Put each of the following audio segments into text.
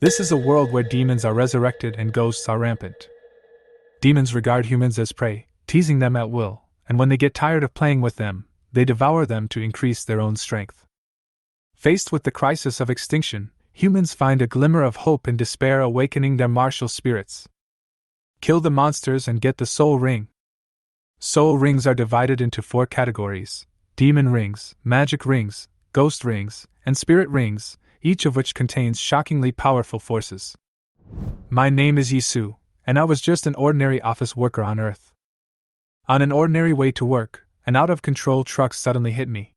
This is a world where demons are resurrected and ghosts are rampant. Demons regard humans as prey, teasing them at will, and when they get tired of playing with them, they devour them to increase their own strength. Faced with the crisis of extinction, humans find a glimmer of hope in despair, awakening their martial spirits. Kill the monsters and get the soul ring. Soul rings are divided into 4 categories: demon rings, magic rings, ghost rings, and spirit rings, each of which contains shockingly powerful forces. My name is Yisu, and I was just an ordinary office worker on Earth. On an ordinary way to work, an out-of-control truck suddenly hit me.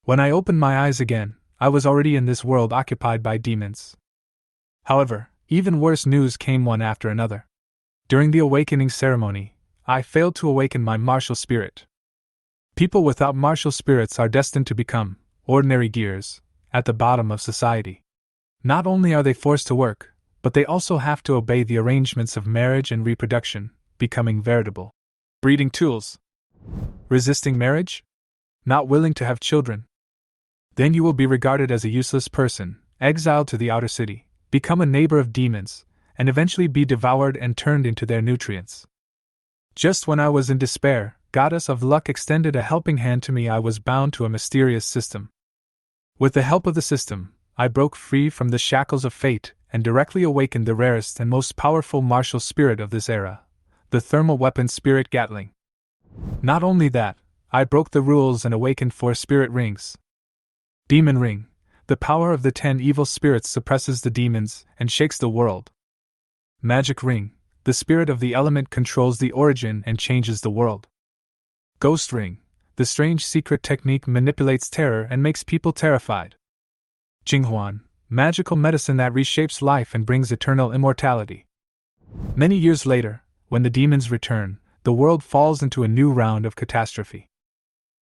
When I opened my eyes again, I was already in this world occupied by demons. However, even worse news came one after another. During the awakening ceremony, I failed to awaken my martial spirit. People without martial spirits are destined to become ordinary gears at the bottom of society. Not only are they forced to work, but they also have to obey the arrangements of marriage and reproduction, becoming veritable breeding tools. Resisting marriage? Not willing to have children? Then you will be regarded as a useless person, exiled to the outer city, become a neighbor of demons, and eventually be devoured and turned into their nutrients. Just when I was in despair, Goddess of Luck extended a helping hand to me. I was bound to a mysterious system. With the help of the system, I broke free from the shackles of fate and directly awakened the rarest and most powerful martial spirit of this era, the thermal weapon spirit Gatling. Not only that, I broke the rules and awakened 4 spirit rings. Demon Ring: the power of the 10 evil spirits suppresses the demons and shakes the world. Magic Ring: the spirit of the element controls the origin and changes the world. Ghost Ring: the strange secret technique manipulates terror and makes people terrified. Jinghuan: magical medicine that reshapes life and brings eternal immortality. Many years later, when the demons return, the world falls into a new round of catastrophe.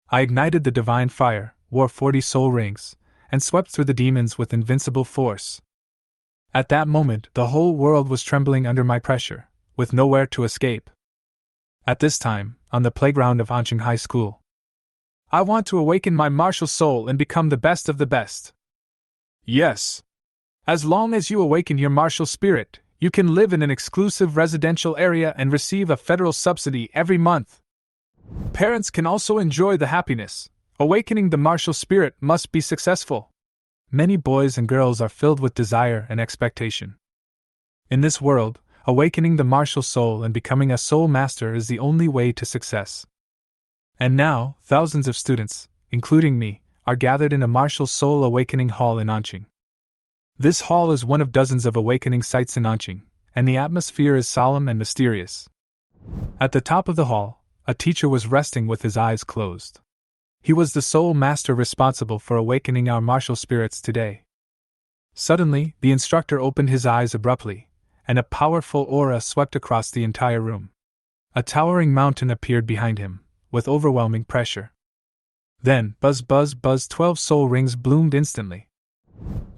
I ignited the divine fire, wore 40 soul rings, and swept through the demons with invincible force. At that moment, the whole world was trembling under my pressure, with nowhere to escape. At this time, on the playground of Anqing High School, I want to awaken my martial soul and become the best of the best. Yes. As long as you awaken your martial spirit, you can live in an exclusive residential area and receive a federal subsidy every month. Parents can also enjoy the happiness. Awakening the martial spirit must be successful. Many boys and girls are filled with desire and expectation. In this world, awakening the martial soul and becoming a soul master is the only way to success. And now, thousands of students, including me, are gathered in a martial soul awakening hall in Anqing. This hall is one of dozens of awakening sites in Anqing, and the atmosphere is solemn and mysterious. At the top of the hall, a teacher was resting with his eyes closed. He was the soul master responsible for awakening our martial spirits today. Suddenly, the instructor opened his eyes abruptly, and a powerful aura swept across the entire room. A towering mountain appeared behind him, with overwhelming pressure. Then, buzz buzz buzz, 12 soul rings bloomed instantly.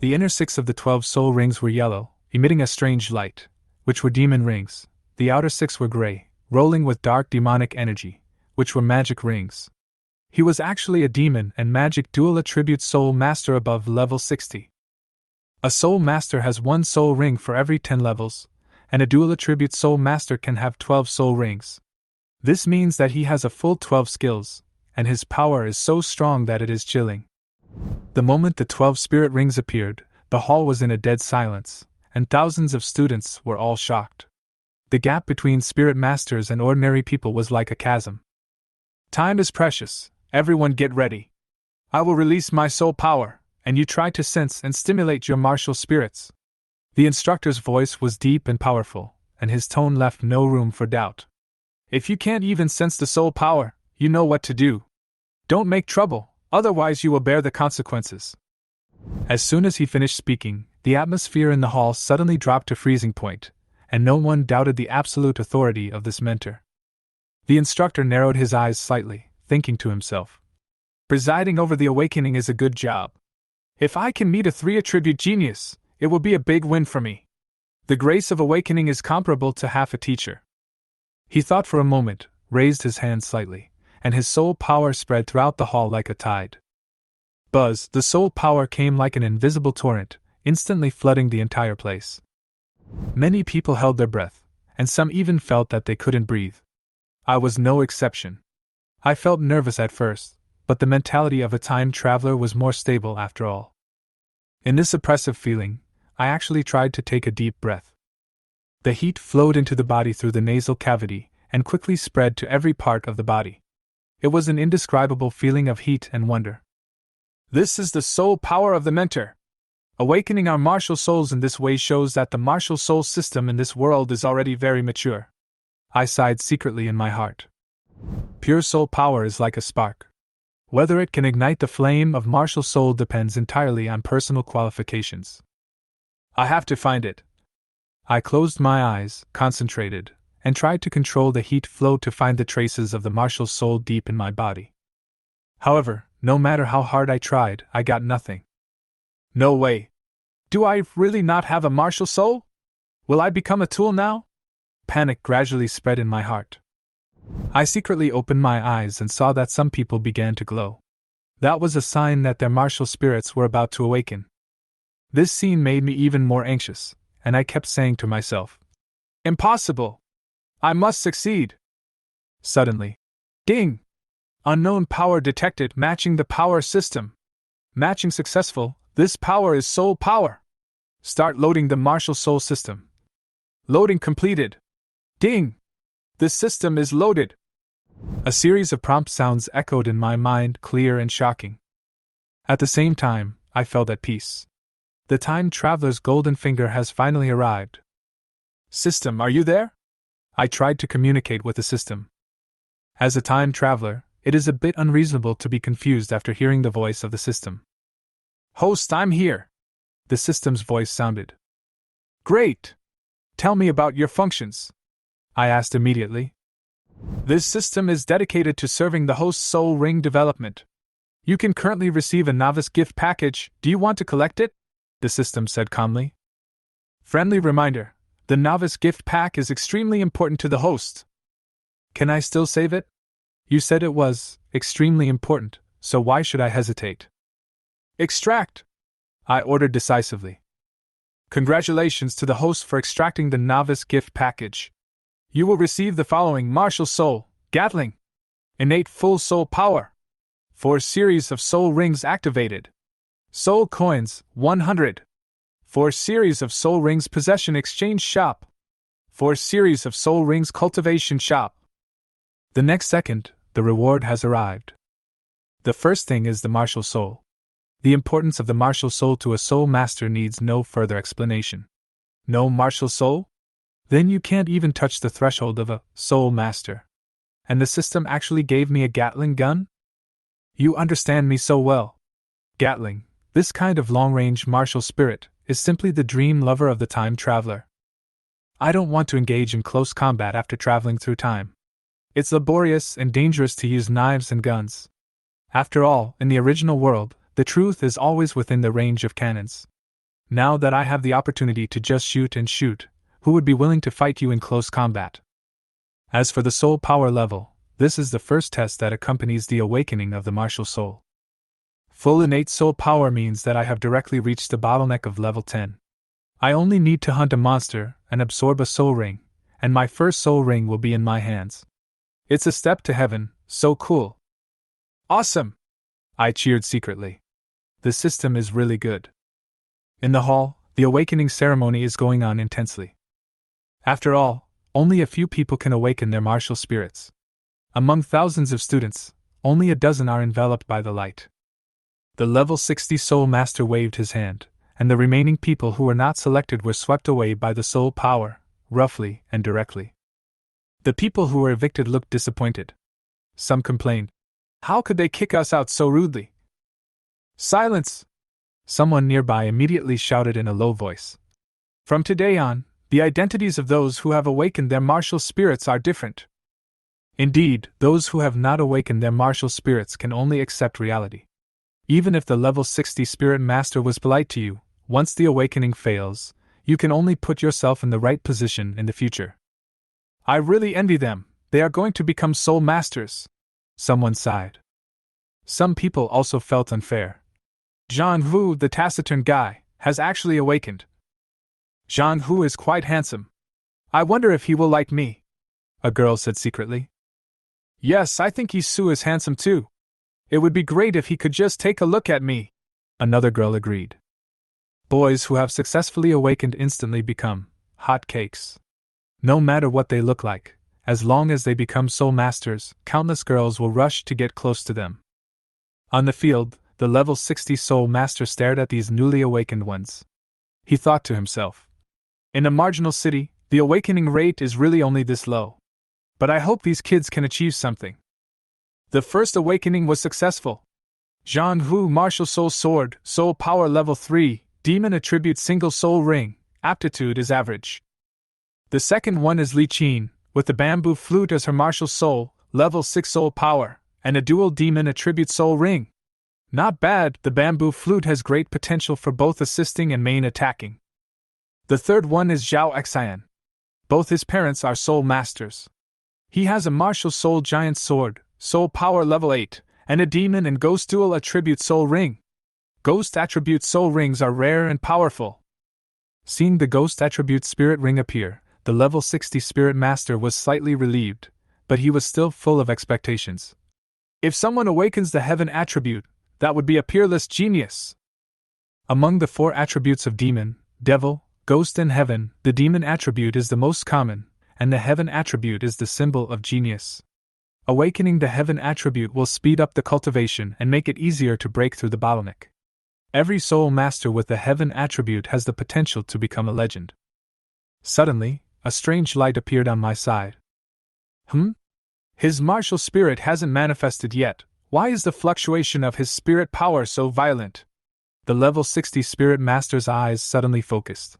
The inner 6 of the 12 soul rings were yellow, emitting a strange light, which were demon rings. The outer 6 were gray, rolling with dark demonic energy, which were magic rings. He was actually a demon and magic dual attribute soul master above level 60. A soul master has 1 soul ring for every 10 levels, and a dual attribute soul master can have 12 soul rings. This means that he has a full 12 skills, and his power is so strong that it is chilling. The moment the 12 spirit rings appeared, the hall was in a dead silence, and thousands of students were all shocked. The gap between spirit masters and ordinary people was like a chasm. Time is precious. Everyone get ready. I will release my soul power, and you try to sense and stimulate your martial spirits. The instructor's voice was deep and powerful, and his tone left no room for doubt. If you can't even sense the soul power, you know what to do. Don't make trouble, otherwise you will bear the consequences. As soon as he finished speaking, the atmosphere in the hall suddenly dropped to freezing point, and no one doubted the absolute authority of this mentor. The instructor narrowed his eyes slightly, thinking to himself, presiding over the awakening is a good job. If I can meet a 3 attribute genius, it will be a big win for me. The grace of awakening is comparable to half a teacher. He thought for a moment, raised his hand slightly, and his soul power spread throughout the hall like a tide. Buzz, the soul power came like an invisible torrent, instantly flooding the entire place. Many people held their breath, and some even felt that they couldn't breathe. I was no exception. I felt nervous at first, but the mentality of a time traveler was more stable after all. In this oppressive feeling, I actually tried to take a deep breath. The heat flowed into the body through the nasal cavity and quickly spread to every part of the body. It was an indescribable feeling of heat and wonder. This is the soul power of the mentor. Awakening our martial souls in this way shows that the martial soul system in this world is already very mature. I sighed secretly in my heart. Pure soul power is like a spark. Whether it can ignite the flame of martial soul depends entirely on personal qualifications. I have to find it. I closed my eyes, concentrated, and tried to control the heat flow to find the traces of the martial soul deep in my body. However, no matter how hard I tried, I got nothing. No way. Do I really not have a martial soul? Will I become a tool now? Panic gradually spread in my heart. I secretly opened my eyes and saw that some people began to glow. That was a sign that their martial spirits were about to awaken. This scene made me even more anxious, and I kept saying to myself, "Impossible! I must succeed!" Suddenly, ding! Unknown power detected matching the power system. Matching successful, this power is soul power. Start loading the martial soul system. Loading completed. Ding! The system is loaded. A series of prompt sounds echoed in my mind, clear and shocking. At the same time, I felt at peace. The time traveler's golden finger has finally arrived. System, are you there? I tried to communicate with the system. As a time traveler, it is a bit unreasonable to be confused after hearing the voice of the system. Host, I'm here. The system's voice sounded. Great! Tell me about your functions, I asked immediately. This system is dedicated to serving the host's soul ring development. You can currently receive a novice gift package. Do you want to collect it? The system said calmly. Friendly reminder, the novice gift pack is extremely important to the host. Can I still save it? You said it was extremely important, so why should I hesitate? Extract! I ordered decisively. Congratulations to the host for extracting the novice gift package. You will receive the following: martial soul, Gatling, innate full soul power, 4 series of soul rings activated, soul coins, 100, 4 series of soul rings possession exchange shop, 4 series of soul rings cultivation shop. The next second, the reward has arrived. The first thing is the martial soul. The importance of the martial soul to a soul master needs no further explanation. No martial soul? Then you can't even touch the threshold of a soul master. And the system actually gave me a Gatling gun? You understand me so well. Gatling, this kind of long-range martial spirit, is simply the dream lover of the time traveler. I don't want to engage in close combat after traveling through time. It's laborious and dangerous to use knives and guns. After all, in the original world, the truth is always within the range of cannons. Now that I have the opportunity to just shoot and shoot, who would be willing to fight you in close combat? As for the soul power level, this is the first test that accompanies the awakening of the martial soul. Full innate soul power means that I have directly reached the bottleneck of level 10. I only need to hunt a monster and absorb a soul ring, and my first soul ring will be in my hands. It's a step to heaven, so cool. Awesome! I cheered secretly. The system is really good. In the hall, the awakening ceremony is going on intensely. After all, only a few people can awaken their martial spirits. Among thousands of students, only a dozen are enveloped by the light. The level 60 soul master waved his hand, and the remaining people who were not selected were swept away by the soul power, roughly and directly. The people who were evicted looked disappointed. Some complained, "How could they kick us out so rudely?" Silence! Someone nearby immediately shouted in a low voice. From today on, the identities of those who have awakened their martial spirits are different. Indeed, those who have not awakened their martial spirits can only accept reality. Even if the level 60 spirit master was polite to you, once the awakening fails, you can only put yourself in the right position in the future. I really envy them, they are going to become soul masters. Someone sighed. Some people also felt unfair. John Wu, the taciturn guy, has actually awakened. Zhang Hu is quite handsome. I wonder if he will like me, a girl said secretly. Yes, I think Yisu is handsome too. It would be great if he could just take a look at me, another girl agreed. Boys who have successfully awakened instantly become hot cakes. No matter what they look like, as long as they become soul masters, countless girls will rush to get close to them. On the field, the level 60 soul master stared at these newly awakened ones. He thought to himself, in a marginal city, the awakening rate is really only this low. But I hope these kids can achieve something. The first awakening was successful. Zhang Hu martial soul sword, soul power level 3, demon attribute single soul ring, aptitude is average. The second one is Li Qin, with the bamboo flute as her martial soul, level 6 soul power, and a dual demon attribute soul ring. Not bad, the bamboo flute has great potential for both assisting and main attacking. The third one is Zhao Xian. Both his parents are soul masters. He has a martial soul giant sword, soul power level 8, and a demon and ghost dual attribute soul ring. Ghost attribute soul rings are rare and powerful. Seeing the ghost attribute spirit ring appear, the level 60 spirit master was slightly relieved, but he was still full of expectations. If someone awakens the heaven attribute, that would be a peerless genius. Among the 4 attributes of demon, devil, ghost and heaven, the demon attribute is the most common, and the heaven attribute is the symbol of genius. Awakening the heaven attribute will speed up the cultivation and make it easier to break through the bottleneck. Every soul master with the heaven attribute has the potential to become a legend. Suddenly, a strange light appeared on my side. His martial spirit hasn't manifested yet. Why is the fluctuation of his spirit power so violent? The level 60 spirit master's eyes suddenly focused.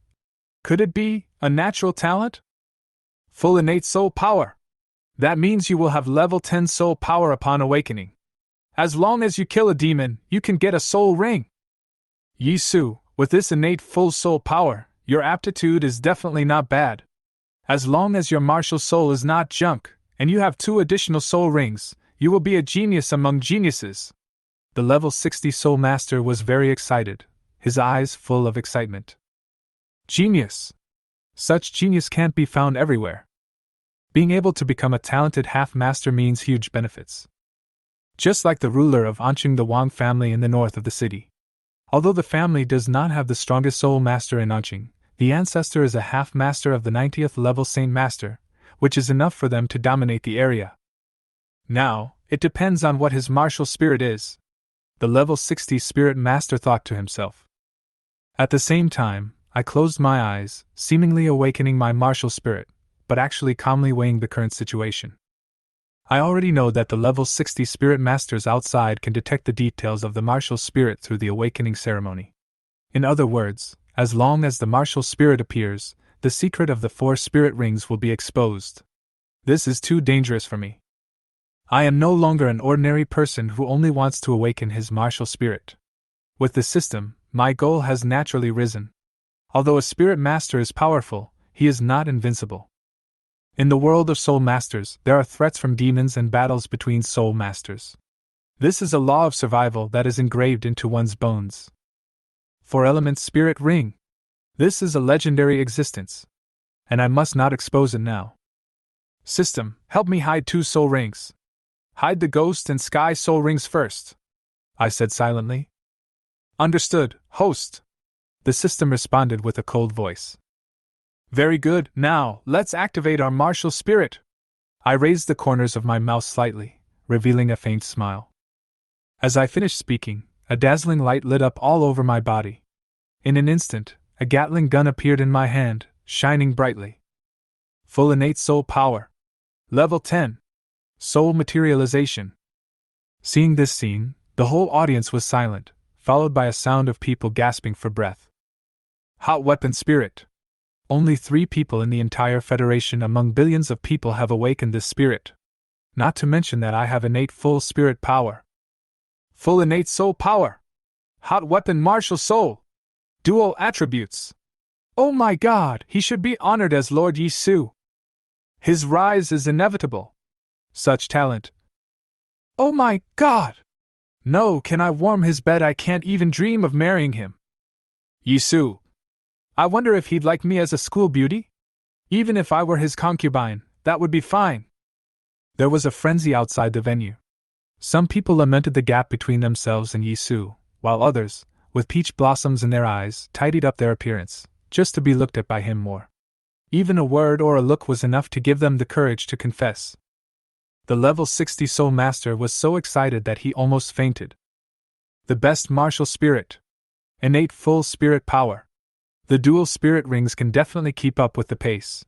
Could it be a natural talent? Full innate soul power. That means you will have level 10 soul power upon awakening. As long as you kill a demon, you can get a soul ring. Yisu, with this innate full soul power, your aptitude is definitely not bad. As long as your martial soul is not junk, and you have 2 additional soul rings, you will be a genius among geniuses. The level 60 soul master was very excited, his eyes full of excitement. Genius! Such genius can't be found everywhere. Being able to become a talented half-master means huge benefits. Just like the ruler of Anqing, the Wang family in the north of the city. Although the family does not have the strongest soul master in Anqing, the ancestor is a half-master of the 90th level Saint Master, which is enough for them to dominate the area. Now, it depends on what his martial spirit is. The level 60 spirit master thought to himself. At the same time, I closed my eyes, seemingly awakening my martial spirit, but actually calmly weighing the current situation. I already know that the level 60 spirit masters outside can detect the details of the martial spirit through the awakening ceremony. In other words, as long as the martial spirit appears, the secret of the 4 spirit rings will be exposed. This is too dangerous for me. I am no longer an ordinary person who only wants to awaken his martial spirit. With the system, my goal has naturally risen. Although a spirit master is powerful, he is not invincible. In the world of soul masters, there are threats from demons and battles between soul masters. This is a law of survival that is engraved into one's bones. 4-element spirit ring. This is a legendary existence. And I must not expose it now. System, help me hide 2 soul rings. Hide the ghost and sky soul rings first, I said silently. Understood, host. The system responded with a cold voice. Very good, now, let's activate our martial spirit. I raised the corners of my mouth slightly, revealing a faint smile. As I finished speaking, a dazzling light lit up all over my body. In an instant, a Gatling gun appeared in my hand, shining brightly. Full innate soul power. Level 10. Soul materialization. Seeing this scene, the whole audience was silent, followed by a sound of people gasping for breath. Hot weapon spirit. Only 3 people in the entire Federation among billions of people have awakened this spirit. Not to mention that I have innate full spirit power. Full innate soul power. Hot weapon martial soul. Dual attributes. Oh my god, he should be honored as Lord Yisu. His rise is inevitable. Such talent. Oh my god! No, can I warm his bed? I can't even dream of marrying him. Yisu. I wonder if he'd like me as a school beauty? Even if I were his concubine, that would be fine. There was a frenzy outside the venue. Some people lamented the gap between themselves and Yisu, while others, with peach blossoms in their eyes, tidied up their appearance, just to be looked at by him more. Even a word or a look was enough to give them the courage to confess. The level 60 Soul Master was so excited that he almost fainted. The best martial spirit. Innate full spirit power. The dual spirit rings can definitely keep up with the pace.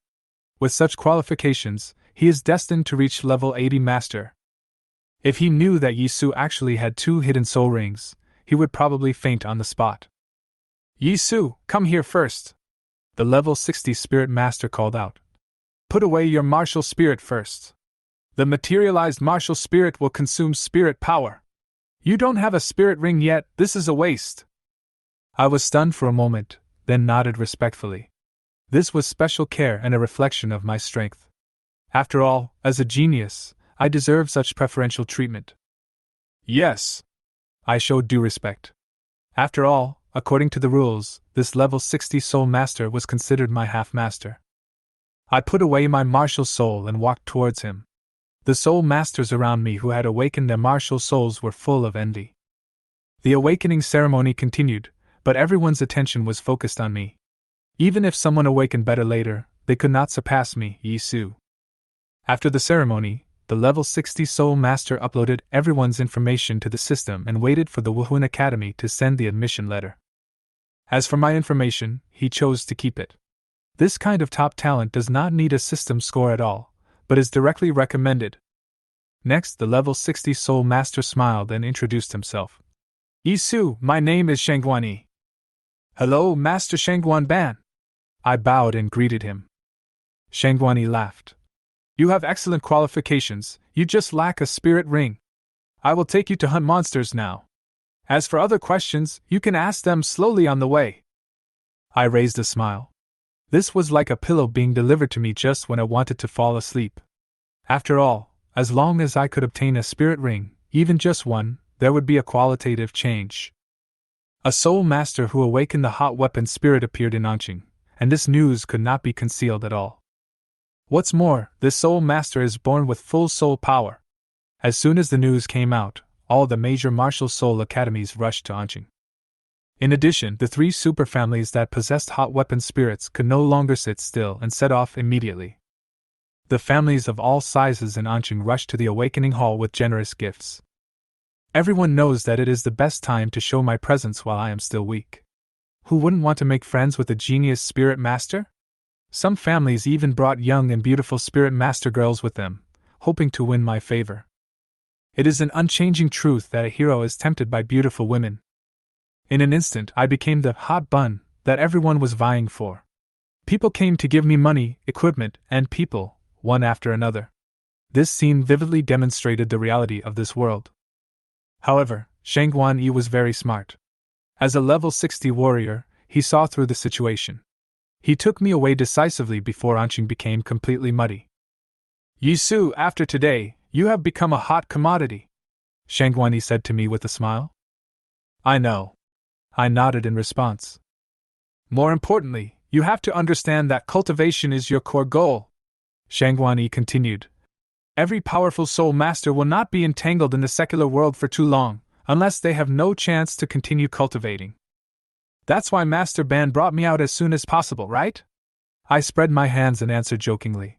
With such qualifications, he is destined to reach level 80 Master. If he knew that Yisu actually had 2 hidden soul rings, he would probably faint on the spot. Yisu, come here first. The level 60 Spirit Master called out. Put away your martial spirit first. The materialized martial spirit will consume spirit power. You don't have a spirit ring yet, this is a waste. I was stunned for a moment, then nodded respectfully. This was special care and a reflection of my strength. After all, as a genius, I deserve such preferential treatment. Yes. I showed due respect. After all, according to the rules, this level 60 Soul Master was considered my half-master. I put away my martial soul and walked towards him. The soul masters around me who had awakened their martial souls were full of envy. The awakening ceremony continued, but everyone's attention was focused on me. Even if someone awakened better later, they could not surpass me, Yisu. After the ceremony, the level 60 Soul Master uploaded everyone's information to the system and waited for the Wuhan Academy to send the admission letter. As for my information, he chose to keep it. This kind of top talent does not need a system score at all, but is directly recommended. Next, the level 60 Soul Master smiled and introduced himself. Yisu, my name is Shangguan. Hello, Master Shangguan Ban. I bowed and greeted him. Shangguan laughed. You have excellent qualifications, you just lack a spirit ring. I will take you to hunt monsters now. As for other questions, you can ask them slowly on the way. I raised a smile. This was like a pillow being delivered to me just when I wanted to fall asleep. After all, as long as I could obtain a spirit ring, even just one, there would be a qualitative change. A soul master who awakened the hot weapon spirit appeared in Anqing, and this news could not be concealed at all. What's more, this soul master is born with full soul power. As soon as the news came out, all the major martial soul academies rushed to Anqing. In addition, the 3 superfamilies that possessed hot weapon spirits could no longer sit still and set off immediately. The families of all sizes in Anqing rushed to the awakening hall with generous gifts. Everyone knows that it is the best time to show my presence while I am still weak. Who wouldn't want to make friends with a genius spirit master? Some families even brought young and beautiful spirit master girls with them, hoping to win my favor. It is an unchanging truth that a hero is tempted by beautiful women. In an instant, I became the hot bun that everyone was vying for. People came to give me money, equipment, and people, one after another. This scene vividly demonstrated the reality of this world. However, Shangguan Yi was very smart. As a level 60 warrior, he saw through the situation. He took me away decisively before Anqing became completely muddy. Yisu, after today, you have become a hot commodity, Shangguan Yi said to me with a smile. I know. I nodded in response. More importantly, you have to understand that cultivation is your core goal, Shangguan Yi continued. Every powerful soul master will not be entangled in the secular world for too long, unless they have no chance to continue cultivating. That's why Master Ban brought me out as soon as possible, right? I spread my hands and answered jokingly.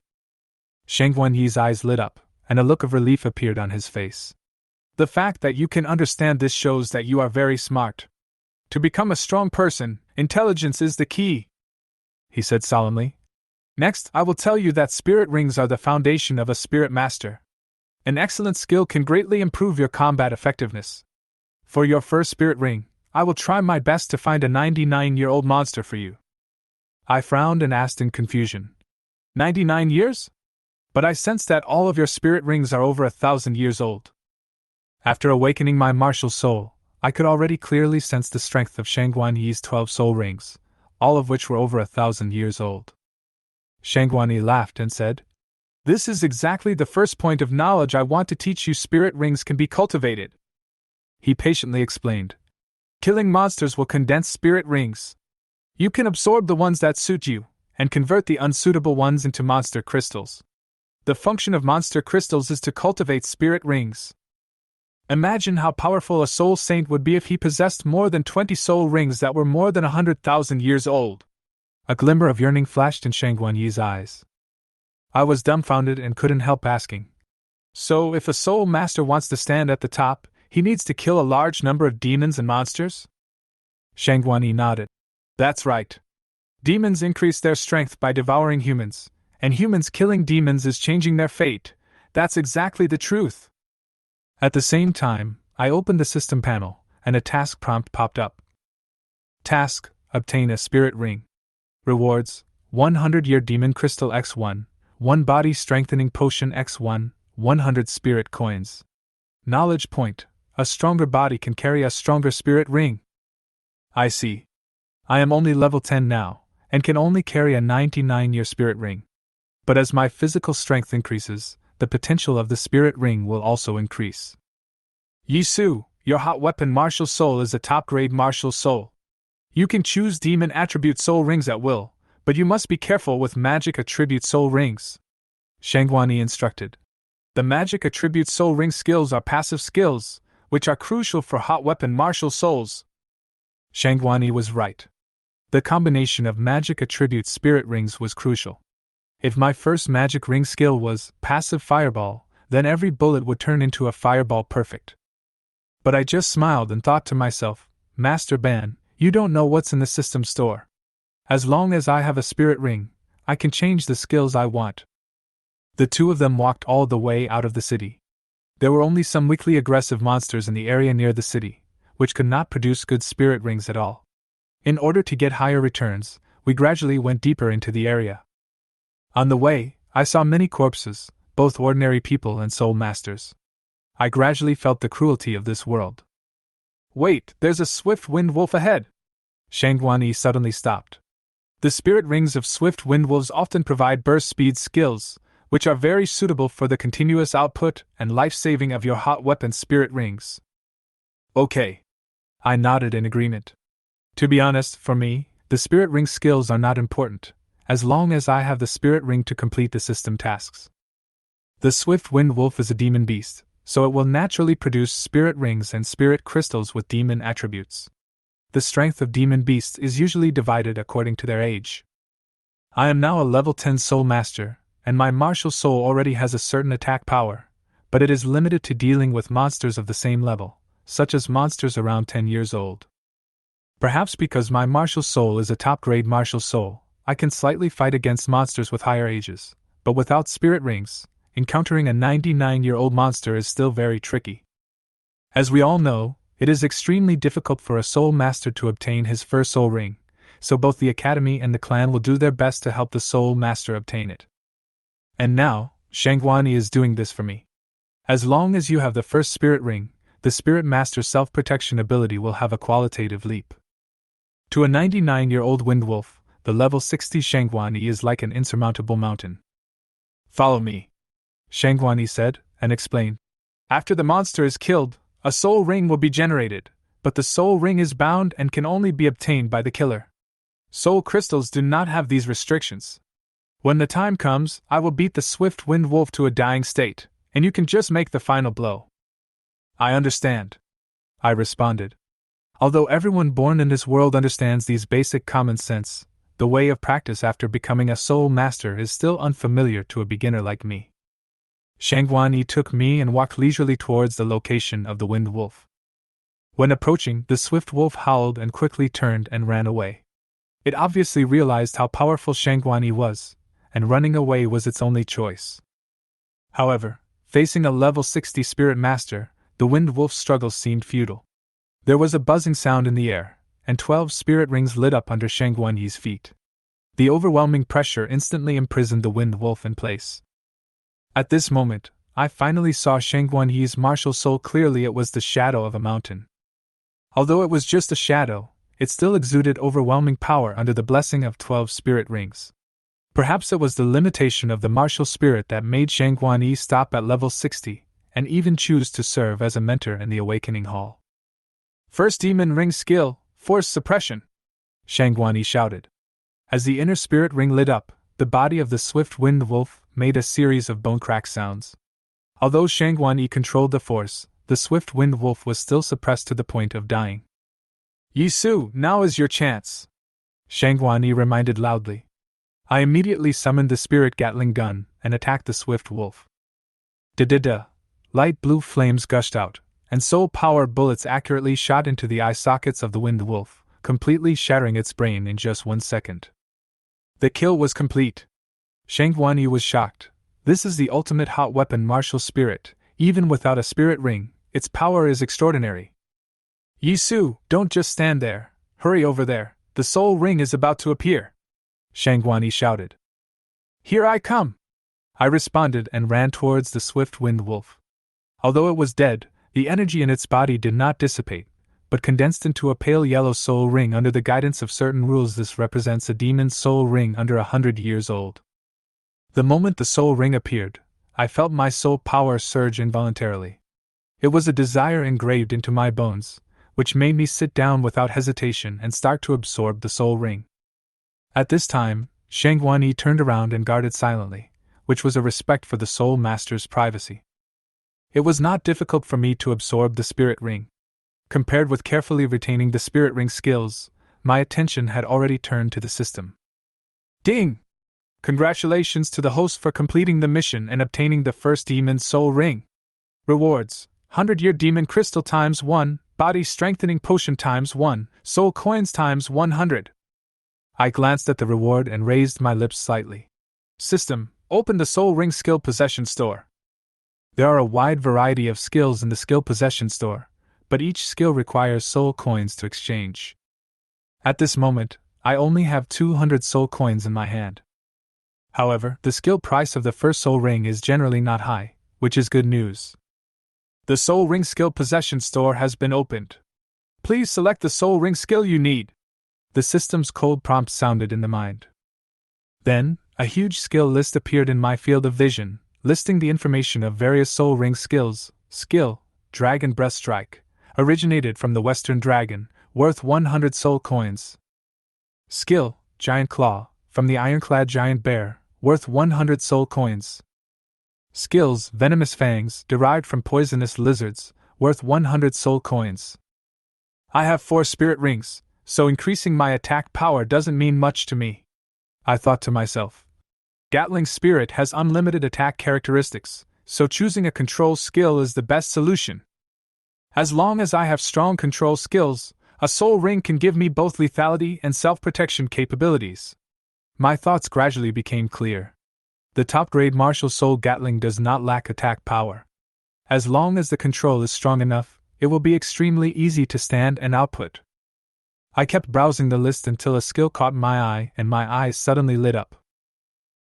Shangguan Yi's eyes lit up, and a look of relief appeared on his face. The fact that you can understand this shows that you are very smart. To become a strong person, intelligence is the key, he said solemnly. Next, I will tell you that spirit rings are the foundation of a spirit master. An excellent skill can greatly improve your combat effectiveness. For your first spirit ring, I will try my best to find a 99-year-old monster for you. I frowned and asked in confusion. 99 years? But I sense that all of your spirit rings are over 1,000 years old. After awakening my martial soul, I could already clearly sense the strength of Shangguan Yi's 12 soul rings, all of which were over 1,000 years old. Shangguan Yi laughed and said, This is exactly the first point of knowledge I want to teach you. Spirit rings can be cultivated. He patiently explained. Killing monsters will condense spirit rings. You can absorb the ones that suit you, and convert the unsuitable ones into monster crystals. The function of monster crystals is to cultivate spirit rings. Imagine how powerful a soul saint would be if he possessed more than 20 soul rings that were more than 100,000 years old. A glimmer of yearning flashed in Shangguan Yi's eyes. I was dumbfounded and couldn't help asking. So, if a soul master wants to stand at the top, he needs to kill a large number of demons and monsters? Shangguan Yi nodded. That's right. Demons increase their strength by devouring humans, and humans killing demons is changing their fate. That's exactly the truth. At the same time, I opened the system panel, and a task prompt popped up. Task: obtain a spirit ring. Rewards: 100-year demon crystal x1, 1 body strengthening potion x1, 100 spirit coins. Knowledge point: a stronger body can carry a stronger spirit ring. I see. I am only level 10 now, and can only carry a 99-year spirit ring. But as my physical strength increases, the potential of the spirit ring will also increase. Yi Su, your hot weapon martial soul is a top-grade martial soul. You can choose demon attribute soul rings at will, but you must be careful with magic attribute soul rings. Shangguan Yi instructed. The magic attribute soul ring skills are passive skills, which are crucial for hot weapon martial souls. Shangguan Yi was right. The combination of magic attribute spirit rings was crucial. If my first magic ring skill was passive fireball, then every bullet would turn into a fireball perfect. But I just smiled and thought to myself, Master Ban, you don't know what's in the system store. As long as I have a spirit ring, I can change the skills I want. The two of them walked all the way out of the city. There were only some weakly aggressive monsters in the area near the city, which could not produce good spirit rings at all. In order to get higher returns, we gradually went deeper into the area. On the way, I saw many corpses, both ordinary people and soul masters. I gradually felt the cruelty of this world. Wait, there's a swift wind wolf ahead! Shangguan Yi suddenly stopped. The spirit rings of swift wind wolves often provide burst speed skills, which are very suitable for the continuous output and life-saving of your hot weapon spirit rings. Okay. I nodded in agreement. To be honest, for me, the spirit ring skills are not important, as long as I have the spirit ring to complete the system tasks. The swift wind wolf is a demon beast, so it will naturally produce spirit rings and spirit crystals with demon attributes. The strength of demon beasts is usually divided according to their age. I am now a level 10 soul master, and my martial soul already has a certain attack power, but it is limited to dealing with monsters of the same level, such as monsters around 10 years old. Perhaps because my martial soul is a top-grade martial soul, I can slightly fight against monsters with higher ages, but without spirit rings, encountering a 99-year-old monster is still very tricky. As we all know, it is extremely difficult for a soul master to obtain his first soul ring, so both the academy and the clan will do their best to help the soul master obtain it. And now, Shangguan Yi is doing this for me. As long as you have the first spirit ring, the spirit master's self-protection ability will have a qualitative leap. To a 99-year-old wind wolf, the level 60 Shangguan Yi is like an insurmountable mountain. Follow me, Shangguan Yi said, and explained. After the monster is killed, a soul ring will be generated, but the soul ring is bound and can only be obtained by the killer. Soul crystals do not have these restrictions. When the time comes, I will beat the swift wind wolf to a dying state, and you can just make the final blow. I understand, I responded. Although everyone born in this world understands these basic common sense, the way of practice after becoming a soul master is still unfamiliar to a beginner like me. Shangguan Yi took me and walked leisurely towards the location of the wind wolf. When approaching, the swift wolf howled and quickly turned and ran away. It obviously realized how powerful Shangguan Yi was, and running away was its only choice. However, facing a level 60 spirit master, the wind wolf's struggles seemed futile. There was a buzzing sound in the air, and 12 spirit rings lit up under Shangguan Yi's feet. The overwhelming pressure instantly imprisoned the wind wolf in place. At this moment, I finally saw Shangguan Yi's martial soul clearly. It was the shadow of a mountain. Although it was just a shadow, it still exuded overwhelming power under the blessing of 12 spirit rings. Perhaps it was the limitation of the martial spirit that made Shangguan Yi stop at level 60, and even choose to serve as a mentor in the Awakening Hall. First demon ring skill, Force Suppression. Shangguani shouted. As the inner spirit ring lit up, the body of the swift-winged wolf made a series of bone-crack sounds. Although Shangguani controlled the force, the swift-winged wolf was still suppressed to the point of dying. Yisu, now is your chance, Shangguani reminded loudly. I immediately summoned the spirit Gatling gun and attacked the swift wolf. Da-da-da! Light blue flames gushed out, and soul-powered bullets accurately shot into the eye sockets of the winged wolf, completely shattering its brain in just 1 second. The kill was complete. Shangguani was shocked. This is the ultimate hot weapon martial spirit. Even without a spirit ring, its power is extraordinary. Yisu, don't just stand there. Hurry over there, the soul ring is about to appear, Shangguani shouted. Here I come, I responded and ran towards the swift-winged wolf. Although it was dead, the energy in its body did not dissipate, but condensed into a pale yellow soul ring under the guidance of certain rules. This represents a demon's soul ring under 100 years old. The moment the soul ring appeared, I felt my soul power surge involuntarily. It was a desire engraved into my bones, which made me sit down without hesitation and start to absorb the soul ring. At this time, Shangguani turned around and guarded silently, which was a respect for the soul master's privacy. It was not difficult for me to absorb the spirit ring. Compared with carefully retaining the spirit ring skills, my attention had already turned to the system. Ding! Congratulations to the host for completing the mission and obtaining the first demon soul ring. Rewards: 100-year demon crystal times 1, body strengthening potion times 1, soul coins times 100. I glanced at the reward and raised my lips slightly. System: open the soul ring skill possession store. There are a wide variety of skills in the skill possession store, but each skill requires soul coins to exchange. At this moment, I only have 200 soul coins in my hand. However, the skill price of the first soul ring is generally not high, which is good news. The soul ring skill possession store has been opened. Please select the soul ring skill you need. The system's cold prompt sounded in the mind. Then, a huge skill list appeared in my field of vision, listing the information of various soul ring skills. Skill: Dragon Breath Strike, originated from the Western Dragon, worth 100 soul coins. Skill: Giant Claw, from the Ironclad Giant Bear, worth 100 soul coins. Skills: Venomous Fangs, derived from poisonous lizards, worth 100 soul coins. I have 4 spirit rings, so increasing my attack power doesn't mean much to me, I thought to myself. Gatling's spirit has unlimited attack characteristics, so choosing a control skill is the best solution. As long as I have strong control skills, a soul ring can give me both lethality and self-protection capabilities. My thoughts gradually became clear. The top-grade martial soul Gatling does not lack attack power. As long as the control is strong enough, it will be extremely easy to stand and output. I kept browsing the list until a skill caught my eye and my eyes suddenly lit up.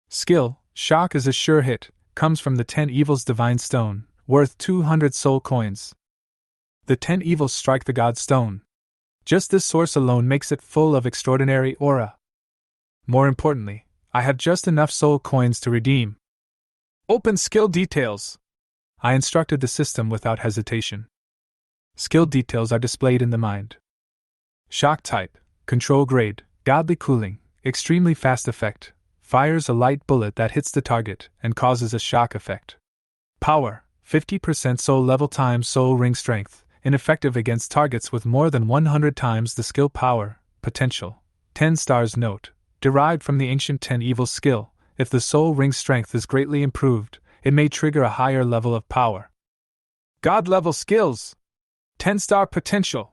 Skill: Shock is a sure hit, comes from the 10 Evils Divine Stone, worth 200 soul coins. The 10 Evils strike the God Stone. Just this source alone makes it full of extraordinary aura. More importantly, I have just enough soul coins to redeem. Open skill details, I instructed the system without hesitation. Skill details are displayed in the mind. Shock type: Control grade, Godly Cooling, extremely fast effect, fires a light bullet that hits the target and causes a shock effect. Power: 50% soul level times soul ring strength, ineffective against targets with more than 100 times the skill power. Potential: 10 stars. Note: derived from the ancient 10 evil skill, if the soul ring strength is greatly improved, it may trigger a higher level of power. God level skills: 10-star potential.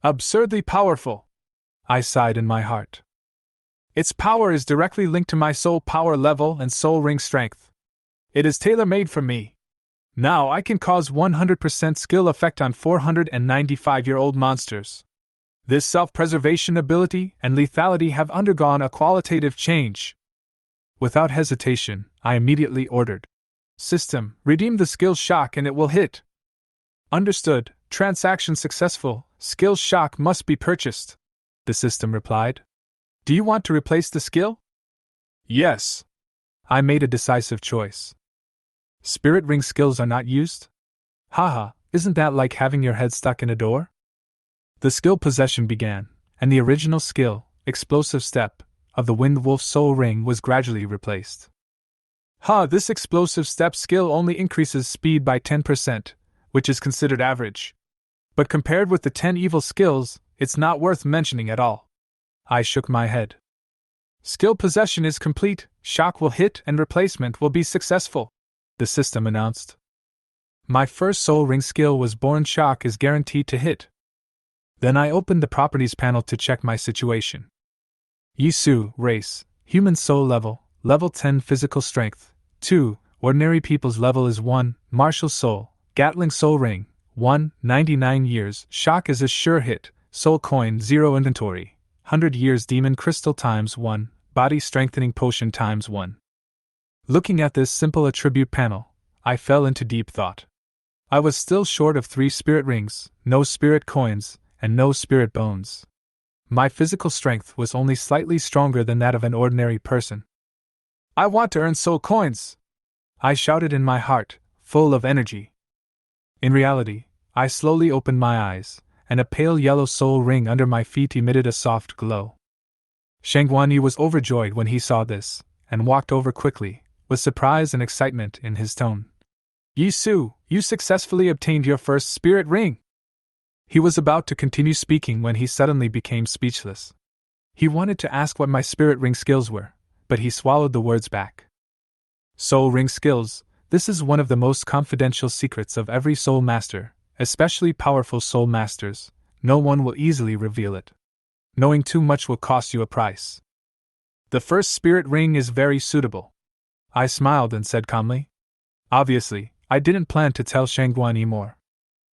Absurdly powerful, I sighed in my heart. Its power is directly linked to my soul power level and soul ring strength. It is tailor-made for me. Now I can cause 100% skill effect on 495-year-old monsters. This self-preservation ability and lethality have undergone a qualitative change. Without hesitation, I immediately ordered. System: redeem the skill Shock and it will hit. Understood. Transaction successful. Skill Shock must be purchased, the system replied. Do you want to replace the skill? Yes. I made a decisive choice. Spirit ring skills are not used? Haha, isn't that like having your head stuck in a door? The skill possession began, and the original skill, explosive step of the Wind Wolf soul ring was gradually replaced. This explosive step skill only increases speed by 10%, which is considered average. But compared with the 10 evil skills, it's not worth mentioning at all. I shook my head. Skill possession is complete, shock will hit and replacement will be successful, the system announced. My first soul ring skill was Born Shock is guaranteed to hit. Then I opened the properties panel to check my situation. Yisu, race, human soul level 10 physical strength, 2, ordinary people's level is 1, martial soul, Gatling soul ring, 1, 99 years, shock is a sure hit, soul coin 0 inventory, 100 years demon crystal times 1, body strengthening potion times 1. Looking at this simple attribute panel, I fell into deep thought. I was still short of 3 spirit rings, no spirit coins, and no spirit bones. My physical strength was only slightly stronger than that of an ordinary person. I want to earn soul coins! I shouted in my heart, full of energy. In reality, I slowly opened my eyes, and a pale yellow soul ring under my feet emitted a soft glow. Shangguani was overjoyed when he saw this, and walked over quickly, with surprise and excitement in his tone. Yisu, you successfully obtained your first spirit ring! He was about to continue speaking when he suddenly became speechless. He wanted to ask what my spirit ring skills were, but he swallowed the words back. Soul ring skills, this is one of the most confidential secrets of every soul master, especially powerful soul masters. No one will easily reveal it. Knowing too much will cost you a price. The first spirit ring is very suitable. I smiled and said calmly. Obviously, I didn't plan to tell Shangguani more.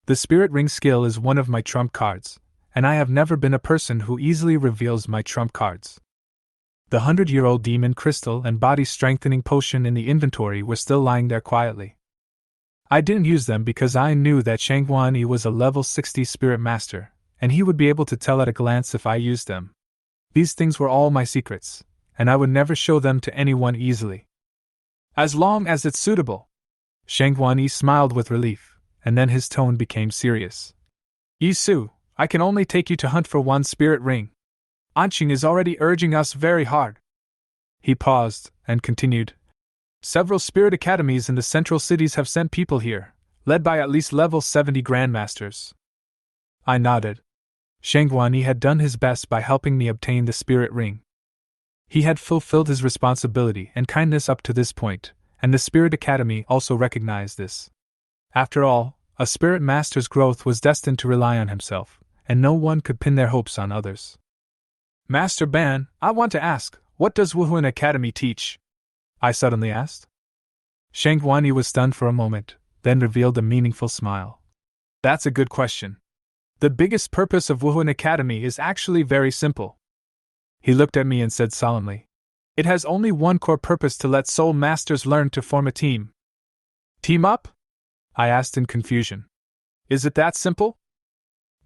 The spirit ring skill is one of my trump cards, and I have never been a person who easily reveals my trump cards. The 100-year-old demon crystal and body strengthening potion in the inventory were still lying there quietly. I didn't use them because I knew that Shangguani was a level 60 spirit master, and he would be able to tell at a glance if I used them. These things were all my secrets, and I would never show them to anyone easily. As long as it's suitable. Shangguani smiled with relief, and then his tone became serious. Yisu, I can only take you to hunt for 1 spirit ring. Anqing is already urging us very hard. He paused, and continued. Several spirit academies in the central cities have sent people here, led by at least level 70 grandmasters. I nodded. Shangguani had done his best by helping me obtain the spirit ring. He had fulfilled his responsibility and kindness up to this point, and the Spirit Academy also recognized this. After all, a spirit master's growth was destined to rely on himself, and no one could pin their hopes on others. Master Ban, I want to ask, what does Wuhuan Academy teach? I suddenly asked. Shangguani was stunned for a moment, then revealed a meaningful smile. That's a good question. The biggest purpose of Wuhuan Academy is actually very simple. He looked at me and said solemnly. It has only one core purpose: to let soul masters learn to form a team. Team up? I asked in confusion. Is it that simple?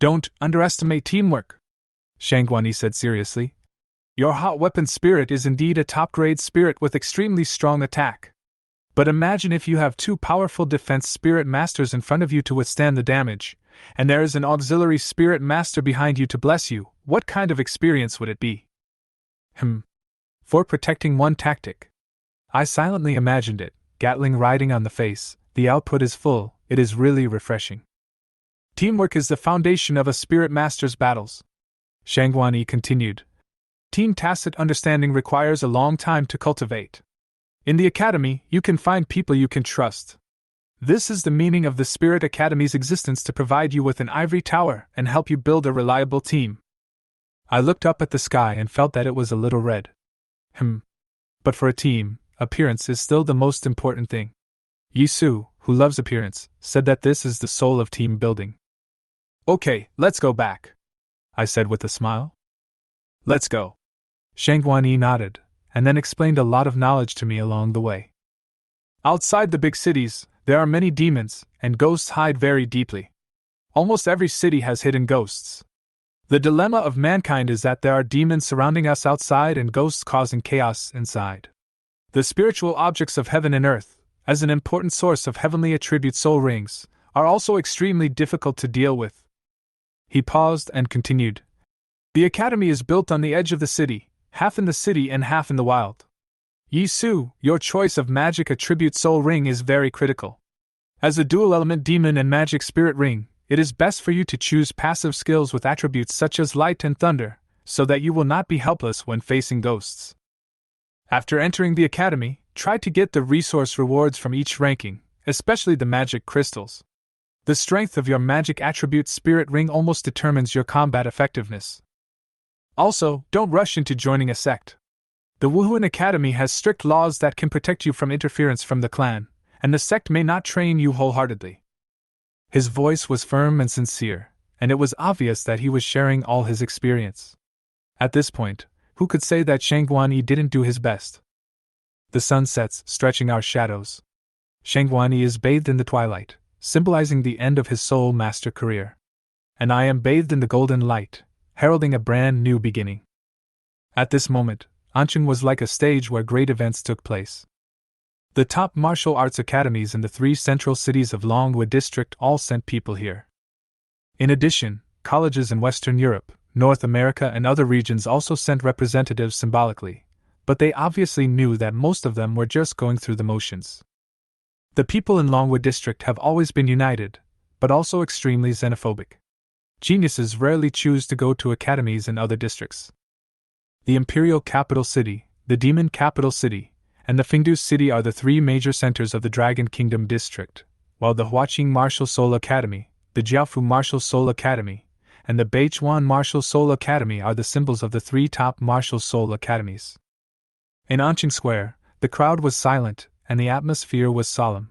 Don't underestimate teamwork, Shangguani said seriously. Your hot weapon spirit is indeed a top-grade spirit with extremely strong attack. But imagine if you have 2 powerful defense spirit masters in front of you to withstand the damage, and there is an auxiliary spirit master behind you to bless you. What kind of experience would it be? For protecting one tactic. I silently imagined it, Gatling riding on the face. The output is full, it is really refreshing. Teamwork is the foundation of a spirit master's battles. Shangguani continued. Team tacit understanding requires a long time to cultivate. In the academy, you can find people you can trust. This is the meaning of the Spirit Academy's existence, to provide you with an ivory tower and help you build a reliable team. I looked up at the sky and felt that it was a little red. But for a team, appearance is still the most important thing. Yisu, who loves appearance, said that this is the soul of team building. Okay, let's go back, I said with a smile. Let's go. Shangguani nodded, and then explained a lot of knowledge to me along the way. Outside the big cities, there are many demons, and ghosts hide very deeply. Almost every city has hidden ghosts. The dilemma of mankind is that there are demons surrounding us outside and ghosts causing chaos inside. The spiritual objects of heaven and earth, as an important source of heavenly attribute soul rings, are also extremely difficult to deal with. He paused and continued. The academy is built on the edge of the city, half in the city and half in the wild. Yi Su, your choice of magic attribute soul ring is very critical. As a dual-element demon and magic spirit ring, it is best for you to choose passive skills with attributes such as light and thunder, so that you will not be helpless when facing ghosts. After entering the academy, try to get the resource rewards from each ranking, especially the magic crystals. The strength of your magic attribute spirit ring almost determines your combat effectiveness. Also, don't rush into joining a sect. The Wuhuan Academy has strict laws that can protect you from interference from the clan, and the sect may not train you wholeheartedly. His voice was firm and sincere, and it was obvious that he was sharing all his experience. At this point, who could say that Shangguani didn't do his best? The sun sets, stretching our shadows. Shangguani is bathed in the twilight, symbolizing the end of his soul master career. And I am bathed in the golden light, heralding a brand new beginning. At this moment, Anqing was like a stage where great events took place. The top martial arts academies in the 3 central cities of Longwood District all sent people here. In addition, colleges in Western Europe, North America and other regions also sent representatives symbolically, but they obviously knew that most of them were just going through the motions. The people in Longwood District have always been united, but also extremely xenophobic. Geniuses rarely choose to go to academies in other districts. The Imperial Capital City, the Demon Capital City, and the Fingdu City are the 3 major centers of the Dragon Kingdom District, while the Huaqing Martial Soul Academy, the Jiaofu Martial Soul Academy, and the Beichuan Martial Soul Academy are the symbols of the 3 top martial soul academies. In Anqing Square, the crowd was silent, and the atmosphere was solemn.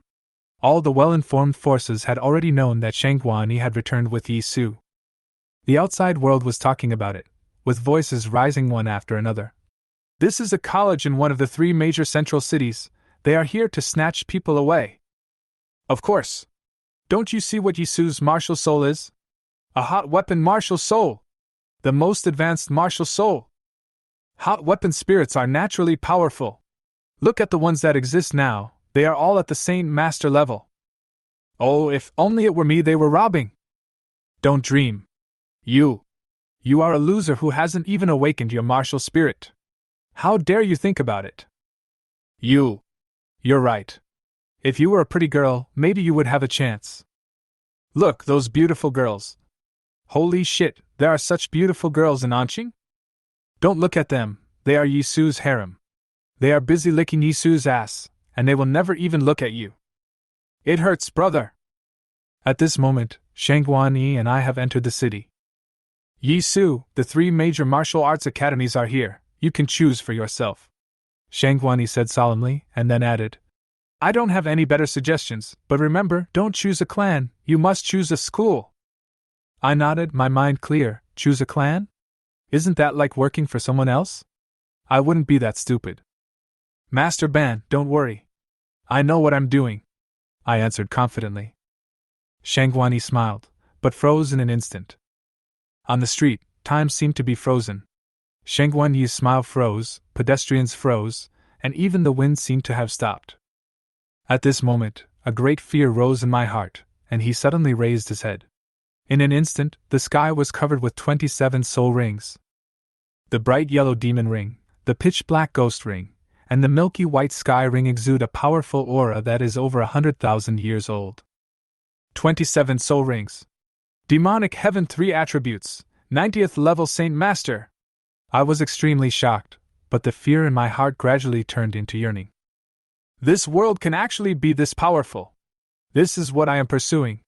All the well-informed forces had already known that Shangguani had returned with Yi Su. The outside world was talking about it, with voices rising one after another. This is a college in one of the 3 major central cities. They are here to snatch people away. Of course. Don't you see what Yi Su's martial soul is? A hot weapon martial soul! The most advanced martial soul! Hot weapon spirits are naturally powerful. Look at the ones that exist now, they are all at the same master level. Oh, if only it were me they were robbing! Don't dream. You are a loser who hasn't even awakened your martial spirit. How dare you think about it? You're right. If you were a pretty girl, maybe you would have a chance. Look, those beautiful girls. Holy shit, there are such beautiful girls in Anqing? Don't look at them, they are Yi Su's harem. They are busy licking Yi Su's ass, and they will never even look at you. It hurts, brother. At this moment, Shangguani and I have entered the city. Yi Su, the 3 major martial arts academies are here, you can choose for yourself. Shangguani said solemnly, and then added, I don't have any better suggestions, but remember, don't choose a clan, you must choose a school. I nodded, my mind clear. Choose a clan? Isn't that like working for someone else? I wouldn't be that stupid. Master Ban, don't worry. I know what I'm doing, I answered confidently. Shangguani smiled, but froze in an instant. On the street, time seemed to be frozen. Shangguani's smile froze, pedestrians froze, and even the wind seemed to have stopped. At this moment, a great fear rose in my heart, and he suddenly raised his head. In an instant, the sky was covered with 27 soul rings. The bright yellow demon ring, the pitch black ghost ring, and the milky white sky ring exude a powerful aura that is over 100,000 years old. 27 soul rings. Demonic Heaven 3 attributes, 90th level Saint Master. I was extremely shocked, but the fear in my heart gradually turned into yearning. This world can actually be this powerful. This is what I am pursuing.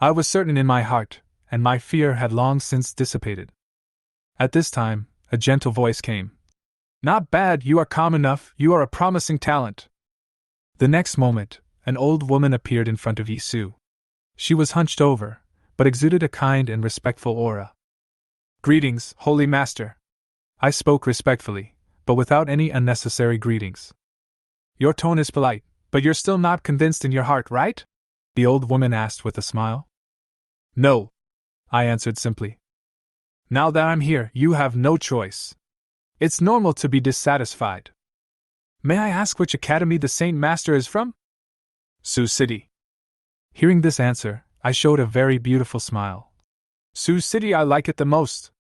I was certain in my heart, and my fear had long since dissipated. At this time, a gentle voice came. Not bad, you are calm enough, you are a promising talent. The next moment, an old woman appeared in front of Yi Su. She was hunched over, but exuded a kind and respectful aura. Greetings, Holy Master. I spoke respectfully, but without any unnecessary greetings. Your tone is polite, but you're still not convinced in your heart, right? The old woman asked with a smile. No, I answered simply. Now that I'm here, you have no choice. It's normal to be dissatisfied. May I ask which academy the Saint Master is from? Sioux City. Hearing this answer, I showed a very beautiful smile. Sioux City, I like it the most.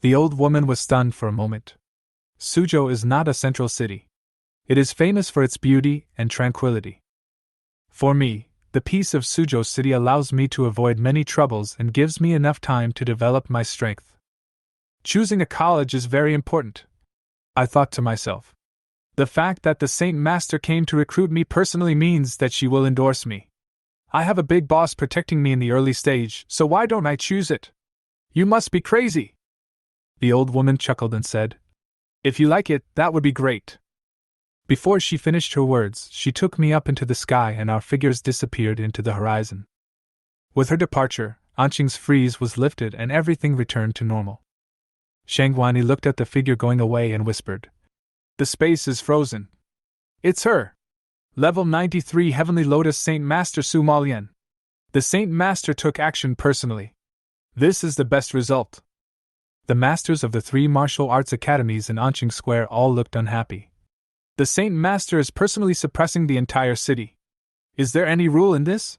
The old woman was stunned for a moment. Suzhou is not a central city. It is famous for its beauty and tranquility. For me, the peace of Suzhou City allows me to avoid many troubles and gives me enough time to develop my strength. Choosing a college is very important, I thought to myself. The fact that the Saint Master came to recruit me personally means that she will endorse me. I have a big boss protecting me in the early stage, so why don't I choose it? You must be crazy. The old woman chuckled and said, If you like it, that would be great. Before she finished her words, she took me up into the sky and our figures disappeared into the horizon. With her departure, Anqing's freeze was lifted and everything returned to normal. Shangguani looked at the figure going away and whispered, The space is frozen. It's her. Level 93 Heavenly Lotus Saint Master Su Malian. The Saint Master took action personally. This is the best result. The masters of the 3 martial arts academies in Anqing Square all looked unhappy. The Saint Master is personally suppressing the entire city. Is there any rule in this?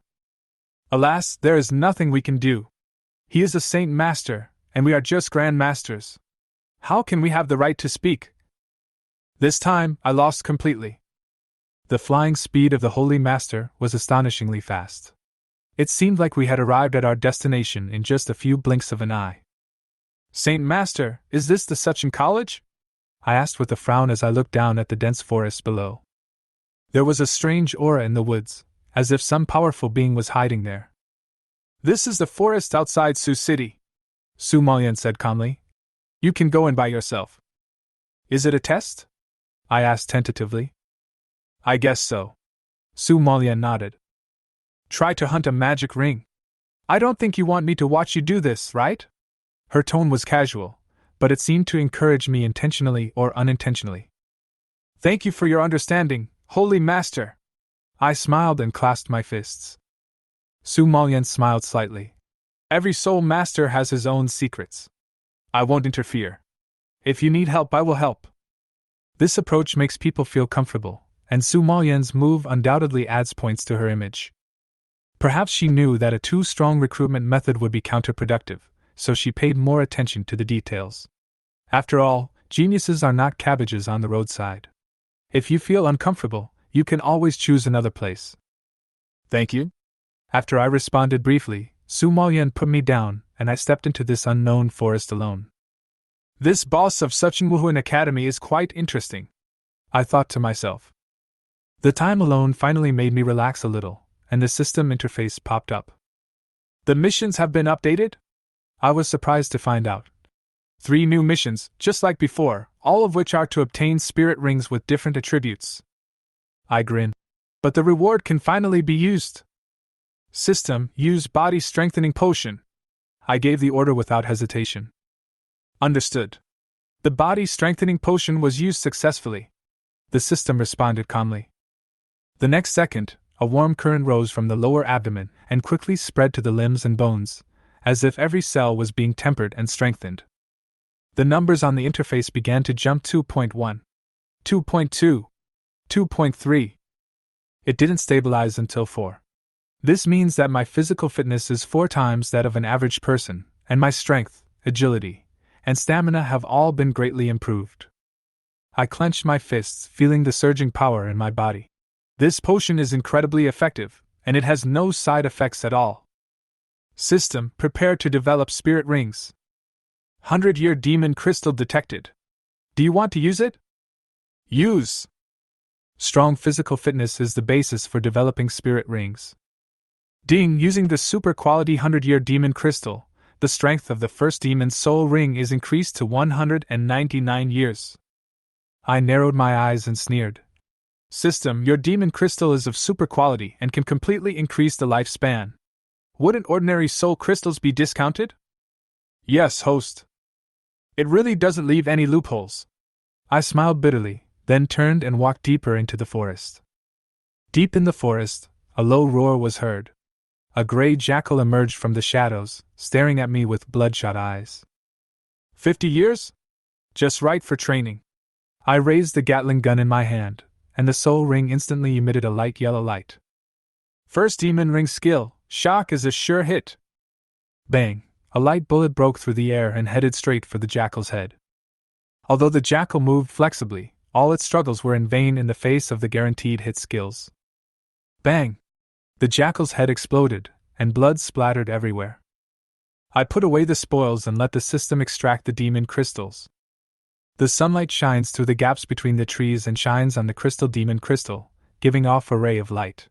Alas, there is nothing we can do. He is a Saint Master, and we are just Grand Masters. How can we have the right to speak? This time, I lost completely. The flying speed of the Holy Master was astonishingly fast. It seemed like we had arrived at our destination in just a few blinks of an eye. Saint Master, is this the Suchin College? I asked with a frown as I looked down at the dense forest below. There was a strange aura in the woods, as if some powerful being was hiding there. This is the forest outside Su City, Su Malian said calmly. You can go in by yourself. Is it a test? I asked tentatively. I guess so. Su Malian nodded. Try to hunt a magic ring. I don't think you want me to watch you do this, right? Her tone was casual, but it seemed to encourage me intentionally or unintentionally. Thank you for your understanding, Holy Master. I smiled and clasped my fists. Su Malian smiled slightly. Every soul master has his own secrets. I won't interfere. If you need help, I will help. This approach makes people feel comfortable, and Su Malian's move undoubtedly adds points to her image. Perhaps she knew that a too strong recruitment method would be counterproductive, so she paid more attention to the details. After all, geniuses are not cabbages on the roadside. If you feel uncomfortable, you can always choose another place. Thank you. After I responded briefly, Su Malian put me down, and I stepped into this unknown forest alone. This boss of Suchin Wuhuan Academy is quite interesting, I thought to myself. The time alone finally made me relax a little, and the system interface popped up. The missions have been updated? I was surprised to find out. 3 new missions, just like before, all of which are to obtain spirit rings with different attributes. I grinned. But the reward can finally be used. System, use body strengthening potion. I gave the order without hesitation. Understood. The body strengthening potion was used successfully. The system responded calmly. The next second, a warm current rose from the lower abdomen and quickly spread to the limbs and bones, as if every cell was being tempered and strengthened. The numbers on the interface began to jump 2.1, 2.2, 2.3. It didn't stabilize until 4. This means that my physical fitness is 4 times that of an average person, and my strength, agility, and stamina have all been greatly improved. I clenched my fists, feeling the surging power in my body. This potion is incredibly effective, and it has no side effects at all. System, prepare to develop spirit rings. 100-year demon crystal detected. Do you want to use it? Use! Strong physical fitness is the basis for developing spirit rings. Ding, using the super quality 100-year demon crystal, the strength of the first demon's soul ring is increased to 199 years. I narrowed my eyes and sneered. System, your demon crystal is of super quality and can completely increase the lifespan. Wouldn't ordinary soul crystals be discounted? Yes, host. It really doesn't leave any loopholes. I smiled bitterly, then turned and walked deeper into the forest. Deep in the forest, a low roar was heard. A gray jackal emerged from the shadows, staring at me with bloodshot eyes. 50 years? Just right for training. I raised the Gatling gun in my hand, and the soul ring instantly emitted a light yellow light. First demon ring skill, shock is a sure hit. Bang! A light bullet broke through the air and headed straight for the jackal's head. Although the jackal moved flexibly, all its struggles were in vain in the face of the guaranteed hit skills. Bang! The jackal's head exploded, and blood splattered everywhere. I put away the spoils and let the system extract the demon crystals. The sunlight shines through the gaps between the trees and shines on the crystal demon crystal, giving off a ray of light.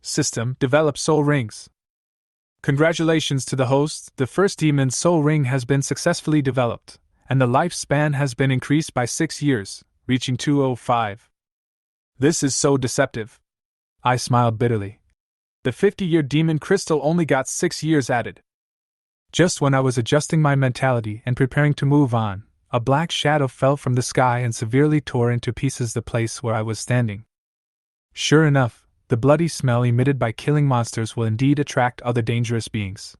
System, develop soul rings. Congratulations to the host, the first demon soul ring has been successfully developed, and the lifespan has been increased by 6 years, reaching 205. This is so deceptive. I smiled bitterly. The 50-year demon crystal only got 6 years added. Just when I was adjusting my mentality and preparing to move on, a black shadow fell from the sky and severely tore into pieces the place where I was standing. Sure enough, the bloody smell emitted by killing monsters will indeed attract other dangerous beings.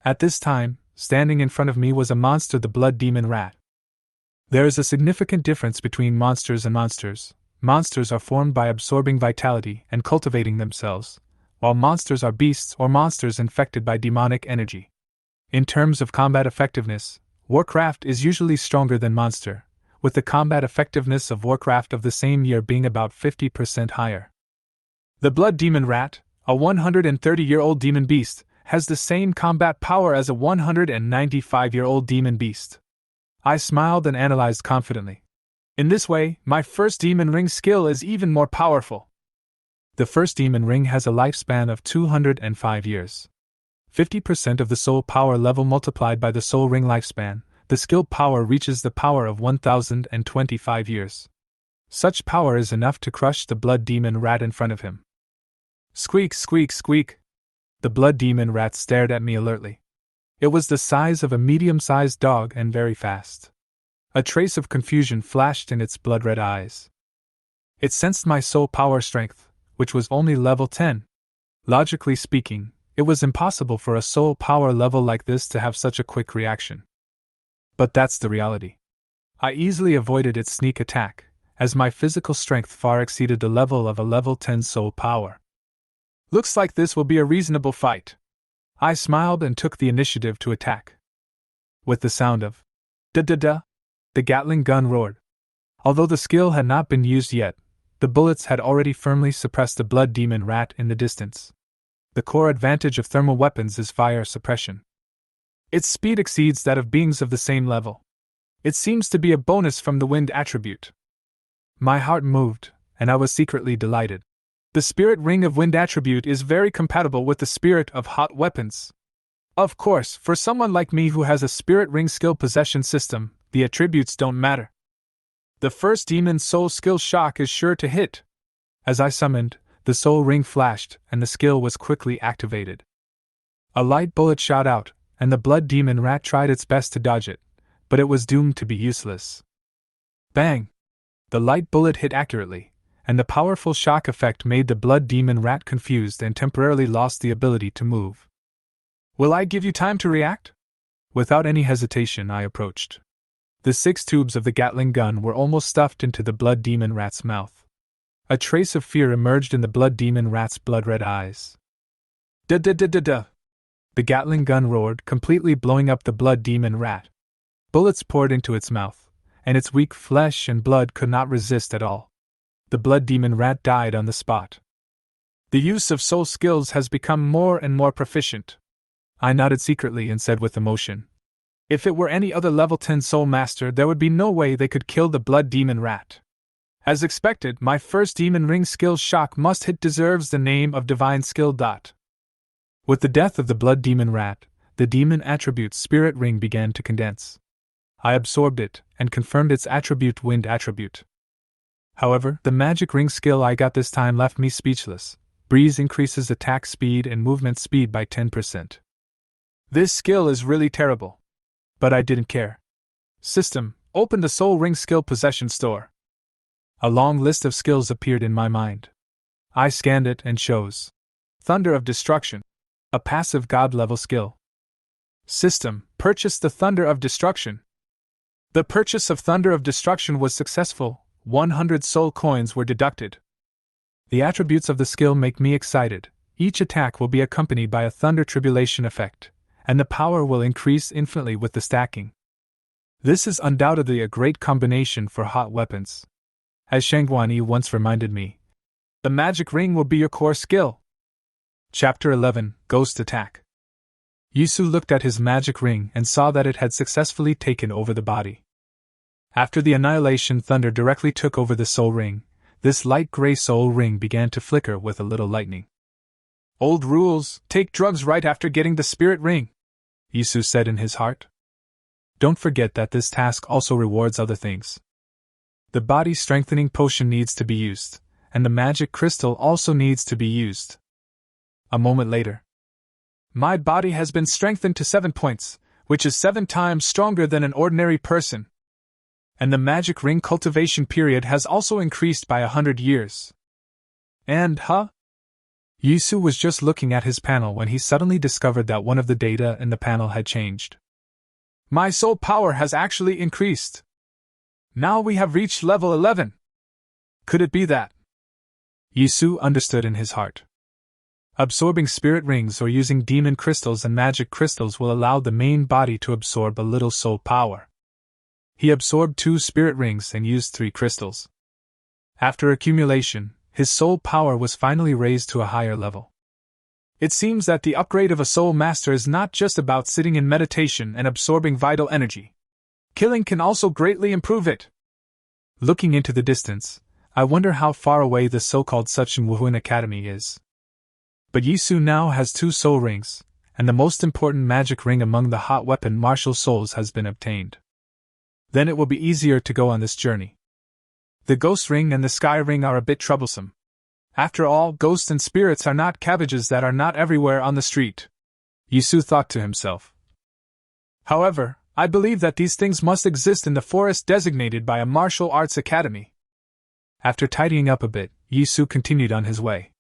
At this time, standing in front of me was a monster, the blood demon rat. There is a significant difference between monsters and monsters. Monsters are formed by absorbing vitality and cultivating themselves, while monsters are beasts or monsters infected by demonic energy. In terms of combat effectiveness, Warcraft is usually stronger than Monster, with the combat effectiveness of Warcraft of the same year being about 50% higher. The Blood Demon Rat, a 130-year-old demon beast, has the same combat power as a 195-year-old demon beast. I smiled and analyzed confidently. In this way, my first demon ring skill is even more powerful. The first demon ring has a lifespan of 205 years. 50% of the soul power level multiplied by the soul ring lifespan, the skill power reaches the power of 1025 years. Such power is enough to crush the blood demon rat in front of him. Squeak, squeak, squeak. The blood demon rat stared at me alertly. It was the size of a medium-sized dog and very fast. A trace of confusion flashed in its blood-red eyes. It sensed my soul power strength, which was only level 10. Logically speaking, it was impossible for a soul power level like this to have such a quick reaction. But that's the reality. I easily avoided its sneak attack, as my physical strength far exceeded the level of a level 10 soul power. Looks like this will be a reasonable fight. I smiled and took the initiative to attack. With the sound of da-da-da, the Gatling gun roared. Although the skill had not been used yet, the bullets had already firmly suppressed the blood demon rat in the distance. The core advantage of thermal weapons is fire suppression. Its speed exceeds that of beings of the same level. It seems to be a bonus from the wind attribute. My heart moved, and I was secretly delighted. The spirit ring of wind attribute is very compatible with the spirit of hot weapons. Of course, for someone like me who has a spirit ring skill possession system, the attributes don't matter. The first demon soul skill shock is sure to hit. As I summoned, the soul ring flashed, and the skill was quickly activated. A light bullet shot out, and the blood demon rat tried its best to dodge it, but it was doomed to be useless. Bang! The light bullet hit accurately, and the powerful shock effect made the blood demon rat confused and temporarily lost the ability to move. Will I give you time to react? Without any hesitation, I approached. The 6 tubes of the Gatling gun were almost stuffed into the blood demon rat's mouth. A trace of fear emerged in the blood demon rat's blood-red eyes. Da-da-da-da-da! The Gatling gun roared, completely blowing up the blood demon rat. Bullets poured into its mouth, and its weak flesh and blood could not resist at all. The blood demon rat died on the spot. The use of soul skills has become more and more proficient. I nodded secretly and said with emotion. If it were any other level 10 soul master, there would be no way they could kill the blood demon rat. As expected, my first demon ring skill shock must hit deserves the name of divine skill. With the death of the blood demon rat, the demon attribute spirit ring began to condense. I absorbed it, and confirmed its attribute wind attribute. However, the magic ring skill I got this time left me speechless. Breeze increases attack speed and movement speed by 10%. This skill is really terrible. But I didn't care. System, open the soul ring skill possession store. A long list of skills appeared in my mind. I scanned it and chose Thunder of Destruction, a passive god-level skill. System, purchase the Thunder of Destruction. The purchase of Thunder of Destruction was successful. 100 soul coins were deducted. The attributes of the skill make me excited. Each attack will be accompanied by a Thunder Tribulation effect, and the power will increase infinitely with the stacking. This is undoubtedly a great combination for hot weapons. As Shangguan Yi once reminded me, the magic ring will be your core skill. Chapter 11, Ghost Attack. Yisu looked at his magic ring and saw that it had successfully taken over the body. After the annihilation thunder directly took over the soul ring, this light gray soul ring began to flicker with a little lightning. Old rules, take drugs right after getting the spirit ring, Yisu said in his heart. Don't forget that this task also rewards other things. The body strengthening potion needs to be used, and the magic crystal also needs to be used. A moment later. My body has been strengthened to 7 points, which is 7 times stronger than an ordinary person. And the magic ring cultivation period has also increased by 100 years. And, Yisu was just looking at his panel when he suddenly discovered that one of the data in the panel had changed. My soul power has actually increased. Now we have reached level 11. Could it be that? Yisu understood in his heart. Absorbing spirit rings or using demon crystals and magic crystals will allow the main body to absorb a little soul power. He absorbed 2 spirit rings and used 3 crystals. After accumulation, his soul power was finally raised to a higher level. It seems that the upgrade of a soul master is not just about sitting in meditation and absorbing vital energy. Killing can also greatly improve it. Looking into the distance, I wonder how far away the so-called Suchin Wuhuan Academy is. But Yisu now has 2 soul rings, and the most important magic ring among the hot weapon martial souls has been obtained. Then it will be easier to go on this journey. The ghost ring and the sky ring are a bit troublesome. After all, ghosts and spirits are not cabbages that are not everywhere on the street, Yisu thought to himself. However, I believe that these things must exist in the forest designated by a martial arts academy. After tidying up a bit, Yisu continued on his way.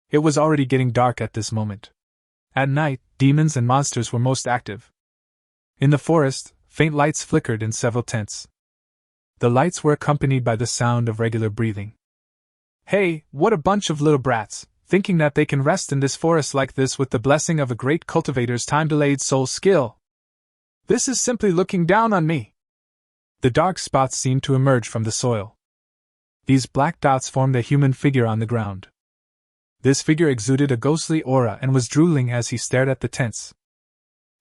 It was already getting dark at this moment. At night, demons and monsters were most active. In the forest, faint lights flickered in several tents. The lights were accompanied by the sound of regular breathing. Hey, what a bunch of little brats, thinking that they can rest in this forest like this with the blessing of a great cultivator's time-delayed soul skill. This is simply looking down on me. The dark spots seemed to emerge from the soil. These black dots formed a human figure on the ground. This figure exuded a ghostly aura and was drooling as he stared at the tents.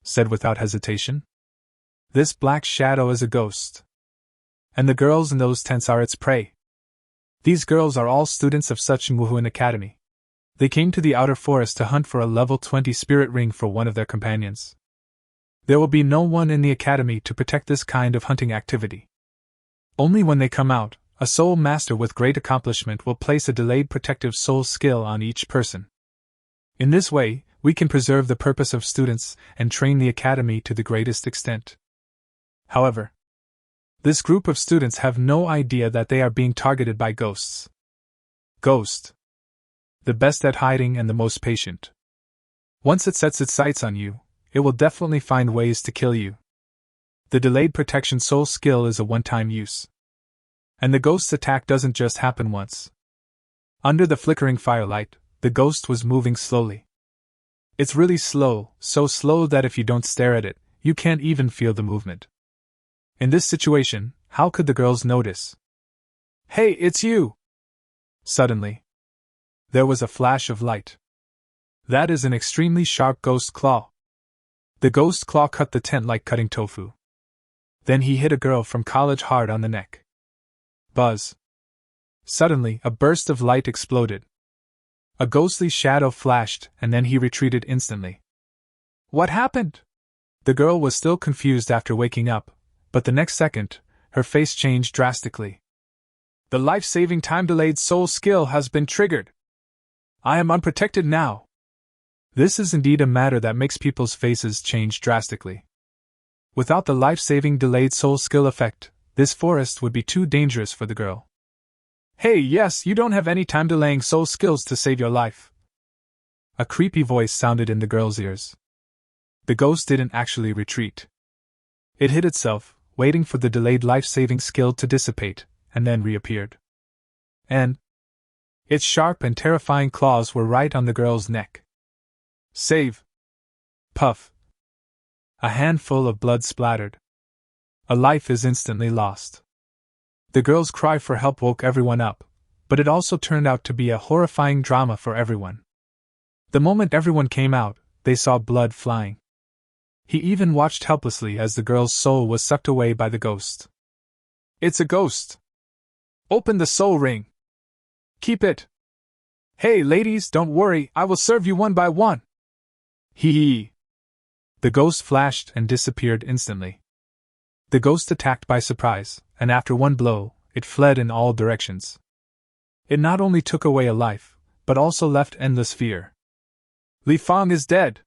Said without hesitation, "This black shadow is a ghost. And the girls in those tents are its prey. These girls are all students of Suchin Wuhuan Academy. They came to the outer forest to hunt for a level 20 spirit ring for one of their companions. There will be no one in the academy to protect this kind of hunting activity. Only when they come out, a soul master with great accomplishment will place a delayed protective soul skill on each person. In this way, we can preserve the purpose of students and train the academy to the greatest extent. However, this group of students have no idea that they are being targeted by ghosts. Ghost. The best at hiding and the most patient. Once it sets its sights on you, it will definitely find ways to kill you. The delayed protection soul skill is a one-time use. And the ghost's attack doesn't just happen once. Under the flickering firelight, the ghost was moving slowly. It's really slow, so slow that if you don't stare at it, you can't even feel the movement. In this situation, how could the girls notice? Hey, it's you! Suddenly, there was a flash of light. That is an extremely sharp ghost claw. The ghost claw cut the tent like cutting tofu. Then he hit a girl from college hard on the neck. Buzz. Suddenly, a burst of light exploded. A ghostly shadow flashed, and then he retreated instantly. What happened? The girl was still confused after waking up, but the next second, her face changed drastically. The life-saving time-delayed soul skill has been triggered. I am unprotected now. This is indeed a matter that makes people's faces change drastically. Without the life-saving delayed soul skill effect, this forest would be too dangerous for the girl. Hey, yes, you don't have any time-delaying soul skills to save your life. A creepy voice sounded in the girl's ears. The ghost didn't actually retreat. It hid itself, waiting for the delayed life-saving skill to dissipate, and then reappeared. And its sharp and terrifying claws were right on the girl's neck. Save! Puff! A handful of blood splattered. A life is instantly lost. The girl's cry for help woke everyone up, but it also turned out to be a horrifying drama for everyone. The moment everyone came out, they saw blood flying. He even watched helplessly as the girl's soul was sucked away by the ghost. It's a ghost! Open the soul ring! Keep it! Hey ladies, don't worry, I will serve you one by one! Hee hee! The ghost flashed and disappeared instantly. The ghost attacked by surprise, and after one blow, it fled in all directions. It not only took away a life, but also left endless fear. Li Fang is dead!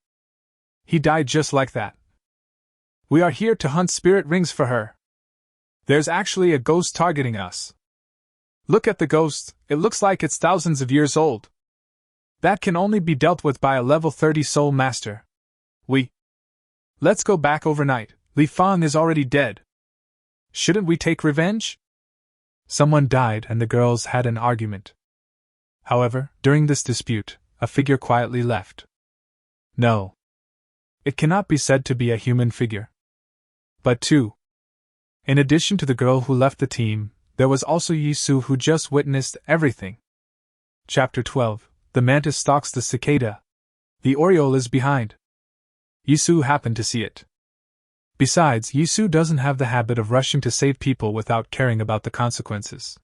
He died just like that. We are here to hunt spirit rings for her. There's actually a ghost targeting us. Look at the ghost, it looks like it's thousands of years old. That can only be dealt with by a level 30 soul master. Let's go back overnight, Li Fang is already dead. Shouldn't we take revenge? Someone died and the girls had an argument. However, during this dispute, a figure quietly left. No. It cannot be said to be a human figure. But two. In addition to the girl who left the team, there was also Yisu who just witnessed everything. Chapter 12. The mantis stalks the cicada. The oriole is behind. Yisu happened to see it. Besides, Yisu doesn't have the habit of rushing to save people without caring about the consequences.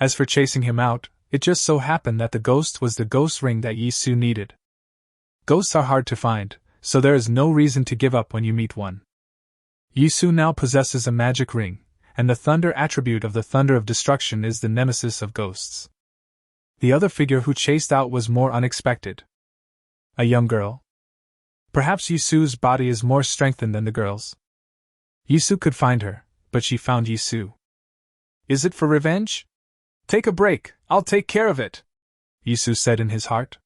As for chasing him out, it just so happened that the ghost was the ghost ring that Yisu needed. Ghosts are hard to find, so there is no reason to give up when you meet one. Yisu now possesses a magic ring, and the thunder attribute of the thunder of destruction is the nemesis of ghosts. The other figure who chased out was more unexpected. A young girl. Perhaps Yisu's body is more strengthened than the girl's. Yisu could find her, but she found Yisu. Is it for revenge? Take a break, I'll take care of it, Yisu said in his heart.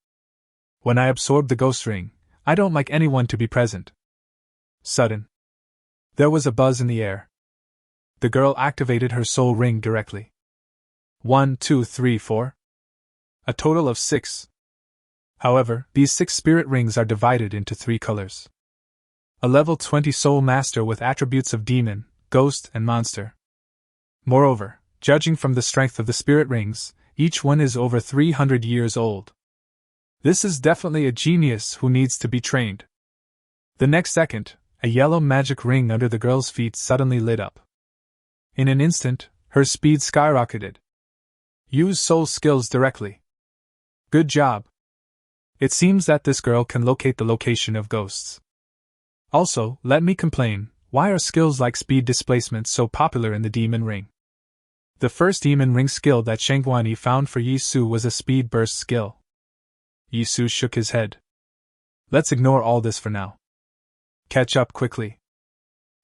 When I absorb the ghost ring, I don't like anyone to be present. Sudden. There was a buzz in the air. The girl activated her soul ring directly. 1, 2, 3, 4. A total of 6. However, these 6 spirit rings are divided into 3 colors. A level 20 soul master with attributes of demon, ghost, and monster. Moreover, judging from the strength of the spirit rings, each one is over 300 years old. This is definitely a genius who needs to be trained. The next second, a yellow magic ring under the girl's feet suddenly lit up. In an instant, her speed skyrocketed. Use soul skills directly. Good job. It seems that this girl can locate the location of ghosts. Also, let me complain, why are skills like speed displacement so popular in the demon ring? The first demon ring skill that Shengguani found for Yisu was a speed burst skill. Yisu shook his head. Let's ignore all this for now. Catch up quickly.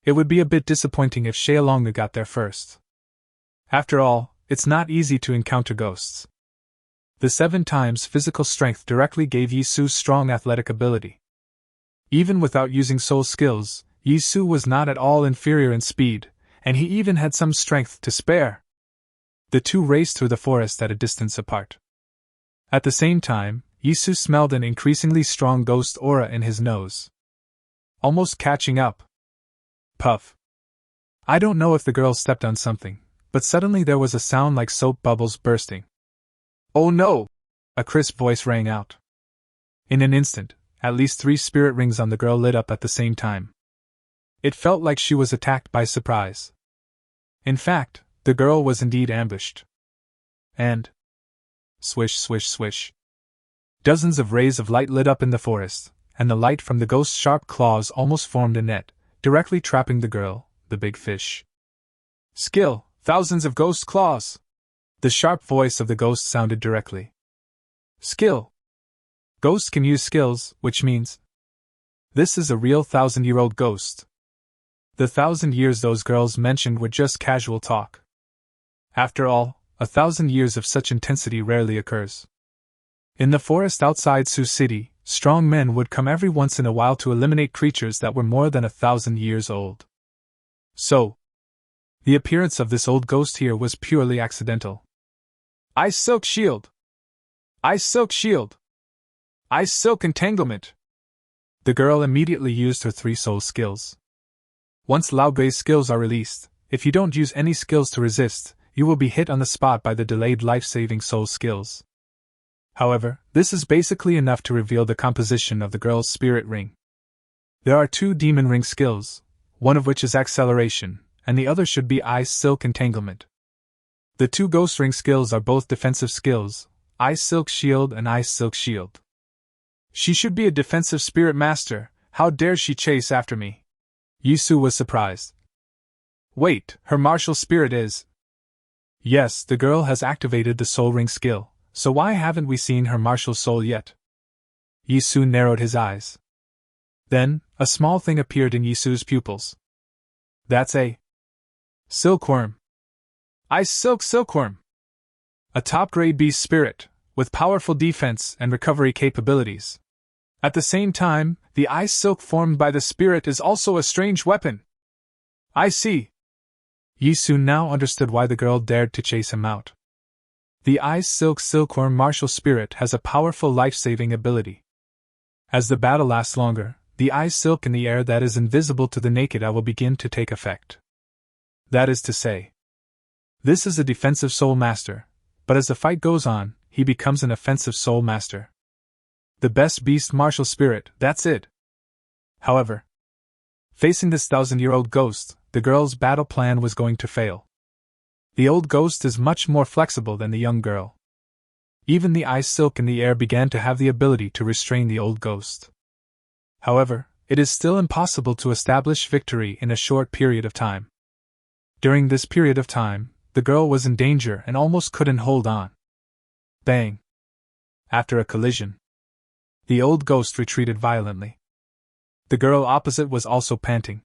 It would be a bit disappointing if Xiaolonga got there first. After all, it's not easy to encounter ghosts. The 7 times physical strength directly gave Yisu strong athletic ability. Even without using soul skills, Yisu was not at all inferior in speed, and he even had some strength to spare. The two raced through the forest at a distance apart. At the same time, Yisu smelled an increasingly strong ghost aura in his nose. Almost catching up. Puff. I don't know if the girl stepped on something, but suddenly there was a sound like soap bubbles bursting. Oh no! A crisp voice rang out. In an instant, at least 3 spirit rings on the girl lit up at the same time. It felt like she was attacked by surprise. In fact, the girl was indeed ambushed. And swish, swish, swish. Dozens of rays of light lit up in the forest, and the light from the ghost's sharp claws almost formed a net, directly trapping the girl, the big fish. Skill, thousands of ghost claws! The sharp voice of the ghost sounded directly. Skill. Ghosts can use skills, which means this is a real 1,000-year-old ghost. The 1,000 years those girls mentioned were just casual talk. After all, 1,000 years of such intensity rarely occurs. In the forest outside Sioux City, strong men would come every once in a while to eliminate creatures that were more than 1,000 years old. So, the appearance of this old ghost here was purely accidental. Ice Silk Shield! Ice Silk Shield! Ice Silk Entanglement! The girl immediately used her 3 soul skills. Once Lao-Bei's skills are released, if you don't use any skills to resist, you will be hit on the spot by the delayed life-saving soul skills. However, this is basically enough to reveal the composition of the girl's spirit ring. There are 2 demon ring skills, one of which is acceleration, and the other should be ice silk entanglement. The 2 ghost ring skills are both defensive skills, ice silk shield and ice silk shield. She should be a defensive spirit master, how dare she chase after me? Yisu was surprised. Wait, her martial spirit is… Yes, the girl has activated the soul ring skill, so why haven't we seen her martial soul yet? Yisu narrowed his eyes. Then, a small thing appeared in Yisu's pupils. That's a… silkworm. Ice silk silkworm. A top-grade beast spirit, with powerful defense and recovery capabilities. At the same time, the ice silk formed by the spirit is also a strange weapon. I see. Yisu now understood why the girl dared to chase him out. The ice silk silkworm martial spirit has a powerful life-saving ability. As the battle lasts longer, the ice silk in the air that is invisible to the naked eye will begin to take effect. That is to say, this is a defensive soul master, but as the fight goes on, he becomes an offensive soul master. The best beast martial spirit, that's it. However, facing this 1,000-year-old ghost, the girl's battle plan was going to fail. The old ghost is much more flexible than the young girl. Even the ice silk in the air began to have the ability to restrain the old ghost. However, it is still impossible to establish victory in a short period of time. During this period of time, the girl was in danger and almost couldn't hold on. Bang! After a collision, the old ghost retreated violently. The girl opposite was also panting.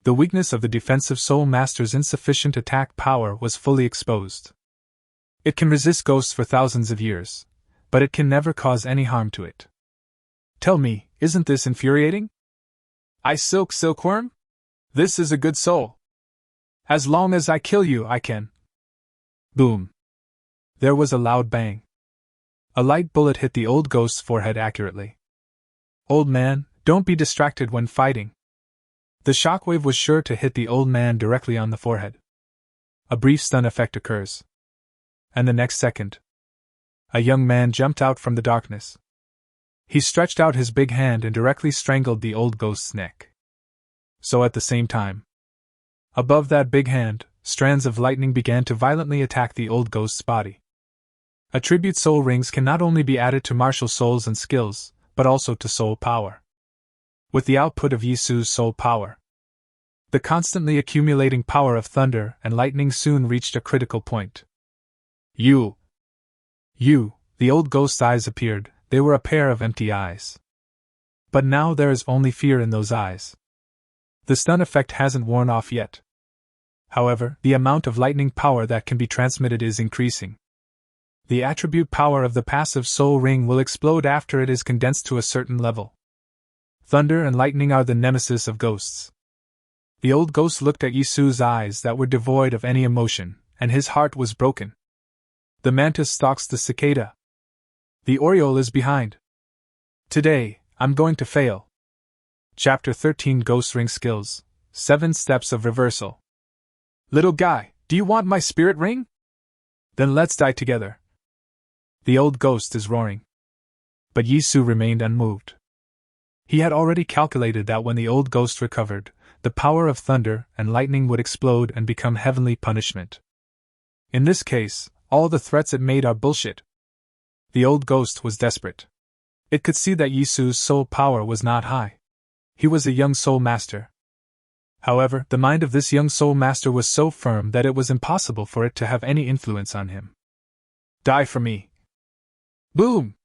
The weakness of the defensive soul master's insufficient attack power was fully exposed. It can resist ghosts for thousands of years, but it can never cause any harm to it. Tell me, isn't this infuriating? Ice silk silkworm? This is a good soul. As long as I kill you, I can. Boom. There was a loud bang. A light bullet hit the old ghost's forehead accurately. Old man, don't be distracted when fighting. The shockwave was sure to hit the old man directly on the forehead. A brief stun effect occurs. And the next second, a young man jumped out from the darkness. He stretched out his big hand and directly strangled the old ghost's neck. So at the same time, above that big hand, strands of lightning began to violently attack the old ghost's body. Attribute soul rings can not only be added to martial souls and skills, but also to soul power. With the output of Yisu's soul power, the constantly accumulating power of thunder and lightning soon reached a critical point. You, the old ghost's eyes appeared, they were a pair of empty eyes. But now there is only fear in those eyes. The stun effect hasn't worn off yet. However, the amount of lightning power that can be transmitted is increasing. The attribute power of the passive soul ring will explode after it is condensed to a certain level. Thunder and lightning are the nemesis of ghosts. The old ghost looked at Yisu's eyes that were devoid of any emotion, and his heart was broken. The mantis stalks the cicada. The oriole is behind. Today, I'm going to fail. Chapter 13 Ghost Ring Skills, 7 Steps of Reversal. Little guy, do you want my spirit ring? Then let's die together. The old ghost is roaring. But Yisu remained unmoved. He had already calculated that when the old ghost recovered, the power of thunder and lightning would explode and become heavenly punishment. In this case, all the threats it made are bullshit. The old ghost was desperate. It could see that Yisu's soul power was not high. He was a young soul master. However, the mind of this young soul master was so firm that it was impossible for it to have any influence on him. Die for me. Boom!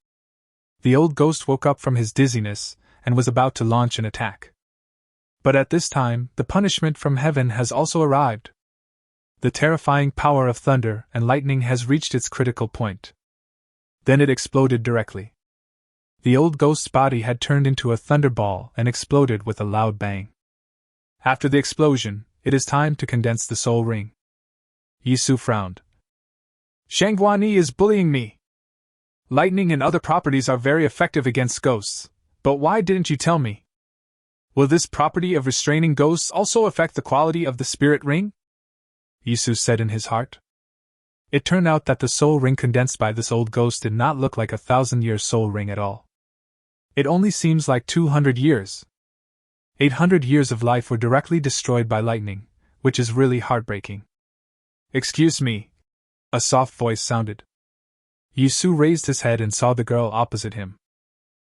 The old ghost woke up from his dizziness and was about to launch an attack. But at this time, the punishment from heaven has also arrived. The terrifying power of thunder and lightning has reached its critical point. Then it exploded directly. The old ghost's body had turned into a thunderball and exploded with a loud bang. After the explosion, it is time to condense the soul ring. Yisu frowned. Shangguani is bullying me. Lightning and other properties are very effective against ghosts, But why didn't you tell me? Will this property of restraining ghosts also affect the quality of the spirit ring? Yisu said in his heart. It turned out that the soul ring condensed by this old ghost did not look like a 1,000-year soul ring at all. It only seems like 200 years. 800 years of life were directly destroyed by lightning, which is really heartbreaking. Excuse me, a soft voice sounded. Yisu raised his head and saw the girl opposite him.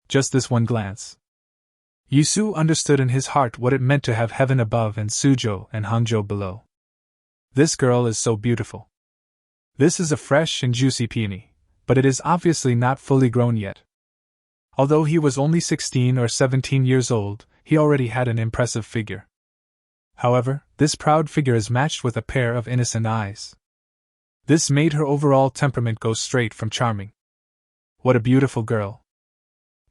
Just this one glance. Yisu understood in his heart what it meant to have heaven above and Suzhou and Hangzhou below. This girl is so beautiful. This is a fresh and juicy peony, but it is obviously not fully grown yet. Although he was only 16 or 17 years old, he already had an impressive figure. However, this proud figure is matched with a pair of innocent eyes. This made her overall temperament go straight from charming. What a beautiful girl.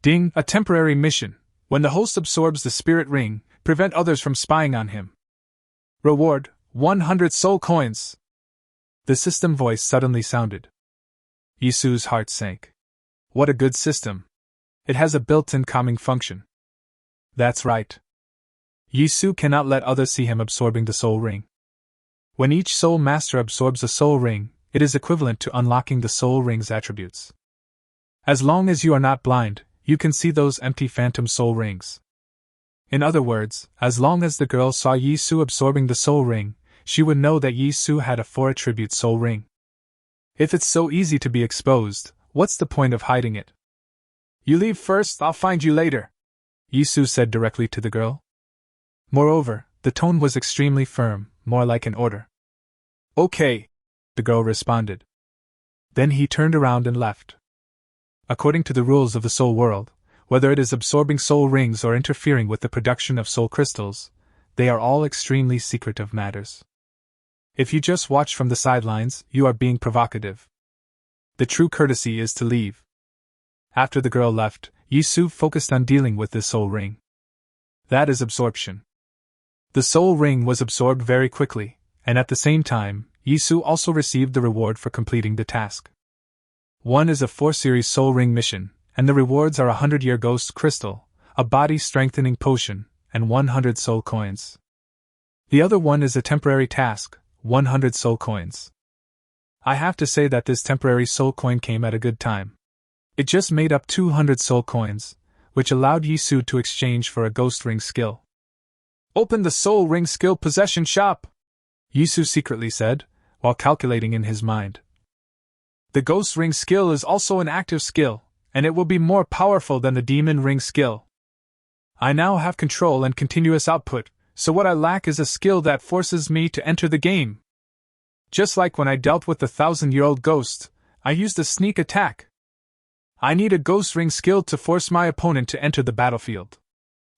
Ding, a temporary mission. When the host absorbs the spirit ring, prevent others from spying on him. Reward, 100 soul coins. The system voice suddenly sounded. Yisu's heart sank. What a good system. It has a built-in calming function. That's right. Yisu cannot let others see him absorbing the soul ring. When each soul master absorbs a soul ring, it is equivalent to unlocking the soul ring's attributes. As long as you are not blind, you can see those empty phantom soul rings. In other words, as long as the girl saw Yisu absorbing the soul ring, she would know that Yisu had a 4-attribute soul ring. If it's so easy to be exposed, what's the point of hiding it? You leave first, I'll find you later, Yisu said directly to the girl. Moreover, the tone was extremely firm, more like an order. Okay, the girl responded. Then he turned around and left. According to the rules of the soul world, whether it is absorbing soul rings or interfering with the production of soul crystals, they are all extremely secretive matters. If you just watch from the sidelines, you are being provocative. The true courtesy is to leave. After the girl left, Yisu focused on dealing with this soul ring. That is absorption. The soul ring was absorbed very quickly, and at the same time, Yisu also received the reward for completing the task. One is a 4-series soul ring mission, and the rewards are a 100-year ghost crystal, a body-strengthening potion, and 100 soul coins. The other one is a temporary task, 100 soul coins. I have to say that this temporary soul coin came at a good time. It just made up 200 soul coins, which allowed Yisu to exchange for a ghost ring skill. Open the soul ring skill possession shop, Yisu secretly said, while calculating in his mind. The ghost ring skill is also an active skill, and it will be more powerful than the demon ring skill. I now have control and continuous output, so what I lack is a skill that forces me to enter the game. Just like when I dealt with the 1,000-year-old ghost, I used a sneak attack. I need a ghost ring skill to force my opponent to enter the battlefield.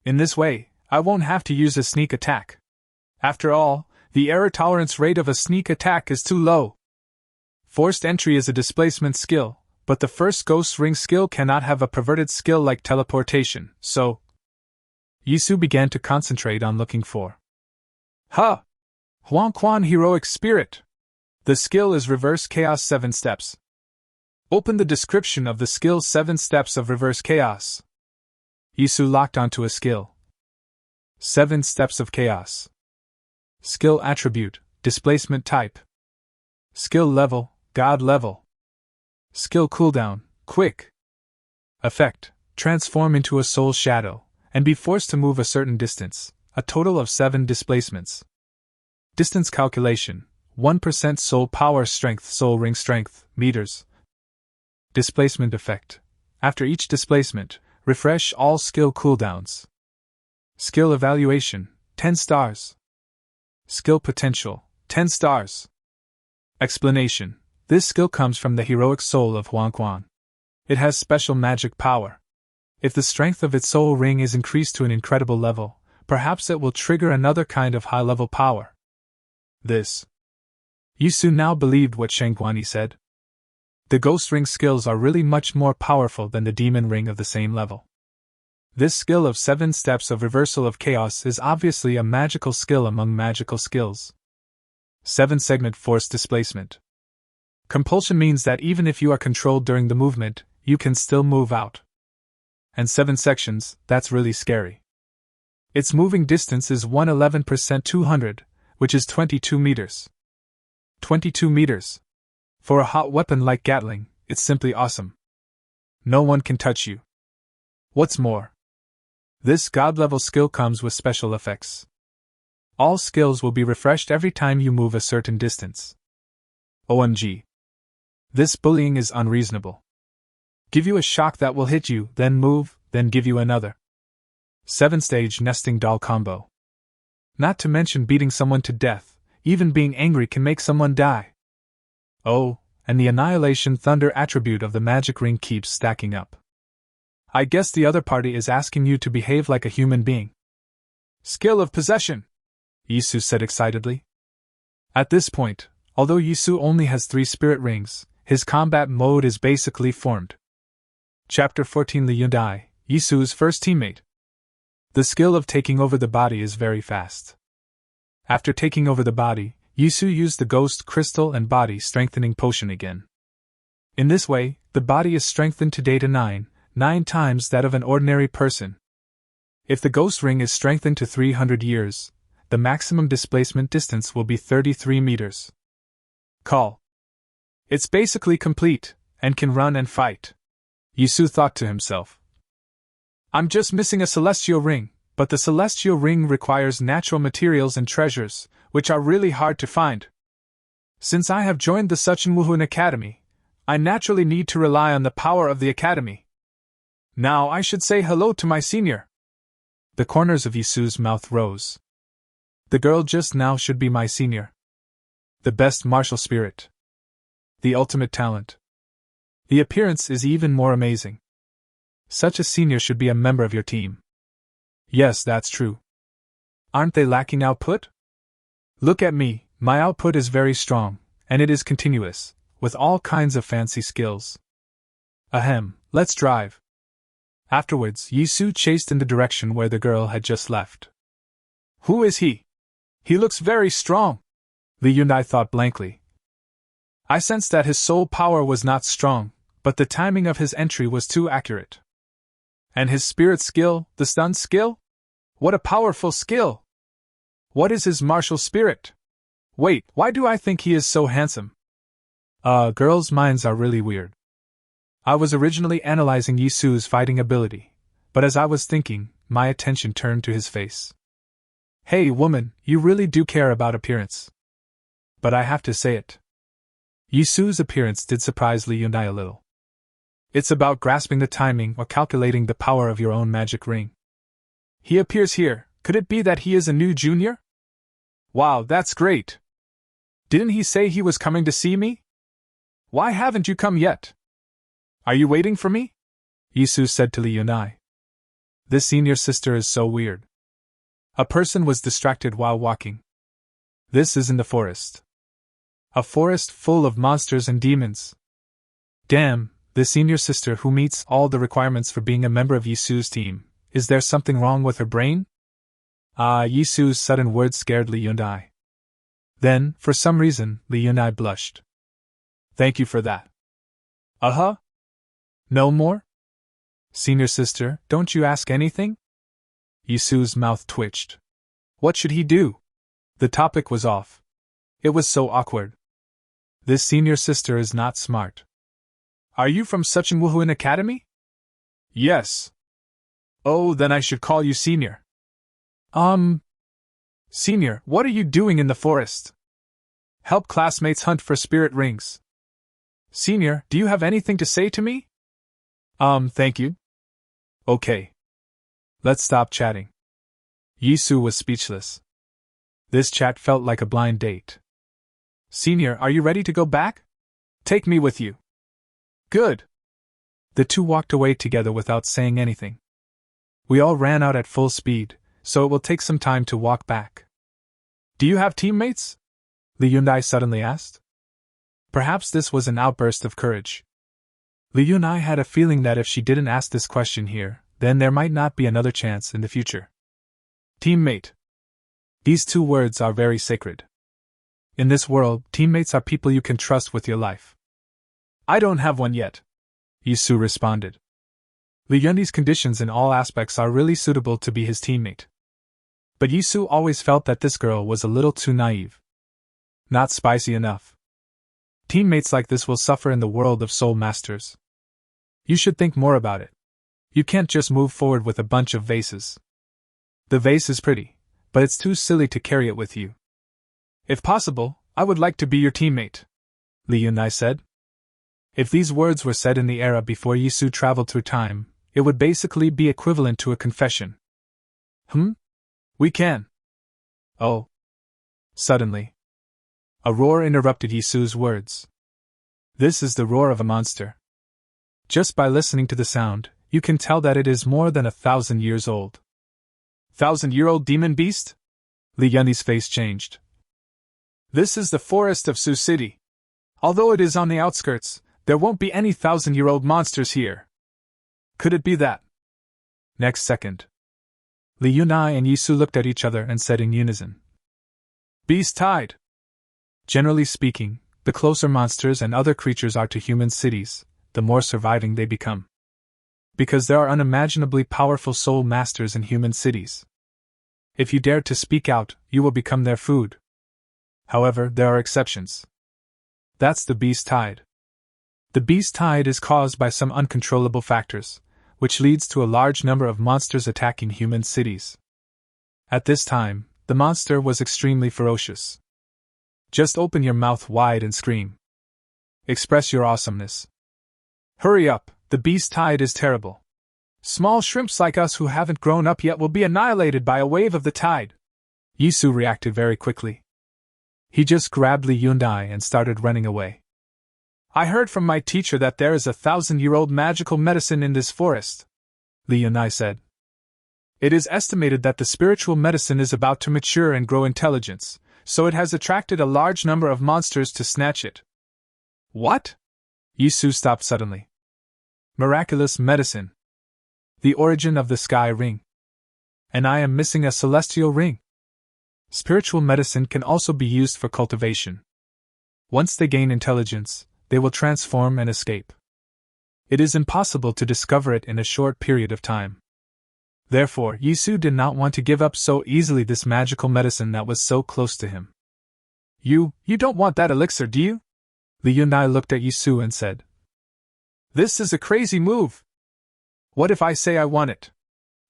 In this way, I won't have to use a sneak attack. After all, the error tolerance rate of a sneak attack is too low. Forced entry is a displacement skill, but the first ghost ring skill cannot have a perverted skill like teleportation, so Yisu began to concentrate on looking for. Huangquan Heroic Spirit. The skill is Reverse Chaos 7 Steps. Open the description of the skill 7 Steps of Reverse Chaos. Yisu locked onto a skill. 7 Steps of Chaos. Skill attribute, displacement type. Skill level, God level. Skill cooldown, quick. Effect, transform into a soul shadow, and be forced to move a certain distance, a total of 7 displacements. Distance calculation, 1% soul power strength, soul ring strength, meters. Displacement effect. After each displacement, refresh all skill cooldowns. Skill evaluation, 10 stars. Skill potential, 10 stars. Explanation. This skill comes from the heroic soul of Huangquan. It has special magic power. If the strength of its soul ring is increased to an incredible level, perhaps it will trigger another kind of high-level power. This. Yisu now believed what Shengguani said. The ghost ring skills are really much more powerful than the demon ring of the same level. This skill of 7 steps of reversal of chaos is obviously a magical skill among magical skills. 7-segment force displacement. Compulsion means that even if you are controlled during the movement, you can still move out. and 7 sections, that's really scary. Its moving distance is 111% 200, which is 22 meters. 22 meters. For a hot weapon like Gatling, it's simply awesome. No one can touch you. What's more, this god-level skill comes with special effects. All skills will be refreshed every time you move a certain distance. OMG. This bullying is unreasonable. Give you a shock that will hit you, then move, then give you another. 7-stage nesting doll combo. Not to mention beating someone to death, even being angry can make someone die. Oh, and the annihilation thunder attribute of the magic ring keeps stacking up. I guess the other party is asking you to behave like a human being. Skill of possession, Yisu said excitedly. At this point, although Yisu only has 3 spirit rings, his combat mode is basically formed. Chapter 14 Li Yundai, Yisu's first teammate. The skill of taking over the body is very fast. After taking over the body, Yisu used the ghost crystal and body strengthening potion again. In this way, the body is strengthened to data 9 times that of an ordinary person. If the ghost ring is strengthened to 300 years, the maximum displacement distance will be 33 meters. Call. It's basically complete, and can run and fight. Yisu thought to himself. I'm just missing a celestial ring, but the celestial ring requires natural materials and treasures, which are really hard to find. Since I have joined the Suchin Academy, I naturally need to rely on the power of the academy. Now I should say hello to my senior. The corners of Yisu's mouth rose. The girl just now should be my senior. The best martial spirit. The ultimate talent. The appearance is even more amazing. Such a senior should be a member of your team. Yes, that's true. Aren't they lacking output? Look at me, my output is very strong, and it is continuous, with all kinds of fancy skills. Ahem, let's drive. Afterwards, Yisu chased in the direction where the girl had just left. Who is he? He looks very strong, Li Yundai thought blankly. I sensed that his soul power was not strong, but the timing of his entry was too accurate. And his spirit skill, the stun skill? What a powerful skill! What is his martial spirit? Wait, why do I think he is so handsome? Girls' minds are really weird. I was originally analyzing Yisu's fighting ability, but as I was thinking, my attention turned to his face. Hey woman, you really do care about appearance. But I have to say it. Yisu's appearance did surprise Li Yundai a little. It's about grasping the timing or calculating the power of your own magic ring. He appears here, could it be that he is a new junior? Wow, that's great! Didn't he say he was coming to see me? Why haven't you come yet? Are you waiting for me? Yisu said to Li Yundai. This senior sister is so weird. A person was distracted while walking. This is in the forest. A forest full of monsters and demons. Damn, the senior sister who meets all the requirements for being a member of Yisu's team. Is there something wrong with her brain? Yisu's sudden words scared Li Yundai. Then, for some reason, Li Yundai blushed. Thank you for that. Uh-huh. No more? Senior sister, don't you ask anything? Yisu's mouth twitched. What should he do? The topic was off. It was so awkward. This senior sister is not smart. Are you from Suchin Academy? Yes. Oh, then I should call you senior. Senior, what are you doing in the forest? Help classmates hunt for spirit rings. Senior, do you have anything to say to me? Thank you. Okay. Let's stop chatting. Yisu was speechless. This chat felt like a blind date. Senior, are you ready to go back? Take me with you. Good. The two walked away together without saying anything. We all ran out at full speed, so it will take some time to walk back. Do you have teammates? Li Yundai suddenly asked. Perhaps this was an outburst of courage. Li Yundai had a feeling that if she didn't ask this question here, then there might not be another chance in the future. Teammate. These two words are very sacred. In this world, teammates are people you can trust with your life. I don't have one yet, Yisu responded. Li Yundi's conditions in all aspects are really suitable to be his teammate. But Yisu always felt that this girl was a little too naive. Not spicy enough. Teammates like this will suffer in the world of soul masters. You should think more about it. You can't just move forward with a bunch of vases. The vase is pretty, but it's too silly to carry it with you. If possible, I would like to be your teammate, Li Yunai said. If these words were said in the era before Yisu traveled through time, it would basically be equivalent to a confession. We can. Oh. Suddenly, a roar interrupted Yisu's words. This is the roar of a monster. Just by listening to the sound, you can tell that it is more than 1,000 years old. 1,000-year-old demon beast? Li Yundi's face changed. This is the forest of Su City. Although it is on the outskirts, there won't be any 1,000-year-old monsters here. Could it be that? Next second, Li Yunai and Yisu looked at each other and said in unison, Beast tide. Generally speaking, the closer monsters and other creatures are to human cities, the more surviving they become. Because there are unimaginably powerful soul masters in human cities. If you dare to speak out, you will become their food. However, there are exceptions. That's the beast tide. The beast tide is caused by some uncontrollable factors, which leads to a large number of monsters attacking human cities. At this time, the monster was extremely ferocious. Just open your mouth wide and scream. Express your awesomeness. Hurry up, the beast tide is terrible. Small shrimps like us who haven't grown up yet will be annihilated by a wave of the tide. Yisu reacted very quickly. He just grabbed Li Yundai and started running away. I heard from my teacher that there is 1,000-year-old magical medicine in this forest, Li Yunai said. It is estimated that the spiritual medicine is about to mature and grow intelligence, so it has attracted a large number of monsters to snatch it. What? Yisu stopped suddenly. Miraculous medicine. The origin of the sky ring. And I am missing a celestial ring. Spiritual medicine can also be used for cultivation. Once they gain intelligence, they will transform and escape. It is impossible to discover it in a short period of time. Therefore, Yisu did not want to give up so easily this magical medicine that was so close to him. You don't want that elixir, do you? Li Yunai looked at Yisu and said. This is a crazy move. What if I say I want it?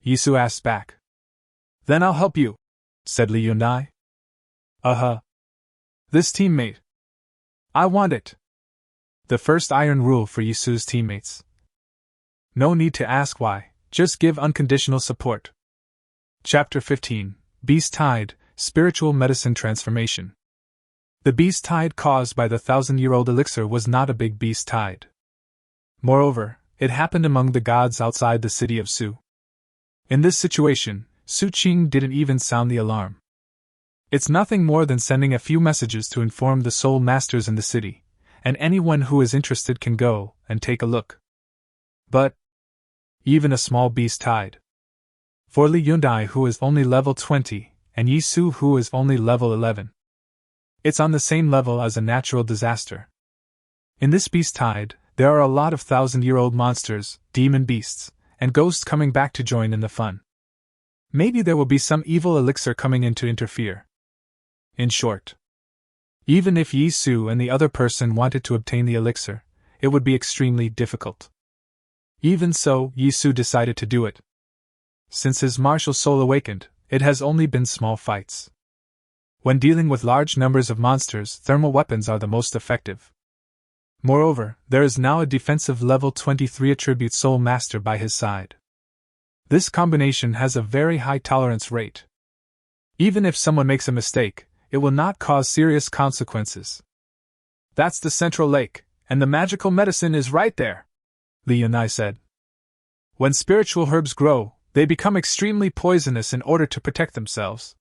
Yisu asked back. Then I'll help you, said Li Yunai. This teammate. I want it. The first iron rule for Yisu's teammates. No need to ask why, just give unconditional support. Chapter 15, Beast Tide, Spiritual Medicine Transformation. The beast tide caused by the 1,000-year-old elixir was not a big beast tide. Moreover, it happened among the gods outside the city of Su. In this situation, Su Qing didn't even sound the alarm. It's nothing more than sending a few messages to inform the soul masters in the city, and anyone who is interested can go and take a look. But even a small beast tide. For Li Yundai, who is only level 20, and Yisu, who is only level 11. It's on the same level as a natural disaster. In this beast tide, there are a lot of 1,000-year-old monsters, demon beasts, and ghosts coming back to join in the fun. Maybe there will be some evil elixir coming in to interfere. In short, even if Yisu and the other person wanted to obtain the elixir, it would be extremely difficult. Even so, Yisu decided to do it. Since his martial soul awakened, it has only been small fights. When dealing with large numbers of monsters, thermal weapons are the most effective. Moreover, there is now a defensive level 23 attribute soul master by his side. This combination has a very high tolerance rate. Even if someone makes a mistake, it will not cause serious consequences. That's the central lake, and the magical medicine is right there, Li Yunai said. When spiritual herbs grow, they become extremely poisonous in order to protect themselves.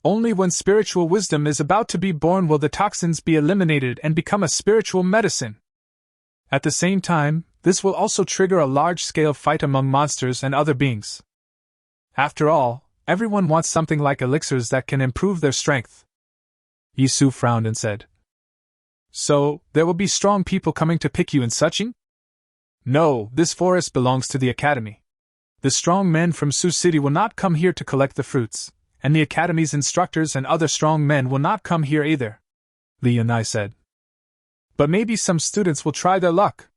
Only when spiritual wisdom is about to be born will the toxins be eliminated and become a spiritual medicine. At the same time, this will also trigger a large-scale fight among monsters and other beings. After all, everyone wants something like elixirs that can improve their strength. Yisu frowned and said. So, there will be strong people coming to pick you in Suching? No, this forest belongs to the Academy. The strong men from Sioux City will not come here to collect the fruits, and the Academy's instructors and other strong men will not come here either, Li Yunai said. But maybe some students will try their luck.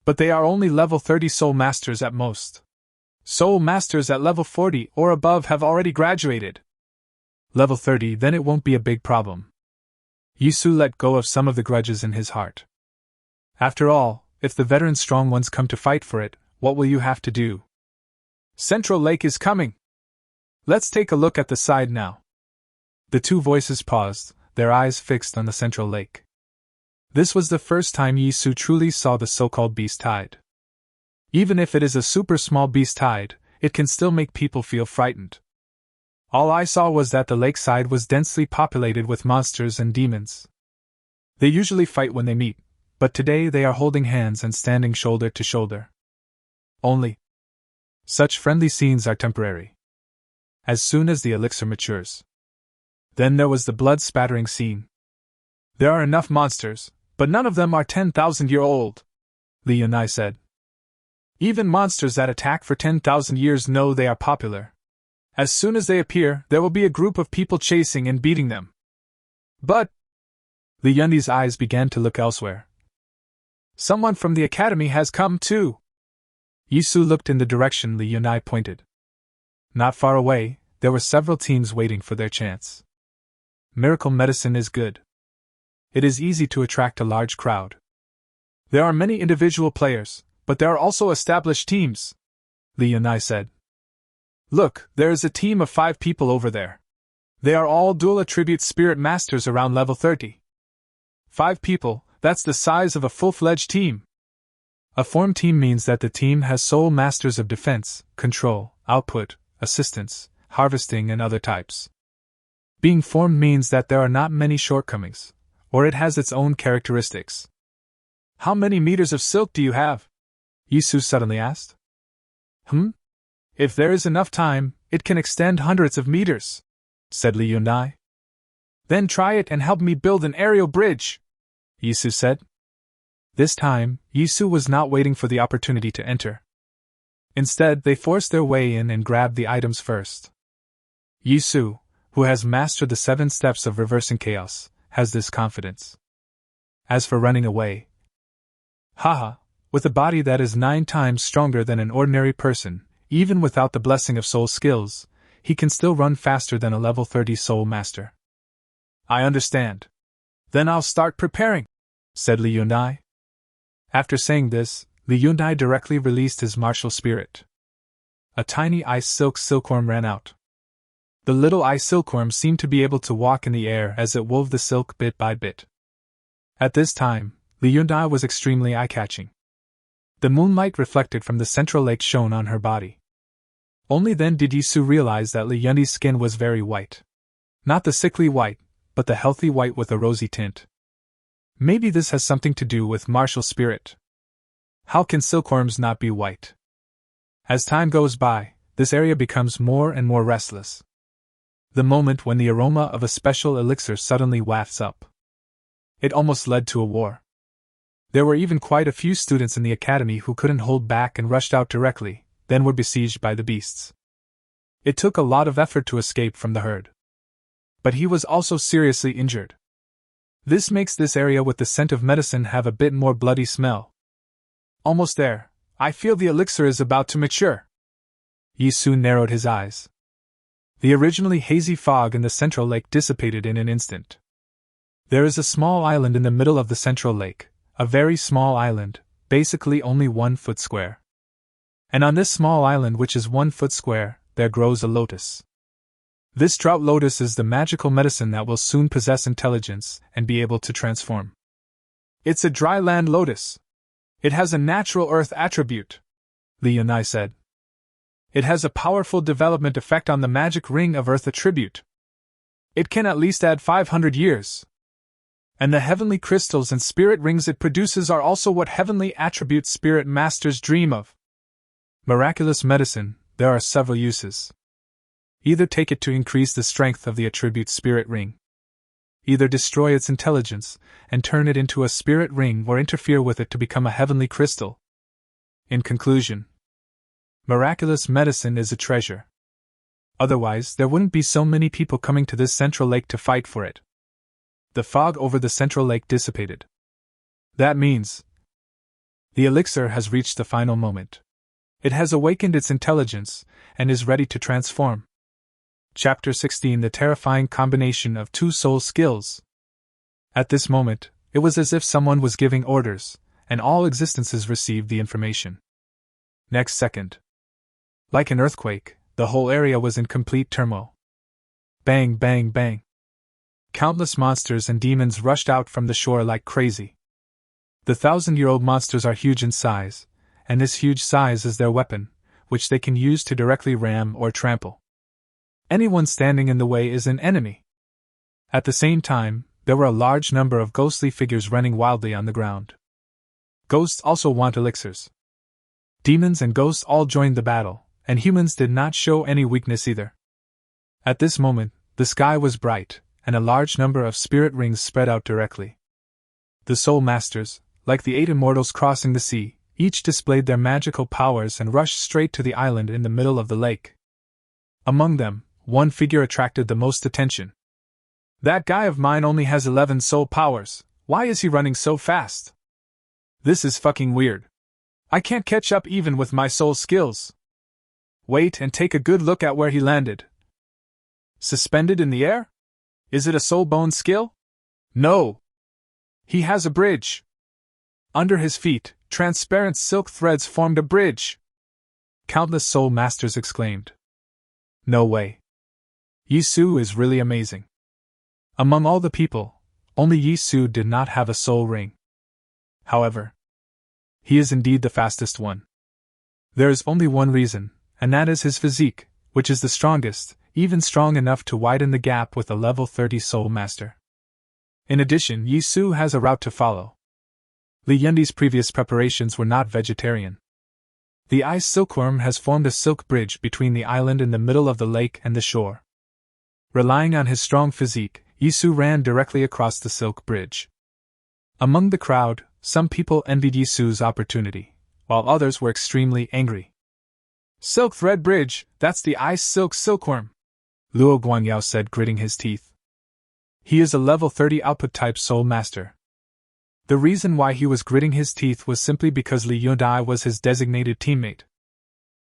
But they are only level 30 Soul Masters at most. Soul Masters at level 40 or above have already graduated. Level 30, then it won't be a big problem. Yisu let go of some of the grudges in his heart. After all, if the veteran strong ones come to fight for it, what will you have to do? Central Lake is coming! Let's take a look at the side now. The two voices paused, their eyes fixed on the Central Lake. This was the first time Yisu truly saw the so-called beast tide. Even if it is a super small beast tide, it can still make people feel frightened. All I saw was that the lakeside was densely populated with monsters and demons. They usually fight when they meet, but today they are holding hands and standing shoulder to shoulder. Only, such friendly scenes are temporary. As soon as the elixir matures. Then there was the blood-spattering scene. There are enough monsters, but none of them are 10,000-year-old, Li Yunai said. Even monsters that attack for 10,000 years know they are popular. As soon as they appear, there will be a group of people chasing and beating them. But Li Yunai's eyes began to look elsewhere. Someone from the Academy has come too. Yisu looked in the direction Li Yunai pointed. Not far away, there were several teams waiting for their chance. Miracle medicine is good. It is easy to attract a large crowd. There are many individual players, but there are also established teams, Li Yunai said. Look, there is a team of 5 people over there. They are all dual attribute spirit masters around level 30. 5 people, that's the size of a full-fledged team. A formed team means that the team has soul masters of defense, control, output, assistance, harvesting, and other types. Being formed means that there are not many shortcomings, or it has its own characteristics. How many meters of silk do you have? Yisu suddenly asked. If there is enough time, it can extend hundreds of meters, said Li Yunai. Then try it and help me build an aerial bridge, Yisu said. This time, Yisu was not waiting for the opportunity to enter. Instead, they forced their way in and grabbed the items first. Yisu, who has mastered the 7 steps of reversing chaos, has this confidence. As for running away, with a body that is 9 times stronger than an ordinary person, even without the blessing of soul skills, he can still run faster than a level 30 soul master. I understand. Then I'll start preparing, said Li Yunai. After saying this, Li Yunai directly released his martial spirit. A tiny ice silkworm ran out. The little ice silkworm seemed to be able to walk in the air as it wove the silk bit by bit. At this time, Li Yunai was extremely eye-catching. The moonlight reflected from the central lake shone on her body. Only then did Yisu realize that Li Yunai's skin was very white. Not the sickly white, but the healthy white with a rosy tint. Maybe this has something to do with martial spirit. How can silkworms not be white? As time goes by, this area becomes more and more restless. The moment when the aroma of a special elixir suddenly wafts up. It almost led to a war. There were even quite a few students in the academy who couldn't hold back and rushed out directly, then were besieged by the beasts. It took a lot of effort to escape from the herd. But he was also seriously injured. This makes this area with the scent of medicine have a bit more bloody smell. Almost there, I feel the elixir is about to mature. Yisu narrowed his eyes. The originally hazy fog in the central lake dissipated in an instant. There is a small island in the middle of the central lake, a very small island, basically only 1 foot square. And on this small island, which is 1 foot square, there grows a lotus. This drought lotus is the magical medicine that will soon possess intelligence and be able to transform. It's a dry land lotus. It has a natural earth attribute, Li Yunai said. It has a powerful development effect on the magic ring of earth attribute. It can at least add 500 years. And the heavenly crystals and spirit rings it produces are also what heavenly attribute spirit masters dream of. Miraculous medicine, there are several uses. Either take it to increase the strength of the attribute spirit ring. Either destroy its intelligence and turn it into a spirit ring or interfere with it to become a heavenly crystal. In conclusion, miraculous medicine is a treasure. Otherwise, there wouldn't be so many people coming to this central lake to fight for it. The fog over the central lake dissipated. That means the elixir has reached the final moment. It has awakened its intelligence and is ready to transform. Chapter 16: The terrifying combination of two soul skills. At this moment, it was as if someone was giving orders, and all existences received the information. Next second, like an earthquake, the whole area was in complete turmoil. Bang, bang, bang. Countless monsters and demons rushed out from the shore like crazy. The 1,000-year-old monsters are huge in size, and this huge size is their weapon, which they can use to directly ram or trample. Anyone standing in the way is an enemy. At the same time, there were a large number of ghostly figures running wildly on the ground. Ghosts also want elixirs. Demons and ghosts all joined the battle, and humans did not show any weakness either. At this moment, the sky was bright, and a large number of spirit rings spread out directly. The Soul Masters, like the 8 immortals crossing the sea, each displayed their magical powers and rushed straight to the island in the middle of the lake. Among them, one figure attracted the most attention. That guy of mine only has 11 soul powers. Why is he running so fast? This is fucking weird. I can't catch up even with my soul skills. Wait and take a good look at where he landed. Suspended in the air? Is it a soul bone skill? No. He has a bridge. Under his feet, transparent silk threads formed a bridge. Countless soul masters exclaimed. No way. Yisu is really amazing. Among all the people, only Yisu did not have a soul ring. However, he is indeed the fastest one. There is only one reason, and that is his physique, which is the strongest, even strong enough to widen the gap with a level 30 soul master. In addition, Yisu has a route to follow. Li Yundi's previous preparations were not vegetarian. The ice silkworm has formed a silk bridge between the island in the middle of the lake and the shore. Relying on his strong physique, Yisu ran directly across the silk bridge. Among the crowd, some people envied Yisu's opportunity, while others were extremely angry. Silk thread bridge, that's the ice silkworm, Luo Guangyao said, gritting his teeth. He is a level 30 output type soul master. The reason why he was gritting his teeth was simply because Li Yundai was his designated teammate.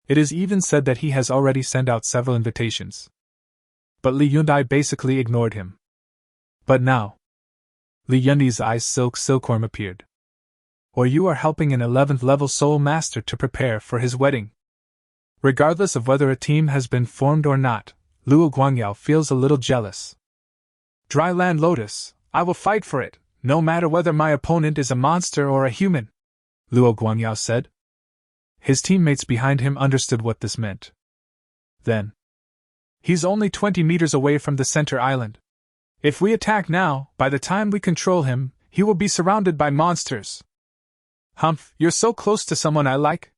It is even said that he has already sent out several invitations. But Li Yundai basically ignored him. But now, Li Yundi's ice silkworm appeared. Or you are helping an 11th level soul master to prepare for his wedding. Regardless of whether a team has been formed or not, Luo Guangyao feels a little jealous. Dryland Lotus, I will fight for it, no matter whether my opponent is a monster or a human, Luo Guangyao said. His teammates behind him understood what this meant. Then, he's only 20 meters away from the center island. If we attack now, by the time we control him, he will be surrounded by monsters. Humph, you're so close to someone I like.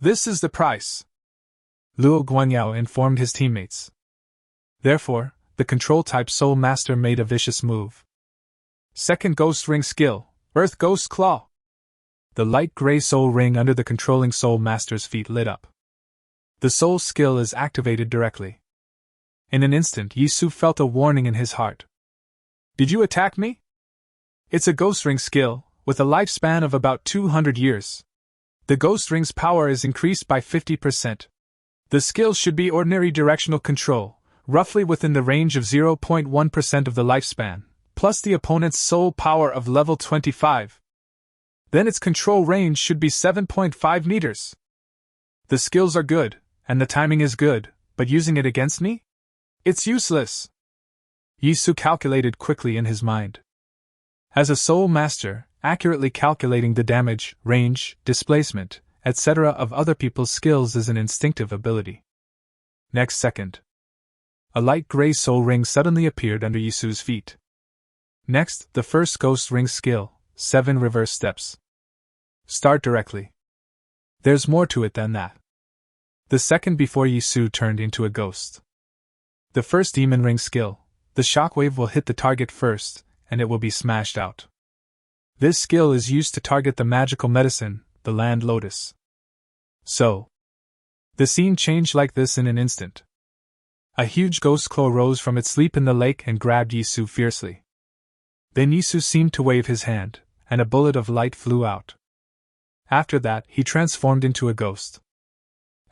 This is the price, Luo Guangyao informed his teammates. Therefore, the control-type soul master made a vicious move. Second ghost ring skill, Earth Ghost Claw. The light gray soul ring under the controlling soul master's feet lit up. The soul skill is activated directly. In an instant, Yisu felt a warning in his heart. Did you attack me? It's a ghost ring skill, with a lifespan of about 200 years. The ghost ring's power is increased by 50%. The skill should be ordinary directional control, roughly within the range of 0.1% of the lifespan, plus the opponent's soul power of level 25. Then its control range should be 7.5 meters. The skills are good, and the timing is good, but using it against me? It's useless. Yisu calculated quickly in his mind. As a soul master, accurately calculating the damage, range, displacement, etc. of other people's skills is an instinctive ability. Next second, a light gray soul ring suddenly appeared under Yisu's feet. Next, the first ghost ring skill, 7 reverse steps. Start directly. There's more to it than that. The second before Yisu turned into a ghost. The first demon ring skill, the shockwave will hit the target first, and it will be smashed out. This skill is used to target the magical medicine, the land lotus. So, the scene changed like this in an instant. A huge ghost claw rose from its sleep in the lake and grabbed Yisu fiercely. Then Yisu seemed to wave his hand, and a bullet of light flew out. After that, he transformed into a ghost.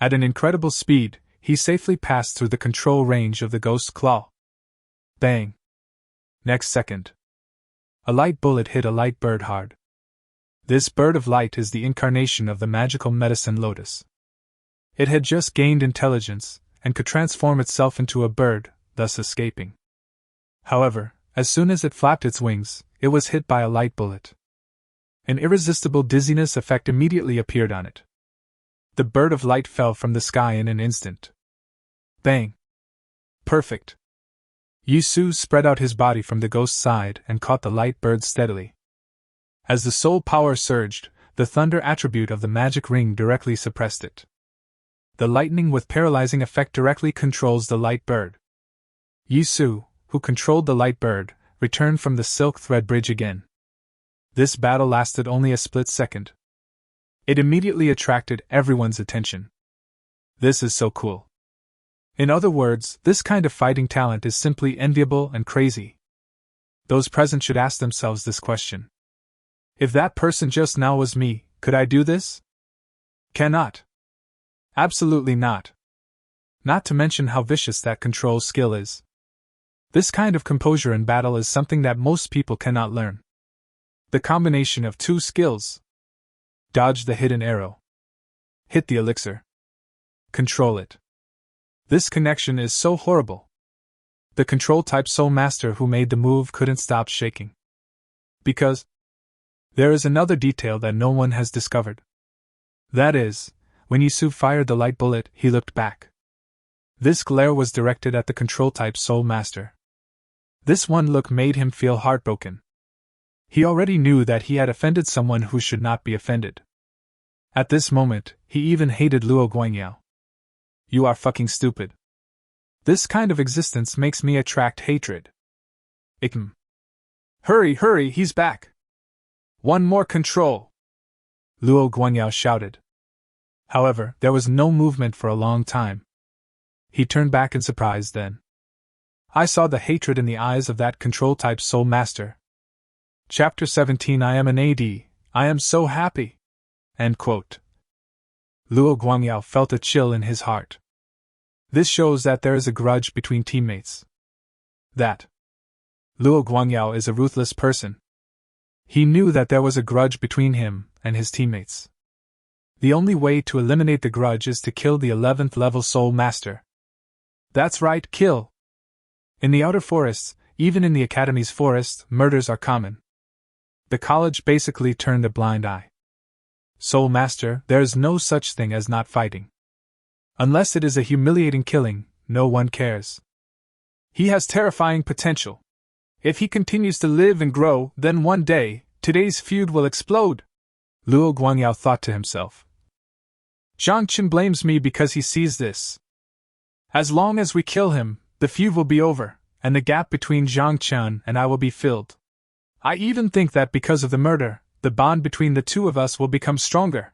At an incredible speed, he safely passed through the control range of the ghost claw. Bang! Next second, a light bullet hit a light bird hard. This bird of light is the incarnation of the magical medicine lotus. It had just gained intelligence, and could transform itself into a bird, thus escaping. However, as soon as it flapped its wings, it was hit by a light bullet. An irresistible dizziness effect immediately appeared on it. The bird of light fell from the sky in an instant. Bang! Perfect! Yisu spread out his body from the ghost's side and caught the light bird steadily. As the soul power surged, the thunder attribute of the magic ring directly suppressed it. The lightning with paralyzing effect directly controls the light bird. Yisu, who controlled the light bird, returned from the silk thread bridge again. This battle lasted only a split second. It immediately attracted everyone's attention. This is so cool. In other words, this kind of fighting talent is simply enviable and crazy. Those present should ask themselves this question. If that person just now was me, could I do this? Cannot. Absolutely not. Not to mention how vicious that control skill is. This kind of composure in battle is something that most people cannot learn. The combination of two skills. Dodge the hidden arrow. Hit the elixir. Control it. This connection is so horrible. The control-type soul master who made the move couldn't stop shaking. Because there is another detail that no one has discovered. That is, when Yisu fired the light bullet, he looked back. This glare was directed at the control-type soul master. This one look made him feel heartbroken. He already knew that he had offended someone who should not be offended. At this moment, he even hated Luo Guangyao. You are fucking stupid. This kind of existence makes me attract hatred. Ikm. Hurry, he's back. One more control. Luo Guangyao shouted. However, there was no movement for a long time. He turned back in surprise then. I saw the hatred in the eyes of that control-type soul master. Chapter 17 I am an AD, I am so happy. End quote. Luo Guangyao felt a chill in his heart. This shows that there is a grudge between teammates. That Luo Guangyao is a ruthless person. He knew that there was a grudge between him and his teammates. The only way to eliminate the grudge is to kill the 11th level soul master. That's right, kill. In the outer forests, even in the academy's forest, murders are common. The college basically turned a blind eye. Soul master, there is no such thing as not fighting. Unless it is a humiliating killing, no one cares. He has terrifying potential. If he continues to live and grow, then one day, today's feud will explode. Luo Guangyao thought to himself. Zhang Qin blames me because he sees this. As long as we kill him, the feud will be over, and the gap between Zhang Qin and I will be filled. I even think that because of the murder, the bond between the two of us will become stronger.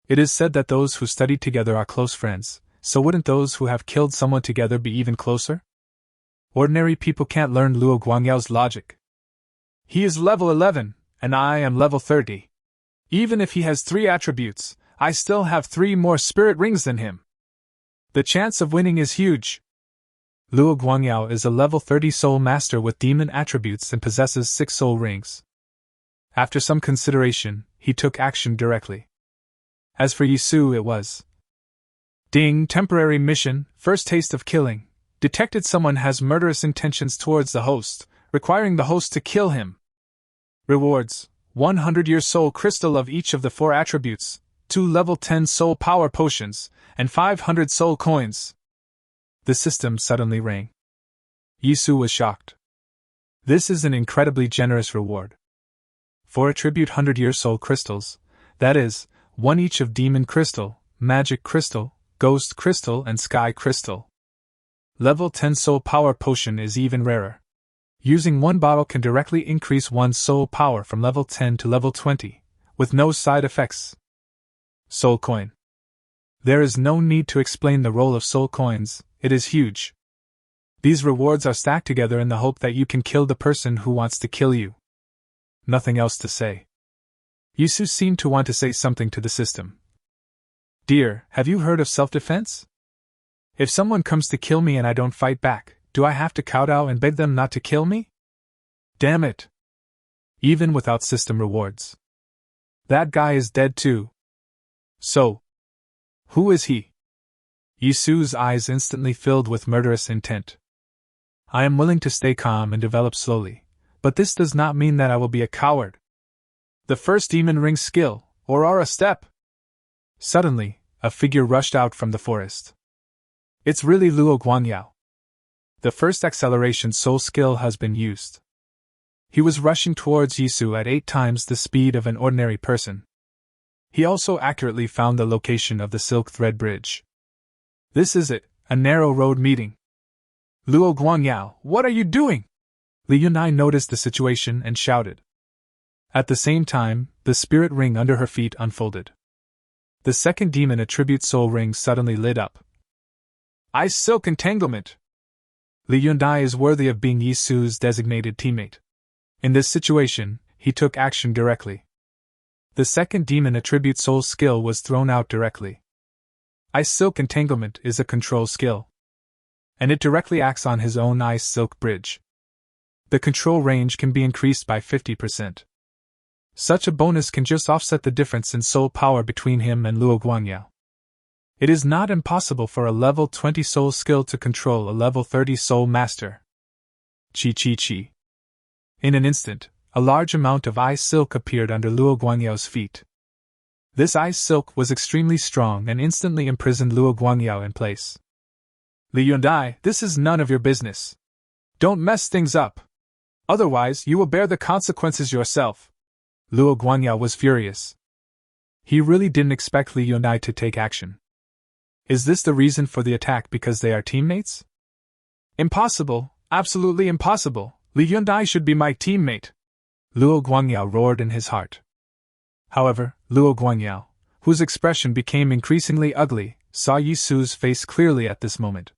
It is said that those who study together are close friends, so wouldn't those who have killed someone together be even closer? Ordinary people can't learn Luo Guangyao's logic. He is level 11, and I am level 30. Even if he has 3 attributes, I still have 3 more spirit rings than him. The chance of winning is huge. Luo Guangyao is a level 30 soul master with demon attributes and possesses 6 soul rings. After some consideration, he took action directly. As for Yisu, it was Ding, temporary mission, first taste of killing. Detected someone has murderous intentions towards the host, requiring the host to kill him. Rewards: 100-year soul crystal of each of the 4 attributes, 2 level 10 soul power potions, and 500 soul coins. The system suddenly rang. Yisu was shocked. This is an incredibly generous reward. 4 attribute 100-year soul crystals, that is, 1 each of demon crystal, magic crystal, ghost crystal, and sky crystal. Level 10 soul power potion is even rarer. Using 1 bottle can directly increase one's soul power from level 10 to level 20, with no side effects. Soul coin. There is no need to explain the role of soul coins, it is huge. These rewards are stacked together in the hope that you can kill the person who wants to kill you. Nothing else to say. Yisu seemed to want to say something to the system. Dear, have you heard of self-defense? If someone comes to kill me and I don't fight back, do I have to kowtow and beg them not to kill me? Damn it. Even without system rewards. That guy is dead too. So, who is he? Yisu's eyes instantly filled with murderous intent. I am willing to stay calm and develop slowly, but this does not mean that I will be a coward. The first demon ring skill, or aura step. Suddenly, a figure rushed out from the forest. It's really Luo Guangyao. The first acceleration soul skill has been used. He was rushing towards Yisu at 8 times the speed of an ordinary person. He also accurately found the location of the Silk Thread Bridge. This is it, a narrow road meeting. Luo Guangyao, what are you doing? Li Yunai noticed the situation and shouted. At the same time, the spirit ring under her feet unfolded. The second demon attribute soul ring suddenly lit up. Ice Silk Entanglement! Li Yunai is worthy of being Yisu's designated teammate. In this situation, he took action directly. The second demon attribute soul skill was thrown out directly. Ice Silk Entanglement is a control skill, and it directly acts on his own Ice Silk Bridge. The control range can be increased by 50%. Such a bonus can just offset the difference in soul power between him and Luo Guangyao. It is not impossible for a level 20 soul skill to control a level 30 soul master. Chi chi chi. In an instant, a large amount of ice silk appeared under Luo Guangyao's feet. This ice silk was extremely strong and instantly imprisoned Luo Guangyao in place. Li Yunai, this is none of your business. Don't mess things up. Otherwise, you will bear the consequences yourself. Luo Guangyao was furious. He really didn't expect Li Yunai to take action. Is this the reason for the attack because they are teammates? Impossible, absolutely impossible. Li Yunai should be my teammate. Luo Guangyao roared in his heart. However, Luo Guangyao, whose expression became increasingly ugly, saw Yisu's face clearly at this moment.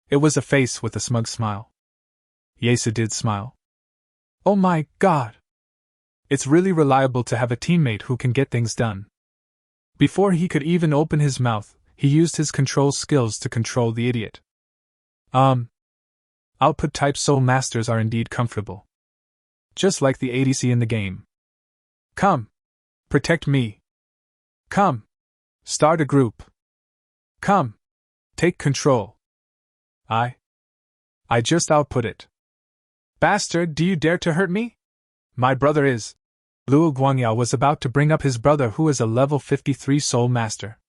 It was a face with a smug smile. Yisu did smile. Oh my God! It's really reliable to have a teammate who can get things done. Before he could even open his mouth, he used his control skills to control the idiot. Output type soul masters are indeed comfortable. Just like the ADC in the game. Come. Protect me. Come. Start a group. Come. Take control. I just output it. Bastard, do you dare to hurt me? My brother is. Luo Guangyao was about to bring up his brother who is a level 53 soul master.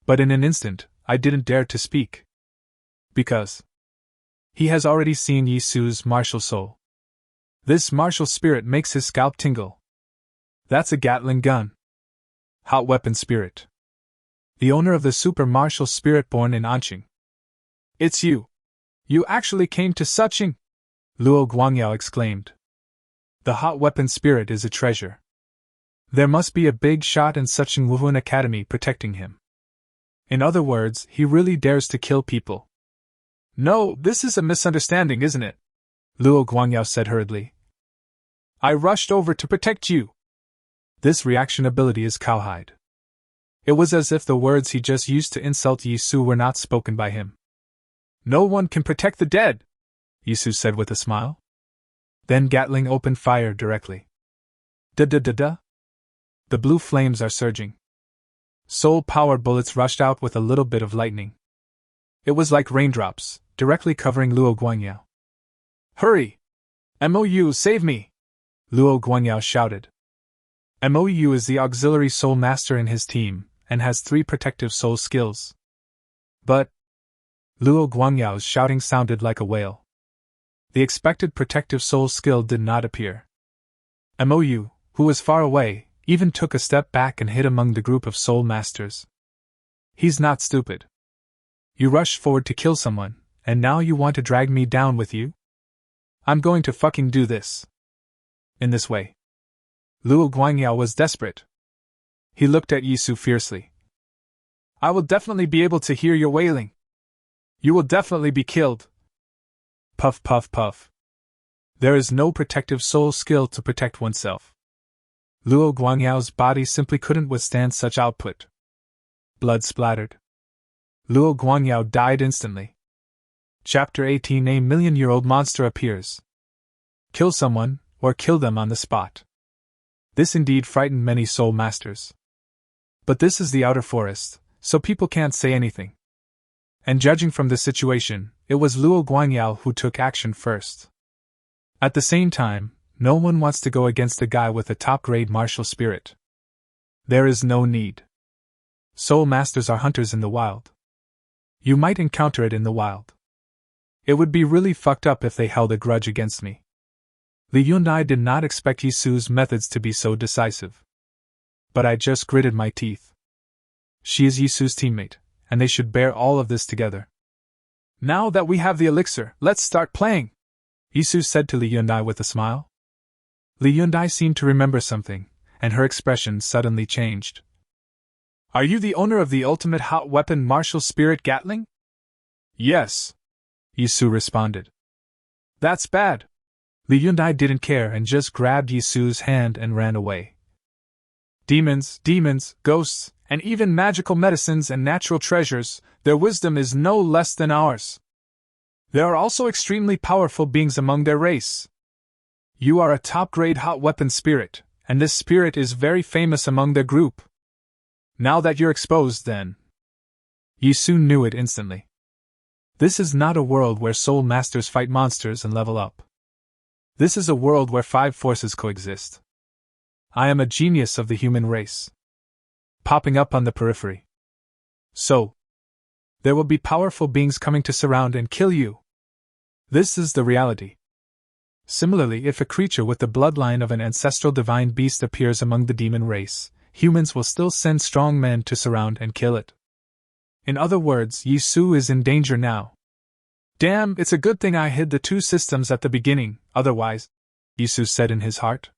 But in an instant, I didn't dare to speak. Because he has already seen Yisu's martial soul. This martial spirit makes his scalp tingle. That's a Gatling gun. Hot weapon spirit. The owner of the super martial spirit born in Anqing. It's you. You actually came to Suching? Luo Guangyao exclaimed. The hot weapon spirit is a treasure. There must be a big shot in Suching Wuhan Academy protecting him. In other words, he really dares to kill people. No, this is a misunderstanding, isn't it? Luo Guangyao said hurriedly. I rushed over to protect you. This reaction ability is cowhide. It was as if the words he just used to insult Yisu were not spoken by him. No one can protect the dead, Yisu said with a smile. Then Gatling opened fire directly. Da-da-da-da. The blue flames are surging. Soul-powered bullets rushed out with a little bit of lightning. It was like raindrops, directly covering Luo Guangyao. Hurry! MOU, save me! Luo Guangyao shouted. MOU is the auxiliary soul master in his team, and has 3 protective soul skills. But Luo Guangyao's shouting sounded like a wail. The expected protective soul skill did not appear. MOU, who was far away, even took a step back and hid among the group of soul masters. He's not stupid. You rushed forward to kill someone, and now you want to drag me down with you? I'm going to fucking do this. In this way. Luo Guangyao was desperate. He looked at Yisu fiercely. I will definitely be able to hear your wailing. You will definitely be killed. Puff, puff, puff. There is no protective soul skill to protect oneself. Luo Guangyao's body simply couldn't withstand such output. Blood splattered. Luo Guangyao died instantly. Chapter 18. A million-year-old monster appears. Kill someone, or kill them on the spot. This indeed frightened many soul masters. But this is the outer forest, so people can't say anything. And judging from the situation, it was Luo Guangyao who took action first. At the same time, no one wants to go against a guy with a top-grade martial spirit. There is no need. Soul masters are hunters in the wild. You might encounter it in the wild. It would be really fucked up if they held a grudge against me. Li Yunai did not expect Yisu's methods to be so decisive. But I just gritted my teeth. She is Yisu's teammate, and they should bear all of this together. Now that we have the elixir, let's start playing, Yisu said to Li Yunai with a smile. Li Yunai seemed to remember something, and her expression suddenly changed. Are you the owner of the ultimate hot weapon martial spirit Gatling? Yes, Yisu responded. That's bad. Li Yunai didn't care and just grabbed Yisu's hand and ran away. Demons, ghosts, and even magical medicines and natural treasures, their wisdom is no less than ours. There are also extremely powerful beings among their race. You are a top-grade hot weapon spirit, and this spirit is very famous among their group. Now that you're exposed, then. Yisu knew it instantly. This is not a world where soul masters fight monsters and level up. This is a world where 5 forces coexist. I am a genius of the human race. Popping up on the periphery. So, there will be powerful beings coming to surround and kill you. This is the reality. Similarly, if a creature with the bloodline of an ancestral divine beast appears among the demon race, humans will still send strong men to surround and kill it. In other words, Yisu is in danger now. Damn, it's a good thing I hid the 2 systems at the beginning, otherwise, Yisu said in his heart.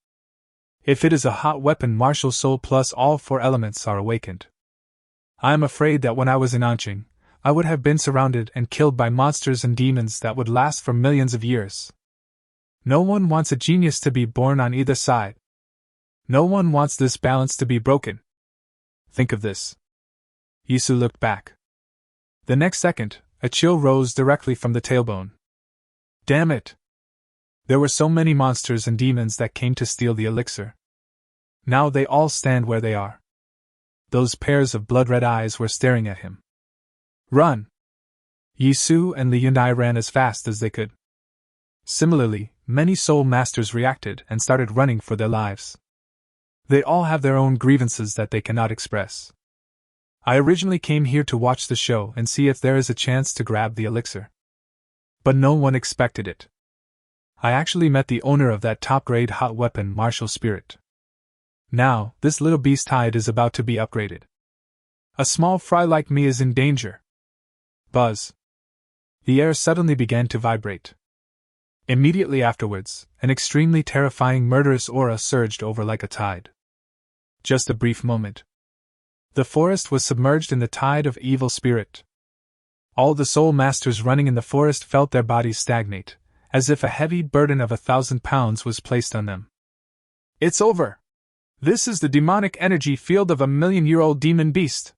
If it is a hot weapon martial soul plus all 4 elements are awakened. I am afraid that when I was in Anqing, I would have been surrounded and killed by monsters and demons that would last for millions of years. No one wants a genius to be born on either side. No one wants this balance to be broken. Think of this. Yisu looked back. The next second, a chill rose directly from the tailbone. Damn it! There were so many monsters and demons that came to steal the elixir. Now they all stand where they are. Those pairs of blood-red eyes were staring at him. Run! Yisu and Li Yunai ran as fast as they could. Similarly, many soul masters reacted and started running for their lives. They all have their own grievances that they cannot express. I originally came here to watch the show and see if there is a chance to grab the elixir. But no one expected it. I actually met the owner of that top-grade hot weapon martial spirit. Now, this little beast hide is about to be upgraded. A small fry like me is in danger. Buzz. The air suddenly began to vibrate. Immediately afterwards, an extremely terrifying murderous aura surged over like a tide. Just a brief moment. The forest was submerged in the tide of evil spirit. All the soul masters running in the forest felt their bodies stagnate, as if a heavy burden of 1,000 pounds was placed on them. It's over! This is the demonic energy field of a million-year-old demon beast.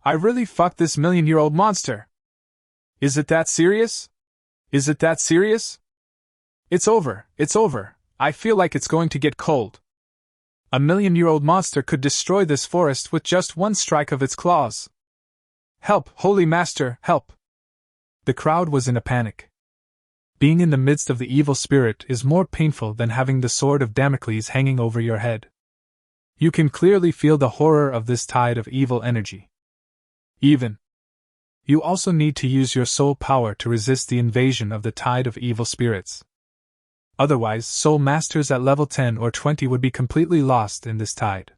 I really fucked this million-year-old monster. Is it that serious? Is it that serious? It's over, it's over. I feel like it's going to get cold. A million-year-old monster could destroy this forest with just one strike of its claws. Help, Holy Master, help! The crowd was in a panic. Being in the midst of the evil spirit is more painful than having the sword of Damocles hanging over your head. You can clearly feel the horror of this tide of evil energy. You also need to use your soul power to resist the invasion of the tide of evil spirits. Otherwise, soul masters at level 10 or 20 would be completely lost in this tide.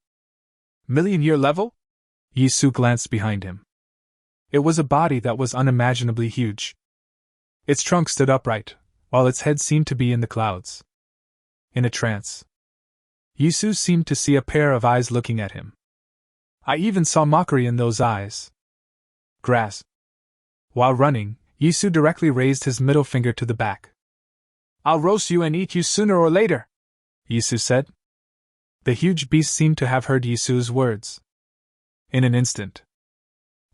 Million-year level? Yisu glanced behind him. It was a body that was unimaginably huge. Its trunk stood upright, while its head seemed to be in the clouds. In a trance, Yisu seemed to see a pair of eyes looking at him. I even saw mockery in those eyes. Grass. While running, Yisu directly raised his middle finger to the back. I'll roast you and eat you sooner or later, Yisu said. The huge beast seemed to have heard Yisu's words. In an instant,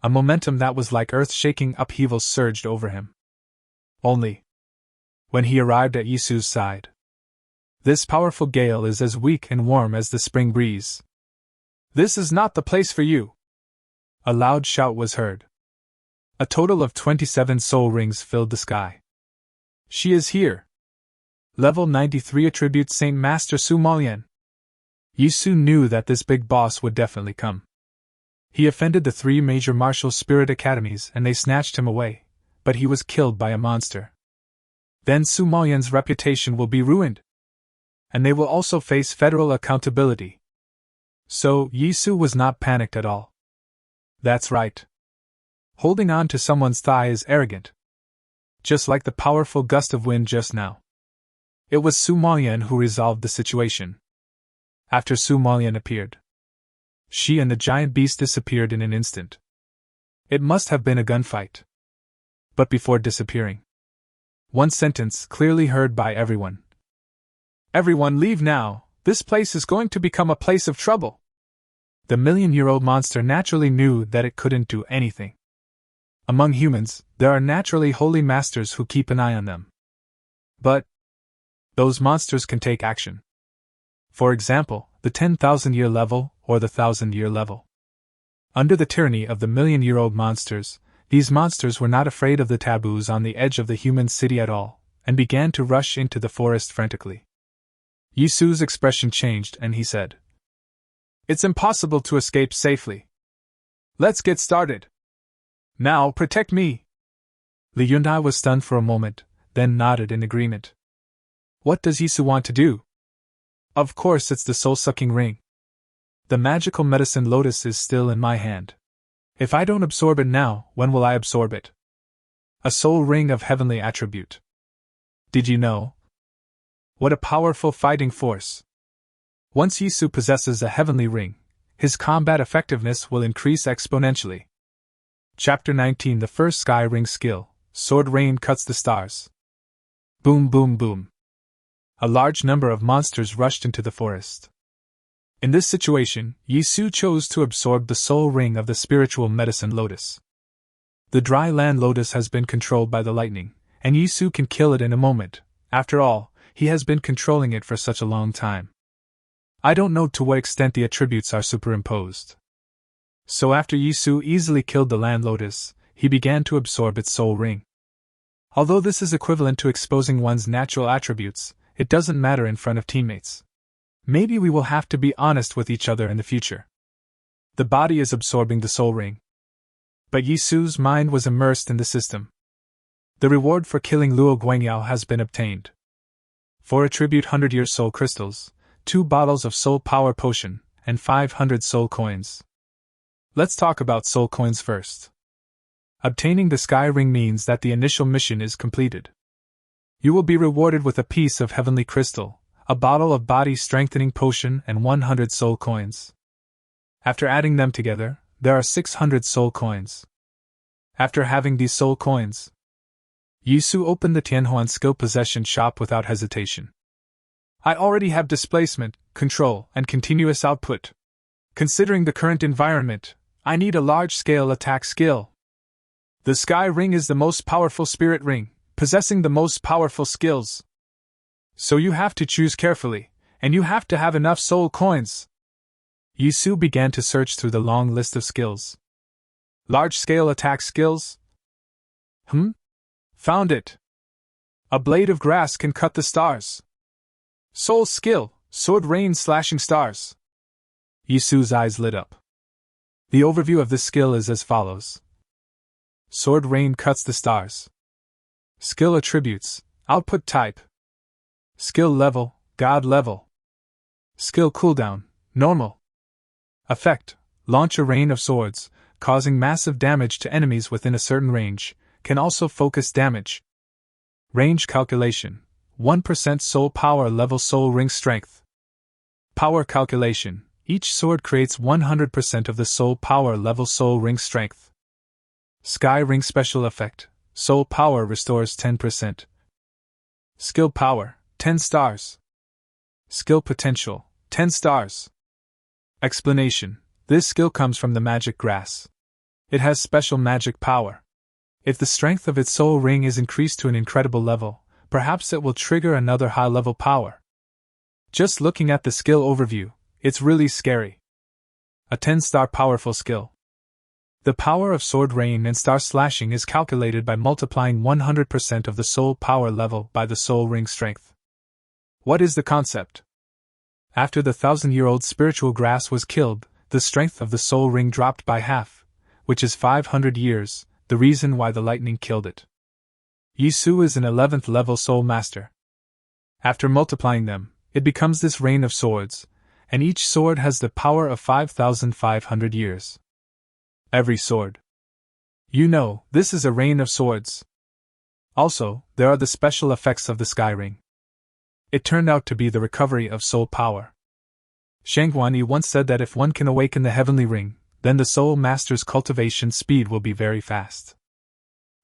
a momentum that was like earth-shaking upheaval surged over him. Only, when he arrived at Yisu's side, this powerful gale is as weak and warm as the spring breeze. This is not the place for you! A loud shout was heard. A total of 27 soul rings filled the sky. She is here! Level 93 attribute Saint Master Su Malyan. Yisu knew that this big boss would definitely come. He offended the 3 major martial spirit academies and they snatched him away, but he was killed by a monster. Then Su Malyan's reputation will be ruined. And they will also face federal accountability. So, Yisu was not panicked at all. That's right. Holding on to someone's thigh is arrogant. Just like the powerful gust of wind just now. It was Su Malyan who resolved the situation. After Su Malyan appeared, she and the giant beast disappeared in an instant. It must have been a gunfight. But before disappearing, one sentence clearly heard by everyone. Everyone leave now, this place is going to become a place of trouble. The million-year-old monster naturally knew that it couldn't do anything. Among humans, there are naturally holy masters who keep an eye on them. But those monsters can take action. For example, the 10,000-year level or the 1,000-year level. Under the tyranny of the million-year-old monsters, these monsters were not afraid of the taboos on the edge of the human city at all, and began to rush into the forest frantically. Yisu's expression changed and he said, It's impossible to escape safely. Let's get started. Now protect me. Li Yunai was stunned for a moment, then nodded in agreement. What does Yisu want to do? Of course it's the soul-sucking ring. The magical medicine lotus is still in my hand. If I don't absorb it now, when will I absorb it? A soul ring of heavenly attribute. Did you know? What a powerful fighting force. Once Yisu possesses a heavenly ring, his combat effectiveness will increase exponentially. Chapter 19 The First Sky Ring Skill, Sword Rain Cuts the Stars. Boom boom boom. A large number of monsters rushed into the forest. In this situation, Yisu chose to absorb the soul ring of the spiritual medicine lotus. The dry land lotus has been controlled by the lightning, and Yisu can kill it in a moment. After all, he has been controlling it for such a long time. I don't know to what extent the attributes are superimposed. So after Yisu easily killed the land lotus, he began to absorb its soul ring. Although this is equivalent to exposing one's natural attributes, it doesn't matter in front of teammates. Maybe we will have to be honest with each other in the future. The body is absorbing the soul ring. But Yisu's mind was immersed in the system. The reward for killing Luo Guangyao has been obtained. 4 attribute 100-year soul crystals, 2 bottles of soul power potion, and 500 soul coins. Let's talk about soul coins first. Obtaining the sky ring means that the initial mission is completed. You will be rewarded with a piece of heavenly crystal, a bottle of body strengthening potion, and 100 soul coins. After adding them together, there are 600 soul coins. After having these soul coins, Yisu opened the Tianhuan skill possession shop without hesitation. I already have displacement, control, and continuous output. Considering the current environment, I need a large-scale attack skill. The Sky Ring is the most powerful spirit ring, possessing the most powerful skills. So you have to choose carefully, and you have to have enough soul coins. Yisu began to search through the long list of skills. Large-scale attack skills? Found it. A blade of grass can cut the stars. Soul skill, sword rain slashing stars. Yisu's eyes lit up. The overview of this skill is as follows. Sword rain cuts the stars. Skill attributes, output type. Skill level, God level. Skill cooldown, normal. Effect, launch a rain of swords, causing massive damage to enemies within a certain range, can also focus damage. Range calculation, 1% soul power level soul ring strength. Power calculation, Each sword creates 100% of the soul power level soul ring strength. Sky ring special effect. Soul power restores 10%. Skill power, 10 stars. Skill potential, 10 stars. Explanation. This skill comes from the magic grass. It has special magic power. If the strength of its soul ring is increased to an incredible level, perhaps it will trigger another high-level power. Just looking at the skill overview, it's really scary. A 10-star powerful skill. The power of sword rain and star slashing is calculated by multiplying 100% of the soul power level by the soul ring strength. What is the concept? After the 1,000-year-old spiritual grass was killed, the strength of the soul ring dropped by half, which is 500 years, the reason why the lightning killed it. Yisu is an 11th level soul master. After multiplying them, it becomes this rain of swords, and each sword has the power of 5,500 years. Every sword. You know, this is a rain of swords. Also, there are the special effects of the sky ring. It turned out to be the recovery of soul power. Shangguan once said that if one can awaken the heavenly ring, then the soul master's cultivation speed will be very fast.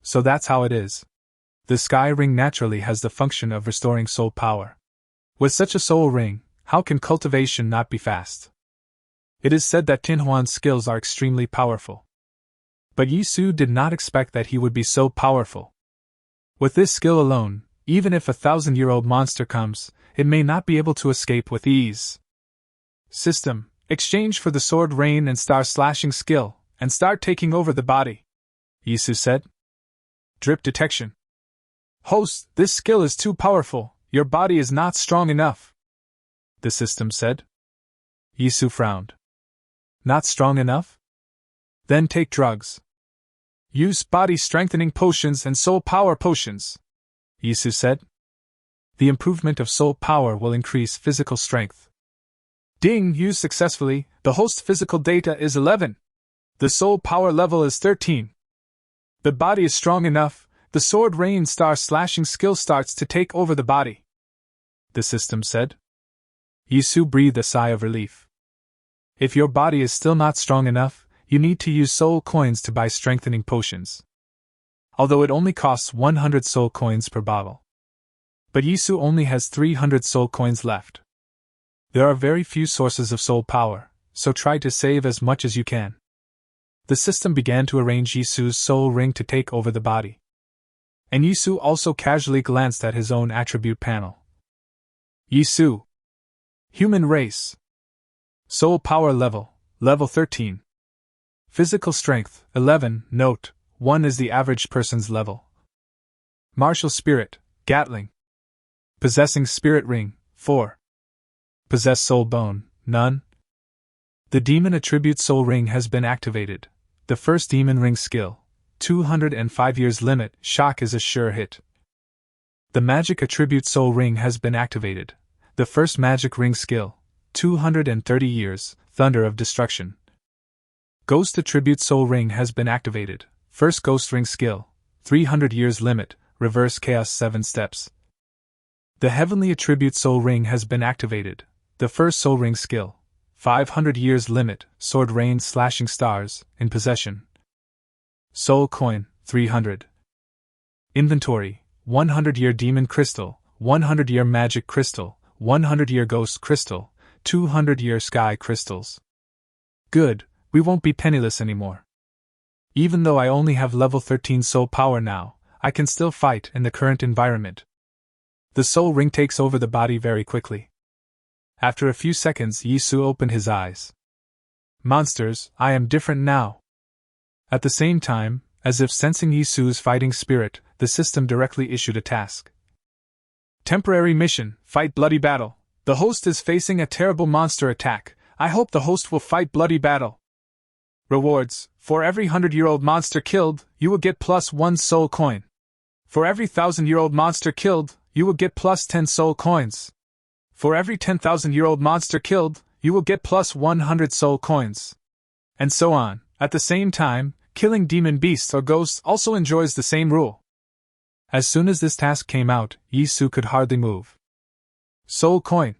So that's how it is. The sky ring naturally has the function of restoring soul power. With such a soul ring, how can cultivation not be fast? It is said that Tin Huan's skills are extremely powerful. But Yisu did not expect that he would be so powerful. With this skill alone, even if a 1,000-year-old monster comes, it may not be able to escape with ease. System, exchange for the sword rain and star slashing skill, and start taking over the body, Yisu said. Drip detection. Host, this skill is too powerful, your body is not strong enough, the system said. Yisu frowned. Not strong enough? Then take drugs. Use body strengthening potions and soul power potions, Yisu said. The improvement of soul power will increase physical strength. Ding, used successfully, the host physical data is 11. The soul power level is 13. The body is strong enough, the sword rain star slashing skill starts to take over the body, the system said. Yisu breathed a sigh of relief. If your body is still not strong enough, you need to use soul coins to buy strengthening potions. Although it only costs 100 soul coins per bottle. But Yisu only has 300 soul coins left. There are very few sources of soul power, so try to save as much as you can. The system began to arrange Yisu's soul ring to take over the body. And Yisu also casually glanced at his own attribute panel. Yisu. Human race. Soul power level, level 13. Physical strength, 11, note, 1 is the average person's level. Martial spirit, Gatling. Possessing spirit ring, 4. Possess soul bone, none. The demon attribute soul ring has been activated. The first demon ring skill, 205 years limit, shock is a sure hit. The magic attribute soul ring has been activated. The first magic ring skill, 230 years, thunder of destruction. Ghost attribute soul ring has been activated. First ghost ring skill, 300 years limit, reverse chaos 7 steps. The heavenly attribute soul ring has been activated. The first soul ring skill, 500 years limit, sword rain slashing stars, in possession. Soul coin, 300. Inventory, 100-year demon crystal, 100-year magic crystal, 100-year ghost crystal, 200-year sky crystals. Good, we won't be penniless anymore. Even though I only have level 13 soul power now, I can still fight in the current environment. The soul ring takes over the body very quickly. After a few seconds, Yisu opened his eyes. Monsters, I am different now. At the same time, as if sensing Yisu's fighting spirit, the system directly issued a task. Temporary mission, fight bloody battle. The host is facing a terrible monster attack. I hope the host will fight bloody battle. Rewards, for every 100-year-old monster killed, you will get +1 soul coin. For every 1,000-year-old monster killed, you will get +10 soul coins. For every 10,000-year-old monster killed, you will get +100 soul coins. And so on. At the same time, killing demon beasts or ghosts also enjoys the same rule. As soon as this task came out, Yisu could hardly move. Soul coin.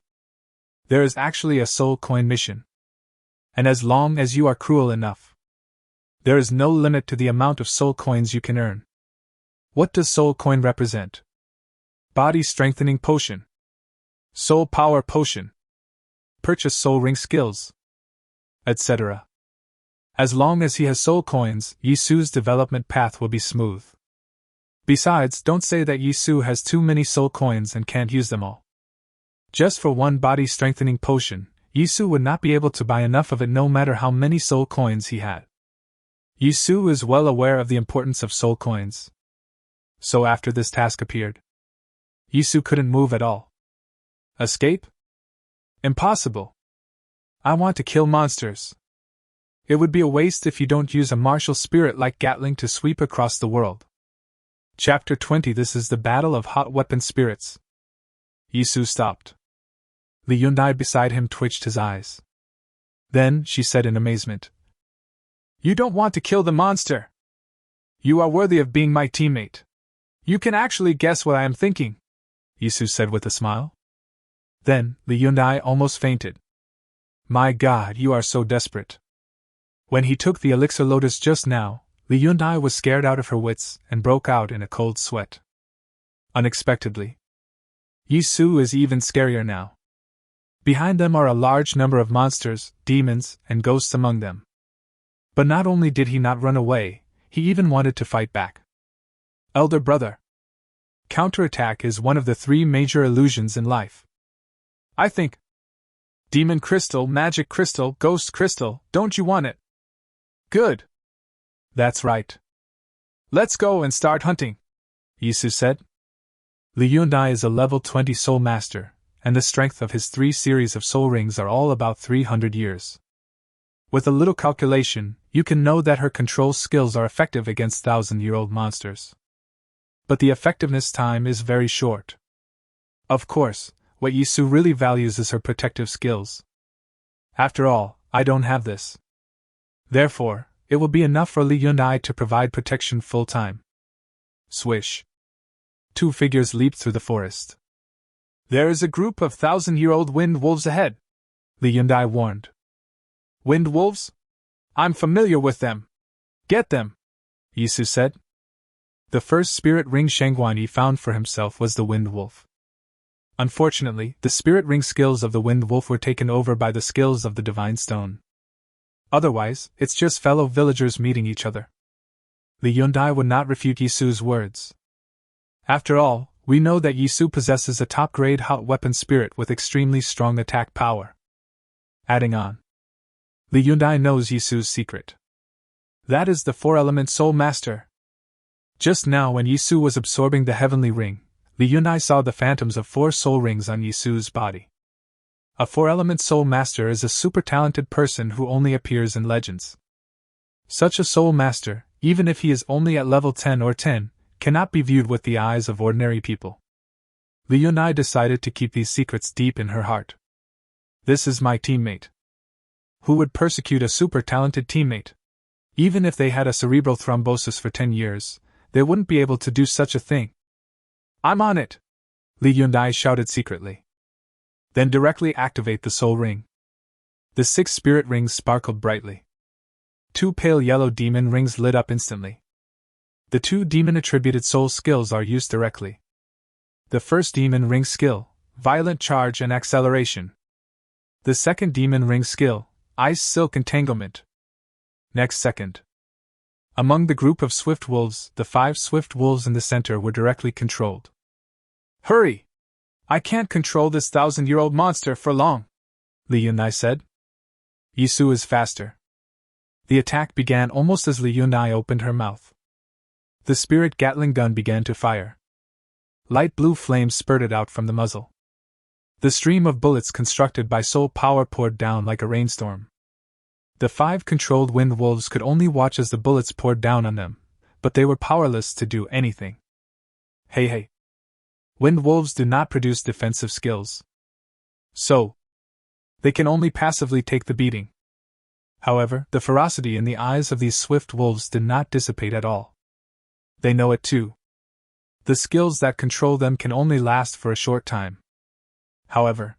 There is actually a soul coin mission. And as long as you are cruel enough, there is no limit to the amount of soul coins you can earn. What does soul coin represent? Body strengthening potion. Soul power potion. Purchase soul ring skills. Etc. As long as he has soul coins, Yisu's development path will be smooth. Besides, don't say that Yisu has too many soul coins and can't use them all. Just for one body strengthening potion, Yisu would not be able to buy enough of it no matter how many soul coins he had. Yisu is well aware of the importance of soul coins. So after this task appeared, Yisu couldn't move at all. Escape? Impossible. I want to kill monsters. It would be a waste if you don't use a martial spirit like Gatling to sweep across the world. Chapter 20. This is the battle of hot weapon spirits. Yisu stopped. Li Yundai beside him twitched his eyes. Then she said in amazement, "You don't want to kill the monster. You are worthy of being my teammate. You can actually guess what I am thinking," Yisu said with a smile. Then Li Yundai almost fainted. "My God, you are so desperate." When he took the elixir lotus just now, Li Yundai was scared out of her wits and broke out in a cold sweat. Unexpectedly, Yisu is even scarier now. Behind them are a large number of monsters, demons, and ghosts among them. But not only did he not run away, he even wanted to fight back. Elder brother, counterattack is one of the 3 major illusions in life. I think. Demon crystal, magic crystal, ghost crystal, don't you want it? Good. That's right. Let's go and start hunting, Yisu said. Li Yundai is a level 20 soul master, and the strength of his 3 series of soul rings are all about 300 years. With a little calculation, you can know that her control skills are effective against 1,000-year-old monsters. But the effectiveness time is very short. Of course, what Yisu really values is her protective skills. After all, I don't have this. Therefore, it will be enough for Li Yundai to provide protection full-time. Swish. 2 figures leaped through the forest. There is a group of 1,000-year-old wind wolves ahead, Li Yundai warned. Wind wolves? I'm familiar with them. Get them, Yisu said. The first spirit ring Shangguan found for himself was the wind wolf. Unfortunately, the spirit ring skills of the wind wolf were taken over by the skills of the divine stone. Otherwise, it's just fellow villagers meeting each other. Li Yundai would not refute Yisu's words. After all, we know that Yisu possesses a top-grade hot weapon spirit with extremely strong attack power. Adding on, Li Yundai knows Yisu's secret. That is the 4-element soul master. Just now when Yisu was absorbing the heavenly ring, Li Yundai saw the phantoms of 4 soul rings on Yisu's body. A 4-element soul master is a super talented person who only appears in legends. Such a soul master, even if he is only at level 10 or 10, cannot be viewed with the eyes of ordinary people. Li Yundai decided to keep these secrets deep in her heart. This is my teammate. Who would persecute a super talented teammate? Even if they had a cerebral thrombosis for 10 years, they wouldn't be able to do such a thing. I'm on it, Li Yundai shouted secretly. Then directly activate the soul ring. The 6 spirit rings sparkled brightly. 2 pale yellow demon rings lit up instantly. The 2 demon-attributed soul skills are used directly. The first demon ring skill, Violent Charge and Acceleration. The second demon ring skill, Ice Silk Entanglement. Next second. Among the group of swift wolves, the 5 swift wolves in the center were directly controlled. Hurry! I can't control this 1,000-year-old monster for long, Li Yundai said. Yisu is faster. The attack began almost as Li Yundai opened her mouth. The spirit Gatling gun began to fire. Light blue flames spurted out from the muzzle. The stream of bullets constructed by soul power poured down like a rainstorm. The 5 controlled wind wolves could only watch as the bullets poured down on them, but they were powerless to do anything. Hey. Wind wolves do not produce defensive skills. So, they can only passively take the beating. However, the ferocity in the eyes of these swift wolves did not dissipate at all. They know it too. The skills that control them can only last for a short time. However,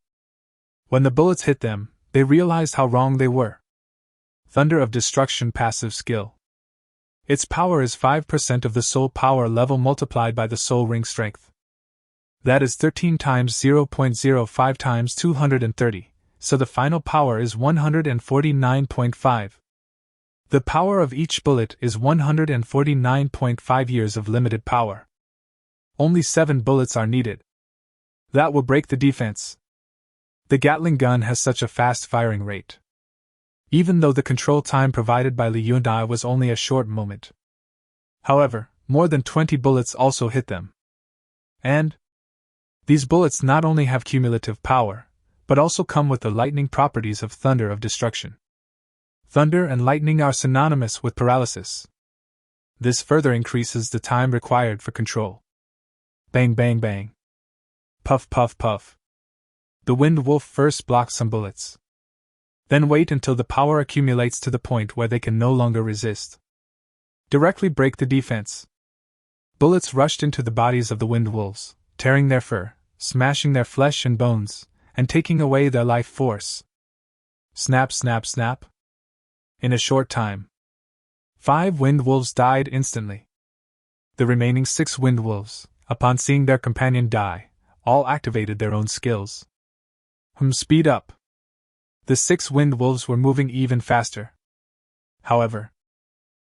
when the bullets hit them, they realized how wrong they were. Thunder of Destruction passive skill. Its power is 5% of the soul power level multiplied by the soul ring strength. That is 13 times 0.05 times 230, so the final power is 149.5. The power of each bullet is 149.5 years of limited power. Only 7 bullets are needed. That will break the defense. The Gatling gun has such a fast firing rate. Even though the control time provided by Li Yundai was only a short moment. However, more than 20 bullets also hit them. And these bullets not only have cumulative power, but also come with the lightning properties of Thunder of Destruction. Thunder and lightning are synonymous with paralysis. This further increases the time required for control. Bang bang bang. Puff puff puff. The Wind Wolf first blocks some bullets. Then wait until the power accumulates to the point where they can no longer resist. Directly break the defense. Bullets rushed into the bodies of the Wind Wolves, tearing their fur, smashing their flesh and bones, and taking away their life force. Snap snap snap. In a short time, 5 Wind Wolves died instantly. The remaining 6 Wind Wolves, upon seeing their companion die, all activated their own skills. Speed up. The 6 Wind Wolves were moving even faster. However,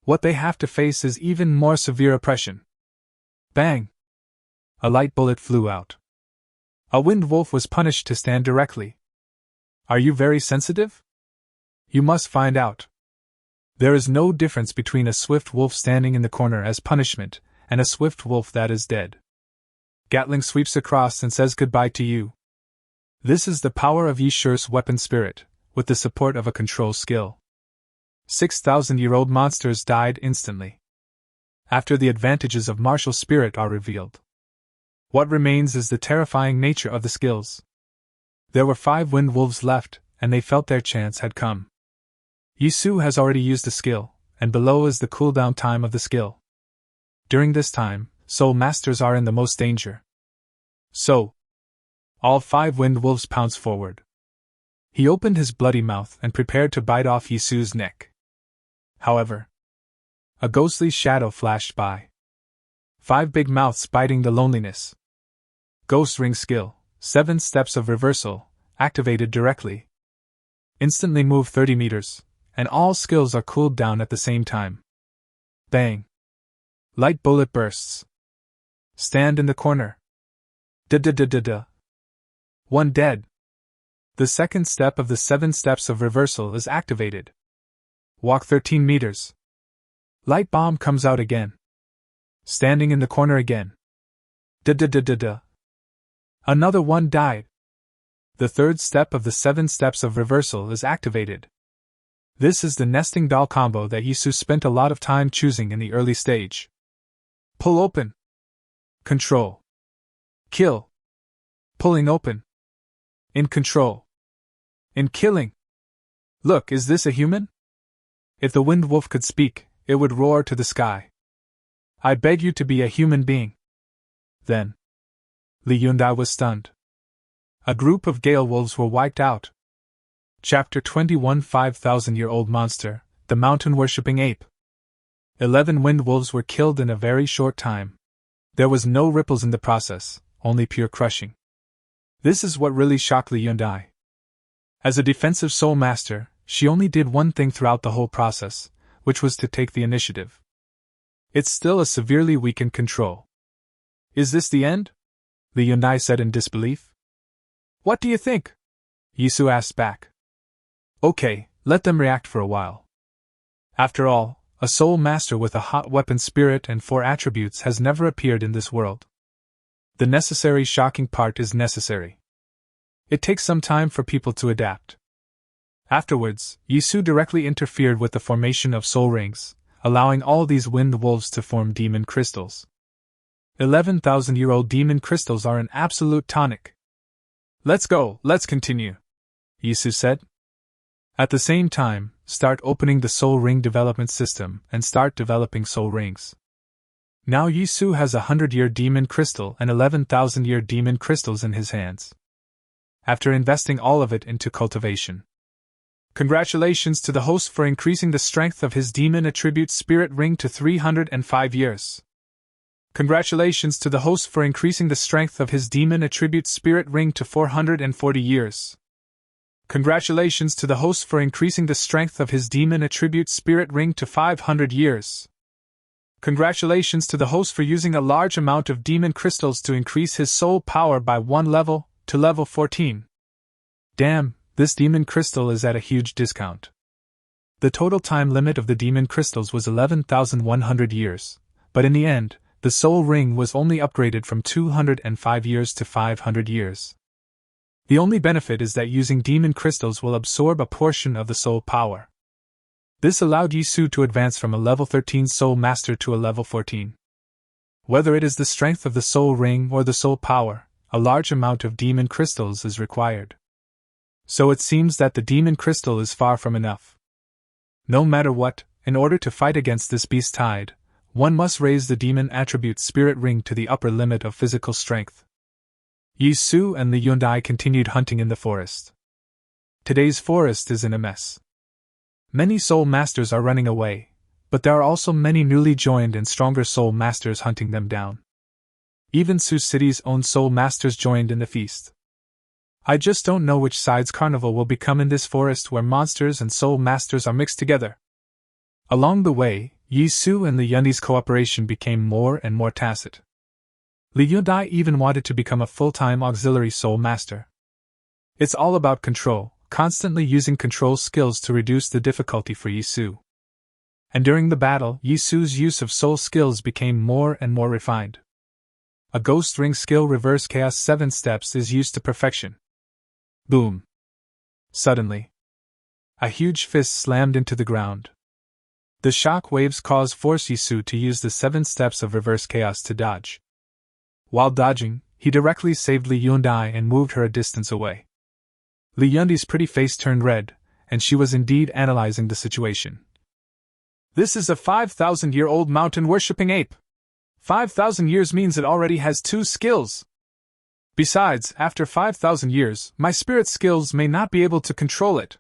what they have to face is even more severe oppression. Bang! A light bullet flew out. A Wind Wolf was punished to stand directly. Are you very sensitive? You must find out. There is no difference between a swift wolf standing in the corner as punishment and a swift wolf that is dead. Gatling sweeps across and says goodbye to you. This is the power of Yishur's weapon spirit, with the support of a control skill. 6,000-year-old monsters died instantly. After the advantages of martial spirit are revealed, what remains is the terrifying nature of the skills. There were 5 Wind Wolves left, and they felt their chance had come. Yisu has already used the skill, and below is the cooldown time of the skill. During this time, Soul Masters are in the most danger. So, all 5 Wind Wolves pounced forward. He opened his bloody mouth and prepared to bite off Yisu's neck. However, a ghostly shadow flashed by. 5 big mouths biting the loneliness. Ghost Ring skill, 7 steps of reversal, activated directly. Instantly move 30 meters, and all skills are cooled down at the same time. Bang! Light bullet bursts. Stand in the corner. Da-da-da-da-da. 1 dead. The second step of the 7 steps of reversal is activated. Walk 13 meters. Light bomb comes out again. Standing in the corner again. Da-da-da-da-da. Another 1 died. The third step of the 7 steps of reversal is activated. This is the nesting doll combo that Yisu spent a lot of time choosing in the early stage. Pull open. Control. Kill. Pulling open. In control. In killing. Look, is this a human? If the Wind Wolf could speak, it would roar to the sky. I beg you to be a human being. Then, Li Yundai was stunned. A group of Gale Wolves were wiped out. Chapter 21 5,000-year-old monster, the mountain-worshipping ape. 11 Wind Wolves were killed in a very short time. There was no ripples in the process, only pure crushing. This is what really shocked Li Yundai. As a defensive soul master, she only did one thing throughout the whole process, which was to take the initiative. It's still a severely weakened control. Is this the end? Li Yundai said in disbelief. What do you think? Yisu asked back. Okay, let them react for a while. After all, a soul master with a hot weapon spirit and 4 attributes has never appeared in this world. The necessary shocking part is necessary. It takes some time for people to adapt. Afterwards, Yisu directly interfered with the formation of soul rings, allowing all these Wind Wolves to form demon crystals. 11,000-year-old demon crystals are an absolute tonic. Let's go, let's continue, Yisu said. At the same time, start opening the soul ring development system and start developing soul rings. Now Yisu has a 100-year demon crystal and 11,000-year demon crystals in his hands. After investing all of it into cultivation, Congratulations to the host for increasing the strength of his demon attribute spirit ring to 305 years. Congratulations to the host for increasing the strength of his demon attribute spirit ring to 440 years. Congratulations to the host for increasing the strength of his demon attribute spirit ring to 500 years. Congratulations to the host for using a large amount of demon crystals to increase his soul power by 1 level, to level 14. Damn, this demon crystal is at a huge discount. The total time limit of the demon crystals was 11,100 years, but in the end, the soul ring was only upgraded from 205 years to 500 years. The only benefit is that using demon crystals will absorb a portion of the soul power. This allowed Yisu to advance from a level 13 soul master to a level 14. Whether it is the strength of the soul ring or the soul power, a large amount of demon crystals is required. So it seems that the demon crystal is far from enough. No matter what, in order to fight against this beast tide, one must raise the demon attribute spirit ring to the upper limit of physical strength. Yisu and Li Yundai continued hunting in the forest. Today's forest is in a mess. Many soul masters are running away, but there are also many newly joined and stronger soul masters hunting them down. Even Sioux City's own soul masters joined in the feast. I just don't know which side's carnival will become in this forest where monsters and soul masters are mixed together. Along the way, Yisu and Li Yundai's cooperation became more and more tacit. Li Yundai even wanted to become a full-time auxiliary soul master. It's all about control, constantly using control skills to reduce the difficulty for Yisu. And during the battle, Yisu's use of soul skills became more and more refined. A ghost ring skill reverse chaos 7 steps is used to perfection. Boom! Suddenly, a huge fist slammed into the ground. The shock waves caused force Yisu to use the 7 steps of reverse chaos to dodge. While dodging, he directly saved Li Yundai and moved her a distance away. Li Yundai's pretty face turned red, and she was indeed analyzing the situation. This is a 5,000-year-old mountain-worshipping ape. 5,000 years means it already has 2 skills. Besides, after 5,000 years, my spirit skills may not be able to control it.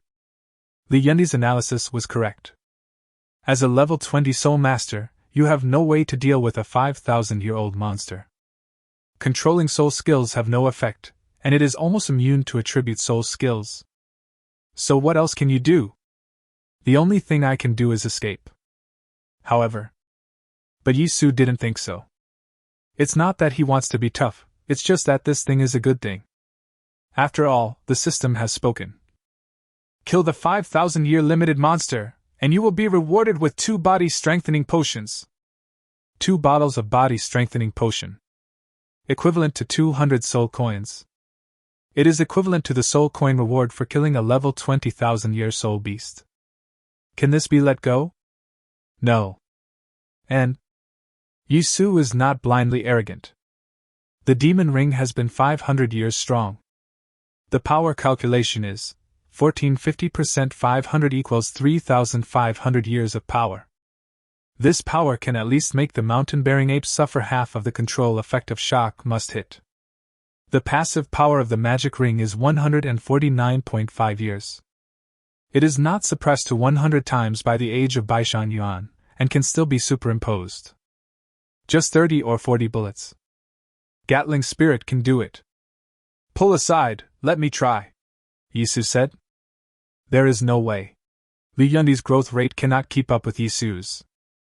Li Yundai's analysis was correct. As a level 20 soul master, you have no way to deal with a 5,000-year-old monster. Controlling soul skills have no effect, and it is almost immune to attribute soul skills. So what else can you do? The only thing I can do is escape. However. But Yisu didn't think so. It's not that he wants to be tough, it's just that this thing is a good thing. After all, the system has spoken. Kill the 5,000-year limited monster, and you will be rewarded with 2 body-strengthening potions. 2 bottles of body-strengthening potion. Equivalent to 200 soul coins. It is equivalent to the soul coin reward for killing a level 20,000-year soul beast. Can this be let go? No. And Yisu is not blindly arrogant. The demon ring has been 500 years strong. The power calculation is 1450% 500 equals 3,500 years of power. This power can at least make the mountain-bearing ape suffer half of the control effect of shock must hit. The passive power of the magic ring is 149.5 years. It is not suppressed to 100 times by the age of Baishan Yuan, and can still be superimposed. Just 30 or 40 bullets. Gatling spirit can do it. Pull aside, let me try, Yisu said. There is no way. Li Yundai's growth rate cannot keep up with Yisu's.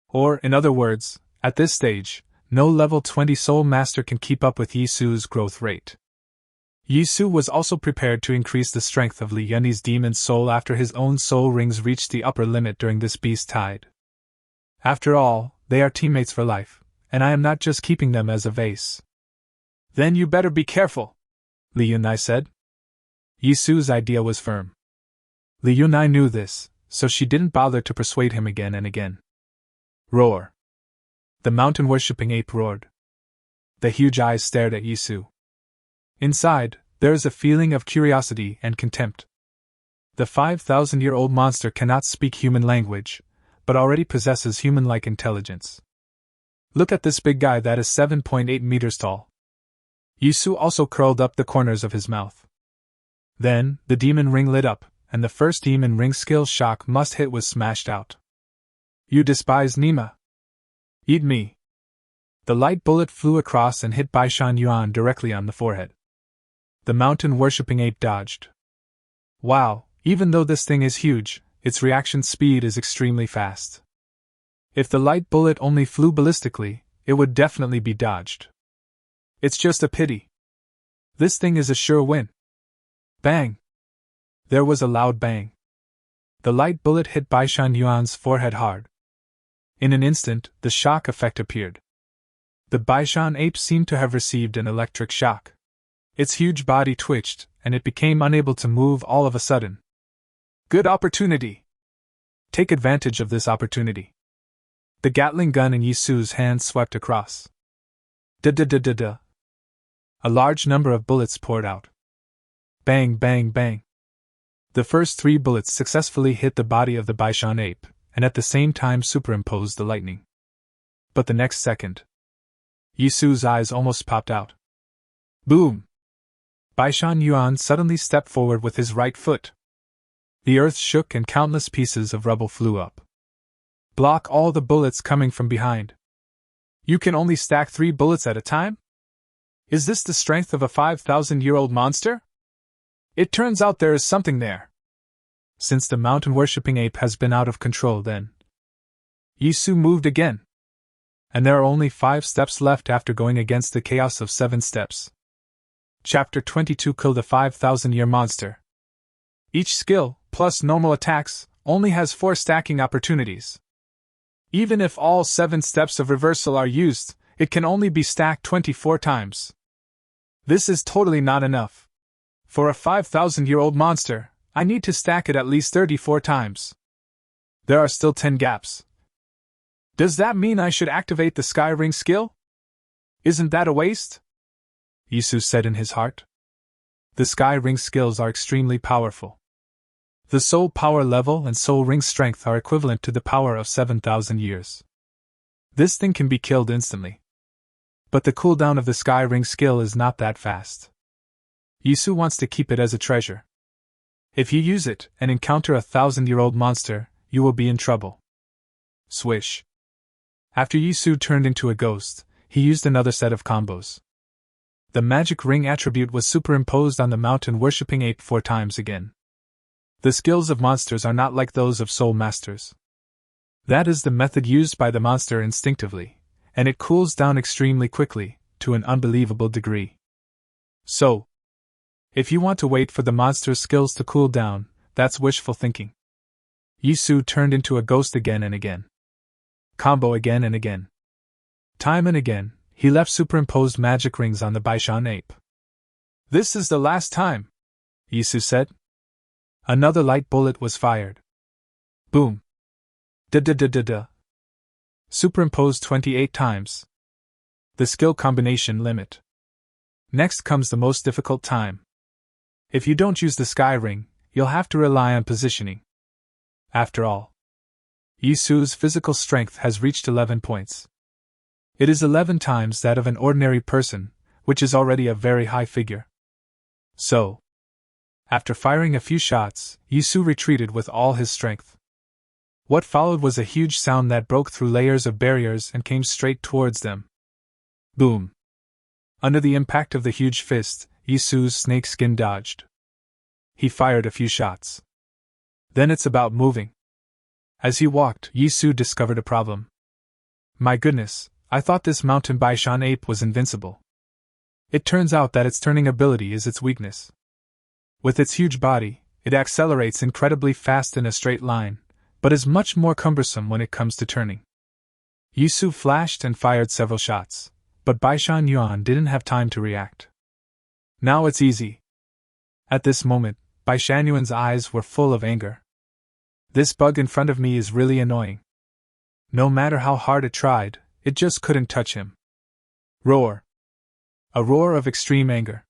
Or, in other words, at this stage, no level 20 soul master can keep up with Yisu's growth rate. Yisu was also prepared to increase the strength of Li Yundai's demon soul after his own soul rings reached the upper limit during this beast tide. After all, they are teammates for life, and I am not just keeping them as a vase. Then you better be careful, Li Yundai said. Yisu's idea was firm. Li Yundai knew this, so she didn't bother to persuade him again and again. Roar. The mountain-worshipping ape roared. The huge eyes stared at Yisu. Inside, there is a feeling of curiosity and contempt. The 5,000-year-old monster cannot speak human language, but already possesses human-like intelligence. Look at this big guy that is 7.8 meters tall. Yisu also curled up the corners of his mouth. Then, the demon ring lit up, and the first demon ring skill shock must hit was smashed out. You despise Nima. Eat me. The light bullet flew across and hit Baishan Yuan directly on the forehead. The mountain-worshipping ape dodged. Wow, even though this thing is huge, its reaction speed is extremely fast. If the light bullet only flew ballistically, it would definitely be dodged. It's just a pity. This thing is a sure win. Bang! There was a loud bang. The light bullet hit Baishan Yuan's forehead hard. In an instant, the shock effect appeared. The Baishan ape seemed to have received an electric shock. Its huge body twitched, and it became unable to move all of a sudden. Good opportunity! Take advantage of this opportunity. The Gatling gun in Yisu's hand swept across. Da-da-da-da-da. A large number of bullets poured out. Bang, bang, bang. The first 3 bullets successfully hit the body of the Baishan ape, and at the same time superimposed the lightning. But the next second, Yisu's eyes almost popped out. Boom! Baishan Yuan suddenly stepped forward with his right foot. The earth shook and countless pieces of rubble flew up. Block all the bullets coming from behind. You can only stack 3 bullets at a time? Is this the strength of a 5,000-year-old monster? It turns out there is something there. Since the mountain-worshipping ape has been out of control then. Yisu moved again. And there are only 5 steps left after going against the chaos of 7 steps. Chapter 22 Kill the 5,000-year monster. Each skill, plus normal attacks, only has 4 stacking opportunities. Even if all 7 steps of reversal are used, it can only be stacked 24 times. This is totally not enough. For a 5,000-year-old monster, I need to stack it at least 34 times. There are still 10 gaps. Does that mean I should activate the Sky Ring skill? Isn't that a waste? Yisu said in his heart. The Sky Ring skills are extremely powerful. The soul power level and soul ring strength are equivalent to the power of 7,000 years. This thing can be killed instantly. But the cooldown of the Sky Ring skill is not that fast. Yisu wants to keep it as a treasure. If you use it and encounter a 1,000-year-old monster, you will be in trouble. Swish. After Yisu turned into a ghost, he used another set of combos. The magic ring attribute was superimposed on the mountain-worshipping ape 4 times again. The skills of monsters are not like those of soul masters. That is the method used by the monster instinctively, and it cools down extremely quickly, to an unbelievable degree. So, if you want to wait for the monster's skills to cool down, that's wishful thinking. Yisu turned into a ghost again and again. Combo again and again. Time and again, he left superimposed magic rings on the Baishan ape. This is the last time, Yisu said. Another light bullet was fired. Boom. Da-da-da-da-da. Superimposed 28 times. The skill combination limit. Next comes the most difficult time. If you don't use the Sky Ring, you'll have to rely on positioning. After all, Yisu's physical strength has reached 11 points. It is 11 times that of an ordinary person, which is already a very high figure. So, after firing a few shots, Yisu retreated with all his strength. What followed was a huge sound that broke through layers of barriers and came straight towards them. Boom! Under the impact of the huge fist, Yisu's snakeskin dodged. He fired a few shots. Then it's about moving. As he walked, Yisu discovered a problem. My goodness, I thought this mountain Baishan ape was invincible. It turns out that its turning ability is its weakness. With its huge body, it accelerates incredibly fast in a straight line, but is much more cumbersome when it comes to turning. Yisu flashed and fired several shots, but Baishan Yuan didn't have time to react. Now it's easy. At this moment, Baishan Yuan's eyes were full of anger. This bug in front of me is really annoying. No matter how hard it tried, it just couldn't touch him. Roar. A roar of extreme anger.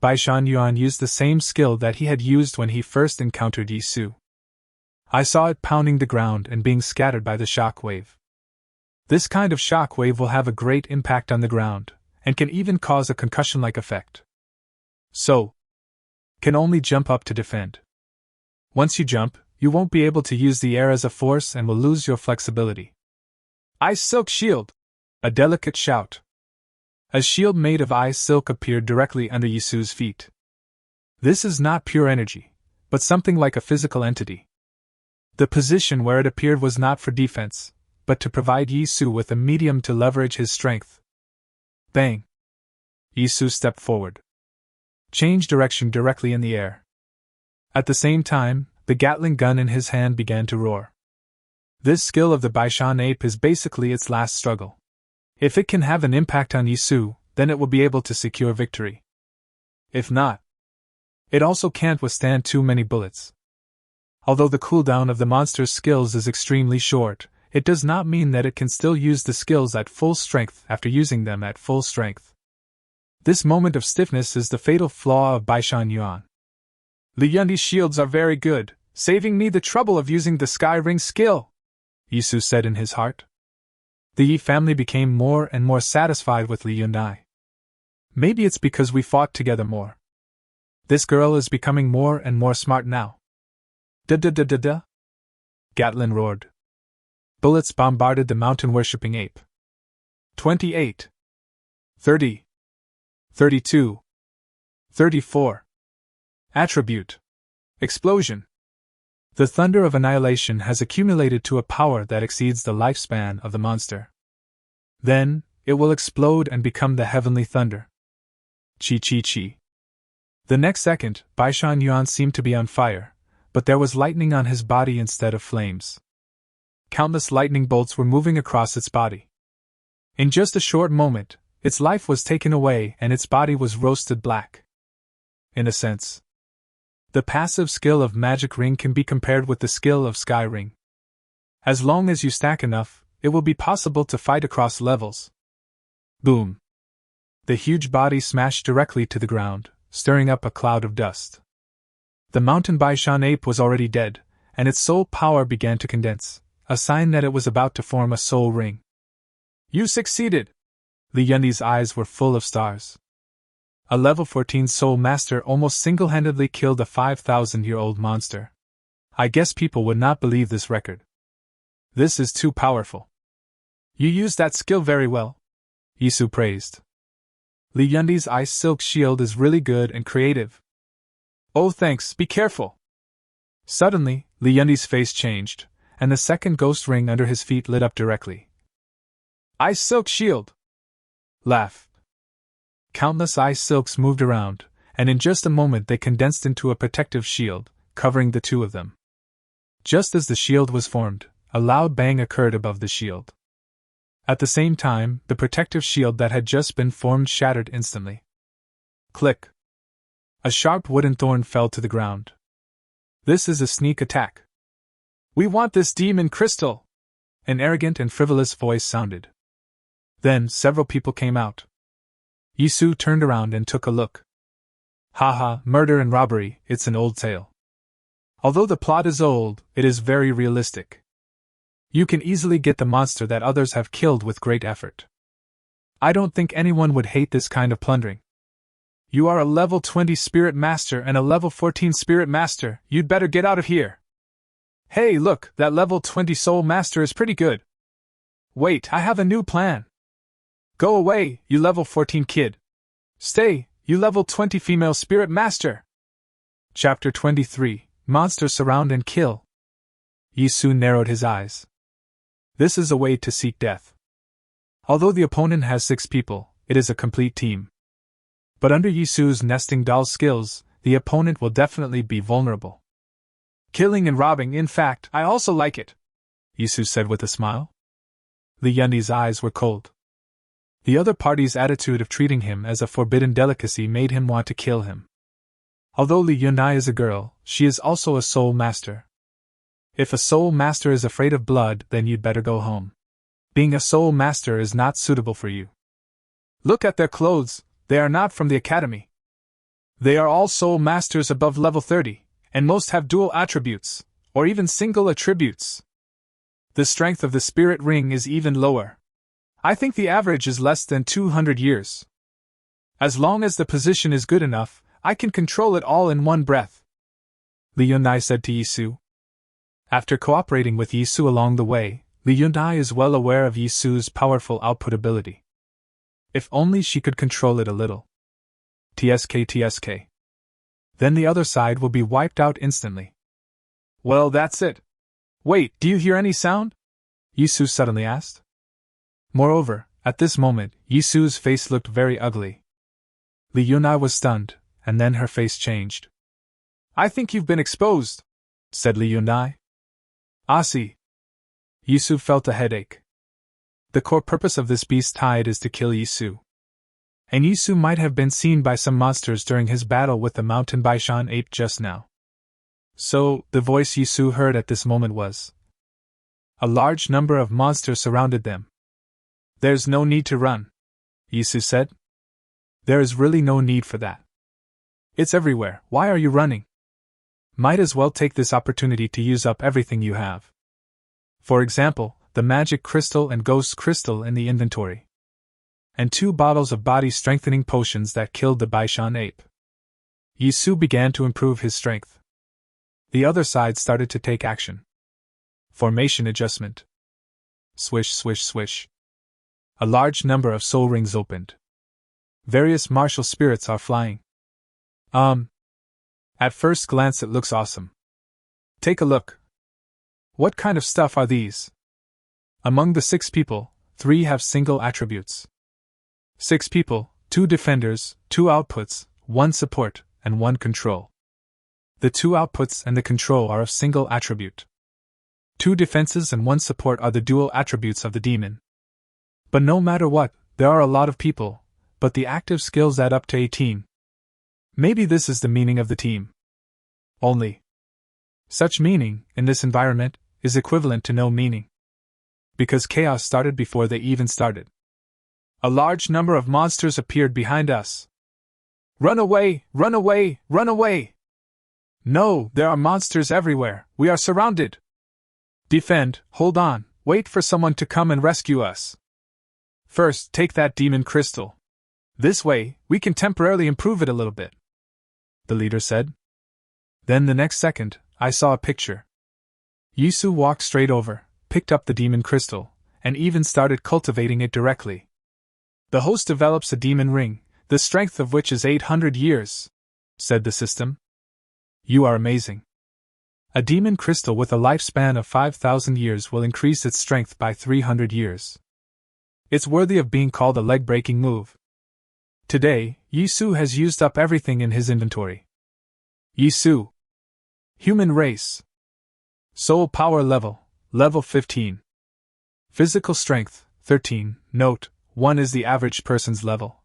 Baishan Yuan used the same skill that he had used when he first encountered Yisu. I saw it pounding the ground and being scattered by the shock wave. This kind of shock wave will have a great impact on the ground, and can even cause a concussion-like effect. So, can only jump up to defend. Once you jump, you won't be able to use the air as a force and will lose your flexibility. Ice silk shield! A delicate shout. A shield made of ice silk appeared directly under Yisu's feet. This is not pure energy, but something like a physical entity. The position where it appeared was not for defense, but to provide Yisu with a medium to leverage his strength. Bang! Yisu stepped forward. Change direction directly in the air. At the same time, the Gatling gun in his hand began to roar. This skill of the Baishan ape is basically its last struggle. If it can have an impact on Yisu, then it will be able to secure victory. If not, it also can't withstand too many bullets. Although the cooldown of the monster's skills is extremely short, it does not mean that it can still use the skills at full strength after using them at full strength. This moment of stiffness is the fatal flaw of Baishan Yuan. Li Yundi's shields are very good, saving me the trouble of using the Sky Ring skill, Yisu said in his heart. The Yi family became more and more satisfied with Li Yundi. Maybe it's because we fought together more. This girl is becoming more and more smart now. Da-da-da-da-da! Gatling roared. Bullets bombarded the mountain-worshipping ape. 28. 30. 32. 34. Attribute. Explosion. The thunder of annihilation has accumulated to a power that exceeds the lifespan of the monster. Then, it will explode and become the heavenly thunder. Chi-chi-chi. The next second, Baishan Yuan seemed to be on fire, but there was lightning on his body instead of flames. Countless lightning bolts were moving across its body. In just a short moment, its life was taken away and its body was roasted black. In a sense, the passive skill of Magic Ring can be compared with the skill of Sky Ring. As long as you stack enough, it will be possible to fight across levels. Boom! The huge body smashed directly to the ground, stirring up a cloud of dust. The mountain Baishan ape was already dead, and its soul power began to condense, a sign that it was about to form a soul ring. You succeeded! Li Yundi's eyes were full of stars. A level 14 soul master almost single-handedly killed a 5,000-year-old monster. I guess people would not believe this record. This is too powerful. You used that skill very well, Yisu praised. Li Yundi's ice silk shield is really good and creative. Oh thanks, be careful. Suddenly, Li Yundi's face changed, and the second ghost ring under his feet lit up directly. Ice silk shield! Laugh. Countless ice silks moved around, and in just a moment they condensed into a protective shield, covering the two of them. Just as the shield was formed, a loud bang occurred above the shield. At the same time, the protective shield that had just been formed shattered instantly. Click! A sharp wooden thorn fell to the ground. This is a sneak attack. We want this demon crystal! An arrogant and frivolous voice sounded. Then several people came out. Yisu turned around and took a look. Haha, murder and robbery, it's an old tale. Although the plot is old, it is very realistic. You can easily get the monster that others have killed with great effort. I don't think anyone would hate this kind of plundering. You are a level 20 spirit master and a level 14 spirit master, you'd better get out of here. Hey look, that level 20 soul master is pretty good. Wait, I have a new plan. Go away, you level 14 kid. Stay, you level 20 female spirit master. Chapter 23, Monsters Surround and Kill. Yisu narrowed his eyes. This is a way to seek death. Although the opponent has 6 people, it is a complete team. But under Yisu's nesting doll skills, the opponent will definitely be vulnerable. Killing and robbing, in fact, I also like it, Yisu said with a smile. Li Yundi's eyes were cold. The other party's attitude of treating him as a forbidden delicacy made him want to kill him. Although Li Yundi is a girl, she is also a soul master. If a soul master is afraid of blood, then you'd better go home. Being a soul master is not suitable for you. Look at their clothes, they are not from the academy. They are all soul masters above level 30, and most have dual attributes, or even single attributes. The strength of the spirit ring is even lower. I think the average is less than 200 years. As long as the position is good enough, I can control it all in one breath. Li Yunai said to Yisu. After cooperating with Yisu along the way, Li Yunai is well aware of Yisu's powerful output ability. If only she could control it a little. TSK. Then the other side will be wiped out instantly. Well, that's it. Wait, do you hear any sound? Yisu suddenly asked. Moreover, at this moment, Yisu's face looked very ugly. Li Yunai was stunned, and then her face changed. I think you've been exposed, said Li Yunai. I see. Yisu felt a headache. The core purpose of this beast tide is to kill Yisu. And Yisu might have been seen by some monsters during his battle with the mountain Baishan ape just now. So, the voice Yisu heard at this moment was. A large number of monsters surrounded them. There's no need to run, Yisu said. There is really no need for that. It's everywhere, why are you running? Might as well take this opportunity to use up everything you have. For example, the magic crystal and ghost crystal in the inventory. And 2 bottles of body-strengthening potions that killed the Baishan ape. Yisu began to improve his strength. The other side started to take action. Formation adjustment. Swish, swish, swish. A large number of soul rings opened. Various martial spirits are flying. At first glance it looks awesome. Take a look. What kind of stuff are these? Among the 6 people, 3 have single attributes. 6 people, 2 defenders, 2 outputs, 1 support, and 1 control. The 2 outputs and the control are of single attribute. 2 defenses and 1 support are the dual attributes of the demon. But no matter what, there are a lot of people, but the active skills add up to 18. Maybe this is the meaning of the team. Only. Such meaning, in this environment, is equivalent to no meaning. Because chaos started before they even started. A large number of monsters appeared behind us. Run away! Run away! Run away! No, there are monsters everywhere, we are surrounded! Defend, hold on, wait for someone to come and rescue us. First, take that demon crystal. This way, we can temporarily improve it a little bit, the leader said. Then the next second, I saw a picture. Yisu walked straight over, picked up the demon crystal, and even started cultivating it directly. The host develops a demon ring, the strength of which is 800 years, said the system. You are amazing. A demon crystal with a lifespan of 5,000 years will increase its strength by 300 years. It's worthy of being called a leg-breaking move. Today, Yisu has used up everything in his inventory. Yisu. Human race. Soul power level, level 15. Physical strength, 13, note, 1 is the average person's level.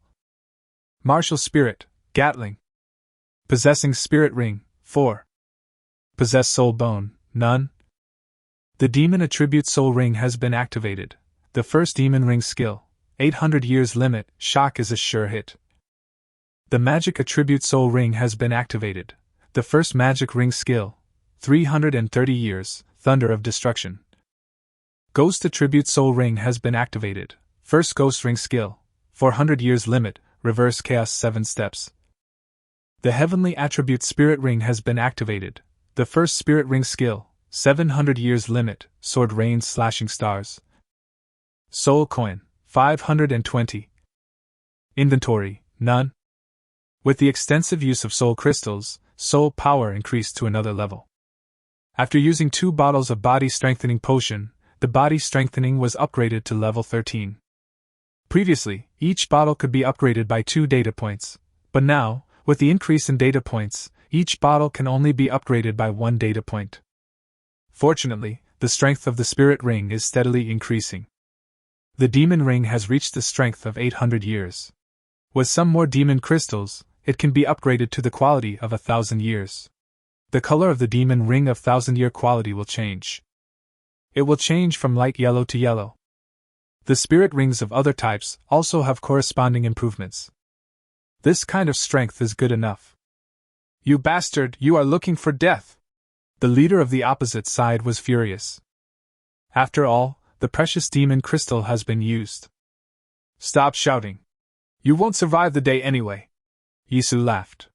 Martial spirit, Gatling. Possessing spirit ring, 4. Possess soul bone, none. The demon attribute soul ring has been activated. The first demon ring skill, 800 years limit, shock is a sure hit. The magic attribute soul ring has been activated. The first magic ring skill, 330 years, thunder of destruction. Ghost attribute soul ring has been activated. First ghost ring skill, 400 years limit, reverse chaos 7 steps. The heavenly attribute spirit ring has been activated. The first spirit ring skill, 700 years limit, sword rains slashing stars. Soul coin, 520. Inventory, none. With the extensive use of soul crystals, soul power increased to another level. After using 2 bottles of body strengthening potion, the body strengthening was upgraded to level 13. Previously, each bottle could be upgraded by 2 data points, but now, with the increase in data points, each bottle can only be upgraded by 1 data point. Fortunately, the strength of the spirit ring is steadily increasing. The demon ring has reached the strength of 800 years. With some more demon crystals, it can be upgraded to the quality of 1,000 years. The color of the demon ring of 1,000-year quality will change. It will change from light yellow to yellow. The spirit rings of other types also have corresponding improvements. This kind of strength is good enough. You bastard, you are looking for death! The leader of the opposite side was furious. After all, the precious demon crystal has been used. Stop shouting. You won't survive the day anyway. Yisu laughed.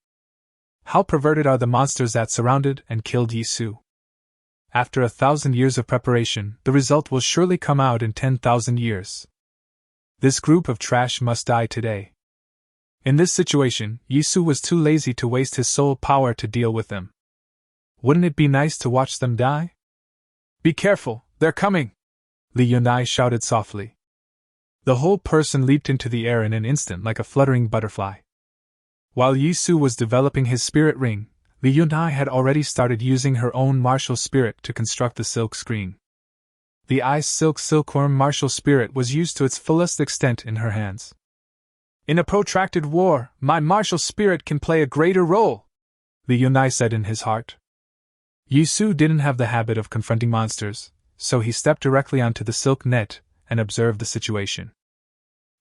How perverted are the monsters that surrounded and killed Yisu? After 1,000 years of preparation, the result will surely come out in 10,000 years. This group of trash must die today. In this situation, Yisu was too lazy to waste his soul power to deal with them. Wouldn't it be nice to watch them die? Be careful, they're coming! Li Yunai shouted softly. The whole person leaped into the air in an instant like a fluttering butterfly. While Yisu was developing his spirit ring, Li Yunai had already started using her own martial spirit to construct the silk screen. The ice silkworm martial spirit was used to its fullest extent in her hands. In a protracted war, my martial spirit can play a greater role, Li Yunai said in his heart. Yisu didn't have the habit of confronting monsters, so he stepped directly onto the silk net and observed the situation.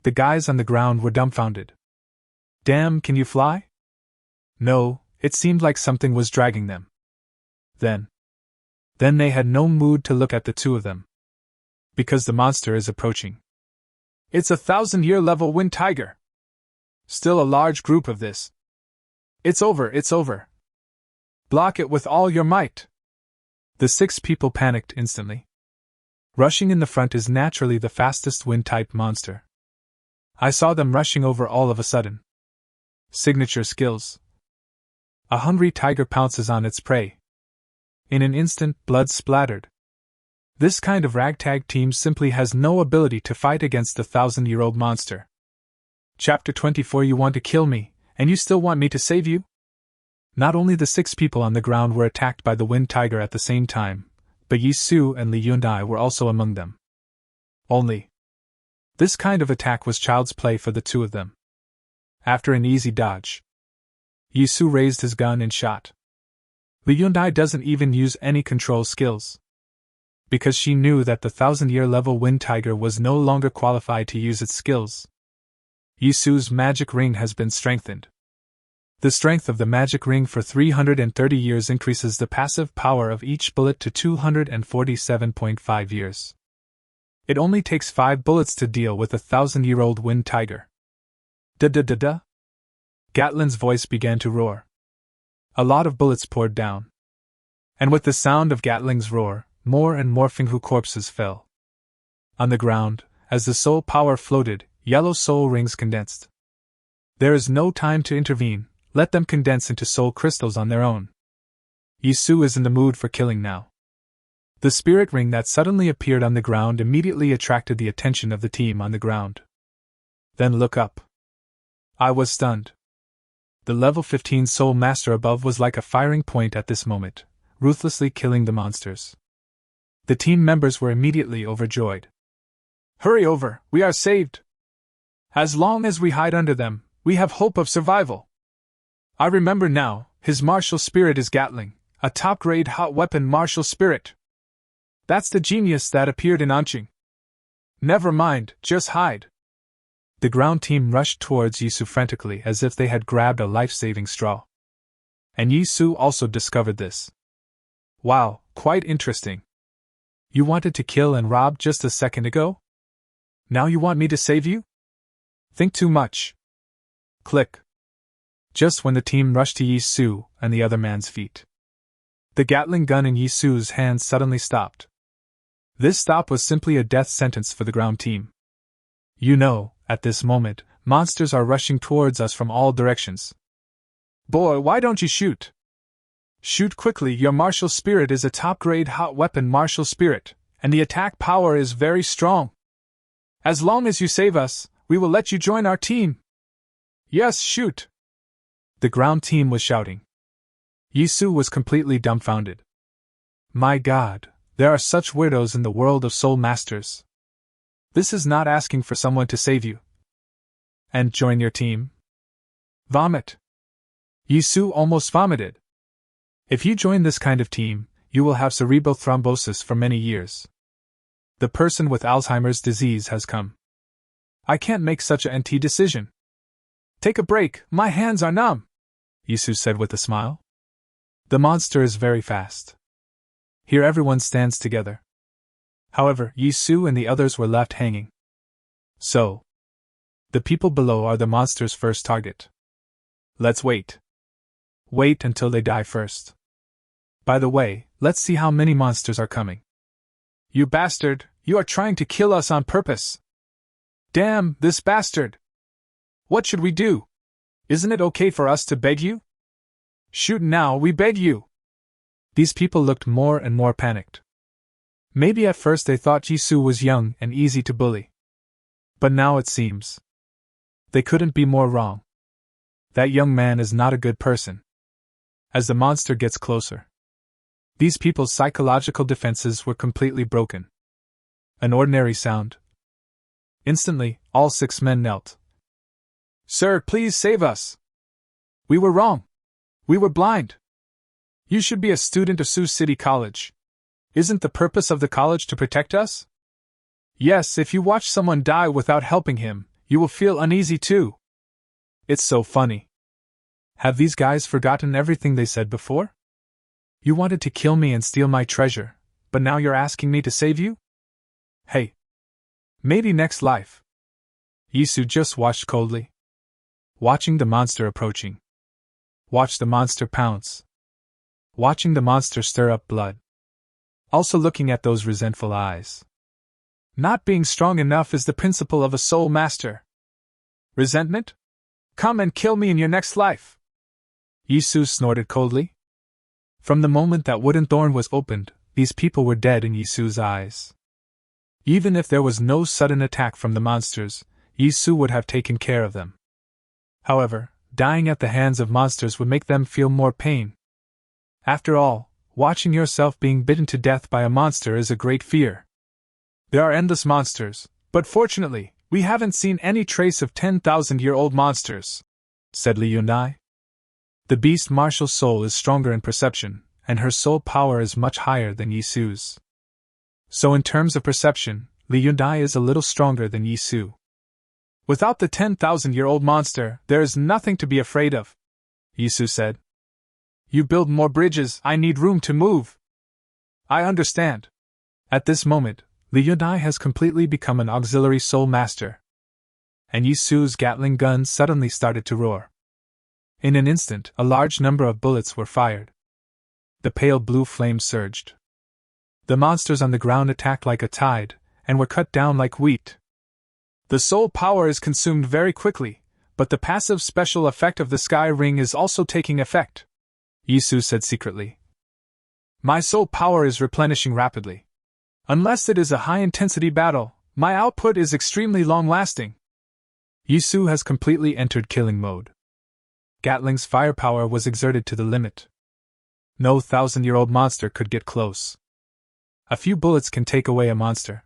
The guys on the ground were dumbfounded. Damn, can you fly? No, it seemed like something was dragging them. Then they had no mood to look at the two of them. Because the monster is approaching. It's a 1,000-year level wind tiger. Still a large group of this. It's over. Block it with all your might. The 6 people panicked instantly. Rushing in the front is naturally the fastest wind-type monster. I saw them rushing over all of a sudden. Signature skills. A hungry tiger pounces on its prey. In an instant, blood splattered. This kind of ragtag team simply has no ability to fight against the 1,000-year-old monster. Chapter 24. You want to kill me, and you still want me to save you? Not only the 6 people on the ground were attacked by the wind tiger at the same time, but Yisu and Li Yunai were also among them. Only. This kind of attack was child's play for the two of them. After an easy dodge, Yisu raised his gun and shot. Li Yunai doesn't even use any control skills. Because she knew that the 1,000-year level wind tiger was no longer qualified to use its skills. Yisu's magic ring has been strengthened. The strength of the magic ring for 330 years increases the passive power of each bullet to 247.5 years. It only takes 5 bullets to deal with a 1,000-year-old wind tiger. Da-da-da-da? Gatling's voice began to roar. A lot of bullets poured down. And with the sound of Gatling's roar, more and more Finghu corpses fell. On the ground, as the soul power floated, yellow soul rings condensed. There is no time to intervene, let them condense into soul crystals on their own. Yisu is in the mood for killing now. The spirit ring that suddenly appeared on the ground immediately attracted the attention of the team on the ground. Then look up. I was stunned. The level 15 soul master above was like a firing point at this moment, ruthlessly killing the monsters. The team members were immediately overjoyed. Hurry over, we are saved! As long as we hide under them, we have hope of survival. I remember now, his martial spirit is Gatling, a top-grade hot weapon martial spirit. That's the genius that appeared in Anqing. Never mind, just hide. The ground team rushed towards Yisu frantically as if they had grabbed a life-saving straw. And Yisu also discovered this. Wow, quite interesting. You wanted to kill and rob just a second ago? Now you want me to save you? Think too much. Click. Just when the team rushed to Yisu and the other man's feet, the Gatling gun in Yisu's hand suddenly stopped. This stop was simply a death sentence for the ground team. You know, at this moment, monsters are rushing towards us from all directions. Boy, why don't you shoot? Shoot quickly, your martial spirit is a top-grade hot weapon martial spirit, and the attack power is very strong. As long as you save us, we will let you join our team. Yes, shoot! The ground team was shouting. Yisu was completely dumbfounded. My God, there are such weirdos in the world of soul masters. This is not asking for someone to save you. And join your team? Vomit. Yisu almost vomited. If you join this kind of team, you will have cerebral thrombosis for many years. The person with Alzheimer's disease has come. I can't make such an anti-decision. Take a break, my hands are numb, Yisu said with a smile. The monster is very fast. Here everyone stands together. However, Yisu and the others were left hanging. So, the people below are the monster's first target. Let's wait. Wait until they die first. By the way, let's see how many monsters are coming. You bastard, you are trying to kill us on purpose. Damn, this bastard! What should we do? Isn't it okay for us to beg you? Shoot now, we beg you! These people looked more and more panicked. Maybe at first they thought Jisoo was young and easy to bully. But now it seems they couldn't be more wrong. That young man is not a good person. As the monster gets closer, these people's psychological defenses were completely broken. An ordinary sound. Instantly, all 6 men knelt. Sir, please save us. We were wrong. We were blind. You should be a student of Sioux City College. Isn't the purpose of the college to protect us? Yes, if you watch someone die without helping him, you will feel uneasy too. It's so funny. Have these guys forgotten everything they said before? You wanted to kill me and steal my treasure, but now you're asking me to save you? Hey. Maybe next life. Jisoo just watched coldly. Watching the monster approaching. Watch the monster pounce. Watching the monster stir up blood. Also looking at those resentful eyes. Not being strong enough is the principle of a soul master. Resentment? Come and kill me in your next life. Jisoo snorted coldly. From the moment that wooden thorn was opened, these people were dead in Jisoo's eyes. Even if there was no sudden attack from the monsters, Jisoo would have taken care of them. However, dying at the hands of monsters would make them feel more pain. After all, watching yourself being bitten to death by a monster is a great fear. There are endless monsters, but fortunately, we haven't seen any trace of 10,000-year-old monsters, said Li Yunai. The beast martial soul is stronger in perception, and her soul power is much higher than Jisoo's. So in terms of perception, Li Yunai is a little stronger than Jisoo. Without the 10,000-year-old monster, there is nothing to be afraid of, Jisoo said. You build more bridges, I need room to move. I understand. At this moment, Li Yunai has completely become an auxiliary soul master. And Jisoo's Gatling gun suddenly started to roar. In an instant, a large number of bullets were fired. The pale blue flame surged. The monsters on the ground attacked like a tide, and were cut down like wheat. The soul power is consumed very quickly, but the passive special effect of the sky ring is also taking effect, Jisoo said secretly. My soul power is replenishing rapidly. Unless it is a high-intensity battle, my output is extremely long-lasting. Jisoo has completely entered killing mode. Gatling's firepower was exerted to the limit. No 1,000-year-old monster could get close. A few bullets can take away a monster.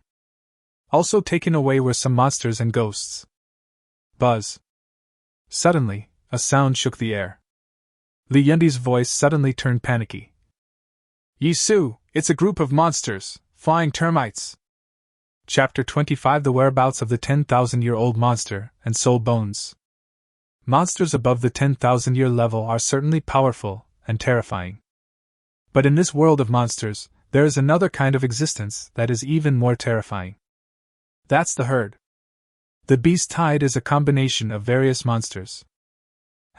Also taken away were some monsters and ghosts. Buzz. Suddenly, a sound shook the air. Li Yundi's voice suddenly turned panicky. Jisoo, it's a group of monsters, flying termites. Chapter 25: The whereabouts of the 10,000-year-old monster and soul bones. Monsters above the 10,000-year level are certainly powerful and terrifying. But in this world of monsters, there is another kind of existence that is even more terrifying. That's the herd. The beast tide is a combination of various monsters.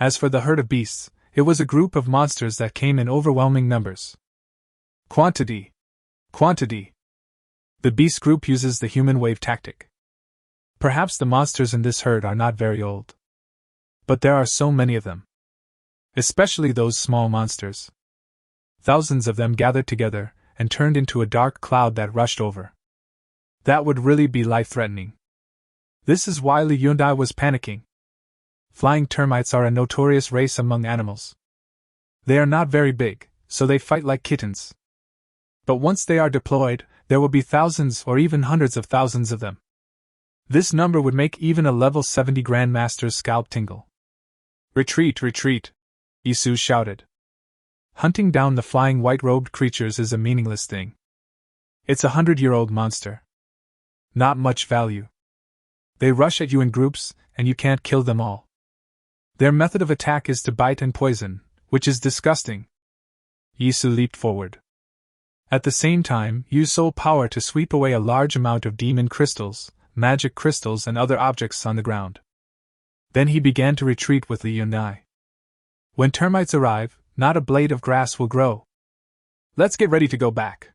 As for the herd of beasts, it was a group of monsters that came in overwhelming numbers. Quantity. Quantity. The beast group uses the human wave tactic. Perhaps the monsters in this herd are not very old. But there are so many of them. Especially those small monsters. Thousands of them gathered together and turned into a dark cloud that rushed over. That would really be life-threatening. This is why Li Yunai was panicking. Flying termites are a notorious race among animals. They are not very big, so they fight like kittens. But once they are deployed, there will be thousands or even hundreds of thousands of them. This number would make even a level 70 Grandmaster's scalp tingle. Retreat, retreat! Jisoo shouted. Hunting down the flying white-robed creatures is a meaningless thing. It's a 100-year-old monster. Not much value. They rush at you in groups, and you can't kill them all. Their method of attack is to bite and poison, which is disgusting. Jisoo leaped forward. At the same time, use soul power to sweep away a large amount of demon crystals, magic crystals and other objects on the ground. Then he began to retreat with Li Yunai. When termites arrive, not a blade of grass will grow. Let's get ready to go back.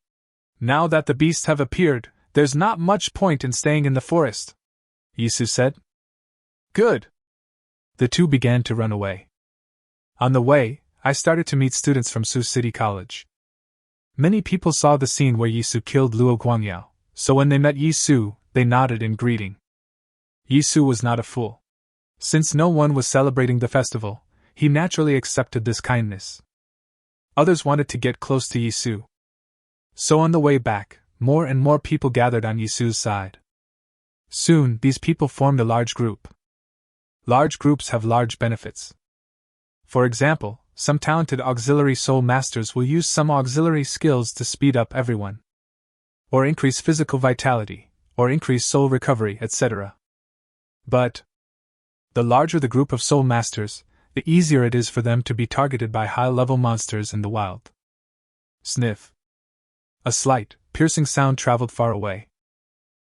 Now that the beasts have appeared, there's not much point in staying in the forest, Yisu said. Good. The two began to run away. On the way, I started to meet students from Sioux City College. Many people saw the scene where Yisu killed Luo Guangyao, so when they met Yisu, they nodded in greeting. Yisu was not a fool. Since no one was celebrating the festival, he naturally accepted this kindness. Others wanted to get close to Yisu. So on the way back, more and more people gathered on Yisu's side. Soon, these people formed a large group. Large groups have large benefits. For example, some talented auxiliary soul masters will use some auxiliary skills to speed up everyone, or increase physical vitality, or increase soul recovery, etc. But the larger the group of soul masters, the easier it is for them to be targeted by high-level monsters in the wild. Sniff. A slight, piercing sound traveled far away.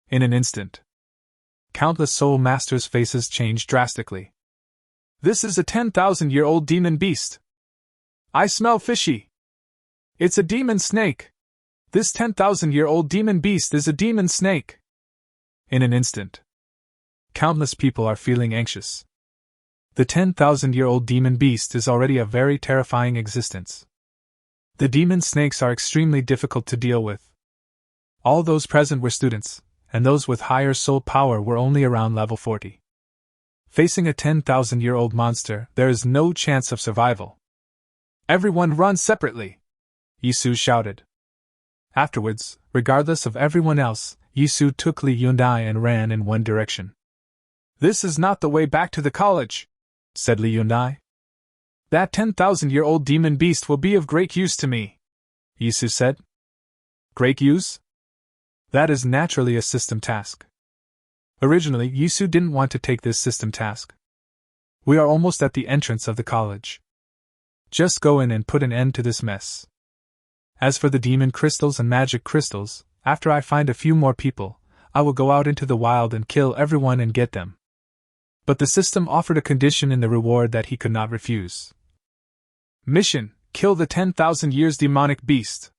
In an instant, countless soul masters' faces changed drastically. This is a 10,000-year-old demon beast. I smell fishy. It's a demon snake. This 10,000-year-old demon beast is a demon snake. In an instant, countless people are feeling anxious. The 10,000-year-old demon beast is already a very terrifying existence. The demon snakes are extremely difficult to deal with. All those present were students, and those with higher soul power were only around level 40. Facing a 10,000-year-old monster, there is no chance of survival. Everyone run separately! Yisu shouted. Afterwards, regardless of everyone else, Yisu took Li Yundai and ran in one direction. This is not the way back to the college, said Li Yundai. That 10,000-year-old demon beast will be of great use to me, Yisu said. Great use? That is naturally a system task. Originally, Yisu didn't want to take this system task. We are almost at the entrance of the college. Just go in and put an end to this mess. As for the demon crystals and magic crystals, after I find a few more people, I will go out into the wild and kill everyone and get them. But the system offered a condition in the reward that he could not refuse. Mission: kill the 10,000 years demonic beast.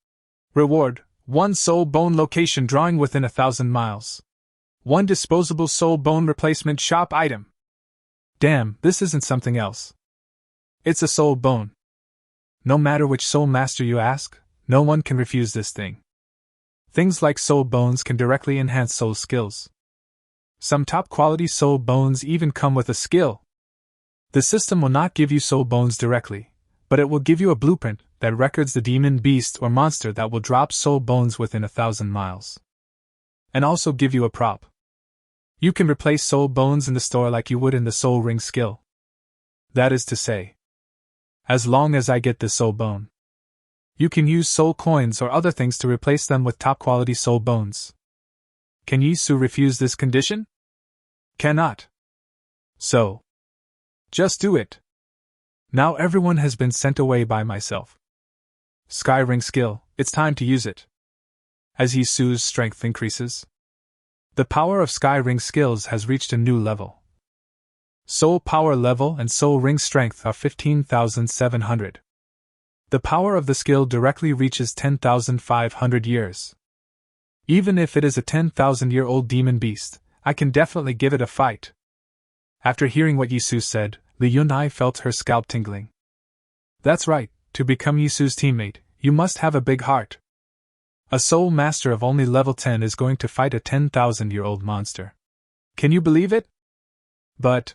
Reward: 1 soul bone location drawing within 1,000 miles. 1 disposable soul bone replacement shop item. Damn, this isn't something else. It's a soul bone. No matter which soul master you ask, no one can refuse this thing. Things like soul bones can directly enhance soul skills. Some top-quality soul bones even come with a skill. The system will not give you soul bones directly, but it will give you a blueprint that records the demon beast or monster that will drop soul bones within 1,000 miles. And also give you a prop. You can replace soul bones in the store like you would in the soul ring skill. That is to say, as long as I get the soul bone, you can use soul coins or other things to replace them with top-quality soul bones. Can Yisu refuse this condition? Cannot. So, just do it. Now everyone has been sent away by myself. Sky Ring skill, it's time to use it. As Yisu's strength increases, the power of Sky Ring skills has reached a new level. Soul power level and soul ring strength are 15,700. The power of the skill directly reaches 10,500 years. Even if it is a 10,000-year-old demon beast, I can definitely give it a fight. After hearing what Yisu said, Li Yunai felt her scalp tingling. That's right, to become Yisu's teammate, you must have a big heart. A soul master of only level 10 is going to fight a 10,000-year-old monster. Can you believe it? But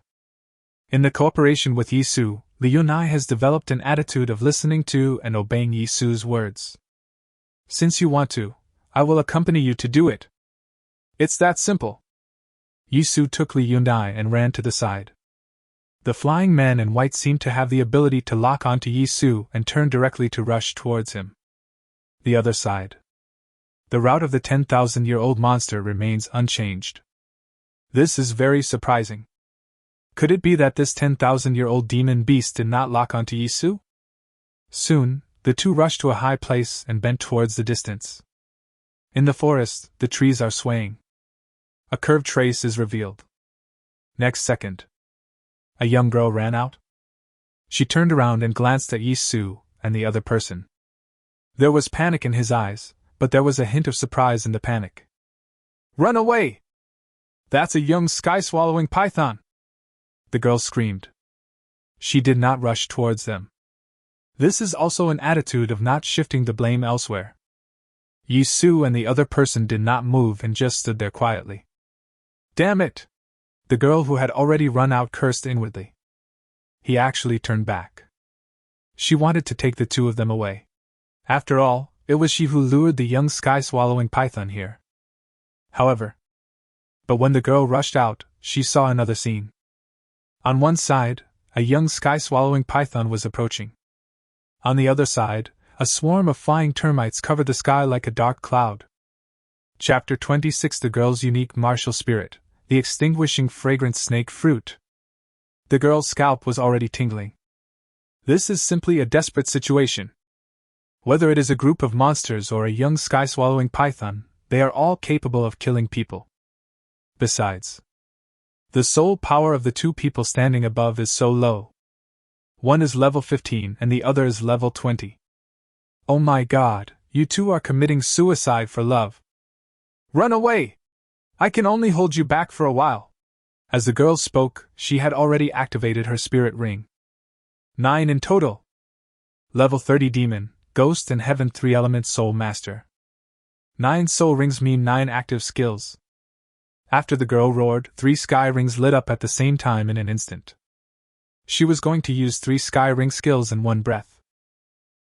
in the cooperation with Yisu, Li Yunai has developed an attitude of listening to and obeying Yisu's words. Since you want to, I will accompany you to do it. It's that simple. Yisu took Li Yunai and ran to the side. The flying man in white seemed to have the ability to lock onto Yisu and turn directly to rush towards him. The other side. The route of the 10,000-year-old monster remains unchanged. This is very surprising. Could it be that this 10,000-year-old demon beast did not lock onto Yisu? Soon, the two rushed to a high place and bent towards the distance. In the forest, the trees are swaying. A curved trace is revealed. Next second, a young girl ran out. She turned around and glanced at Yi Su and the other person. There was panic in his eyes, but there was a hint of surprise in the panic. Run away! That's a young sky-swallowing python! The girl screamed. She did not rush towards them. This is also an attitude of not shifting the blame elsewhere. Yi Su and the other person did not move and just stood there quietly. Damn it! The girl who had already run out cursed inwardly. He actually turned back. She wanted to take the two of them away. After all, it was she who lured the young sky-swallowing python here. But when the girl rushed out, she saw another scene. On one side, a young sky-swallowing python was approaching. On the other side, a swarm of flying termites covered the sky like a dark cloud. Chapter 26: The Girl's Unique Martial Spirit, the Extinguishing Fragrance Snake Fruit. The girl's scalp was already tingling. This is simply a desperate situation. Whether it is a group of monsters or a young sky-swallowing python, they are all capable of killing people. Besides, the soul power of the two people standing above is so low. One is level 15 and the other is level 20. Oh my God, you two are committing suicide for love. Run away! I can only hold you back for a while. As the girl spoke, she had already activated her spirit ring. 9 in total. Level 30 Demon, Ghost and Heaven 3 Element Soul Master. 9 soul rings mean 9 active skills. After the girl roared, 3 sky rings lit up at the same time in an instant. She was going to use 3 sky ring skills in one breath.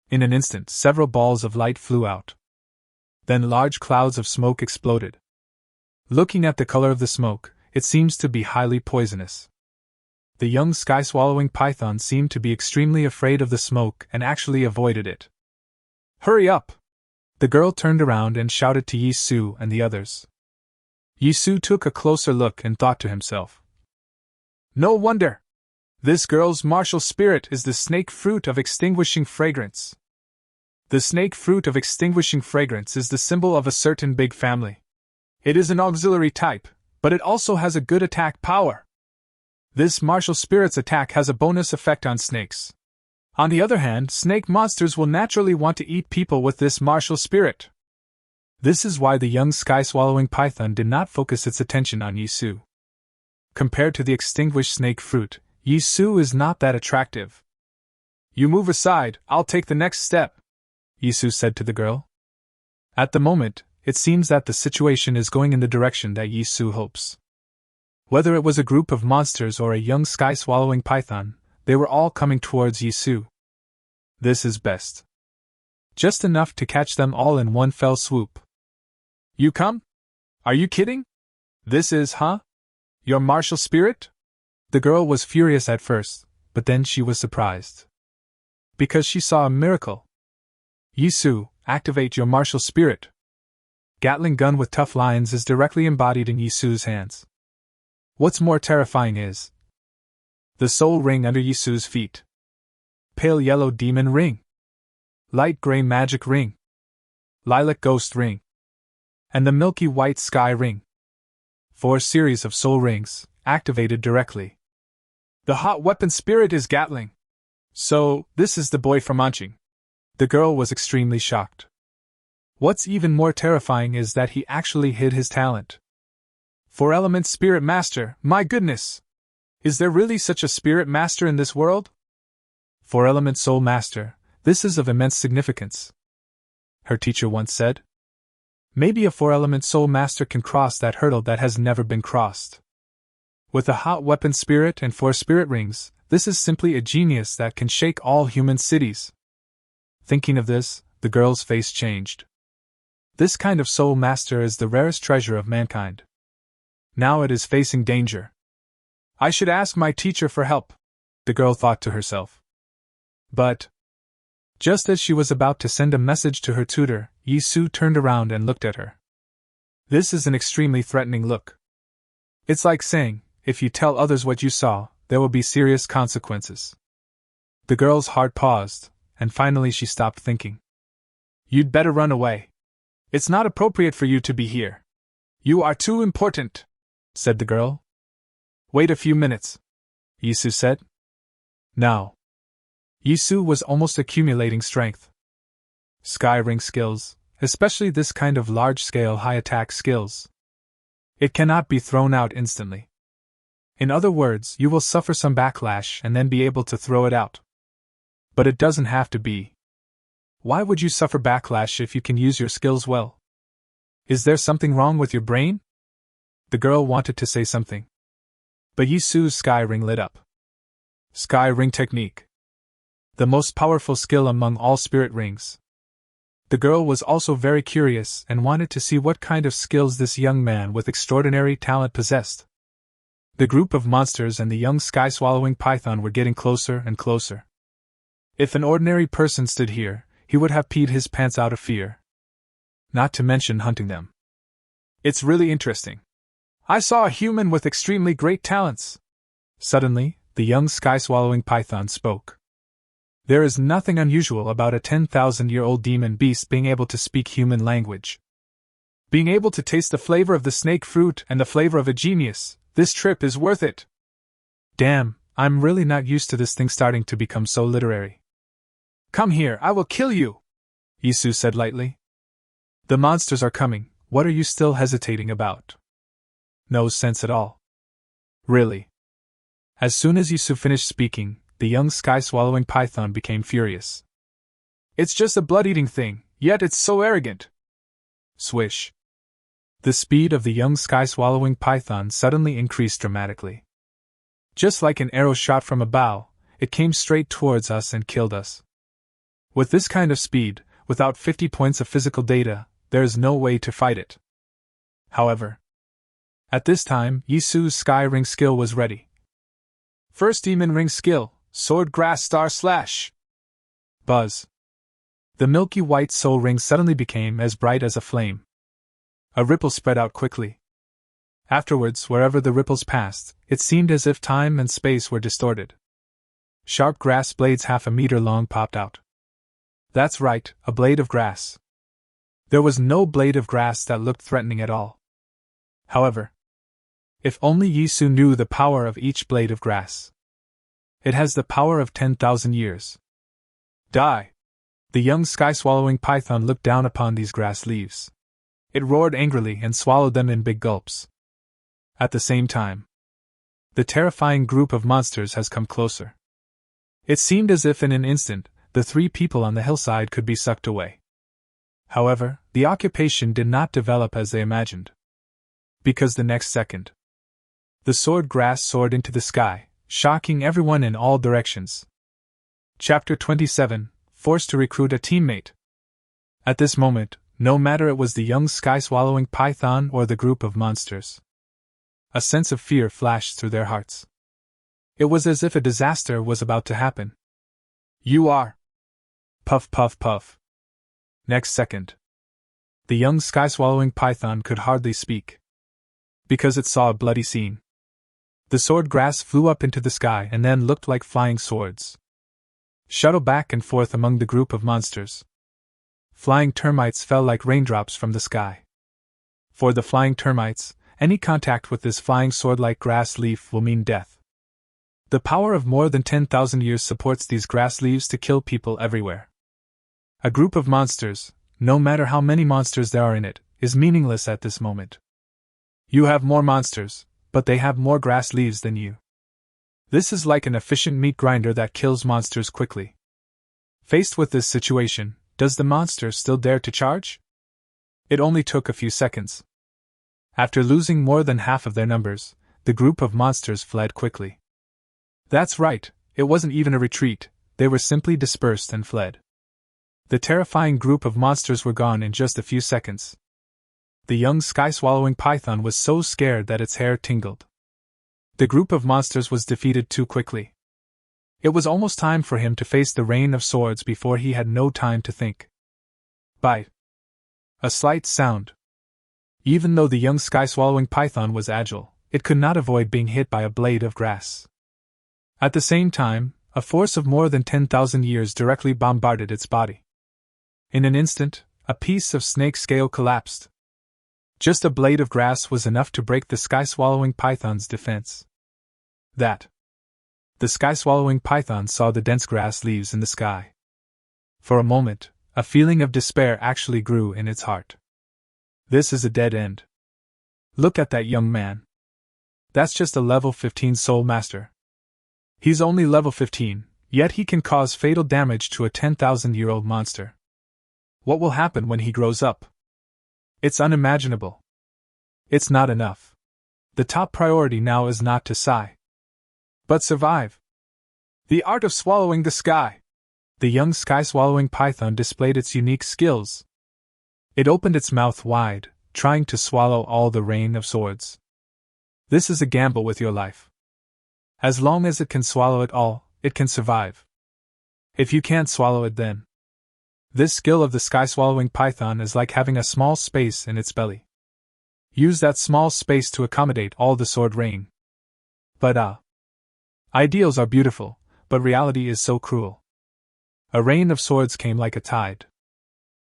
In an instant, several balls of light flew out. Then large clouds of smoke exploded. Looking at the color of the smoke, it seems to be highly poisonous. The young sky-swallowing python seemed to be extremely afraid of the smoke and actually avoided it. Hurry up! The girl turned around and shouted to Yi Su and the others. Yi Su took a closer look and thought to himself. No wonder! This girl's martial spirit is the snake fruit of extinguishing fragrance. The snake fruit of extinguishing fragrance is the symbol of a certain big family. It is an auxiliary type, but it also has a good attack power. This martial spirit's attack has a bonus effect on snakes. On the other hand, snake monsters will naturally want to eat people with this martial spirit. This is why the young sky-swallowing python did not focus its attention on Yi Su. Compared to the extinguished snake fruit, Yi Su is not that attractive. You move aside, I'll take the next step, Yi Su said to the girl. At the moment, it seems that the situation is going in the direction that Yi Su hopes. Whether it was a group of monsters or a young sky-swallowing python, they were all coming towards Yi Su. This is best. Just enough to catch them all in one fell swoop. You come? Are you kidding? This is, your martial spirit? The girl was furious at first, but then she was surprised. Because she saw a miracle. Yi Su, activate your martial spirit. Gatling gun with tough lines is directly embodied in Yi Su's hands. What's more terrifying is the soul ring under Yi Su's feet. Pale yellow demon ring. Light gray magic ring. Lilac ghost ring. And the milky white sky ring. 4 series of soul rings, activated directly. The hot weapon spirit is Gatling. So, this is the boy from Anqing. The girl was extremely shocked. What's even more terrifying is that he actually hid his talent. 4 element spirit master, my goodness! Is there really such a spirit master in this world? 4 element soul master, this is of immense significance. Her teacher once said. Maybe a 4 element soul master can cross that hurdle that has never been crossed. With a hot weapon spirit and 4 spirit rings, this is simply a genius that can shake all human cities. Thinking of this, the girl's face changed. This kind of soul master is the rarest treasure of mankind. Now it is facing danger. I should ask my teacher for help, the girl thought to herself. But just as she was about to send a message to her tutor, Yi Su turned around and looked at her. This is an extremely threatening look. It's like saying, if you tell others what you saw, there will be serious consequences. The girl's heart paused, and finally she stopped thinking. You'd better run away. It's not appropriate for you to be here. You are too important, said the girl. Wait a few minutes, Yi Su said. Now. Yisu was almost accumulating strength. Sky ring skills, especially this kind of large-scale high-attack skills. It cannot be thrown out instantly. In other words, you will suffer some backlash and then be able to throw it out. But it doesn't have to be. Why would you suffer backlash if you can use your skills well? Is there something wrong with your brain? The girl wanted to say something. But Yisu's sky ring lit up. Sky ring technique. The most powerful skill among all spirit rings. The girl was also very curious and wanted to see what kind of skills this young man with extraordinary talent possessed. The group of monsters and the young sky-swallowing python were getting closer and closer. If an ordinary person stood here, he would have peed his pants out of fear. Not to mention hunting them. It's really interesting. I saw a human with extremely great talents. Suddenly, the young sky-swallowing python spoke. There is nothing unusual about a 10,000-year-old demon beast being able to speak human language. Being able to taste the flavor of the snake fruit and the flavor of a genius, this trip is worth it. Damn, I'm really not used to this thing starting to become so literary. Come here, I will kill you, Yisu said lightly. The monsters are coming, what are you still hesitating about? No sense at all. Really. As soon as Yisu finished speaking, the young sky-swallowing python became furious. It's just a blood-eating thing, yet it's so arrogant. Swish. The speed of the young sky-swallowing python suddenly increased dramatically. Just like an arrow shot from a bow, it came straight towards us and killed us. With this kind of speed, without 50 points of physical data, there is no way to fight it. However, at this time, Yisu's sky ring skill was ready. First demon ring skill, sword grass star slash. Buzz. The milky white soul ring suddenly became as bright as a flame. A ripple spread out quickly. Afterwards, wherever the ripples passed, it seemed as if time and space were distorted. Sharp grass blades 1/2 meter long popped out. That's right, a blade of grass. There was no blade of grass that looked threatening at all. However, if only Yisu knew the power of each blade of grass. It has the power of 10,000 years. Die! The young sky-swallowing python looked down upon these grass leaves. It roared angrily and swallowed them in big gulps. At the same time, the terrifying group of monsters has come closer. It seemed as if in an instant, the 3 people on the hillside could be sucked away. However, the occupation did not develop as they imagined. Because the next second, the sword grass soared into the sky, shocking everyone in all directions. Chapter 27, Forced to recruit a teammate. At this moment, no matter it was the young sky-swallowing python or the group of monsters, a sense of fear flashed through their hearts. It was as if a disaster was about to happen. You are. Puff puff puff. Next second, the young sky-swallowing python could hardly speak. Because it saw a bloody scene. The sword grass flew up into the sky and then looked like flying swords. Shuttle back and forth among the group of monsters. Flying termites fell like raindrops from the sky. For the flying termites, any contact with this flying sword-like grass leaf will mean death. The power of more than 10,000 years supports these grass leaves to kill people everywhere. A group of monsters, no matter how many monsters there are in it, is meaningless at this moment. You have more monsters, but they have more grass leaves than you. This is like an efficient meat grinder that kills monsters quickly. Faced with this situation, does the monster still dare to charge? It only took a few seconds. After losing more than half of their numbers, the group of monsters fled quickly. That's right, it wasn't even a retreat, they were simply dispersed and fled. The terrifying group of monsters were gone in just a few seconds. The young sky-swallowing python was so scared that its hair tingled. The group of monsters was defeated too quickly. It was almost time for him to face the rain of swords before he had no time to think. Bite. A slight sound. Even though the young sky-swallowing python was agile, it could not avoid being hit by a blade of grass. At the same time, a force of more than 10,000 years directly bombarded its body. In an instant, a piece of snake scale collapsed. Just a blade of grass was enough to break the sky-swallowing python's defense. That The sky-swallowing python saw the dense grass leaves in the sky. For a moment, a feeling of despair actually grew in its heart. This is a dead end. Look at that young man. That's just a level 15 soul master. He's only level 15, yet he can cause fatal damage to a 10,000-year-old monster. What will happen when he grows up? It's unimaginable. It's not enough. The top priority now is not to sigh, but survive. The art of swallowing the sky. The young sky-swallowing python displayed its unique skills. It opened its mouth wide, trying to swallow all the rain of swords. This is a gamble with your life. As long as it can swallow it all, it can survive. If you can't swallow it, then this skill of the sky-swallowing python is like having a small space in its belly. Use that small space to accommodate all the sword rain. But ideals are beautiful, but reality is so cruel. A rain of swords came like a tide.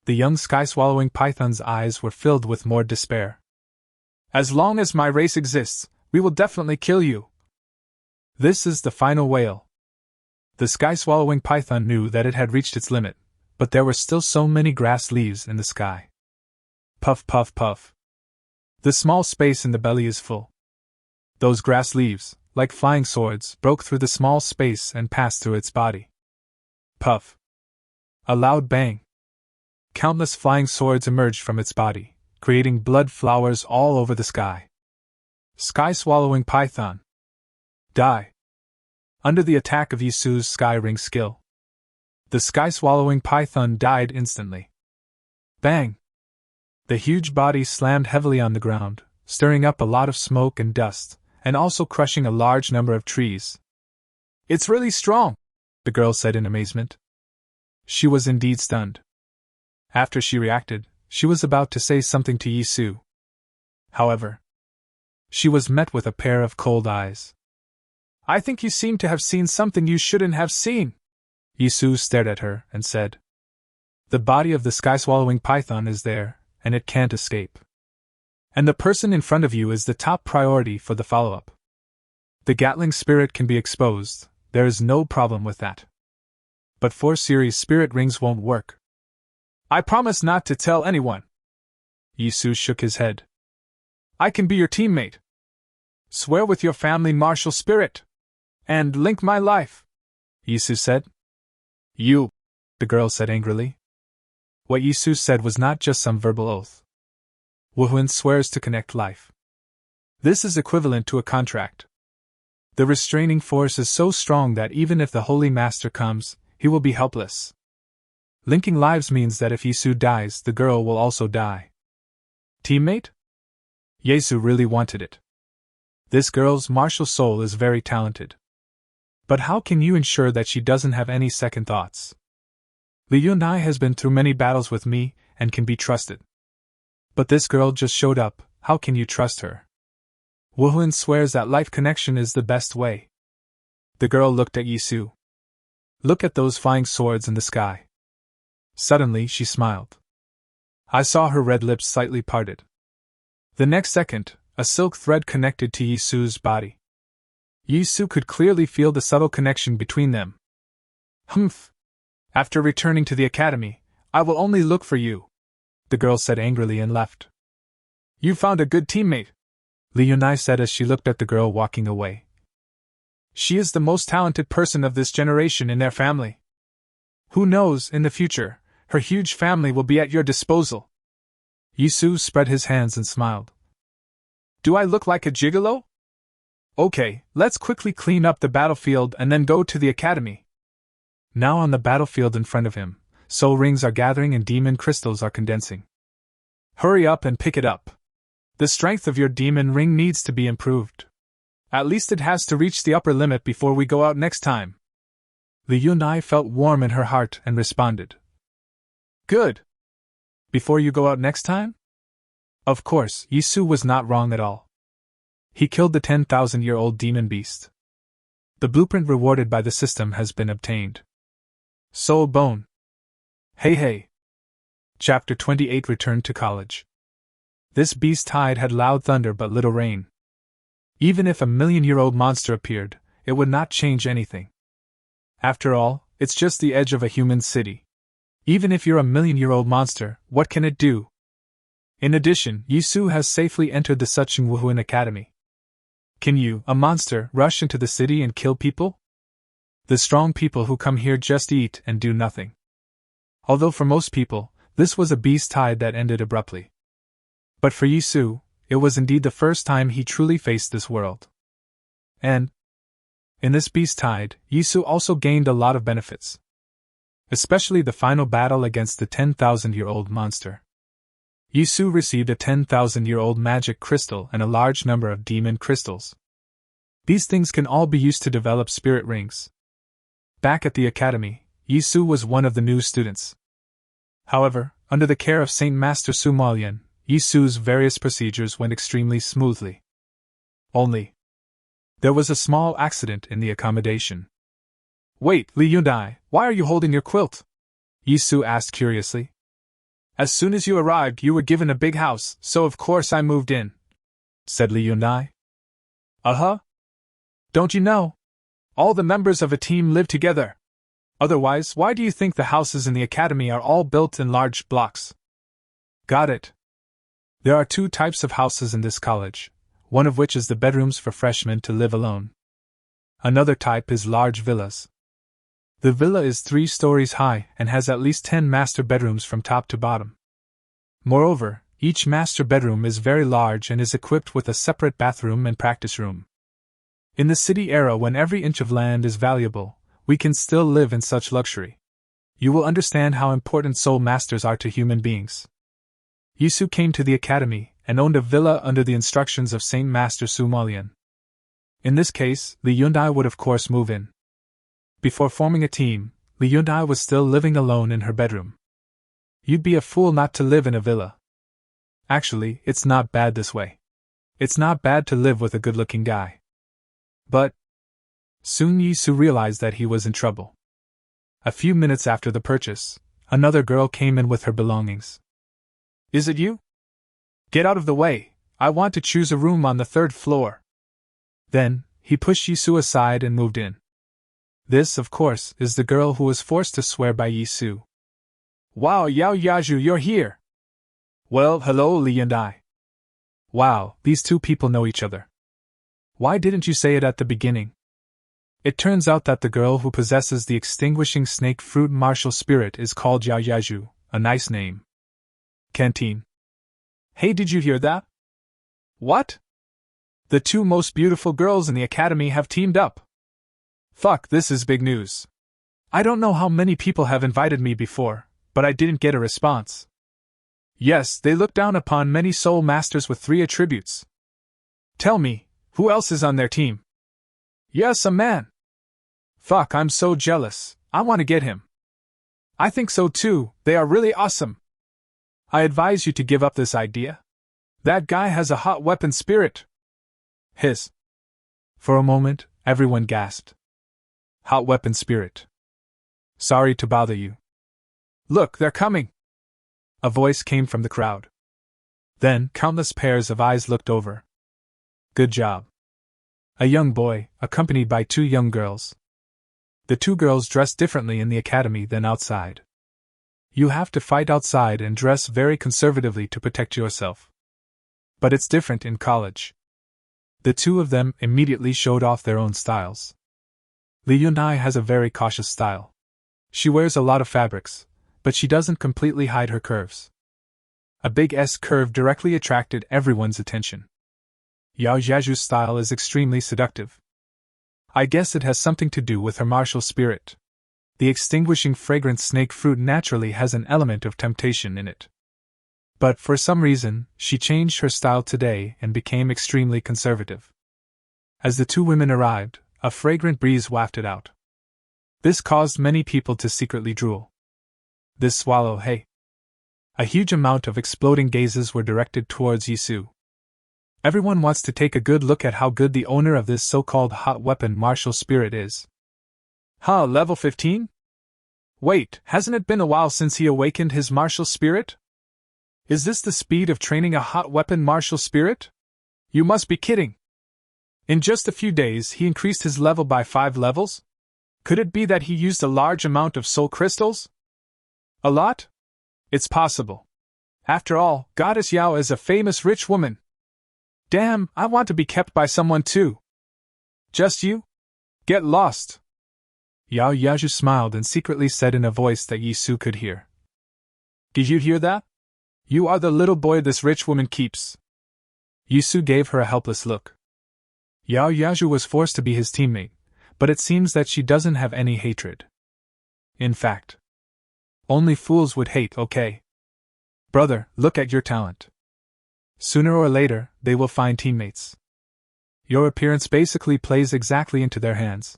The young sky-swallowing python's eyes were filled with more despair. As long as my race exists, we will definitely kill you. This is the final wail. The sky-swallowing python knew that it had reached its limit, but there were still so many grass leaves in the sky. Puff, puff, puff. The small space in the belly is full. Those grass leaves, like flying swords, broke through the small space and passed through its body. Puff. A loud bang. Countless flying swords emerged from its body, creating blood flowers all over the sky. Sky-swallowing python. Die. Under the attack of Yisu's sky ring skill, the sky-swallowing python died instantly. Bang! The huge body slammed heavily on the ground, stirring up a lot of smoke and dust, and also crushing a large number of trees. It's really strong, the girl said in amazement. She was indeed stunned. After she reacted, she was about to say something to Yisu. However, she was met with a pair of cold eyes. I think you seem to have seen something you shouldn't have seen. Yisu stared at her and said, the body of the sky-swallowing python is there, and it can't escape. And the person in front of you is the top priority for the follow-up. The Gatling spirit can be exposed, there is no problem with that. But 4 series spirit rings won't work. I promise not to tell anyone. Yisu shook his head. I can be your teammate. Swear with your family martial spirit. And link my life, Yisu said. You, the girl said angrily. What Yisu said was not just some verbal oath. Wuhuan swears to connect life. This is equivalent to a contract. The restraining force is so strong that even if the Holy Master comes, he will be helpless. Linking lives means that if Yisu dies, the girl will also die. Teammate? Yesu really wanted it. This girl's martial soul is very talented. But how can you ensure that she doesn't have any second thoughts? Li Yunai has been through many battles with me, and can be trusted. But this girl just showed up, how can you trust her? Wuhuan swears that life connection is the best way. The girl looked at Yisu. Look at those flying swords in the sky. Suddenly she smiled. I saw her red lips slightly parted. The next second, a silk thread connected to Yisu's body. Yisu could clearly feel the subtle connection between them. Humph! After returning to the academy, I will only look for you, the girl said angrily and left. You found a good teammate, Li Yunai said as she looked at the girl walking away. She is the most talented person of this generation in their family. Who knows, in the future, her huge family will be at your disposal. Yisu spread his hands and smiled. Do I look like a gigolo? Okay, let's quickly clean up the battlefield and then go to the academy. Now on the battlefield in front of him, soul rings are gathering and demon crystals are condensing. Hurry up and pick it up. The strength of your demon ring needs to be improved. At least it has to reach the upper limit before we go out next time. Li Yunai felt warm in her heart and responded. Good. Before you go out next time? Of course, Yisu was not wrong at all. He killed the 10,000-year-old demon beast. The blueprint rewarded by the system has been obtained. Soul Bone. Hey. Chapter 28 Returned to College. This beast tide had loud thunder but little rain. Even if a million-year-old monster appeared, it would not change anything. After all, it's just the edge of a human city. Even if you're a million-year-old monster, what can it do? In addition, Yisu has safely entered the Suchungwuhuan Academy. Can you, a monster, rush into the city and kill people? The strong people who come here just eat and do nothing. Although for most people, this was a beast tide that ended abruptly. But for Yisu, it was indeed the first time he truly faced this world. And in this beast tide, Yisu also gained a lot of benefits. Especially the final battle against the 10,000-year-old monster. Yisu received a 10,000-year-old magic crystal and a large number of demon crystals. These things can all be used to develop spirit rings. Back at the academy, Yisu was one of the new students. However, under the care of Saint Master Sumalian, Yisu's various procedures went extremely smoothly. Only, there was a small accident in the accommodation. Wait, Li Yundai, why are you holding your quilt? Yisu asked curiously. As soon as you arrived, you were given a big house, so of course I moved in, said Li Yundai. Uh-huh. Don't you know? All the members of a team live together. Otherwise, why do you think the houses in the academy are all built in large blocks? Got it. There are two types of houses in this college, one of which is the bedrooms for freshmen to live alone. Another type is large villas. The villa is 3 stories high and has at least 10 master bedrooms from top to bottom. Moreover, each master bedroom is very large and is equipped with a separate bathroom and practice room. In the city era when every inch of land is valuable, we can still live in such luxury. You will understand how important soul masters are to human beings. Yisu came to the academy and owned a villa under the instructions of Saint Master Sumalian. In this case, Li Yundai would of course move in. Before forming a team, Li Yundai was still living alone in her bedroom. You'd be a fool not to live in a villa. Actually, it's not bad this way. It's not bad to live with a good-looking guy. But soon Yisu realized that he was in trouble. A few minutes after the purchase, another girl came in with her belongings. Is it you? Get out of the way, I want to choose a room on the 3rd floor. Then, he pushed Yisu aside and moved in. This, of course, is the girl who was forced to swear by Yisu. Wow, Yao Yaju, you're here! Well, hello, Li Yundai. Wow, these two people know each other. Why didn't you say it at the beginning? It turns out that the girl who possesses the extinguishing snake fruit martial spirit is called Yao Yaju, a nice name. Canteen. Hey, did you hear that? What? The 2 most beautiful girls in the academy have teamed up. Fuck, this is big news. I don't know how many people have invited me before, but I didn't get a response. Yes, they look down upon many soul masters with 3 attributes. Tell me, who else is on their team? Yes, a man. Fuck, I'm so jealous, I want to get him. I think so too, they are really awesome. I advise you to give up this idea. That guy has a hot weapon spirit. Hiss. For a moment, everyone gasped. Hot weapon spirit. Sorry to bother you. Look, they're coming. A voice came from the crowd. Then, countless pairs of eyes looked over. Good job. A young boy, accompanied by 2 young girls. The 2 girls dressed differently in the academy than outside. You have to fight outside and dress very conservatively to protect yourself. But it's different in college. The 2 of them immediately showed off their own styles. Li Yundai has a very cautious style. She wears a lot of fabrics, but she doesn't completely hide her curves. A big S curve directly attracted everyone's attention. Yao Yaju's style is extremely seductive. I guess it has something to do with her martial spirit. The extinguishing fragrant snake fruit naturally has an element of temptation in it. But for some reason, she changed her style today and became extremely conservative. As the 2 women arrived, a fragrant breeze wafted out. This caused many people to secretly drool. This swallow, hey. A huge amount of exploding gazes were directed towards Yisu. Everyone wants to take a good look at how good the owner of this so-called hot weapon martial spirit is. Huh, level 15? Wait, hasn't it been a while since he awakened his martial spirit? Is this the speed of training a hot weapon martial spirit? You must be kidding. In just a few days, he increased his level by 5 levels? Could it be that he used a large amount of soul crystals? A lot? It's possible. After all, Goddess Yao is a famous rich woman. Damn, I want to be kept by someone too. Just you? Get lost. Yao Yaju smiled and secretly said in a voice that Yi Su could hear. Did you hear that? You are the little boy this rich woman keeps. Yi Su gave her a helpless look. Yao Yaju was forced to be his teammate, but it seems that she doesn't have any hatred. In fact, only fools would hate, okay? Brother, look at your talent. Sooner or later, they will find teammates. Your appearance basically plays exactly into their hands.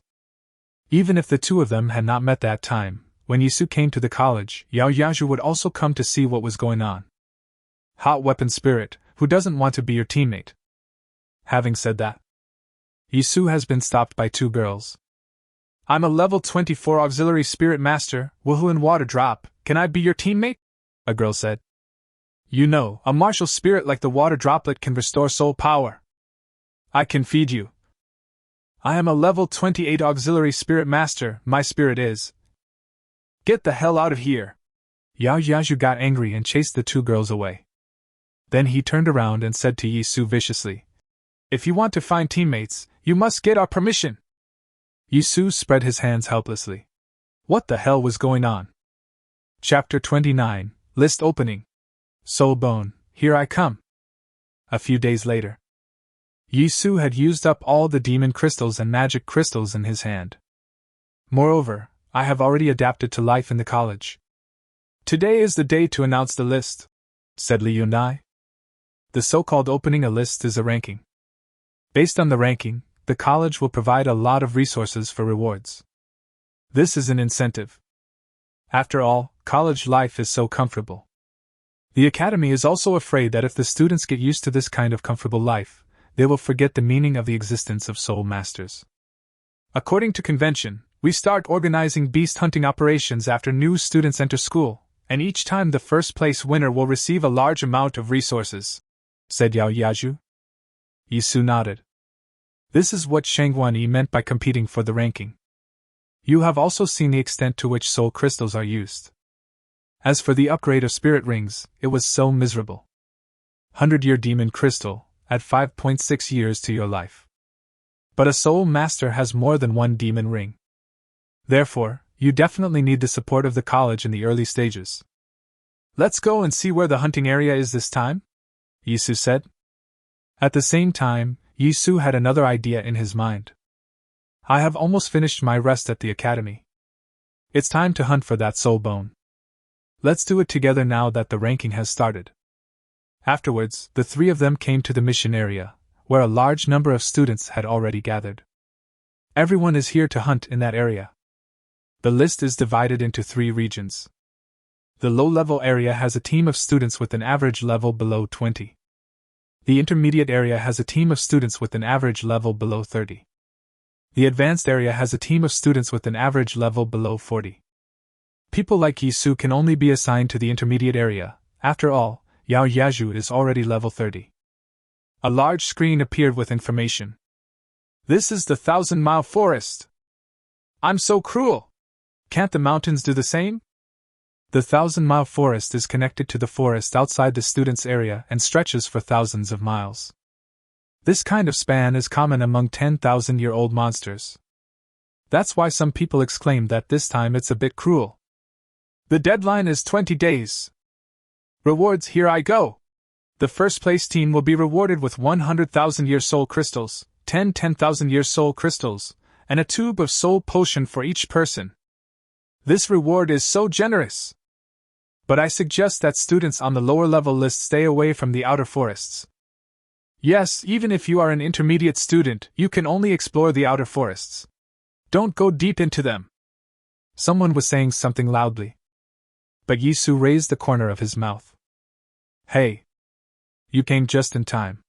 Even if the two of them had not met that time, when Yisu came to the college, Yao Yaju would also come to see what was going on. Hot weapon spirit, who doesn't want to be your teammate? Having said that, Yisu has been stopped by 2 girls. I'm a level 24 auxiliary spirit master, Woohoo and Water Drop, can I be your teammate? A girl said. You know, a martial spirit like the water droplet can restore soul power. I can feed you. I am a level 28 auxiliary spirit master, my spirit is. Get the hell out of here. Yao Yaju got angry and chased the 2 girls away. Then he turned around and said to Yi Su viciously, if you want to find teammates, you must get our permission. Yi Su spread his hands helplessly. What the hell was going on? Chapter 29, List Opening. Soul Bone, here I come. A few days later. Yi Su had used up all the demon crystals and magic crystals in his hand. Moreover, I have already adapted to life in the college. Today is the day to announce the list, said Li Yunai. The so-called opening a list is a ranking. Based on the ranking, the college will provide a lot of resources for rewards. This is an incentive. After all, college life is so comfortable. The academy is also afraid that if the students get used to this kind of comfortable life, they will forget the meaning of the existence of soul masters. According to convention, we start organizing beast hunting operations after new students enter school, and each time the first place winner will receive a large amount of resources, said Yao Yaju. Yi Su nodded. This is what Shangguan Yi meant by competing for the ranking. You have also seen the extent to which soul crystals are used. As for the upgrade of spirit rings, it was so miserable. 100-year demon crystal, add 5.6 years to your life. But a soul master has more than one demon ring. Therefore, you definitely need the support of the college in the early stages. Let's go and see where the hunting area is this time, Yi Su said. At the same time, Yi Su had another idea in his mind. I have almost finished my rest at the academy. It's time to hunt for that soul bone. Let's do it together now that the ranking has started. Afterwards, the 3 of them came to the mission area, where a large number of students had already gathered. Everyone is here to hunt in that area. The list is divided into 3 regions. The low-level area has a team of students with an average level below 20. The intermediate area has a team of students with an average level below 30. The advanced area has a team of students with an average level below 40. People like Yi Su can only be assigned to the intermediate area. After all, Yao Yaju is already level 30. A large screen appeared with information. This is the 1,000-mile forest. I'm so cruel. Can't the mountains do the same? The 1,000-mile forest is connected to the forest outside the students' area and stretches for thousands of miles. This kind of span is common among 10,000-year-old monsters. That's why some people exclaim that this time it's a bit cruel. The deadline is 20 days. Rewards, here I go. The first place team will be rewarded with 100,000-year soul crystals, 10 10,000-year soul crystals, and a tube of soul potion for each person. This reward is so generous. But I suggest that students on the lower level list stay away from the outer forests. Yes, even if you are an intermediate student, you can only explore the outer forests. Don't go deep into them. Someone was saying something loudly. But Yi Su raised the corner of his mouth. Hey! You came just in time.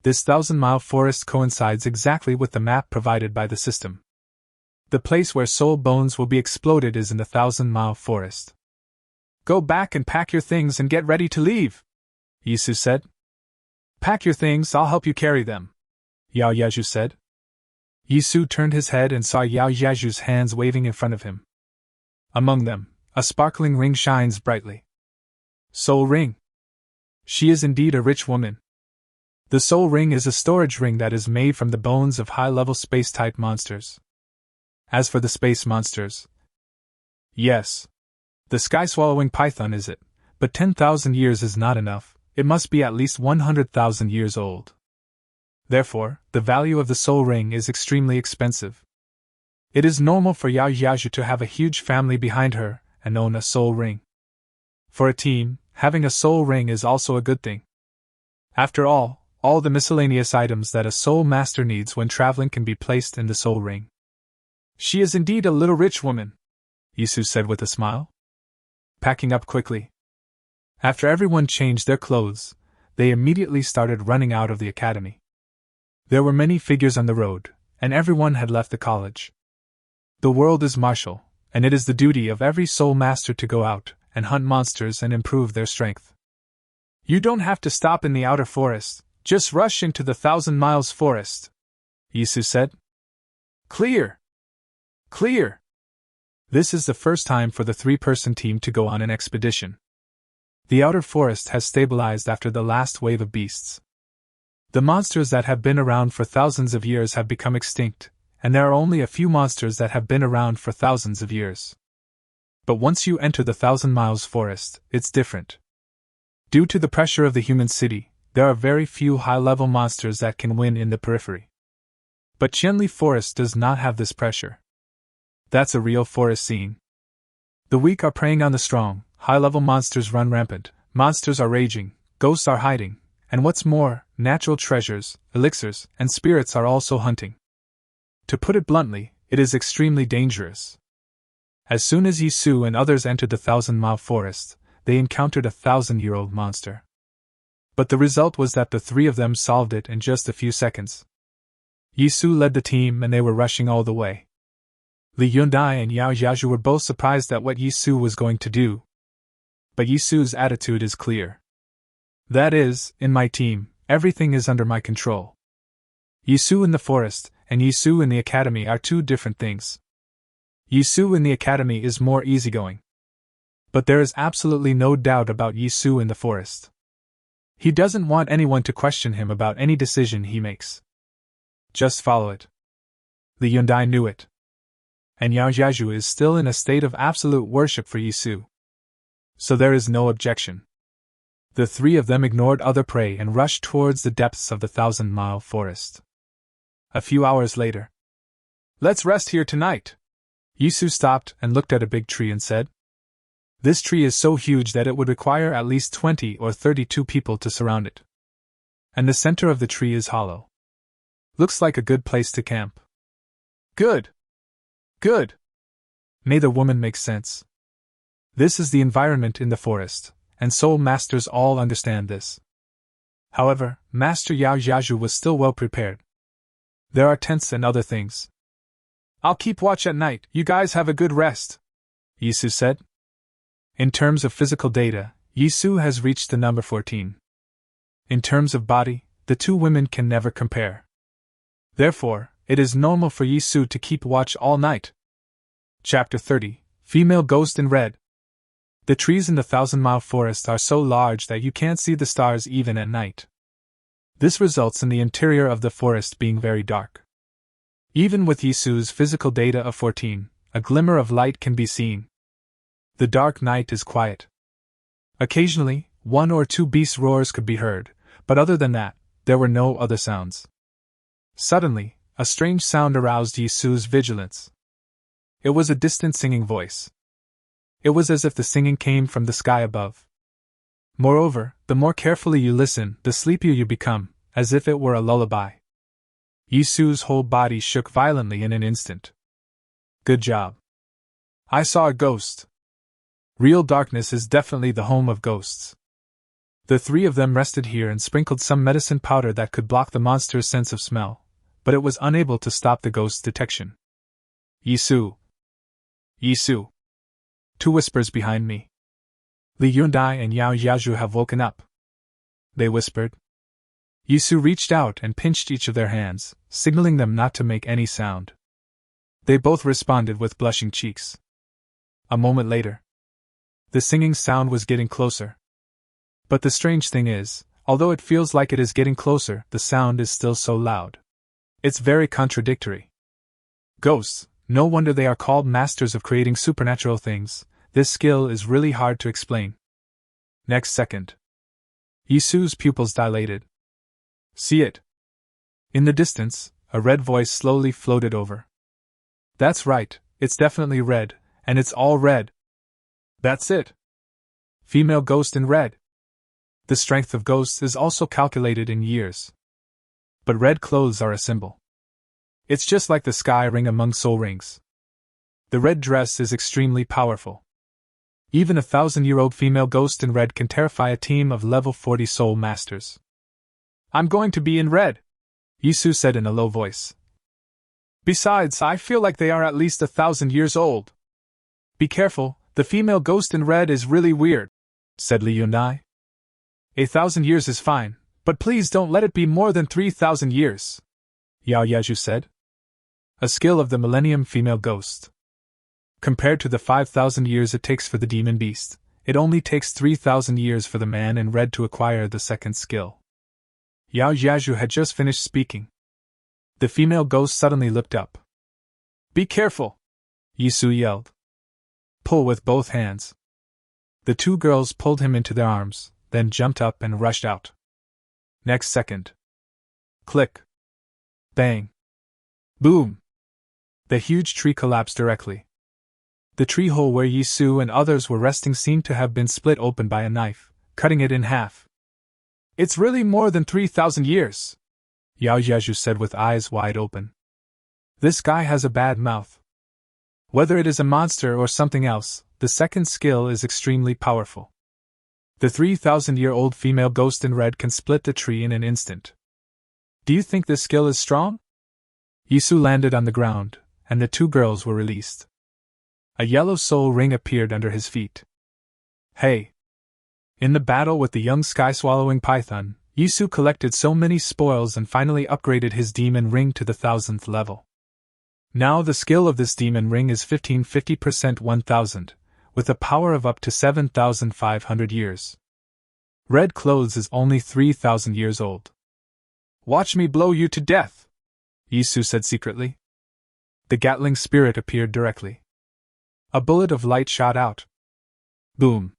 This 1,000-mile forest coincides exactly with the map provided by the system. The place where soul bones will be exploded is in the 1,000-mile forest. Go back and pack your things and get ready to leave, Yi Su said. Pack your things, I'll help you carry them. Yao Yazhu said. Yisu turned his head and saw Yao Yazhu's hands waving in front of him. Among them, a sparkling ring shines brightly. Soul ring. She is indeed a rich woman. The soul ring is a storage ring that is made from the bones of high-level space-type monsters. As for the space monsters, yes, the sky-swallowing python is it, but 10,000 years is not enough, it must be at least 100,000 years old. Therefore, the value of the soul ring is extremely expensive. It is normal for Yao Yazhu to have a huge family behind her and own a soul ring. For a team, having a soul ring is also a good thing. After all the miscellaneous items that a soul master needs when traveling can be placed in the soul ring. She is indeed a little rich woman, Yisu said with a smile. Packing up quickly. After everyone changed their clothes, they immediately started running out of the academy. There were many figures on the road, and everyone had left the college. The world is martial, and it is the duty of every soul master to go out and hunt monsters and improve their strength. You don't have to stop in the outer forest, just rush into the 1,000 miles forest, Yisu said. Clear! Clear! This is the first time for the 3-person team to go on an expedition. The outer forest has stabilized after the last wave of beasts. The monsters that have been around for thousands of years have become extinct, and there are only a few monsters that have been around for thousands of years. But once you enter the 1,000 miles forest, it's different. Due to the pressure of the human city, there are very few high-level monsters that can win in the periphery. But Qianli Forest does not have this pressure. That's a real forest scene. The weak are preying on the strong, high-level monsters run rampant, monsters are raging, ghosts are hiding, and what's more, natural treasures, elixirs, and spirits are also hunting. To put it bluntly, it is extremely dangerous. As soon as Yisu and others entered the 1,000-mile forest, they encountered a 1,000-year-old monster. But the result was that the 3 of them solved it in just a few seconds. Yisu led the team and they were rushing all the way. Li Yundai and Yao Yazhu were both surprised at what Yisu was going to do. But Yisu's attitude is clear. That is, in my team, everything is under my control. Yisu in the forest and Yisu in the academy are 2 different things. Yisu in the academy is more easygoing. But there is absolutely no doubt about Yisu in the forest. He doesn't want anyone to question him about any decision he makes. Just follow it. Li Yundai knew it. And Yao Yazhu is still in a state of absolute worship for Yisu. So there is no objection. The 3 of them ignored other prey and rushed towards the depths of the 1,000-mile forest. A few hours later. Let's rest here tonight. Yisu stopped and looked at a big tree and said, This tree is so huge that it would require at least 20 or 32 people to surround it. And the center of the tree is hollow. Looks like a good place to camp. Good. Good. May the woman make sense. This is the environment in the forest, and soul masters all understand this. However, Master Yao Yazhu was still well prepared. There are tents and other things. I'll keep watch at night, you guys have a good rest, Yisu said. In terms of physical data, Yisu has reached the number 14. In terms of body, the 2 women can never compare. Therefore, it is normal for Yisu to keep watch all night. Chapter 30, Female Ghost in Red. The trees in the 1,000-mile forest are so large that you can't see the stars even at night. This results in the interior of the forest being very dark. Even with Yisu's physical data of 14, a glimmer of light can be seen. The dark night is quiet. Occasionally, 1 or 2 beast roars could be heard, but other than that, there were no other sounds. Suddenly, a strange sound aroused Yisu's vigilance. It was a distant singing voice. It was as if the singing came from the sky above. Moreover, the more carefully you listen, the sleepier you become, as if it were a lullaby. Yisu's whole body shook violently in an instant. Good job. I saw a ghost. Real darkness is definitely the home of ghosts. The 3 of them rested here and sprinkled some medicine powder that could block the monster's sense of smell, but it was unable to stop the ghost's detection. Yisu! Yisu! 2 whispers behind me. Li Yundai and Yao Yazhu have woken up. They whispered. Yisu reached out and pinched each of their hands, signaling them not to make any sound. They both responded with blushing cheeks. A moment later, the singing sound was getting closer. But the strange thing is, although it feels like it is getting closer, the sound is still so loud. It's very contradictory. Ghosts, no wonder they are called masters of creating supernatural things. This skill is really hard to explain. Next second, Yisu's pupils dilated. See it? In the distance, a red voice slowly floated over. That's right, it's definitely red, and it's all red. That's it. Female ghost in red. The strength of ghosts is also calculated in years. But red clothes are a symbol. It's just like the sky ring among soul rings. The red dress is extremely powerful. Even a 1,000-year-old female ghost in red can terrify a team of level 40 soul masters. I'm going to be in red, Yisu said in a low voice. Besides, I feel like they are at least 1,000 years old. Be careful, the female ghost in red is really weird, said Li Yunai. 1,000 years is fine, but please don't let it be more than 3,000 years, Yao Yaju said. A skill of the Millennium female ghost. Compared to the 5,000 years it takes for the demon beast, it only takes 3,000 years for the man in red to acquire the second skill. Yao Yaju had just finished speaking. The female ghost suddenly looked up. Be careful! Yisu yelled. Pull with both hands. The two girls pulled him into their arms, then jumped up and rushed out. Next second. Click. Bang. Boom. The huge tree collapsed directly. The tree hole where Yisu and others were resting seemed to have been split open by a knife, cutting it in half. It's really more than 3,000 years, Yao Yaju said with eyes wide open. This guy has a bad mouth. Whether it is a monster or something else, the second skill is extremely powerful. The 3,000-year-old female ghost in red can split the tree in an instant. Do you think this skill is strong? Yisu landed on the ground, and the two girls were released. A yellow soul ring appeared under his feet. Hey! In the battle with the young sky-swallowing python, Yisu collected so many spoils and finally upgraded his demon ring to the 1,000th level. Now the skill of this demon ring is 1550% 1,000, with a power of up to 7,500 years. Red clothes is only 3,000 years old. Watch me blow you to death, Yisu said secretly. The Gatling spirit appeared directly. A bullet of light shot out. Boom.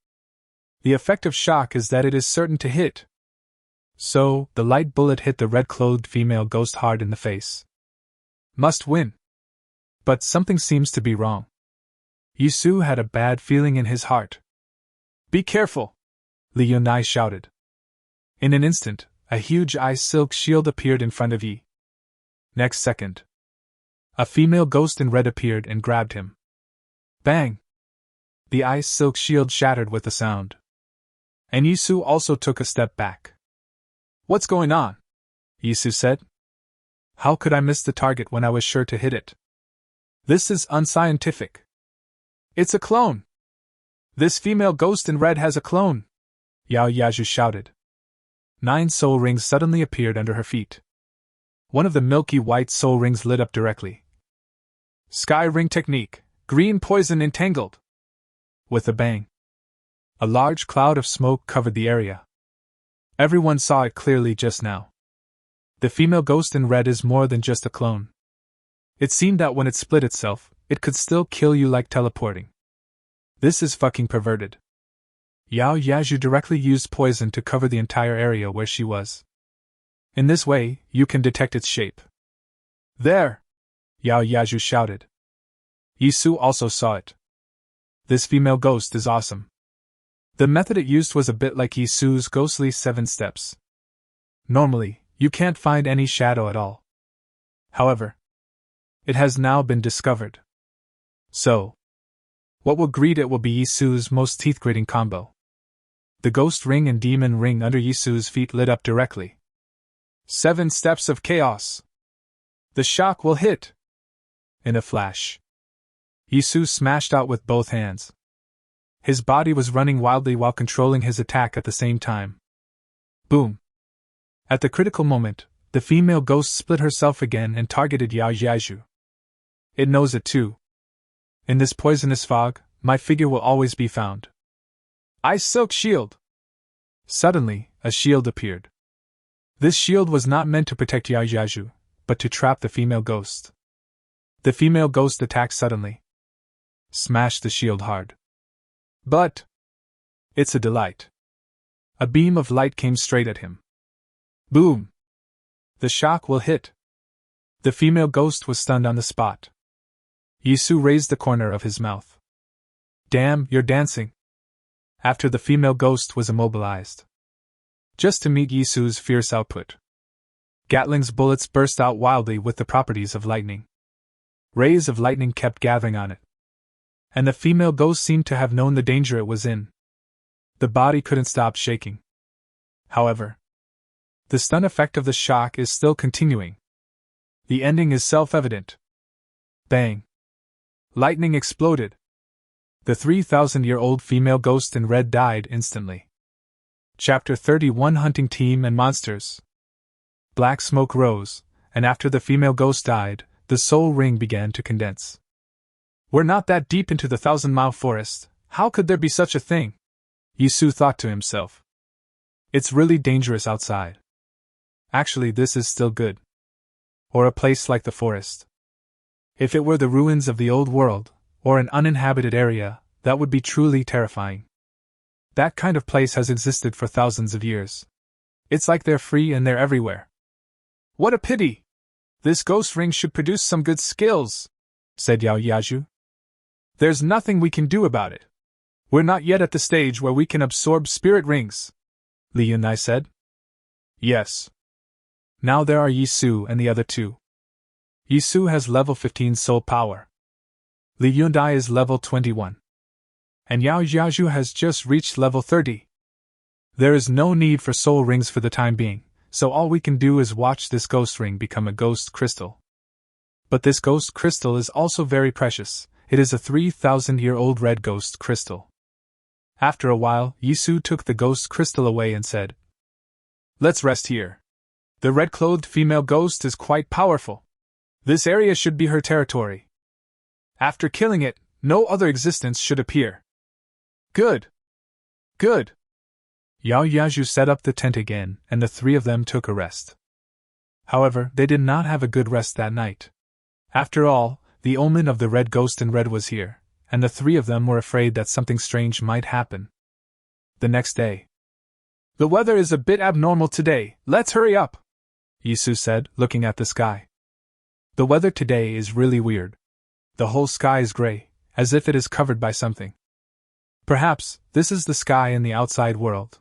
The effect of shock is that it is certain to hit. So, the light bullet hit the red-clothed female ghost hard in the face. Must win. But something seems to be wrong. Yisu had a bad feeling in his heart. Be careful! Li Yunai shouted. In an instant, a huge ice silk shield appeared in front of Yi. Next second, a female ghost in red appeared and grabbed him. Bang! The ice silk shield shattered with a sound. And Yisu also took a step back. What's going on? Yisu said. How could I miss the target when I was sure to hit it? This is unscientific. It's a clone! This female ghost in red has a clone! Yao Yaju shouted. 9 soul rings suddenly appeared under her feet. One of the milky white soul rings lit up directly. Sky ring technique, green poison entangled. With a bang, a large cloud of smoke covered the area. Everyone saw it clearly just now. The female ghost in red is more than just a clone. It seemed that when it split itself, it could still kill you like teleporting. This is fucking perverted. Yao Yaju directly used poison to cover the entire area where she was. In this way, you can detect its shape. There! Yao Yaju shouted. Yisu also saw it. This female ghost is awesome. The method it used was a bit like Yisu's ghostly 7 steps. Normally, you can't find any shadow at all. However, it has now been discovered. So, what will greet it will be Yisu's most teeth-grating combo. The ghost ring and demon ring under Yisu's feet lit up directly. 7 steps of chaos. The shock will hit. In a flash, Yisu smashed out with both hands. His body was running wildly while controlling his attack at the same time. Boom. At the critical moment, the female ghost split herself again and targeted Yao Jiazhu. It knows it too. In this poisonous fog, my figure will always be found. Ice Silk Shield! Suddenly, a shield appeared. This shield was not meant to protect Yao Jiazhu, but to trap the female ghost. The female ghost attacked suddenly. Smashed the shield hard. But it's a delight. A beam of light came straight at him. Boom! The shock will hit. The female ghost was stunned on the spot. Yisu raised the corner of his mouth. Damn, you're dancing. After the female ghost was immobilized. Just to meet Yisu's fierce output. Gatling's bullets burst out wildly with the properties of lightning. Rays of lightning kept gathering on it. And the female ghost seemed to have known the danger it was in. The body couldn't stop shaking. However, the stun effect of the shock is still continuing. The ending is self-evident. Bang! Lightning exploded. The 3,000-year-old female ghost in red died instantly. Chapter 31 Hunting Team and Monsters. Black smoke rose, and after the female ghost died, the soul ring began to condense. We're not that deep into the 1,000-mile forest, how could there be such a thing? Yisu thought to himself. It's really dangerous outside. Actually, this is still good. Or a place like the forest. If it were the ruins of the old world, or an uninhabited area, that would be truly terrifying. That kind of place has existed for thousands of years. It's like they're free and they're everywhere. What a pity! This ghost ring should produce some good skills, said Yao Jiazhu. There's nothing we can do about it. We're not yet at the stage where we can absorb spirit rings, Li Yunai said. Yes. Now there are Yisu and the other two. Yisu has level 15 soul power. Li Yunai is level 21. And Yao Jiazhu has just reached level 30. There is no need for soul rings for the time being, so all we can do is watch this ghost ring become a ghost crystal. But this ghost crystal is also very precious. It is a 3,000-year-old red ghost crystal. After a while, Yisu took the ghost crystal away and said, Let's rest here. The red-clothed female ghost is quite powerful. This area should be her territory. After killing it, no other existence should appear. Good. Good. Yao Jiazhu set up the tent again, and the three of them took a rest. However, they did not have a good rest that night. After all, the omen of the red ghost in red was here, and the three of them were afraid that something strange might happen. The next day. The weather is a bit abnormal today, let's hurry up, Yisu said, looking at the sky. The weather today is really weird. The whole sky is gray, as if it is covered by something. Perhaps, this is the sky in the outside world.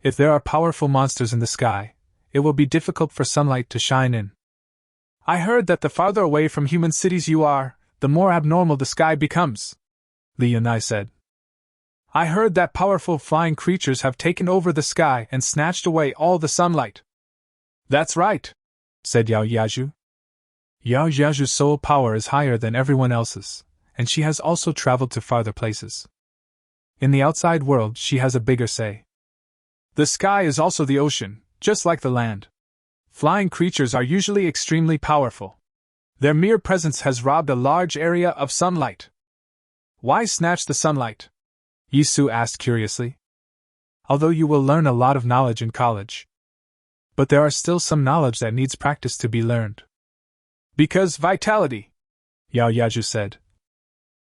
If there are powerful monsters in the sky, it will be difficult for sunlight to shine in. I heard that the farther away from human cities you are, the more abnormal the sky becomes, Li Yunai said. I heard that powerful flying creatures have taken over the sky and snatched away all the sunlight. That's right, said Yao Jiazhu. Yao Jiazhu's soul power is higher than everyone else's, and she has also traveled to farther places. In the outside world, she has a bigger say. The sky is also the ocean, just like the land. Flying creatures are usually extremely powerful. Their mere presence has robbed a large area of sunlight. Why snatch the sunlight? Yisu asked curiously. Although you will learn a lot of knowledge in college. But there are still some knowledge that needs practice to be learned. Because vitality, Yao Jiazhu said.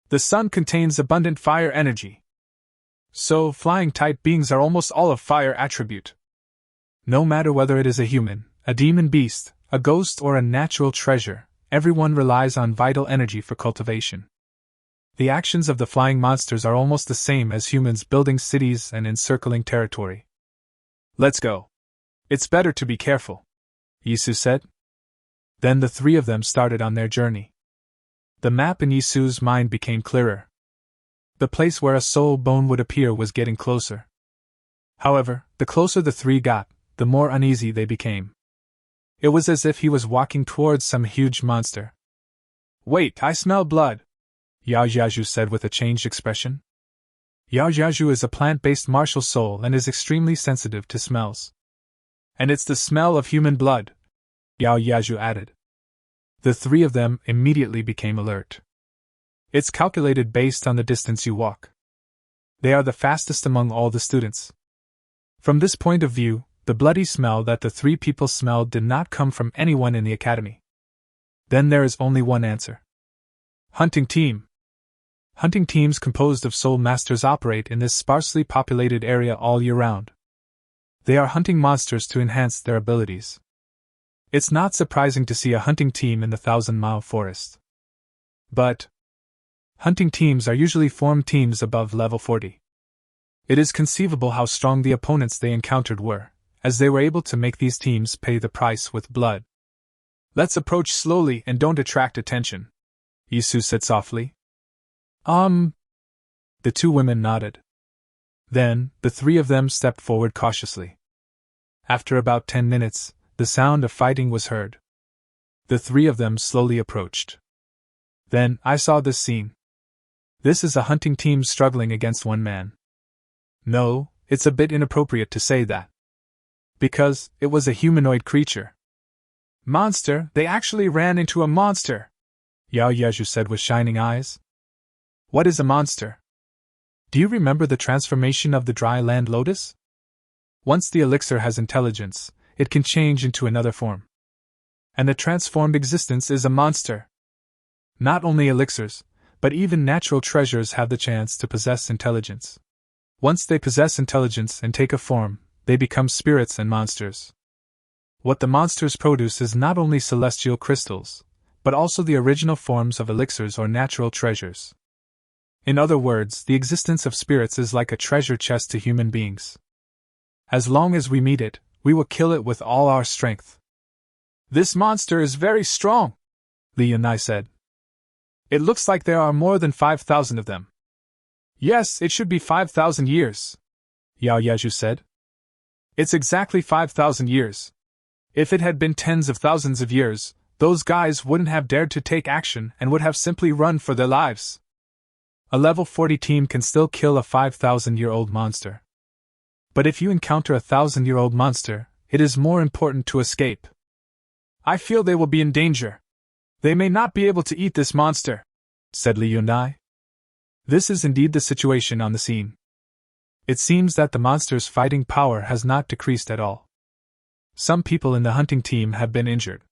The sun contains abundant fire energy. So, flying-type beings are almost all of fire attribute. No matter whether it is a human, a demon beast, a ghost or a natural treasure, everyone relies on vital energy for cultivation. The actions of the flying monsters are almost the same as humans building cities and encircling territory. Let's go. It's better to be careful, Yisu said. Then the three of them started on their journey. The map in Yisu's mind became clearer. The place where a soul bone would appear was getting closer. However, the closer the three got, the more uneasy they became. It was as if he was walking towards some huge monster. Wait, I smell blood, Yao Jiazhu said with a changed expression. Yao Jiazhu is a plant-based martial soul and is extremely sensitive to smells. And it's the smell of human blood, Yao Yaju added. The three of them immediately became alert. It's calculated based on the distance you walk. They are the fastest among all the students. From this point of view, the bloody smell that the three people smelled did not come from anyone in the academy. Then there is only one answer. Hunting team. Hunting teams composed of soul masters operate in this sparsely populated area all year round. They are hunting monsters to enhance their abilities. It's not surprising to see a hunting team in the 1,000-mile forest. But hunting teams are usually formed teams above level 40. It is conceivable how strong the opponents they encountered were, as they were able to make these teams pay the price with blood. Let's approach slowly and don't attract attention, Yisu said softly. The two women nodded. Then, the three of them stepped forward cautiously. After about 10 minutes, the sound of fighting was heard. The three of them slowly approached. Then, I saw this scene. This is a hunting team struggling against one man. No, it's a bit inappropriate to say that. Because it was a humanoid creature. Monster, they actually ran into a monster, Yao Yaju said with shining eyes. What is a monster? Do you remember the transformation of the dry land lotus? Once the elixir has intelligence, it can change into another form. And the transformed existence is a monster. Not only elixirs, but even natural treasures have the chance to possess intelligence. Once they possess intelligence and take a form, they become spirits and monsters. What the monsters produce is not only celestial crystals, but also the original forms of elixirs or natural treasures. In other words, the existence of spirits is like a treasure chest to human beings. As long as we meet it, we will kill it with all our strength. This monster is very strong, Li Yunai said. It looks like there are more than 5,000 of them. Yes, it should be 5,000 years, Yao Yaju said. It's exactly 5,000 years. If it had been tens of thousands of years, those guys wouldn't have dared to take action and would have simply run for their lives. A level 40 team can still kill a 5,000-year-old monster. But if you encounter a 1,000-year-old monster, it is more important to escape. I feel they will be in danger. They may not be able to eat this monster, said Li Yunai. This is indeed the situation on the scene. It seems that the monster's fighting power has not decreased at all. Some people in the hunting team have been injured.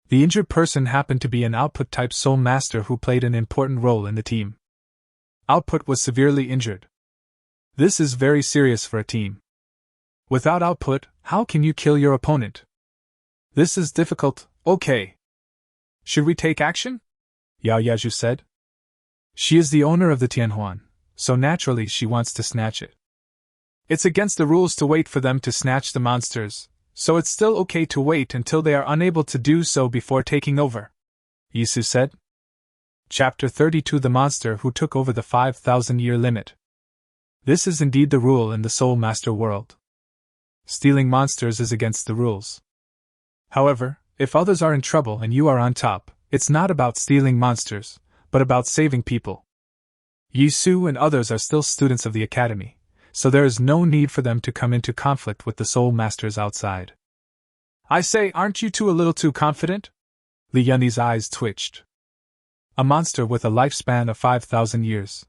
The injured person happened to be an output-type soul master who played an important role in the team. Output was severely injured. This is very serious for a team. Without output, how can you kill your opponent? This is difficult, okay. Should we take action? Yao Yaju said. She is the owner of the Tianhuan, so naturally she wants to snatch it. It's against the rules to wait for them to snatch the monsters, so it's still okay to wait until they are unable to do so before taking over, Yisu said. Chapter 32 The Monster Who Took Over the 5,000-Year Limit. This is indeed the rule in the Soul Master world. Stealing monsters is against the rules. However, if others are in trouble and you are on top, it's not about stealing monsters, but about saving people. Yisu and others are still students of the academy, so there is no need for them to come into conflict with the Soul Masters outside. I say, aren't you two a little too confident? Li Yunai's eyes twitched. A monster with a lifespan of 5,000 years.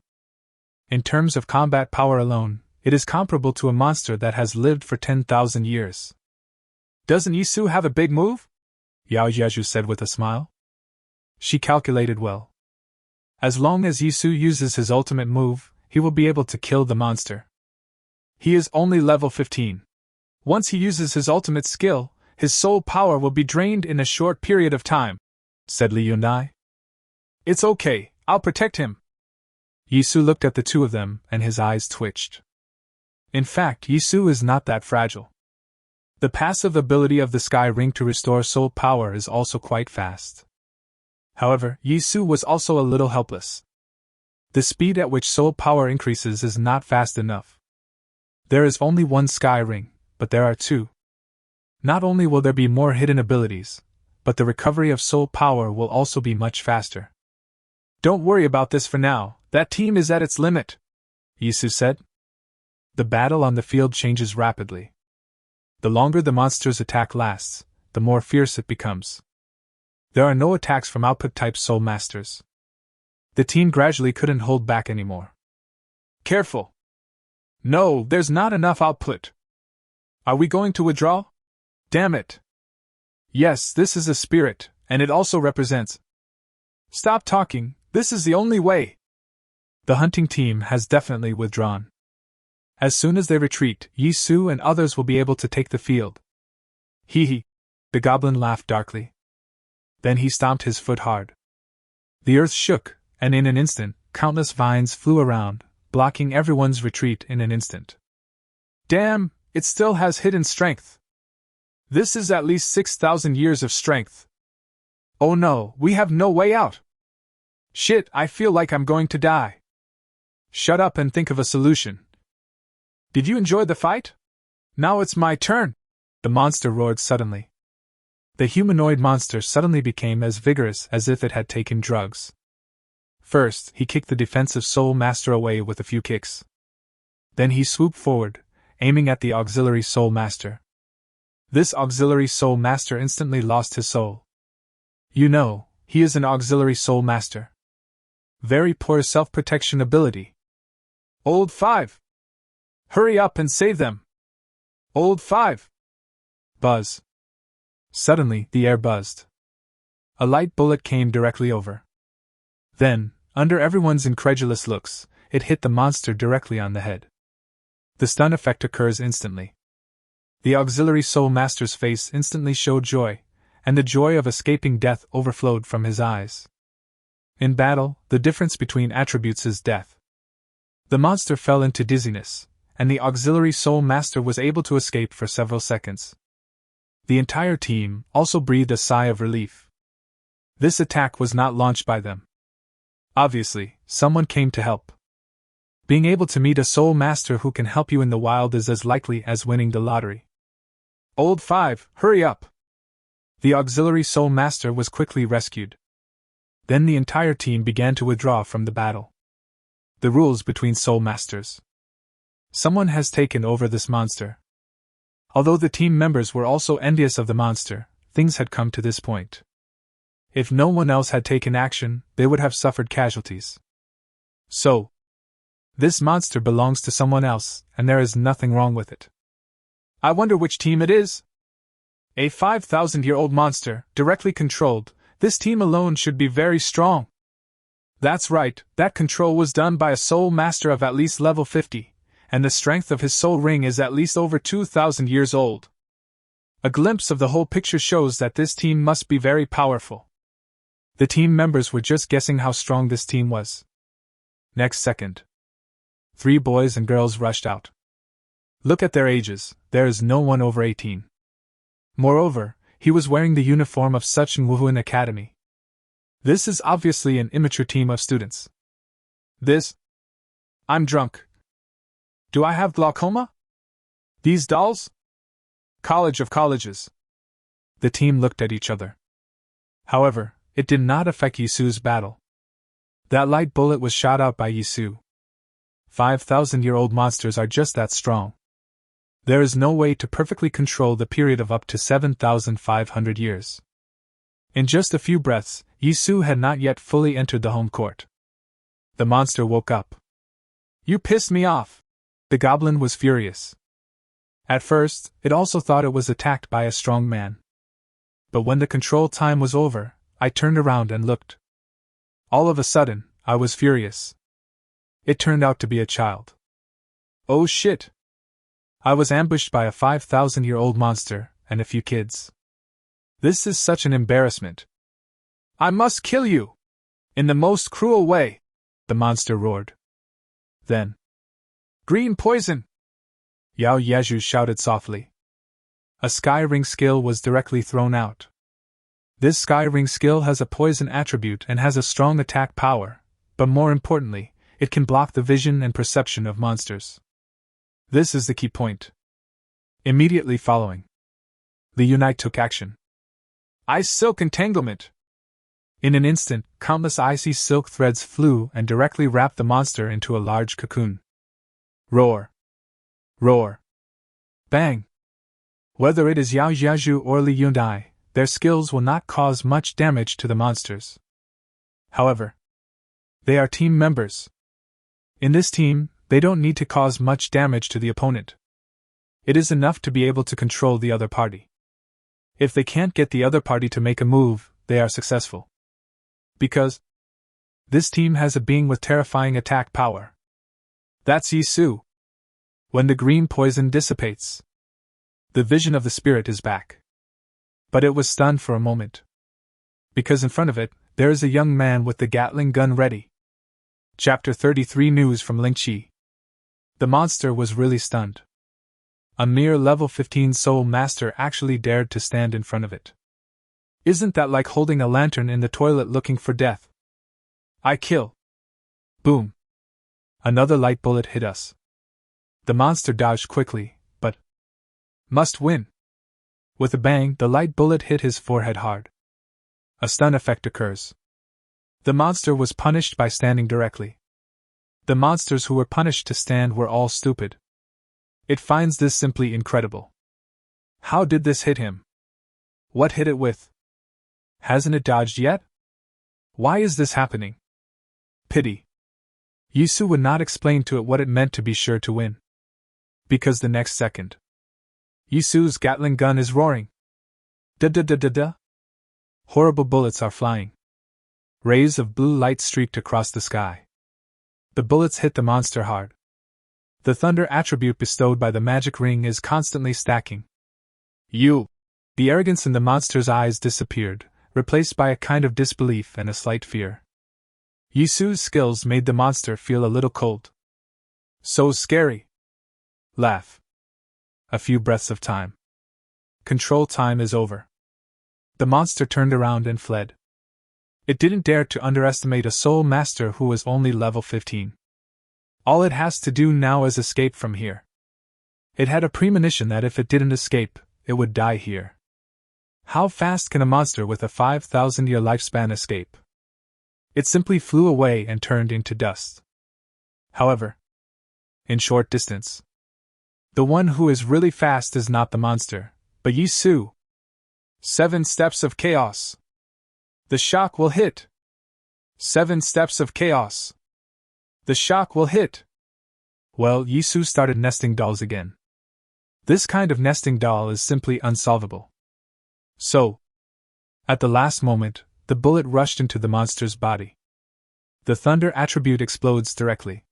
In terms of combat power alone, it is comparable to a monster that has lived for 10,000 years. Doesn't Yisu have a big move? Yao Yaju said with a smile. She calculated well. As long as Yisu uses his ultimate move, he will be able to kill the monster. He is only level 15. Once he uses his ultimate skill, his soul power will be drained in a short period of time, said Li Yunai. It's okay, I'll protect him. Yisu looked at the two of them and his eyes twitched. In fact, Yisu is not that fragile. The passive ability of the Sky Ring to restore soul power is also quite fast. However, Yisu was also a little helpless. The speed at which soul power increases is not fast enough. There is only one Sky Ring, but there are two. Not only will there be more hidden abilities, but the recovery of soul power will also be much faster. Don't worry about this for now, that team is at its limit, Yisu said. The battle on the field changes rapidly. The longer the monster's attack lasts, the more fierce it becomes. There are no attacks from output-type soul masters. The team gradually couldn't hold back anymore. Careful! No, there's not enough output. Are we going to withdraw? Damn it! Yes, this is a spirit, and it also represents. Stop talking, this is the only way! The hunting team has definitely withdrawn. As soon as they retreat, Yisu and others will be able to take the field. Hee hee! The goblin laughed darkly. Then he stomped his foot hard. The earth shook, and in an instant, countless vines flew around, blocking everyone's retreat in an instant. Damn, it still has hidden strength. This is at least 6,000 years of strength. Oh no, we have no way out. Shit, I feel like I'm going to die. Shut up and think of a solution. Did you enjoy the fight? Now it's my turn! The monster roared suddenly. The humanoid monster suddenly became as vigorous as if it had taken drugs. First, he kicked the defensive soul master away with a few kicks. Then he swooped forward, aiming at the auxiliary soul master. This auxiliary soul master instantly lost his soul. You know, he is an auxiliary soul master. Very poor self-protection ability. Old 5! Hurry up and save them! Old 5! Buzz. Suddenly, the air buzzed. A light bullet came directly over. Then, under everyone's incredulous looks, it hit the monster directly on the head. The stun effect occurs instantly. The auxiliary soul master's face instantly showed joy, and the joy of escaping death overflowed from his eyes. In battle, the difference between attributes is death. The monster fell into dizziness, and the auxiliary soul master was able to escape for several seconds. The entire team also breathed a sigh of relief. This attack was not launched by them. Obviously, someone came to help. Being able to meet a soul master who can help you in the wild is as likely as winning the lottery. Old 5, hurry up! The auxiliary soul master was quickly rescued. Then the entire team began to withdraw from the battle. The rules between soul masters. Someone has taken over this monster. Although the team members were also envious of the monster, things had come to this point. If no one else had taken action, they would have suffered casualties. So, this monster belongs to someone else, and there is nothing wrong with it. I wonder which team it is? A 5,000-year-old monster, directly controlled, this team alone should be very strong. That's right, that control was done by a soul master of at least level 50, and the strength of his soul ring is at least over 2,000 years old. A glimpse of the whole picture shows that this team must be very powerful. The team members were just guessing how strong this team was. Next second, 3 boys and girls rushed out. Look at their ages, there is no one over 18. Moreover, he was wearing the uniform of such an Wuhuan academy. This is obviously an immature team of students. I'm drunk. Do I have glaucoma? These dolls? College of colleges. The team looked at each other. However, it did not affect Yisu's battle. That light bullet was shot out by Yisu. 5,000-year-old monsters are just that strong. There is no way to perfectly control the period of up to 7,500 years. In just a few breaths, Yisu had not yet fully entered the home court. The monster woke up. You pissed me off! The goblin was furious. At first, it also thought it was attacked by a strong man. But when the control time was over, I turned around and looked. All of a sudden, I was furious. It turned out to be a child. Oh shit! I was ambushed by a 5,000-year-old monster and a few kids. This is such an embarrassment. I must kill you! In the most cruel way! The monster roared. Then, green poison! Yao Yazhu shouted softly. A sky ring skill was directly thrown out. This sky ring skill has a poison attribute and has a strong attack power, but more importantly, it can block the vision and perception of monsters. This is the key point. Immediately following, the Unite took action. Ice Silk Entanglement! In an instant, countless icy silk threads flew and directly wrapped the monster into a large cocoon. Roar! Roar! Bang! Whether it is Yao Jiazhu or Li Yundai, their skills will not cause much damage to the monsters. However, they are team members. In this team, they don't need to cause much damage to the opponent. It is enough to be able to control the other party. If they can't get the other party to make a move, they are successful. Because this team has a being with terrifying attack power. That's Yisu. When the green poison dissipates, the vision of the spirit is back. But it was stunned for a moment. Because in front of it, there is a young man with the Gatling gun ready. Chapter 33 News from Lingqi. The monster was really stunned. A mere level 15 soul master actually dared to stand in front of it. Isn't that like holding a lantern in the toilet looking for death? I kill. Boom. Another light bullet hit us. The monster dodged quickly, but must win. With a bang, the light bullet hit his forehead hard. A stun effect occurs. The monster was punished by standing directly. The monsters who were punished to stand were all stupid. It finds this simply incredible. How did this hit him? What hit it with? Hasn't it dodged yet? Why is this happening? Pity. Yisu would not explain to it what it meant to be sure to win. Because the next second, Yisu's Gatling gun is roaring. Da-da-da-da-da. Horrible bullets are flying. Rays of blue light streaked across the sky. The bullets hit the monster hard. The thunder attribute bestowed by the magic ring is constantly stacking. You! The arrogance in the monster's eyes disappeared, replaced by a kind of disbelief and a slight fear. Yisu's skills made the monster feel a little cold. So scary. Laugh. A few breaths of time. Control time is over. The monster turned around and fled. It didn't dare to underestimate a soul master who was only level 15. All it has to do now is escape from here. It had a premonition that if it didn't escape, it would die here. How fast can a monster with a 5,000-year lifespan escape? It simply flew away and turned into dust. However, in short distance, the one who is really fast is not the monster, but Yisu. 7 steps of chaos. The shock will hit. 7 steps of chaos. The shock will hit. Well, Yisu started nesting dolls again. This kind of nesting doll is simply unsolvable. So, at the last moment, the bullet rushed into the monster's body. The thunder attribute explodes directly.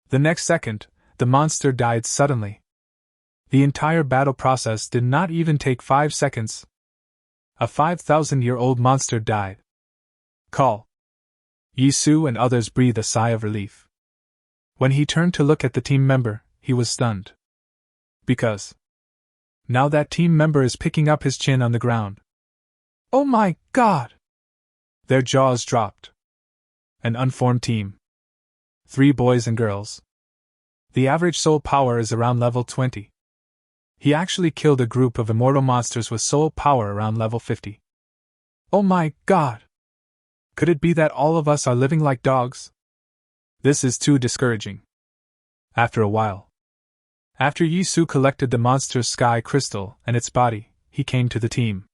The next second, the monster died suddenly. The entire battle process did not even take 5 seconds. A 5,000-year-old monster died. Call. Yisu and others breathed a sigh of relief. When he turned to look at the team member, he was stunned. Because now that team member is picking up his chin on the ground. Oh my God! Their jaws dropped. An unformed team. 3 boys and girls. The average soul power is around level 20. He actually killed a group of immortal monsters with soul power around level 50. Oh my God! Could it be that all of us are living like dogs? This is too discouraging. After a while, after Yisu collected the monster's sky crystal and its body, he came to the team.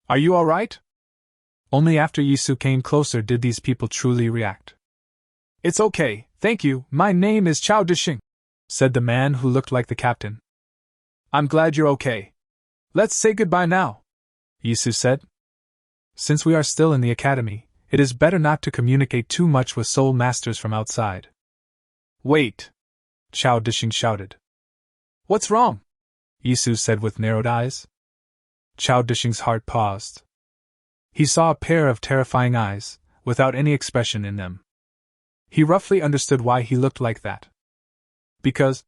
Are you alright? Only after Yisu came closer did these people truly react. It's okay, thank you, my name is Chao Dishing, said the man who looked like the captain. I'm glad you're okay. Let's say goodbye now, Yisu said. Since we are still in the academy, it is better not to communicate too much with soul masters from outside. Wait, Chao Dishing shouted. What's wrong? Yisu said with narrowed eyes. Chao Dishing's heart paused. He saw a pair of terrifying eyes, without any expression in them. He roughly understood why he looked like that. Because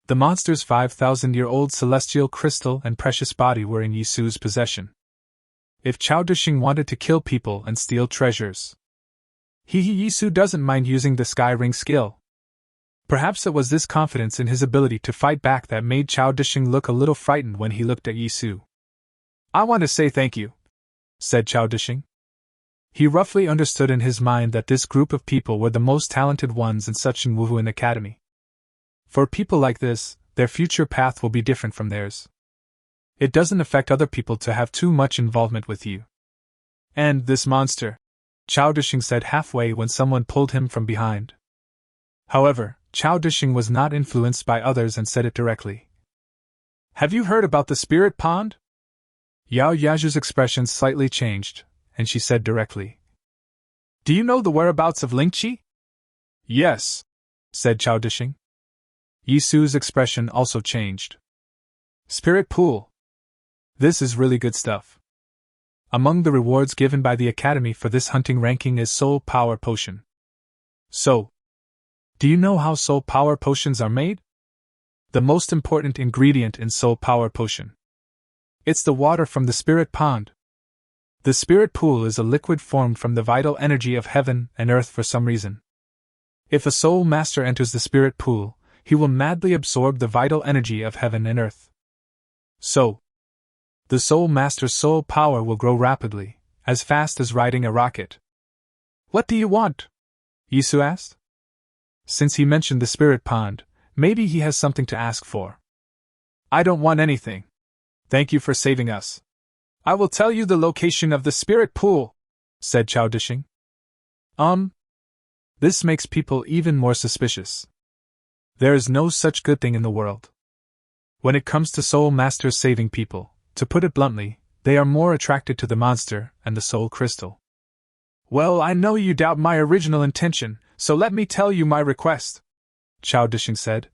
the monster's 5,000-year-old celestial crystal and precious body were in Yisu's possession. If Chao Dishing wanted to kill people and steal treasures, Yisu doesn't mind using the Sky Ring skill. Perhaps it was this confidence in his ability to fight back that made Chao Dishing look a little frightened when he looked at Yisu. I want to say thank you, said Chao Dishing. He roughly understood in his mind that this group of people were the most talented ones in such an Wuhuan academy. For people like this, their future path will be different from theirs. It doesn't affect other people to have too much involvement with you. And this monster, Chao Dishing said halfway when someone pulled him from behind. However, Chao Dishing was not influenced by others and said it directly. Have you heard about the spirit pond? Yao Yaju's expression slightly changed, and she said directly. Do you know the whereabouts of Lingqi? Yes, said Chao Dishing. Yisu's expression also changed. Spirit pool. This is really good stuff. Among the rewards given by the Academy for this hunting ranking is Soul Power Potion. So, do you know how Soul Power Potions are made? The most important ingredient in Soul Power Potion. It's the water from the Spirit Pond. The Spirit Pool is a liquid formed from the vital energy of heaven and earth for some reason. If a Soul Master enters the Spirit Pool, he will madly absorb the vital energy of heaven and earth. So, the Soul Master's soul power will grow rapidly, as fast as riding a rocket. What do you want? Yisu asked. Since he mentioned the Spirit Pond, maybe he has something to ask for. I don't want anything. Thank you for saving us. I will tell you the location of the Spirit Pool, said Chao Dishing. This makes people even more suspicious. There is no such good thing in the world. When it comes to Soul Masters saving people, to put it bluntly, they are more attracted to the monster and the Soul Crystal. Well, I know you doubt my original intention, so let me tell you my request, Chao Dishing said.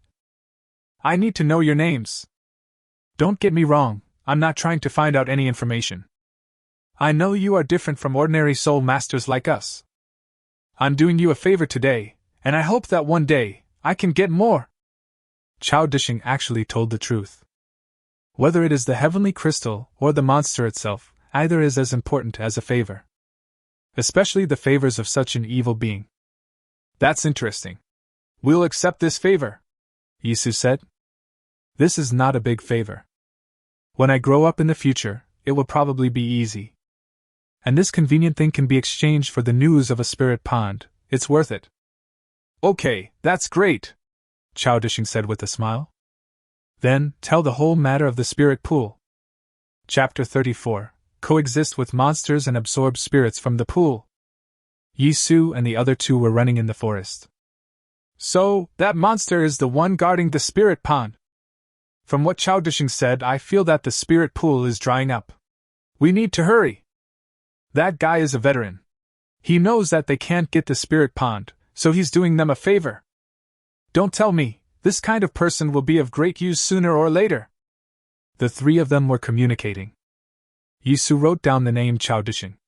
I need to know your names. Don't get me wrong, I'm not trying to find out any information. I know you are different from ordinary Soul Masters like us. I'm doing you a favor today, and I hope that one day, I can get more. Chao Dishing actually told the truth. Whether it is the heavenly crystal or the monster itself, either is as important as a favor. Especially the favors of such an evil being. That's interesting. We'll accept this favor, Yisu said. This is not a big favor. When I grow up in the future, it will probably be easy. And this convenient thing can be exchanged for the news of a spirit pond. It's worth it. Okay, that's great, Chao Dishing said with a smile. Then, tell the whole matter of the spirit pool. Chapter 34. Coexist with monsters and absorb spirits from the pool. Yisu and the other two were running in the forest. So, that monster is the one guarding the spirit pond. From what Chao Dishing said, I feel that the spirit pool is drying up. We need to hurry. That guy is a veteran. He knows that they can't get the spirit pond, so he's doing them a favor. Don't tell me, this kind of person will be of great use sooner or later. The three of them were communicating. Yisu wrote down the name Chao Dishing.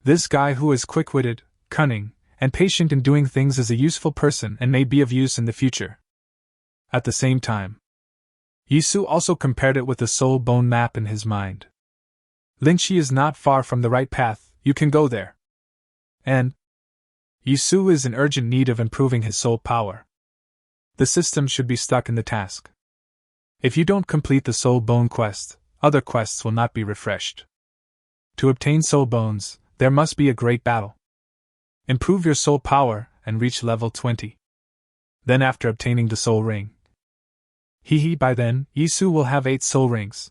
This guy who is quick-witted, cunning, and patient in doing things is a useful person and may be of use in the future. At the same time, Yisu also compared it with the soul bone map in his mind. Lingqi is not far from the right path, you can go there. And Yisu is in urgent need of improving his soul power. The system should be stuck in the task. If you don't complete the soul bone quest, other quests will not be refreshed. To obtain soul bones, there must be a great battle. Improve your soul power and reach level 20. Then after obtaining the soul ring. By then, Yisu will have 8 soul rings.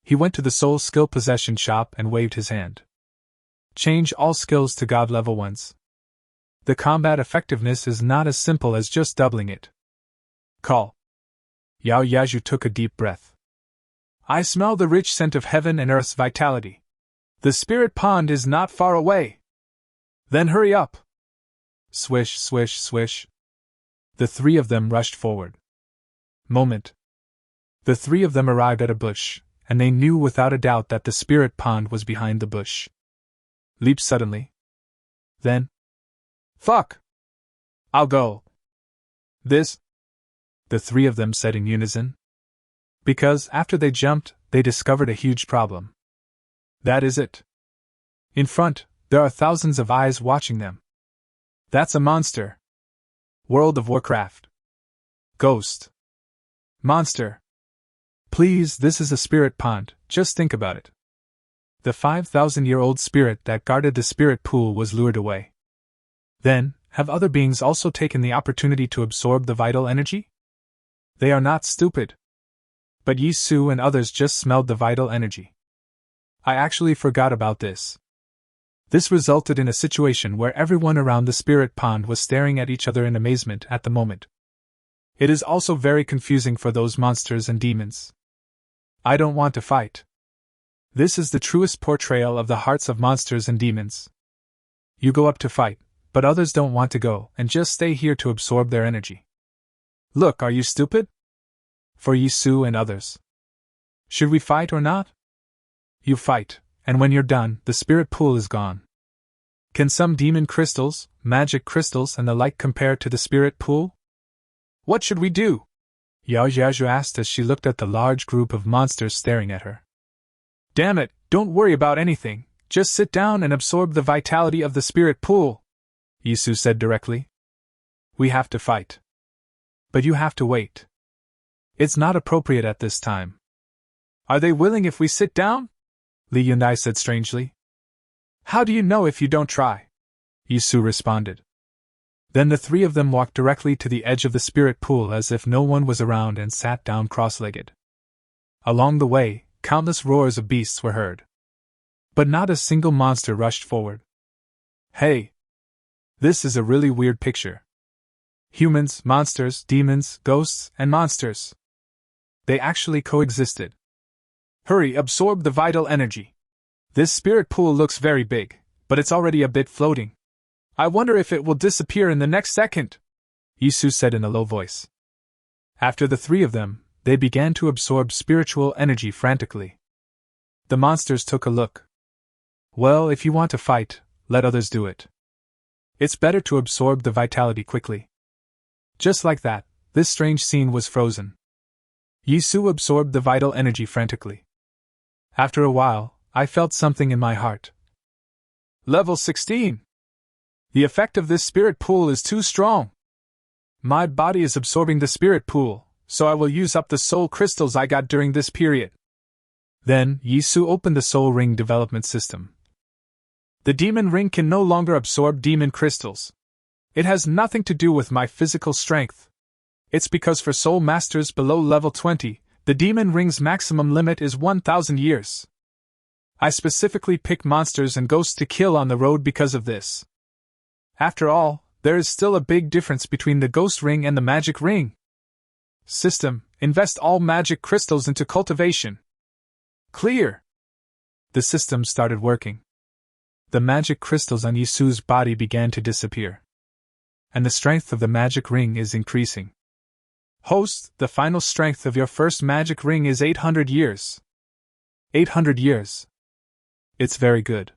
He went to the soul skill possession shop and waved his hand. Change all skills to god level ones. The combat effectiveness is not as simple as just doubling it. Call. Yao Yaju took a deep breath. I smell the rich scent of heaven and earth's vitality. The spirit pond is not far away. Then hurry up. Swish, swish, swish. The three of them rushed forward. Moment. The three of them arrived at a bush, and they knew without a doubt that the spirit pond was behind the bush. Leap suddenly. Then. Fuck! I'll go. This? The three of them said in unison. Because, after they jumped, they discovered a huge problem. That is it. In front, there are thousands of eyes watching them. That's a monster. World of Warcraft. Ghost. Monster. Please, this is a spirit pond, just think about it. The 5,000-year-old spirit that guarded the spirit pool was lured away. Then, have other beings also taken the opportunity to absorb the vital energy? They are not stupid. But Yi Su and others just smelled the vital energy. I actually forgot about this. This resulted in a situation where everyone around the spirit pond was staring at each other in amazement at the moment. It is also very confusing for those monsters and demons. I don't want to fight. This is the truest portrayal of the hearts of monsters and demons. You go up to fight, but others don't want to go and just stay here to absorb their energy. Look, are you stupid? For Yi Su and others. Should we fight or not? You fight, and when you're done, the spirit pool is gone. Can some demon crystals, magic crystals, and the like compare to the spirit pool? What should we do? Yao Jiazhu asked as she looked at the large group of monsters staring at her. Damn it, don't worry about anything, just sit down and absorb the vitality of the spirit pool, Yi Su said directly. We have to fight. But you have to wait. It's not appropriate at this time. Are they willing if we sit down? Li Yunai said strangely. How do you know if you don't try? Yi Su responded. Then the three of them walked directly to the edge of the spirit pool as if no one was around and sat down cross-legged. Along the way, countless roars of beasts were heard. But not a single monster rushed forward. Hey! This is a really weird picture. Humans, monsters, demons, ghosts, and monsters. They actually coexisted. Hurry, absorb the vital energy. This spirit pool looks very big, but it's already a bit floating. I wonder if it will disappear in the next second, Yi Su said in a low voice. After the three of them, they began to absorb spiritual energy frantically. The monsters took a look. Well, if you want to fight, let others do it. It's better to absorb the vitality quickly. Just like that, this strange scene was frozen. Yi Su absorbed the vital energy frantically. After a while, I felt something in my heart. Level 16! The effect of this spirit pool is too strong. My body is absorbing the spirit pool, so I will use up the soul crystals I got during this period. Then, Yi Su opened the soul ring development system. The demon ring can no longer absorb demon crystals. It has nothing to do with my physical strength. It's because for soul masters below level 20, the demon ring's maximum limit is 1,000 years. I specifically pick monsters and ghosts to kill on the road because of this. After all, there is still a big difference between the ghost ring and the magic ring. System, invest all magic crystals into cultivation. Clear. The system started working. The magic crystals on Yi Su's body began to disappear. And the strength of the magic ring is increasing. Host, the final strength of your first magic ring is 800 years. 800 years. It's very good.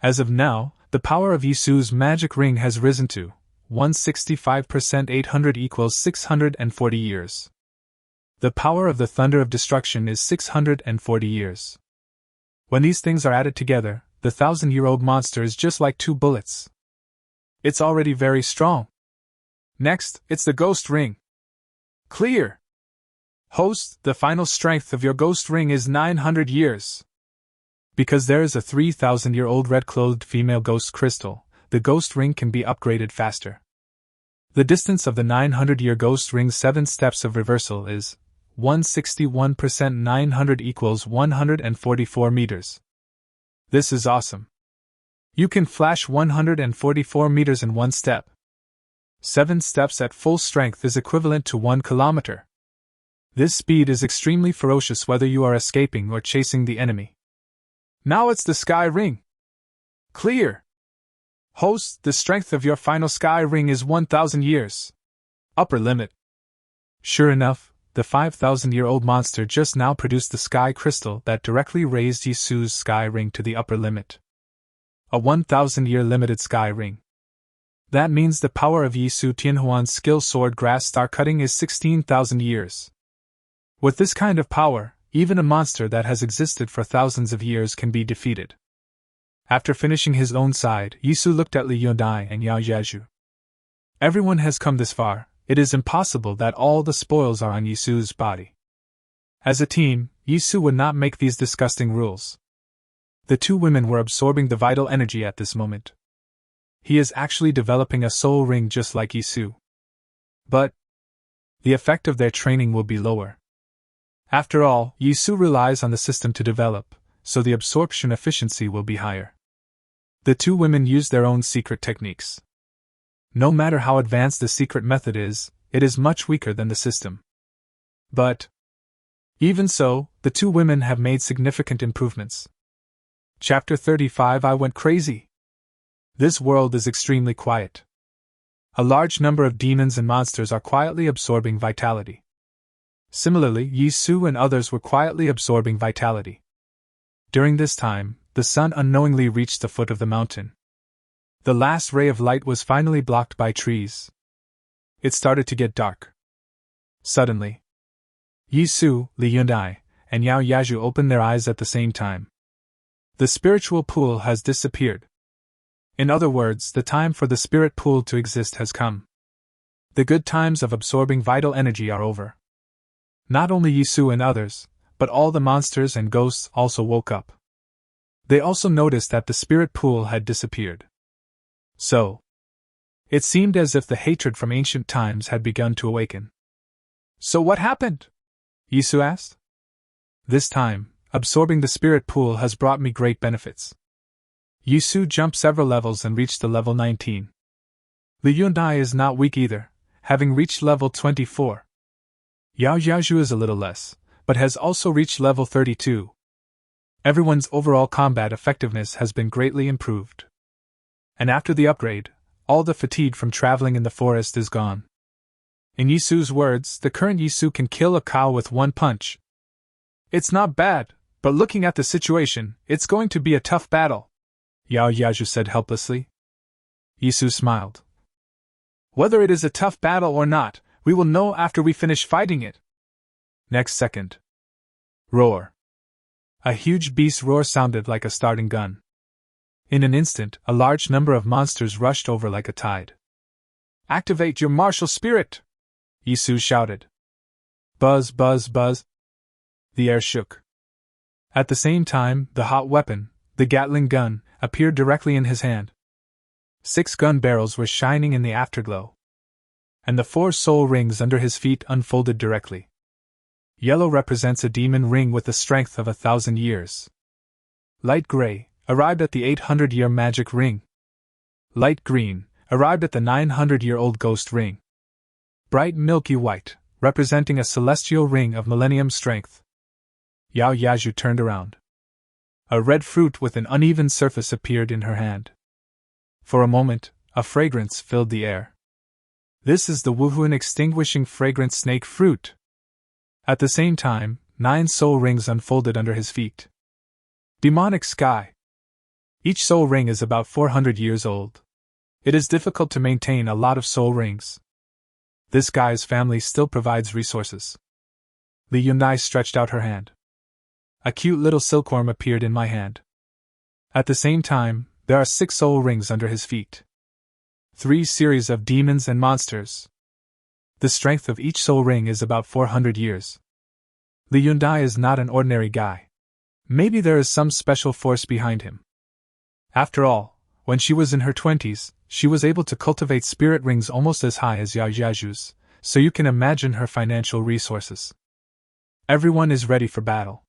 As of now, the power of Yi Su's magic ring has risen to 165%. 800 equals 640 years. The power of the thunder of destruction is 640 years. When these things are added together, the 1,000-year-old monster is just like 2 bullets. It's already very strong. Next, it's the ghost ring. Clear. Host, the final strength of your ghost ring is 900 years. Because there is a 3,000-year-old red-clothed female ghost crystal, the ghost ring can be upgraded faster. The distance of the 900-year ghost ring's 7 steps of reversal is 161%. 900 equals 144 meters. This is awesome. You can flash 144 meters in 1 step. 7 steps at full strength is equivalent to 1 kilometer. This speed is extremely ferocious whether you are escaping or chasing the enemy. Now it's the sky ring. Clear. Host, the strength of your final sky ring is 1,000 years. Upper limit. Sure enough, the 5,000-year-old monster just now produced the sky crystal that directly raised Yi Su's sky ring to the upper limit. A 1,000-year limited sky ring. That means the power of Yi Su Tianhuan's skill sword grass star cutting is 16,000 years. With this kind of power, even a monster that has existed for thousands of years can be defeated. After finishing his own side, Yi Su looked at Li Yunai and Yao Jiazhu. Everyone has come this far, it is impossible that all the spoils are on Yi Su's body. As a team, Yi Su would not make these disgusting rules. The 2 women were absorbing the vital energy at this moment. He is actually developing a soul ring just like Yi Su. But the effect of their training will be lower. After all, Yisu relies on the system to develop, so the absorption efficiency will be higher. The two women use their own secret techniques. No matter how advanced the secret method is, it is much weaker than the system. But even so, the two women have made significant improvements. Chapter 35 I Went Crazy. This world is extremely quiet. A large number of demons and monsters are quietly absorbing vitality. Similarly, Yisu and others were quietly absorbing vitality. During this time, the sun unknowingly reached the foot of the mountain. The last ray of light was finally blocked by trees. It started to get dark. Suddenly, Yisu, Li Yundai, and Yao Yaju opened their eyes at the same time. The spiritual pool has disappeared. In other words, the time for the spirit pool to exist has come. The good times of absorbing vital energy are over. Not only Yisu and others, but all the monsters and ghosts also woke up. They also noticed that the spirit pool had disappeared. So, it seemed as if the hatred from ancient times had begun to awaken. So what happened? Yisu asked. This time, absorbing the spirit pool has brought me great benefits. Yisu jumped several levels and reached the level 19. Li Yundai is not weak either, having reached level 24. Yao Yaju is a little less, but has also reached level 32. Everyone's overall combat effectiveness has been greatly improved. And after the upgrade, all the fatigue from traveling in the forest is gone. In Yisu's words, the current Yisu can kill a cow with one punch. It's not bad, but looking at the situation, it's going to be a tough battle, Yao Yaju said helplessly. Yisu smiled. Whether it is a tough battle or not, we will know after we finish fighting it. Next second. Roar. A huge beast roar sounded like a starting gun. In an instant, a large number of monsters rushed over like a tide. Activate your martial spirit! Yisu shouted. Buzz, buzz, buzz. The air shook. At the same time, the hot weapon, the Gatling gun, appeared directly in his hand. 6 gun barrels were shining in the afterglow. And the 4 soul rings under his feet unfolded directly. Yellow represents a demon ring with the strength of 1,000 years. Light gray arrived at the 800-year magic ring. Light green arrived at the 900-year-old ghost ring. Bright milky white, representing a celestial ring of millennium strength. Yao Yaju turned around. A red fruit with an uneven surface appeared in her hand. For a moment, a fragrance filled the air. This is the Wuhuan extinguishing fragrant snake fruit. At the same time, 9 soul rings unfolded under his feet. Demonic sky. Each soul ring is about 400 years old. It is difficult to maintain a lot of soul rings. This guy's family still provides resources. Li Yunai stretched out her hand. A cute little silkworm appeared in my hand. At the same time, there are 6 soul rings under his feet. 3 series of demons and monsters. The strength of each soul ring is about 400 years. Li Yundai is not an ordinary guy. Maybe there is some special force behind him. After all, when she was in her 20s, she was able to cultivate spirit rings almost as high as Yao Yaju's, so you can imagine her financial resources. Everyone is ready for battle.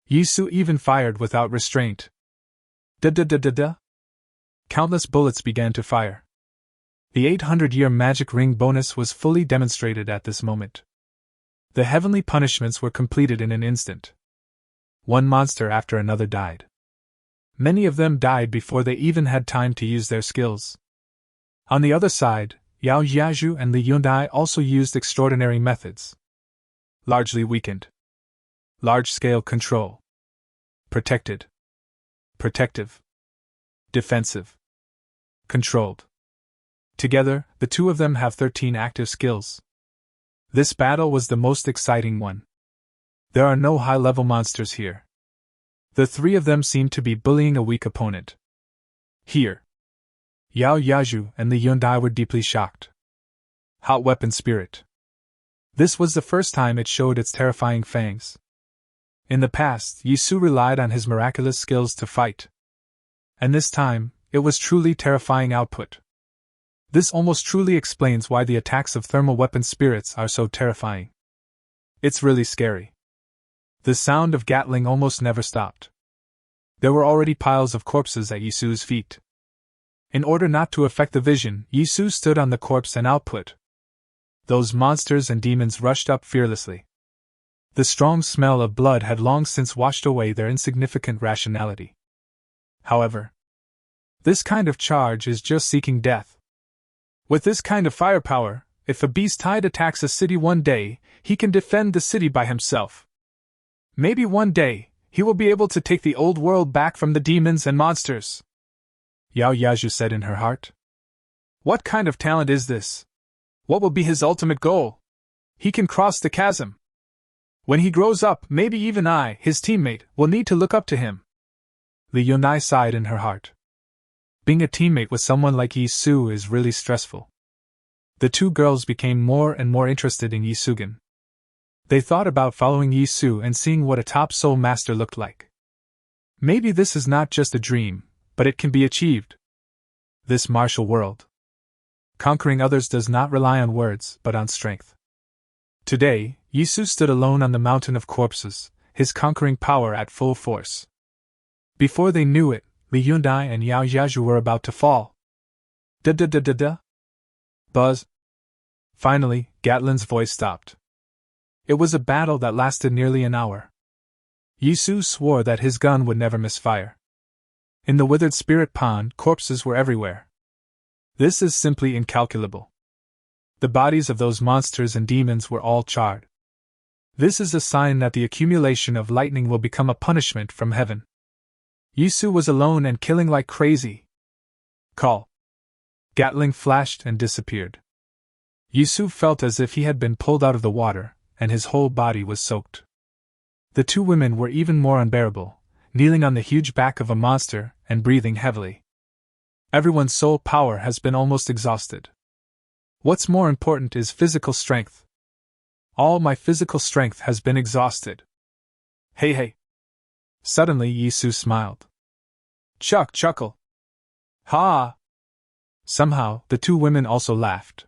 Yisu even fired without restraint. Da-da-da-da-da. Countless bullets began to fire. The 800-year magic ring bonus was fully demonstrated at this moment. The heavenly punishments were completed in an instant. One monster after another died. Many of them died before they even had time to use their skills. On the other side, Yao Yaju and Li Yundai also used extraordinary methods. Largely weakened. Large-scale control. Protected. Protective. Defensive. Controlled. Together, the two of them have 13 active skills. This battle was the most exciting one. There are no high-level monsters here. The 3 of them seemed to be bullying a weak opponent. Here. Yao Yaju and Li Yundai were deeply shocked. Hot weapon spirit. This was the first time it showed its terrifying fangs. In the past, Yisu relied on his miraculous skills to fight. And this time, it was truly terrifying output. This almost truly explains why the attacks of thermal weapon spirits are so terrifying. It's really scary. The sound of Gatling almost never stopped. There were already piles of corpses at Yisu's feet. In order not to affect the vision, Yisu stood on the corpse and output. Those monsters and demons rushed up fearlessly. The strong smell of blood had long since washed away their insignificant rationality. However, this kind of charge is just seeking death. With this kind of firepower, if a beast tide attacks a city one day, he can defend the city by himself. Maybe one day, he will be able to take the old world back from the demons and monsters. Yao Yaju said in her heart. What kind of talent is this? What will be his ultimate goal? He can cross the chasm. When he grows up, maybe even I, his teammate, will need to look up to him. Li Yunai sighed in her heart. Being a teammate with someone like Yisu is really stressful. The two girls became more and more interested in Yisugen. They thought about following Yisu and seeing what a top soul master looked like. Maybe this is not just a dream, but it can be achieved. This martial world. Conquering others does not rely on words, but on strength. Today, Yisu stood alone on the mountain of corpses, his conquering power at full force. Before they knew it, Li Yundai and Yao Yaju were about to fall. Da-da-da-da-da. Buzz. Finally, Gatling's voice stopped. It was a battle that lasted nearly an hour. Yisu swore that his gun would never misfire. In the withered spirit pond, corpses were everywhere. This is simply incalculable. The bodies of those monsters and demons were all charred. This is a sign that the accumulation of lightning will become a punishment from heaven. Yisu was alone and killing like crazy. Call. Gatling flashed and disappeared. Yisu felt as if he had been pulled out of the water, and his whole body was soaked. The two women were even more unbearable, kneeling on the huge back of a monster and breathing heavily. Everyone's soul power has been almost exhausted. What's more important is physical strength. All my physical strength has been exhausted. Hey. Suddenly Yisu smiled. Chuckle. Ha! Somehow, the two women also laughed.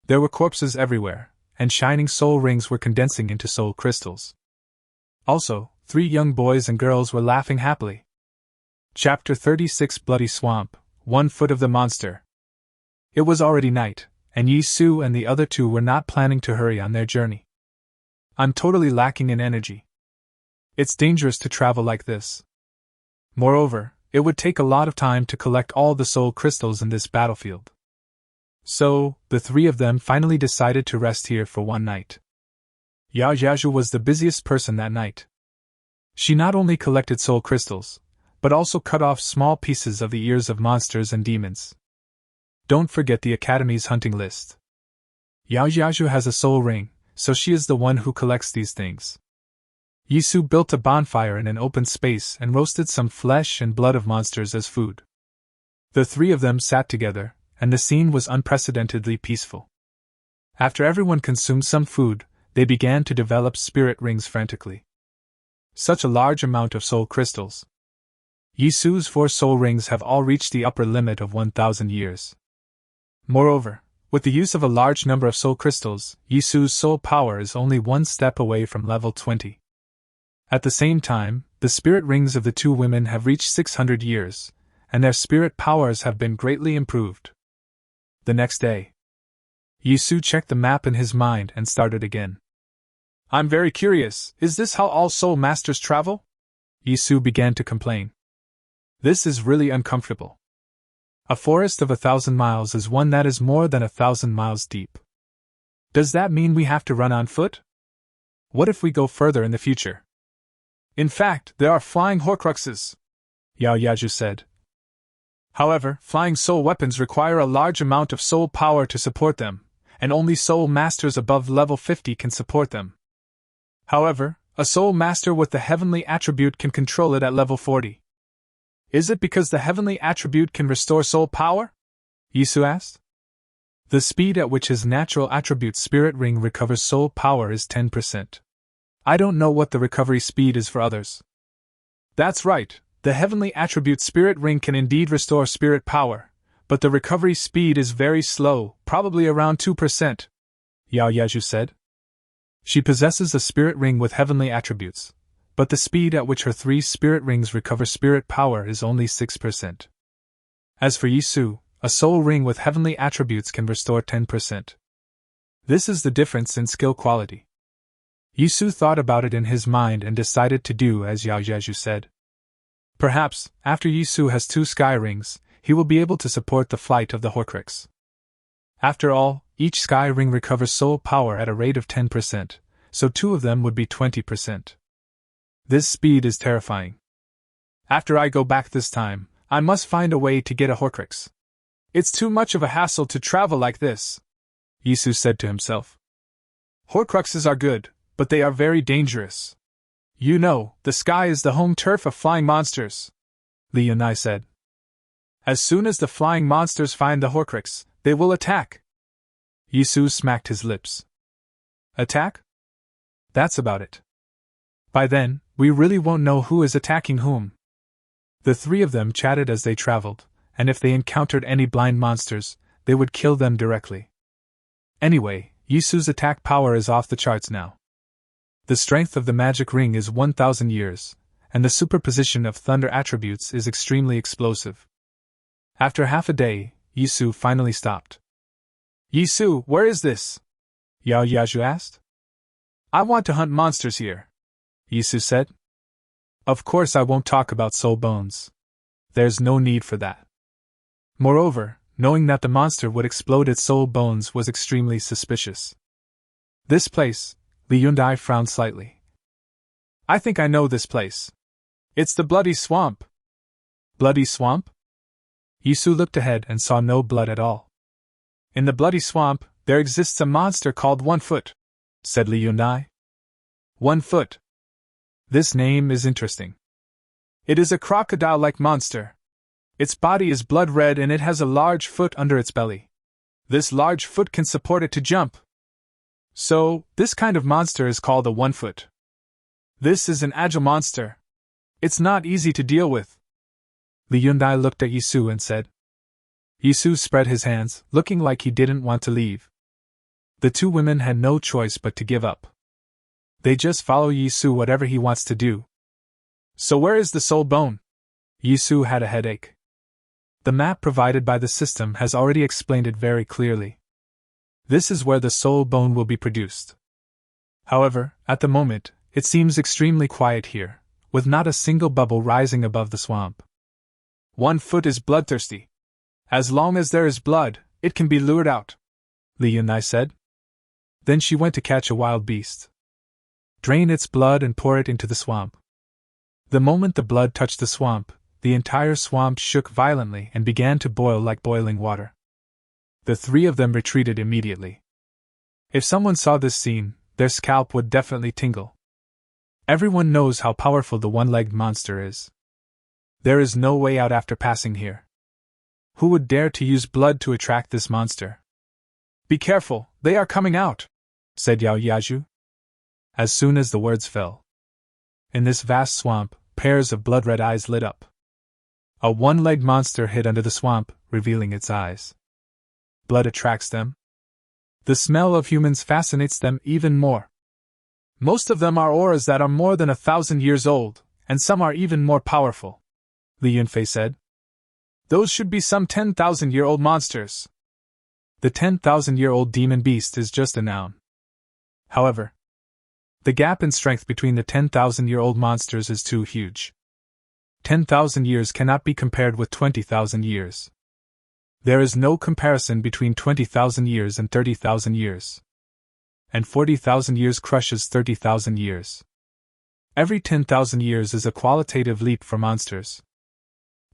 There were corpses everywhere, and shining soul rings were condensing into soul crystals. Also, 3 young boys and girls were laughing happily. Chapter 36 Bloody Swamp, 1 Foot of the Monster. It was already night, and Yisu and the other two were not planning to hurry on their journey. I'm totally lacking in energy. It's dangerous to travel like this. Moreover, it would take a lot of time to collect all the soul crystals in this battlefield. So, the 3 of them finally decided to rest here for one night. Yao Yaju was the busiest person that night. She not only collected soul crystals, but also cut off small pieces of the ears of monsters and demons. Don't forget the Academy's hunting list. Yao Yaju has a soul ring, so she is the one who collects these things. Yisu built a bonfire in an open space and roasted some flesh and blood of monsters as food. The 3 of them sat together, and the scene was unprecedentedly peaceful. After everyone consumed some food, they began to develop spirit rings frantically. Such a large amount of soul crystals. Yisu's 4 soul rings have all reached the upper limit of 1,000 years. Moreover, with the use of a large number of soul crystals, Yisu's soul power is only 1 step away from level 20. At the same time, the spirit rings of the 2 women have reached 600 years, and their spirit powers have been greatly improved. The next day, Yisu checked the map in his mind and started again. I'm very curious, is this how all soul masters travel? Yisu began to complain. This is really uncomfortable. A forest of 1,000 miles is one that is more than 1,000 miles deep. Does that mean we have to run on foot? What if we go further in the future? In fact, there are flying horcruxes, Yao Yaju said. However, flying soul weapons require a large amount of soul power to support them, and only soul masters above level 50 can support them. However, a soul master with the heavenly attribute can control it at level 40. Is it because the heavenly attribute can restore soul power? Yisu asked. The speed at which his natural attribute spirit ring recovers soul power is 10%. I don't know what the recovery speed is for others. That's right. The heavenly attribute spirit ring can indeed restore spirit power, but the recovery speed is very slow, probably around 2%, Yao Yaju said. She possesses a spirit ring with heavenly attributes, but the speed at which her 3 spirit rings recover spirit power is only 6%. As for Yisu, a soul ring with heavenly attributes can restore 10%. This is the difference in skill quality. Yisu thought about it in his mind and decided to do as Yao Yaju said. Perhaps, after Yisu has 2 sky rings, he will be able to support the flight of the Horcrux. After all, each sky ring recovers soul power at a rate of 10%, so 2 of them would be 20%. This speed is terrifying. After I go back this time, I must find a way to get a Horcrux. It's too much of a hassle to travel like this, Yisu said to himself. Horcruxes are good, but they are very dangerous. You know, the sky is the home turf of flying monsters, Li Yunai said. As soon as the flying monsters find the Horcrux, they will attack. Yisu smacked his lips. Attack? That's about it. By then, we really won't know who is attacking whom. The 3 of them chatted as they traveled, and if they encountered any blind monsters, they would kill them directly. Anyway, Yisu's attack power is off the charts now. The strength of the magic ring is 1,000 years, and the superposition of thunder attributes is extremely explosive. After half a day, Yisu finally stopped. Yisu, where is this? Yao Yaju asked. I want to hunt monsters here, Yisu said. Of course I won't talk about soul bones. There's no need for that. Moreover, knowing that the monster would explode its soul bones was extremely suspicious. This place, Li Yunai frowned slightly. I think I know this place. It's the Bloody Swamp. Bloody Swamp? Yisu looked ahead and saw no blood at all. In the Bloody Swamp, there exists a monster called 1 Foot, said Li Yunai. 1 Foot. This name is interesting. It is a crocodile-like monster. Its body is blood red and it has a large foot under its belly. This large foot can support it to jump. So, this kind of monster is called a 1 Foot. This is an agile monster. It's not easy to deal with. Li Yunai looked at Yisu and said. Yisu spread his hands, looking like he didn't want to leave. The 2 women had no choice but to give up. They just follow Yisu whatever he wants to do. So where is the soul bone? Yisu had a headache. The map provided by the system has already explained it very clearly. This is where the soul bone will be produced. However, at the moment, it seems extremely quiet here, with not a single bubble rising above the swamp. 1 Foot is bloodthirsty. As long as there is blood, it can be lured out, Li Yunai said. Then she went to catch a wild beast. Drain its blood and pour it into the swamp. The moment the blood touched the swamp, the entire swamp shook violently and began to boil like boiling water. The 3 of them retreated immediately. If someone saw this scene, their scalp would definitely tingle. Everyone knows how powerful the 1-legged monster is. There is no way out after passing here. Who would dare to use blood to attract this monster? Be careful, they are coming out, said Yao Yaju. As soon as the words fell. In this vast swamp, pairs of blood-red eyes lit up. A 1-legged monster hid under the swamp, revealing its eyes. Blood attracts them. The smell of humans fascinates them even more. Most of them are auras that are more than 1,000 years old, and some are even more powerful, Li Yunfei said. Those should be some 10,000-year-old monsters. The 10,000-year-old demon beast is just a noun. However, the gap in strength between the 10,000-year-old monsters is too huge. 10,000 years cannot be compared with 20,000 years. There is no comparison between 20,000 years and 30,000 years. And 40,000 years crushes 30,000 years. Every 10,000 years is a qualitative leap for monsters.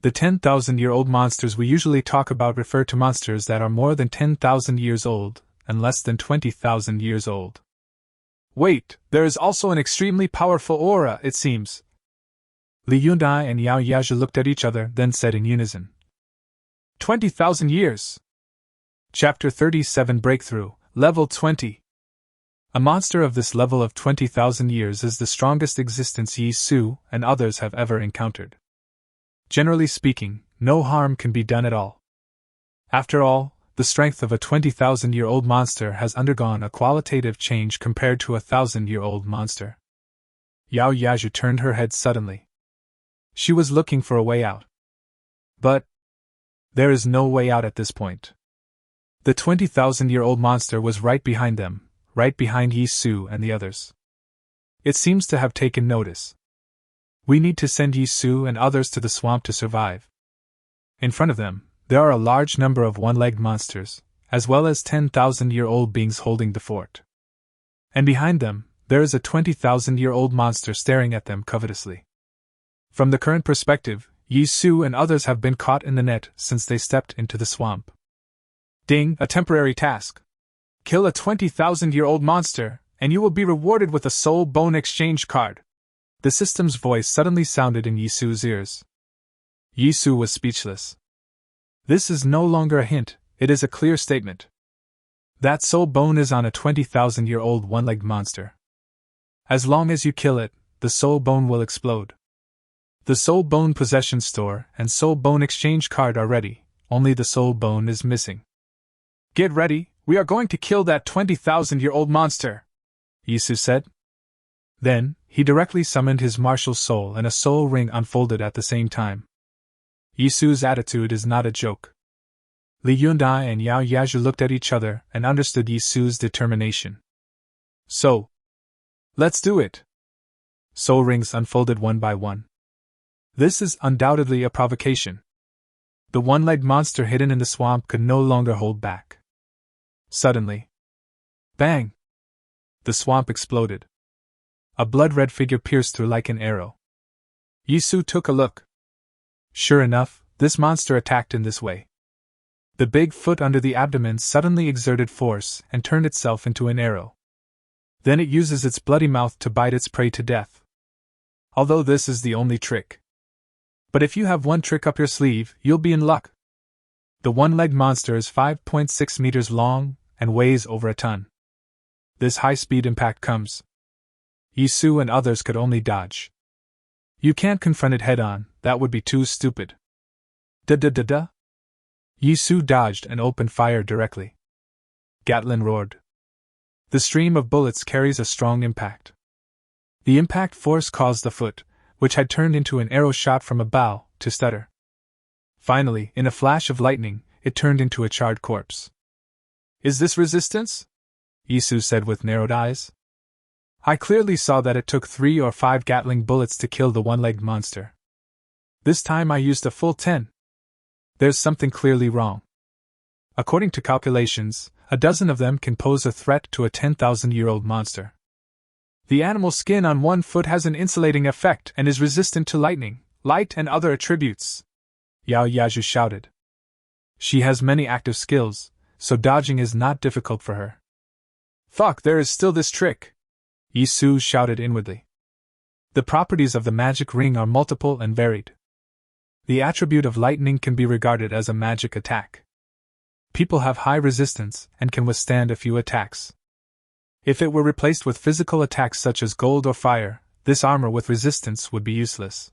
The 10,000-year-old monsters we usually talk about refer to monsters that are more than 10,000 years old and less than 20,000 years old. Wait, there is also an extremely powerful aura, it seems. Li Yunai and Yao Yaju looked at each other, then said in unison. 20,000 years! Chapter 37 Breakthrough, Level 20. A monster of this level of 20,000 years is the strongest existence Yisu and others have ever encountered. Generally speaking, no harm can be done at all. After all, the strength of a 20,000-year-old monster has undergone a qualitative change compared to a 1,000-year-old monster. Yao Yazhu turned her head suddenly. She was looking for a way out. But there is no way out at this point. The 20,000-year-old monster was right behind them, right behind Yi Su and the others. It seems to have taken notice. We need to send Yi Su and others to the swamp to survive. In front of them, there are a large number of one-legged monsters, as well as 10,000-year-old beings holding the fort. And behind them, there is a 20,000-year-old monster staring at them covetously. From the current perspective, Yi Su and others have been caught in the net since they stepped into the swamp. Ding, a temporary task. Kill a 20,000-year-old monster, and you will be rewarded with a soul bone exchange card. The system's voice suddenly sounded in Yi Su's ears. Yi Su was speechless. This is no longer a hint, it is a clear statement. That soul bone is on a 20,000-year-old one-legged monster. As long as you kill it, the soul bone will explode. The soul bone possession store and soul bone exchange card are ready, only the soul bone is missing. Get ready, we are going to kill that 20,000-year-old monster, Yi Su said. Then, he directly summoned his martial soul and a soul ring unfolded at the same time. Yi Su's attitude is not a joke. Li Yundai and Yao Yazhu looked at each other and understood Yi Su's determination. So, let's do it. Soul rings unfolded one by one. This is undoubtedly a provocation. The one-legged monster hidden in the swamp could no longer hold back. Suddenly, bang! The swamp exploded. A blood-red figure pierced through like an arrow. Yi Su took a look. Sure enough, this monster attacked in this way. The big foot under the abdomen suddenly exerted force and turned itself into an arrow. Then it uses its bloody mouth to bite its prey to death. Although this is the only trick. But if you have one trick up your sleeve, you'll be in luck. The one-legged monster is 5.6 meters long and weighs over a ton. This high-speed impact comes. Yi Su and others could only dodge. You can't confront it head-on, that would be too stupid. Da-da-da-da. Yi Su dodged and opened fire directly. Gatling roared. The stream of bullets carries a strong impact. The impact force caused the foot, which had turned into an arrow shot from a bow, to stutter. Finally, in a flash of lightning, it turned into a charred corpse. Is this resistance? Yi Su said with narrowed eyes. I clearly saw that it took 3 or 5 Gatling bullets to kill the one-legged monster. This time I used a full 10. There's something clearly wrong. According to calculations, a dozen of them can pose a threat to a 10,000-year-old monster. The animal skin on one foot has an insulating effect and is resistant to lightning, light and other attributes. Yao Yazhu shouted. She has many active skills, so dodging is not difficult for her. Fuck, there is still this trick, Yi Su shouted inwardly. The properties of the magic ring are multiple and varied. The attribute of lightning can be regarded as a magic attack. People have high resistance and can withstand a few attacks. If it were replaced with physical attacks such as gold or fire, this armor with resistance would be useless.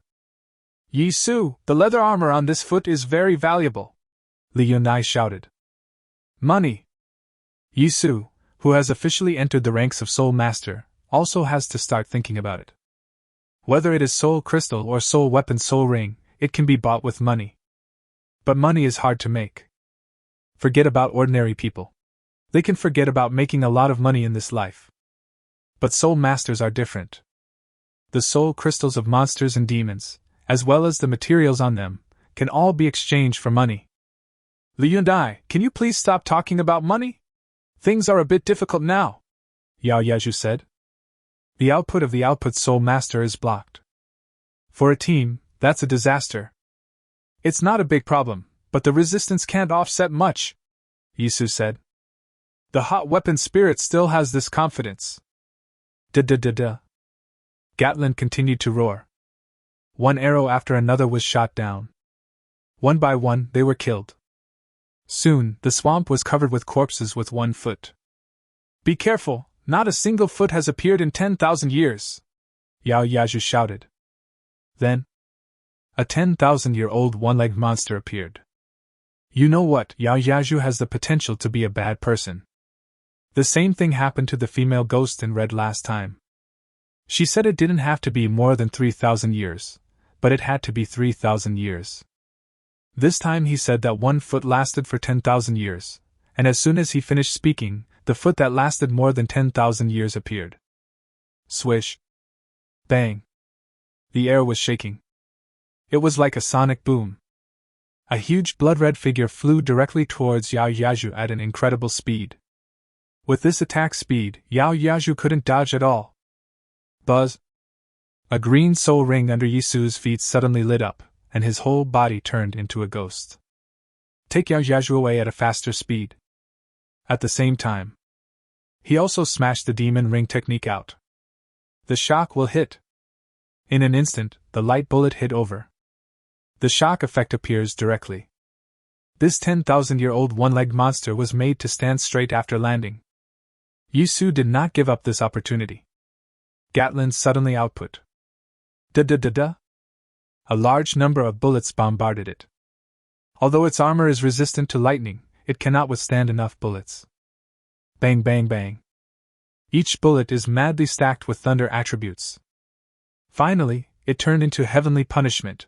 Yi Su, the leather armor on this foot is very valuable, Li Yunai shouted. Money! Yi Su, who has officially entered the ranks of Soul Master, also has to start thinking about it. Whether it is soul crystal or soul weapon soul ring, it can be bought with money. But money is hard to make. Forget about ordinary people. They can forget about making a lot of money in this life. But soul masters are different. The soul crystals of monsters and demons, as well as the materials on them, can all be exchanged for money. Li Yundai, can you please stop talking about money? Things are a bit difficult now, Yao Yazhu said. The output of the output soul master is blocked. For a team, that's a disaster. It's not a big problem, but the resistance can't offset much, Yi Su said. The hot weapon spirit still has this confidence. Da-da-da-da. Gatling continued to roar. One arrow after another was shot down. One by one, they were killed. Soon, the swamp was covered with corpses with one foot. Be careful, not a single foot has appeared in 10,000 years, Yao Yazhu shouted. Then, a 10,000-year-old one-legged monster appeared. You know what, Yao Yaju has the potential to be a bad person. The same thing happened to the female ghost in red last time. She said it didn't have to be more than 3,000 years, but it had to be 3,000 years. This time he said that 1 foot lasted for 10,000 years, and as soon as he finished speaking, the foot that lasted more than 10,000 years appeared. Swish. Bang. The air was shaking. It was like a sonic boom. A huge blood-red figure flew directly towards Yao Yaju at an incredible speed. With this attack speed, Yao Yaju couldn't dodge at all. Buzz. A green soul ring under Yisu's feet suddenly lit up, and his whole body turned into a ghost. Take Yao Yaju away at a faster speed. At the same time, he also smashed the demon ring technique out. The shock will hit. In an instant, the light bullet hit over. The shock effect appears directly. This 10,000-year-old one-legged monster was made to stand straight after landing. Yisu did not give up this opportunity. Gatling suddenly output. Da-da-da-da. A large number of bullets bombarded it. Although its armor is resistant to lightning, it cannot withstand enough bullets. Bang bang bang. Each bullet is madly stacked with thunder attributes. Finally, it turned into heavenly punishment.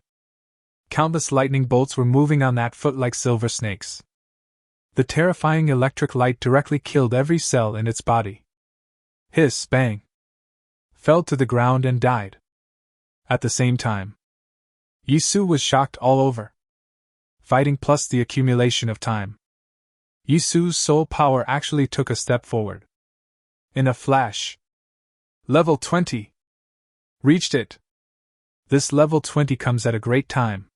Countless lightning bolts were moving on that foot like silver snakes. The terrifying electric light directly killed every cell in its body. Hiss, bang. Fell to the ground and died. At the same time, Yisu was shocked all over. Fighting plus the accumulation of time. Yisu's soul power actually took a step forward. In a flash. Level 20. Reached it. This level 20 comes at a great time.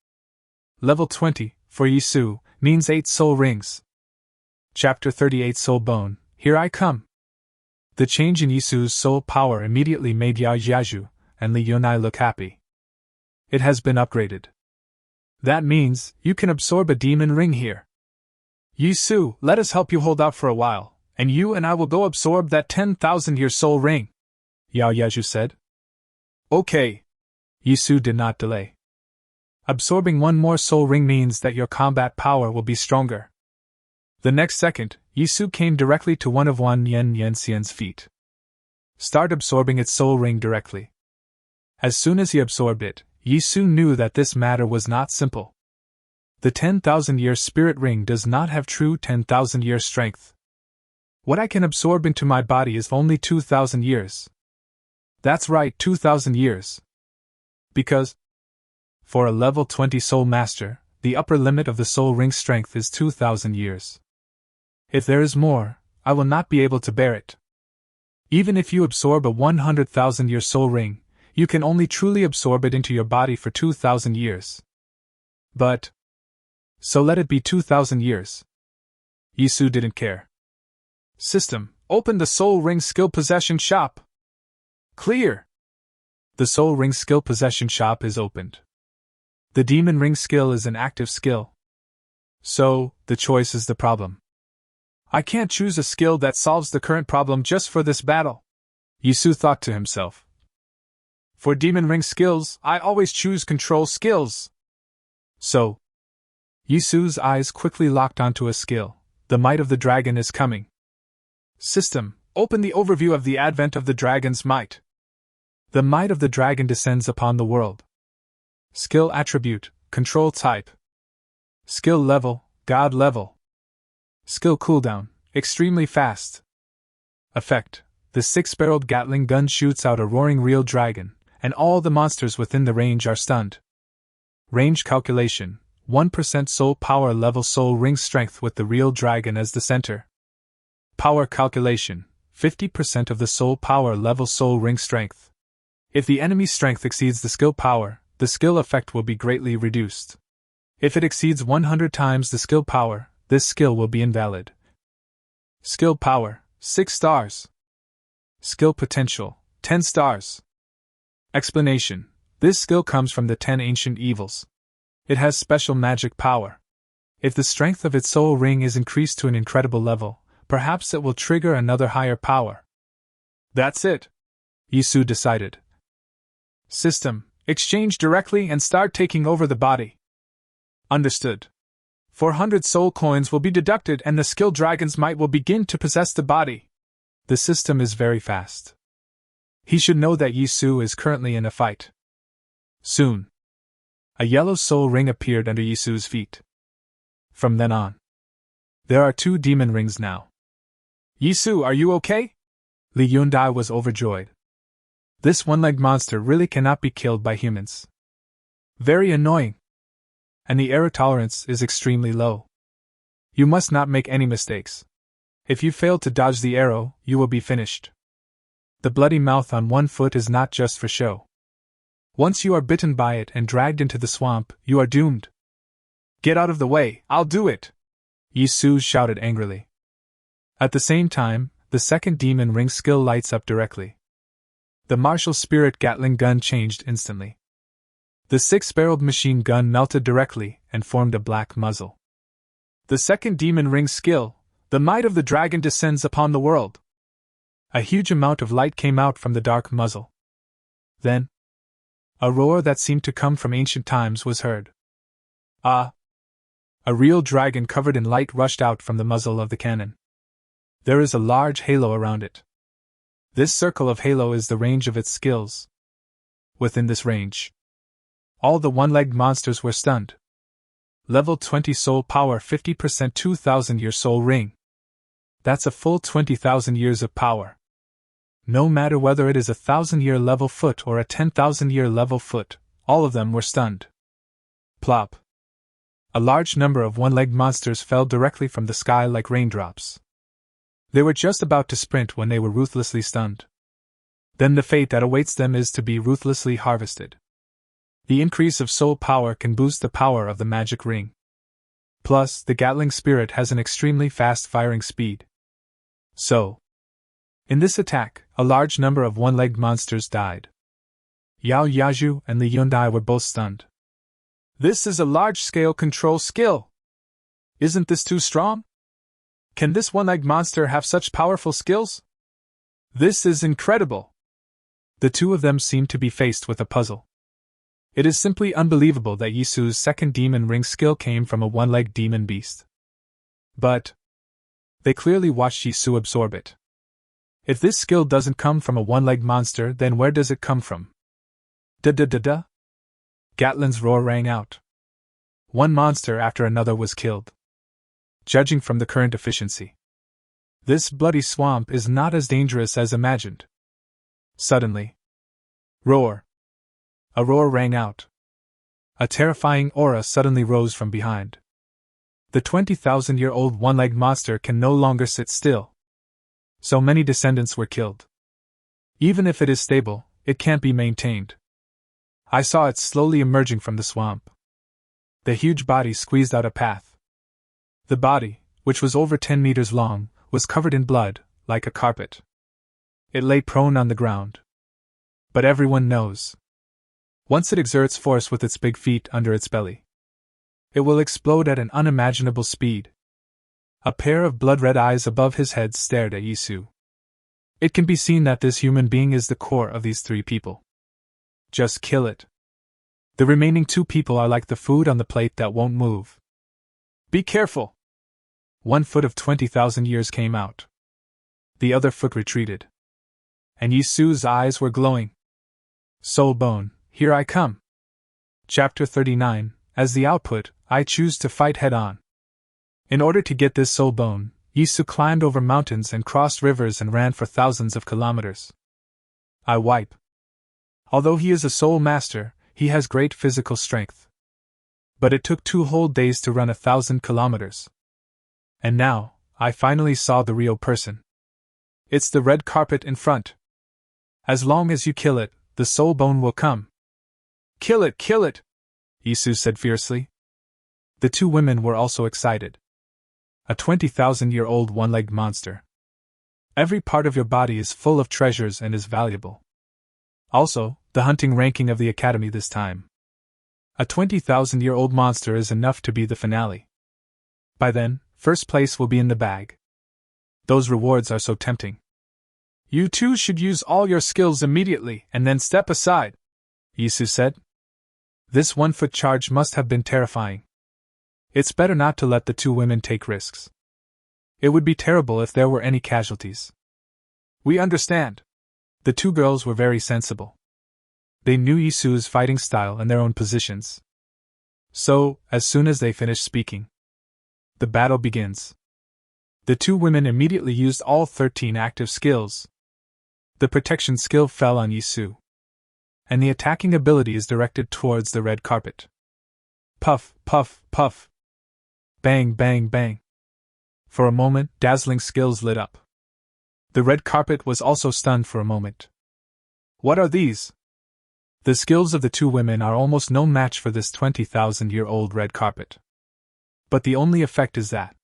Level 20, for Yisu, means 8 soul rings. Chapter 38 Soul Bone, Here I Come. The change in Yisu's soul power immediately made Yao Yaju and Li Yunai look happy. It has been upgraded. That means you can absorb a demon ring here. Yisu, let us help you hold out for a while, and you and I will go absorb that 10,000-year soul ring, Yao Yaju said. Okay. Yisu did not delay. Absorbing one more soul ring means that your combat power will be stronger. The next second, Yisu came directly to one of Wan Yen Yenxian's feet. Start absorbing its soul ring directly. As soon as he absorbed it, Yisu knew that this matter was not simple. The 10,000-year spirit ring does not have true 10,000-year strength. What I can absorb into my body is only 2,000 years. That's right, 2,000 years. Because, for a level 20 soul master, the upper limit of the soul ring strength is 2,000 years. If there is more, I will not be able to bear it. Even if you absorb a 100,000-year soul ring, you can only truly absorb it into your body for 2,000 years. But, so let it be 2,000 years. Yisu didn't care. System, open the Soul Ring Skill Possession Shop. Clear. The Soul Ring Skill Possession Shop is opened. The Demon Ring skill is an active skill. So, the choice is the problem. I can't choose a skill that solves the current problem just for this battle, Yisu thought to himself. For Demon Ring skills, I always choose control skills. So, Yisu's eyes quickly locked onto a skill. The Might of the Dragon is coming. System, open the overview of the advent of the dragon's might. The might of the dragon descends upon the world. Skill attribute, control type. Skill level, God level. Skill cooldown, extremely fast. Effect, the 6-barreled Gatling gun shoots out a roaring real dragon, and all the monsters within the range are stunned. Range calculation, 1% soul power level soul ring strength with the real dragon as the center. Power calculation, 50% of the soul power level soul ring strength. If the enemy's strength exceeds the skill power, the skill effect will be greatly reduced. If it exceeds 100 times the skill power, this skill will be invalid. Skill power, 6 stars. Skill potential, 10 stars. Explanation: this skill comes from the 10 ancient evils. It has special magic power. If the strength of its soul ring is increased to an incredible level, perhaps it will trigger another higher power. That's it, Yisu decided. System, exchange directly and start taking over the body. Understood. 400 soul coins will be deducted and the skilled dragon's might will begin to possess the body. The system is very fast. He should know that Yisu is currently in a fight. Soon, a yellow soul ring appeared under Yisu's feet. From then on, there are 2 demon rings now. Yisu, are you okay? Li Yundai was overjoyed. This one-legged monster really cannot be killed by humans. Very annoying. And the error tolerance is extremely low. You must not make any mistakes. If you fail to dodge the arrow, you will be finished. The bloody mouth on one foot is not just for show. Once you are bitten by it and dragged into the swamp, you are doomed. Get out of the way, I'll do it! Yisu shouted angrily. At the same time, the second demon ring skill lights up directly. The martial spirit Gatling gun changed instantly. The 6-barreled machine gun melted directly and formed a black muzzle. The second demon ring skill, the might of the dragon descends upon the world. A huge amount of light came out from the dark muzzle. Then, a roar that seemed to come from ancient times was heard. Ah! A real dragon covered in light rushed out from the muzzle of the cannon. There is a large halo around it. This circle of halo is the range of its skills. Within this range, all the one-legged monsters were stunned. Level 20 soul power 50% 2,000-year soul ring. That's a full 20,000 years of power. No matter whether it is a 1,000-year level foot or a 10,000-year level foot, all of them were stunned. Plop. A large number of one-legged monsters fell directly from the sky like raindrops. They were just about to sprint when they were ruthlessly stunned. Then the fate that awaits them is to be ruthlessly harvested. The increase of soul power can boost the power of the magic ring. Plus, the Gatling spirit has an extremely fast firing speed. So, in this attack, a large number of one-legged monsters died. Yao Yaju and Li Yundai were both stunned. This is a large-scale control skill! Isn't this too strong? Can this one-legged monster have such powerful skills? This is incredible! The two of them seemed to be faced with a puzzle. It is simply unbelievable that Yisu's second demon ring skill came from a one-legged demon beast. But they clearly watched Yisu absorb it. If this skill doesn't come from a one-legged monster, then where does it come from? Da-da-da-da! Gatling's roar rang out. One monster after another was killed. Judging from the current efficiency, this bloody swamp is not as dangerous as imagined. Suddenly, roar! A roar rang out. A terrifying aura suddenly rose from behind. The 20,000-year-old one-legged monster can no longer sit still. So many descendants were killed. Even if it is stable, it can't be maintained. I saw it slowly emerging from the swamp. The huge body squeezed out a path. The body, which was over 10 meters long, was covered in blood, like a carpet. It lay prone on the ground. But everyone knows. Once it exerts force with its big feet under its belly, it will explode at an unimaginable speed. A pair of blood-red eyes above his head stared at Yisu. It can be seen that this human being is the core of these 3 people. Just kill it. The remaining 2 people are like the food on the plate that won't move. Be careful! One foot of 20,000 years came out. The other foot retreated. And Yisu's eyes were glowing. Soul bone. Here I come. Chapter 39, as the output, I choose to fight head-on. In order to get this soul bone, Yisu climbed over mountains and crossed rivers and ran for thousands of kilometers. I wipe. Although he is a soul master, he has great physical strength. But it took 2 whole days to run 1,000 kilometers. And now, I finally saw the real person. It's the red carpet in front. As long as you kill it, the soul bone will come. Kill it, Yisu said fiercely. The 2 women were also excited. A 20,000-year-old one-legged monster. Every part of your body is full of treasures and is valuable. Also, the hunting ranking of the academy this time. A 20,000-year-old monster is enough to be the finale. By then, first place will be in the bag. Those rewards are so tempting. You 2 should use all your skills immediately and then step aside, Yisu said. This 1-foot charge must have been terrifying. It's better not to let the two women take risks. It would be terrible if there were any casualties. We understand. The two girls were very sensible. They knew Yisu's fighting style and their own positions. So, as soon as they finished speaking, the battle begins. The two women immediately used all 13 active skills. The protection skill fell on Yisu, and the attacking ability is directed towards the red carpet. Puff, puff, puff. Bang, bang, bang. For a moment, dazzling skills lit up. The red carpet was also stunned for a moment. What are these? The skills of the two women are almost no match for this 20,000-year-old red carpet. But the only effect is that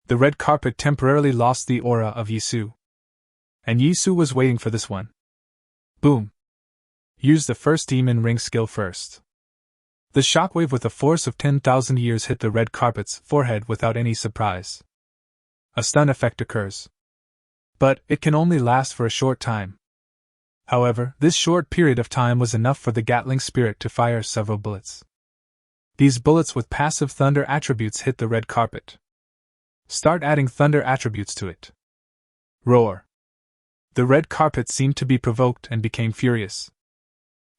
the red carpet temporarily lost the aura of Yisu. And Yisu was waiting for this one. Boom. Use the first demon ring skill first. The shockwave with a force of 10,000 years hit the red carpet's forehead without any surprise. A stun effect occurs. But it can only last for a short time. However, this short period of time was enough for the Gatling spirit to fire several bullets. These bullets with passive thunder attributes hit the red carpet. Start adding thunder attributes to it. Roar. The red carpet seemed to be provoked and became furious.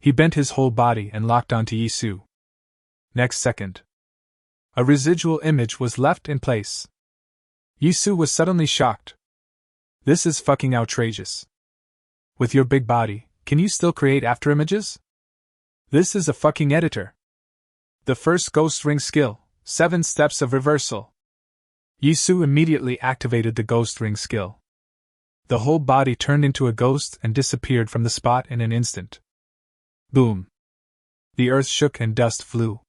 He bent his whole body and locked onto Yisu. Next second, a residual image was left in place. Yisu was suddenly shocked. This is fucking outrageous. With your big body, can you still create afterimages? This is a fucking editor. The first ghost ring skill, 7 steps of reversal. Yisu immediately activated the ghost ring skill. The whole body turned into a ghost and disappeared from the spot in an instant. Boom. The earth shook and dust flew.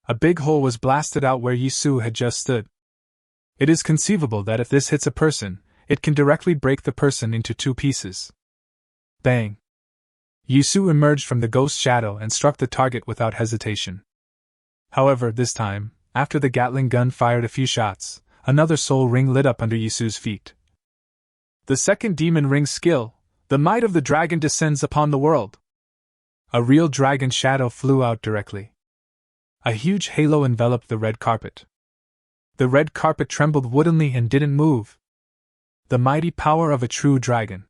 A big hole was blasted out where Yisu had just stood. It is conceivable that if this hits a person, it can directly break the person into 2 pieces. Bang. Yisu emerged from the ghost shadow and struck the target without hesitation. However, this time, after the Gatling gun fired a few shots, another soul ring lit up under Yisu's feet. The second demon ring skill, the might of the dragon descends upon the world. A real dragon shadow flew out directly. A huge halo enveloped the red carpet. The red carpet trembled woodenly and didn't move. The mighty power of a true dragon.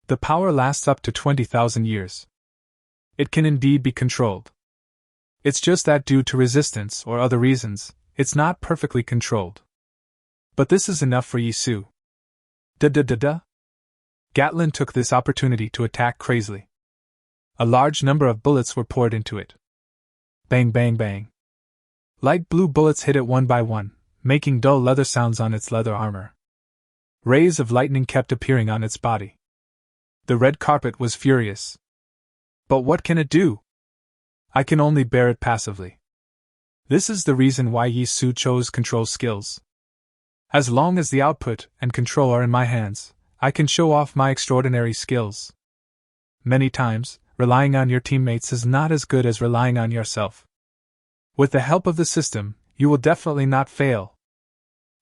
The power lasts up to 20,000 years. It can indeed be controlled. It's just that due to resistance or other reasons, it's not perfectly controlled. But this is enough for Yisu. Da-da-da-da. Gatling took this opportunity to attack crazily. A large number of bullets were poured into it. Bang bang bang. Light blue bullets hit it one by one, making dull leather sounds on its leather armor. Rays of lightning kept appearing on its body. The red carpet was furious. But what can it do? I can only bear it passively. This is the reason why Yisu chose control skills. As long as the output and control are in my hands, I can show off my extraordinary skills. Many times, relying on your teammates is not as good as relying on yourself. With the help of the system, you will definitely not fail.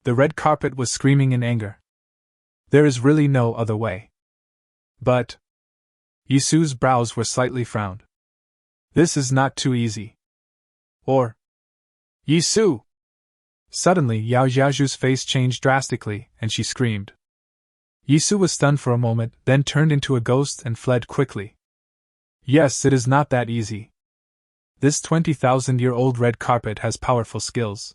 The red carpet was screaming in anger. There is really no other way. But Yisu's brows were slightly frowned. This is not too easy. Or Yisu! Suddenly Yao Jiaju's face changed drastically, and she screamed. Yisu was stunned for a moment, then turned into a ghost and fled quickly. Yes, it is not that easy. This 20,000-year-old red carpet has powerful skills.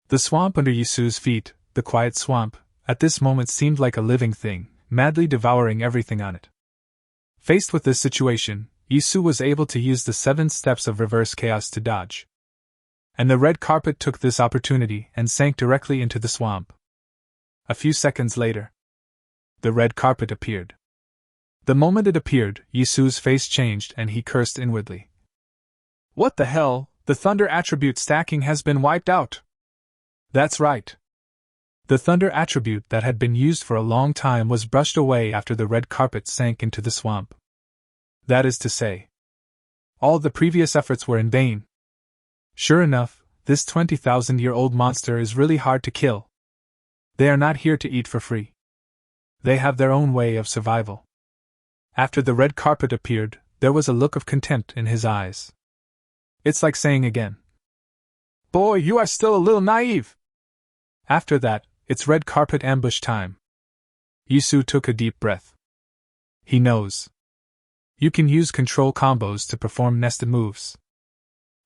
The swamp under Yisu's feet, the quiet swamp, at this moment seemed like a living thing, madly devouring everything on it. Faced with this situation, Yisu was able to use the 7 steps of reverse chaos to dodge. And the red carpet took this opportunity and sank directly into the swamp. A few seconds later, the red carpet appeared. The moment it appeared, Yisu's face changed and he cursed inwardly. What the hell, the thunder attribute stacking has been wiped out. That's right. The thunder attribute that had been used for a long time was brushed away after the red carpet sank into the swamp. That is to say, all the previous efforts were in vain. Sure enough, this 20,000-year-old monster is really hard to kill. They are not here to eat for free. They have their own way of survival. After the red carpet appeared, there was a look of contempt in his eyes. It's like saying again, Boy, you are still a little naive! After that, it's red carpet ambush time. Yisu took a deep breath. He knows. You can use control combos to perform nested moves.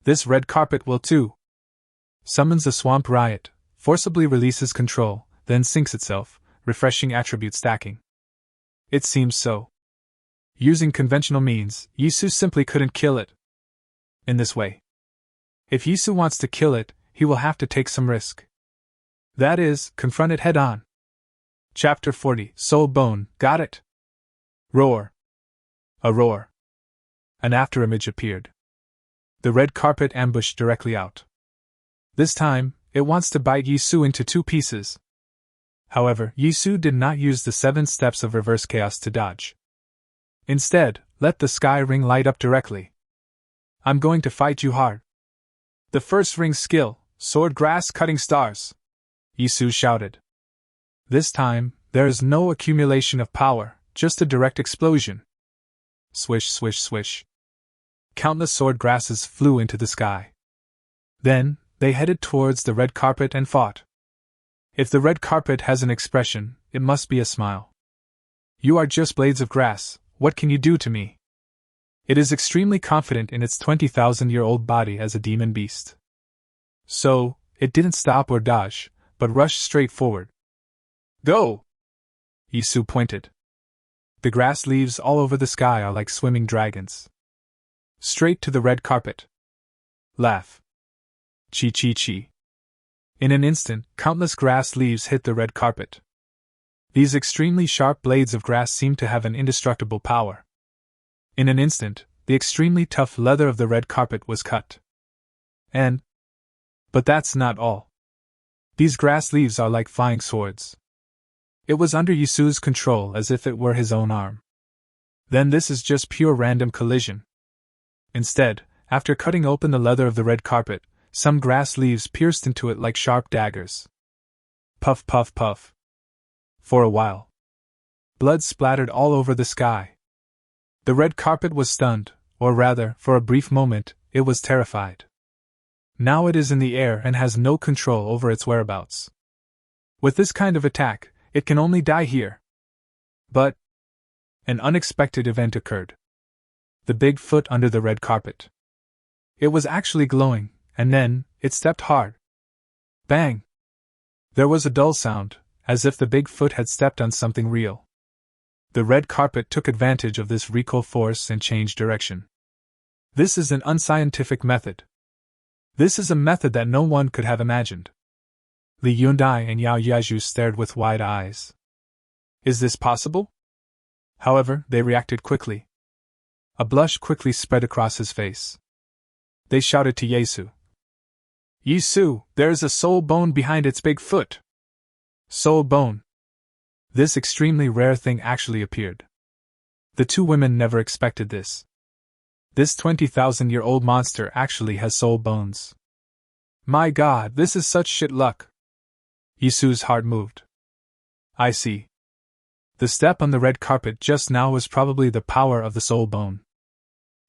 This red carpet will too. Summons a swamp riot, forcibly releases control, then sinks itself, refreshing attribute stacking. It seems so. Using conventional means, Yisu simply couldn't kill it. In this way. If Yisu wants to kill it, he will have to take some risk. That is, confront it head-on. Chapter 40, Soul Bone, got it? Roar. A roar. An afterimage appeared. The red carpet ambushed directly out. This time, it wants to bite Yisu into 2 pieces. However, Yisu did not use the 7 steps of reverse chaos to dodge. Instead, let the sky ring light up directly. I'm going to fight you hard. The first ring skill, sword grass cutting stars. Yisu shouted. This time, there is no accumulation of power, just a direct explosion. Swish, swish, swish. Countless sword grasses flew into the sky. Then, they headed towards the red carpet and fought. If the red carpet has an expression, it must be a smile. You are just blades of grass, what can you do to me? It is extremely confident in its 20,000-year-old body as a demon beast. So, it didn't stop or dodge, but rushed straight forward. Go! Yisu pointed. The grass leaves all over the sky are like swimming dragons. Straight to the red carpet. Laugh. Chi chi chi. In an instant, countless grass leaves hit the red carpet. These extremely sharp blades of grass seem to have an indestructible power. In an instant, the extremely tough leather of the red carpet was cut. But that's not all. These grass leaves are like flying swords. It was under Yisu's control as if it were his own arm. Then this is just pure random collision. Instead, after cutting open the leather of the red carpet, some grass leaves pierced into it like sharp daggers. Puff, puff, puff. For a while, blood splattered all over the sky. The red carpet was stunned, or rather, for a brief moment, it was terrified. Now it is in the air and has no control over its whereabouts. With this kind of attack, it can only die here. But an unexpected event occurred. The big foot under the red carpet. It was actually glowing, and then, it stepped hard. Bang! There was a dull sound, as if the big foot had stepped on something real. The red carpet took advantage of this recoil force and changed direction. This is an unscientific method. This is a method that no one could have imagined. Li Yundai and Yao Yaju stared with wide eyes. Is this possible? However, they reacted quickly. A blush quickly spread across his face. They shouted to Yisu. Yisu, there is a soul bone behind its big foot. Soul bone. This extremely rare thing actually appeared. The 2 women never expected this. This 20,000-year-old monster actually has soul bones. My god, this is such shit luck. Yisu's heart moved. I see. The step on the red carpet just now was probably the power of the soul bone.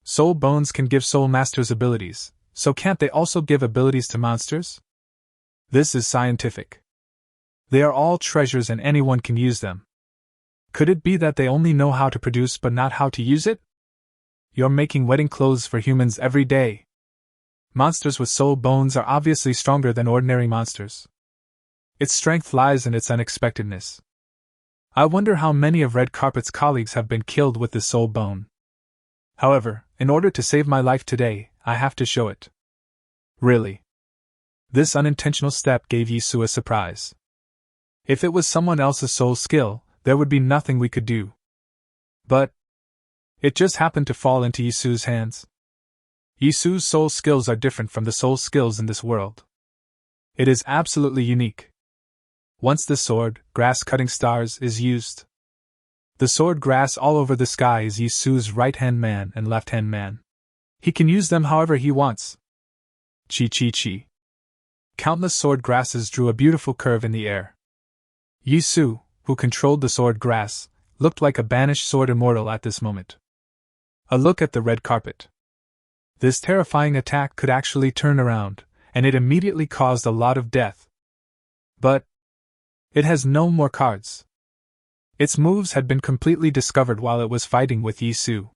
Soul bones can give soul masters abilities, so can't they also give abilities to monsters? This is scientific. They are all treasures and anyone can use them. Could it be that they only know how to produce but not how to use it? You're making wedding clothes for humans every day. Monsters with soul bones are obviously stronger than ordinary monsters. Its strength lies in its unexpectedness. I wonder how many of Red Carpet's colleagues have been killed with this soul bone. However, in order to save my life today, I have to show it. Really? This unintentional step gave Yisu a surprise. If it was someone else's soul skill, there would be nothing we could do. But it just happened to fall into Yisu's hands. Yisu's soul skills are different from the soul skills in this world. It is absolutely unique. Once the sword, grass-cutting stars, is used, the sword grass all over the sky is Yisu's right-hand man and left-hand man. He can use them however he wants. Chi chi chi. Countless sword grasses drew a beautiful curve in the air. Yisu, who controlled the sword grass, looked like a banished sword immortal at this moment. A look at the red carpet. This terrifying attack could actually turn around, and it immediately caused a lot of death. But it has no more cards. Its moves had been completely discovered while it was fighting with Yi Su.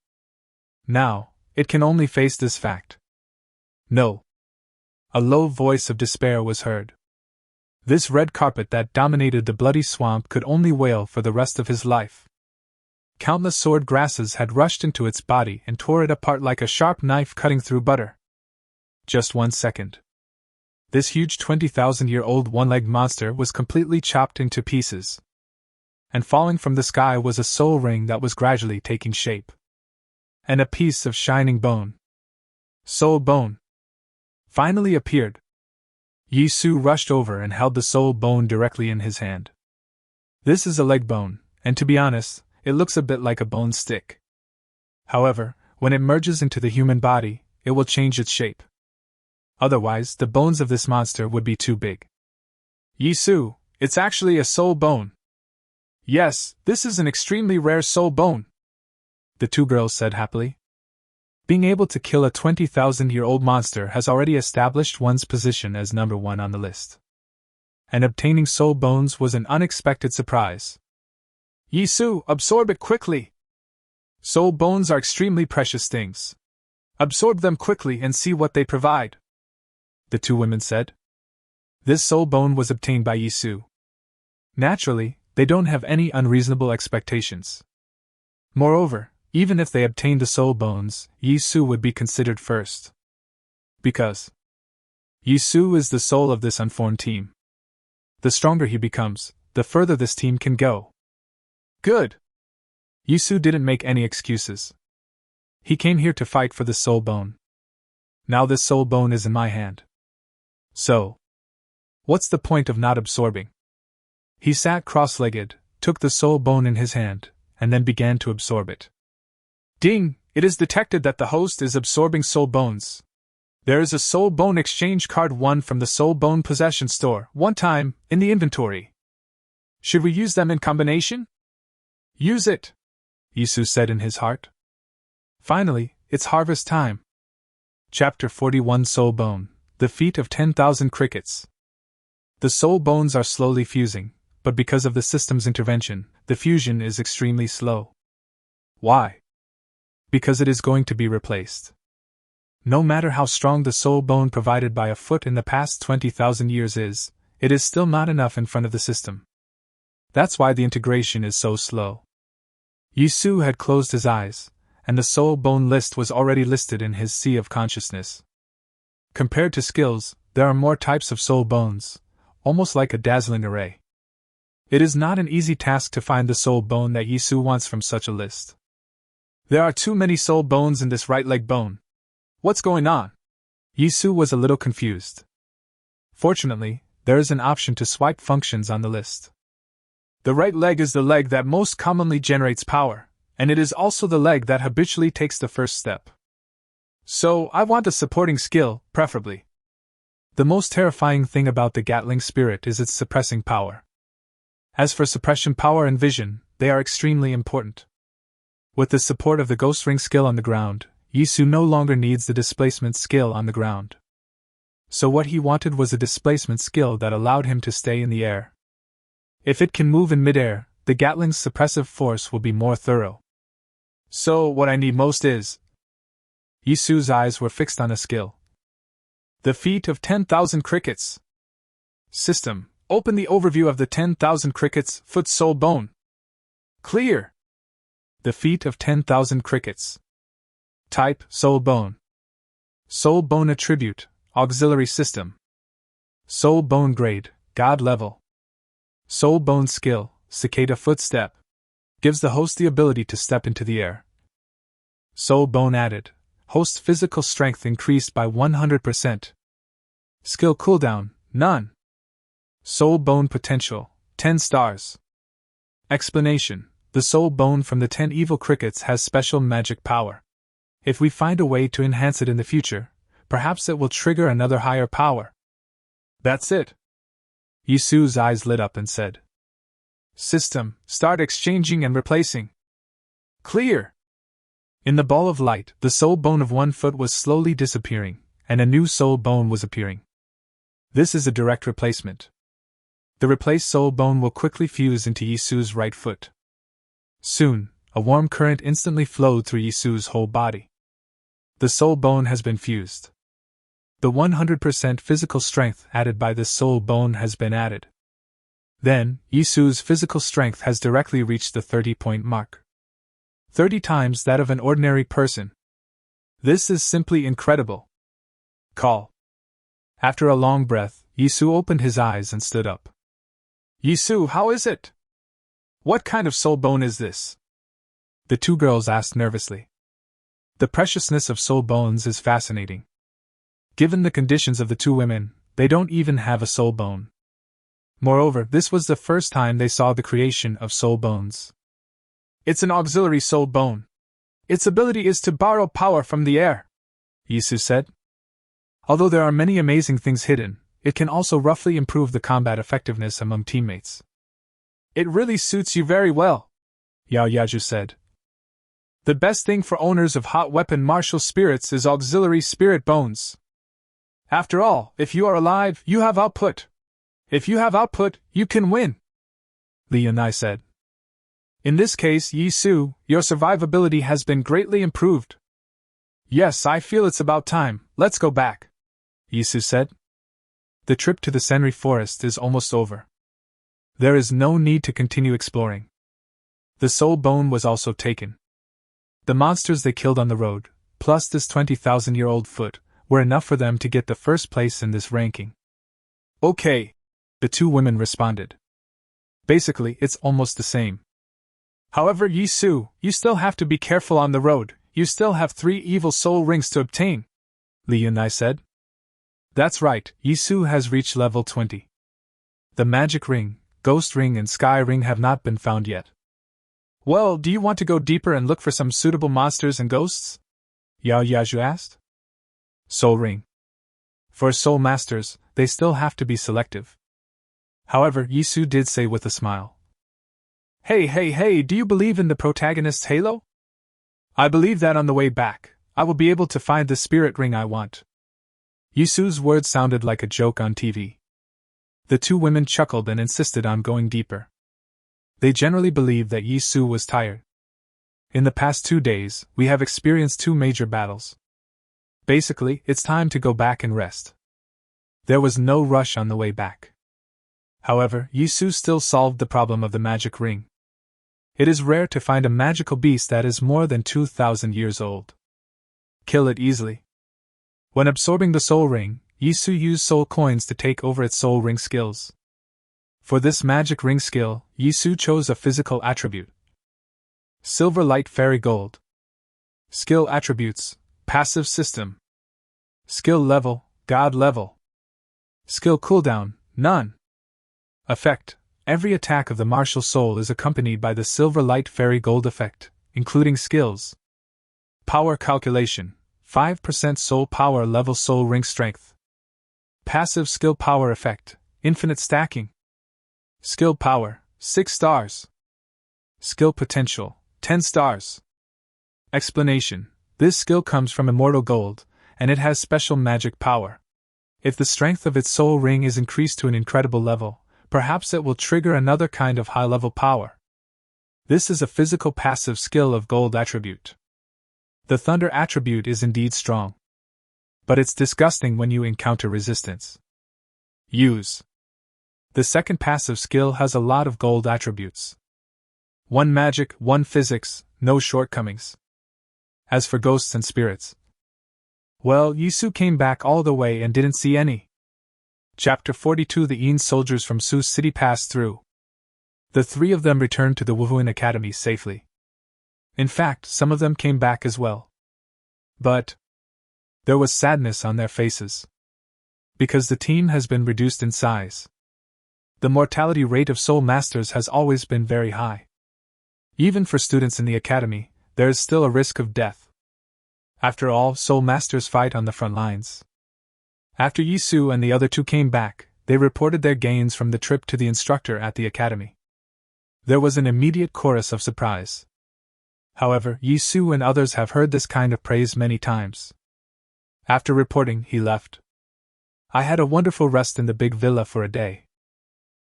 Now, it can only face this fact. No. A low voice of despair was heard. This red carpet that dominated the bloody swamp could only wail for the rest of his life. Countless sword grasses had rushed into its body and tore it apart like a sharp knife cutting through butter. Just 1 second. This huge 20,000-year-old one-legged monster was completely chopped into pieces. And falling from the sky was a soul ring that was gradually taking shape. And a piece of shining bone. Soul bone. Finally appeared. Yi Su rushed over and held the soul bone directly in his hand. This is a leg bone, and to be honest, it looks a bit like a bone stick. However, when it merges into the human body, it will change its shape. Otherwise, the bones of this monster would be too big. Yi Su, it's actually a soul bone. Yes, this is an extremely rare soul bone, the two girls said happily. Being able to kill a 20,000-year-old monster has already established one's position as number 1 on the list. And obtaining soul bones was an unexpected surprise. Yi Su, absorb it quickly! Soul bones are extremely precious things. Absorb them quickly and see what they provide, the two women said. This soul bone was obtained by Yi Su. Naturally, they don't have any unreasonable expectations. Moreover, even if they obtained the soul bones, Yi Su would be considered first. Because Yi Su is the soul of this unformed team. The stronger he becomes, the further this team can go. Good! Yi Su didn't make any excuses. He came here to fight for the soul bone. Now this soul bone is in my hand. So, what's the point of not absorbing? He sat cross-legged, took the soul bone in his hand, and then began to absorb it. Ding! It is detected that the host is absorbing soul bones. There is a soul bone exchange card 1 from the soul bone possession store, 1 time, in the inventory. Should we use them in combination? Use it, Yi Su said in his heart. Finally, it's harvest time. Chapter 41 Soul Bone, The Feat of 10,000 Crickets. The soul bones are slowly fusing, but because of the system's intervention, the fusion is extremely slow. Why? Because it is going to be replaced. No matter how strong the soul bone provided by a foot in the past 20,000 years is, it is still not enough in front of the system. That's why the integration is so slow. Yi Su had closed his eyes, and the soul bone list was already listed in his sea of consciousness. Compared to skills, there are more types of soul bones, almost like a dazzling array. It is not an easy task to find the soul bone that Yi Su wants from such a list. There are too many soul bones in this right leg bone. What's going on? Yi Su was a little confused. Fortunately, there is an option to swipe functions on the list. The right leg is the leg that most commonly generates power, and it is also the leg that habitually takes the first step. So, I want a supporting skill, preferably. The most terrifying thing about the Gatling spirit is its suppressing power. As for suppression power and vision, they are extremely important. With the support of the Ghost Ring skill on the ground, Yi Su no longer needs the displacement skill on the ground. So what he wanted was a displacement skill that allowed him to stay in the air. If it can move in midair, the Gatling's suppressive force will be more thorough. So what I need most is... Yi Su's eyes were fixed on a skill. The Feat of 10,000 Crickets. System, open the overview of the 10,000 Crickets foot soul bone. Clear. The Feat of 10,000 Crickets. Type, soul bone. Soul bone attribute, auxiliary system. Soul bone grade, god level. Soul bone skill, cicada footstep. Gives the host the ability to step into the air. Soul bone added. Host physical strength increased by 100%. Skill cooldown, none. Soul bone potential, 10 stars. Explanation. The soul bone from the 10 evil crickets has special magic power. If we find a way to enhance it in the future, perhaps it will trigger another higher power. That's it. Yi Su's eyes lit up and said. System, start exchanging and replacing. Clear. In the ball of light, the soul bone of 1 foot was slowly disappearing, and a new soul bone was appearing. This is a direct replacement. The replaced soul bone will quickly fuse into Yisu's right foot. Soon, a warm current instantly flowed through Yisu's whole body. The soul bone has been fused. The 100% physical strength added by this soul bone has been added. Then, Yisu's physical strength has directly reached the 30-point mark. 30 times that of an ordinary person. This is simply incredible. Call. After a long breath, Yisu opened his eyes and stood up. Yisu, how is it? What kind of soul bone is this? The two girls asked nervously. The preciousness of soul bones is fascinating. Given the conditions of the two women, they don't even have a soul bone. Moreover, this was the first time they saw the creation of soul bones. It's an auxiliary soul bone. Its ability is to borrow power from the air, Yisu said. Although there are many amazing things hidden, it can also roughly improve the combat effectiveness among teammates. It really suits you very well, Yao Yaju said. The best thing for owners of hot weapon martial spirits is auxiliary spirit bones. After all, if you are alive, you have output. If you have output, you can win, Li Yunai said. In this case, Yisu, your survivability has been greatly improved. Yes, I feel it's about time, let's go back, Yisu said. The trip to the Senri forest is almost over. There is no need to continue exploring. The soul bone was also taken. The monsters they killed on the road, plus this 20,000-year-old foot, were enough for them to get the first place in this ranking. Okay, the two women responded. Basically, it's almost the same. However, Yisu, you still have to be careful on the road, you still have 3 evil soul rings to obtain, Li Yunai said. That's right, Yisu has reached level 20. The magic ring, ghost ring and sky ring have not been found yet. Well, do you want to go deeper and look for some suitable monsters and ghosts? Yao Yaju asked. Soul ring. For soul masters, they still have to be selective. However, Yisu did say with a smile. Hey, do you believe in the protagonist's halo? I believe that on the way back, I will be able to find the spirit ring I want. Yisu's words sounded like a joke on TV. The two women chuckled and insisted on going deeper. They generally believed that Yisu was tired. In the past 2 days, we have experienced 2 major battles. Basically, it's time to go back and rest. There was no rush on the way back. However, Yisu still solved the problem of the magic ring. It is rare to find a magical beast that is more than 2,000 years old. Kill it easily. When absorbing the soul ring, Yisu used soul coins to take over its soul ring skills. For this magic ring skill, Yisu chose a physical attribute. Silver Light Fairy Gold. Skill attributes, passive system. Skill level, God level. Skill cooldown, none. Effect: every attack of the martial soul is accompanied by the Silver Light Fairy Gold effect, including skills. Power calculation: 5% soul power level soul ring strength. Passive skill power effect: infinite stacking. Skill power: 6 stars. Skill potential: 10 stars. Explanation: this skill comes from Immortal Gold, and it has special magic power. If the strength of its soul ring is increased to an incredible level, perhaps it will trigger another kind of high-level power. This is a physical passive skill of Gold attribute. The Thunder attribute is indeed strong. But it's disgusting when you encounter resistance. Use. The second passive skill has a lot of Gold attributes. 1 magic, 1 physics, no shortcomings. As for ghosts and spirits, well, Yisu came back all the way and didn't see any. Chapter 42: The Yin soldiers from Su City passed through. The 3 of them returned to the Wuhuan Academy safely. In fact, some of them came back as well. But there was sadness on their faces. Because the team has been reduced in size. The mortality rate of soul masters has always been very high. Even for students in the academy, there is still a risk of death. After all, soul masters fight on the front lines. After Yisu and the other 2 came back, they reported their gains from the trip to the instructor at the academy. There was an immediate chorus of surprise. However, Yisu and others have heard this kind of praise many times. After reporting, he left. I had a wonderful rest in the big villa for a day.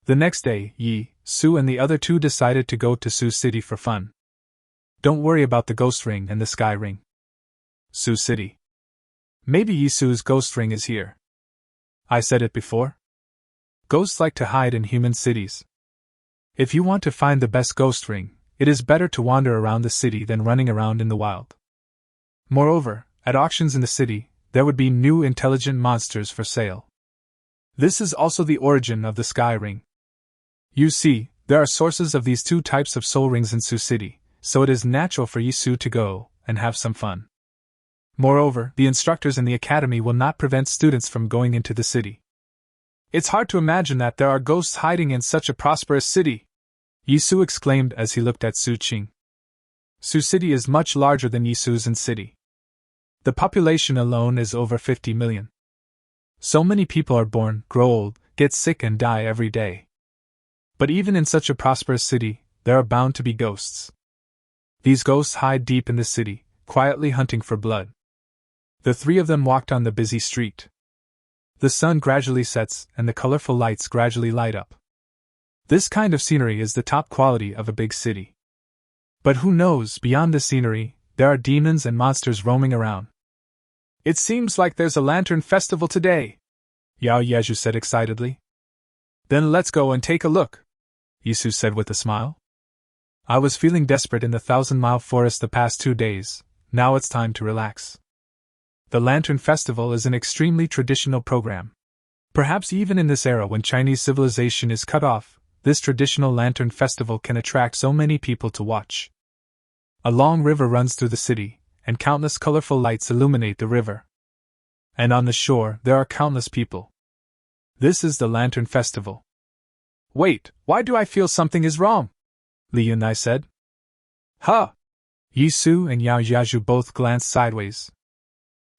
The next day, Yi, Su and the other two decided to go to Su City for fun. Don't worry about the ghost ring and the sky ring. Su City. Maybe Yi Su's ghost ring is here. I said it before. Ghosts like to hide in human cities. If you want to find the best ghost ring, it is better to wander around the city than running around in the wild. Moreover, at auctions in the city, there would be new intelligent monsters for sale. This is also the origin of the sky ring. You see, there are sources of these two types of soul rings in Su City, so it is natural for Yi Su to go and have some fun. Moreover, the instructors in the academy will not prevent students from going into the city. It's hard to imagine that there are ghosts hiding in such a prosperous city, Yi Su exclaimed as he looked at Su Qing. Su City is much larger than Yi Su's city. The population alone is over 50 million. So many people are born, grow old, get sick and die every day. But even in such a prosperous city, there are bound to be ghosts. These ghosts hide deep in the city, quietly hunting for blood. The three of them walked on the busy street. The sun gradually sets and the colorful lights gradually light up. This kind of scenery is the top quality of a big city. But who knows, beyond the scenery, there are demons and monsters roaming around. It seems like there's a lantern festival today, Yao Yezhu said excitedly. Then let's go and take a look, Yi Su said with a smile. I was feeling desperate in the 1,000-mile forest the past 2 days, now it's time to relax. The Lantern Festival is an extremely traditional program. Perhaps even in this era when Chinese civilization is cut off, this traditional Lantern Festival can attract so many people to watch. A long river runs through the city, and countless colorful lights illuminate the river. And on the shore, there are countless people. This is the Lantern Festival. Wait, why do I feel something is wrong? Li Yunai said. Huh! Yi Su and Yao Yezhu both glanced sideways.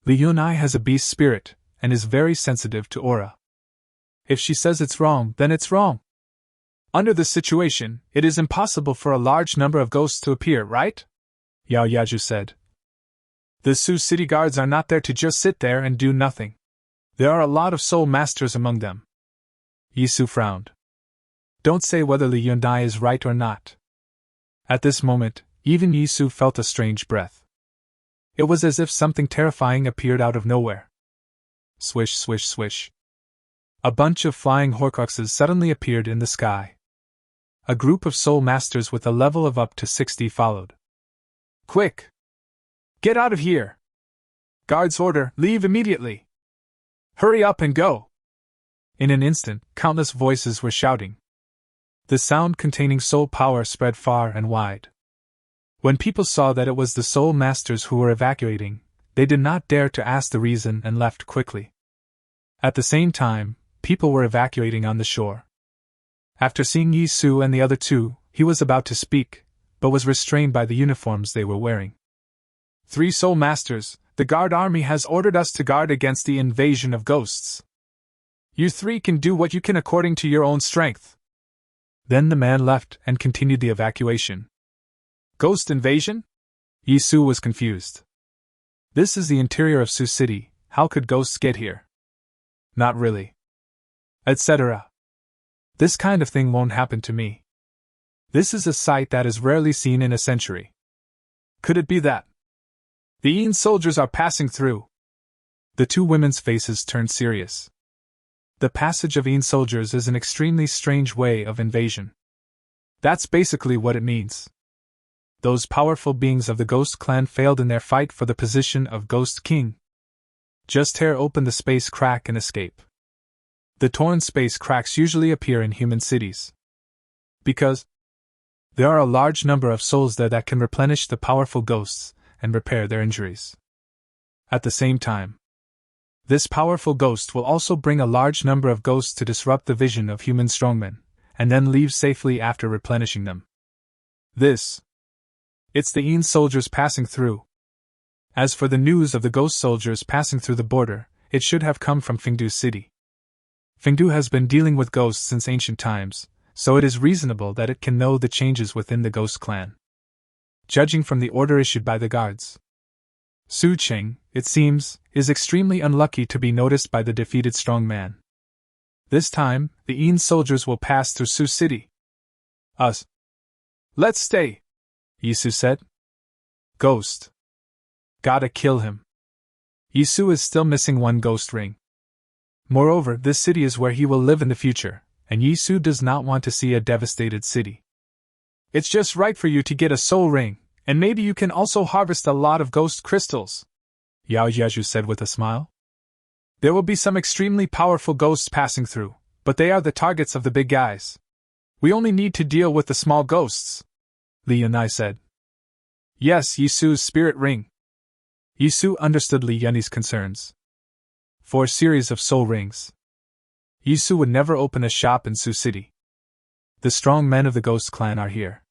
Li Yunai has a beast spirit, and is very sensitive to aura. If she says it's wrong, then it's wrong. Under this situation, it is impossible for a large number of ghosts to appear, right? Yao Yezhu said. The Su City guards are not there to just sit there and do nothing. There are a lot of soul masters among them. Yi Su frowned. Don't say whether Li Yunai is right or not. At this moment, even Yi Su felt a strange breath. It was as if something terrifying appeared out of nowhere. Swish, swish, swish. A bunch of flying Horcruxes suddenly appeared in the sky. A group of soul masters with a level of up to 60 followed. Quick! Get out of here! Guards order, leave immediately! Hurry up and go! In an instant, countless voices were shouting. The sound containing soul power spread far and wide. When people saw that it was the soul masters who were evacuating, they did not dare to ask the reason and left quickly. At the same time, people were evacuating on the shore. After seeing Yi Su and the other two, he was about to speak, but was restrained by the uniforms they were wearing. 3 soul masters, the guard army has ordered us to guard against the invasion of ghosts. You 3 can do what you can according to your own strength. Then the man left and continued the evacuation. Ghost invasion? Yi Su was confused. This is the interior of Su City, how could ghosts get here? Not really. Etc. This kind of thing won't happen to me. This is a sight that is rarely seen in a century. Could it be that the Yin soldiers are passing through? The 2 women's faces turned serious. The passage of Yin soldiers is an extremely strange way of invasion. That's basically what it means. Those powerful beings of the Ghost Clan failed in their fight for the position of Ghost King. Just tear open the space crack and escape. The torn space cracks usually appear in human cities. Because there are a large number of souls there that can replenish the powerful ghosts and repair their injuries. At the same time, this powerful ghost will also bring a large number of ghosts to disrupt the vision of human strongmen, and then leave safely after replenishing them. It's the Yin soldiers passing through. As for the news of the ghost soldiers passing through the border, it should have come from Fengdu City. Fengdu has been dealing with ghosts since ancient times, so it is reasonable that it can know the changes within the Ghost Clan. Judging from the order issued by the guards, Su Qing, it seems, is extremely unlucky to be noticed by the defeated strong man. This time, the Een soldiers will pass through Sioux City. Us. Let's stay, Yisu said. Ghost. Gotta kill him. Yisu is still missing one ghost ring. Moreover, this city is where he will live in the future, and Yisu does not want to see a devastated city. It's just right for you to get a soul ring, and maybe you can also harvest a lot of ghost crystals, Yao Yaju said with a smile. There will be some extremely powerful ghosts passing through, but they are the targets of the big guys. We only need to deal with the small ghosts, Li Yanai said. Yes, Yisu's spirit ring. Yisu understood Li Yanai's concerns. 4 series of soul rings. Yisu would never open a shop in Sioux City. The strong men of the Ghost Clan are here.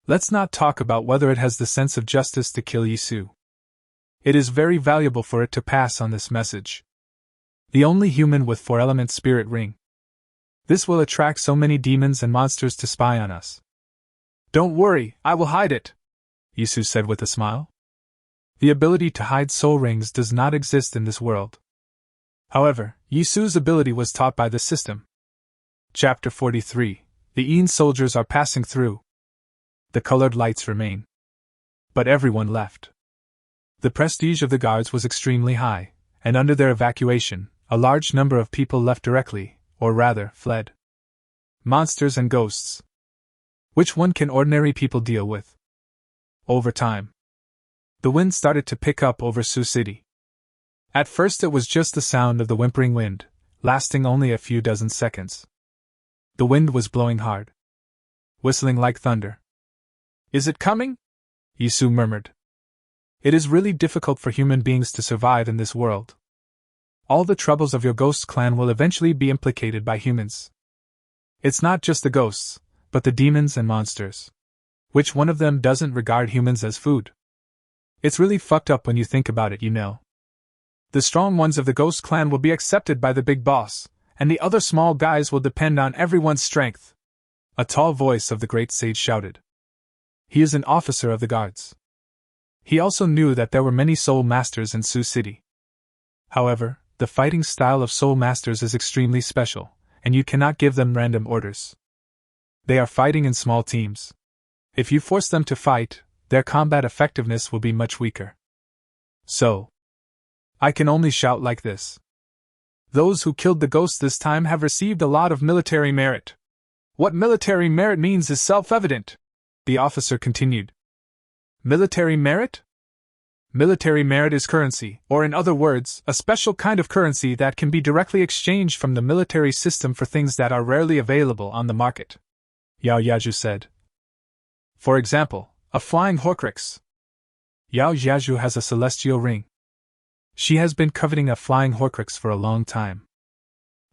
Let's not talk about whether it has the sense of justice to kill Yisu. It is very valuable for it to pass on this message. The only human with 4-element spirit ring. This will attract so many demons and monsters to spy on us. Don't worry, I will hide it, Yisu said with a smile. The ability to hide soul rings does not exist in this world. However, Yisu's ability was taught by the system. Chapter 43. The Een soldiers are passing through. The colored lights remain. But everyone left. The prestige of the guards was extremely high, and under their evacuation, a large number of people left directly, or rather, fled. Monsters and ghosts. Which one can ordinary people deal with? Over time, the wind started to pick up over Sioux City. At first it was just the sound of the whimpering wind, lasting only a few dozen seconds. The wind was blowing hard, whistling like thunder. Is it coming? Yisu murmured. It is really difficult for human beings to survive in this world. All the troubles of your ghost clan will eventually be implicated by humans. It's not just the ghosts, but the demons and monsters. Which one of them doesn't regard humans as food? It's really fucked up when you think about it, you know. The strong ones of the Ghost Clan will be accepted by the big boss, and the other small guys will depend on everyone's strength. A tall voice of the great sage shouted. He is an officer of the guards. He also knew that there were many soul masters in Sioux City. However, the fighting style of soul masters is extremely special, and you cannot give them random orders. They are fighting in small teams. If you force them to fight, their combat effectiveness will be much weaker. So, I can only shout like this. Those who killed the ghosts this time have received a lot of military merit. What military merit means is self-evident, the officer continued. Military merit? Military merit is currency, or in other words, a special kind of currency that can be directly exchanged from the military system for things that are rarely available on the market, Yao Yaju said. For example, a flying Horcrux. Yao Yaju has a celestial ring. She has been coveting a flying Horcrux for a long time.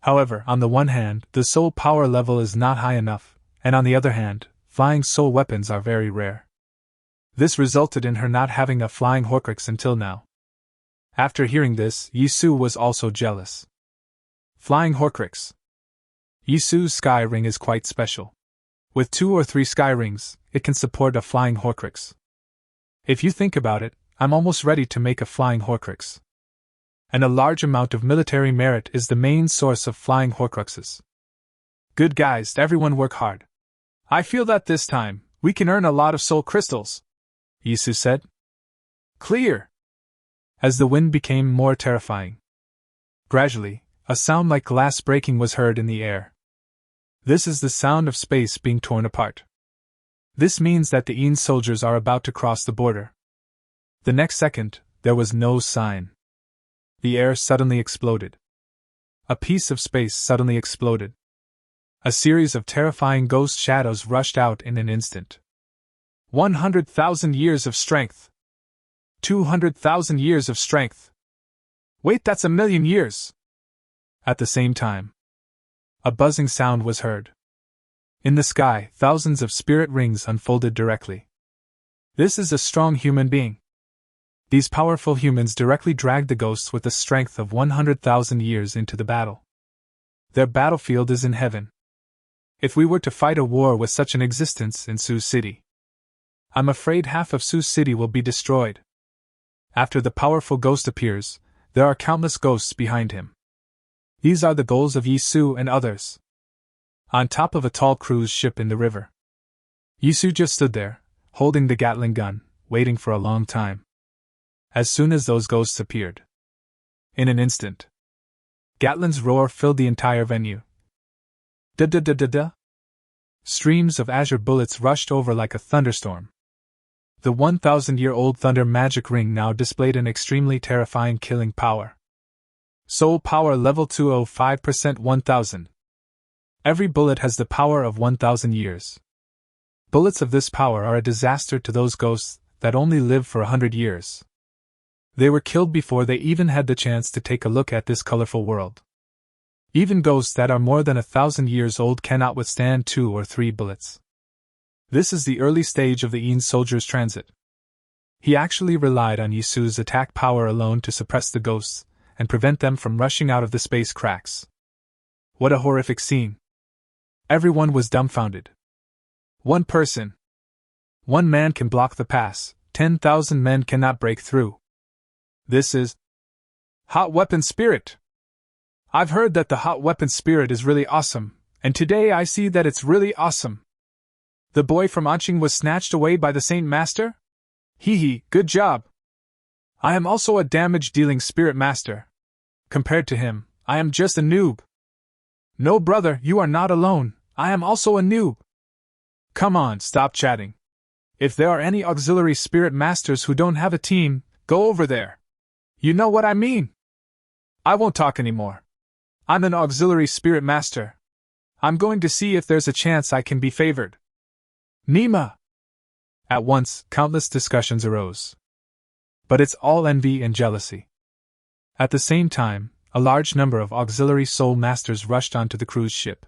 However, on the one hand, the soul power level is not high enough, and on the other hand, flying soul weapons are very rare. This resulted in her not having a flying Horcrux until now. After hearing this, Yisu was also jealous. Flying Horcrux. Yisu's sky ring is quite special. With 2 or 3 sky rings, it can support a flying Horcrux. If you think about it, I'm almost ready to make a flying Horcrux. And a large amount of military merit is the main source of flying Horcruxes. Good guys, everyone work hard. I feel that this time, we can earn a lot of soul crystals, Yisu said. Clear! As the wind became more terrifying. Gradually, a sound like glass breaking was heard in the air. This is the sound of space being torn apart. This means that the Een soldiers are about to cross the border. The next second, there was no sign. The air suddenly exploded. A piece of space suddenly exploded. A series of terrifying ghost shadows rushed out in an instant. 100,000 years of strength. 200,000 years of strength. Wait, that's 1,000,000 years! At the same time, a buzzing sound was heard. In the sky, thousands of spirit rings unfolded directly. This is a strong human being. These powerful humans directly dragged the ghosts with the strength of 100,000 years into the battle. Their battlefield is in heaven. If we were to fight a war with such an existence in Sioux City, I'm afraid half of Sioux City will be destroyed. After the powerful ghost appears, there are countless ghosts behind him. These are the goals of Yisu and others. On top of a tall cruise ship in the river, Yisu just stood there, holding the Gatling gun, waiting for a long time. As soon as those ghosts appeared, in an instant, Gatling's roar filled the entire venue. Da-da-da-da-da. Streams of azure bullets rushed over like a thunderstorm. The 1,000-year-old thunder magic ring now displayed an extremely terrifying killing power. Soul power level 205% 1000. Every bullet has the power of 1,000 years. Bullets of this power are a disaster to those ghosts that only live for 100 years. They were killed before they even had the chance to take a look at this colorful world. Even ghosts that are more than 1,000 years old cannot withstand 2 or 3 bullets. This is the early stage of the Yin soldier's transit. He actually relied on Yisu's attack power alone to suppress the ghosts and prevent them from rushing out of the space cracks. What a horrific scene! Everyone was dumbfounded. One person, one man can block the pass, 10,000 men cannot break through. This is hot weapon spirit. I've heard that the hot weapon spirit is really awesome, and today I see that it's really awesome. The boy from Anqing was snatched away by the Saint Master? Hee hee, good job. I am also a damage-dealing spirit master. Compared to him, I am just a noob. No brother, you are not alone, I am also a noob. Come on, stop chatting. If there are any auxiliary spirit masters who don't have a team, go over there. You know what I mean? I won't talk anymore. I'm an auxiliary spirit master. I'm going to see if there's a chance I can be favored. Nima! At once, countless discussions arose. But it's all envy and jealousy. At the same time, a large number of auxiliary soul masters rushed onto the cruise ship.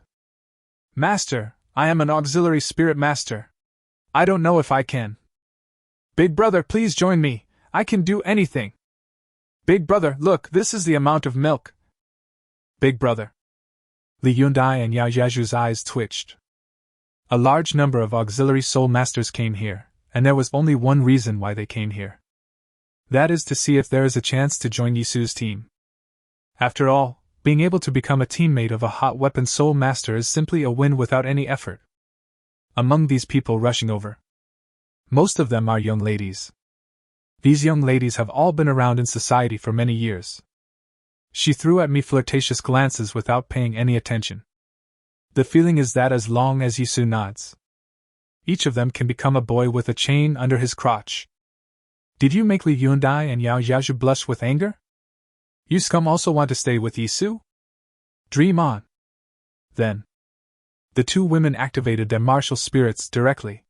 Master, I am an auxiliary spirit master. I don't know if I can. Big brother, please join me. I can do anything. Big brother, look, this is the amount of milk. Big brother. Li Yundai and Yao Yaju's eyes twitched. A large number of auxiliary soul masters came here, and there was only one reason why they came here. That is to see if there is a chance to join Yisu's team. After all, being able to become a teammate of a hot weapon soul master is simply a win without any effort. Among these people rushing over, most of them are young ladies. These young ladies have all been around in society for many years. She threw at me flirtatious glances without paying any attention. The feeling is that as long as Yisu nods, each of them can become a boy with a chain under his crotch. Did you make Li Yundai and Yao Yaju blush with anger? You scum also want to stay with Yisu? Dream on. Then, the two women activated their martial spirits directly.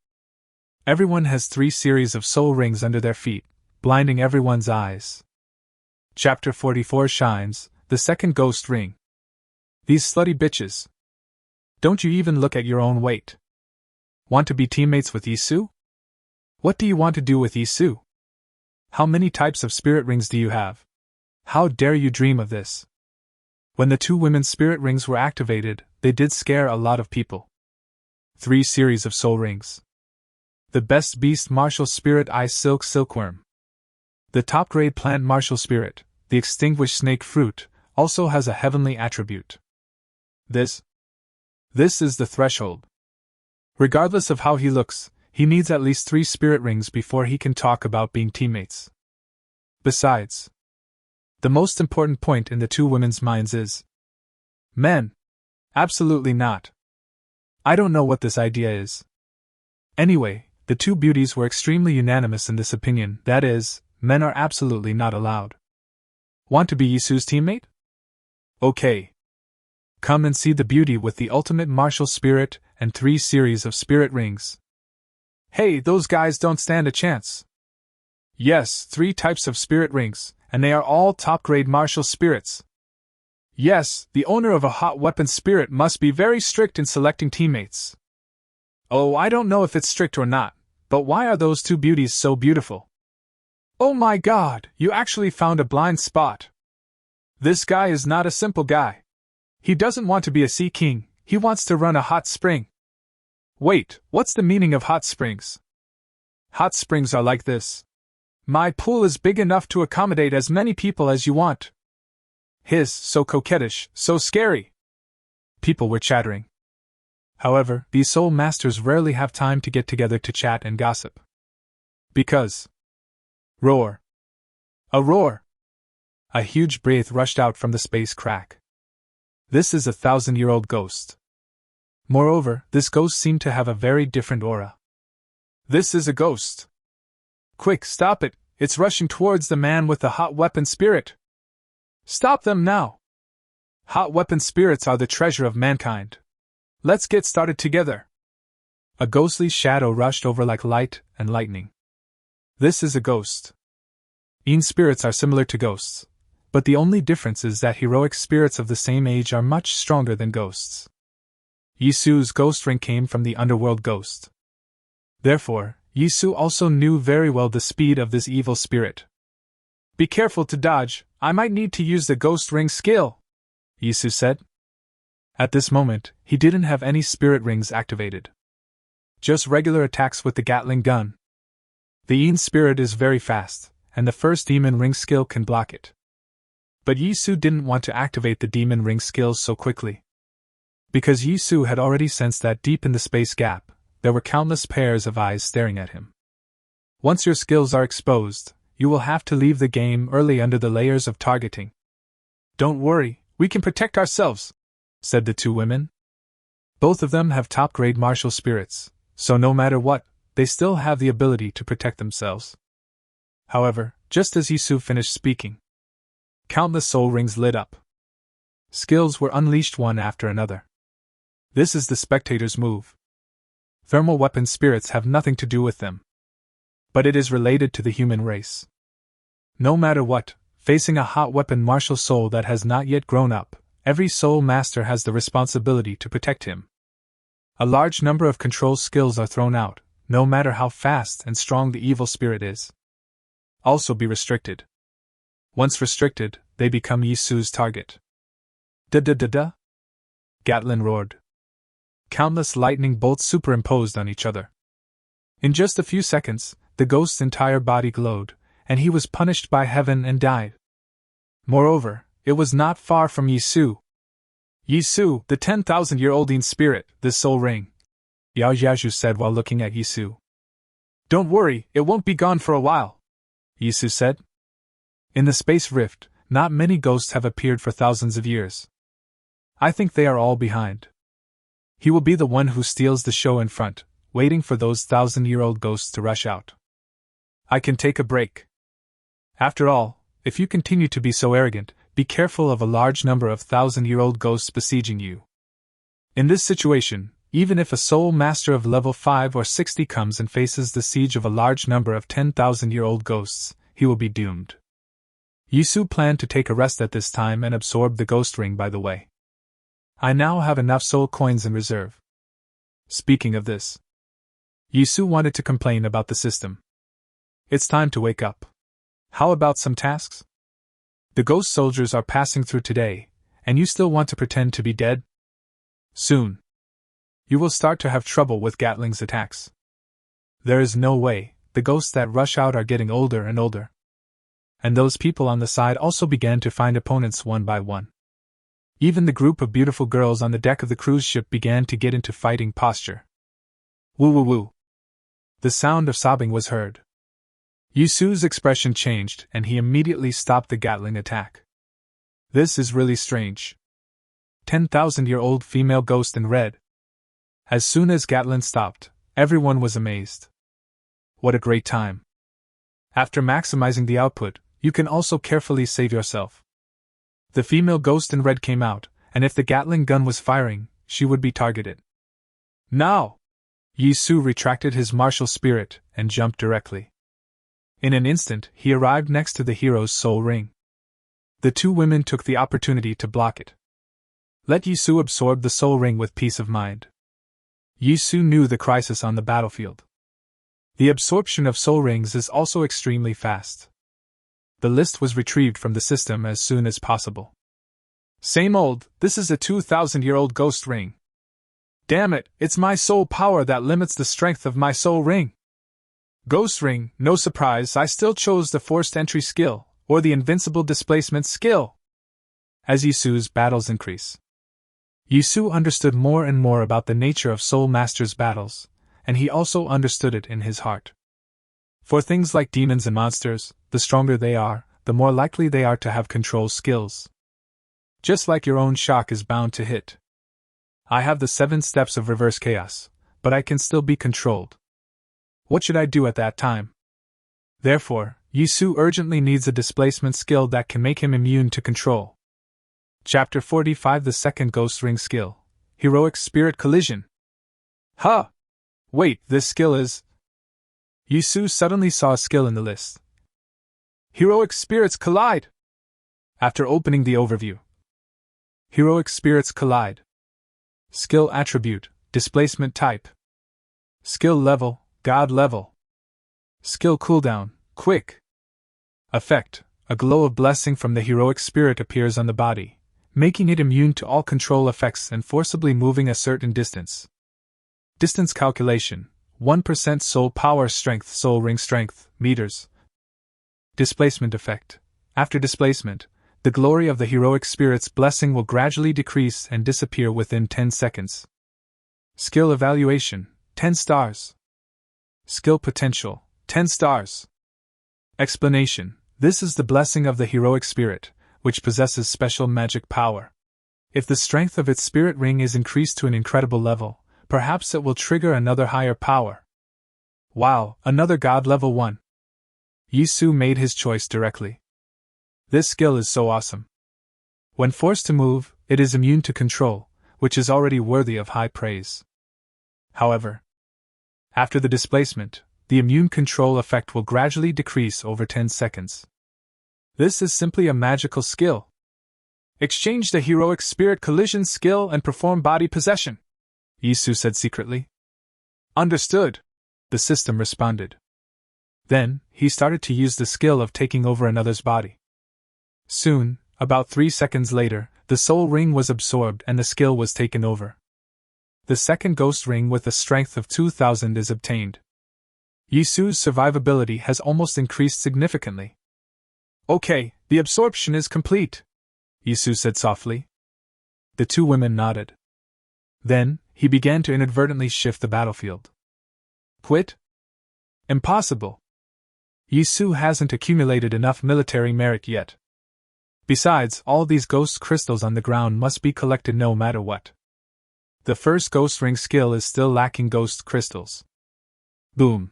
Everyone has 3 series of soul rings under their feet, blinding everyone's eyes. Chapter 44 shines, the second ghost ring. These slutty bitches. Don't you even look at your own weight. Want to be teammates with Yisu? What do you want to do with Yisu? How many types of spirit rings do you have? How dare you dream of this? When the 2 women's spirit rings were activated, they did scare a lot of people. 3 series of soul rings. The best beast martial spirit ice silk silkworm. The top grade plant martial spirit, the extinguished snake fruit, also has a heavenly attribute. This is the threshold. Regardless of how he looks, he needs at least 3 spirit rings before he can talk about being teammates. Besides, the most important point in the 2 women's minds is men. Absolutely not. I don't know what this idea is. Anyway, the 2 beauties were extremely unanimous in this opinion, that is, men are absolutely not allowed. Want to be Yisu's teammate? Okay. Come and see the beauty with the ultimate martial spirit and 3 series of spirit rings. Hey, those guys don't stand a chance. Yes, 3 types of spirit rings, and they are all top-grade martial spirits. Yes, the owner of a hot weapon spirit must be very strict in selecting teammates. Oh, I don't know if it's strict or not, but why are those 2 beauties so beautiful? Oh my god, you actually found a blind spot. This guy is not a simple guy. He doesn't want to be a sea king, he wants to run a hot spring. Wait, what's the meaning of hot springs? Hot springs are like this. My pool is big enough to accommodate as many people as you want. His, so coquettish, so scary. People were chattering. However, these soul masters rarely have time to get together to chat and gossip. Because. Roar. A roar! A huge breath rushed out from the space crack. This is a 1,000-year-old ghost. Moreover, this ghost seemed to have a very different aura. This is a ghost. Quick, stop it! It's rushing towards the man with the hot weapon spirit. Stop them now! Hot weapon spirits are the treasure of mankind. Let's get started together. A ghostly shadow rushed over like light and lightning. This is a ghost. Spirits are similar to ghosts, but the only difference is that heroic spirits of the same age are much stronger than ghosts. Yisu's ghost ring came from the underworld ghost. Therefore, Yisu also knew very well the speed of this evil spirit. Be careful to dodge, I might need to use the ghost ring skill, Yisu said. At this moment, he didn't have any spirit rings activated. Just regular attacks with the Gatling gun. The spirit is very fast, and the first demon ring skill can block it. But Yisu didn't want to activate the demon ring skills so quickly. Because Yisu had already sensed that deep in the space gap, there were countless pairs of eyes staring at him. Once your skills are exposed, you will have to leave the game early under the layers of targeting. Don't worry, we can protect ourselves, said the two women. Both of them have top-grade martial spirits, so no matter what, they still have the ability to protect themselves. However, just as Yisu finished speaking, countless soul rings lit up. Skills were unleashed one after another. This is the spectator's move. Thermal weapon spirits have nothing to do with them. But it is related to the human race. No matter what, facing a hot weapon martial soul that has not yet grown up, every soul master has the responsibility to protect him. A large number of control skills are thrown out, no matter how fast and strong the evil spirit is. Also be restricted. Once restricted, they become Yisu's target. Da-da-da-da! Gatling roared. Countless lightning bolts superimposed on each other. In just a few seconds, the ghost's entire body glowed, and he was punished by heaven and died. Moreover, it was not far from Yisu. Yisu, the 10,000-year-old spirit, this soul ring, Yao Yaju said while looking at Yisu. Don't worry, it won't be gone for a while, Yisu said. In the space rift, not many ghosts have appeared for thousands of years. I think they are all behind. He will be the one who steals the show in front, waiting for those 1,000-year-old ghosts to rush out. I can take a break. After all, if you continue to be so arrogant, be careful of a large number of 1,000-year-old ghosts besieging you. In this situation, even if a soul master of level 5 or 60 comes and faces the siege of a large number of 10,000-year-old ghosts, he will be doomed. Yisu planned to take a rest at this time and absorb the ghost ring by the way. I now have enough soul coins in reserve. Speaking of this, Yisu wanted to complain about the system. It's time to wake up. How about some tasks? The ghost soldiers are passing through today, and you still want to pretend to be dead? Soon, you will start to have trouble with Gatling's attacks. There is no way, the ghosts that rush out are getting older and older. And those people on the side also began to find opponents one by one. Even the group of beautiful girls on the deck of the cruise ship began to get into fighting posture. Woo woo woo. The sound of sobbing was heard. Yisu's expression changed and he immediately stopped the Gatling attack. This is really strange. 10,000-year-old female ghost in red. As soon as Gatling stopped, everyone was amazed. What a great time. After maximizing the output, you can also carefully save yourself. The female ghost in red came out, and if the Gatling gun was firing, she would be targeted. Now! Yisu retracted his martial spirit and jumped directly. In an instant, he arrived next to the hero's soul ring. The two women took the opportunity to block it. Let Yisu absorb the soul ring with peace of mind. Yisu knew the crisis on the battlefield. The absorption of soul rings is also extremely fast. The list was retrieved from the system as soon as possible. Same old, this is a 2,000-year-old ghost ring. Damn it, it's my soul power that limits the strength of my soul ring. Ghost ring, no surprise, I still chose the forced entry skill, or the invincible displacement skill. As Yisu's battles increase, Yisu understood more and more about the nature of Soul Master's battles, and he also understood it in his heart. For things like demons and monsters, the stronger they are, the more likely they are to have control skills. Just like your own shock is bound to hit. I have the 7 steps of reverse chaos, but I can still be controlled. What should I do at that time? Therefore, Yisu urgently needs a displacement skill that can make him immune to control. Chapter 45, the second Ghost Ring skill, Heroic Spirit Collision. Huh! Wait, this skill is... Yisu suddenly saw a skill in the list. Heroic Spirits Collide! After opening the overview. Heroic Spirits Collide. Skill Attribute, Displacement Type. Skill Level, God Level. Skill Cooldown, Quick. Effect, a glow of blessing from the heroic spirit appears on the body, making it immune to all control effects and forcibly moving a certain distance. Distance calculation, 1% soul power strength, soul ring strength, meters. Displacement effect. After displacement, the glory of the heroic spirit's blessing will gradually decrease and disappear within 10 seconds. Skill evaluation, 10 stars. Skill potential, 10 stars. Explanation. This is the blessing of the heroic spirit, which possesses special magic power. If the strength of its spirit ring is increased to an incredible level, perhaps it will trigger another higher power. Wow, another God level 1. Yisu made his choice directly. This skill is so awesome. When forced to move, it is immune to control, which is already worthy of high praise. However, after the displacement, the immune control effect will gradually decrease over 10 seconds. This is simply a magical skill. Exchange the heroic spirit collision skill and perform body possession, Yisu said secretly. Understood, the system responded. Then, he started to use the skill of taking over another's body. Soon, about 3 seconds later, the soul ring was absorbed and the skill was taken over. The second ghost ring with a strength of 2000 is obtained. Yisu's survivability has almost increased significantly. Okay, the absorption is complete, Yisu said softly. The two women nodded. Then, he began to inadvertently shift the battlefield. Quit? Impossible. Yisu hasn't accumulated enough military merit yet. Besides, all these ghost crystals on the ground must be collected no matter what. The first ghost ring skill is still lacking ghost crystals. Boom.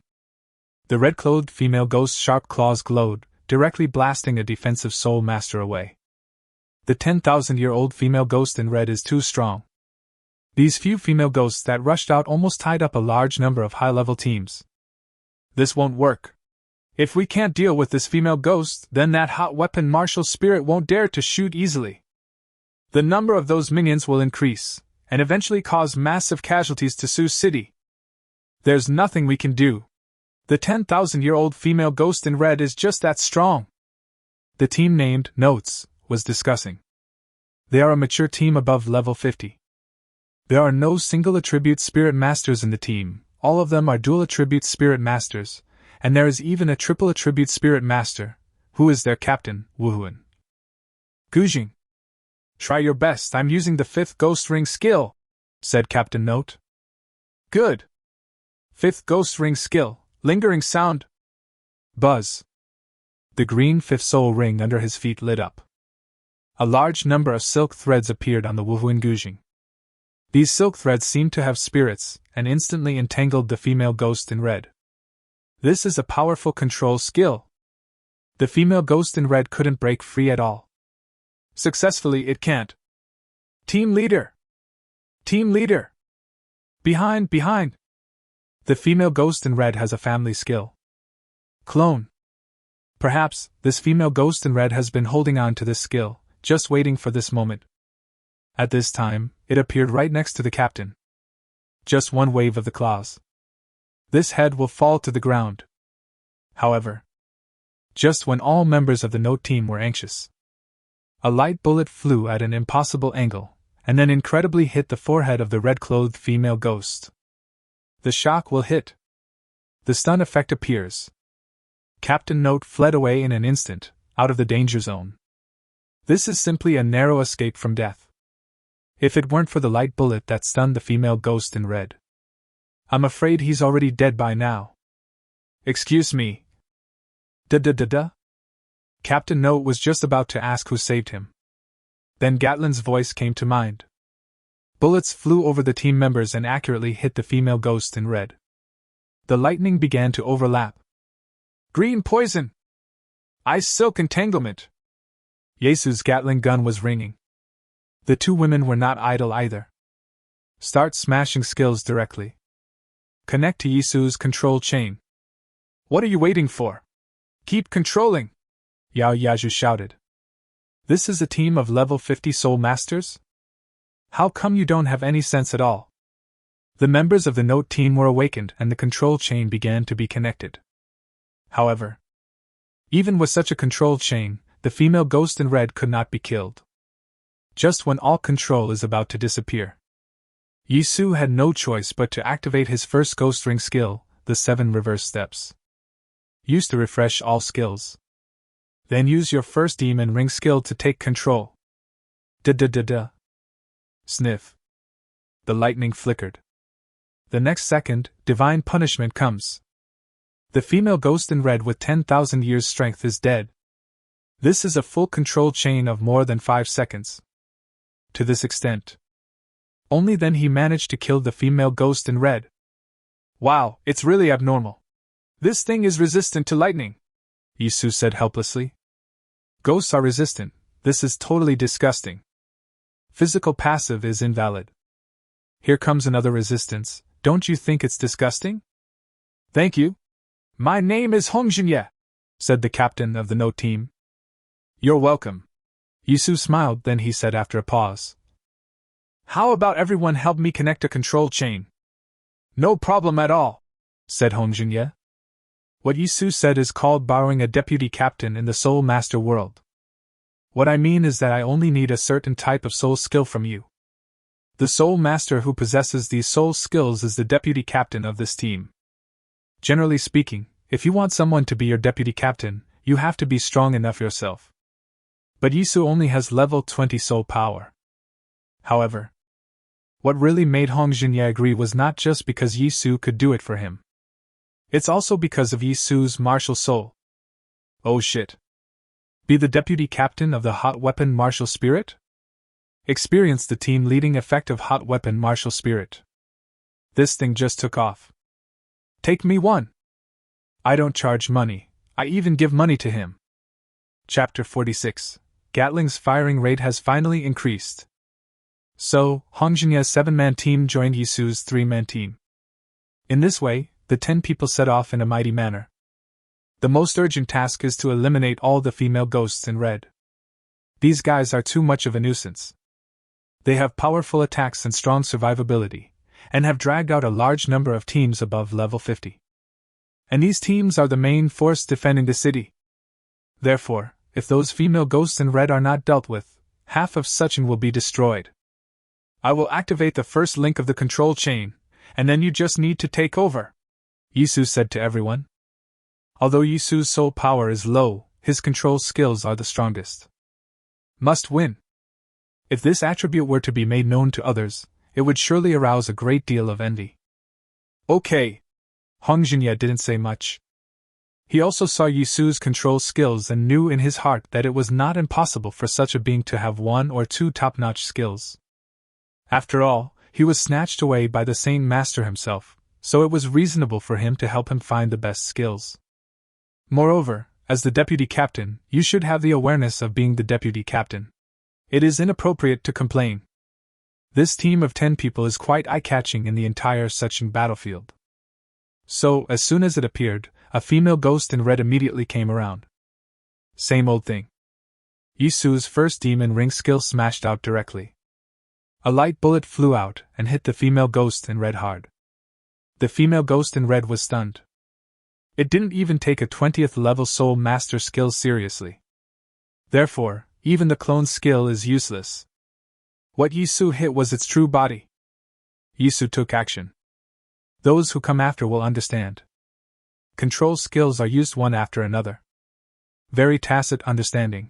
The red-clothed female ghost's sharp claws glowed, directly blasting a defensive soul master away. The 10,000-year-old female ghost in red is too strong. These few female ghosts that rushed out almost tied up a large number of high-level teams. This won't work. If we can't deal with this female ghost, then that hot weapon martial spirit won't dare to shoot easily. The number of those minions will increase, and eventually cause massive casualties to Sioux City. There's nothing we can do. The 10,000-year-old female ghost in red is just that strong. The team named Notes was discussing. They are a mature team above level 50. There are no single attribute spirit masters in the team, all of them are dual attribute spirit masters, and there is even a triple attribute spirit master, who is their captain, Wuhuan. Gujing. Try your best, I'm using the 5th ghost ring skill, said Captain Note. Good. 5th ghost ring skill, lingering sound. Buzz. The green 5th soul ring under his feet lit up. A large number of silk threads appeared on the Wuhuan Gujing. These silk threads seemed to have spirits, and instantly entangled the female ghost in red. This is a powerful control skill. The female ghost in red couldn't break free at all. Successfully it can't. Team leader! Team leader! Behind! The female ghost in red has a family skill. Clone. Perhaps, this female ghost in red has been holding on to this skill, just waiting for this moment. At this time, it appeared right next to the captain. Just one wave of the claws. This head will fall to the ground. However, just when all members of the Note team were anxious, a light bullet flew at an impossible angle, and then incredibly hit the forehead of the red-clothed female ghost. The shock will hit. The stun effect appears. Captain Note fled away in an instant, out of the danger zone. This is simply a narrow escape from death. If it weren't for the light bullet that stunned the female ghost in red, I'm afraid he's already dead by now. Excuse me. Da. Captain Note was just about to ask who saved him. Then Gatling's voice came to mind. Bullets flew over the team members and accurately hit the female ghost in red. The lightning began to overlap. Green poison! Ice silk entanglement! Yasu's Gatling gun was ringing. The two women were not idle either. Start smashing skills directly. Connect to Yasu's control chain. What are you waiting for? Keep controlling! Yao Yaju shouted. This is a team of level 50 soul masters? How come you don't have any sense at all? The members of the Note team were awakened and the control chain began to be connected. However, even with such a control chain, the female ghost in red could not be killed. Just when all control is about to disappear, Yisu had no choice but to activate his first ghost ring skill, the 7 reverse steps. Use to refresh all skills. Then use your first demon ring skill to take control. Da. Sniff. The lightning flickered. The next second, divine punishment comes. The female ghost in red with 10,000 years strength is dead. This is a full control chain of more than 5 seconds. To this extent. Only then he managed to kill the female ghost in red. Wow, it's really abnormal. This thing is resistant to lightning, Yisu said helplessly. Ghosts are resistant, this is totally disgusting. Physical passive is invalid. Here comes another resistance, don't you think it's disgusting? Thank you. My name is Hongjinye, said the captain of the Note team. You're welcome. Yisu smiled, then he said after a pause. How about everyone help me connect a control chain? No problem at all, said Hongjinye. What Yisu said is called borrowing a deputy captain in the Soul Master world. What I mean is that I only need a certain type of soul skill from you. The Soul Master who possesses these soul skills is the deputy captain of this team. Generally speaking, if you want someone to be your deputy captain, you have to be strong enough yourself. But Yisu only has level 20 soul power. However, what really made Hongjinye agree was not just because Yisu could do it for him. It's also because of Yisu's martial soul. Oh shit. Be the deputy captain of the hot weapon martial spirit? Experience the team leading effect of hot weapon martial spirit. This thing just took off. Take me one. I don't charge money, I even give money to him. Chapter 46. Gatling's firing rate has finally increased. So, Hongjinye's 7-man team joined Yisu's 3-man team. In this way, the 10 people set off in a mighty manner. The most urgent task is to eliminate all the female ghosts in red. These guys are too much of a nuisance. They have powerful attacks and strong survivability, and have dragged out a large number of teams above level 50. And these teams are the main force defending the city. Therefore, if those female ghosts in red are not dealt with, half of Suchin will be destroyed. I will activate the first link of the control chain, and then you just need to take over, Yisu said to everyone. Although Yisu's soul power is low, his control skills are the strongest. Must win. If this attribute were to be made known to others, it would surely arouse a great deal of envy. Okay. Hongjinye didn't say much. He also saw Yisu's control skills and knew in his heart that it was not impossible for such a being to have 1 or 2 top-notch skills. After all, he was snatched away by the Saint Master himself, so it was reasonable for him to help him find the best skills. Moreover, as the deputy captain, you should have the awareness of being the deputy captain. It is inappropriate to complain. This team of 10 people is quite eye-catching in the entire Suchin battlefield. So, as soon as it appeared, a female ghost in red immediately came around. Same old thing. Yisu's first demon ring skill smashed out directly. A light bullet flew out and hit the female ghost in red hard. The female ghost in red was stunned. It didn't even take a 20th level soul master skill seriously. Therefore, even the clone skill is useless. What Yisu hit was its true body. Yisu took action. Those who come after will understand. Control skills are used one after another. Very tacit understanding.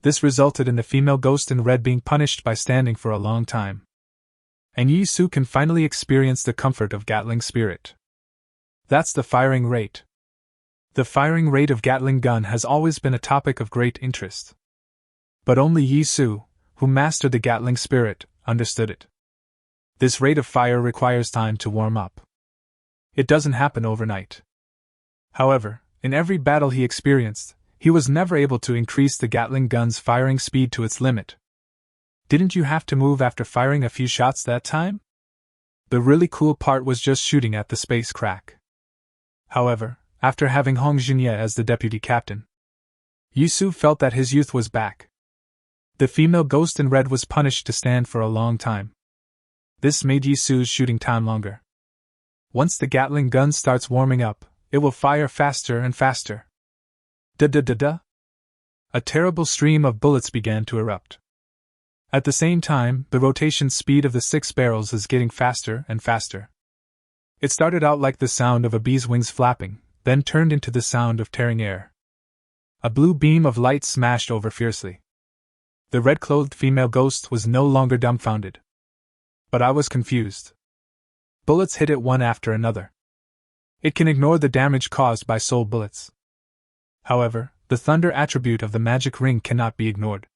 This resulted in the female ghost in red being punished by standing for a long time. And Yi Su can finally experience the comfort of Gatling spirit. That's the firing rate. The firing rate of Gatling gun has always been a topic of great interest. But only Yi Su, who mastered the Gatling spirit, understood it. This rate of fire requires time to warm up. It doesn't happen overnight. However, in every battle he experienced, he was never able to increase the Gatling gun's firing speed to its limit. Didn't you have to move after firing a few shots that time? The really cool part was just shooting at the space crack. However, after having Hong Jinye as the deputy captain, Yi Su felt that his youth was back. The female ghost in red was punished to stand for a long time. This made Yi Su's shooting time longer. Once the Gatling gun starts warming up, it will fire faster and faster. Da-da-da-da. A terrible stream of bullets began to erupt. At the same time, the rotation speed of the 6 barrels is getting faster and faster. It started out like the sound of a bee's wings flapping, then turned into the sound of tearing air. A blue beam of light smashed over fiercely. The red-clothed female ghost was no longer dumbfounded. But I was confused. Bullets hit it one after another. It can ignore the damage caused by soul bullets. However, the thunder attribute of the magic ring cannot be ignored.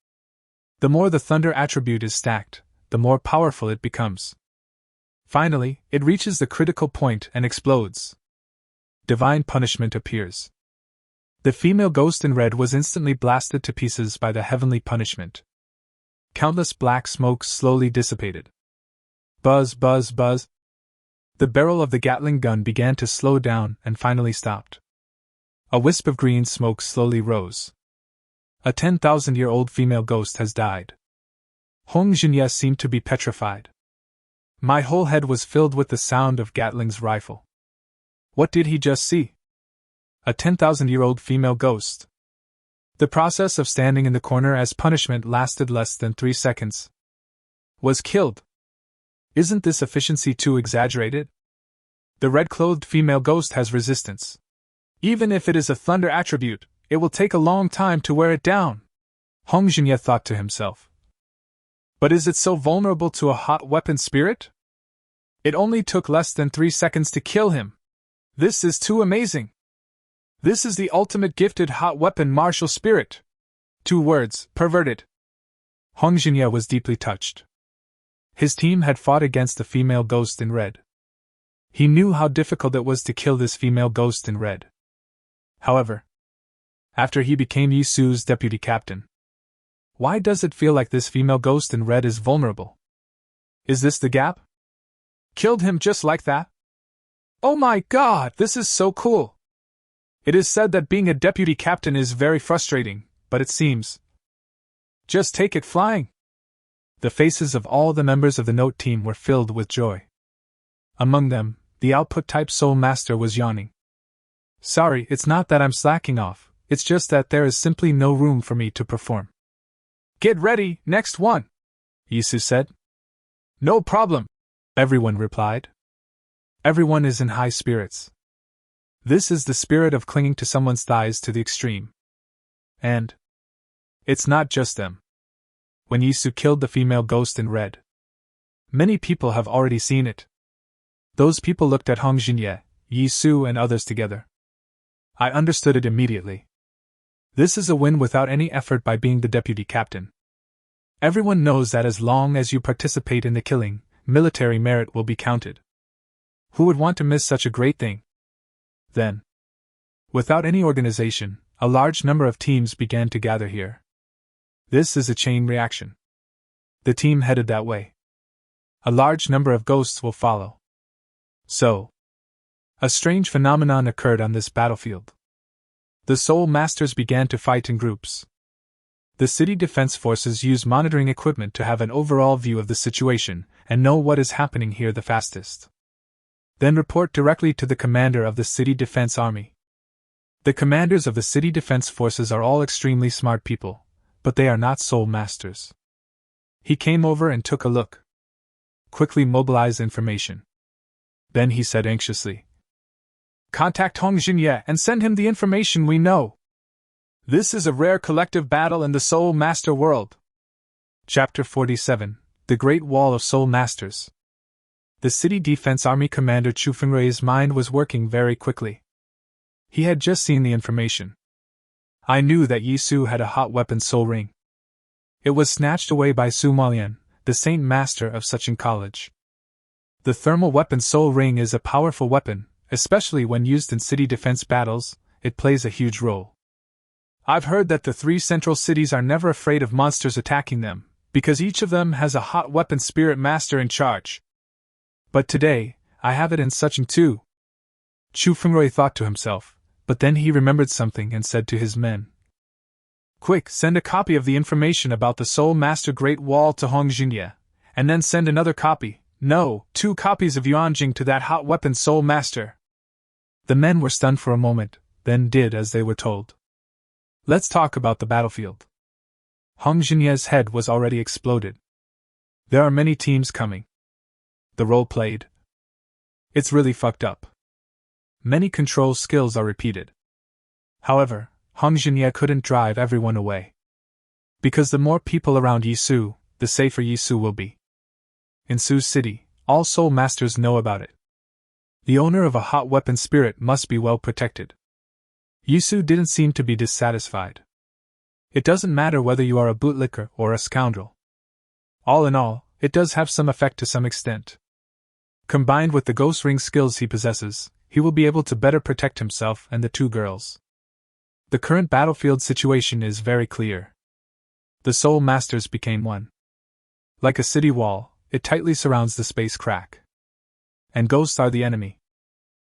The more the thunder attribute is stacked, the more powerful it becomes. Finally, it reaches the critical point and explodes. Divine punishment appears. The female ghost in red was instantly blasted to pieces by the heavenly punishment. Countless black smokes slowly dissipated. Buzz, buzz, buzz. The barrel of the Gatling gun began to slow down and finally stopped. A wisp of green smoke slowly rose. A 10,000-year-old female ghost has died. Hong Jinye seemed to be petrified. My whole head was filled with the sound of Gatling's rifle. What did he just see? A 10,000-year-old female ghost. The process of standing in the corner as punishment lasted less than 3 seconds. Was killed. Isn't this efficiency too exaggerated? The red-clothed female ghost has resistance. Even if it is a thunder attribute, it will take a long time to wear it down, Hong Jinye thought to himself. But is it so vulnerable to a hot weapon spirit? It only took less than 3 seconds to kill him. This is too amazing. This is the ultimate gifted hot weapon martial spirit. 2 words, perverted. Hong Jinye was deeply touched. His team had fought against the female ghost in red. He knew how difficult it was to kill this female ghost in red. However, after he became Yi Su's deputy captain, why does it feel like this female ghost in red is vulnerable? Is this the gap? Killed him just like that? Oh my god, this is so cool! It is said that being a deputy captain is very frustrating, but it seems. Just take it flying! The faces of all the members of the Note team were filled with joy. Among them, the output-type Soul Master was yawning. Sorry, it's not that I'm slacking off, it's just that there is simply no room for me to perform. Get ready, next one, Yi Su said. No problem, everyone replied. Everyone is in high spirits. This is the spirit of clinging to someone's thighs to the extreme. And it's not just them. When Yi Su killed the female ghost in red, many people have already seen it. Those people looked at Hong Jinye, Yi Su and others together. I understood it immediately. This is a win without any effort by being the deputy captain. Everyone knows that as long as you participate in the killing, military merit will be counted. Who would want to miss such a great thing? Then, without any organization, a large number of teams began to gather here. This is a chain reaction. The team headed that way. A large number of ghosts will follow. So, a strange phenomenon occurred on this battlefield. The Soul Masters began to fight in groups. The city defense forces use monitoring equipment to have an overall view of the situation and know what is happening here the fastest. Then report directly to the commander of the city defense army. The commanders of the city defense forces are all extremely smart people, but they are not Soul Masters. He came over and took a look. Quickly mobilize information. Then he said anxiously, Contact Hong Jinye and send him the information we know. This is a rare collective battle in the Soul Master world. Chapter 47: The Great Wall of Soul Masters. The City Defense Army Commander Chu Fengrui's mind was working very quickly. He had just seen the information. I knew that Yi Su had a hot weapon soul ring. It was snatched away by Su Malian, the Saint Master of Suchin College. The thermal weapon soul ring is a powerful weapon, especially when used in city defense battles. It plays a huge role. I've heard that the 3 central cities are never afraid of monsters attacking them, because each of them has a hot weapon spirit master in charge. But today, I have it in Suchin too. Chu Fengrui thought to himself, but then he remembered something and said to his men, "Quick, send a copy of the information about the Soul Master Great Wall to Hong Jinye, and then send another copy, no, 2 copies of Yuanjing to that hot weapon Soul Master." The men were stunned for a moment, then did as they were told. Let's talk about the battlefield. Hong Jinye's head was already exploded. There are many teams coming. The role played. It's really fucked up. Many control skills are repeated. However, Hong Jinye couldn't drive everyone away. Because the more people around Yi Su, the safer Yi Su will be. In Su's city, all soul masters know about it. The owner of a hot weapon spirit must be well protected. Yi Su didn't seem to be dissatisfied. It doesn't matter whether you are a bootlicker or a scoundrel. All in all, it does have some effect to some extent. Combined with the ghost ring skills he possesses, he will be able to better protect himself and the 2 girls. The current battlefield situation is very clear. The Soul Masters became one. Like a city wall, it tightly surrounds the space crack. And ghosts are the enemy.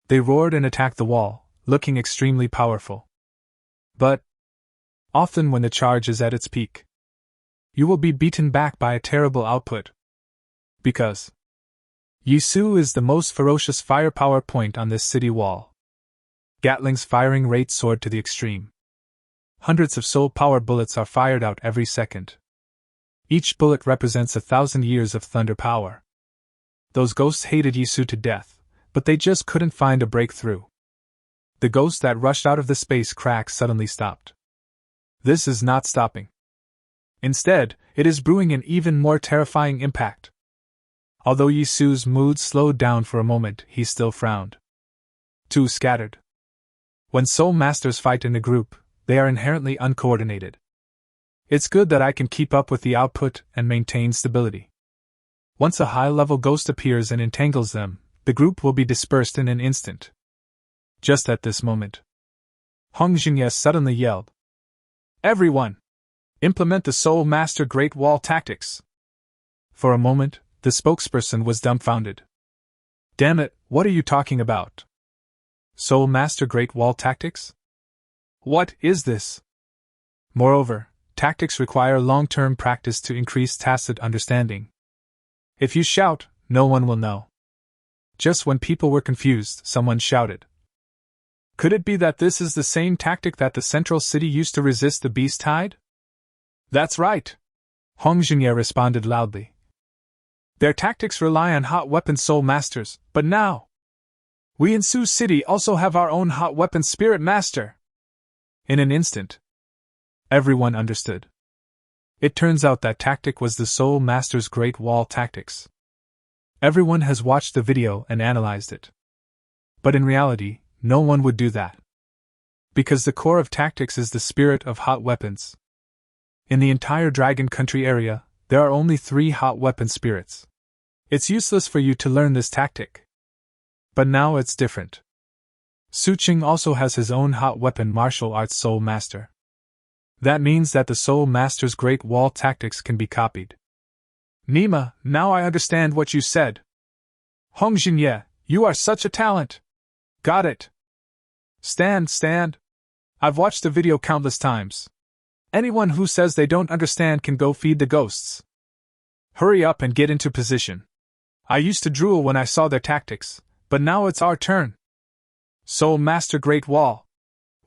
They roared and attacked the wall, looking extremely powerful. But often when the charge is at its peak, you will be beaten back by a terrible output. Because Yi Su is the most ferocious firepower point on this city wall. Gatling's firing rate soared to the extreme. Hundreds of soul power bullets are fired out every second. Each bullet represents 1,000 years of thunder power. Those ghosts hated Yi Su to death, but they just couldn't find a breakthrough. The ghost that rushed out of the space crack suddenly stopped. This is not stopping. Instead, it is brewing an even more terrifying impact. Although Yi Su's mood slowed down for a moment, he still frowned. Too scattered. When soul masters fight in a group, they are inherently uncoordinated. It's good that I can keep up with the output and maintain stability. Once a high-level ghost appears and entangles them, the group will be dispersed in an instant. Just at this moment, Hong Jinye suddenly yelled, "Everyone! Implement the Soul Master Great Wall tactics!" For a moment, the spokesperson was dumbfounded. "Damn it, what are you talking about? Soul Master Great Wall tactics? What is this?" Moreover, tactics require long-term practice to increase tacit understanding. If you shout, no one will know. Just when people were confused, someone shouted, "Could it be that this is the same tactic that the central city used to resist the beast tide?" "That's right," Hong Jinye responded loudly. "Their tactics rely on hot weapon soul masters, but now we in Su City also have our own hot weapon spirit master." In an instant, everyone understood. It turns out that tactic was the Soul Master's Great Wall tactics. Everyone has watched the video and analyzed it. But in reality, no one would do that. Because the core of tactics is the spirit of hot weapons. In the entire Dragon Country area, there are only 3 hot weapon spirits. It's useless for you to learn this tactic. But now it's different. Su Qing also has his own hot weapon martial arts soul master. That means that the Soul Master's Great Wall tactics can be copied. "Nima, now I understand what you said. Hong Jinye, you are such a talent. Got it. Stand. I've watched the video countless times. Anyone who says they don't understand can go feed the ghosts. Hurry up and get into position. I used to drool when I saw their tactics, but now it's our turn. Soul Master Great Wall.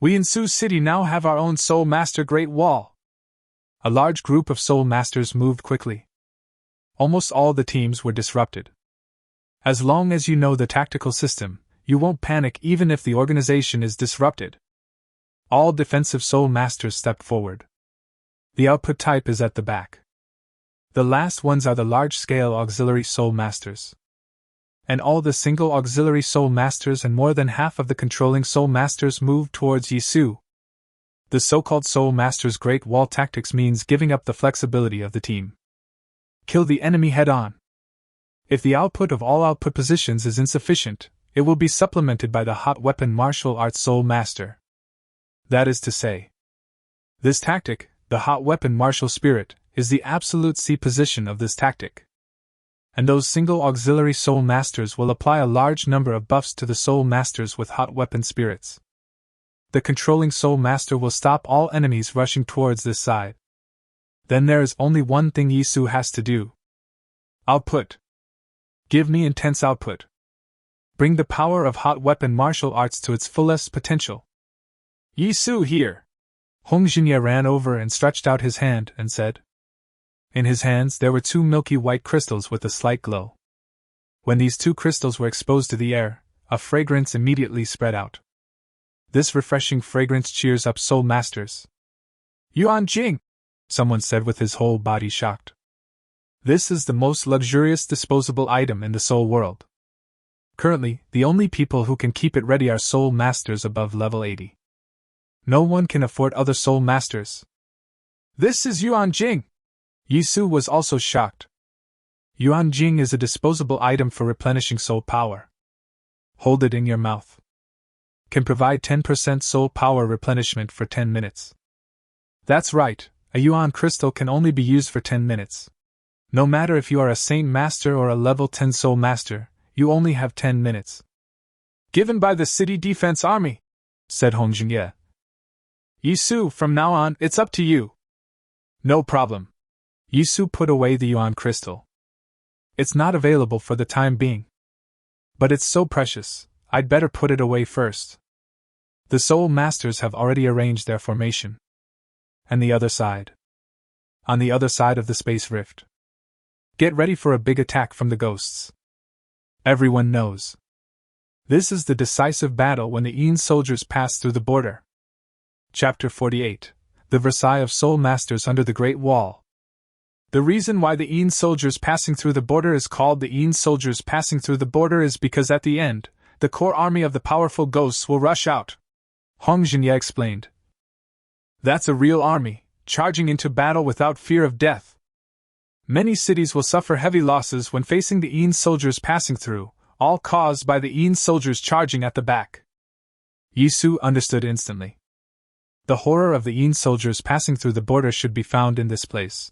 We in Su City now have our own Soul Master Great Wall." A large group of Soul Masters moved quickly. Almost all the teams were disrupted. As long as you know the tactical system, you won't panic even if the organization is disrupted. All defensive soul masters stepped forward. The output type is at the back. The last ones are the large-scale auxiliary soul masters. And all the single auxiliary soul masters and more than half of the controlling soul masters move towards Yisu. The so-called soul master's Great Wall tactics means giving up the flexibility of the team. Kill the enemy head-on. If the output of all output positions is insufficient, it will be supplemented by the hot weapon martial arts soul master. That is to say, this tactic, the hot weapon martial spirit, is the absolute C position of this tactic. And those single auxiliary soul masters will apply a large number of buffs to the soul masters with hot weapon spirits. The controlling soul master will stop all enemies rushing towards this side. Then there is only one thing Yisu has to do. Output. Give me intense output. Bring the power of hot weapon martial arts to its fullest potential. Yisu here! Hong Jinye ran over and stretched out his hand and said. In his hands there were two milky white crystals with a slight glow. When these two crystals were exposed to the air, a fragrance immediately spread out. This refreshing fragrance cheers up soul masters. Yuan Jing! Someone said with his whole body shocked. This is the most luxurious disposable item in the soul world. Currently, the only people who can keep it ready are soul masters above level 80. No one can afford other soul masters. This is Yuan Jing! Yisu was also shocked. Yuan Jing is a disposable item for replenishing soul power. Hold it in your mouth. Can provide 10% soul power replenishment for 10 minutes. That's right, a Yuan crystal can only be used for 10 minutes. No matter if you are a Saint Master or a level 10 Soul Master, you only have 10 minutes. Given by the City Defense Army, said Hong Jinye. Yisu, from now on, it's up to you. No problem. Yisu put away the Yuan crystal. It's not available for the time being. But it's so precious, I'd better put it away first. The Soul Masters have already arranged their formation. And the other side. On the other side of the space rift. Get ready for a big attack from the ghosts. Everyone knows. This is the decisive battle when the Yin soldiers pass through the border. Chapter 48. The Versailles of Soul Masters under the Great Wall. The reason why the Yin soldiers passing through the border is called the Yin soldiers passing through the border is because at the end, the core army of the powerful ghosts will rush out. Hong Jinye explained. That's a real army, charging into battle without fear of death. Many cities will suffer heavy losses when facing the Yin soldiers passing through, all caused by the Yin soldiers charging at the back. Yisu understood instantly. The horror of the Yin soldiers passing through the border should be found in this place.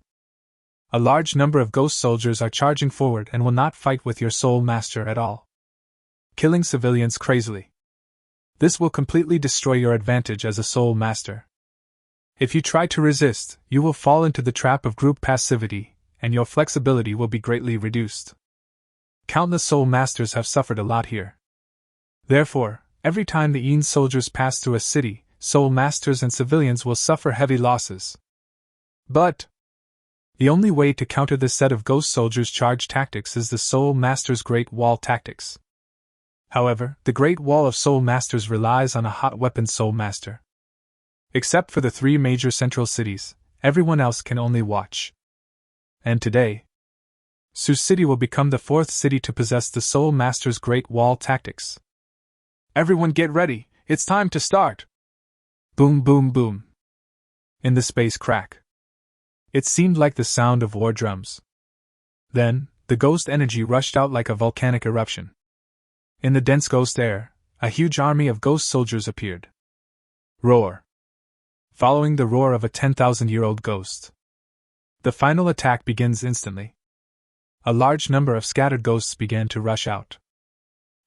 A large number of ghost soldiers are charging forward and will not fight with your soul master at all, killing civilians crazily. This will completely destroy your advantage as a soul master. If you try to resist, you will fall into the trap of group passivity, and your flexibility will be greatly reduced. Countless soul masters have suffered a lot here. Therefore, every time the Yin soldiers pass through a city, soul masters and civilians will suffer heavy losses. But the only way to counter this set of ghost soldiers' charge tactics is the Soul Master's Great Wall tactics. However, the Great Wall of Soul Masters relies on a hot weapon Soul Master. Except for the three major central cities, everyone else can only watch. And today, Sioux City will become the fourth city to possess the Soul Master's Great Wall tactics. Everyone get ready, it's time to start! Boom boom boom. In the space crack. It seemed like the sound of war drums. Then, the ghost energy rushed out like a volcanic eruption. In the dense ghost air, a huge army of ghost soldiers appeared. Roar. Following the roar of a 10,000-year-old ghost. The final attack begins instantly. A large number of scattered ghosts began to rush out.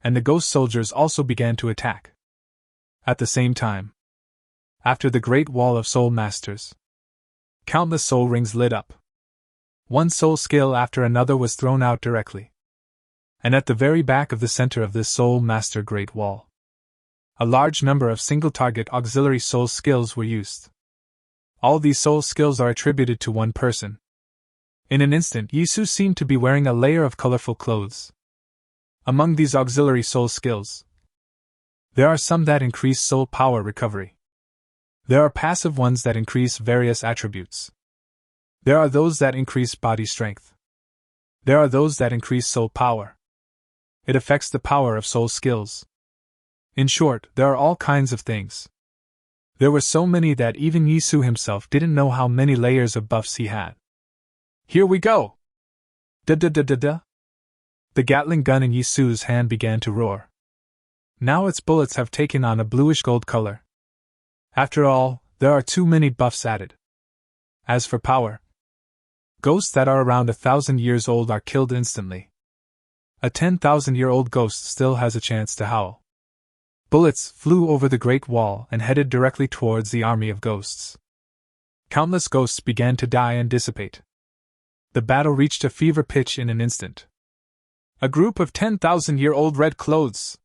And the ghost soldiers also began to attack. At the same time. After the Great Wall of Soul Masters, countless soul rings lit up. One soul skill after another was thrown out directly. And at the very back of the center of this Soul Master Great Wall, a large number of single-target auxiliary soul skills were used. All these soul skills are attributed to one person. In an instant, Yisu seemed to be wearing a layer of colorful clothes. Among these auxiliary soul skills, There are some that increase soul power recovery. There are passive ones that increase various attributes. There are those that increase body strength. There are those that increase soul power. It affects the power of soul skills. In short, there are all kinds of things. There were so many that even Yisu himself didn't know how many layers of buffs he had. Here we go! Da-da-da-da-da! The Gatling gun in Yisu's hand began to roar. Now its bullets have taken on a bluish-gold color. After all, there are too many buffs added. As for power, ghosts that are around 1,000 years old are killed instantly. A 10,000-year-old ghost still has a chance to howl. Bullets flew over the Great Wall and headed directly towards the army of ghosts. Countless ghosts began to die and dissipate. The battle reached a fever pitch in an instant. A group of 10,000-year-old red clothes.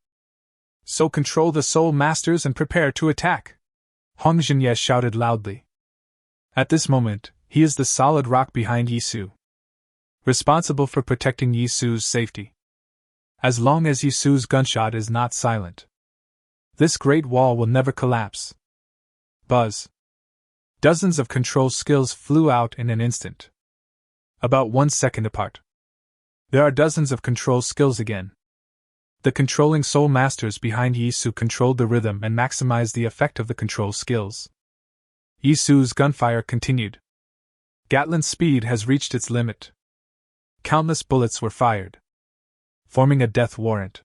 So control the Soul Masters and prepare to attack. Hong Jinye shouted loudly. At this moment, he is the solid rock behind Yisu, responsible for protecting Yisu's safety. As long as Yisu's gunshot is not silent, this great wall will never collapse. Buzz. Dozens of control skills flew out in an instant. About 1 second apart. There are dozens of control skills again. The controlling soul masters behind Yisu controlled the rhythm and maximized the effect of the control skills. Yisu's gunfire continued. Gatling's speed has reached its limit. Countless bullets were fired, forming a death warrant.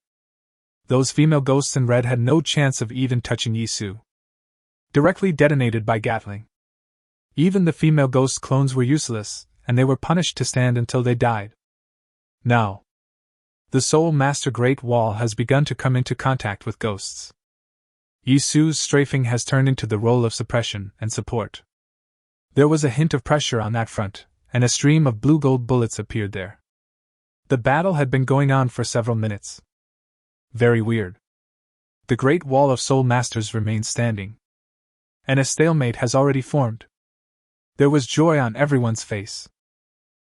Those female ghosts in red had no chance of even touching Yisu. Directly detonated by Gatling. Even the female ghost clones were useless, and they were punished to stand until they died. Now, the Soul Master Great Wall has begun to come into contact with ghosts. Yisu's strafing has turned into the role of suppression and support. There was a hint of pressure on that front, and a stream of blue-gold bullets appeared there. The battle had been going on for several minutes. Very weird. The Great Wall of Soul Masters remains standing. And a stalemate has already formed. There was joy on everyone's face.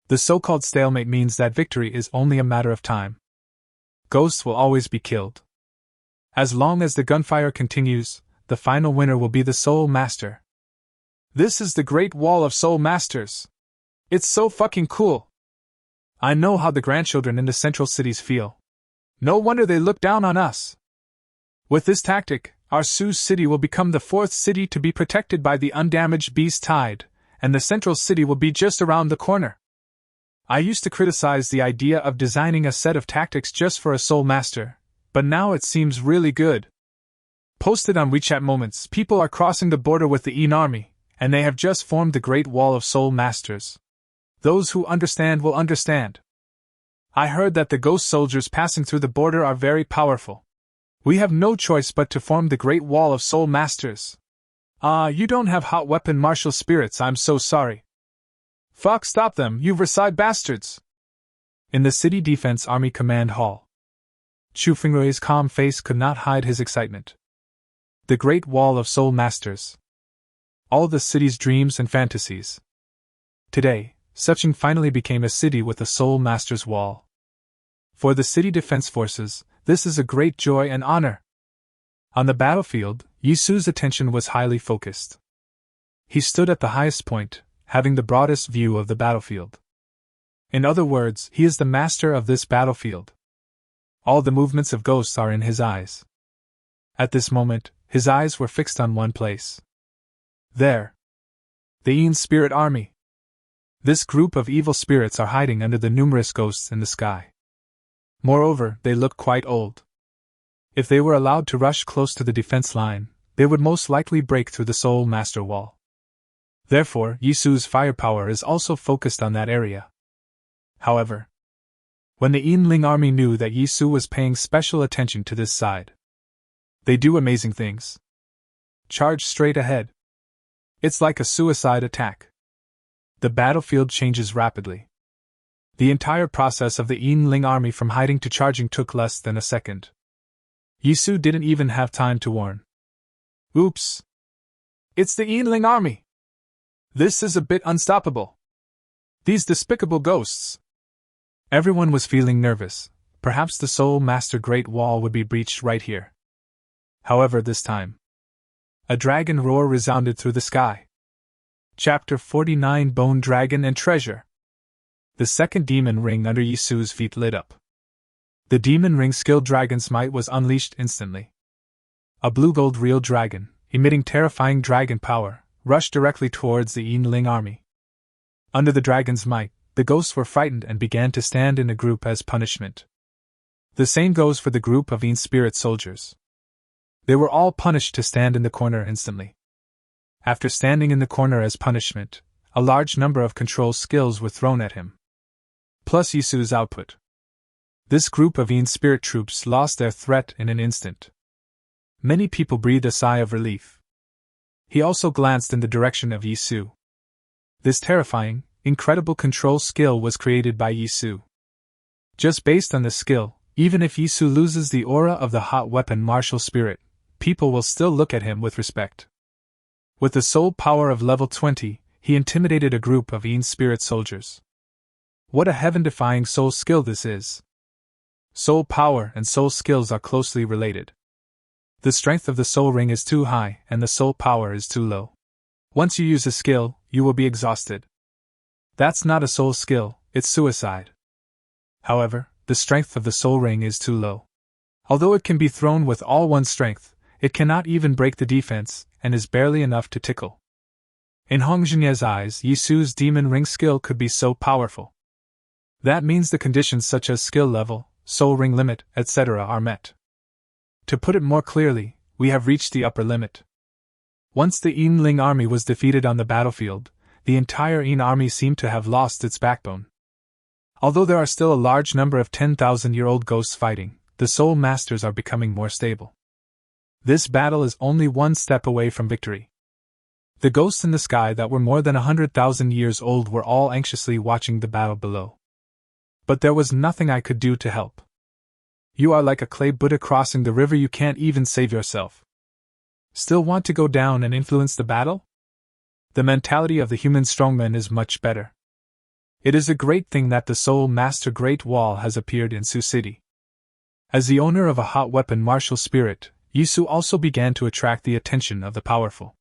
The so-called stalemate means that victory is only a matter of time. Ghosts will always be killed. As long as the gunfire continues, the final winner will be the Soul Master. This is the Great Wall of Soul Masters. It's so fucking cool. I know how the grandchildren in the central cities feel. No wonder they look down on us. With this tactic, our Sioux city will become the 4th city to be protected by the undamaged beast tide, and the central city will be just around the corner. I used to criticize the idea of designing a set of tactics just for a Soul Master, but now it seems really good. Posted on WeChat Moments, people are crossing the border with the Een army, and they have just formed the Great Wall of Soul Masters. Those who understand will understand. I heard that the ghost soldiers passing through the border are very powerful. We have no choice but to form the Great Wall of Soul Masters. You don't have hot weapon martial spirits, I'm so sorry. Fuck, stop them, you Versailles bastards! In the City Defense Army Command Hall, Chu Fingrui's calm face could not hide his excitement. The Great Wall of Soul Masters. All the city's dreams and fantasies. Today, Suching finally became a city with a Soul Master's Wall. For the city defense forces, this is a great joy and honor. On the battlefield, Yisu's attention was highly focused. He stood at the highest point, having the broadest view of the battlefield. In other words, he is the master of this battlefield. All the movements of ghosts are in his eyes. At this moment, his eyes were fixed on one place. There. The Een Spirit Army. This group of evil spirits are hiding under the numerous ghosts in the sky. Moreover, they look quite old. If they were allowed to rush close to the defense line, they would most likely break through the Soul Master Wall. Therefore, Yisu's firepower is also focused on that area. However, when the Een army knew that Yisu was paying special attention to this side, they do amazing things. Charge straight ahead. It's like a suicide attack. The battlefield changes rapidly. The entire process of the Een army from hiding to charging took less than a second. Yisu didn't even have time to warn. Oops! It's the Een army! This is a bit unstoppable. These despicable ghosts! Everyone was feeling nervous. Perhaps the Soul Master Great Wall would be breached right here. However, this time, a dragon roar resounded through the sky. Chapter 49: Bone Dragon and Treasure. The second demon ring under Yisu's feet lit up. The demon ring skilled dragon's might was unleashed instantly. A blue-gold real dragon, emitting terrifying dragon power, rushed directly towards the Yin army. Under the dragon's might, the ghosts were frightened and began to stand in a group as punishment. The same goes for the group of Yin spirit soldiers. They were all punished to stand in the corner instantly. After standing in the corner as punishment, a large number of control skills were thrown at him, plus Yisu's output. This group of Yin spirit troops lost their threat in an instant. Many people breathed a sigh of relief. He also glanced in the direction of Yisu. This terrifying, incredible control skill was created by Yisu. Just based on the skill, even if Yisu loses the aura of the hot weapon martial spirit, people will still look at him with respect. With the soul power of level 20, he intimidated a group of Yin spirit soldiers. What a heaven-defying soul skill this is! Soul power and soul skills are closely related. The strength of the soul ring is too high and the soul power is too low. Once you use a skill, you will be exhausted. That's not a soul skill, it's suicide. However, the strength of the soul ring is too low. Although it can be thrown with all one's strength, it cannot even break the defense and is barely enough to tickle. In Hong Jinye's eyes, Yisu's demon ring skill could be so powerful. That means the conditions such as skill level, soul ring limit, etc. are met. To put it more clearly, we have reached the upper limit. Once the Yin army was defeated on the battlefield, the entire Yin army seemed to have lost its backbone. Although there are still a large number of 10,000-year-old ghosts fighting, the soul masters are becoming more stable. This battle is only one step away from victory. The ghosts in the sky that were more than 100,000 years old were all anxiously watching the battle below. But there was nothing I could do to help. You are like a clay Buddha crossing the river, you can't even save yourself. Still want to go down and influence the battle? The mentality of the human strongman is much better. It is a great thing that the Soul Master Great Wall has appeared in Su City. As the owner of a hot weapon martial spirit, Yisu also began to attract the attention of the powerful.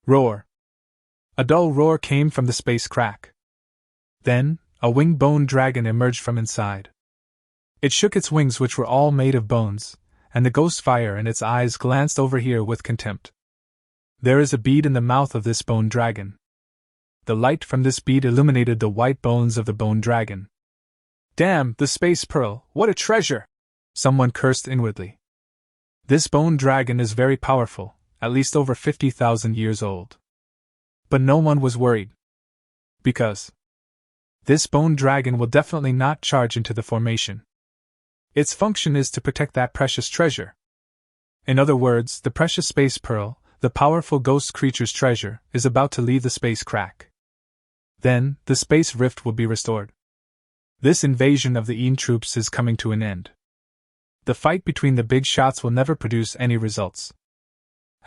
Roar! A dull roar came from the space crack. Then, a winged bone dragon emerged from inside. It shook its wings, which were all made of bones, and the ghost fire in its eyes glanced over here with contempt. There is a bead in the mouth of this bone dragon. The light from this bead illuminated the white bones of the bone dragon. Damn, the space pearl, what a treasure! Someone cursed inwardly. This bone dragon is very powerful, at least over 50,000 years old. But no one was worried. Because this bone dragon will definitely not charge into the formation. Its function is to protect that precious treasure. In other words, the precious space pearl, the powerful ghost creature's treasure, is about to leave the space crack. Then, the space rift will be restored. This invasion of the Yin troops is coming to an end. The fight between the big shots will never produce any results.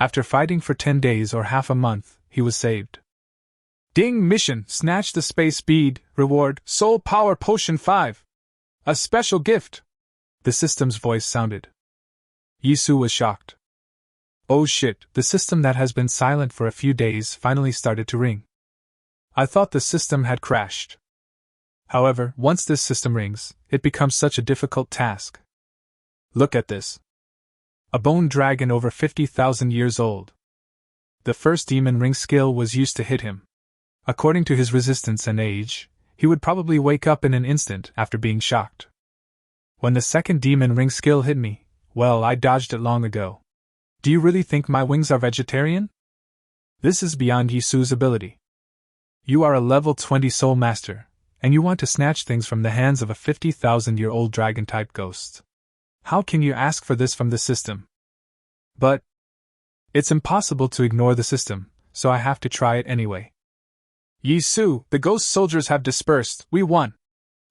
After fighting for 10 days or half a month, he was saved. Ding! Mission! Snatch the space bead, reward, soul power potion 5! A special gift! The system's voice sounded. Yisu was shocked. Oh shit, the system that has been silent for a few days finally started to ring. I thought the system had crashed. However, once this system rings, it becomes such a difficult task. Look at this. A bone dragon over 50,000 years old. The first demon ring skill was used to hit him. According to his resistance and age, he would probably wake up in an instant after being shocked. When the second demon ring skill hit me, well, I dodged it long ago. Do you really think my wings are vegetarian? This is beyond Yisu's ability. You are a level 20 soul master, and you want to snatch things from the hands of a 50,000-year-old dragon-type ghost. How can you ask for this from the system? But it's impossible to ignore the system, so I have to try it anyway. Yisu, the ghost soldiers have dispersed, we won!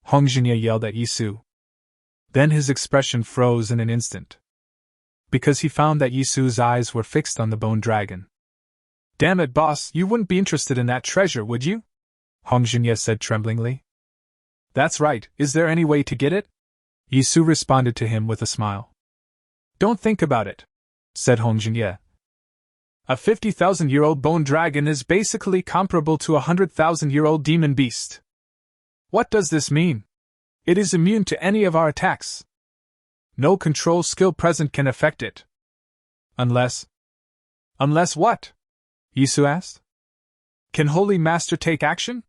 Hong Jinye yelled at Yisu. Then his expression froze in an instant. Because he found that Yisu's eyes were fixed on the bone dragon. Damn it, boss, you wouldn't be interested in that treasure, would you? Hong Jinye said tremblingly. That's right, is there any way to get it? Yisu responded to him with a smile. Don't think about it. said Hong Junye. A 50,000-year-old bone dragon is basically comparable to a 100,000-year-old demon beast. What does this mean? It is immune to any of our attacks. No control skill present can affect it. Unless what? Yisu asked. Can Holy Master take action?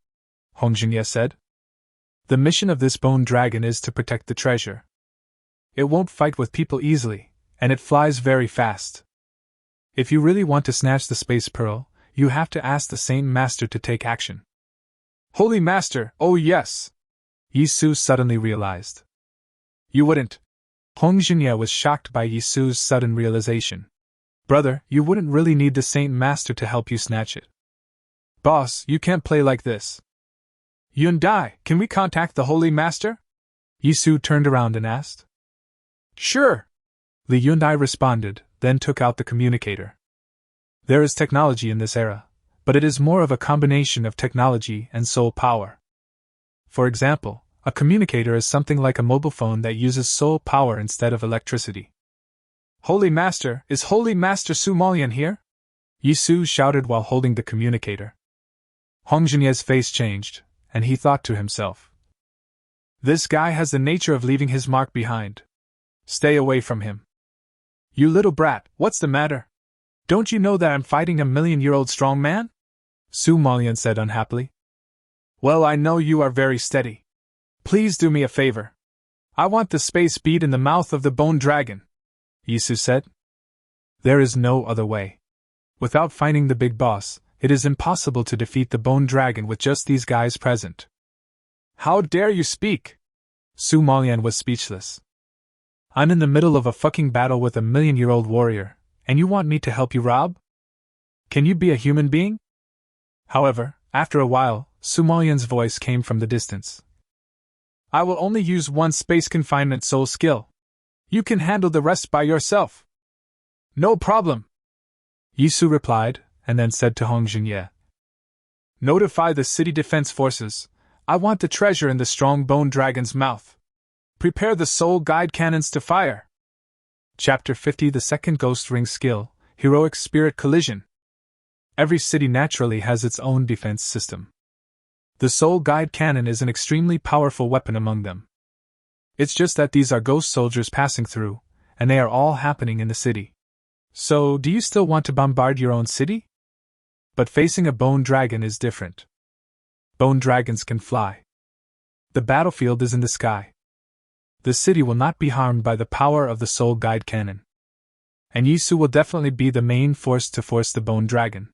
Hong Junye said. The mission of this bone dragon is to protect the treasure. It won't fight with people easily, and it flies very fast. If you really want to snatch the space pearl, you have to ask the Saint Master to take action. Holy Master, oh yes! Yisu suddenly realized. You wouldn't. Hong Junye was shocked by Yisu's sudden realization. Brother, you wouldn't really need the Saint Master to help you snatch it. Boss, you can't play like this. Yundai, can we contact the Holy Master? Yisu turned around and asked. Sure. Li Yundai responded, then took out the communicator. There is technology in this era, but it is more of a combination of technology and soul power. For example, a communicator is something like a mobile phone that uses soul power instead of electricity. Holy Master, is Holy Master Su Malian here? Yisu shouted while holding the communicator. Hong Junye's face changed, and he thought to himself. This guy has the nature of leaving his mark behind. Stay away from him. You little brat, what's the matter? Don't you know that I'm fighting a 1,000,000-year-old strong man? Su Malian said unhappily. Well, I know you are very steady. Please do me a favor. I want the space bead in the mouth of the bone dragon, Yisu said. There is no other way. Without finding the big boss, it is impossible to defeat the bone dragon with just these guys present. How dare you speak? Su Malian was speechless. I'm in the middle of a fucking battle with a 1,000,000-year-old warrior, and you want me to help you, Rob? Can you be a human being? However, after a while, Su Malian's voice came from the distance. I will only use one space confinement soul skill. You can handle the rest by yourself. No problem. Yisu replied, and then said to Hong Junye. Notify the city defense forces. I want the treasure in the strong bone dragon's mouth. Prepare the soul guide cannons to fire. Chapter 50 The second ghost ring skill, Heroic Spirit Collision. Every city naturally has its own defense system. The soul guide cannon is an extremely powerful weapon among them. It's just that these are ghost soldiers passing through, and they are all happening in the city. So, do you still want to bombard your own city? But facing a bone dragon is different. Bone dragons can fly. The battlefield is in the sky. The city will not be harmed by the power of the soul guide cannon. And Yisu will definitely be the main force to force the bone dragon.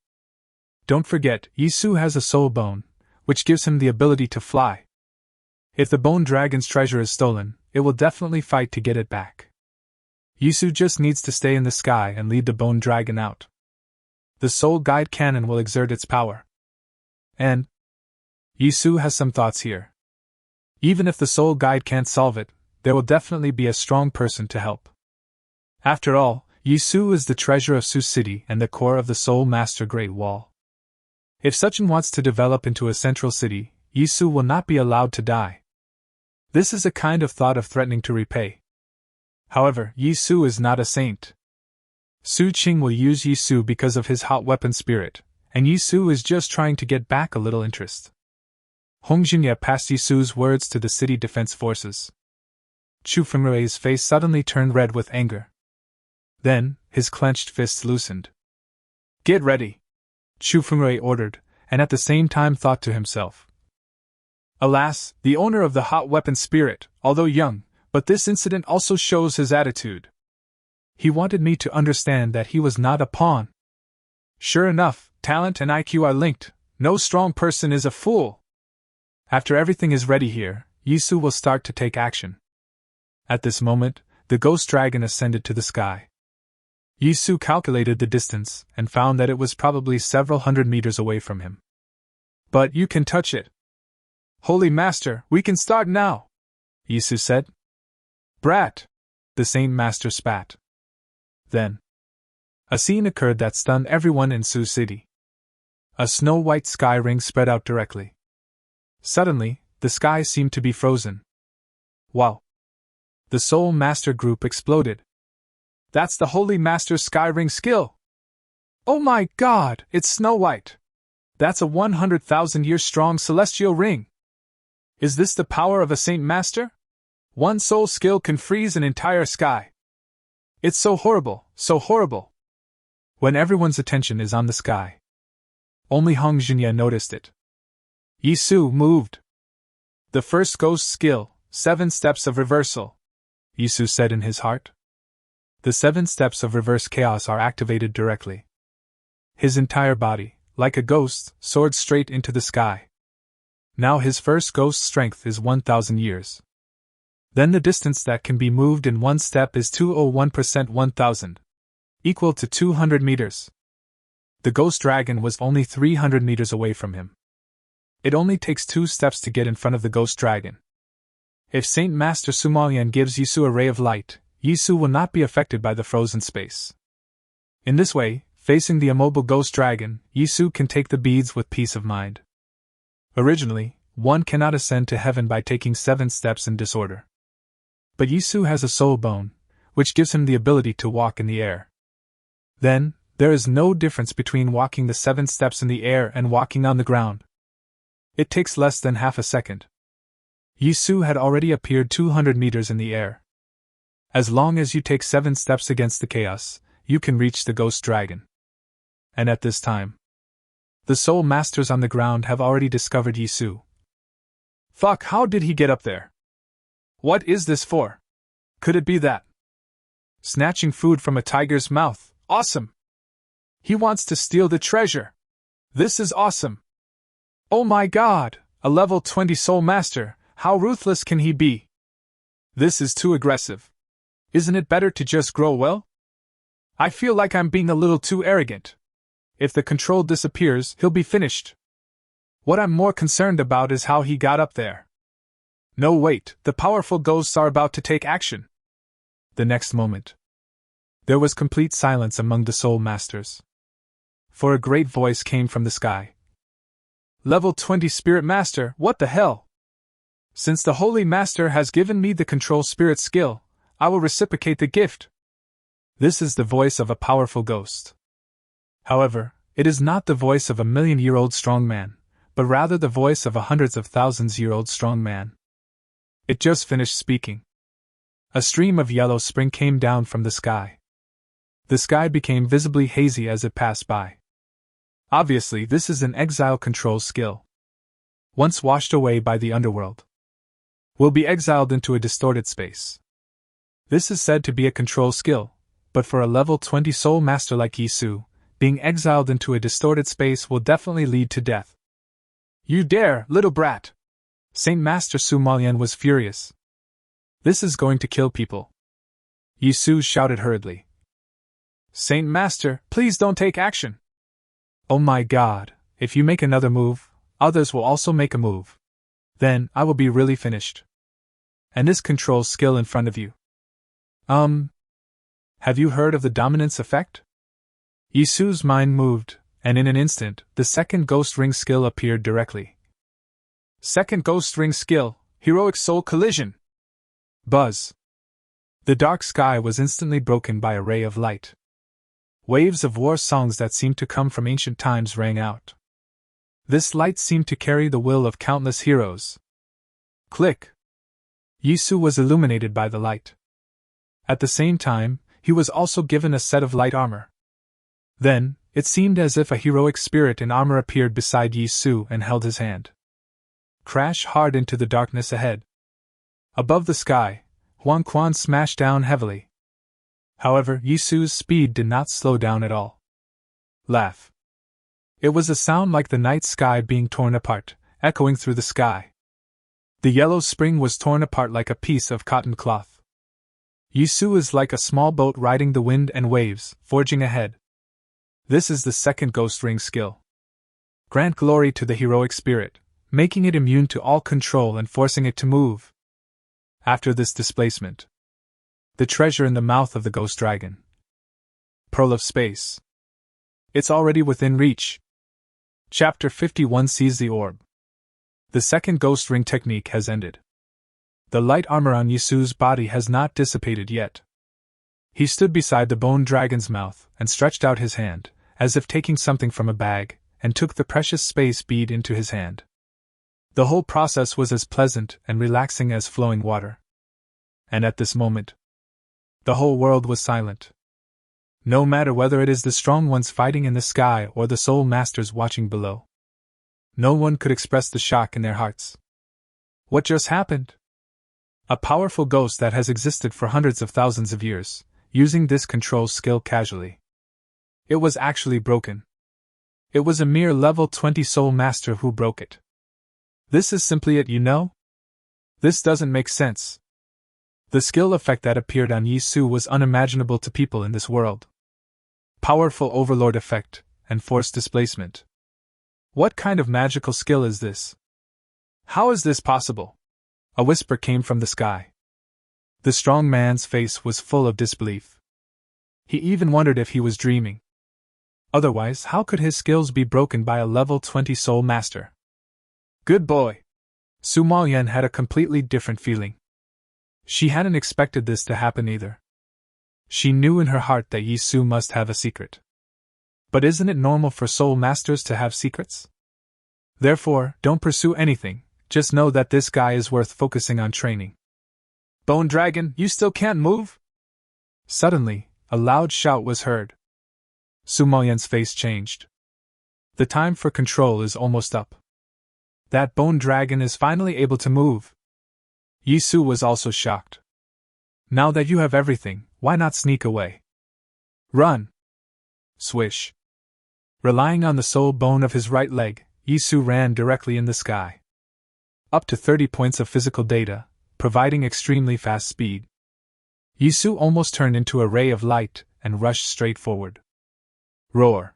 Don't forget, Yisu has a soul bone, which gives him the ability to fly. If the bone dragon's treasure is stolen, it will definitely fight to get it back. Yisu just needs to stay in the sky and lead the bone dragon out. The soul guide cannon will exert its power. And Yisu has some thoughts here. Even if the soul guide can't solve it, there will definitely be a strong person to help. After all, Yisu is the treasure of Su City and the core of the Soul Master Great Wall. If Suchin wants to develop into a central city, Yisu will not be allowed to die. This is a kind of thought of threatening to repay. However, Yisu is not a saint. Su Qing will use Yisu because of his hot weapon spirit, and Yisu is just trying to get back a little interest. Hong Junye passed Yisu's words to the city defense forces. Chu Fengrui's face suddenly turned red with anger. Then, his clenched fists loosened. Get ready! Chu Fengrui ordered, and at the same time thought to himself. Alas, the owner of the hot weapon spirit, although young, but this incident also shows his attitude. He wanted me to understand that he was not a pawn. Sure enough, talent and IQ are linked. No strong person is a fool. After everything is ready here, Yisu will start to take action. At this moment, the ghost dragon ascended to the sky. Yisu calculated the distance and found that it was probably several hundred meters away from him. But you can touch it. Holy Master, we can start now, Yisu said. Brat! The Saint Master spat. Then, a scene occurred that stunned everyone in Su City. A snow-white sky ring spread out directly. Suddenly, the sky seemed to be frozen. Wow! The Soul Master group exploded. That's the Holy Master's Sky Ring skill! Oh my god, it's Snow White! That's a 100,000-year strong celestial ring! Is this the power of a Saint Master? One soul skill can freeze an entire sky. It's so horrible, so horrible. When everyone's attention is on the sky, only Hong Jinya noticed it. Yisu moved. The first ghost skill, 7 steps of reversal, Yisu said in his heart. The 7 steps of reverse chaos are activated directly. His entire body, like a ghost, soared straight into the sky. Now his first ghost strength is 1,000 years. Then the distance that can be moved in 1 step is 201% 1,000, equal to 200 meters. The ghost dragon was only 300 meters away from him. It only takes 2 steps to get in front of the ghost dragon. If Saint Master Sumalian gives Yisu a ray of light, Yisu will not be affected by the frozen space. In this way, facing the immobile ghost dragon, Yisu can take the beads with peace of mind. Originally, one cannot ascend to heaven by taking 7 steps in disorder. But Yisu has a soul bone, which gives him the ability to walk in the air. Then, there is no difference between walking the 7 steps in the air and walking on the ground. It takes less than half a second. Yisu had already appeared 200 meters in the air. As long as you take 7 steps against the chaos, you can reach the ghost dragon. And at this time, the soul masters on the ground have already discovered Yisu. Fuck, how did he get up there? What is this for? Could it be that? Snatching food from a tiger's mouth, awesome! He wants to steal the treasure. This is awesome. Oh my god, a level 20 soul master, how ruthless can he be? This is too aggressive. Isn't it better to just grow well? I feel like I'm being a little too arrogant. If the control disappears, he'll be finished. What I'm more concerned about is how he got up there. No, wait, the powerful ghosts are about to take action. The next moment, there was complete silence among the soul masters. For a great voice came from the sky. Level 20 Spirit Master, what the hell? Since the Holy Master has given me the Control Spirit skill, I will reciprocate the gift. This is the voice of a powerful ghost. However, it is not the voice of a 1,000,000-year-old strong man, but rather the voice of a hundreds of thousands-year-old strong man. It just finished speaking. A stream of yellow spring came down from the sky. The sky became visibly hazy as it passed by. Obviously, this is an exile control skill. Once washed away by the underworld, will be exiled into a distorted space. This is said to be a control skill, but for a level 20 soul master like Yisu, being exiled into a distorted space will definitely lead to death. You dare, little brat! Saint Master Sumalian was furious. This is going to kill people. Yisu shouted hurriedly. Saint Master, please don't take action. Oh my god, if you make another move, others will also make a move. Then, I will be really finished. And this controls skill in front of you. Have you heard of the dominance effect? Yisu's mind moved, and in an instant, the second ghost ring skill appeared directly. Second ghost ring skill, Heroic Soul Collision. Buzz. The dark sky was instantly broken by a ray of light. Waves of war songs that seemed to come from ancient times rang out. This light seemed to carry the will of countless heroes. Click. Yisu was illuminated by the light. At the same time, he was also given a set of light armor. Then, it seemed as if a heroic spirit in armor appeared beside Yisu and held his hand. Crash hard into the darkness ahead. Above the sky, Huang Quan smashed down heavily. However, Yisu's speed did not slow down at all. Laugh. It was a sound like the night sky being torn apart, echoing through the sky. The yellow spring was torn apart like a piece of cotton cloth. Yisu is like a small boat riding the wind and waves, forging ahead. This is the second ghost ring skill. Grant glory to the heroic spirit, making it immune to all control and forcing it to move. After this displacement, the treasure in the mouth of the ghost dragon. Pearl of Space. It's already within reach. Chapter 51 Seize the Orb. The second ghost ring technique has ended. The light armor on Yisu's body has not dissipated yet. He stood beside the bone dragon's mouth and stretched out his hand, as if taking something from a bag, and took the precious space bead into his hand. The whole process was as pleasant and relaxing as flowing water. And at this moment, the whole world was silent. No matter whether it is the strong ones fighting in the sky or the soul masters watching below. No one could express the shock in their hearts. What just happened? A powerful ghost that has existed for hundreds of thousands of years, using this control skill casually. It was actually broken. It was a mere level 20 soul master who broke it. This is simply it, you know? This doesn't make sense. The skill effect that appeared on Yi Su was unimaginable to people in this world. Powerful overlord effect, and force displacement. What kind of magical skill is this? How is this possible? A whisper came from the sky. The strong man's face was full of disbelief. He even wondered if he was dreaming. Otherwise, how could his skills be broken by a level 20 soul master? Good boy! Su Maoyan had a completely different feeling. She hadn't expected this to happen either. She knew in her heart that Yi Su must have a secret. But isn't it normal for soul masters to have secrets? Therefore, don't pursue anything, just know that this guy is worth focusing on training. Bone Dragon, you still can't move? Suddenly, a loud shout was heard. Su Maoyan's face changed. The time for control is almost up. That bone dragon is finally able to move. Yi Su was also shocked. Now that you have everything, why not sneak away? Run! Swish. Relying on the soul bone of his right leg, Yi Su ran directly in the sky. Up to 30 points of physical data, providing extremely fast speed. Yi Su almost turned into a ray of light and rushed straight forward. Roar.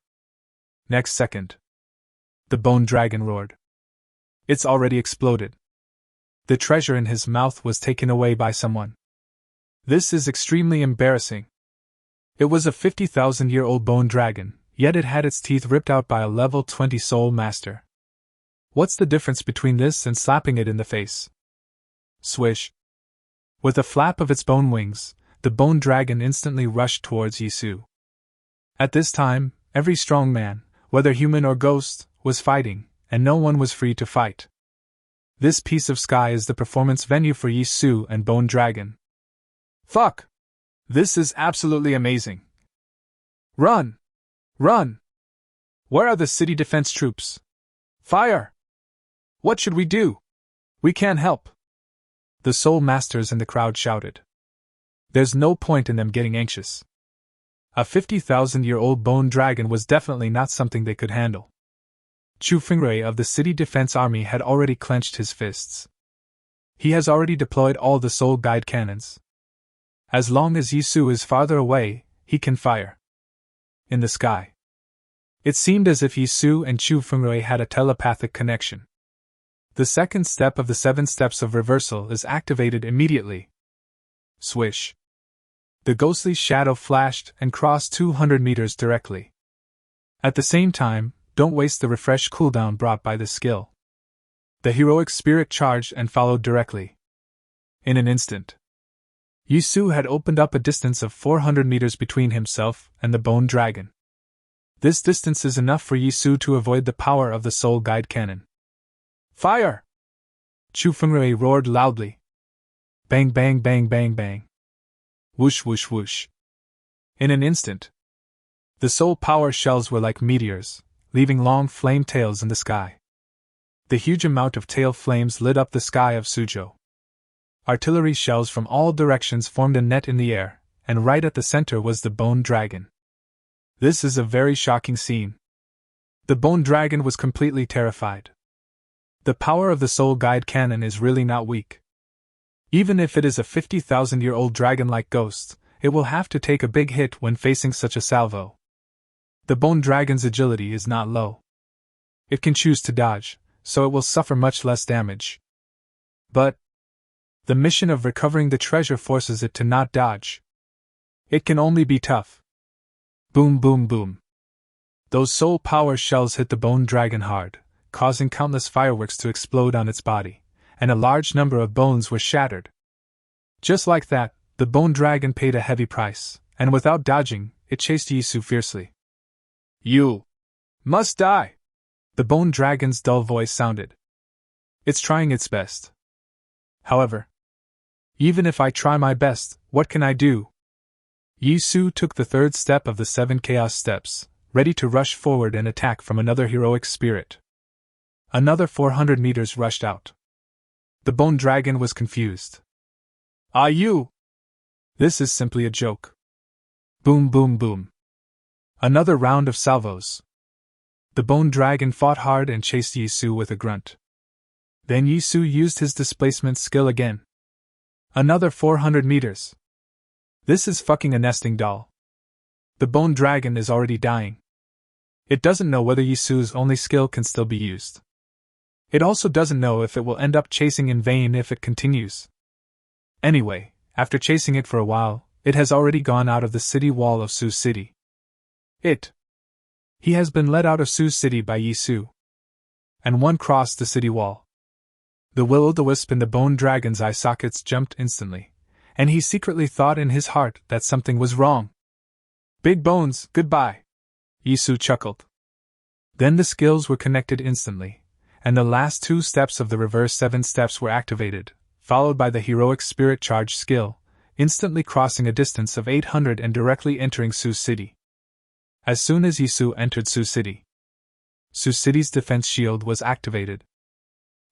Next second, the bone dragon roared. It's already exploded. The treasure in his mouth was taken away by someone. This is extremely embarrassing. It was a 50,000-year-old bone dragon, yet it had its teeth ripped out by a level 20 soul master. What's the difference between this and slapping it in the face? Swish. With a flap of its bone wings, the bone dragon instantly rushed towards Yi Su. At this time, every strong man, whether human or ghost, was fighting, and no one was free to fight. This piece of sky is the performance venue for Yi Su and Bone Dragon. Fuck! This is absolutely amazing. Run! Run! Where are the city defense troops? Fire! What should we do? We can't help. The soul masters in the crowd shouted. There's no point in them getting anxious. A 50,000-year-old bone dragon was definitely not something they could handle. Chu Fenghui of the City Defense Army had already clenched his fists. He has already deployed all the soul guide cannons. As long as Yi Su is farther away, he can fire. In the sky. It seemed as if Yi Su and Chu Fenghui had a telepathic connection. The second step of the 7 steps of reversal is activated immediately. Swish. The ghostly shadow flashed and crossed 200 meters directly. At the same time, don't waste the refresh cooldown brought by this skill. The heroic spirit charged and followed directly. In an instant, Yi Su had opened up a distance of 400 meters between himself and the bone dragon. This distance is enough for Yi Su to avoid the power of the soul guide cannon. Fire! Chu Fenghui roared loudly. Bang bang bang bang bang. Whoosh whoosh whoosh. In an instant, the soul power shells were like meteors, leaving long flame tails in the sky. The huge amount of tail flames lit up the sky of Suzhou. Artillery shells from all directions formed a net in the air, and right at the center was the bone dragon. This is a very shocking scene. The bone dragon was completely terrified. The power of the soul guide cannon is really not weak. Even if it is a 50,000-year-old dragon-like ghost, it will have to take a big hit when facing such a salvo. The bone dragon's agility is not low. It can choose to dodge, so it will suffer much less damage. But the mission of recovering the treasure forces it to not dodge. It can only be tough. Boom boom boom. Those soul power shells hit the bone dragon hard, causing countless fireworks to explode on its body, and a large number of bones were shattered. Just like that, the bone dragon paid a heavy price, and without dodging, it chased Yisu fiercely. You must die! The bone dragon's dull voice sounded. It's trying its best. However, even if I try my best, what can I do? Yisu took the third step of the 7 chaos steps, ready to rush forward and attack from another heroic spirit. Another 400 meters rushed out. The bone dragon was confused. Ah, you! This is simply a joke. Boom, boom, boom. Another round of salvos. The bone dragon fought hard and chased Yisu with a grunt. Then Yisu used his displacement skill again. Another 400 meters. This is fucking a nesting doll. The bone dragon is already dying. It doesn't know whether Yisu's only skill can still be used. It also doesn't know if it will end up chasing in vain if it continues. Anyway, after chasing it for a while, it has already gone out of the city wall of Su City. He has been led out of Su City by Yisu. And one crossed the city wall. The will-o'-the-wisp in the bone dragon's eye sockets jumped instantly, and he secretly thought in his heart that something was wrong. Big bones, goodbye! Yisu chuckled. Then the skills were connected instantly, and the last 2 steps of the reverse 7 steps were activated, followed by the heroic spirit charge skill, instantly crossing a distance of 800 and directly entering Su City. As soon as Yisu entered Su City, Su City's defense shield was activated.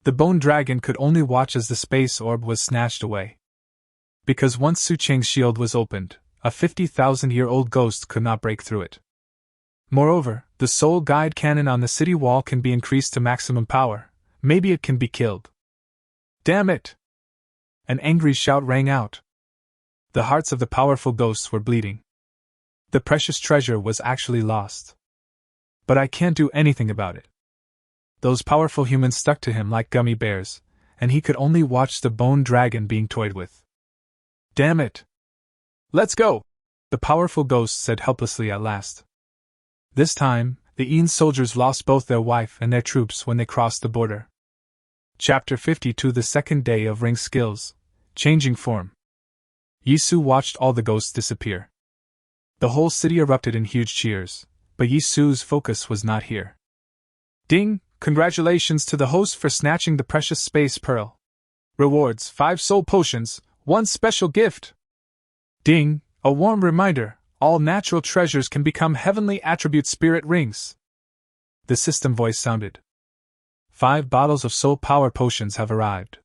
The bone dragon could only watch as the space orb was snatched away. Because once Su Cheng's shield was opened, a 50,000-year-old ghost could not break through it. Moreover, the soul guide cannon on the city wall can be increased to maximum power. Maybe it can be killed. Damn it! An angry shout rang out. The hearts of the powerful ghosts were bleeding. The precious treasure was actually lost. But I can't do anything about it. Those powerful humans stuck to him like gummy bears, and he could only watch the bone dragon being toyed with. Damn it! Let's go! The powerful ghost said helplessly at last. This time, the Yin soldiers lost both their wife and their troops when they crossed the border. Chapter 52. The second day of Ring Skills. Changing Form. Yisu watched all the ghosts disappear. The whole city erupted in huge cheers, but Yisu's focus was not here. Ding! Congratulations to the host for snatching the precious space pearl. Rewards: 5 soul potions, 1 special gift. Ding! A warm reminder, all natural treasures can become heavenly attribute spirit rings. The system voice sounded. 5 bottles of soul power potions have arrived.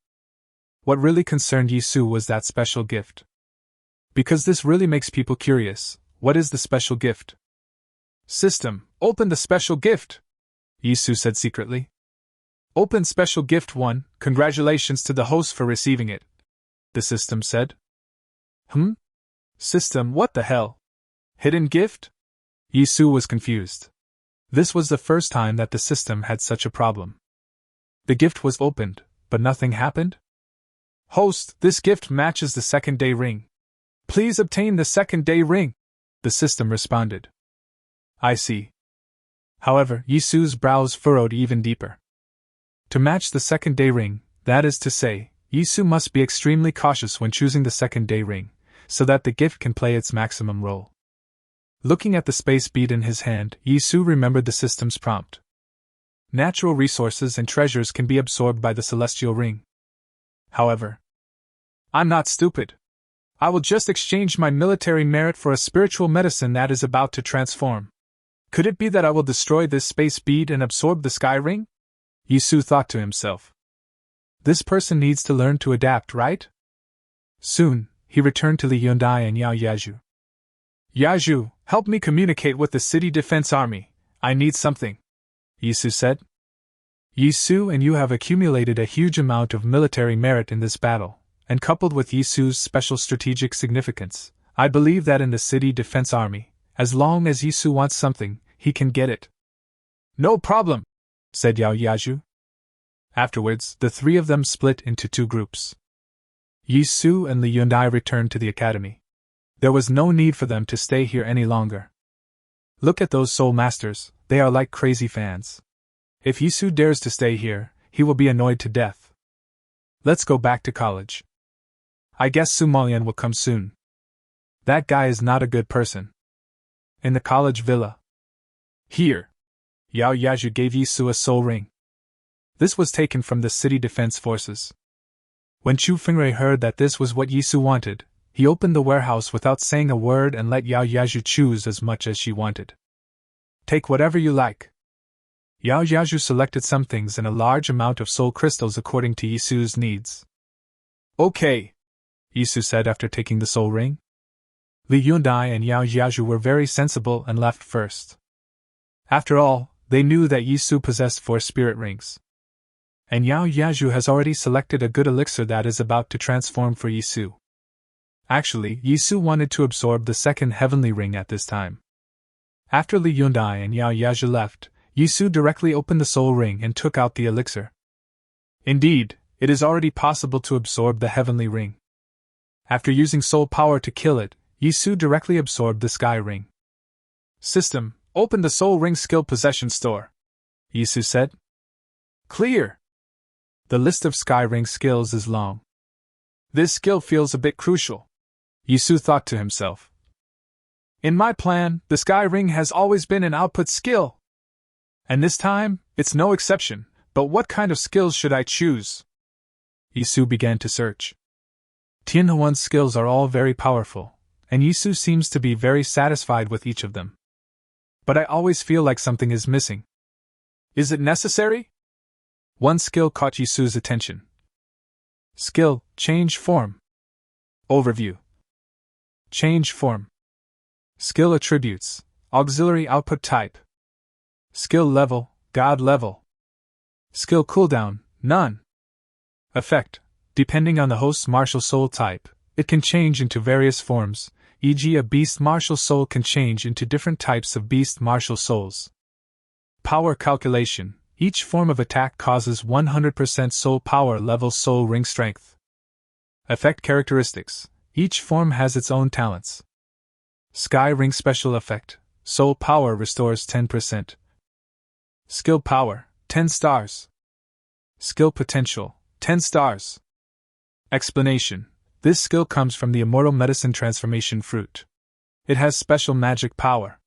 What really concerned Yisu was that special gift. Because this really makes people curious, what is the special gift? System, open the special gift! Yisu said secretly. Open special gift 1, congratulations to the host for receiving it. The system said. System, what the hell? Hidden gift? Yisu was confused. This was the first time that the system had such a problem. The gift was opened, but nothing happened? Host, this gift matches the second day ring. Please obtain the second day ring, the system responded. I see. However, Yisu's brows furrowed even deeper. To match the second day ring, that is to say, Yisu must be extremely cautious when choosing the second day ring, so that the gift can play its maximum role. Looking at the space bead in his hand, Yisu remembered the system's prompt. Natural resources and treasures can be absorbed by the celestial ring. However, I'm not stupid. I will just exchange my military merit for a spiritual medicine that is about to transform. Could it be that I will destroy this space bead and absorb the sky ring? Yisu thought to himself. This person needs to learn to adapt, right? Soon, he returned to Li Yundai and Yao Yaju. Yaju, help me communicate with the city defense army. I need something, Yisu said. Yisu and you have accumulated a huge amount of military merit in this battle, and coupled with Yisu's special strategic significance, I believe that in the city defense army, as long as Yisu wants something, he can get it. No problem, said Yao Yaju. Afterwards, the 3 of them split into 2 groups. Yisu and Li Yundai returned to the academy. There was no need for them to stay here any longer. Look at those soul masters, they are like crazy fans. If Yisu dares to stay here, he will be annoyed to death. Let's go back to college. I guess Su Malian will come soon. That guy is not a good person. In the college villa. Here. Yao Yaju gave Yisu a soul ring. This was taken from the city defense forces. When Chu Fenghui heard that this was what Yisu wanted, he opened the warehouse without saying a word and let Yao Yaju choose as much as she wanted. Take whatever you like. Yao Yaju selected some things and a large amount of soul crystals according to Yisu's needs. Okay, Yisu said after taking the soul ring. Li Yundai and Yao Yaju were very sensible and left first. After all, they knew that Yisu possessed 4 spirit rings. And Yao Yaju has already selected a good elixir that is about to transform for Yisu. Actually, Yisu wanted to absorb the second heavenly ring at this time. After Li Yundai and Yao Yaju left, Yisu directly opened the soul ring and took out the elixir. Indeed, it is already possible to absorb the heavenly ring. After using soul power to kill it, Yisu directly absorbed the sky ring. System, open the soul ring skill possession store, Yisu said. Clear. The list of sky ring skills is long. This skill feels a bit crucial, Yisu thought to himself. In my plan, the sky ring has always been an output skill. And this time, it's no exception, but what kind of skills should I choose? Yisu began to search. Tianhuan's skills are all very powerful, and Yisu seems to be very satisfied with each of them. But I always feel like something is missing. Is it necessary? One skill caught Yisu's attention. Skill, change form. Overview. Change form. Skill attributes, auxiliary output type. Skill level, God level. Skill cooldown, none. Effect, depending on the host's martial soul type, it can change into various forms, e.g. a beast martial soul can change into different types of beast martial souls. Power calculation, each form of attack causes 100% soul power level soul ring strength. Effect characteristics, each form has its own talents. Sky ring special effect, soul power restores 10%. Skill power, 10 stars. Skill potential, 10 stars. Explanation, this skill comes from the immortal medicine transformation fruit. It has special magic power.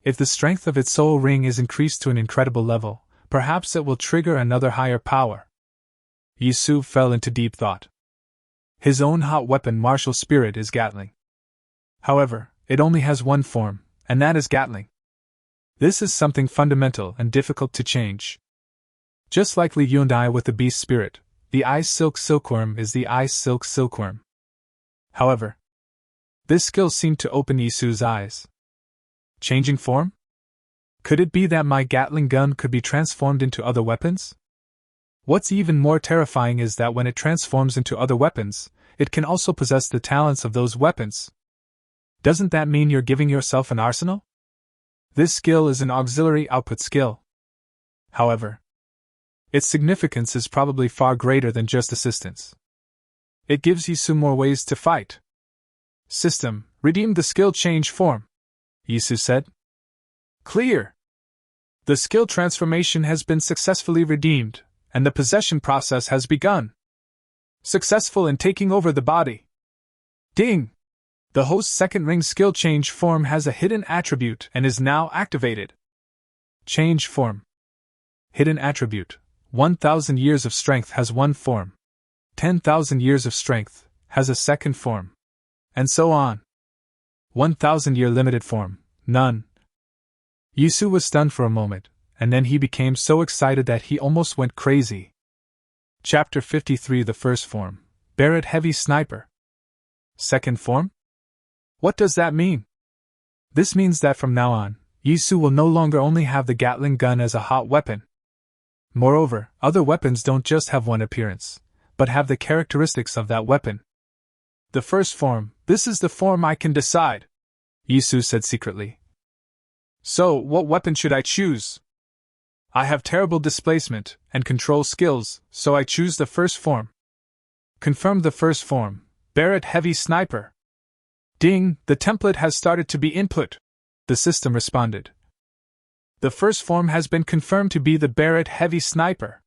If the strength of its soul ring is increased to an incredible level, perhaps it will trigger another higher power. Yisu fell into deep thought. His own hot weapon martial spirit is Gatling. However, it only has one form, and that is Gatling. This is something fundamental and difficult to change. Just like Li Yundai with the beast spirit, the ice silk silkworm is the ice silk silkworm. However, this skill seemed to open Yisu's eyes. Changing form? Could it be that my Gatling gun could be transformed into other weapons? What's even more terrifying is that when it transforms into other weapons, it can also possess the talents of those weapons. Doesn't that mean you're giving yourself an arsenal? This skill is an auxiliary output skill. However, its significance is probably far greater than just assistance. It gives Yisu more ways to fight. System, redeem the skill change form, Yisu said. Clear. The skill transformation has been successfully redeemed, and the possession process has begun. Successful in taking over the body. Ding! The host's second ring skill change form has a hidden attribute and is now activated. Change form. Hidden attribute. 1,000 years of strength has one form. 10,000 years of strength has a second form. And so on. 1,000 year limited form. None. Yisu was stunned for a moment, and then he became so excited that he almost went crazy. Chapter 53 The first form. Barrett Heavy Sniper. Second form? What does that mean? This means that from now on, Yisu will no longer only have the Gatling gun as a hot weapon. Moreover, other weapons don't just have one appearance, but have the characteristics of that weapon. The first form, this is the form I can decide, Yisu said secretly. So, what weapon should I choose? I have terrible displacement and control skills, so I choose the first form. Confirm the first form, Barrett Heavy Sniper. Ding, the template has started to be input, the system responded. The first form has been confirmed to be the Barrett Heavy Sniper.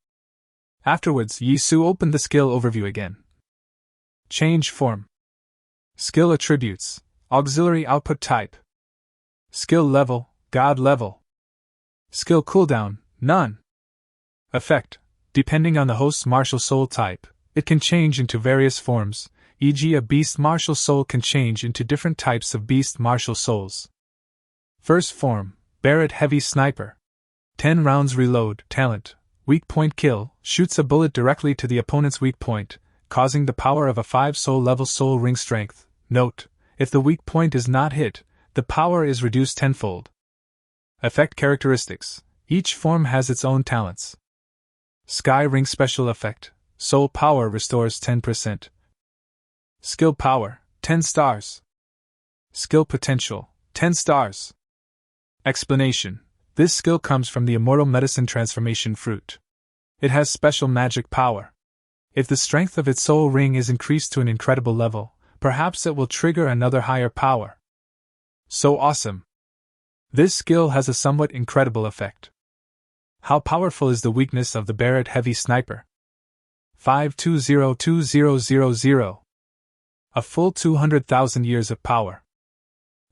Afterwards, Yisu opened the skill overview again. Change form. Skill attributes, auxiliary output type. Skill level, God level. Skill cooldown, none. Effect, depending on the host's martial soul type, it can change into various forms, e.g. a beast martial soul can change into different types of beast martial souls. First form, Barrett Heavy Sniper. 10 rounds reload, talent, weak point kill, shoots a bullet directly to the opponent's weak point, causing the power of a 5 soul level soul ring strength. Note, if the weak point is not hit, the power is reduced tenfold. Effect characteristics. Each form has its own talents. Sky Ring Special Effect. Soul Power restores 10%. Skill Power, 10 stars. Skill Potential, 10 stars. Explanation. This skill comes from the Immortal Medicine Transformation Fruit. It has special magic power. If the strength of its soul ring is increased to an incredible level, perhaps it will trigger another higher power. So awesome! This skill has a somewhat incredible effect. How powerful is the weakness of the Barrett Heavy Sniper? 5202000. A full 200,000 years of power.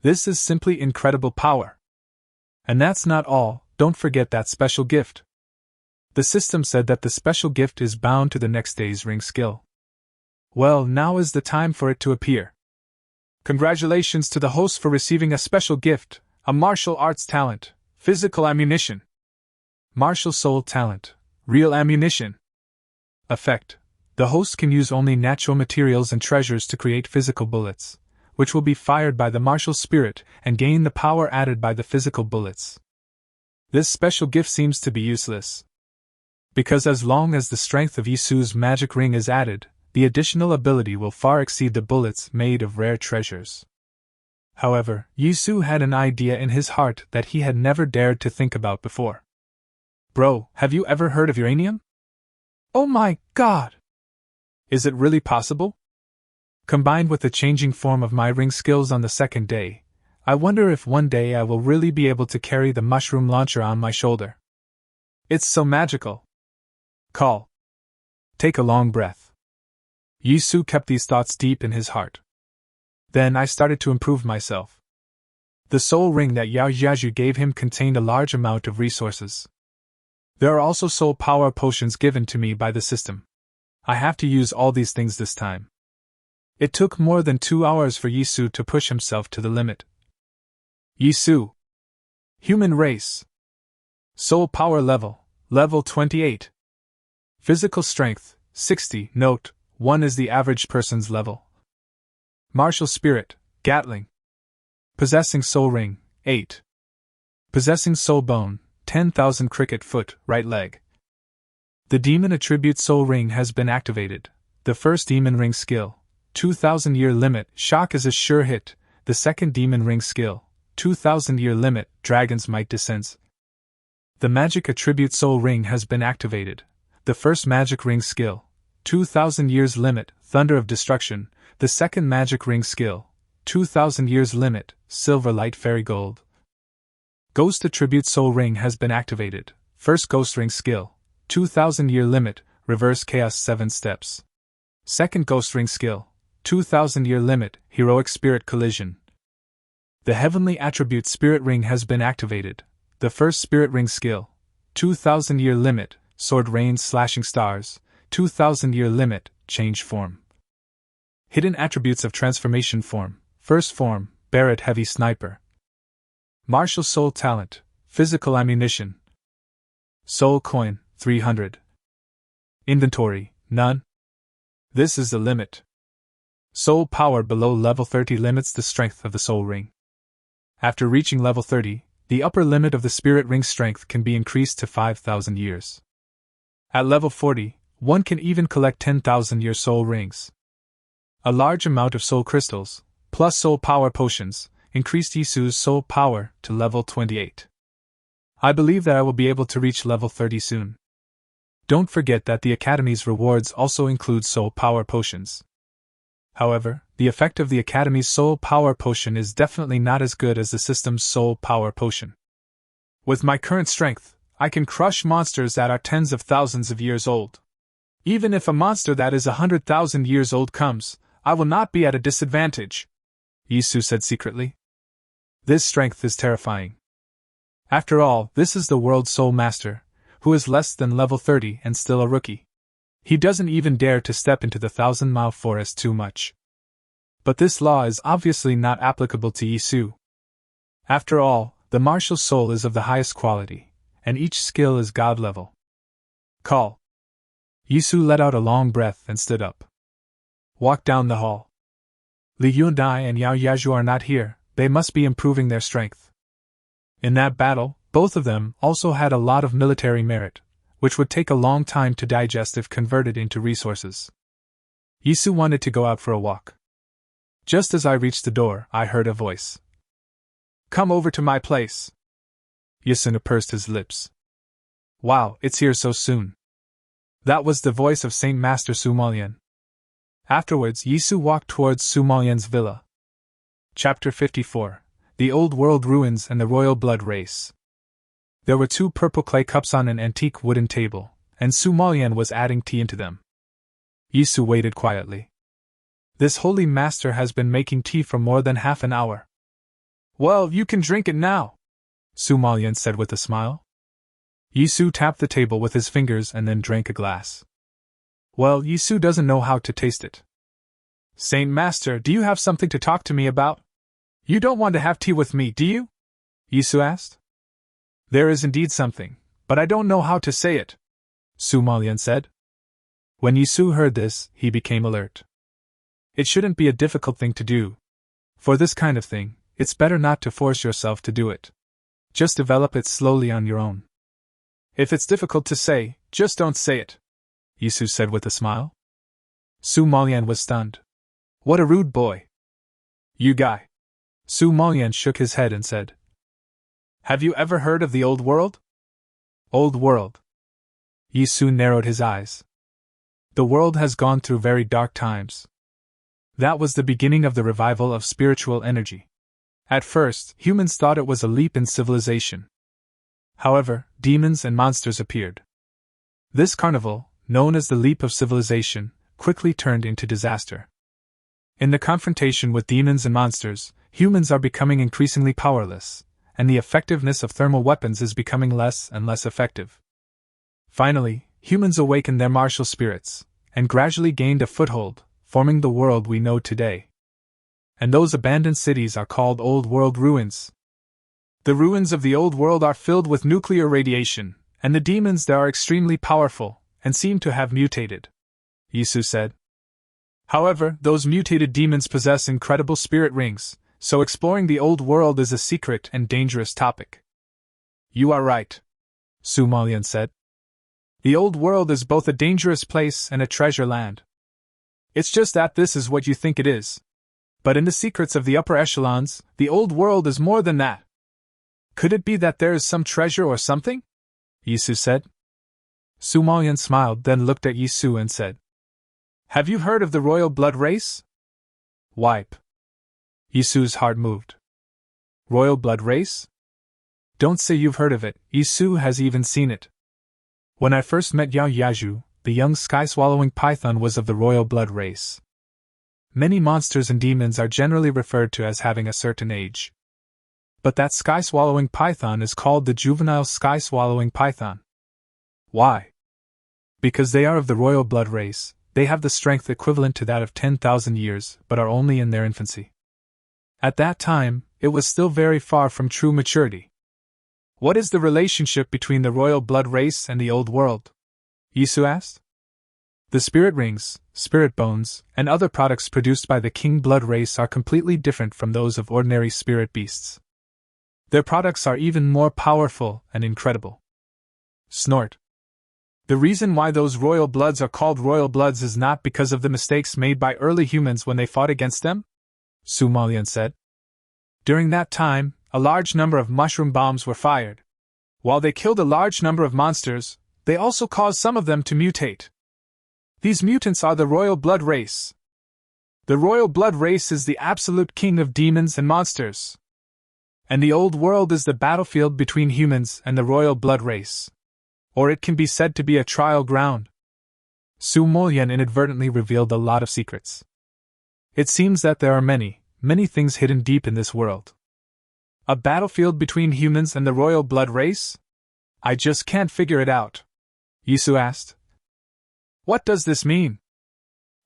This is simply incredible power. And that's not all, don't forget that special gift. The system said that the special gift is bound to the next day's ring skill. Well, now is the time for it to appear. Congratulations to the host for receiving a special gift, a martial arts talent, physical ammunition. Martial soul talent, real ammunition. Effect. The host can use only natural materials and treasures to create physical bullets, which will be fired by the martial spirit and gain the power added by the physical bullets. This special gift seems to be useless, because as long as the strength of Yisu's magic ring is added, the additional ability will far exceed the bullets made of rare treasures. However, Yisu had an idea in his heart that he had never dared to think about before. Bro, have you ever heard of uranium? Oh my god! Is it really possible? Combined with the changing form of my ring skills on the second day, I wonder if one day I will really be able to carry the mushroom launcher on my shoulder. It's so magical. Call. Take a long breath. Yisu kept these thoughts deep in his heart. Then I started to improve myself. The soul ring that Yao Jiazhu gave him contained a large amount of resources. There are also soul power potions given to me by the system. I have to use all these things this time. It took more than 2 hours for Yisu to push himself to the limit. Yisu. Human race. Soul power level, level 28. Physical strength, 60. Note, 1 is the average person's level. Martial spirit, Gatling. Possessing soul ring, 8. Possessing soul bone, 10,000 cricket foot, right leg. The demon attribute soul ring has been activated. The first demon ring skill, 2,000 year limit, shock is a sure hit. The second demon ring skill, 2,000 year limit, dragon's might descends. The magic attribute soul ring has been activated. The first magic ring skill, 2,000 years limit, thunder of destruction. The second magic ring skill, 2,000 years limit, silver light fairy gold. Ghost attribute soul ring has been activated. First ghost ring skill, 2,000 year limit, reverse chaos 7 steps. Second ghost ring skill, 2,000 year limit, heroic spirit collision. The heavenly attribute spirit ring has been activated. The first spirit ring skill, 2,000 year limit, sword rain slashing stars, 2,000 year limit, change form. Hidden attributes of transformation form. First form, Barrett Heavy Sniper. Martial soul talent, physical ammunition. Soul coin, 300. Inventory, none. This is the limit. Soul power below level 30 limits the strength of the soul ring. After reaching level 30, the upper limit of the spirit ring strength can be increased to 5,000 years. At level 40, one can even collect 10,000 year soul rings. A large amount of soul crystals, plus soul power potions, increased Yisu's soul power to level 28. I believe that I will be able to reach level 30 soon. Don't forget that the Academy's rewards also include soul power potions. However, the effect of the Academy's soul power potion is definitely not as good as the system's soul power potion. With my current strength, I can crush monsters that are tens of thousands of years old. Even if a monster that is 100,000 years old comes, I will not be at a disadvantage. Yisu said secretly. This strength is terrifying. After all, this is the world's sole master, who is less than level 30 and still a rookie. He doesn't even dare to step into the 1,000-mile forest too much. But this law is obviously not applicable to Yisu. After all, the martial soul is of the highest quality, and each skill is god level. Call. Yisu let out a long breath and stood up. Walk down the hall. Li Yundai and Yao Yaju are not here, they must be improving their strength. In that battle, both of them also had a lot of military merit, which would take a long time to digest if converted into resources. Yisu wanted to go out for a walk. Just as I reached the door, I heard a voice. Come over to my place. Yisu pursed his lips. Wow, it's here so soon. That was the voice of Saint Master Su Malian. Afterwards, Yisu walked towards Su Malian's villa. Chapter 54. The Old World Ruins and the Royal Blood Race. There were 2 purple clay cups on an antique wooden table, and Su Malian was adding tea into them. Yisu waited quietly. This holy master has been making tea for more than half an hour. Well, you can drink it now, Su Malian said with a smile. Yisu tapped the table with his fingers and then drank a glass. Well, Yisu doesn't know how to taste it. Saint Master, do you have something to talk to me about? You don't want to have tea with me, do you? Yisu asked. There is indeed something, but I don't know how to say it, Su Malian said. When Yisu heard this, he became alert. It shouldn't be a difficult thing to do. For this kind of thing, it's better not to force yourself to do it. Just develop it slowly on your own. If it's difficult to say, just don't say it, Yisu said with a smile. Su Malian was stunned. What a rude boy. You guy. Su Malian shook his head and said. Have you ever heard of the Old World? Old World. Yisu narrowed his eyes. The world has gone through very dark times. That was the beginning of the revival of spiritual energy. At first, humans thought it was a leap in civilization. However, demons and monsters appeared. This carnival, known as the leap of civilization, quickly turned into disaster. In the confrontation with demons and monsters, humans are becoming increasingly powerless, and the effectiveness of thermal weapons is becoming less and less effective. Finally, humans awakened their martial spirits, and gradually gained a foothold, forming the world we know today. And those abandoned cities are called Old World ruins. The ruins of the Old World are filled with nuclear radiation, and the demons there are extremely powerful, and seem to have mutated, Yisu said. However, those mutated demons possess incredible spirit rings, so exploring the Old World is a secret and dangerous topic. You are right, Su Malian said. The Old World is both a dangerous place and a treasure land. It's just that this is what you think it is. But in the secrets of the upper echelons, the Old World is more than that. Could it be that there is some treasure or something? Yisu said. Su Malian smiled, then looked at Yisu and said, Have you heard of the Royal Blood Race? Wipe. Yisu's heart moved. Royal Blood Race? Don't say you've heard of it, Yisu has even seen it. When I first met Yao Yaju, the young sky-swallowing python was of the Royal Blood Race. Many monsters and demons are generally referred to as having a certain age. But that sky-swallowing python is called the juvenile sky-swallowing python. Why? Because they are of the Royal Blood Race, they have the strength equivalent to that of 10,000 years, but are only in their infancy. At that time, it was still very far from true maturity. What is the relationship between the Royal Blood Race and the Old World? Yisu asked. The spirit rings, spirit bones, and other products produced by the King Blood Race are completely different from those of ordinary spirit beasts. Their products are even more powerful and incredible. Snort. The reason why those royal bloods are called royal bloods is not because of the mistakes made by early humans when they fought against them? Su Malian said. During that time, a large number of mushroom bombs were fired. While they killed a large number of monsters, they also caused some of them to mutate. These mutants are the Royal Blood Race. The Royal Blood Race is the absolute king of demons and monsters. And the Old World is the battlefield between humans and the Royal Blood Race. Or it can be said to be a trial ground. Su Malian inadvertently revealed a lot of secrets. It seems that there are many many things hidden deep in this world. A battlefield between humans and the royal blood race? I just can't figure it out. Yisu asked. What does this mean?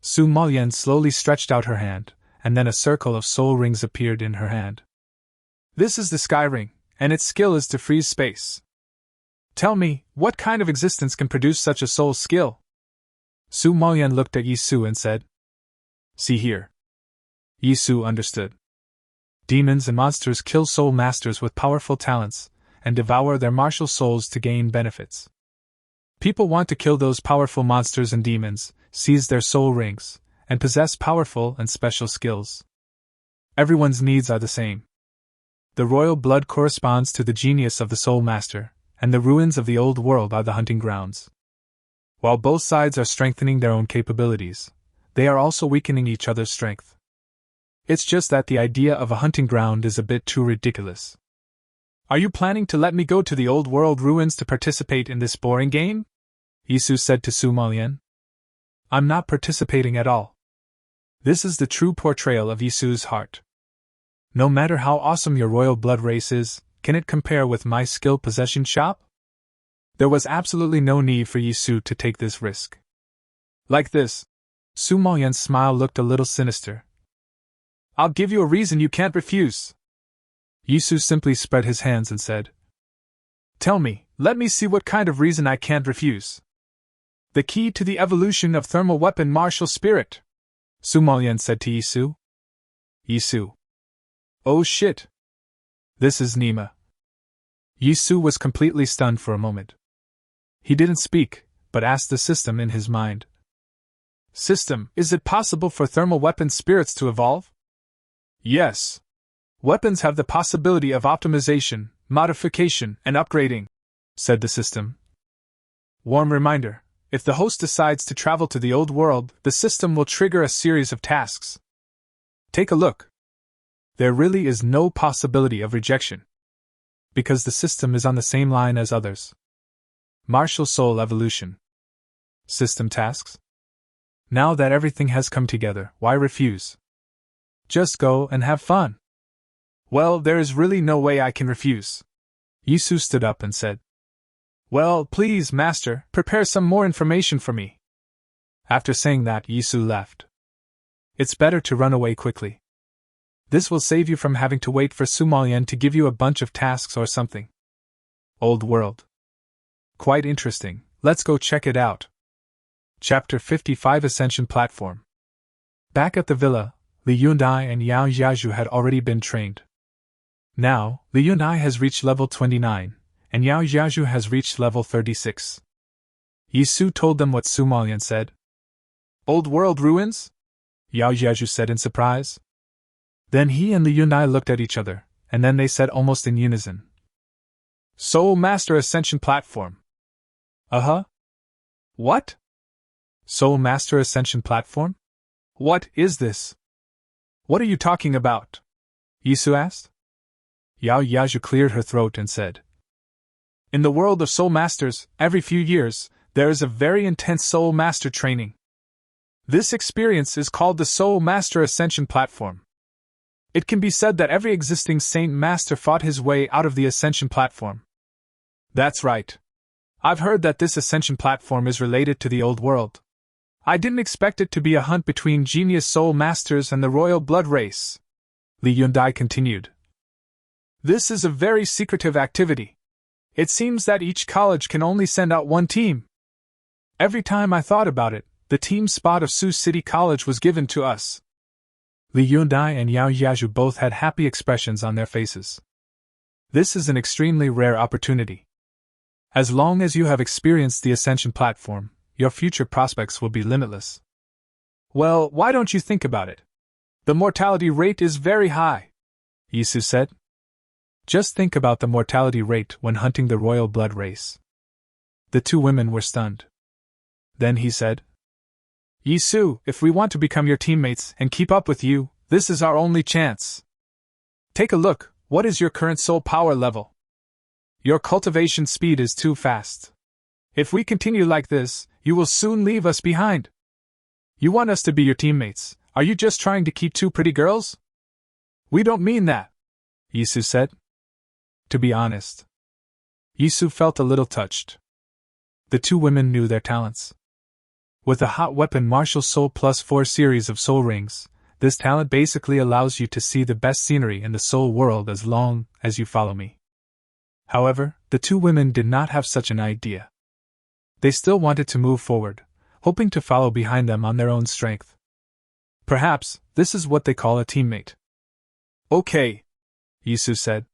Su Malyen slowly stretched out her hand, and then a circle of soul rings appeared in her hand. This is the Sky Ring, and its skill is to freeze space. Tell me, what kind of existence can produce such a soul skill? Su Malyen looked at Yisu and said, See here. Yisu understood. Demons and monsters kill soul masters with powerful talents, and devour their martial souls to gain benefits. People want to kill those powerful monsters and demons, seize their soul rings, and possess powerful and special skills. Everyone's needs are the same. The royal blood corresponds to the genius of the soul master, and the ruins of the old world are the hunting grounds. While both sides are strengthening their own capabilities, they are also weakening each other's strength. It's just that the idea of a hunting ground is a bit too ridiculous. Are you planning to let me go to the old world ruins to participate in this boring game? Yisu said to Su Malyen. I'm not participating at all. This is the true portrayal of Yisu's heart. No matter how awesome your royal blood race is, can it compare with my skill possession shop? There was absolutely no need for Yisu to take this risk. Like this. Su Malyen's smile looked a little sinister. I'll give you a reason you can't refuse. Yisu simply spread his hands and said, Tell me, let me see what kind of reason I can't refuse. The key to the evolution of thermal weapon martial spirit, Su Malyen said to Yisu. Yisu. Oh shit. This is Nima. Yisu was completely stunned for a moment. He didn't speak, but asked the system in his mind. System, is it possible for thermal weapon spirits to evolve? Yes. Weapons have the possibility of optimization, modification, and upgrading, said the system. Warm reminder, if the host decides to travel to the old world, the system will trigger a series of tasks. Take a look. There really is no possibility of rejection, because the system is on the same line as others. Martial soul evolution. System tasks. Now that everything has come together, why refuse? Just go and have fun. Well, there is really no way I can refuse. Yisu stood up and said, Well, please, master, prepare some more information for me. After saying that, Yisu left. It's better to run away quickly. This will save you from having to wait for Su Malyen to give you a bunch of tasks or something. Old world. Quite interesting, let's go check it out. Chapter 55 Ascension Platform. Back at the villa, Li Yundai and Yao Yaju had already been trained. Now, Li Yundai has reached level 29, and Yao Yaju has reached level 36. Yisu told them what Su Malyen said. Old world ruins? Yao Yaju said in surprise. Then he and Li Yundai looked at each other, and then they said almost in unison. Soul Master Ascension Platform. Uh-huh. What? Soul Master Ascension Platform? What is this? What are you talking about? Yisu asked. Yao Yaju cleared her throat and said, In the world of Soul Masters, every few years, there is a very intense Soul Master training. This experience is called the Soul Master Ascension Platform. It can be said that every existing Saint Master fought his way out of the Ascension Platform. That's right. I've heard that this Ascension Platform is related to the old world. I didn't expect it to be a hunt between genius Soul Masters and the royal blood race. Li Yundai continued. This is a very secretive activity. It seems that each college can only send out one team. Every time I thought about it, the team spot of Sioux City College was given to us. Li Yundai and Yao Yaju both had happy expressions on their faces. This is an extremely rare opportunity. As long as you have experienced the Ascension Platform, your future prospects will be limitless. Well, why don't you think about it? The mortality rate is very high, Yisu said. Just think about the mortality rate when hunting the royal blood race. The two women were stunned. Then he said, Yisu, if we want to become your teammates and keep up with you, this is our only chance. Take a look, what is your current soul power level? Your cultivation speed is too fast. If we continue like this, you will soon leave us behind. You want us to be your teammates, are you just trying to keep two pretty girls? We don't mean that, Yisu said. To be honest, Yisu felt a little touched. The two women knew their talents. With a hot weapon martial soul plus 4 series of soul rings, this talent basically allows you to see the best scenery in the soul world as long as you follow me. However, the two women did not have such an idea. They still wanted to move forward, hoping to follow behind them on their own strength. Perhaps this is what they call a teammate. Okay, Yisu said.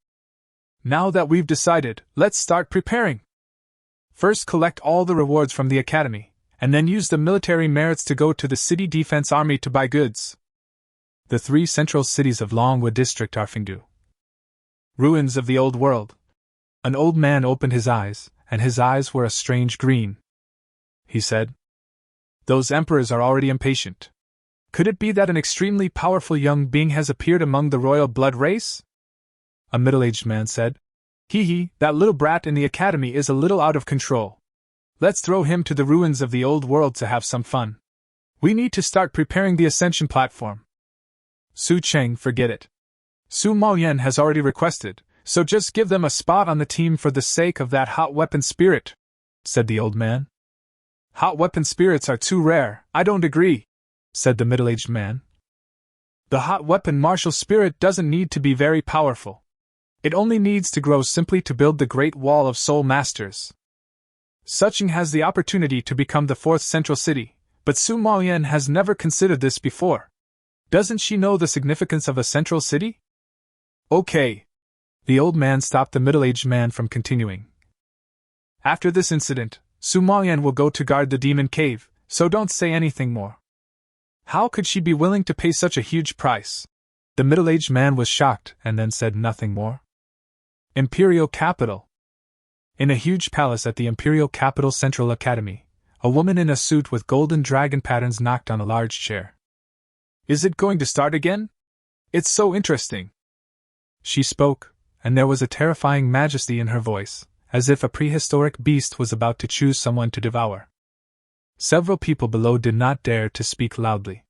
Now that we've decided, let's start preparing. First collect all the rewards from the academy, and then use the military merits to go to the city defense army to buy goods. The 3 central cities of Longwood District are Fingdu. Ruins of the old world. An old man opened his eyes, and his eyes were a strange green. He said, "Those emperors are already impatient. Could it be that an extremely powerful young being has appeared among the royal blood race?" A middle-aged man said, "Hee, that little brat in the academy is a little out of control. Let's throw him to the ruins of the old world to have some fun. We need to start preparing the ascension platform." Su Cheng, forget it. Su Maoyan has already requested, so just give them a spot on the team for the sake of that hot weapon spirit, said the old man. Hot weapon spirits are too rare, I don't agree, said the middle-aged man. The hot weapon martial spirit doesn't need to be very powerful. It only needs to grow simply to build the Great Wall of Soul Masters. Suching has the opportunity to become the 4th central city, but Su Maoyan has never considered this before. Doesn't she know the significance of a central city? Okay. The old man stopped the middle-aged man from continuing. After this incident, Su Maoyan will go to guard the demon cave, so don't say anything more. How could she be willing to pay such a huge price? The middle-aged man was shocked and then said nothing more. Imperial Capital. In a huge palace at the Imperial Capital Central Academy, a woman in a suit with golden dragon patterns knocked on a large chair. Is it going to start again? It's so interesting. She spoke, and there was a terrifying majesty in her voice, as if a prehistoric beast was about to choose someone to devour. Several people below did not dare to speak loudly.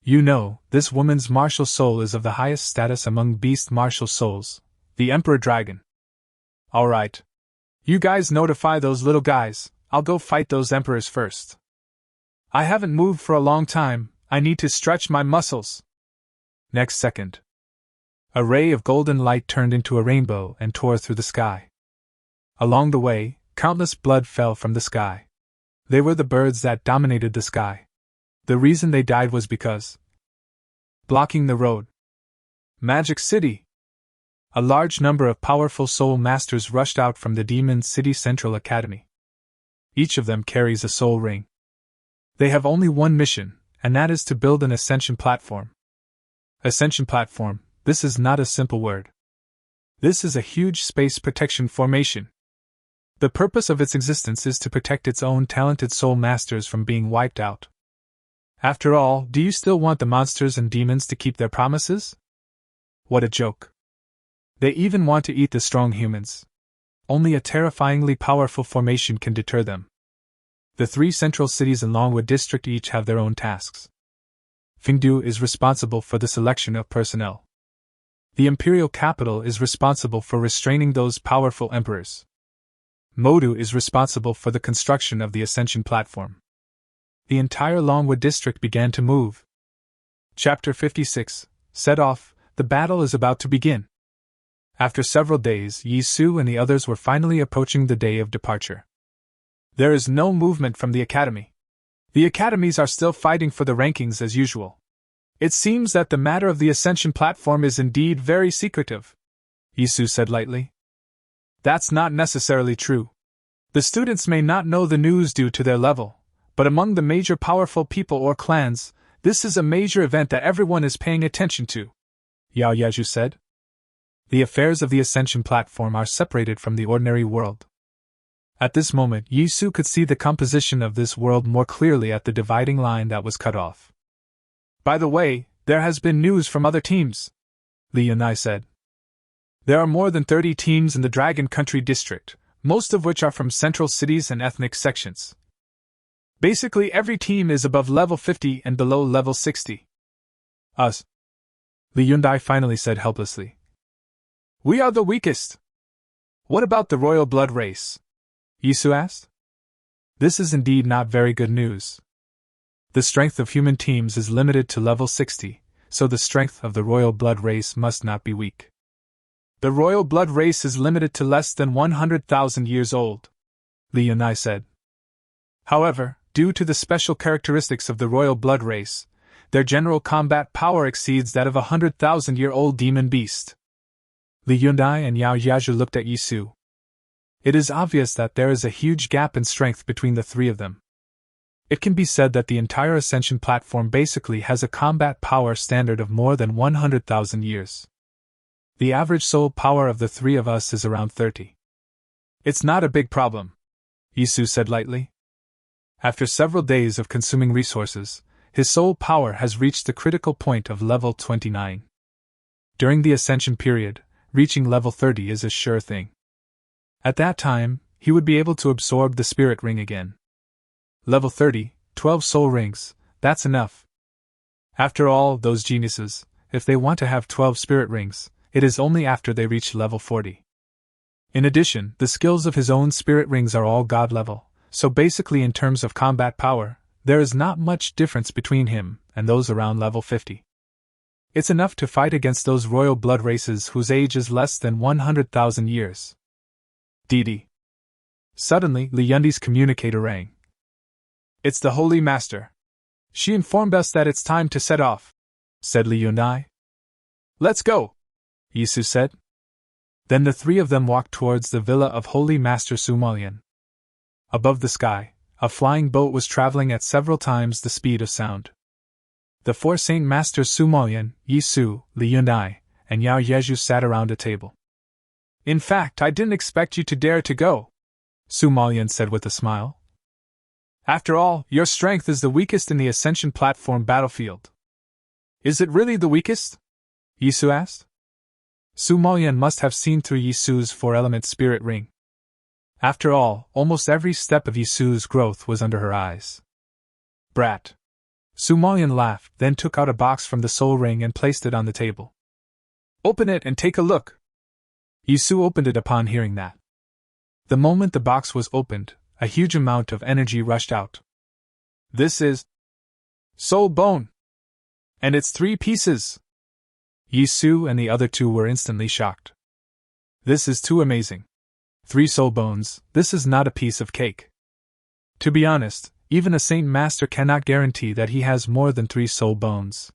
You know, this woman's martial soul is of the highest status among beast martial souls, the Emperor Dragon. All right. You guys notify those little guys, I'll go fight those emperors first. I haven't moved for a long time, I need to stretch my muscles. Next second, a ray of golden light turned into a rainbow and tore through the sky. Along the way, countless blood fell from the sky. They were the birds that dominated the sky. The reason they died was because blocking the road. Magic City. A large number of powerful soul masters rushed out from the Demon City Central Academy. Each of them carries a soul ring. They have only one mission, and that is to build an ascension platform. Ascension platform, this is not a simple word. This is a huge space protection formation. The purpose of its existence is to protect its own talented soul masters from being wiped out. After all, do you still want the monsters and demons to keep their promises? What a joke. They even want to eat the strong humans. Only a terrifyingly powerful formation can deter them. The 3 central cities in Longwood District each have their own tasks. Fingdu is responsible for the selection of personnel. The Imperial Capital is responsible for restraining those powerful emperors. Modu is responsible for the construction of the Ascension platform. The entire Longwood District began to move. Chapter 56, Set Off, the battle is about to begin. After several days, Yi Su and the others were finally approaching the day of departure. There is no movement from the academy. The academies are still fighting for the rankings as usual. It seems that the matter of the Ascension platform is indeed very secretive, Yi Su said lightly. That's not necessarily true. The students may not know the news due to their level, but among the major powerful people or clans, this is a major event that everyone is paying attention to, Yao Yaju said. The affairs of the Ascension platform are separated from the ordinary world. At this moment, Yi Su could see the composition of this world more clearly at the dividing line that was cut off. By the way, there has been news from other teams, Li Yanai said. There are more than 30 teams in the Dragon Country district, most of which are from central cities and ethnic sections. Basically every team is above level 50 and below level 60. Us. Li Yundai finally said helplessly. We are the weakest. What about the royal blood race? Yisu asked. This is indeed not very good news. The strength of human teams is limited to level 60, so the strength of the royal blood race must not be weak. The royal blood race is limited to less than 100,000 years old, Li Yunai said. However, due to the special characteristics of the royal blood race, their general combat power exceeds that of a 100,000-year-old demon beast. Li Yundai and Yao Yaju looked at Yisu. It is obvious that there is a huge gap in strength between the three of them. It can be said that the entire Ascension platform basically has a combat power standard of more than 100,000 years. The average soul power of the three of us is around 30. It's not a big problem, Yisu said lightly. After several days of consuming resources, his soul power has reached the critical point of level 29. During the Ascension period, reaching level 30 is a sure thing. At that time, he would be able to absorb the spirit ring again. Level 30, 12 soul rings, that's enough. After all, those geniuses, if they want to have 12 spirit rings, it is only after they reach level 40. In addition, the skills of his own spirit rings are all god level, so basically in terms of combat power, there is not much difference between him and those around level 50. It's enough to fight against those royal blood races whose age is less than 100,000 years. Didi. Suddenly, Li Yundi's communicator rang. It's the Holy Master. She informed us that it's time to set off, said Li Yundai. Let's go, Yisu said. Then the three of them walked towards the villa of Holy Master Su Malian. Above the sky, a flying boat was traveling at several times the speed of sound. The four Saint Masters Su Malian, Yisu, Li Yundai, and Yao Yeju sat around a table. In fact, I didn't expect you to dare to go, Su Malian said with a smile. After all, your strength is the weakest in the Ascension platform battlefield. Is it really the weakest? Yisu asked. Su Malian must have seen through Yisu's four-element spirit ring. After all, almost every step of Yisu's growth was under her eyes. Brat. Su Malian laughed, then took out a box from the soul ring and placed it on the table. Open it and take a look. Yisu opened it upon hearing that. The moment the box was opened, a huge amount of energy rushed out. This is soul bone! And it's 3 pieces! Yisu and the other two were instantly shocked. This is too amazing. 3 soul bones, this is not a piece of cake. To be honest, even a Saint Master cannot guarantee that he has more than 3 soul bones.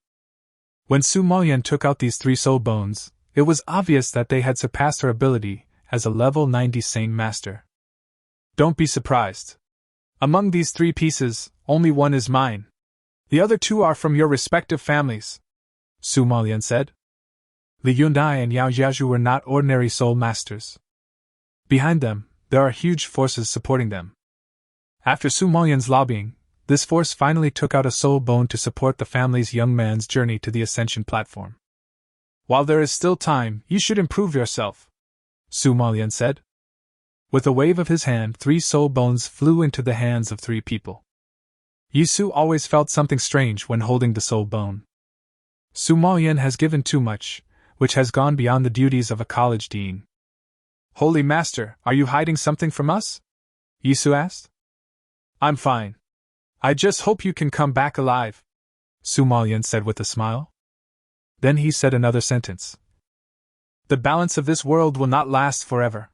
When Su Malian took out these 3 soul bones, it was obvious that they had surpassed her ability as a level 90 Saint Master. Don't be surprised. Among these 3 pieces, only one is mine. The other 2 are from your respective families, Su Malian said. Li Yundai and Yao Yaju were not ordinary soul masters. Behind them, there are huge forces supporting them. After Su Malian's lobbying, this force finally took out a soul bone to support the family's young man's journey to the Ascension platform. While there is still time, you should improve yourself, Su Malian said. With a wave of his hand, 3 soul bones flew into the hands of 3 people. Yisu always felt something strange when holding the soul bone. Su Malian has given too much, which has gone beyond the duties of a college dean. Holy Master, are you hiding something from us? Yisu asked. I'm fine. I just hope you can come back alive, Su Malian said with a smile. Then he said another sentence. The balance of this world will not last forever.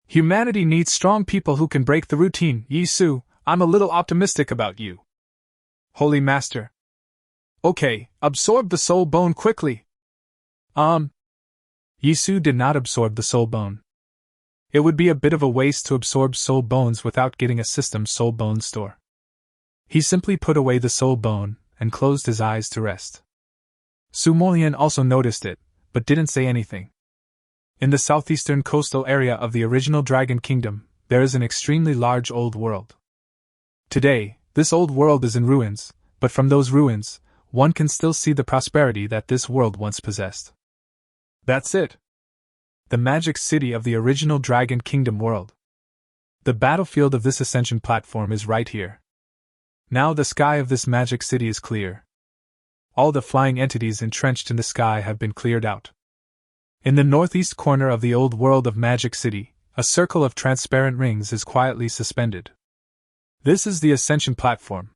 Humanity needs strong people who can break the routine. Yisu, I'm a little optimistic about you. Holy Master. Okay, absorb the soul bone quickly. Yisu did not absorb the soul bone. It would be a bit of a waste to absorb soul bones without getting a system soul bone store. He simply put away the soul bone and closed his eyes to rest. Su Malian also noticed it, but didn't say anything. In the southeastern coastal area of the original Dragon Kingdom, there is an extremely large old world. Today, this old world is in ruins, but from those ruins, one can still see the prosperity that this world once possessed. That's it. The magic city of the original Dragon Kingdom world. The battlefield of this ascension platform is right here. Now the sky of this magic city is clear. All the flying entities entrenched in the sky have been cleared out. In the northeast corner of the old world of Magic City, a circle of transparent rings is quietly suspended. This is the ascension platform.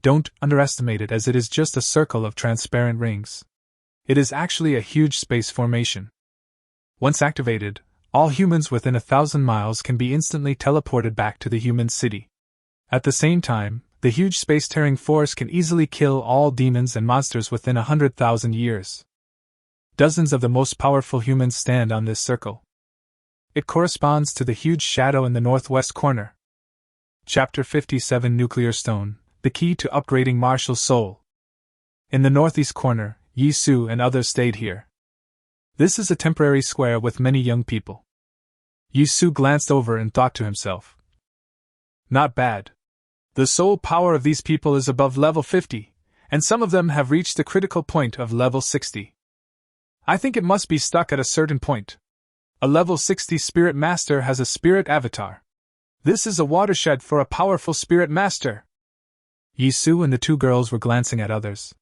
Don't underestimate it, as it is just a circle of transparent rings. It is actually a huge space formation. Once activated, all humans within 1,000 miles can be instantly teleported back to the human city. At the same time, the huge space-tearing force can easily kill all demons and monsters within 100,000 years. Dozens of the most powerful humans stand on this circle. It corresponds to the huge shadow in the northwest corner. Chapter 57, Nuclear Stone, the key to upgrading Marshall's soul. In the northeast corner, Yi Su and others stayed here. This is a temporary square with many young people. Yi Su glanced over and thought to himself. Not bad. The soul power of these people is above level 50, and some of them have reached the critical point of level 60. I think it must be stuck at a certain point. A level 60 spirit master has a spirit avatar. This is a watershed for a powerful spirit master. Yi Su and the two girls were glancing at others.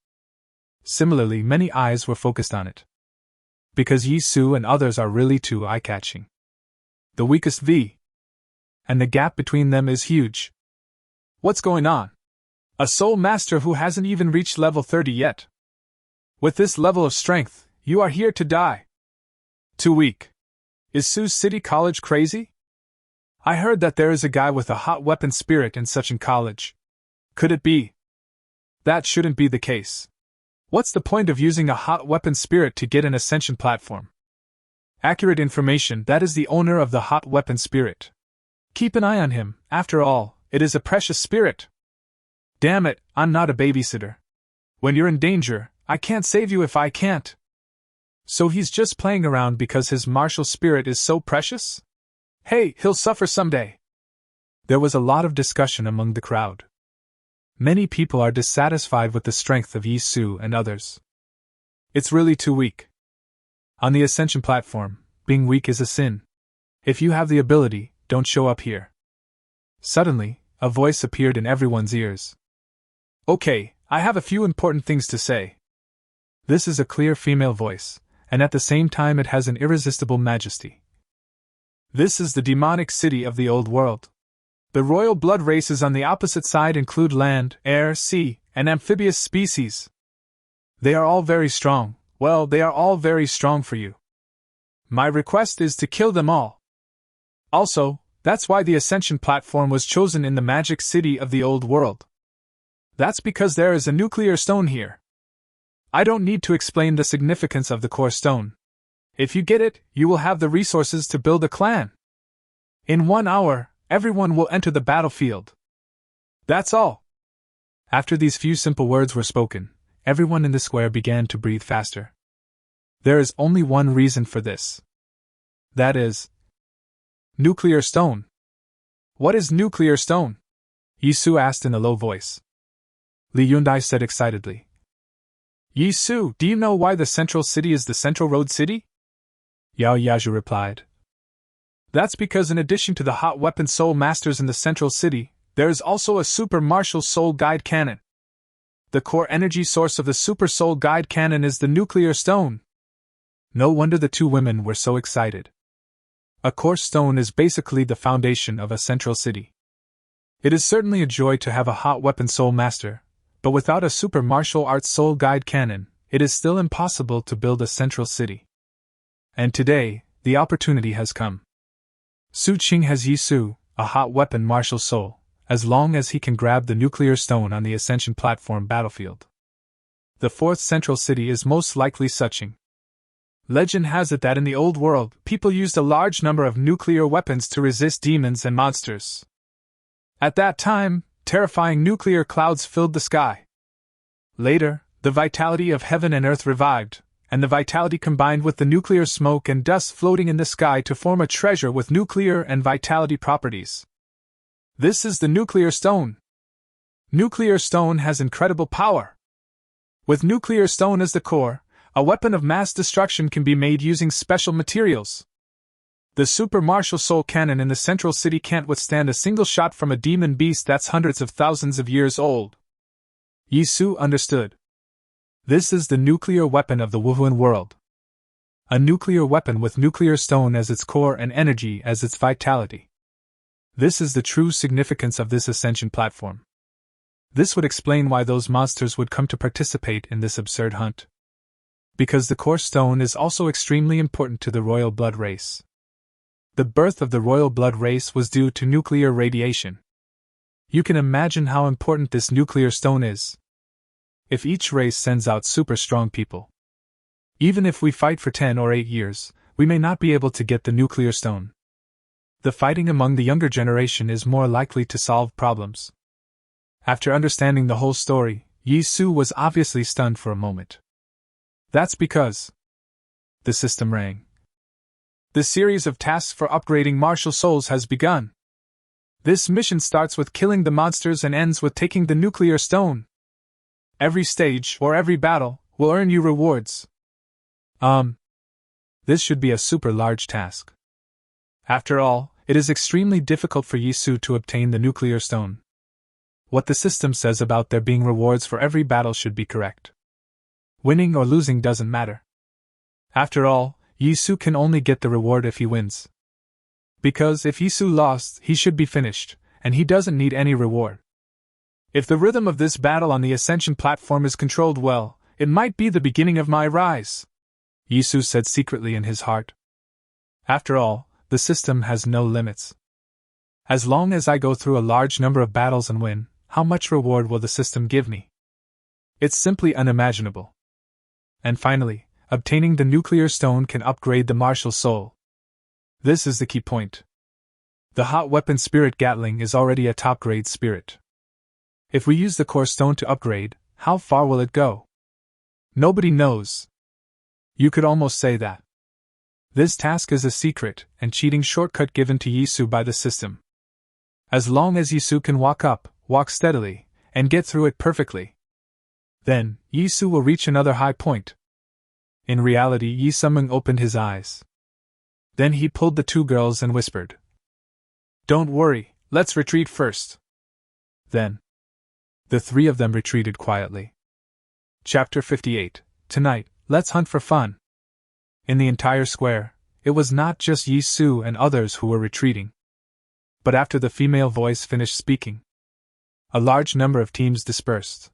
Similarly, many eyes were focused on it. Because Yi Su and others are really too eye-catching. The weakest V. And the gap between them is huge. What's going on? A soul master who hasn't even reached level 30 yet. With this level of strength, you are here to die. Too weak. Is Sioux City College crazy? I heard that there is a guy with a hot weapon spirit in such a college. Could it be? That shouldn't be the case. What's the point of using a hot weapon spirit to get an ascension platform? Accurate information, that is the owner of the hot weapon spirit. Keep an eye on him, after all, it is a precious spirit. Damn it, I'm not a babysitter. When you're in danger, I can't save you if I can't. So he's just playing around because his martial spirit is so precious? Hey, he'll suffer someday. There was a lot of discussion among the crowd. Many people are dissatisfied with the strength of Yi Su and others. It's really too weak. On the ascension platform, being weak is a sin. If you have the ability, don't show up here. Suddenly, a voice appeared in everyone's ears. Okay, I have a few important things to say. This is a clear female voice, and at the same time it has an irresistible majesty. This is the demonic city of the old world. The royal blood races on the opposite side include land, air, sea, and amphibious species. They are all very strong. Well, they are all very strong for you. My request is to kill them all. Also, that's why the Ascension platform was chosen in the magic city of the old world. That's because there is a nuclear stone here. I don't need to explain the significance of the core stone. If you get it, you will have the resources to build a clan. In 1 hour, everyone will enter the battlefield. That's all. After these few simple words were spoken, everyone in the square began to breathe faster. There is only one reason for this. That is nuclear stone. What is nuclear stone? Yi Su asked in a low voice. Li Yundai said excitedly. Yi Su, do you know why the central city is the Central Road City? Yao Yaju replied. That's because in addition to the hot weapon soul masters in the central city, there is also a super martial soul guide cannon. The core energy source of the super soul guide cannon is the nuclear stone. No wonder the two women were so excited. A core stone is basically the foundation of a central city. It is certainly a joy to have a hot weapon soul master, but without a super martial arts soul guide cannon, it is still impossible to build a central city. And today, the opportunity has come. Su Qing has Yi Su, a hot weapon martial soul, as long as he can grab the nuclear stone on the Ascension platform battlefield. The fourth central city is most likely Suching. Legend has it that in the old world, people used a large number of nuclear weapons to resist demons and monsters. At that time, terrifying nuclear clouds filled the sky. Later, the vitality of heaven and earth revived, and the vitality combined with the nuclear smoke and dust floating in the sky to form a treasure with nuclear and vitality properties. This is the nuclear stone. Nuclear stone has incredible power. With nuclear stone as the core, a weapon of mass destruction can be made using special materials. The super martial soul cannon in the central city can't withstand a single shot from a demon beast that's hundreds of thousands of years old. Yi Su understood. This is the nuclear weapon of the Wuhuan world. A nuclear weapon with nuclear stone as its core and energy as its vitality. This is the true significance of this ascension platform. This would explain why those monsters would come to participate in this absurd hunt. Because the core stone is also extremely important to the royal blood race. The birth of the royal blood race was due to nuclear radiation. You can imagine how important this nuclear stone is. If each race sends out super strong people, even if we fight for 10 or 8 years, we may not be able to get the nuclear stone. The fighting among the younger generation is more likely to solve problems. After understanding the whole story, Yi Su was obviously stunned for a moment. That's because the system rang. The series of tasks for upgrading martial souls has begun. This mission starts with killing the monsters and ends with taking the nuclear stone. Every stage, or every battle, will earn you rewards. This should be a super large task. After all, it is extremely difficult for Yi Su to obtain the nuclear stone. What the system says about there being rewards for every battle should be correct. Winning or losing doesn't matter. After all, Yi Su can only get the reward if he wins. Because if Yi Su lost, he should be finished, and he doesn't need any reward. If the rhythm of this battle on the ascension platform is controlled well, it might be the beginning of my rise, Yi Su said secretly in his heart. After all, the system has no limits. As long as I go through a large number of battles and win, how much reward will the system give me? It's simply unimaginable. And finally, obtaining the nuclear stone can upgrade the martial soul. This is the key point. The hot weapon spirit Gatling is already a top-grade spirit. If we use the core stone to upgrade, how far will it go? Nobody knows. You could almost say that. This task is a secret and cheating shortcut given to Yi Su by the system. As long as Yi Su can walk steadily, and get through it perfectly, then Yi Su will reach another high point. In reality, Yi Suming opened his eyes. Then he pulled the two girls and whispered, "Don't worry, let's retreat first." Then the three of them retreated quietly. Chapter 58. Tonight, let's hunt for fun. In the entire square, it was not just Yi Su and others who were retreating. But after the female voice finished speaking, a large number of teams dispersed.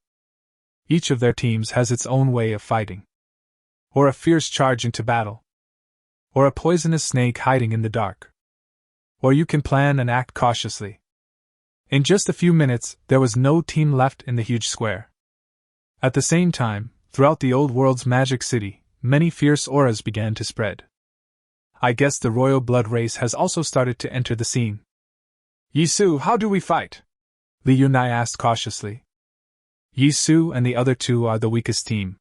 Each of their teams has its own way of fighting. Or a fierce charge into battle. Or a poisonous snake hiding in the dark. Or you can plan and act cautiously. In just a few minutes, there was no team left in the huge square. At the same time, throughout the old world's magic city, many fierce auras began to spread. I guess the royal blood race has also started to enter the scene. "Yi Su, how do we fight?" Li Yunai asked cautiously. Yi Su and the other two are the weakest team.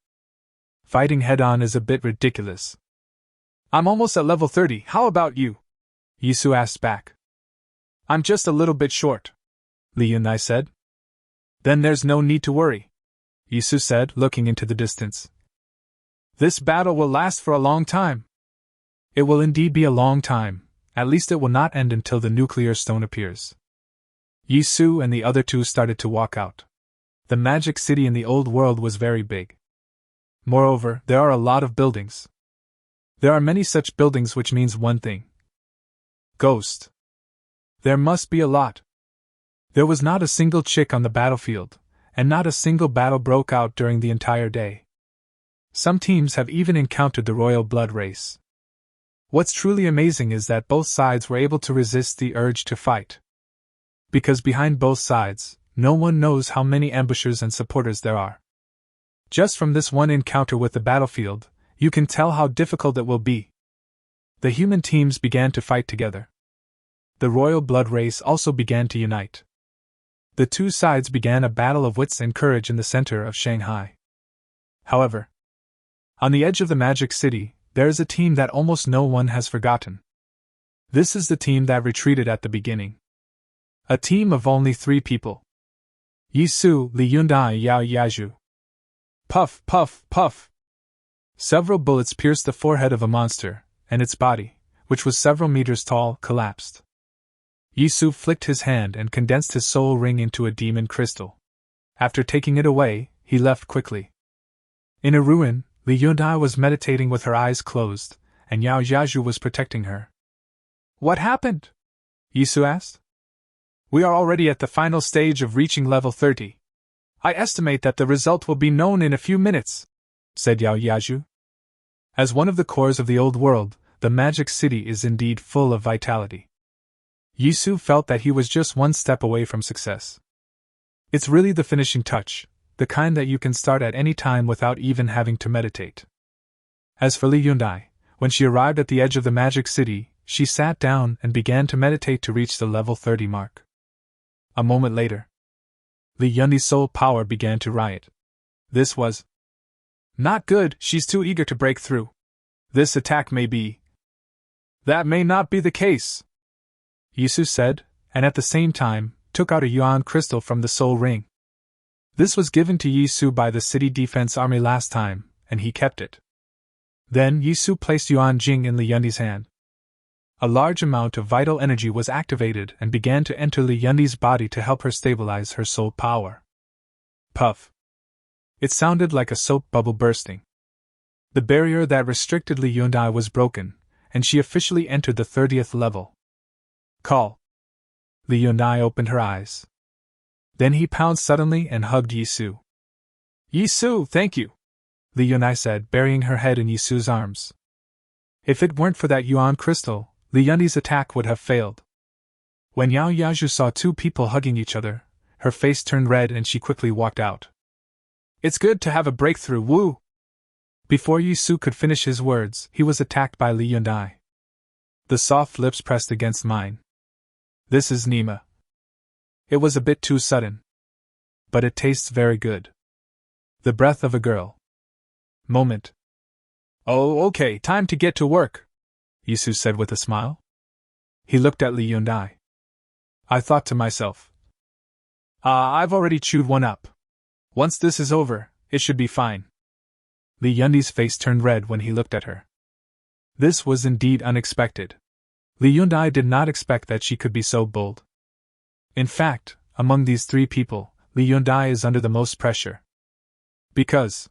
Fighting head-on is a bit ridiculous. "I'm almost at level 30, how about you?" Yi Su asked back. "I'm just a little bit short," Li Yunai said. "Then there's no need to worry," Yi Su said, looking into the distance. "This battle will last for a long time." It will indeed be a long time, at least it will not end until the nuclear stone appears. Yi Su and the other two started to walk out. The magic city in the old world was very big. Moreover, there are a lot of buildings. There are many such buildings, which means one thing. Ghost. There must be a lot. There was not a single chick on the battlefield, and not a single battle broke out during the entire day. Some teams have even encountered the royal blood race. What's truly amazing is that both sides were able to resist the urge to fight. Because behind both sides, no one knows how many ambushers and supporters there are. Just from this one encounter with the battlefield, you can tell how difficult it will be. The human teams began to fight together. The royal blood race also began to unite. The two sides began a battle of wits and courage in the center of Shanghai. However, on the edge of the magic city, there is a team that almost no one has forgotten. This is the team that retreated at the beginning. A team of only 3 people. Yi Su, Li Yunai, Yao Yaju. Puff, puff, puff. Several bullets pierced the forehead of a monster, and its body, which was several meters tall, collapsed. Yi Su flicked his hand and condensed his soul ring into a demon crystal. After taking it away, he left quickly. In a ruin, Li Yundai was meditating with her eyes closed, and Yao Yaju was protecting her. What happened? Yisu asked. We are already at the final stage of reaching level 30. I estimate that the result will be known in a few minutes, said Yao Yaju. As one of the cores of the old world, the magic city is indeed full of vitality. Yisu felt that he was just one step away from success. It's really the finishing touch, the kind that you can start at any time without even having to meditate. As for Li Yundai, when she arrived at the edge of the magic city, she sat down and began to meditate to reach the level 30 mark. A moment later, Li Yundi's soul power began to riot. This was not good. She's too eager to break through. This attack may be. That may not be the case, Yisu said, and at the same time, took out a yuan crystal from the soul ring. This was given to Yisu by the city defense army last time, and he kept it. Then Yisu placed Yuan Jing in Li Yundi's hand. A large amount of vital energy was activated and began to enter Li Yundi's body to help her stabilize her soul power. Puff. It sounded like a soap bubble bursting. The barrier that restricted Li Yundai was broken, and she officially entered the 30th level. Call. Li Yundai opened her eyes. Then he pounced suddenly and hugged Yisu. Yisu, thank you, Li Yundai said, burying her head in Yisu's arms. If it weren't for that yuan crystal, Li Yundi's attack would have failed. When Yao Yaju saw two people hugging each other, her face turned red and she quickly walked out. It's good to have a breakthrough, woo! Before Yisu could finish his words, he was attacked by Li Yundai. The soft lips pressed against mine. This is Nima. It was a bit too sudden. But it tastes very good. The breath of a girl. Moment. Oh, okay, time to get to work, Yisu said with a smile. He looked at Li Yundai. I thought to myself. I've already chewed one up. Once this is over, it should be fine. Li Yundi's face turned red when he looked at her. This was indeed unexpected. Li Yundai did not expect that she could be so bold. In fact, among these three people, Li Yundai is under the most pressure. Because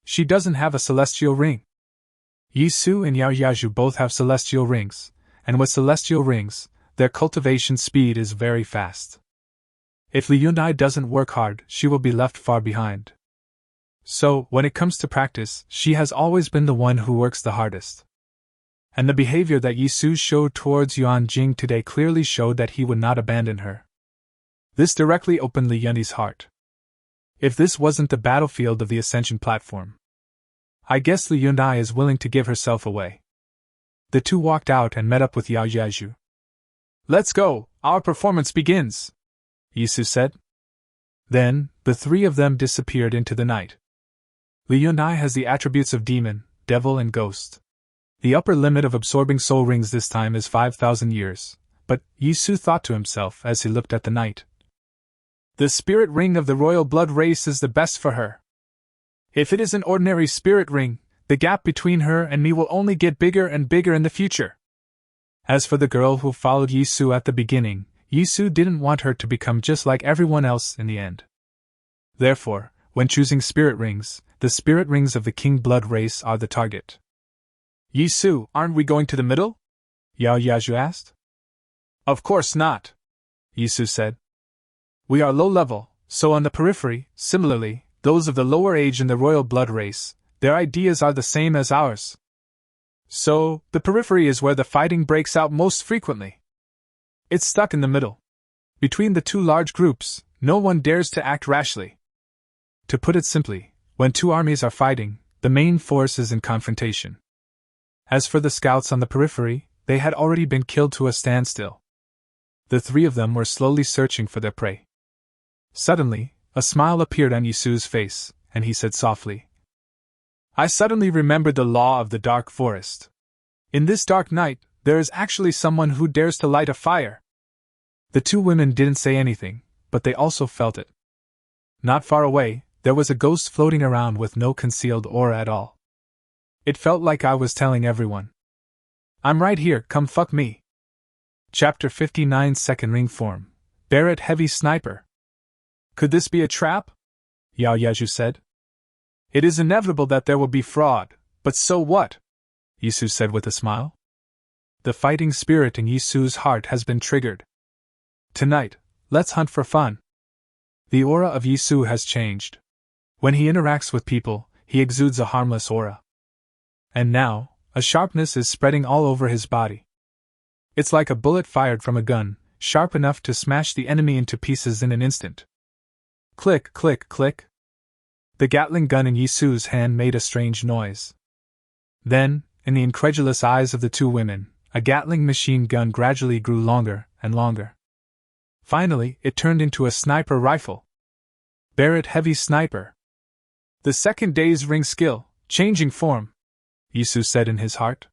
she doesn't have a celestial ring. Yisu and Yao Yaju both have celestial rings, and with celestial rings, their cultivation speed is very fast. If Li Yundai doesn't work hard, she will be left far behind. So, when it comes to practice, she has always been the one who works the hardest. And the behavior that Yisu showed towards Yuan Jing today clearly showed that he would not abandon her. This directly opened Li Yundi's heart. If this wasn't the battlefield of the Ascension platform, I guess Li Yundai is willing to give herself away. The two walked out and met up with Yao Yaju. Let's go, our performance begins, Yisu said. Then, the three of them disappeared into the night. Li Yundai has the attributes of demon, devil and ghost. The upper limit of absorbing soul rings this time is 5,000 years, but Yisu thought to himself as he looked at the night. The spirit ring of the royal blood race is the best for her. If it is an ordinary spirit ring, the gap between her and me will only get bigger and bigger in the future. As for the girl who followed Yisu at the beginning, Yisu didn't want her to become just like everyone else in the end. Therefore, when choosing spirit rings, the spirit rings of the king blood race are the target. Yisu, aren't we going to the middle? Yao Yaju asked. Of course not, Yisu said. We are low level, so on the periphery, similarly, those of the lower age in the royal blood race, their ideas are the same as ours. So, the periphery is where the fighting breaks out most frequently. It's stuck in the middle. Between the two large groups, no one dares to act rashly. To put it simply, when two armies are fighting, the main force is in confrontation. As for the scouts on the periphery, they had already been killed to a standstill. The three of them were slowly searching for their prey. Suddenly, a smile appeared on Yisu's face, and he said softly, I suddenly remembered the law of the dark forest. In this dark night, there is actually someone who dares to light a fire. The two women didn't say anything, but they also felt it. Not far away, there was a ghost floating around with no concealed aura at all. It felt like I was telling everyone, I'm right here, come fuck me. Chapter 59 Second Ring Form. Barrett Heavy Sniper. Could this be a trap? Yao Yaju said. It is inevitable that there will be fraud, but so what? Yisu said with a smile. The fighting spirit in Yisu's heart has been triggered. Tonight, let's hunt for fun. The aura of Yisu has changed. When he interacts with people, he exudes a harmless aura. And now, a sharpness is spreading all over his body. It's like a bullet fired from a gun, sharp enough to smash the enemy into pieces in an instant. Click, click, click. The Gatling gun in Yisu's hand made a strange noise. Then, in the incredulous eyes of the two women, a Gatling machine gun gradually grew longer and longer. Finally, it turned into a sniper rifle. Barrett Heavy Sniper. The second day's ring skill, changing form, Yisu said in his heart.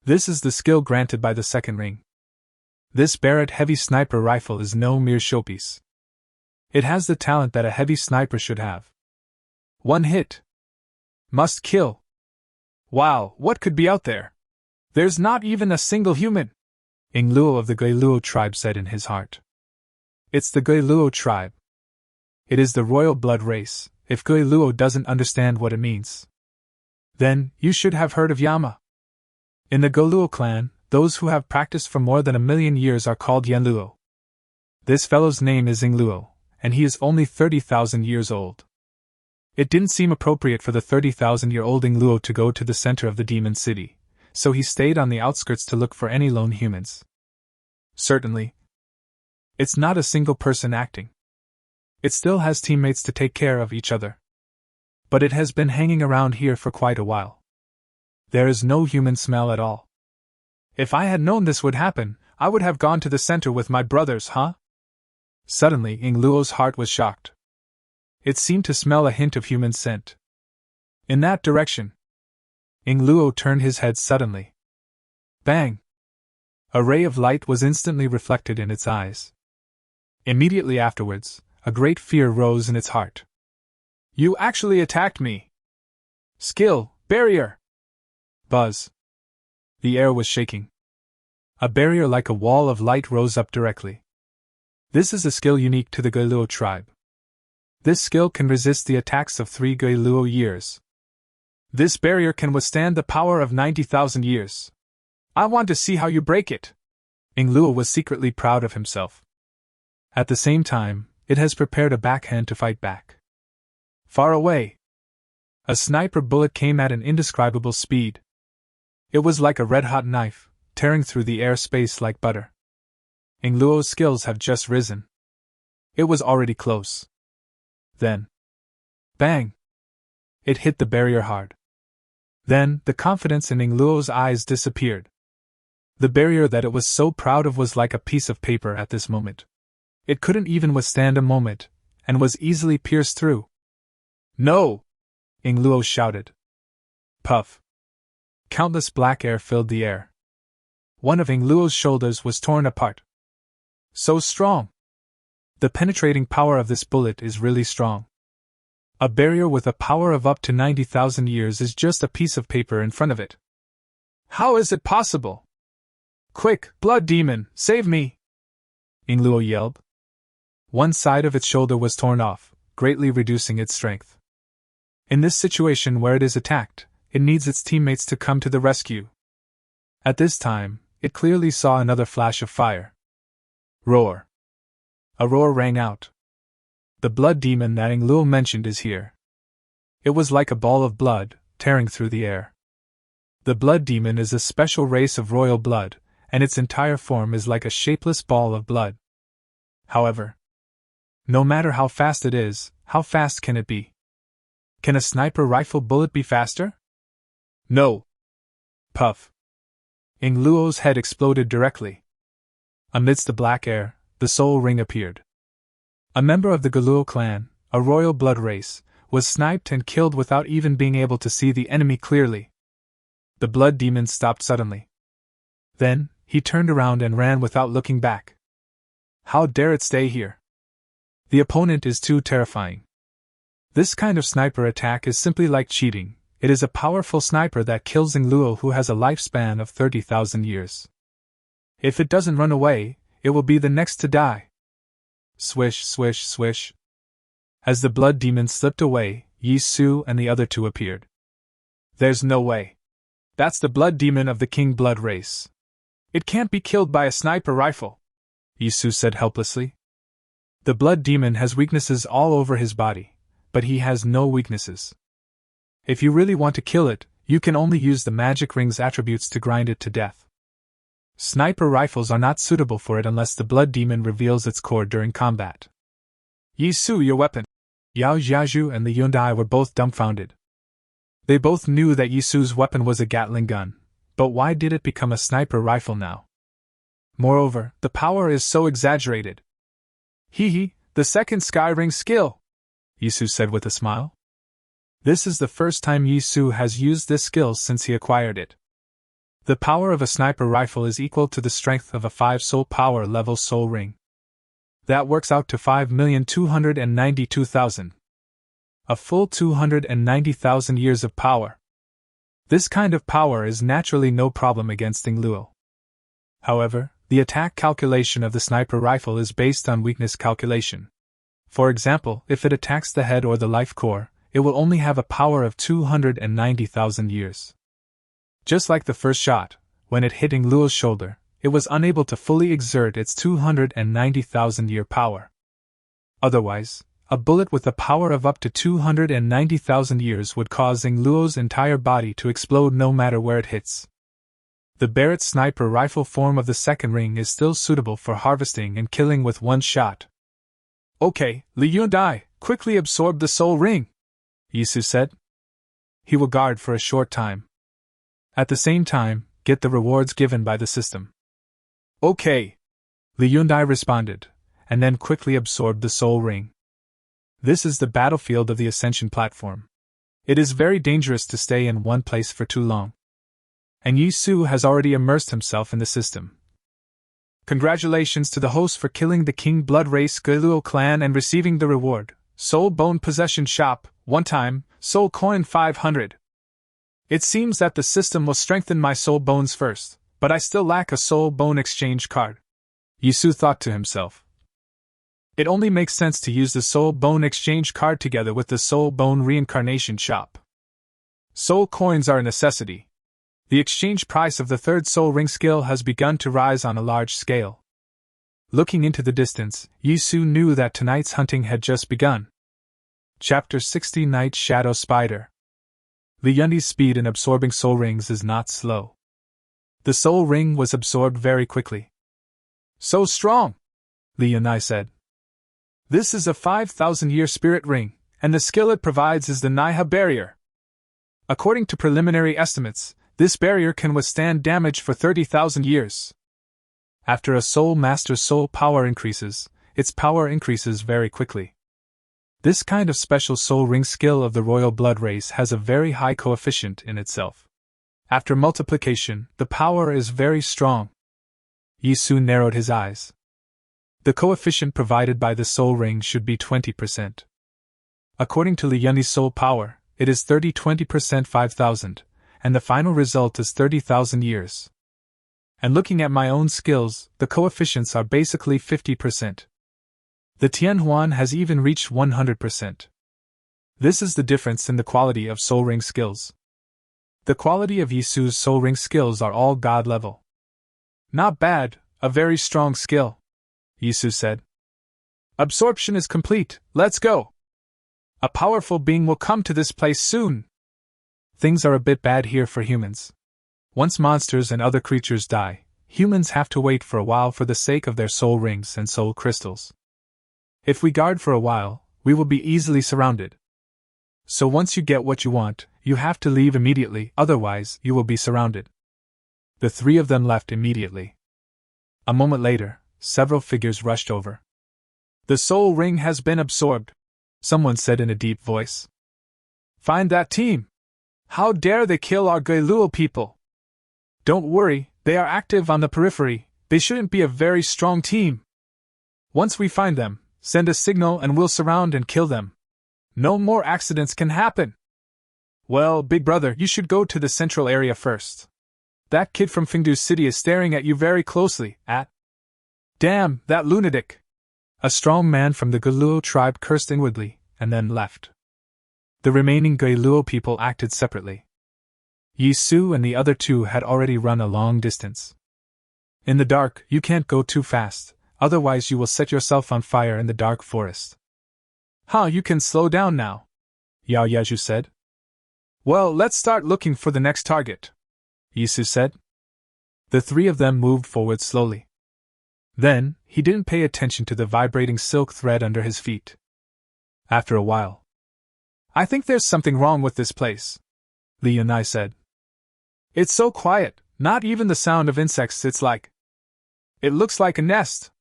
This is the skill granted by the second ring. This Barrett Heavy Sniper rifle is no mere showpiece. It has the talent that a heavy sniper should have. One hit. Must kill. Wow, what could be out there? There's not even a single human, Ingluo of the Gailuo tribe said in his heart. It's the Gailuo tribe. It is the royal blood race, if Gailuo doesn't understand what it means. Then, you should have heard of Yama. In the Goluo clan, those who have practiced for more than 1,000,000 years are called Yanluo. This fellow's name is Ingluo, and he is only 30,000 years old. It didn't seem appropriate for the 30,000-year-old Ingluo to go to the center of the demon city, so he stayed on the outskirts to look for any lone humans. Certainly, it's not a single person acting. It still has teammates to take care of each other. But it has been hanging around here for quite a while. There is no human smell at all. If I had known this would happen, I would have gone to the center with my brothers, huh? Suddenly, Ingluo's heart was shocked. It seemed to smell a hint of human scent. In that direction. Ingluo turned his head suddenly. Bang! A ray of light was instantly reflected in its eyes. Immediately afterwards, a great fear rose in its heart. You actually attacked me! Skill, barrier! Buzz. The air was shaking. A barrier like a wall of light rose up directly. This is a skill unique to the Gailuo tribe. This skill can resist the attacks of 3 Gailuo years. This barrier can withstand the power of 90,000 years. I want to see how you break it. Ingluo was secretly proud of himself. At the same time, it has prepared a backhand to fight back. Far away. A sniper bullet came at an indescribable speed. It was like a red-hot knife, tearing through the air space like butter. Ingluo's skills have just risen. It was already close. Then, bang! It hit the barrier hard. Then, the confidence in Ingluo's eyes disappeared. The barrier that it was so proud of was like a piece of paper at this moment. It couldn't even withstand a moment, and was easily pierced through. No! Ingluo shouted. Puff! Countless black air filled the air. One of Ingluo's shoulders was torn apart. So strong! The penetrating power of this bullet is really strong. A barrier with a power of up to 90,000 years is just a piece of paper in front of it. How is it possible? Quick, blood demon, save me! Ingluo yelled. One side of its shoulder was torn off, greatly reducing its strength. In this situation where it is attacked, it needs its teammates to come to the rescue. At this time, it clearly saw another flash of fire. Roar! A roar rang out. The blood demon that Ingluo mentioned is here. It was like a ball of blood, tearing through the air. The blood demon is a special race of royal blood, and its entire form is like a shapeless ball of blood. However, no matter how fast it is, how fast can it be? Can a sniper rifle bullet be faster? No. Puff. Ingluo's head exploded directly. Amidst the black air, the soul ring appeared. A member of the Gailuo clan, a royal blood race, was sniped and killed without even being able to see the enemy clearly. The blood demon stopped suddenly. Then, he turned around and ran without looking back. How dare it stay here? The opponent is too terrifying. This kind of sniper attack is simply like cheating. It is a powerful sniper that kills Ingluo, who has a lifespan of 30,000 years. If it doesn't run away, it will be the next to die. Swish, swish, swish. As the blood demon slipped away, Yi Su and the other two appeared. There's no way. That's the blood demon of the king blood race. It can't be killed by a sniper rifle, Yi Su said helplessly. The blood demon has weaknesses all over his body, but he has no weaknesses. If you really want to kill it, you can only use the magic ring's attributes to grind it to death. Sniper rifles are not suitable for it unless the blood demon reveals its core during combat. Yi Su, your weapon! Yao Jiazhu and Li Yundai were both dumbfounded. They both knew that Yi Su's weapon was a Gatling gun, but why did it become a sniper rifle now? Moreover, the power is so exaggerated. Hee, the second sky ring skill, Yi Su said with a smile. This is the first time Yi Su has used this skill since he acquired it. The power of a sniper rifle is equal to the strength of a 5 soul power level soul ring. That works out to 5,292,000. A full 290,000 years of power. This kind of power is naturally no problem against Ding Luo. However, the attack calculation of the sniper rifle is based on weakness calculation. For example, if it attacks the head or the life core, it will only have a power of 290,000 years. Just like the first shot, when it hit Ding Luo's shoulder, it was unable to fully exert its 290,000 year power. Otherwise, a bullet with a power of up to 290,000 years would cause Ding Luo's entire body to explode no matter where it hits. The Barrett sniper rifle form of the second ring is still suitable for harvesting and killing with one shot. Okay, Li Yundai, quickly absorb the soul ring, Yi Su said. He will guard for a short time. At the same time, get the rewards given by the system. Okay, Li Yundai responded, and then quickly absorbed the soul ring. This is the battlefield of the Ascension platform. It is very dangerous to stay in one place for too long. And Yi Su has already immersed himself in the system. Congratulations to the host for killing the King Blood Race Geluo clan and receiving the reward, Soul Bone Possession Shop, one time, Soul Coin 500. It seems that the system will strengthen my soul bones first, but I still lack a soul bone exchange card. Yi Su thought to himself. It only makes sense to use the soul bone exchange card together with the soul bone reincarnation shop. Soul coins are a necessity. The exchange price of the third soul ring skill has begun to rise on a large scale. Looking into the distance, Yi Su knew that tonight's hunting had just begun. Chapter 60 Night Shadow Spider. Li Yundi's speed in absorbing soul rings is not slow. The soul ring was absorbed very quickly. So strong, Li Yundai said. This is a 5,000-year spirit ring, and the skill it provides is the Naiha barrier. According to preliminary estimates, this barrier can withstand damage for 30,000 years. After a soul master's soul power increases, its power increases very quickly. This kind of special soul ring skill of the royal blood race has a very high coefficient in itself. After multiplication, the power is very strong. Yi Su narrowed his eyes. The coefficient provided by the soul ring should be 20%. According to Li Yundi's soul power, it is 20% 5,000, and the final result is 30,000 years. And looking at my own skills, the coefficients are basically 50%. The Tianhuan has even reached 100%. This is the difference in the quality of soul ring skills. The quality of Yi Su's soul ring skills are all god level. Not bad, a very strong skill, Yi Su said. Absorption is complete, let's go. A powerful being will come to this place soon. Things are a bit bad here for humans. Once monsters and other creatures die, humans have to wait for a while for the sake of their soul rings and soul crystals. If we guard for a while, we will be easily surrounded. So once you get what you want, you have to leave immediately, otherwise you will be surrounded. The three of them left immediately. A moment later, several figures rushed over. The soul ring has been absorbed, someone said in a deep voice. Find that team! How dare they kill our Geluo people? Don't worry, they are active on the periphery, they shouldn't be a very strong team. Once we find them, send a signal and we'll surround and kill them. No more accidents can happen. Well, big brother, you should go to the central area first. That kid from Fengdu City is staring at you very closely, Damn, that lunatic! A strong man from the Geluo tribe cursed inwardly, and then left. The remaining Gailuo people acted separately. Yi Su and the other two had already run a long distance. In the dark, you can't go too fast, otherwise you will set yourself on fire in the dark forest. You can slow down now, Yao Yaju said. Well, let's start looking for the next target, Yi Su said. The three of them moved forward slowly. Then, he didn't pay attention to the vibrating silk thread under his feet. After a while, I think there's something wrong with this place, Li Yunai said. It's so quiet, not even the sound of insects. It looks like a nest,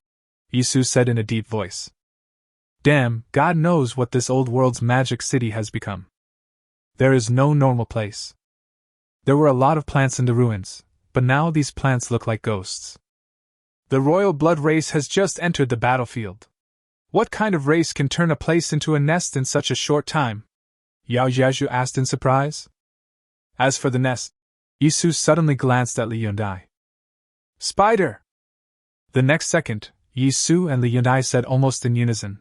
Yi Su said in a deep voice. Damn, God knows what this old world's magic city has become. There is no normal place. There were a lot of plants in the ruins, but now these plants look like ghosts. The royal blood race has just entered the battlefield. What kind of race can turn a place into a nest in such a short time? Yao Yaju asked in surprise. As for the nest, Yi Su suddenly glanced at Li Yunai. Spider! The next second, Yi Su and Li Yunai said almost in unison.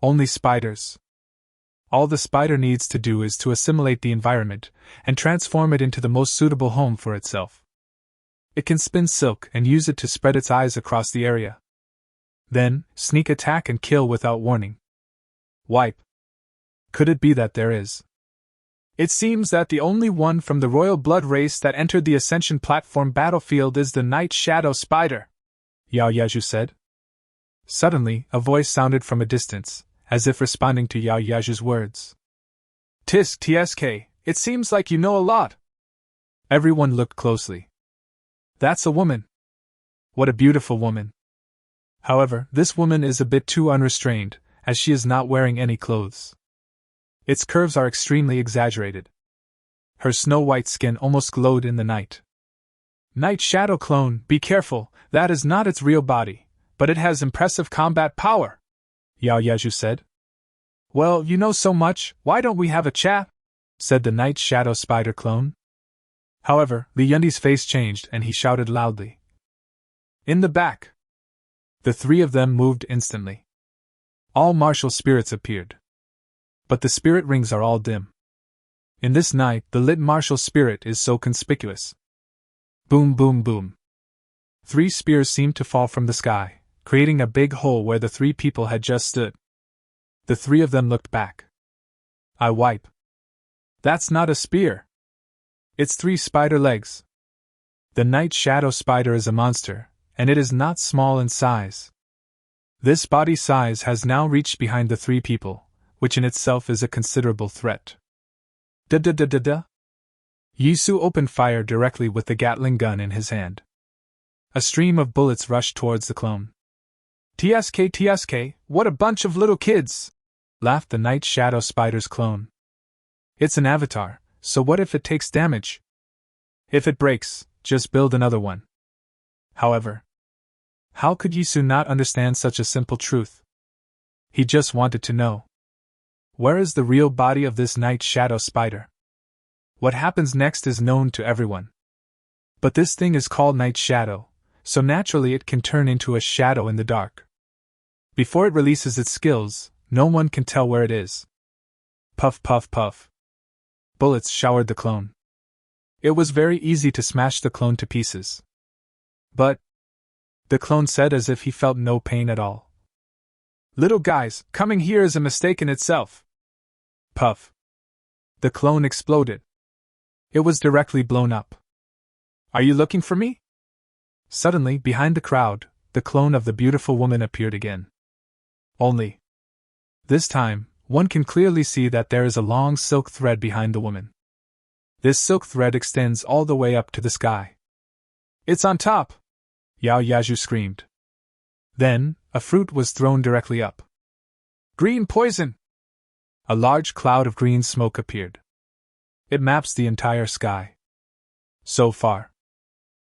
Only spiders. All the spider needs to do is to assimilate the environment and transform it into the most suitable home for itself. It can spin silk and use it to spread its eyes across the area. Then, sneak attack and kill without warning. Wipe. Could it be that there is? It seems that the only one from the royal blood race that entered the Ascension platform battlefield is the Night Shadow Spider, Yao Yaju said. Suddenly, a voice sounded from a distance, as if responding to Yao Yaju's words. Tisk TSK, it seems like you know a lot. Everyone looked closely. That's a woman. What a beautiful woman. However, this woman is a bit too unrestrained, as she is not wearing any clothes. Its curves are extremely exaggerated. Her snow-white skin almost glowed in the night. Night Shadow Clone, be careful, that is not its real body, but it has impressive combat power, Yao Yaju said. Well, you know so much, why don't we have a chat? Said the Night Shadow Spider Clone. However, Li Yundi's face changed and he shouted loudly. In the back! The three of them moved instantly. All martial spirits appeared. But the spirit rings are all dim. In this night, the lit martial spirit is so conspicuous. Boom, boom, boom. 3 spears seemed to fall from the sky, creating a big hole where the 3 people had just stood. The 3 of them looked back. I wipe. That's not a spear. It's 3 spider legs. The Night Shadow Spider is a monster, and it is not small in size. This body size has now reached behind the 3 people, which in itself is a considerable threat. Da-da-da-da-da. Yi Su opened fire directly with the Gatling gun in his hand. A stream of bullets rushed towards the clone. TSK, TSK, what a bunch of little kids! Laughed the Night Shadow Spider's clone. It's an avatar, so what if it takes damage? If it breaks, just build another one. However, how could Yi Su not understand such a simple truth? He just wanted to know. Where is the real body of this Night Shadow Spider? What happens next is known to everyone. But this thing is called Night Shadow, so naturally it can turn into a shadow in the dark. Before it releases its skills, no one can tell where it is. Puff, puff, puff. Bullets showered the clone. It was very easy to smash the clone to pieces. But, the clone said as if he felt no pain at all. Little guys, coming here is a mistake in itself. Puff. The clone exploded. It was directly blown up. Are you looking for me? Suddenly, behind the crowd, the clone of the beautiful woman appeared again. Only, this time, one can clearly see that there is a long silk thread behind the woman. This silk thread extends all the way up to the sky. It's on top! Yao Yaju screamed. Then, a fruit was thrown directly up. Green poison! A large cloud of green smoke appeared. It maps the entire sky. So far,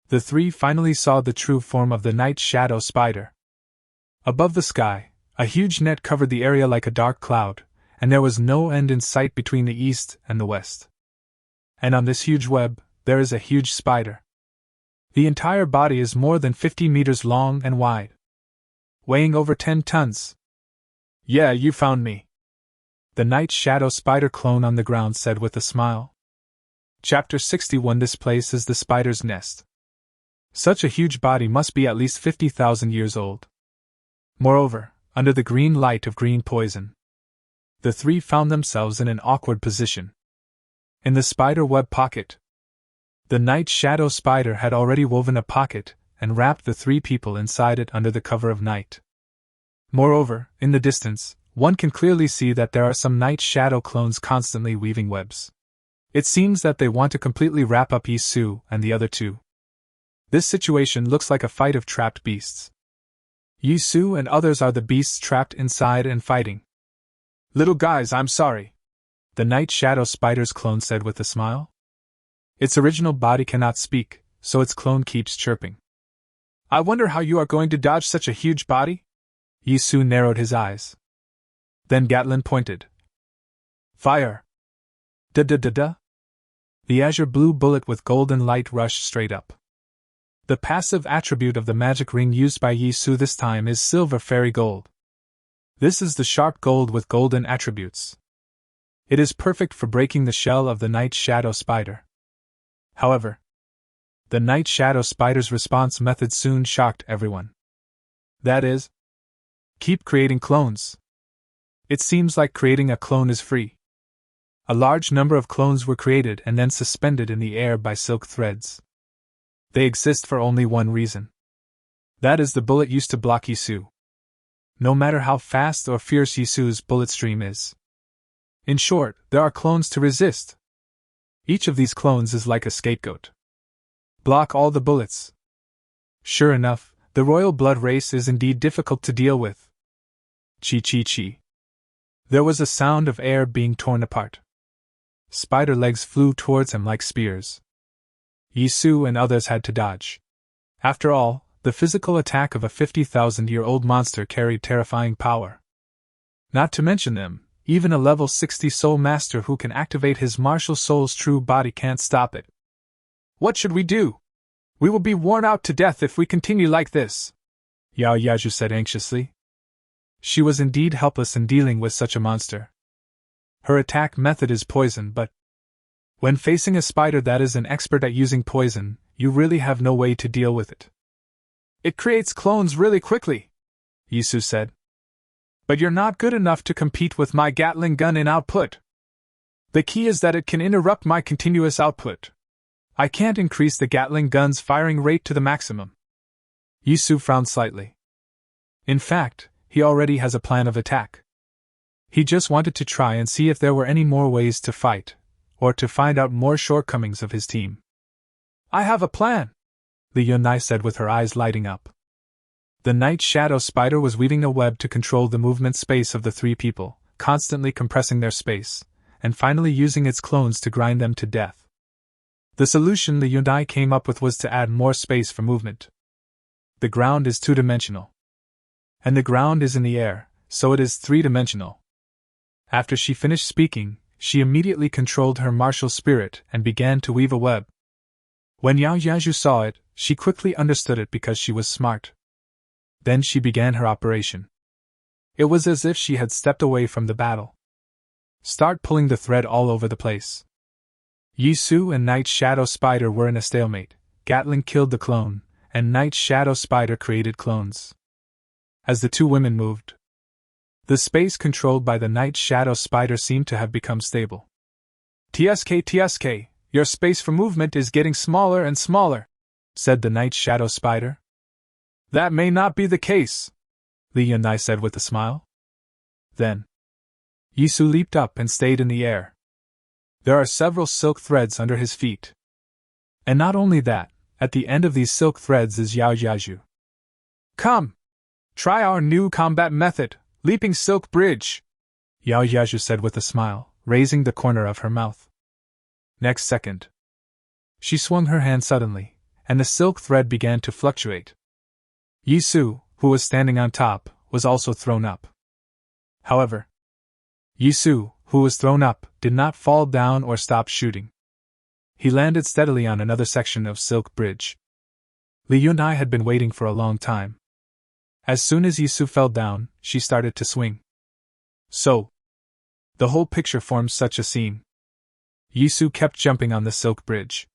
the 3 finally saw the true form of the Night Shadow Spider. Above the sky, a huge net covered the area like a dark cloud, and there was no end in sight between the east and the west. And on this huge web, there is a huge spider. The entire body is more than 50 meters long and wide, weighing over 10 tons. Yeah, you found me. The night shadow spider clone on the ground said with a smile. Chapter 61. This place is the spider's nest. Such a huge body must be at least 50,000 years old. Moreover, under the green light of green poison, the three found themselves in an awkward position. In the spider web pocket, the night shadow spider had already woven a pocket and wrapped the three people inside it under the cover of night. Moreover, in the distance, one can clearly see that there are some night shadow clones constantly weaving webs. It seems that they want to completely wrap up Yisu and the other two. This situation looks like a fight of trapped beasts. Yisu and others are the beasts trapped inside and fighting. Little guys, I'm sorry, the night shadow spider's clone said with a smile. Its original body cannot speak, so its clone keeps chirping. I wonder how you are going to dodge such a huge body? Yisu narrowed his eyes. Then Gatling pointed. Fire! Da-da-da-da! The azure blue bullet with golden light rushed straight up. The passive attribute of the magic ring used by Yisu this time is silver fairy gold. This is the sharp gold with golden attributes. It is perfect for breaking the shell of the night shadow spider. However, the night shadow spider's response method soon shocked everyone. That is, keep creating clones. It seems like creating a clone is free. A large number of clones were created and then suspended in the air by silk threads. They exist for only one reason. That is, the bullet used to block Yisu. No matter how fast or fierce Yisu's bullet stream is. In short, there are clones to resist. Each of these clones is like a scapegoat. Block all the bullets. Sure enough, the royal blood race is indeed difficult to deal with. Chi-chi-chi. There was a sound of air being torn apart. Spider legs flew towards him like spears. Yisu and others had to dodge. After all, the physical attack of a 50,000-year-old monster carried terrifying power. Not to mention them, even a level 60 soul master who can activate his martial soul's true body can't stop it. What should we do? We will be worn out to death if we continue like this, Yao Yaju said anxiously. She was indeed helpless in dealing with such a monster. Her attack method is poison, but when facing a spider that is an expert at using poison, you really have no way to deal with it. It creates clones really quickly, Yisu said. But you're not good enough to compete with my Gatling gun in output. The key is that it can interrupt my continuous output. I can't increase the Gatling gun's firing rate to the maximum. Yisu frowned slightly. In fact, he already has a plan of attack. He just wanted to try and see if there were any more ways to fight, or to find out more shortcomings of his team. I have a plan, the Yunai said with her eyes lighting up. The night shadow spider was weaving a web to control the movement space of the three people, constantly compressing their space, and finally using its clones to grind them to death. The solution the Yunai came up with was to add more space for movement. The ground is two-dimensional. And the ground is in the air, so it is three-dimensional. After she finished speaking, she immediately controlled her martial spirit and began to weave a web. When Yao Yaju saw it, she quickly understood it because she was smart. Then she began her operation. It was as if she had stepped away from the battle. Start pulling the thread all over the place. Yisu and Night Shadow Spider were in a stalemate. Gatling killed the clone, and Night Shadow Spider created clones. As the two women moved, the space controlled by the Night Shadow Spider seemed to have become stable. TSK, your space for movement is getting smaller and smaller, said the Night Shadow Spider. That may not be the case, the Yunai said with a smile. Then, Yisu leaped up and stayed in the air. There are several silk threads under his feet. And not only that, at the end of these silk threads is Yao Yaju. Come! Try our new combat method, leaping silk bridge, Yao Yaju said with a smile, raising the corner of her mouth. Next second, she swung her hand suddenly, and the silk thread began to fluctuate. Yisu, who was standing on top, was also thrown up. However, Yisu, who was thrown up, did not fall down or stop shooting. He landed steadily on another section of silk bridge. Li Yunai had been waiting for a long time. As soon as Yisu fell down, she started to swing. So, The whole picture formed such a scene. Yisu kept jumping on the silk bridge.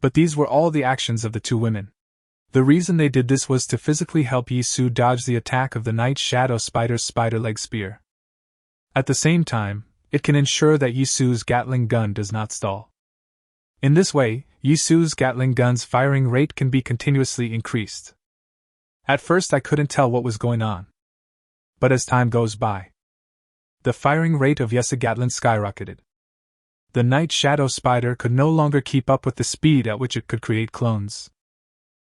But these were all the actions of the two women. The reason they did this was to physically help Yisu dodge the attack of the Night Shadow Spider's spider-leg spear. At the same time, it can ensure that Yisu's Gatling gun does not stall. In this way, Yisu's Gatling gun's firing rate can be continuously increased. At first I couldn't tell what was going on. But as time goes by, the firing rate of Yisu Gatling skyrocketed. The Night Shadow Spider could no longer keep up with the speed at which it could create clones.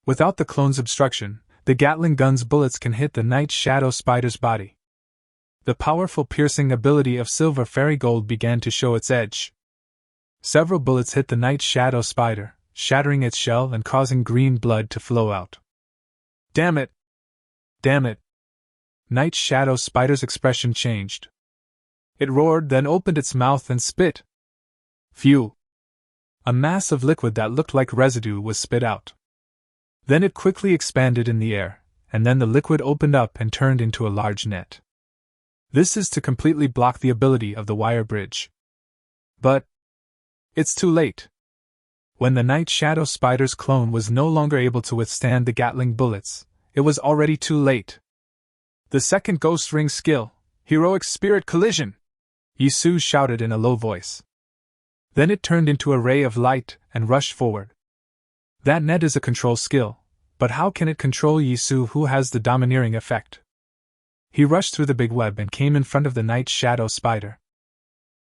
Without the clone's obstruction, the Gatling gun's bullets can hit the Night Shadow Spider's body. The powerful piercing ability of Silver Fairy Gold began to show its edge. Several bullets hit the Night Shadow Spider, shattering its shell and causing green blood to flow out. Damn it! Damn it! Night Shadow Spider's expression changed. It roared, then opened its mouth and spit. Phew! A mass of liquid that looked like residue was spit out. Then it quickly expanded in the air, and then the liquid opened up and turned into a large net. This is to completely block the ability of the wire bridge. But it's too late. When the Night Shadow Spider's clone was no longer able to withstand the Gatling bullets, it was already too late. The second Ghost Ring skill, Heroic Spirit Collision! Yisu shouted in a low voice. Then it turned into a ray of light and rushed forward. That net is a control skill, but how can it control Yisu, who has the domineering effect? He rushed through the big web and came in front of the Night Shadow Spider.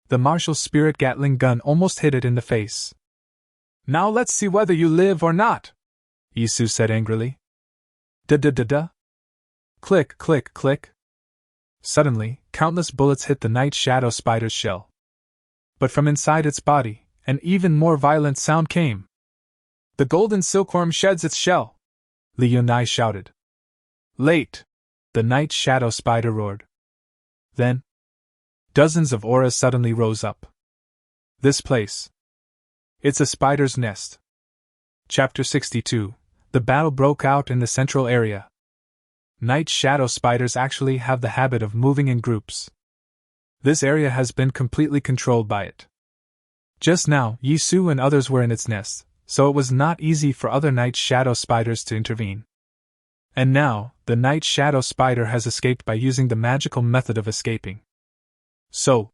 The martial spirit Gatling gun almost hit it in the face. Now let's see whether you live or not, Yisu said angrily. Da-da-da-da. Click, click, click. Suddenly, countless bullets hit the Night Shadow Spider's shell. But from inside its body, an even more violent sound came. The golden silkworm sheds its shell, Li Yunai shouted. Late, the Night Shadow Spider roared. Then, dozens of auras suddenly rose up. This place. It's a spider's nest. Chapter 62. The battle broke out in the central area. Night Shadow Spiders actually have the habit of moving in groups. This area has been completely controlled by it. Just now, Yisu and others were in its nest, so it was not easy for other Night Shadow Spiders to intervene. And now, the Night Shadow Spider has escaped by using the magical method of escaping. So,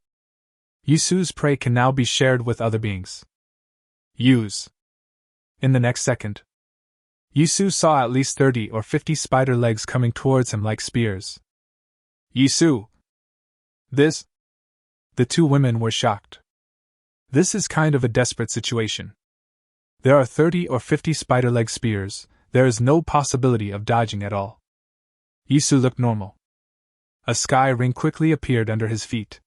Yisu's prey can now be shared with other beings. Use. In the next second, Yisu saw at least 30 or 50 spider legs coming towards him like spears. Yisu! This? The two women were shocked. This is kind of a desperate situation. There are 30 or 50 spider leg spears, there is no possibility of dodging at all. Yisu looked normal. A sky ring quickly appeared under his feet.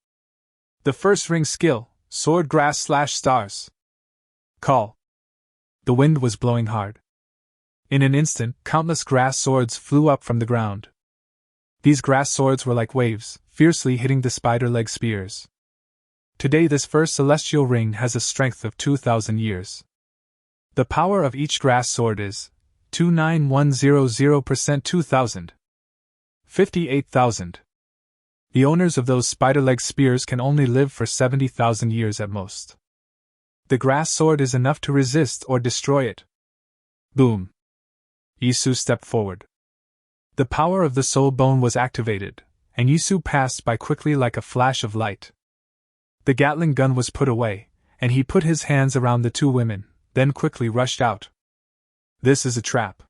The first ring skill, Sword Grass / Stars. Call. The wind was blowing hard. In an instant, countless grass swords flew up from the ground. These grass swords were like waves, fiercely hitting the spider leg spears. Today this first celestial ring has a strength of 2,000 years. The power of each grass sword is 29100% 2,000. 58,000. The owners of those spider-leg spears can only live for 70,000 years at most. The grass sword is enough to resist or destroy it. Boom. Yisu stepped forward. The power of the soul bone was activated, and Yisu passed by quickly like a flash of light. The Gatling gun was put away, and he put his hands around the two women, then quickly rushed out. This is a trap.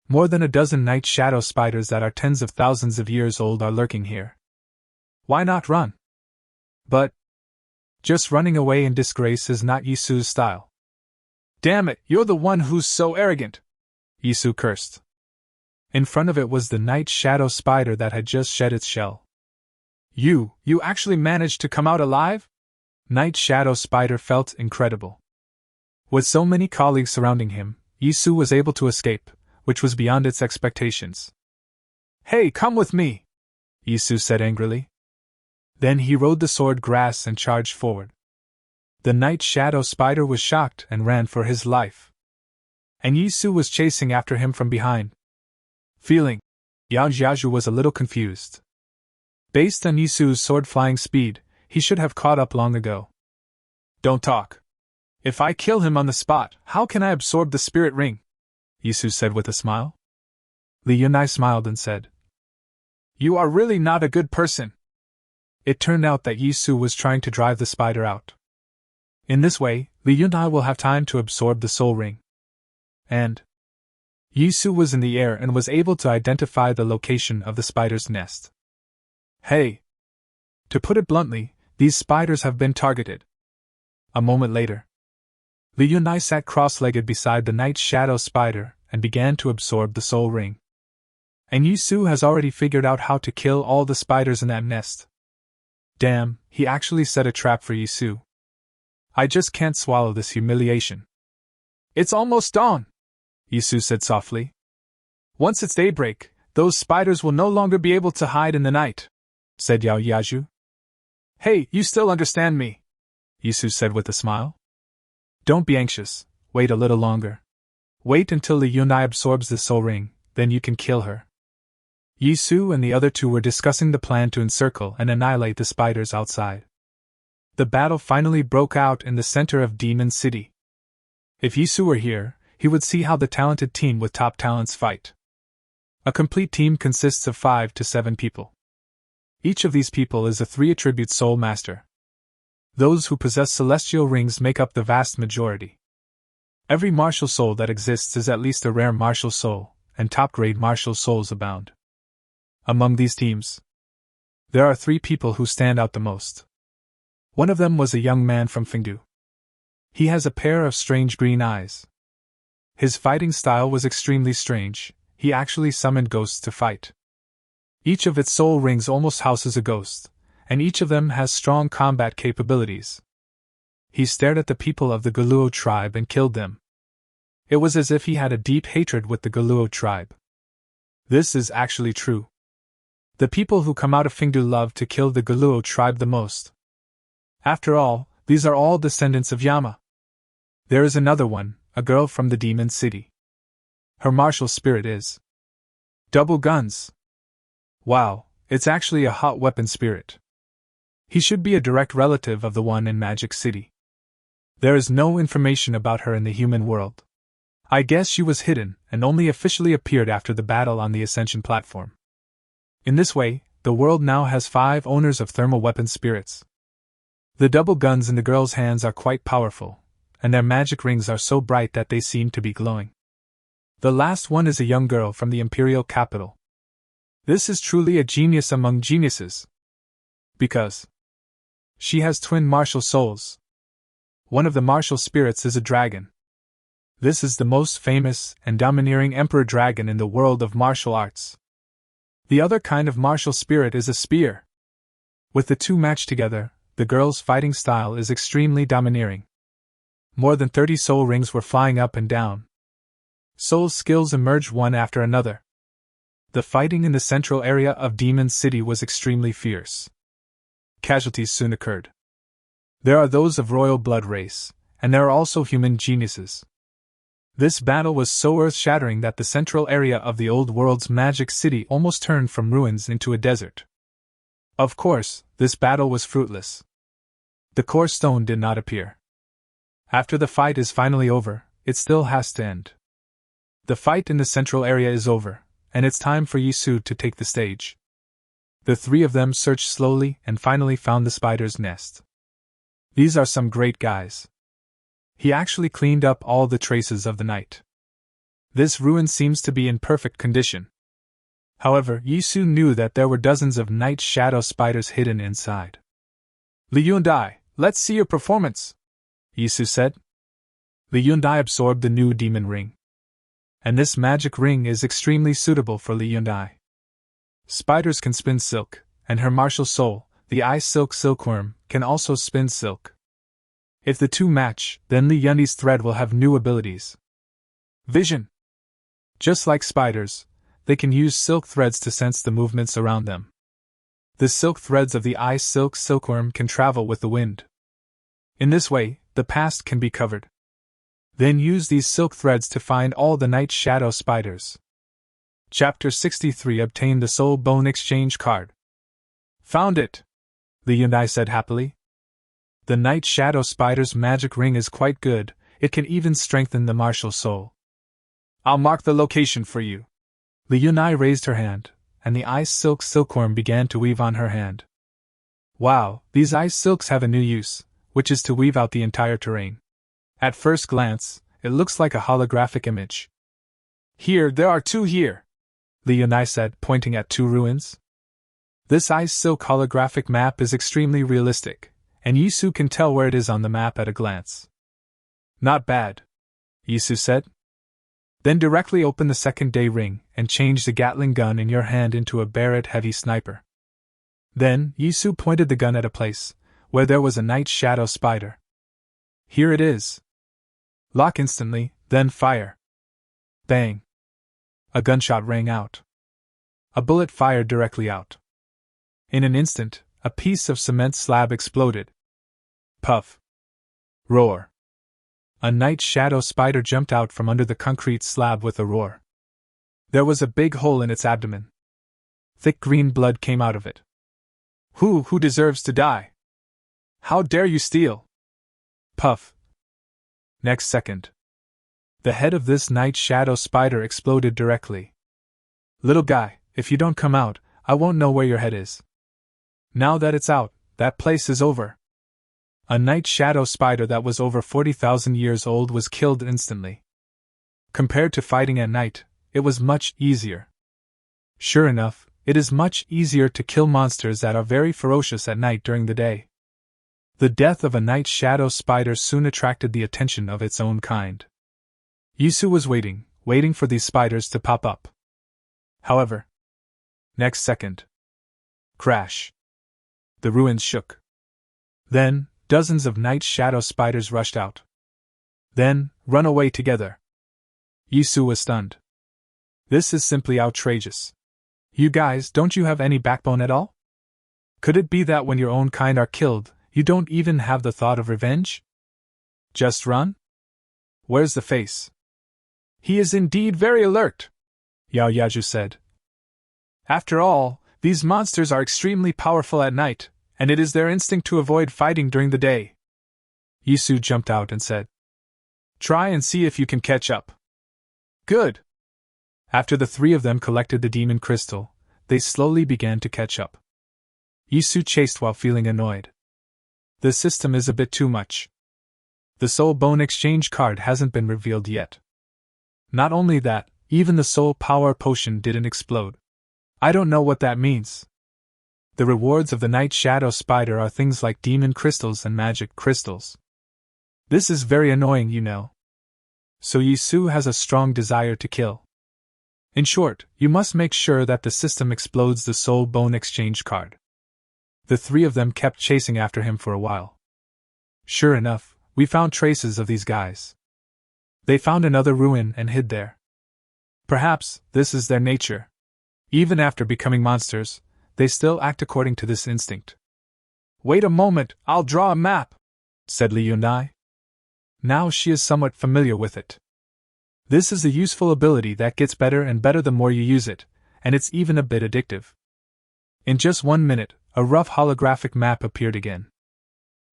More than a dozen Night Shadow Spiders that are tens of thousands of years old are lurking here. Why not run? But just running away in disgrace is not Yisu's style. Damn it, you're the one who's so arrogant! Yisu cursed. In front of it was the Night Shadow Spider that had just shed its shell. You actually managed to come out alive? Night Shadow Spider felt incredible. With so many colleagues surrounding him, Yisu was able to escape, which was beyond its expectations. Hey, come with me! Yisu said angrily. Then he rode the sword grass and charged forward. The Night Shadow Spider was shocked and ran for his life. And Yisu was chasing after him from behind. Feeling, Yao Jiazhu was a little confused. Based on Yisu's sword-flying speed, he should have caught up long ago. Don't talk. If I kill him on the spot, how can I absorb the spirit ring? Yisu said with a smile. Li Yunai smiled and said, You are really not a good person. It turned out that Yisu was trying to drive the spider out. In this way, Li Yunai will have time to absorb the soul ring. And Yisu was in the air and was able to identify the location of the spider's nest. Hey! To put it bluntly, these spiders have been targeted. A moment later, Li Yunai sat cross-legged beside the night shadow spider and began to absorb the soul ring. And Yisu has already figured out how to kill all the spiders in that nest. Damn, he actually set a trap for Yisu. I just can't swallow this humiliation. It's almost dawn, Yisu said softly. Once it's daybreak, those spiders will no longer be able to hide in the night, said Yao Yaju. Hey, you still understand me, Yisu said with a smile. Don't be anxious, wait a little longer. Wait until Li Yunai absorbs the soul ring, then you can kill her. Yisu and the other two were discussing the plan to encircle and annihilate the spiders outside. The battle finally broke out in the center of Demon City. If Yisu were here, he would see how the talented team with top talents fight. A complete team consists of 5 to 7 people. Each of these people is a 3-attribute soul master. Those who possess celestial rings make up the vast majority. Every martial soul that exists is at least a rare martial soul, and top-grade martial souls abound. Among these teams, there are 3 people who stand out the most. One of them was a young man from Fengdu. He has a pair of strange green eyes. His fighting style was extremely strange, he actually summoned ghosts to fight. Each of its soul rings almost houses a ghost, and each of them has strong combat capabilities. He stared at the people of the Galuo tribe and killed them. It was as if he had a deep hatred with the Galuo tribe. This is actually true. The people who come out of Fengdu love to kill the Galuo tribe the most. After all, these are all descendants of Yama. There is another one, a girl from the Demon City. Her martial spirit is double guns. Wow, it's actually a hot weapon spirit. He should be a direct relative of the one in Magic City. There is no information about her in the human world. I guess she was hidden and only officially appeared after the battle on the Ascension platform. In this way, the world now has 5 owners of thermal weapon spirits. The double guns in the girl's hands are quite powerful, and their magic rings are so bright that they seem to be glowing. The last one is a young girl from the imperial capital. This is truly a genius among geniuses. Because she has twin martial souls. One of the martial spirits is a dragon. This is the most famous and domineering emperor dragon in the world of martial arts. The other kind of martial spirit is a spear. With the two matched together, the girl's fighting style is extremely domineering. More than 30 soul rings were flying up and down. Soul skills emerged one after another. The fighting in the central area of Demon City was extremely fierce. Casualties soon occurred. There are those of royal blood race, and there are also human geniuses. This battle was so earth-shattering that the central area of the old world's Magic City almost turned from ruins into a desert. Of course, this battle was fruitless. The core stone did not appear. After the fight is finally over, it still has to end. The fight in the central area is over, and it's time for Yisu to take the stage. The 3 of them searched slowly and finally found the spider's nest. These are some great guys. He actually cleaned up all the traces of the night. This ruin seems to be in perfect condition. However, Yisu knew that there were dozens of night shadow spiders hidden inside. Li Yunai, let's see your performance, Yisu said. Li Yunai absorbed the new demon ring. And this magic ring is extremely suitable for Li Yunai. Spiders can spin silk, and her martial soul, the ice silk silkworm, can also spin silk. If the two match, then Li Yunai's thread will have new abilities. Vision. Just like spiders, they can use silk threads to sense the movements around them. The silk threads of the ice silk silkworm can travel with the wind. In this way, the past can be covered. Then use these silk threads to find all the night shadow spiders. Chapter 63 Obtain the Soul Bone Exchange Card. Found it! Li Yunai said happily. The Night Shadow Spider's magic ring is quite good, it can even strengthen the martial soul. I'll mark the location for you. Li Yunai raised her hand, and the ice silk silkworm began to weave on her hand. Wow, these ice silks have a new use, which is to weave out the entire terrain. At first glance, it looks like a holographic image. Here, there are two here, Li Yunai said, pointing at two ruins. This ice silk holographic map is extremely realistic, and Yisu can tell where it is on the map at a glance. Not bad, Yisu said. Then directly open the second day ring and change the Gatling gun in your hand into a Barrett heavy sniper. Then, Yisu pointed the gun at a place where there was a night shadow spider. Here it is. Lock instantly, then fire. Bang. A gunshot rang out. A bullet fired directly out. In an instant, a piece of cement slab exploded. Puff. Roar. A night shadow spider jumped out from under the concrete slab with a roar. There was a big hole in its abdomen. Thick green blood came out of it. Who deserves to die? How dare you steal? Puff. Next second. The head of this night shadow spider exploded directly. Little guy, if you don't come out, I won't know where your head is. Now that it's out, that place is over. A night shadow spider that was over 40,000 years old was killed instantly. Compared to fighting at night, it was much easier. Sure enough, it is much easier to kill monsters that are very ferocious at night during the day. The death of a night shadow spider soon attracted the attention of its own kind. Yisu was waiting for these spiders to pop up. However, next second. Crash. The ruins shook. Then, dozens of night shadow spiders rushed out. Then, run away together. Yisu was stunned. This is simply outrageous. You guys, don't you have any backbone at all? Could it be that when your own kind are killed, you don't even have the thought of revenge? Just run? Where's the face? He is indeed very alert, Yao Yaju said. After all, these monsters are extremely powerful at night, and it is their instinct to avoid fighting during the day. Yisu jumped out and said, Try and see if you can catch up. Good. After the three of them collected the demon crystal, they slowly began to catch up. Yisu chased while feeling annoyed. The system is a bit too much. The soul bone exchange card hasn't been revealed yet. Not only that, even the soul power potion didn't explode. I don't know what that means. The rewards of the night shadow spider are things like demon crystals and magic crystals. This is very annoying, you know. So Yisu has a strong desire to kill. In short, you must make sure that the system explodes the soul bone exchange card. The three of them kept chasing after him for a while. Sure enough, we found traces of these guys. They found another ruin and hid there. Perhaps this is their nature. Even after becoming monsters, they still act according to this instinct. Wait a moment, I'll draw a map, said Li Yunai. Now she is somewhat familiar with it. This is a useful ability that gets better and better the more you use it, and it's even a bit addictive. In just 1 minute, a rough holographic map appeared again.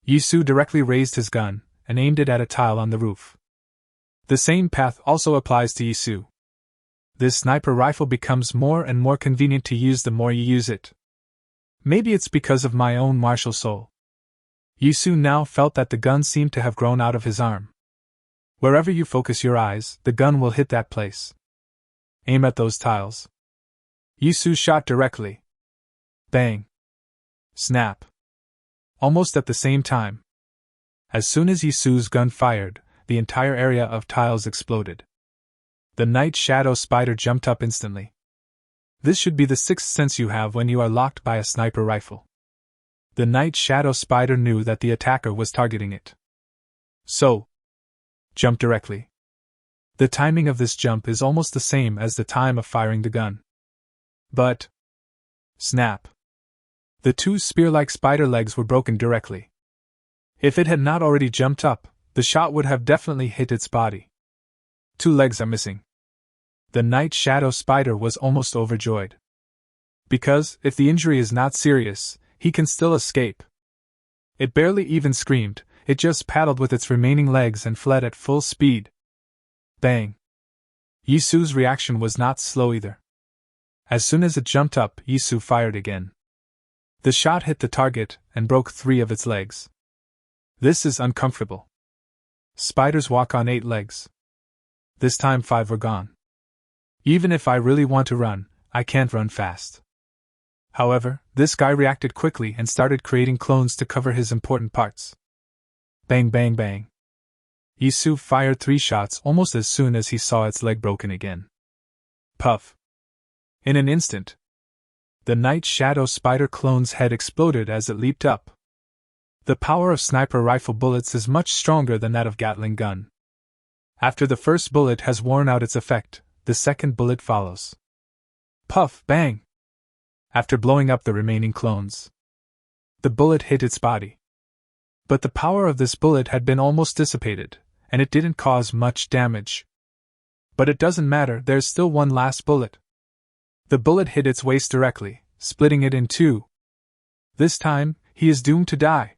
Yisu directly raised his gun and aimed it at a tile on the roof. The same path also applies to Yisu. This sniper rifle becomes more and more convenient to use the more you use it. Maybe it's because of my own martial soul. Yisu now felt that the gun seemed to have grown out of his arm. Wherever you focus your eyes, the gun will hit that place. Aim at those tiles. Yisu shot directly. Bang. Snap. Almost at the same time. As soon as Yisu's gun fired, the entire area of tiles exploded. The night shadow spider jumped up instantly. This should be the sixth sense you have when you are locked by a sniper rifle. The night shadow spider knew that the attacker was targeting it. So, jump directly. The timing of this jump is almost the same as the time of firing the gun. But, snap. The two spear-like spider legs were broken directly. If it had not already jumped up, the shot would have definitely hit its body. 2 legs are missing. The night shadow spider was almost overjoyed. Because, if the injury is not serious, he can still escape. It barely even screamed, it just paddled with its remaining legs and fled at full speed. Bang! Yisu's reaction was not slow either. As soon as it jumped up, Yisu fired again. The shot hit the target and broke 3 of its legs. This is uncomfortable. Spiders walk on 8 legs. This time 5 were gone. Even if I really want to run, I can't run fast. However, this guy reacted quickly and started creating clones to cover his important parts. Bang bang bang. Yisu fired 3 shots almost as soon as he saw its leg broken again. Puff. In an instant, the Night Shadow Spider clone's head exploded as it leaped up. The power of sniper rifle bullets is much stronger than that of Gatling gun. After the first bullet has worn out its effect, the second bullet follows. Puff, bang! After blowing up the remaining clones, the bullet hit its body. But the power of this bullet had been almost dissipated, and it didn't cause much damage. But it doesn't matter, there's still one last bullet. The bullet hit its waist directly, splitting it in 2. This time, he is doomed to die.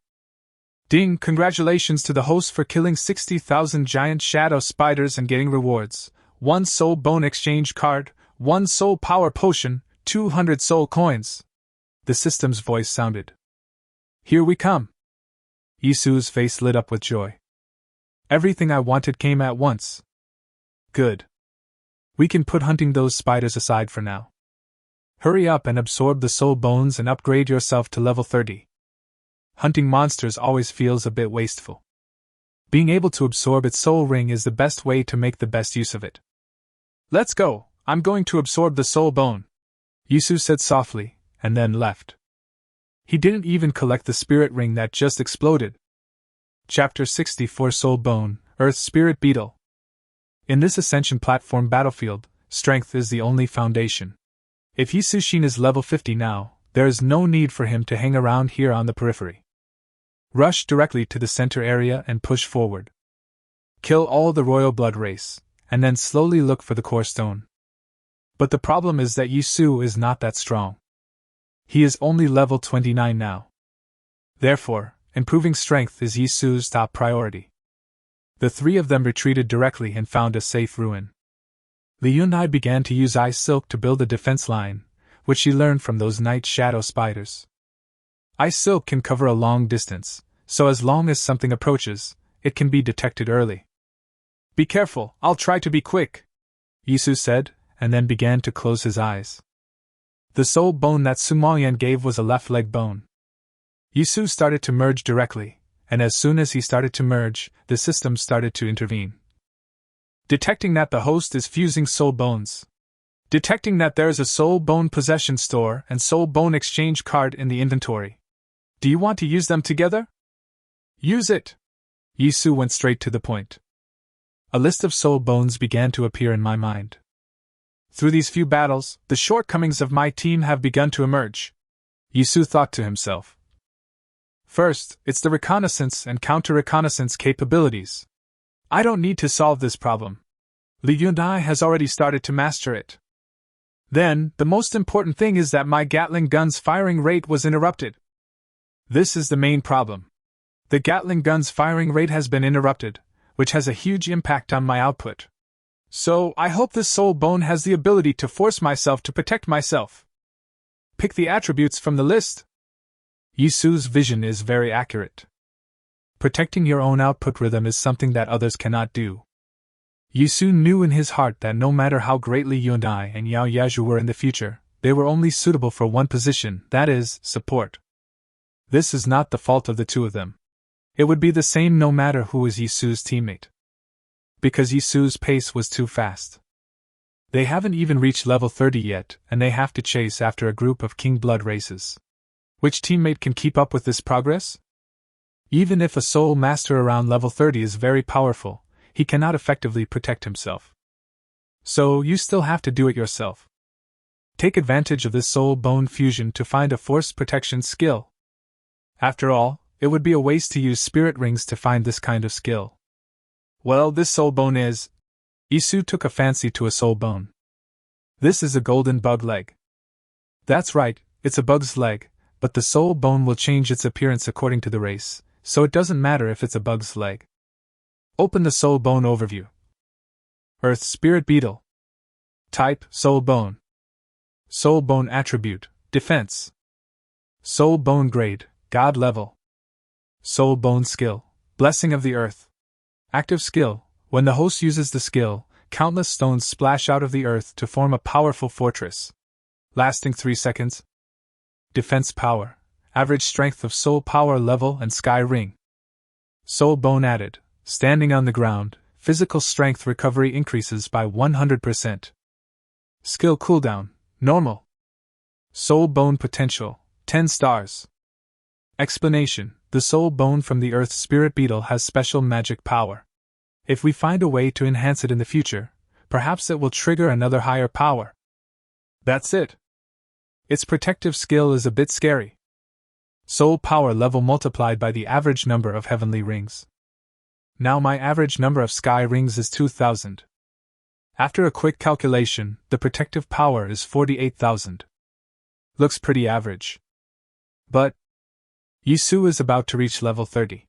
Ding! Congratulations to the host for killing 60,000 giant shadow spiders and getting rewards. 1 soul bone exchange card, 1 soul power potion, 200 soul coins. The system's voice sounded. Here we come. Yisu's face lit up with joy. Everything I wanted came at once. Good. We can put hunting those spiders aside for now. Hurry up and absorb the soul bones and upgrade yourself to level 30. Hunting monsters always feels a bit wasteful. Being able to absorb its soul ring is the best way to make the best use of it. Let's go, I'm going to absorb the soul bone, Yisu said softly, and then left. He didn't even collect the spirit ring that just exploded. Chapter 64 Soul Bone, Earth Spirit Beetle. In this Ascension platform battlefield, strength is the only foundation. If Yisushin is level 50 now, there is no need for him to hang around here on the periphery. Rush directly to the center area and push forward. Kill all the royal blood race, and then slowly look for the core stone. But the problem is that Yisu is not that strong. He is only level 29 now. Therefore, improving strength is Yisu's top priority. The 3 of them retreated directly and found a safe ruin. Liunai began to use ice silk to build a defense line, which she learned from those night shadow spiders. Ice silk can cover a long distance, so as long as something approaches, it can be detected early. Be careful, I'll try to be quick, Yisu said, and then began to close his eyes. The soul bone that Sumoyan gave was a left leg bone. Yisu started to merge directly, and as soon as he started to merge, the system started to intervene. Detecting that the host is fusing soul bones. Detecting that there is a soul bone possession store and soul bone exchange card in the inventory. Do you want to use them together? Use it! Yisu went straight to the point. A list of soul bones began to appear in my mind. Through these few battles, the shortcomings of my team have begun to emerge, Yisu thought to himself. First, it's the reconnaissance and counter-reconnaissance capabilities. I don't need to solve this problem. Li Yunai has already started to master it. Then, the most important thing is that my Gatling gun's firing rate was interrupted. This is the main problem. The Gatling gun's firing rate has been interrupted, which has a huge impact on my output. So, I hope this soul bone has the ability to force myself to protect myself. Pick the attributes from the list. Yisu's vision is very accurate. Protecting your own output rhythm is something that others cannot do. Yisu knew in his heart that no matter how greatly Yunai and Yao Yaju were in the future, they were only suitable for one position, that is, support. This is not the fault of the 2 of them. It would be the same no matter who was Yisu's teammate. Because Yisu's pace was too fast. They haven't even reached level 30 yet, and they have to chase after a group of king blood races. Which teammate can keep up with this progress? Even if a soul master around level 30 is very powerful, he cannot effectively protect himself. So you still have to do it yourself. Take advantage of this soul bone fusion to find a forced protection skill. After all, it would be a waste to use spirit rings to find this kind of skill. Well, this soul bone is... Yisu took a fancy to a soul bone. This is a golden bug leg. That's right, it's a bug's leg, But the soul bone will change its appearance according to the race, so it doesn't matter if it's a bug's leg. Open the soul bone overview. Earth Spirit Beetle. Type, soul bone. Soul bone attribute, defense. Soul bone grade, God level. Soul bone skill, blessing of the earth. Active skill, when the host uses the skill, countless stones splash out of the earth to form a powerful fortress. Lasting 3 seconds. Defense power, average strength of soul power level and sky ring. Soul bone added, standing on the ground, physical strength recovery increases by 100%. Skill cooldown, normal. Soul bone potential, 10 stars. Explanation: the soul bone from the Earth Spirit Beetle has special magic power. If we find a way to enhance it in the future, perhaps it will trigger another higher power. That's it. Its protective skill is a bit scary. Soul power level multiplied by the average number of heavenly rings. Now my average number of sky rings is 2,000. After a quick calculation, the protective power is 48,000. Looks pretty average. But Yisu is about to reach level 30.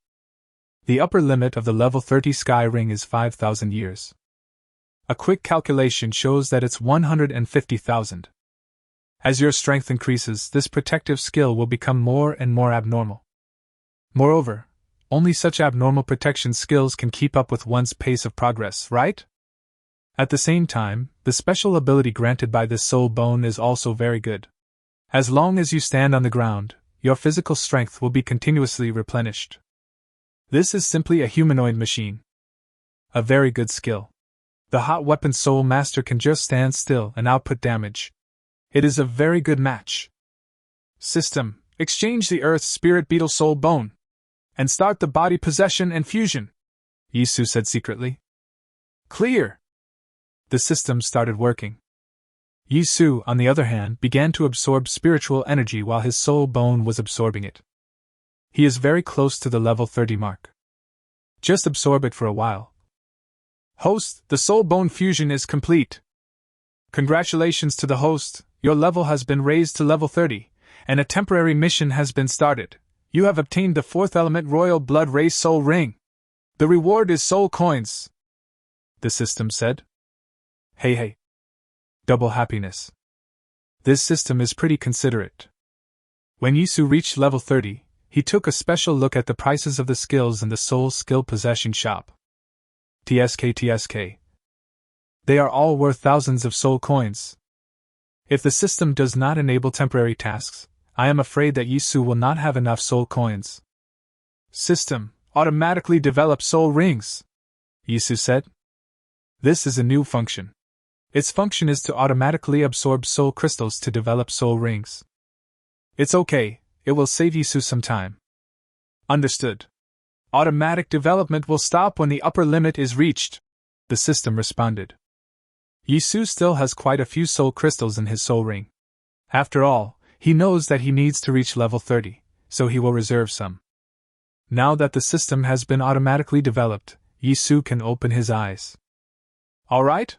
The upper limit of the level 30 sky ring is 5,000 years. A quick calculation shows that it's 150,000. As your strength increases, this protective skill will become more and more abnormal. Moreover, only such abnormal protection skills can keep up with one's pace of progress, right? At the same time, the special ability granted by this soul bone is also very good. As long as you stand on the ground, your physical strength will be continuously replenished. This is simply a humanoid machine. A very good skill. The hot weapon soul master can just stand still and output damage. It is a very good match. System: exchange the Earth Spirit Beetle soul bone. And start the body possession and fusion, Yisu said secretly. Clear. The system started working. Yisu, on the other hand, began to absorb spiritual energy while his soul bone was absorbing it. He is very close to the level 30 mark. Just absorb it for a while. Host, the soul bone fusion is complete. Congratulations to the host, your level has been raised to level 30, and a temporary mission has been started. You have obtained the 4th element Royal Blood Race Soul Ring. The reward is soul coins, the system said. Hey. Double happiness. This system is pretty considerate. When Yisu reached level 30, he took a special look at the prices of the skills in the Soul Skill Possession Shop. TSK. They are all worth thousands of soul coins. If the system does not enable temporary tasks, I am afraid that Yisu will not have enough soul coins. System: automatically develop soul rings, Yisu said. This is a new function. Its function is to automatically absorb soul crystals to develop soul rings. It's okay, it will save Yisu some time. Understood. Automatic development will stop when the upper limit is reached, the system responded. Yisu still has quite a few soul crystals in his soul ring. After all, he knows that he needs to reach level 30, so he will reserve some. Now that the system has been automatically developed, Yisu can open his eyes. Alright?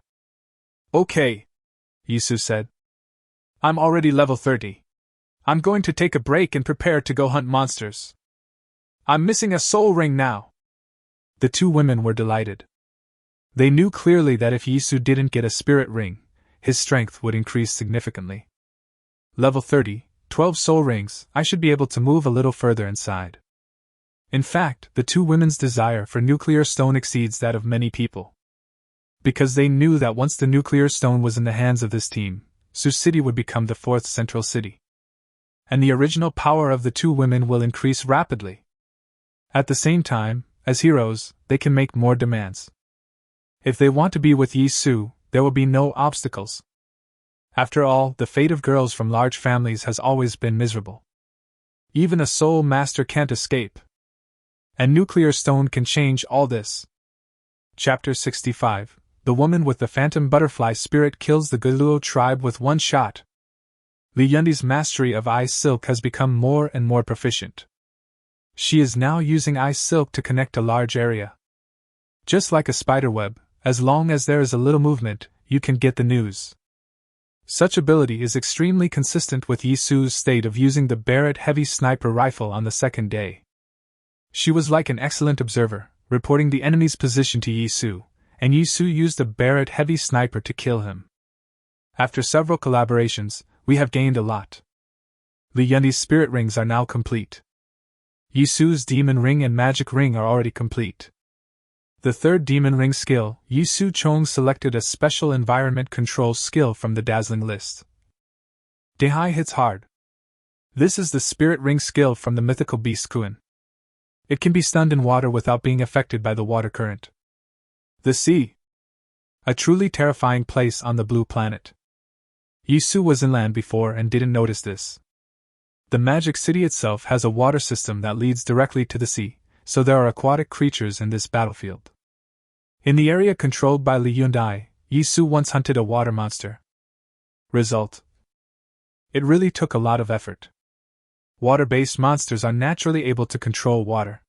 Okay, Yisu said. I'm already level 30. I'm going to take a break and prepare to go hunt monsters. I'm missing a soul ring now. The two women were delighted. They knew clearly that if Yisu didn't get a spirit ring, his strength would increase significantly. Level 30, 12 soul rings, I should be able to move a little further inside. In fact, the two women's desire for nuclear stone exceeds that of many people. Because they knew that once the nuclear stone was in the hands of this team, Sioux City would become the 4th central city. And the original power of the two women will increase rapidly. At the same time, as heroes, they can make more demands. If they want to be with Yisu, there will be no obstacles. After all, the fate of girls from large families has always been miserable. Even a soul master can't escape. And nuclear stone can change all this. Chapter 65. The woman with the phantom butterfly spirit kills the Galuo tribe with one shot. Li Yundi's mastery of ice silk has become more and more proficient. She is now using ice silk to connect a large area. Just like a spider web, as long as there is a little movement, you can get the news. Such ability is extremely consistent with Yisu's state of using the Barrett heavy sniper rifle on the second day. She was like an excellent observer, reporting the enemy's position to Yisu, and Yisu used the Barrett heavy sniper to kill him. After several collaborations, we have gained a lot. Li Yundi's spirit rings are now complete. Yisu's demon ring and magic ring are already complete. The third demon ring skill, Yisu Chong selected a special environment control skill from the dazzling list. Dehai hits hard. This is the spirit ring skill from the mythical beast Kuan. It can be stunned in water without being affected by the water current. The sea. A truly terrifying place on the blue planet. Yisu was inland before and didn't notice this. The magic city itself has a water system that leads directly to the sea, so there are aquatic creatures in this battlefield. In the area controlled by Li Yundai, Yisu once hunted a water monster. Result: it really took a lot of effort. Water-based monsters are naturally able to control water.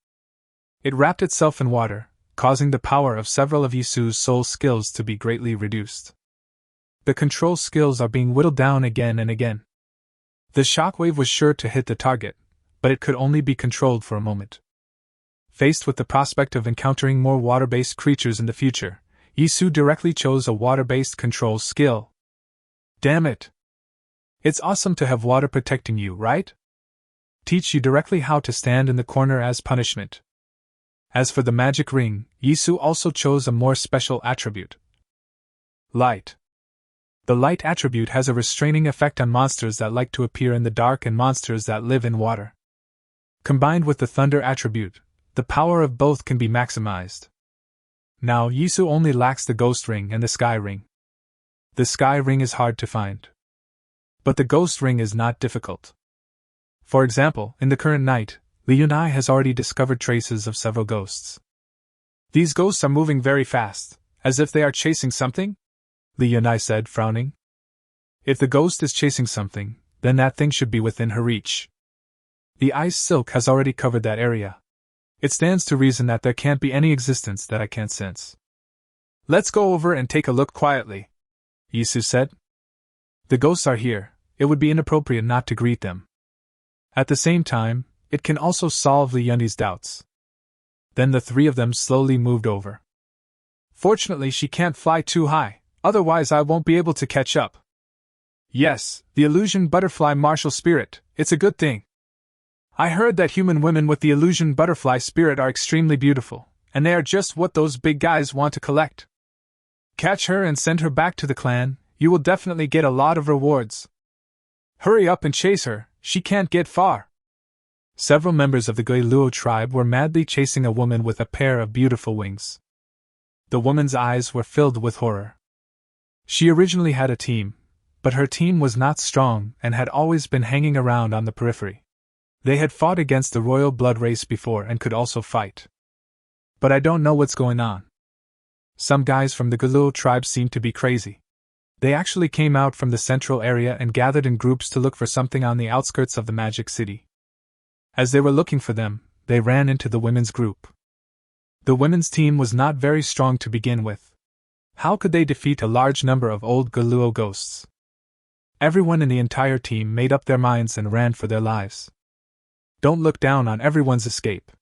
It wrapped itself in water, causing the power of several of Yisu's soul skills to be greatly reduced. The control skills are being whittled down again and again. The shockwave was sure to hit the target, but it could only be controlled for a moment. Faced with the prospect of encountering more water-based creatures in the future, Yisu directly chose a water-based control skill. Damn it! It's awesome to have water protecting you, right? Teach you directly how to stand in the corner as punishment. As for the magic ring, Yisu also chose a more special attribute. Light. The light attribute has a restraining effect on monsters that like to appear in the dark and monsters that live in water. Combined with the thunder attribute, the power of both can be maximized. Now Yisu only lacks the ghost ring and the sky ring. The sky ring is hard to find. But the ghost ring is not difficult. For example, in the current night, Li Yunai has already discovered traces of several ghosts. These ghosts are moving very fast, as if they are chasing something? Li Yunai said, frowning. If the ghost is chasing something, then that thing should be within her reach. The ice silk has already covered that area. It stands to reason that there can't be any existence that I can't sense. Let's go over and take a look quietly, Yisu said. The ghosts are here, it would be inappropriate not to greet them. At the same time, it can also solve Li Yundi's doubts. Then the three of them slowly moved over. Fortunately, she can't fly too high, otherwise I won't be able to catch up. Yes, the illusion butterfly martial spirit, it's a good thing. I heard that human women with the illusion butterfly spirit are extremely beautiful, and they are just what those big guys want to collect. Catch her and send her back to the clan, you will definitely get a lot of rewards. Hurry up and chase her, she can't get far. Several members of the Guiluo tribe were madly chasing a woman with a pair of beautiful wings. The woman's eyes were filled with horror. She originally had a team, but her team was not strong and had always been hanging around on the periphery. They had fought against the royal blood race before and could also fight. But I don't know what's going on. Some guys from the Guiluo tribe seem to be crazy. They actually came out from the central area and gathered in groups to look for something on the outskirts of the magic city. As they were looking for them, they ran into the women's group. The women's team was not very strong to begin with. How could they defeat a large number of old Guiluo ghosts? Everyone in the entire team made up their minds and ran for their lives. Don't look down on everyone's escape.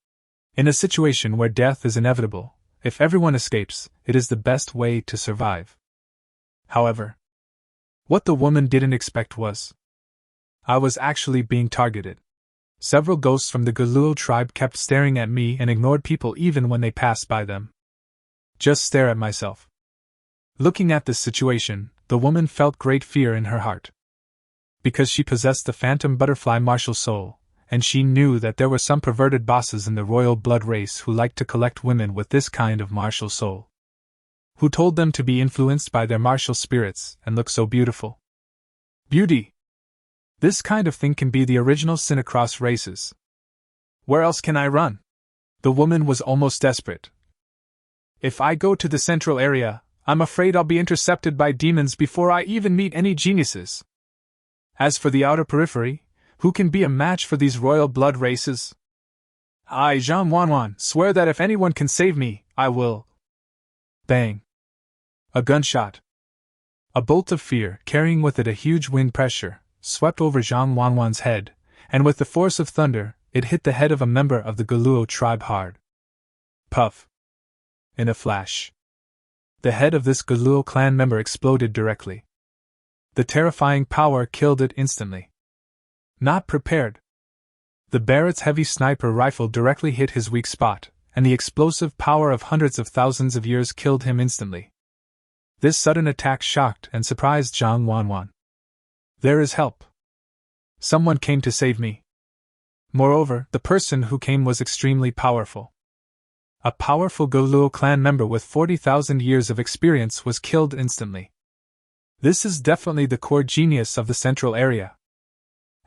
In a situation where death is inevitable, if everyone escapes, it is the best way to survive. However, what the woman didn't expect was, I was actually being targeted. Several ghosts from the Guiluo tribe kept staring at me and ignored people even when they passed by them. Just stare at myself. Looking at this situation, the woman felt great fear in her heart. Because she possessed the phantom butterfly martial soul, and she knew that there were some perverted bosses in the royal blood race who liked to collect women with this kind of martial soul. Who told them to be influenced by their martial spirits and look so beautiful. Beauty! This kind of thing can be the original sin across races. Where else can I run? The woman was almost desperate. If I go to the central area, I'm afraid I'll be intercepted by demons before I even meet any geniuses. As for the outer periphery, who can be a match for these royal blood races? I, Zhang Wanwan, swear that if anyone can save me, I will. Bang. A gunshot. A bolt of fear, carrying with it a huge wind pressure, swept over Zhang Wanwan's head, and with the force of thunder, it hit the head of a member of the Geluo tribe hard. Puff! In a flash, the head of this Geluo clan member exploded directly. The terrifying power killed it instantly. Not prepared. The Barrett's heavy sniper rifle directly hit his weak spot, and the explosive power of hundreds of thousands of years killed him instantly. This sudden attack shocked and surprised Zhang Wanwan. There is help. Someone came to save me. Moreover, the person who came was extremely powerful. A powerful Geluo clan member with 40,000 years of experience was killed instantly. This is definitely the core genius of the central area.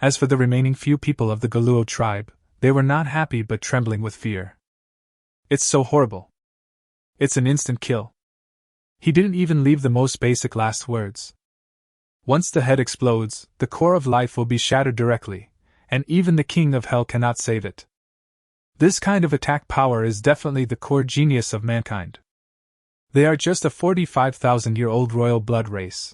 As for the remaining few people of the Geluo tribe, they were not happy but trembling with fear. It's so horrible. It's an instant kill. He didn't even leave the most basic last words. Once the head explodes, the core of life will be shattered directly, and even the king of hell cannot save it. This kind of attack power is definitely the core genius of mankind. They are just a 45,000-year-old royal blood race.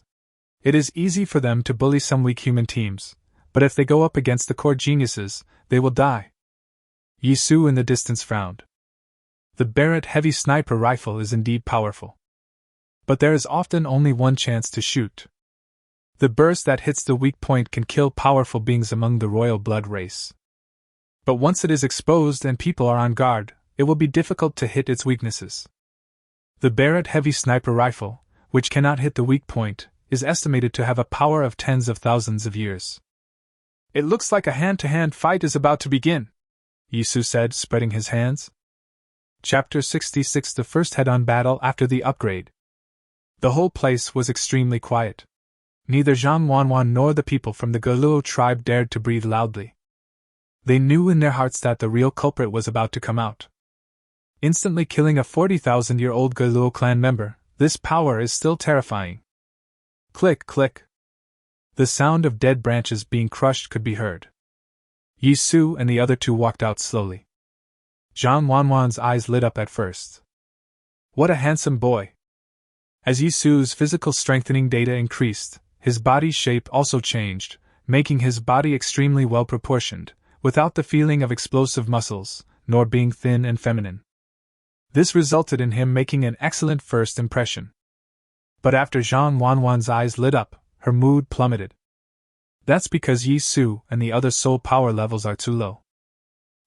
It is easy for them to bully some weak human teams, but if they go up against the core geniuses, they will die. Yisu in the distance frowned. The Barrett heavy sniper rifle is indeed powerful. But there is often only one chance to shoot. The burst that hits the weak point can kill powerful beings among the royal blood race. But once it is exposed and people are on guard, it will be difficult to hit its weaknesses. The Barrett heavy sniper rifle, which cannot hit the weak point, is estimated to have a power of tens of thousands of years. It looks like a hand-to-hand fight is about to begin, Yisu said, spreading his hands. Chapter 66: The first head-on battle after the upgrade. The whole place was extremely quiet. Neither Zhang Wanwan nor the people from the Geluo tribe dared to breathe loudly. They knew in their hearts that the real culprit was about to come out. Instantly killing a 40,000-year-old Geluo clan member, this power is still terrifying. Click, click. The sound of dead branches being crushed could be heard. Yisu and the other two walked out slowly. Zhang Wanwan's eyes lit up at first. What a handsome boy! As Yisu's physical strengthening data increased, his body's shape also changed, making his body extremely well proportioned, without the feeling of explosive muscles, nor being thin and feminine. This resulted in him making an excellent first impression. But after Zhang Wanwan's eyes lit up, her mood plummeted. That's because Yisu and the other soul power levels are too low.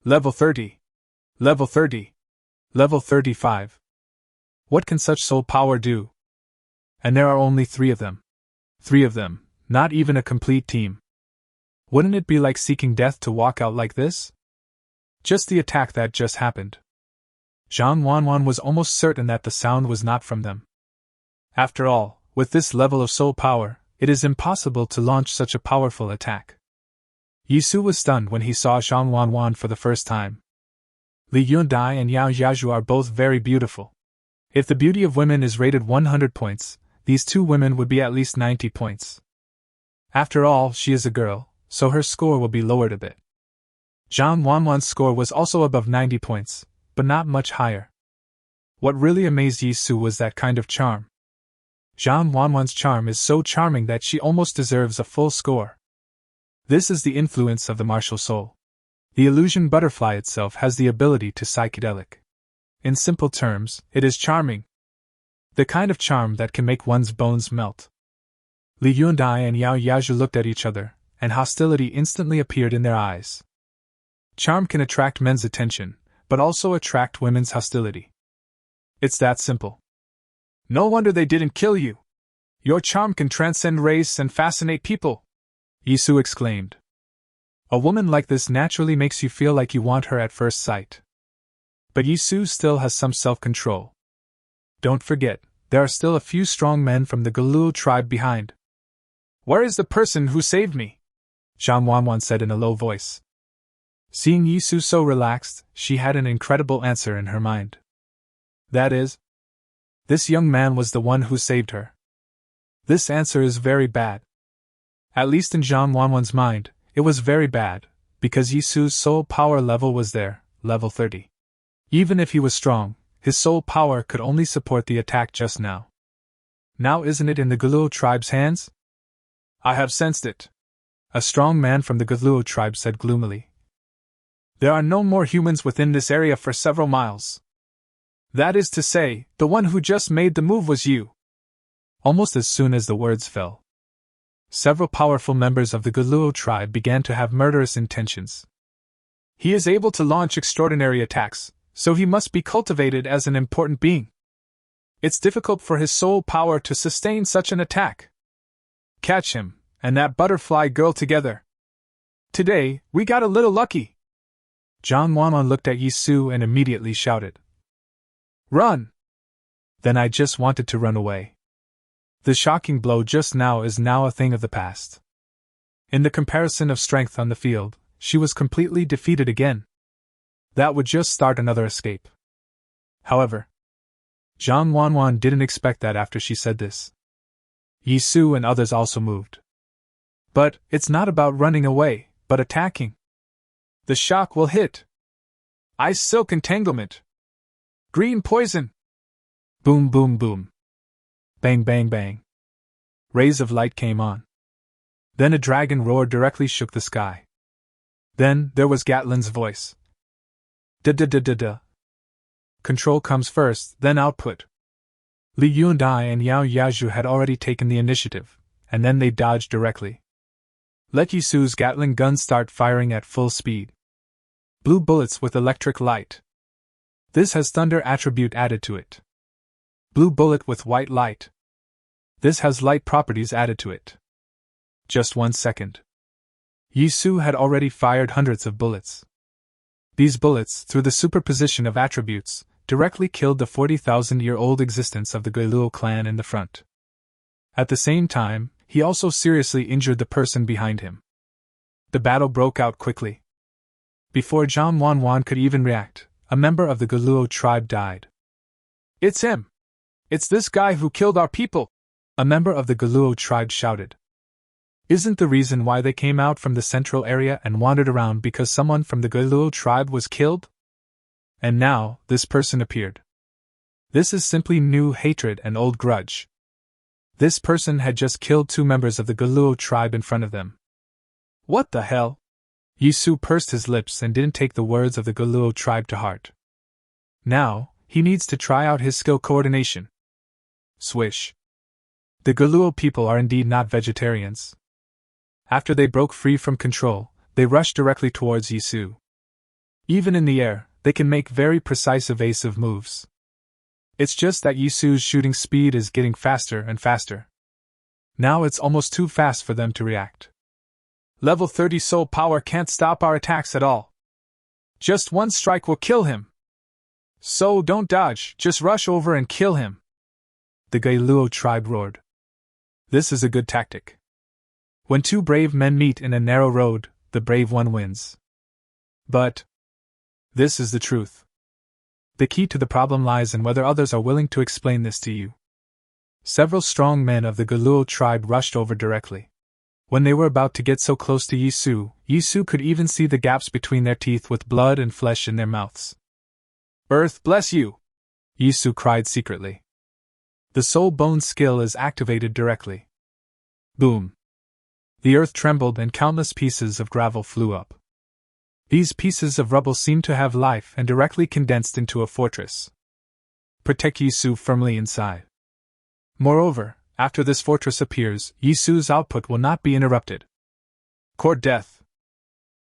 Level 30. Level 30. Level 35. What can such soul power do? And there are only 3 of them. 3 of them, not even a complete team. Wouldn't it be like seeking death to walk out like this? Just the attack that just happened. Zhang Wanwan was almost certain that the sound was not from them. After all, with this level of soul power, it is impossible to launch such a powerful attack. Yisu was stunned when he saw Zhang Wanwan for the first time. Li Yundai and Yao Yaju are both very beautiful. If the beauty of women is rated 100 points, these 2 women would be at least 90 points. After all, she is a girl, so her score will be lowered a bit. Zhang Wanwan's score was also above 90 points, but not much higher. What really amazed Yisu was that kind of charm. Zhang Wanwan's charm is so charming that she almost deserves a full score. This is the influence of the martial soul. The illusion butterfly itself has the ability to psychedelic. In simple terms, it is charming. The kind of charm that can make one's bones melt. Li Yundai and Yao Yaju looked at each other, and hostility instantly appeared in their eyes. Charm can attract men's attention, but also attract women's hostility. It's that simple. No wonder they didn't kill you. Your charm can transcend race and fascinate people, Yisu exclaimed. A woman like this naturally makes you feel like you want her at first sight. But Yisu still has some self-control. Don't forget, there are still a few strong men from the Geluo tribe behind. Where is the person who saved me? Zhang Wanwan said in a low voice. Seeing Yisu so relaxed, she had an incredible answer in her mind. That is, this young man was the one who saved her. This answer is very bad. At least in Zhang Wanwan's mind, it was very bad, because Yisu's soul power level was there, level 30. Even if he was strong, his soul power could only support the attack just now. Now isn't it in the Guluo tribe's hands? I have sensed it. A strong man from the Guluo tribe said gloomily. There are no more humans within this area for several miles. That is to say, the one who just made the move was you. Almost as soon as the words fell, several powerful members of the Guluo tribe began to have murderous intentions. He is able to launch extraordinary attacks, so he must be cultivated as an important being. It's difficult for his soul power to sustain such an attack. Catch him, and that butterfly girl together. Today, we got a little lucky. John Wanwan looked at Yisu and immediately shouted. Run! Then I just wanted to run away. The shocking blow just now is now a thing of the past. In the comparison of strength on the field, she was completely defeated again. That would just start another escape. However, Zhang Wanwan didn't expect that after she said this. Yisu and others also moved. But it's not about running away, but attacking. The shock will hit. Ice silk entanglement. Green poison. Boom boom boom. Bang bang bang. Rays of light came on. Then a dragon roar directly shook the sky. Then there was Gatling's voice. Da-da-da-da-da. Control comes first, then output. Li Yundai and Yao Yazhu had already taken the initiative, and then they dodged directly. Let Yisu's Gatling guns start firing at full speed. Blue bullets with electric light. This has thunder attribute added to it. Blue bullet with white light. This has light properties added to it. Just 1 second. Yisu had already fired hundreds of bullets. These bullets, through the superposition of attributes, directly killed the 40,000-year-old existence of the Guluo clan in the front. At the same time, he also seriously injured the person behind him. The battle broke out quickly. Before Zhang Wanwan could even react, a member of the Guluo tribe died. It's him! It's this guy who killed our people! A member of the Guluo tribe shouted. Isn't the reason why they came out from the central area and wandered around because someone from the Guluo tribe was killed? And now, this person appeared. This is simply new hatred and old grudge. This person had just killed 2 members of the Guluo tribe in front of them. What the hell? Yisu pursed his lips and didn't take the words of the Guluo tribe to heart. Now, he needs to try out his skill coordination. Swish. The Guluo people are indeed not vegetarians. After they broke free from control, they rushed directly towards Yisu. Even in the air, they can make very precise evasive moves. It's just that Yisu's shooting speed is getting faster and faster. Now it's almost too fast for them to react. Level 30 soul power can't stop our attacks at all. Just 1 strike will kill him. So don't dodge, just rush over and kill him. The Guluo tribe roared. This is a good tactic. When 2 brave men meet in a narrow road, the brave one wins. But this is the truth. The key to the problem lies in whether others are willing to explain this to you. Several strong men of the Guluo tribe rushed over directly. When they were about to get so close to Yisu, Yisu could even see the gaps between their teeth with blood and flesh in their mouths. Earth bless you! Yisu cried secretly. The soul bone skill is activated directly. Boom! The earth trembled and countless pieces of gravel flew up. These pieces of rubble seemed to have life and directly condensed into a fortress. Protect Yisu firmly inside. Moreover, after this fortress appears, Yisu's output will not be interrupted. Court death.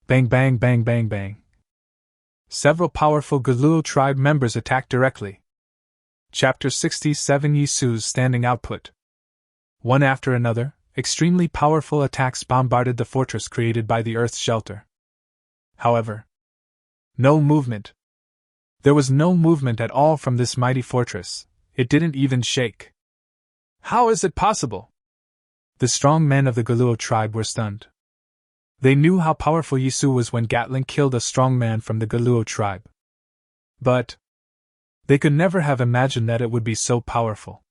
Bang bang bang bang bang. Several powerful Guluo tribe members attacked directly. Chapter 67 Yisu's standing output. One after another, extremely powerful attacks bombarded the fortress created by the Earth's shelter. However, no movement. There was no movement at all from this mighty fortress. It didn't even shake. How is it possible? The strong men of the Guluo tribe were stunned. They knew how powerful Yisu was when Gatling killed a strong man from the Guluo tribe. But they could never have imagined that it would be so powerful.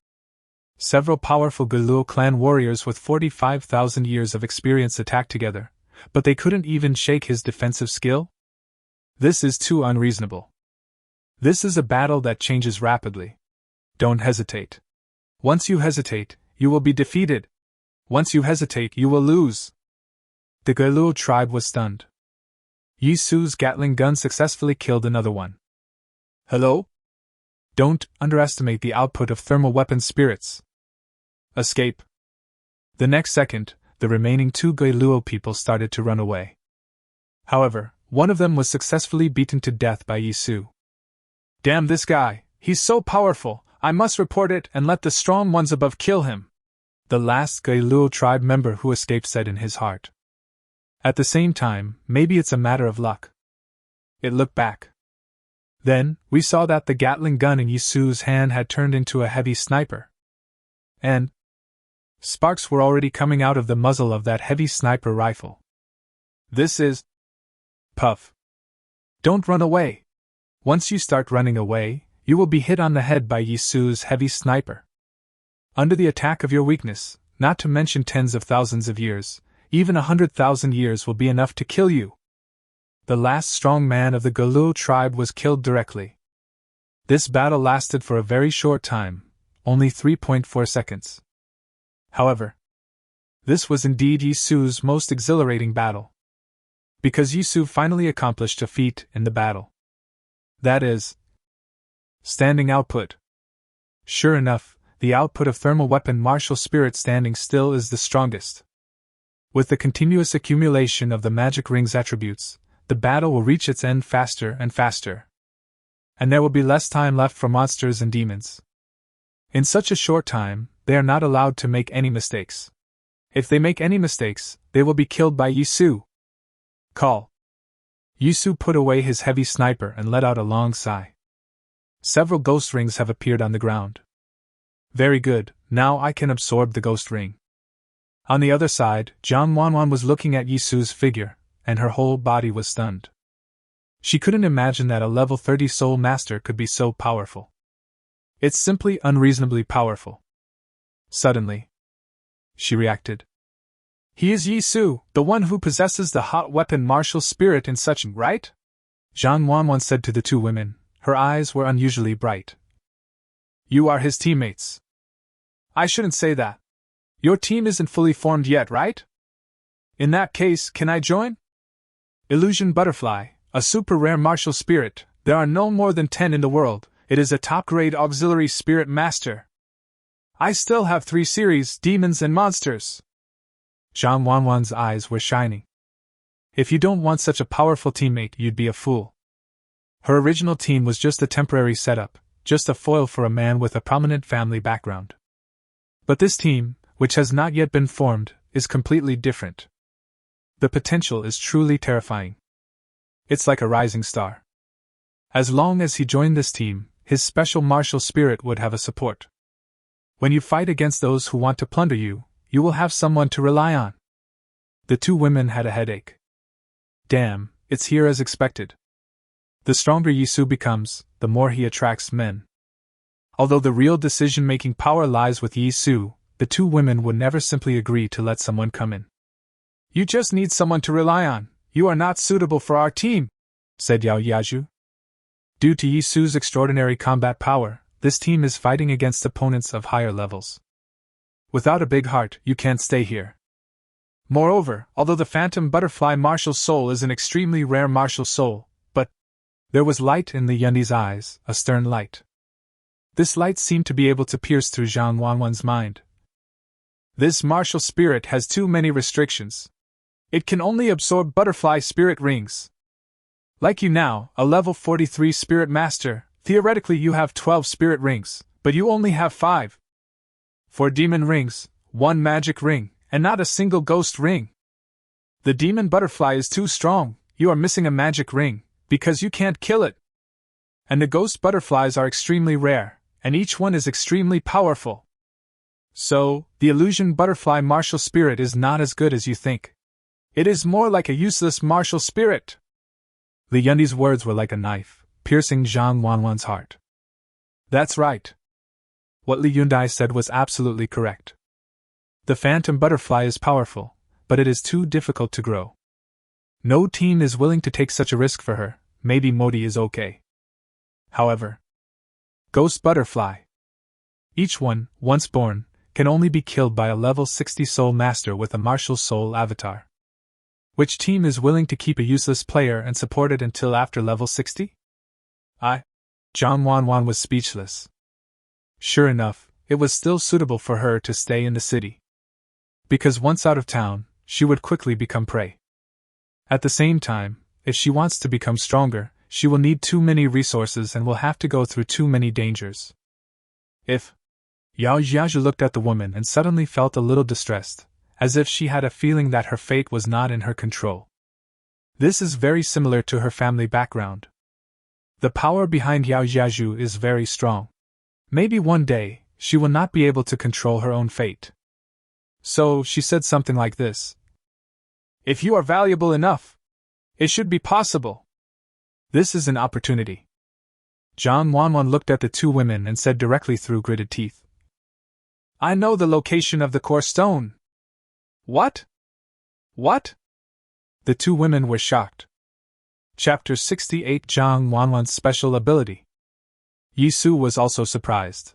Several powerful Guluo clan warriors with 45,000 years of experience attacked together, but they couldn't even shake his defensive skill? This is too unreasonable. This is a battle that changes rapidly. Don't hesitate. Once you hesitate, you will be defeated. Once you hesitate, you will lose. The Geluo tribe was stunned. Yi Su's Gatling gun successfully killed another one. Hello? Don't underestimate the output of thermal weapon spirits. Escape. The next second, the remaining 2 Geluo people started to run away. However, one of them was successfully beaten to death by Yi Su. Damn this guy, he's so powerful, I must report it and let the strong ones above kill him, the last Geluo tribe member who escaped said in his heart. At the same time, maybe it's a matter of luck. It looked back. Then, we saw that the Gatling gun in Yi Su's hand had turned into a heavy sniper. And sparks were already coming out of the muzzle of that heavy sniper rifle. This is... Puff. Don't run away. Once you start running away, you will be hit on the head by Yi Su's heavy sniper. Under the attack of your weakness, not to mention tens of thousands of years, even 100,000 years will be enough to kill you. The last strong man of the Geluo tribe was killed directly. This battle lasted for a very short time, only 3.4 seconds. However, this was indeed Yi Su's most exhilarating battle. Because Yi Su finally accomplished a feat in the battle. That is, standing output. Sure enough, the output of thermal weapon martial spirit standing still is the strongest. With the continuous accumulation of the magic ring's attributes, the battle will reach its end faster and faster. And there will be less time left for monsters and demons. In such a short time, they are not allowed to make any mistakes. If they make any mistakes, they will be killed by Yi Su. Call. Yi Su put away his heavy sniper and let out a long sigh. Several ghost rings have appeared on the ground. Very good, now I can absorb the ghost ring. On the other side, Zhang Wanwan was looking at Yi Su's figure, and her whole body was stunned. She couldn't imagine that a level 30 soul master could be so powerful. It's simply unreasonably powerful. Suddenly, she reacted. He is Yi Su, the one who possesses the hot weapon martial spirit in such, right? Zhang Wanwan said to the 2 women. Her eyes were unusually bright. You are his teammates. I shouldn't say that. Your team isn't fully formed yet, right? In that case, can I join? Illusion Butterfly, a super rare martial spirit. There are no more than 10 in the world. It is a top-grade auxiliary spirit master. I still have 3 series, demons and monsters. Zhang Wanwan's eyes were shining. If you don't want such a powerful teammate, you'd be a fool. Her original team was just a temporary setup, just a foil for a man with a prominent family background. But this team, which has not yet been formed, is completely different. The potential is truly terrifying. It's like a rising star. As long as he joined this team, his special martial spirit would have a support. When you fight against those who want to plunder you, you will have someone to rely on. The 2 women had a headache. Damn, it's here as expected. The stronger Yi Su becomes, the more he attracts men. Although the real decision-making power lies with Yi Su, the 2 women would never simply agree to let someone come in. You just need someone to rely on. You are not suitable for our team, said Yao Yaju. Due to Yi Su's extraordinary combat power, this team is fighting against opponents of higher levels. Without a big heart, you can't stay here. Moreover, although the Phantom Butterfly martial soul is an extremely rare martial soul, but there was light in the Yundi's eyes, a stern light. This light seemed to be able to pierce through Zhang Wanwan's mind. This martial spirit has too many restrictions. It can only absorb butterfly spirit rings. Like you now, a level 43 spirit master, theoretically you have 12 spirit rings, but you only have 5. 4 demon rings, 1 magic ring, and not a single ghost ring. The demon butterfly is too strong, you are missing a magic ring, because you can't kill it. And the ghost butterflies are extremely rare, and each one is extremely powerful. So, the illusion butterfly martial spirit is not as good as you think. It is more like a useless martial spirit. Li Yundi's words were like a knife, piercing Zhang Wanwan's heart. That's right. What Li Yundi said was absolutely correct. The phantom butterfly is powerful, but it is too difficult to grow. No team is willing to take such a risk for her. Maybe Modi is okay. However, ghost butterfly. Each one, once born, can only be killed by a level 60 soul master with a martial soul avatar. Which team is willing to keep a useless player and support it until after level 60? Zhang Wanwan was speechless. Sure enough, it was still suitable for her to stay in the city. Because once out of town, she would quickly become prey. At the same time, if she wants to become stronger, she will need too many resources and will have to go through too many dangers. Yao Jiazhu looked at the woman and suddenly felt a little distressed, as if she had a feeling that her fate was not in her control. This is very similar to her family background. The power behind Yao Jiazhu is very strong. Maybe one day, she will not be able to control her own fate. So, she said something like this. If you are valuable enough, it should be possible. This is an opportunity. Zhang Wanwan looked at the two women and said directly through gritted teeth. I know the location of the core stone. What? What? The two women were shocked. Chapter 68 Zhang Wanwan's Special Ability. Yi Su was also surprised.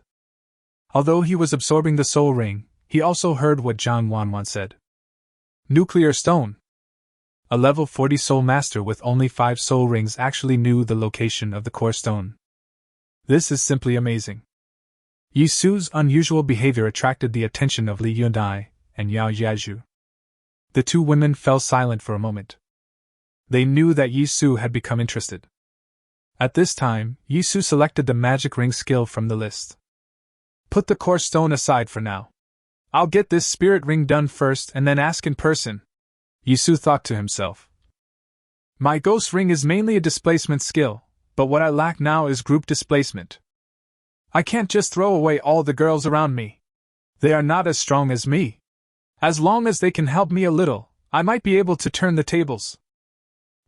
Although he was absorbing the soul ring, he also heard what Zhang Wanwan said. Nuclear stone. A level 40 soul master with only 5 soul rings actually knew the location of the core stone. This is simply amazing. Yi Su's unusual behavior attracted the attention of Li Yundai and Yao Jiazhu. The two women fell silent for a moment. They knew that Yi Su had become interested. At this time, Yi Su selected the magic ring skill from the list. Put the core stone aside for now. I'll get this spirit ring done first and then ask in person. Yi Su thought to himself. My ghost ring is mainly a displacement skill, but what I lack now is group displacement. I can't just throw away all the girls around me. They are not as strong as me. As long as they can help me a little, I might be able to turn the tables.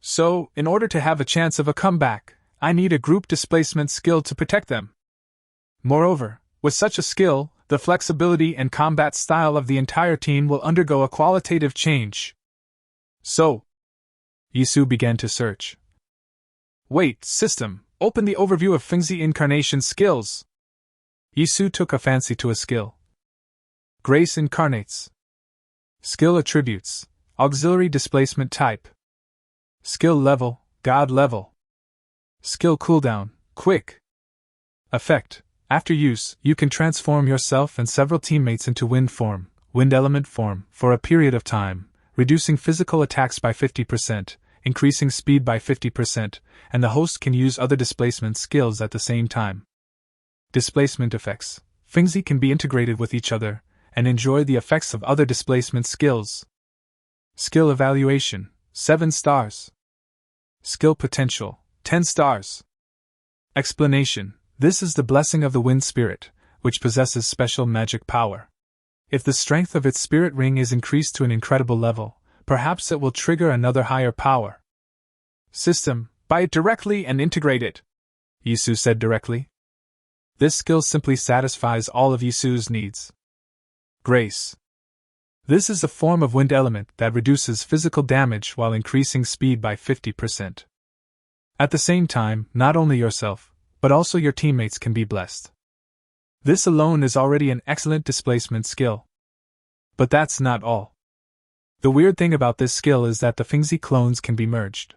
So, in order to have a chance of a comeback, I need a group displacement skill to protect them. Moreover, with such a skill, the flexibility and combat style of the entire team will undergo a qualitative change. So, Yi Su began to search. Wait, system, open the overview of Fengzi incarnation skills. Yi Su took a fancy to a skill. Grace incarnates. Skill attributes, auxiliary displacement type. Skill level, God level. Skill cooldown, quick. Effect. After use, you can transform yourself and several teammates into wind form, wind element form, for a period of time, reducing physical attacks by 50%, increasing speed by 50%, and the host can use other displacement skills at the same time. Displacement effects. Fengzi can be integrated with each other, and enjoy the effects of other displacement skills. Skill evaluation, 7 stars. Skill potential, 10 stars. Explanation. This is the blessing of the wind spirit, which possesses special magic power. If the strength of its spirit ring is increased to an incredible level, perhaps it will trigger another higher power. System, buy it directly and integrate it, Yi Su said directly. This skill simply satisfies all of Yi Su's needs. Grace. This is a form of wind element that reduces physical damage while increasing speed by 50%. At the same time, not only yourself, but also your teammates can be blessed. This alone is already an excellent displacement skill. But that's not all. The weird thing about this skill is that the Fengzi clones can be merged.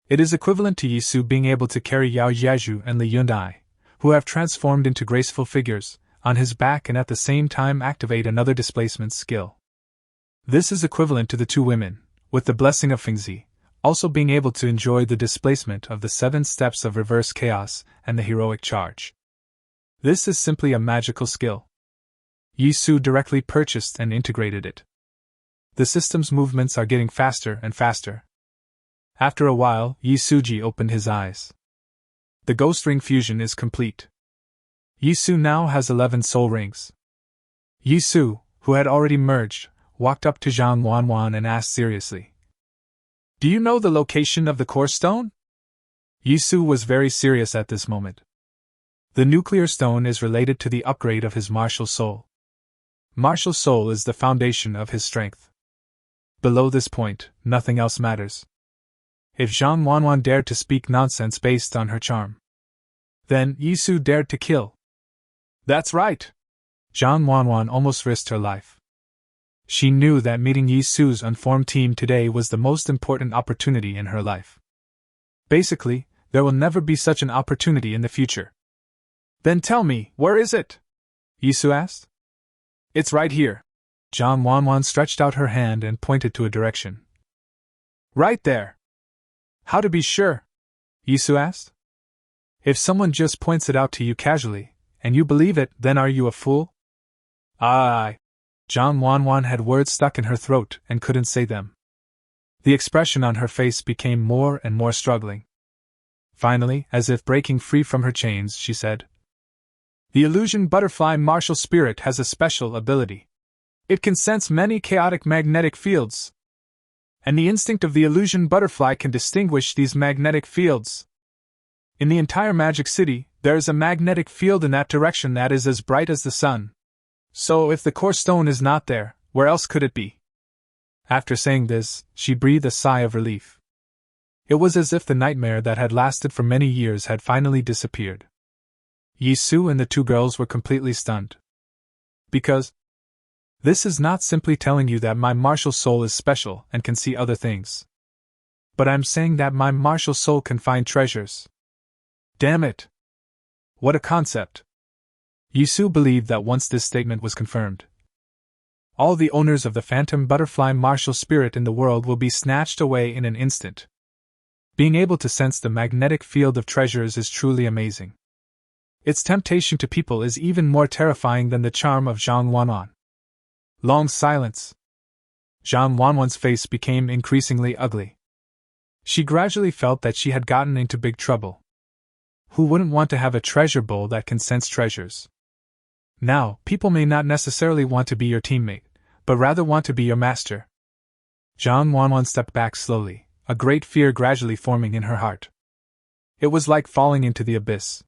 It is equivalent to Yi Su being able to carry Yao Jiazhu and Li Yundai, who have transformed into graceful figures, on his back and at the same time activate another displacement skill. This is equivalent to the two women, with the blessing of Fengzi, also being able to enjoy the displacement of the 7 steps of reverse chaos and the heroic charge. This is simply a magical skill. Yi Su directly purchased and integrated it. The system's movements are getting faster and faster. After a while, Yi Suji opened his eyes. The ghost ring fusion is complete. Yi Su now has 11 soul rings. Yi Su, who had already merged, walked up to Zhang Wanwan and asked seriously. Do you know the location of the core stone? Yi Su was very serious at this moment. The nuclear stone is related to the upgrade of his martial soul. Martial soul is the foundation of his strength. Below this point, nothing else matters. If Zhang Wanwan dared to speak nonsense based on her charm, then Yi Su dared to kill. That's right! Zhang Wanwan almost risked her life. She knew that meeting Yi Su's unformed team today was the most important opportunity in her life. Basically, there will never be such an opportunity in the future. Then tell me, where is it? Yi Su asked. It's right here. Zhang Wanwan stretched out her hand and pointed to a direction. Right there. How to be sure? Yi Su asked. If someone just points it out to you casually, and you believe it, then are you a fool? Aye. Zhang Wanwan had words stuck in her throat and couldn't say them. The expression on her face became more and more struggling. Finally, as if breaking free from her chains, she said, The illusion butterfly martial spirit has a special ability. It can sense many chaotic magnetic fields. And the instinct of the illusion butterfly can distinguish these magnetic fields. In the entire Magic City, there is a magnetic field in that direction that is as bright as the sun. So if the core stone is not there, where else could it be? After saying this, she breathed a sigh of relief. It was as if the nightmare that had lasted for many years had finally disappeared. Yi Su and the two girls were completely stunned. Because this is not simply telling you that my martial soul is special and can see other things. But I'm saying that my martial soul can find treasures. Damn it! What a concept! Yi Su believed that once this statement was confirmed, all the owners of the phantom butterfly martial spirit in the world will be snatched away in an instant. Being able to sense the magnetic field of treasures is truly amazing. Its temptation to people is even more terrifying than the charm of Zhang Wanwan. Long silence. Zhang Wanwan's face became increasingly ugly. She gradually felt that she had gotten into big trouble. Who wouldn't want to have a treasure bowl that can sense treasures? Now, people may not necessarily want to be your teammate, but rather want to be your master. Zhang Wanwan stepped back slowly, a great fear gradually forming in her heart. It was like falling into the abyss.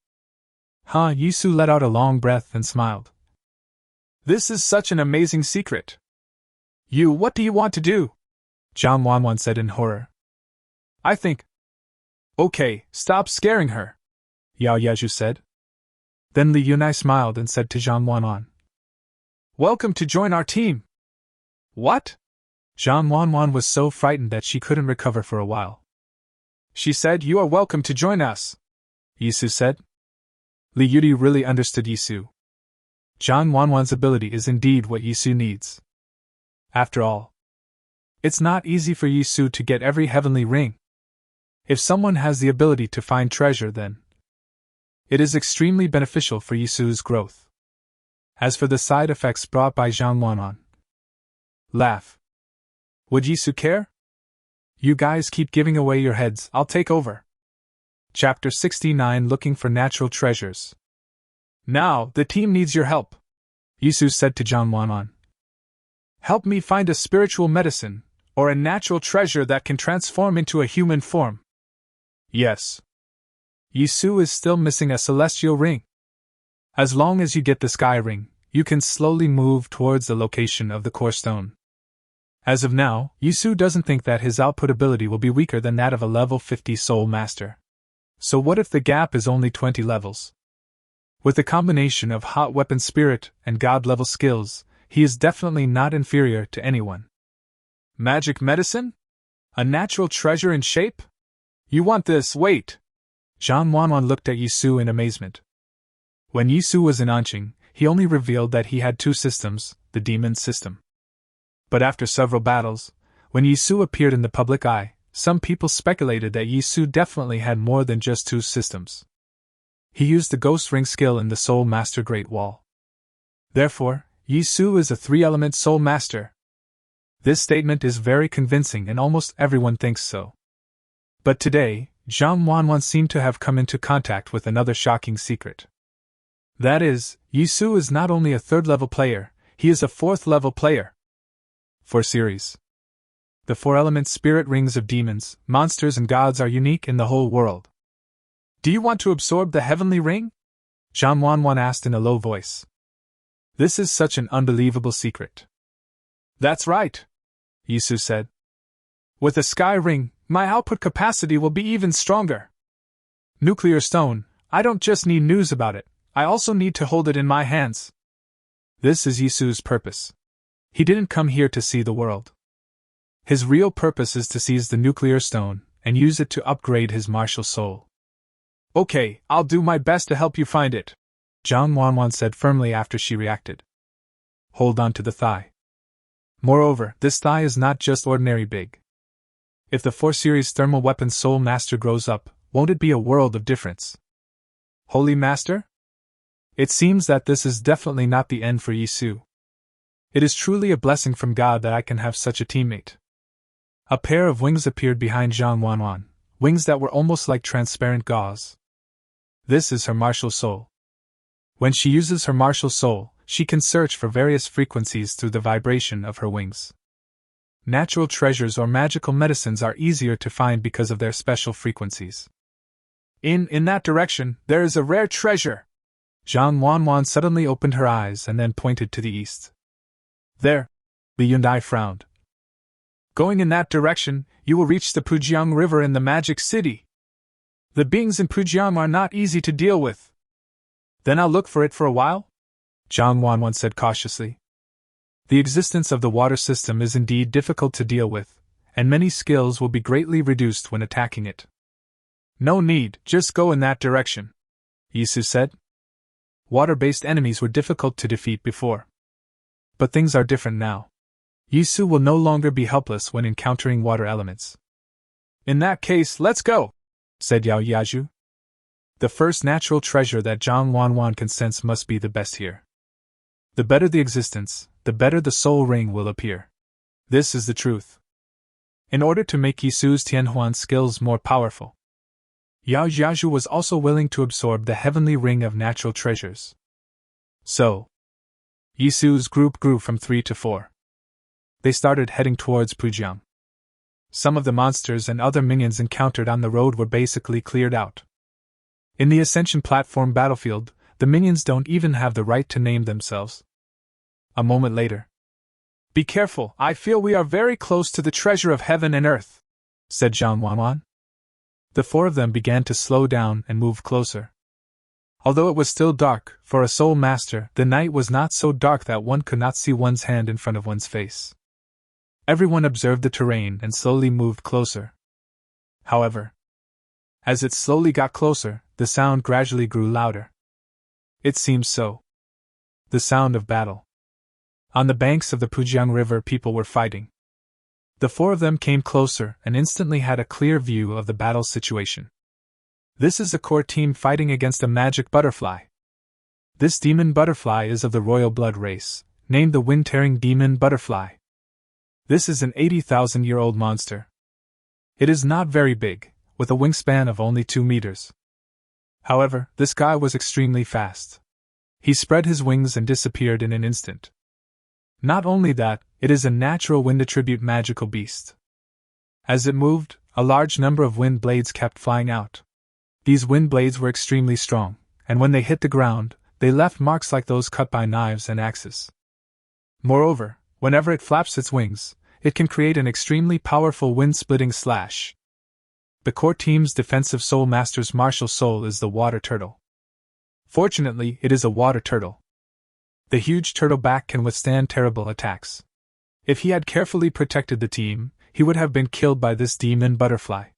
Yi Su let out a long breath and smiled. This is such an amazing secret. What do you want to do? Zhang Wanwan said in horror. I think. Okay, stop scaring her, Yao Yezhu said. Then Li Yunai smiled and said to Zhang Wanwan, Welcome to join our team. What? Zhang Wanwan was so frightened that she couldn't recover for a while. She said, You are welcome to join us, Yi Su said. Li Yudi really understood Yi Su. Zhang Wanwan's ability is indeed what Yi Su needs. After all, it's not easy for Yi Su to get every heavenly ring. If someone has the ability to find treasure, then it is extremely beneficial for Yi Su's growth. As for the side effects brought by Zhang Wanwan, laugh. Would Yi Su care? You guys keep giving away your heads, I'll take over. Chapter 69 Looking for Natural Treasures. Now, the team needs your help, Yi Su said to Zhang Wanwan. Help me find a spiritual medicine, or a natural treasure that can transform into a human form. Yes. Yi Su is still missing a celestial ring. As long as you get the sky ring, you can slowly move towards the location of the core stone. As of now, Yi Su doesn't think that his output ability will be weaker than that of a level 50 soul master. So what if the gap is only 20 levels? With a combination of hot weapon spirit and god level skills, he is definitely not inferior to anyone. Magic medicine? A natural treasure in shape? You want this? Wait! Zhang Wanwan looked at Yi Su in amazement. When Yi Su was in Anqing, he only revealed that he had two systems, the demon system. But after several battles, when Yi Su appeared in the public eye, some people speculated that Yi Su definitely had more than just two systems. He used the Ghost Ring skill in the Soul Master Great Wall. Therefore, Yi Su is a three-element Soul Master. This statement is very convincing and almost everyone thinks so. But today, Zhang Wanwan seemed to have come into contact with another shocking secret. That is, Yi Su is not only a third-level player, he is a fourth-level player. For series. The four-element spirit rings of demons, monsters and gods are unique in the whole world. Do you want to absorb the heavenly ring? Zhang Wanwan asked in a low voice. This is such an unbelievable secret. That's right, Yi Su said. With a sky ring, my output capacity will be even stronger. Nuclear stone, I don't just need news about it, I also need to hold it in my hands. This is Yisu's purpose. He didn't come here to see the world. His real purpose is to seize the nuclear stone and use it to upgrade his martial soul. Okay, I'll do my best to help you find it, Zhang Wanwan said firmly after she reacted. Hold on to the thigh. Moreover, this thigh is not just ordinary big. If the 4 Series Thermal Weapon Soul Master grows up, won't it be a world of difference? Holy Master? It seems that this is definitely not the end for Yisu. It is truly a blessing from God that I can have such a teammate. A pair of wings appeared behind Zhang Wanwan, wings that were almost like transparent gauze. This is her martial soul. When she uses her martial soul, she can search for various frequencies through the vibration of her wings. Natural treasures or magical medicines are easier to find because of their special frequencies. In that direction, there is a rare treasure. Zhang Wanwan suddenly opened her eyes and then pointed to the east. There. Li Yundai frowned. Going in that direction, you will reach the Pujiang River in the Magic City. The beings in Pujiang are not easy to deal with. Then I'll look for it for a while? Zhang Wanwan said cautiously. The existence of the water system is indeed difficult to deal with, and many skills will be greatly reduced when attacking it. No need, just go in that direction, Yisu said. Water-based enemies were difficult to defeat before. But things are different now. Yisu will no longer be helpless when encountering water elements. In that case, let's go, said Yao Yaju. The first natural treasure that Zhang Wanwan can sense must be the best here. The better the existence, the better the soul ring will appear. This is the truth. In order to make Yisu's Tianhuan skills more powerful, Yao Yaju was also willing to absorb the heavenly ring of natural treasures. So, Yisu's group grew from 3 to 4. They started heading towards Pujiang. Some of the monsters and other minions encountered on the road were basically cleared out. In the Ascension platform battlefield, the minions don't even have the right to name themselves. A moment later. Be careful, I feel we are very close to the treasure of heaven and earth, said Zhang Wanwan. The 4 of them began to slow down and move closer. Although it was still dark, for a soul master, the night was not so dark that one could not see one's hand in front of one's face. Everyone observed the terrain and slowly moved closer. However, as it slowly got closer, the sound gradually grew louder. It seemed so. The sound of battle. On the banks of the Pujiang River, people were fighting. The 4 of them came closer and instantly had a clear view of the battle situation. This is a core team fighting against a magic butterfly. This demon butterfly is of the royal blood race, named the wind-tearing demon butterfly. This is an 80,000-year-old monster. It is not very big, with a wingspan of only 2 meters. However, this guy was extremely fast. He spread his wings and disappeared in an instant. Not only that, it is a natural wind-attribute magical beast. As it moved, a large number of wind blades kept flying out. These wind blades were extremely strong, and when they hit the ground, they left marks like those cut by knives and axes. Moreover, whenever it flaps its wings, it can create an extremely powerful wind-splitting slash. The core team's defensive soul master's martial soul is the water turtle. Fortunately, it is a water turtle. The huge turtleback can withstand terrible attacks. If he had carefully protected the team, he would have been killed by this demon butterfly.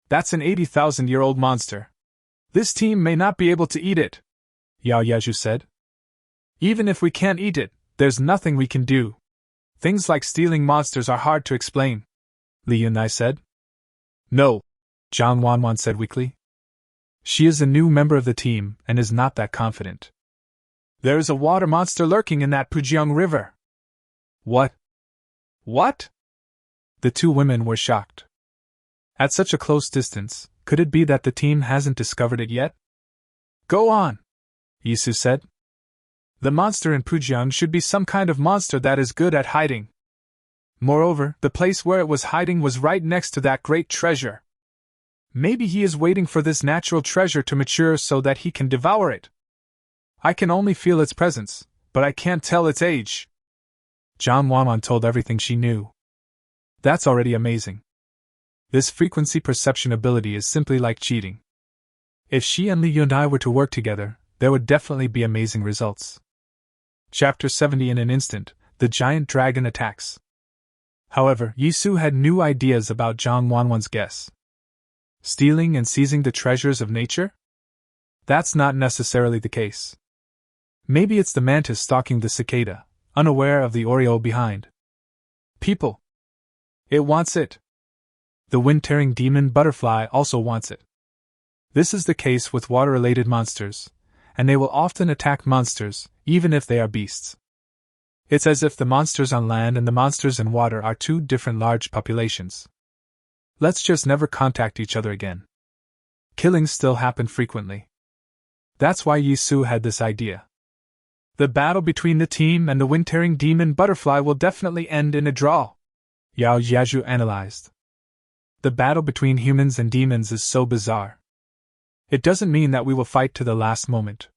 That's an 80,000-year-old monster. This team may not be able to eat it, Yao Yaju said. Even if we can't eat it, there's nothing we can do. Things like stealing monsters are hard to explain, Li Yunai said. No, Zhang Wanwan said weakly. She is a new member of the team and is not that confident. There is a water monster lurking in that Pujiang River. What? What? The 2 women were shocked. At such a close distance, could it be that the team hasn't discovered it yet? Go on, Yisu said. The monster in Pujiang should be some kind of monster that is good at hiding. Moreover, the place where it was hiding was right next to that great treasure. Maybe he is waiting for this natural treasure to mature so that he can devour it. I can only feel its presence, but I can't tell its age. Zhang Wanwan told everything she knew. That's already amazing. This frequency perception ability is simply like cheating. If she and Li Yunai were to work together, there would definitely be amazing results. Chapter 70. In an instant, the giant dragon attacks. However, Yisu had new ideas about Zhang Wanwan's guess. Stealing and seizing the treasures of nature? That's not necessarily the case. Maybe it's the mantis stalking the cicada, unaware of the Oreo behind. People. It wants it. The wind-tearing demon butterfly also wants it. This is the case with water-related monsters, and they will often attack monsters, even if they are beasts. It's as if the monsters on land and the monsters in water are two different large populations. Let's just never contact each other again. Killings still happen frequently. That's why Yisu had this idea. The battle between the team and the wind-tearing demon butterfly will definitely end in a draw, Yao Jiazhu analyzed. The battle between humans and demons is so bizarre. It doesn't mean that we will fight to the last moment.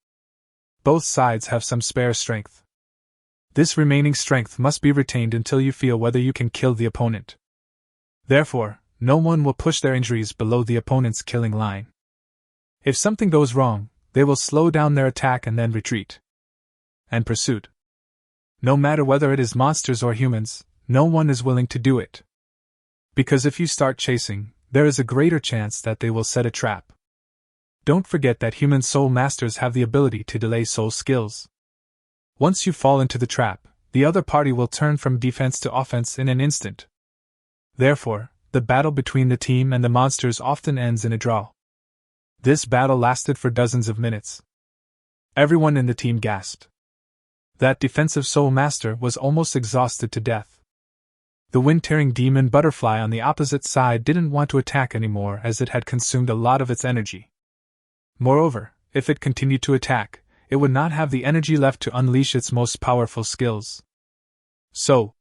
Both sides have some spare strength. This remaining strength must be retained until you feel whether you can kill the opponent. Therefore, no one will push their injuries below the opponent's killing line. If something goes wrong, they will slow down their attack and then retreat. And pursuit. No matter whether it is monsters or humans, no one is willing to do it. Because if you start chasing, there is a greater chance that they will set a trap. Don't forget that human soul masters have the ability to delay soul skills. Once you fall into the trap, the other party will turn from defense to offense in an instant. Therefore, the battle between the team and the monsters often ends in a draw. This battle lasted for dozens of minutes. Everyone in the team gasped. That defensive soul master was almost exhausted to death. The wind-tearing demon butterfly on the opposite side didn't want to attack anymore as it had consumed a lot of its energy. Moreover, if it continued to attack, it would not have the energy left to unleash its most powerful skills. So,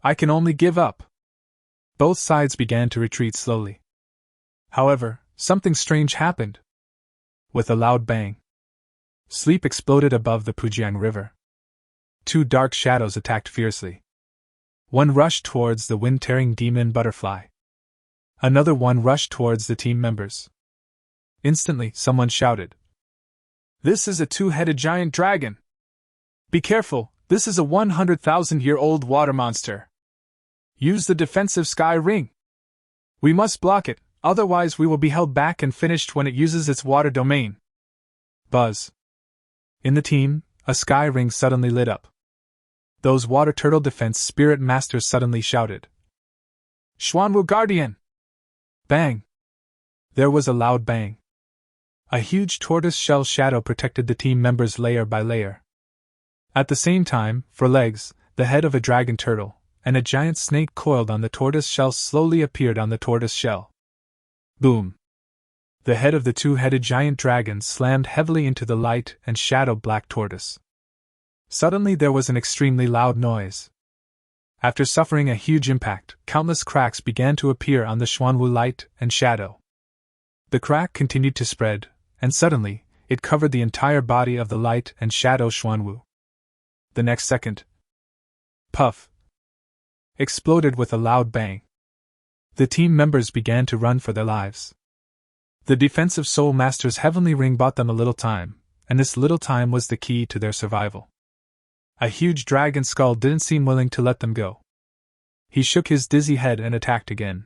I can only give up. Both sides began to retreat slowly. However, something strange happened. With a loud bang, sleep exploded above the Pujiang River. Two dark shadows attacked fiercely. One rushed towards the wind-tearing demon butterfly. Another one rushed towards the team members. Instantly, someone shouted, "This is a two-headed giant dragon! Be careful, this is a 100,000-year-old water monster! Use the defensive sky ring! We must block it, otherwise we will be held back and finished when it uses its water domain!" Buzz. In the team, a sky ring suddenly lit up. Those water turtle defense spirit masters suddenly shouted, "Xuanwu Guardian!" Bang! There was a loud bang. A huge tortoise shell shadow protected the team members layer by layer. At the same time, for legs, the head of a dragon turtle, and a giant snake coiled on the tortoise shell slowly appeared on the tortoise shell. Boom! The head of the two-headed giant dragon slammed heavily into the light and shadow black tortoise. Suddenly there was an extremely loud noise. After suffering a huge impact, countless cracks began to appear on the Xuanwu light and shadow. The crack continued to spread, and suddenly, it covered the entire body of the light and shadow Xuanwu. The next second, puff, exploded with a loud bang. The team members began to run for their lives. The defensive Soul Master's heavenly ring bought them a little time, and this little time was the key to their survival. A huge dragon skull didn't seem willing to let them go. He shook his dizzy head and attacked again.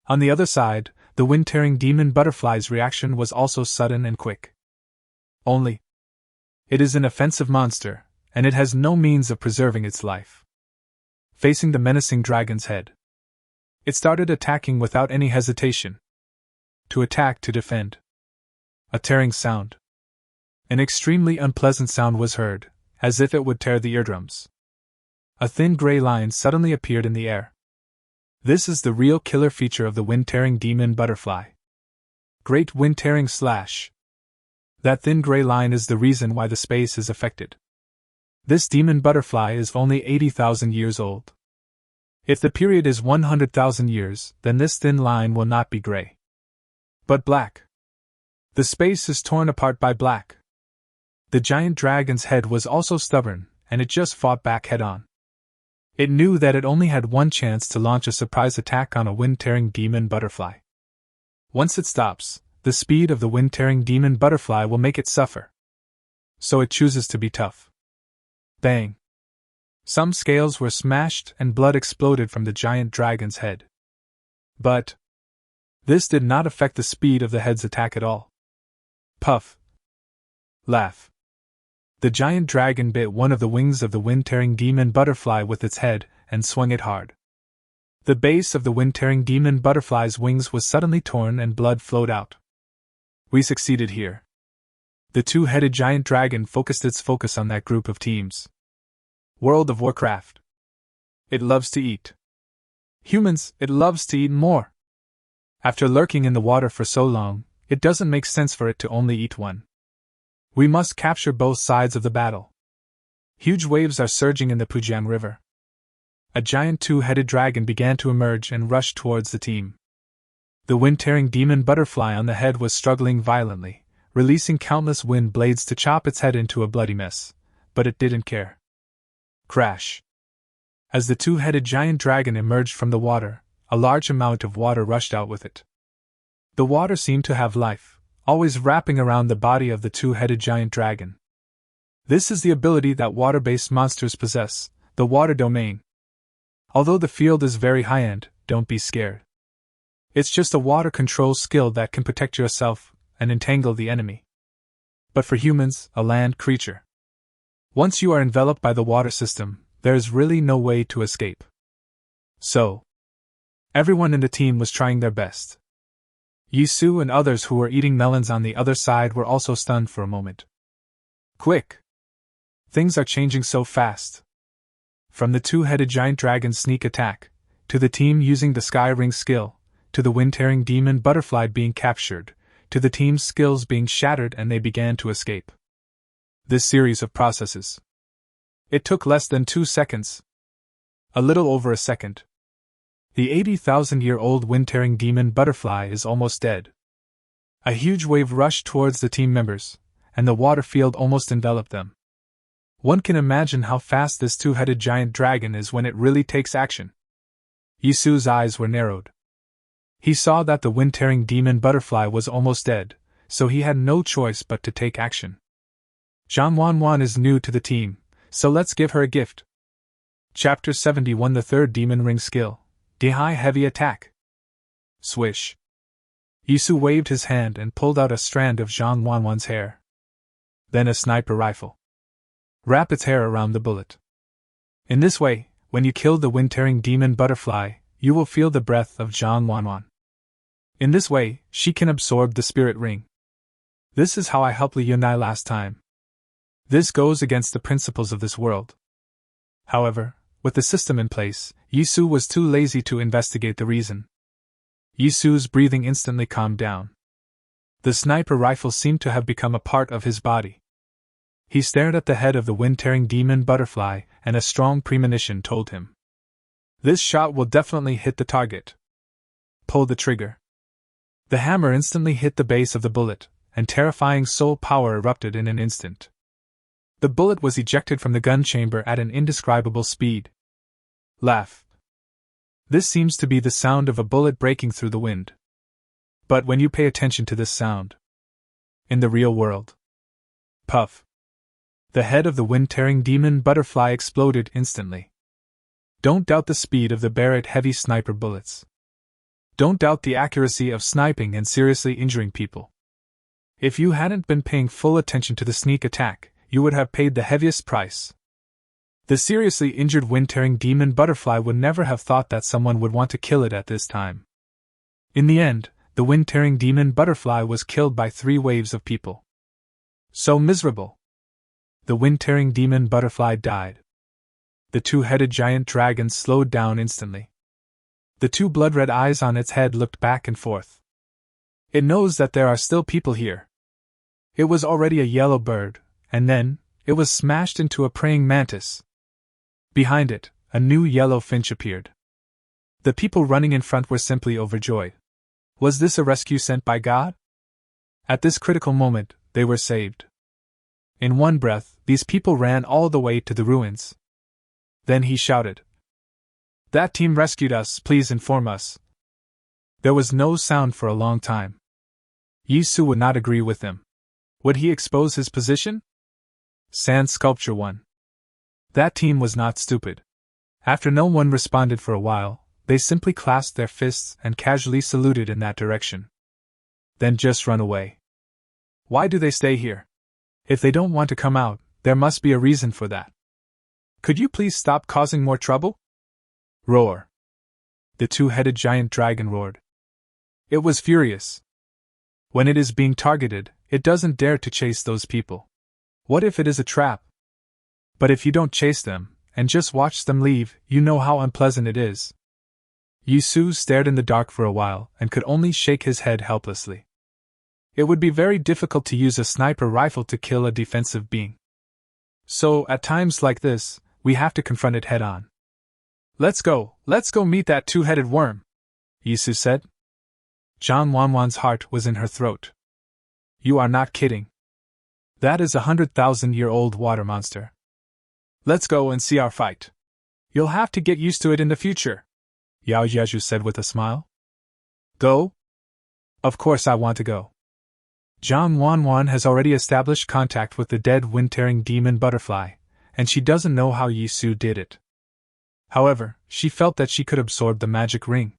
On the other side, the wind-tearing demon butterfly's reaction was also sudden and quick. Only, it is an offensive monster, and it has no means of preserving its life. Facing the menacing dragon's head, it started attacking without any hesitation. To attack, to defend. A tearing sound. An extremely unpleasant sound was heard, as if it would tear the eardrums. A thin gray line suddenly appeared in the air. This is the real killer feature of the wind-tearing demon butterfly. Great wind-tearing slash. That thin gray line is the reason why the space is affected. This demon butterfly is only 80,000 years old. If the period is 100,000 years, then this thin line will not be gray, but black. The space is torn apart by black. The giant dragon's head was also stubborn, and it just fought back head-on. It knew that it only had one chance to launch a surprise attack on a wind-tearing demon butterfly. Once it stops, the speed of the wind-tearing demon butterfly will make it suffer. so it chooses to be tough. Bang! Some scales were smashed and blood exploded from the giant dragon's head. But this did not affect the speed of the head's attack at all. Puff! Laugh! The giant dragon bit one of the wings of the wind-tearing demon butterfly with its head and swung it hard. The base of the wind-tearing demon butterfly's wings was suddenly torn and blood flowed out. We succeeded here. The two-headed giant dragon focused its focus on that group of teams. World of Warcraft. It loves to eat. Humans, it loves to eat more. After lurking in the water for so long, it doesn't make sense for it to only eat one. We must capture both sides of the battle. Huge waves are surging in the Pujiang River. A giant two-headed dragon began to emerge and rush towards the team. The wind-tearing demon butterfly on the head was struggling violently, releasing countless wind blades to chop its head into a bloody mess, but it didn't care. Crash! As the two-headed giant dragon emerged from the water, a large amount of water rushed out with it. The water seemed to have life, always wrapping around the body of the two-headed giant dragon. This is the ability that water-based monsters possess, the water domain. Although the field is very high-end, don't be scared. It's just a water control skill that can protect yourself and entangle the enemy. But for humans, a land creature, once you are enveloped by the water system, there is really no way to escape. So, everyone in the team was trying their best. Yisu and others who were eating melons on the other side were also stunned for a moment. Quick! Things are changing so fast. From the two-headed giant dragon's sneak attack, to the team using the Sky Ring skill, to the wind-tearing demon butterfly being captured, to the team's skills being shattered and they began to escape. This series of processes. It took less than 2 seconds. A little over a second. The 80,000-year-old wind-tearing demon butterfly is almost dead. A huge wave rushed towards the team members, and the water field almost enveloped them. One can imagine how fast this two-headed giant dragon is when it really takes action. Yisu's eyes were narrowed. He saw that the wind-tearing demon butterfly was almost dead, so he had no choice but to take action. Zhang Wanwan is new to the team, so let's give her a gift. Chapter 71 The Third Demon Ring Skill, Dihai Heavy Attack. Swish. Yisu waved his hand and pulled out a strand of Zhang Wanwan's hair. Then a sniper rifle. Wrap its hair around the bullet. In this way, when you kill the wind-tearing demon butterfly, you will feel the breath of Zhang Wanwan. In this way, she can absorb the spirit ring. This is how I helped Li Yunai last time. This goes against the principles of this world. However, with the system in place, Yisu was too lazy to investigate the reason. Yisu's breathing instantly calmed down. The sniper rifle seemed to have become a part of his body. He stared at the head of the wind-tearing demon butterfly, and a strong premonition told him. This shot will definitely hit the target. Pull the trigger. The hammer instantly hit the base of the bullet, and terrifying soul power erupted in an instant. The bullet was ejected from the gun chamber at an indescribable speed. Laugh. This seems to be the sound of a bullet breaking through the wind. But when you pay attention to this sound, in the real world, puff. The head of the wind-tearing demon butterfly exploded instantly. Don't doubt the speed of the Barrett heavy sniper bullets. Don't doubt the accuracy of sniping and seriously injuring people. If you hadn't been paying full attention to the sneak attack, you would have paid the heaviest price. The seriously injured wind-tearing demon butterfly would never have thought that someone would want to kill it at this time. In the end, the wind-tearing demon butterfly was killed by 3 waves of people. So miserable. The wind-tearing demon butterfly died. The two-headed giant dragon slowed down instantly. The 2 blood-red eyes on its head looked back and forth. It knows that there are still people here. It was already a yellow bird, and then, it was smashed into a praying mantis. Behind it, a new yellow finch appeared. The people running in front were simply overjoyed. Was this a rescue sent by God? At this critical moment, they were saved. In one breath, these people ran all the way to the ruins. Then he shouted, "That team rescued us, please inform us." There was no sound for a long time. Yisu would not agree with him. Would he expose his position? Sand Sculpture 1. That team was not stupid. After no one responded for a while, they simply clasped their fists and casually saluted in that direction. Then just run away. Why do they stay here? If they don't want to come out, there must be a reason for that. Could you please stop causing more trouble? Roar. The two-headed giant dragon roared. It was furious. When it is being targeted, it doesn't dare to chase those people. What if it is a trap? But if you don't chase them, and just watch them leave, you know how unpleasant it is. Yisu stared in the dark for a while and could only shake his head helplessly. It would be very difficult to use a sniper rifle to kill a defensive being. So, at times like this, we have to confront it head-on. Let's go meet that two-headed worm, Yisu said. Zhang Wanwan's heart was in her throat. You are not kidding. That is 100,000-year-old water monster. Let's go and see our fight. You'll have to get used to it in the future, Yao Yezhu said with a smile. Go? Of course I want to go. Zhang Wanwan has already established contact with the dead wind-tearing demon butterfly, and she doesn't know how Yisu did it. However, she felt that she could absorb the magic ring.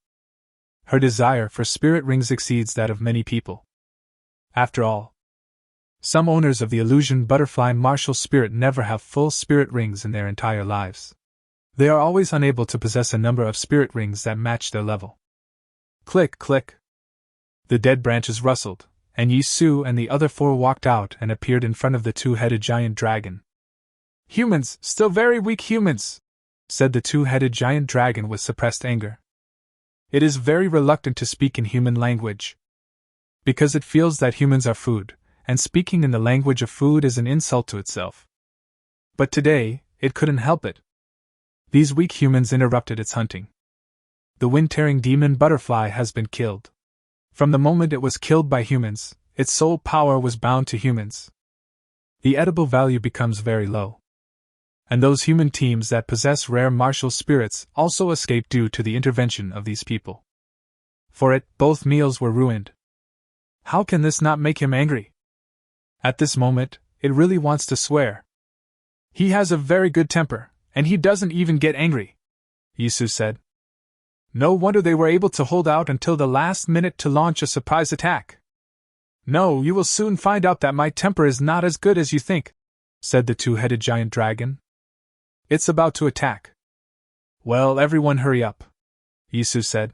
Her desire for spirit rings exceeds that of many people. After all, some owners of the illusion butterfly martial spirit never have full spirit rings in their entire lives. They are always unable to possess a number of spirit rings that match their level. Click, click. The dead branches rustled, and Yisu and the other four walked out and appeared in front of the two-headed giant dragon. Humans, still very weak humans, said the two-headed giant dragon with suppressed anger. It is very reluctant to speak in human language, because it feels that humans are food, and speaking in the language of food is an insult to itself. But today, it couldn't help it. These weak humans interrupted its hunting. The wind-tearing demon butterfly has been killed. From the moment it was killed by humans, its soul power was bound to humans. The edible value becomes very low. And those human teams that possess rare martial spirits also escape due to the intervention of these people. For it, both meals were ruined. How can this not make him angry? At this moment, it really wants to swear. He has a very good temper, and he doesn't even get angry, Yisu said. No wonder they were able to hold out until the last minute to launch a surprise attack. No, you will soon find out that my temper is not as good as you think, said the two-headed giant dragon. It's about to attack. Well, everyone hurry up, Yisu said.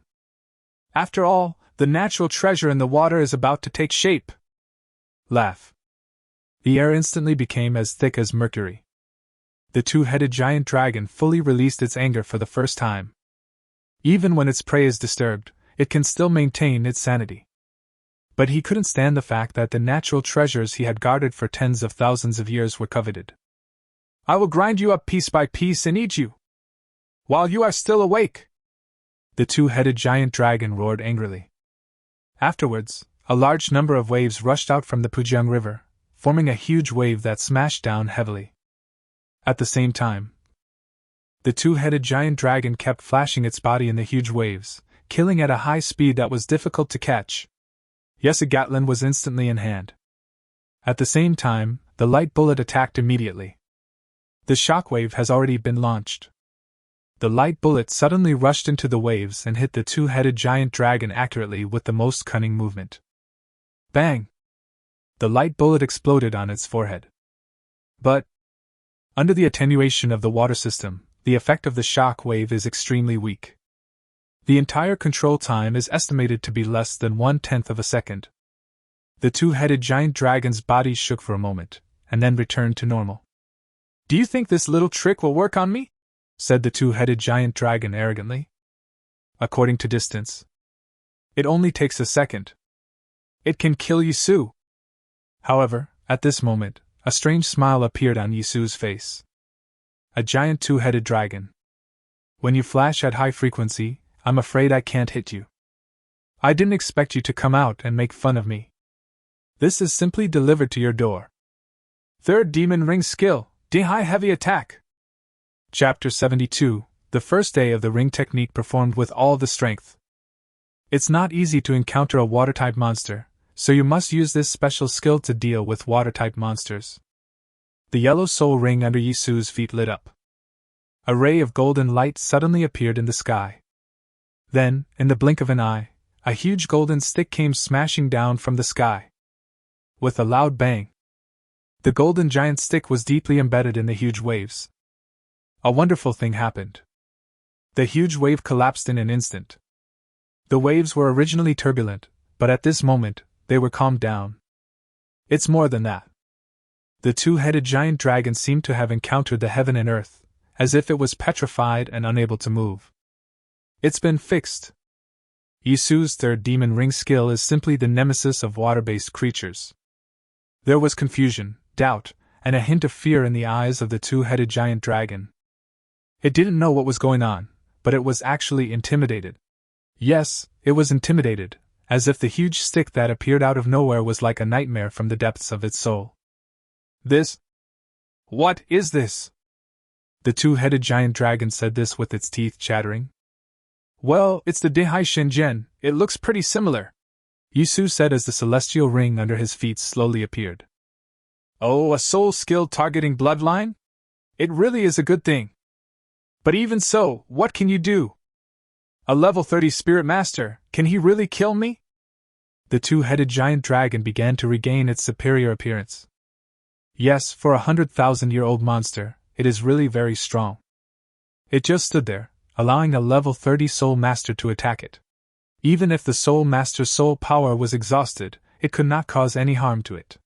After all, the natural treasure in the water is about to take shape. Laugh. The air instantly became as thick as mercury. The two-headed giant dragon fully released its anger for the first time. Even when its prey is disturbed, it can still maintain its sanity. But he couldn't stand the fact that the natural treasures he had guarded for tens of thousands of years were coveted. I will grind you up piece by piece and eat you, while you are still awake, the two-headed giant dragon roared angrily. Afterwards, a large number of waves rushed out from the Pujiang River, forming a huge wave that smashed down heavily. At the same time, the two-headed giant dragon kept flashing its body in the huge waves, killing at a high speed that was difficult to catch. Yes, a Gatling was instantly in hand. At the same time, the light bullet attacked immediately. The shockwave has already been launched. The light bullet suddenly rushed into the waves and hit the two-headed giant dragon accurately with the most cunning movement. Bang! The light bullet exploded on its forehead. But, under the attenuation of the water system, the effect of the shock wave is extremely weak. The entire control time is estimated to be less than 1/10 of a second. The two-headed giant dragon's body shook for a moment, and then returned to normal. Do you think this little trick will work on me? Said the two-headed giant dragon arrogantly. According to distance, it only takes a second. It can kill Yisu. However, at this moment, a strange smile appeared on Yisu's face. A giant two-headed dragon. When you flash at high frequency, I'm afraid I can't hit you. I didn't expect you to come out and make fun of me. This is simply delivered to your door. Third demon ring skill, High heavy attack. Chapter 72, the first day of the ring technique performed with all the strength. It's not easy to encounter a water-type monster, so you must use this special skill to deal with water-type monsters. The yellow soul ring under Yisu's feet lit up. A ray of golden light suddenly appeared in the sky. Then, in the blink of an eye, a huge golden stick came smashing down from the sky. With a loud bang, the golden giant stick was deeply embedded in the huge waves. A wonderful thing happened. The huge wave collapsed in an instant. The waves were originally turbulent, but at this moment, they were calmed down. It's more than that. The two-headed giant dragon seemed to have encountered the heaven and earth, as if it was petrified and unable to move. It's been fixed. Yisu's third demon ring skill is simply the nemesis of water-based creatures. There was confusion, doubt, and a hint of fear in the eyes of the two-headed giant dragon. It didn't know what was going on, but it was actually intimidated. Yes, it was intimidated, as if the huge stick that appeared out of nowhere was like a nightmare from the depths of its soul. This? What is this? The two-headed giant dragon said this with its teeth chattering. Well, it's the Dehai Shingen, it looks pretty similar, Yisu said as the celestial ring under his feet slowly appeared. Oh, a soul skill targeting bloodline? It really is a good thing. But even so, what can you do? A level 30 spirit master, can he really kill me? The two-headed giant dragon began to regain its superior appearance. Yes, for a 100,000-year-old monster, it is really very strong. It just stood there, allowing a level 30 soul master to attack it. Even if the soul master's soul power was exhausted, it could not cause any harm to it.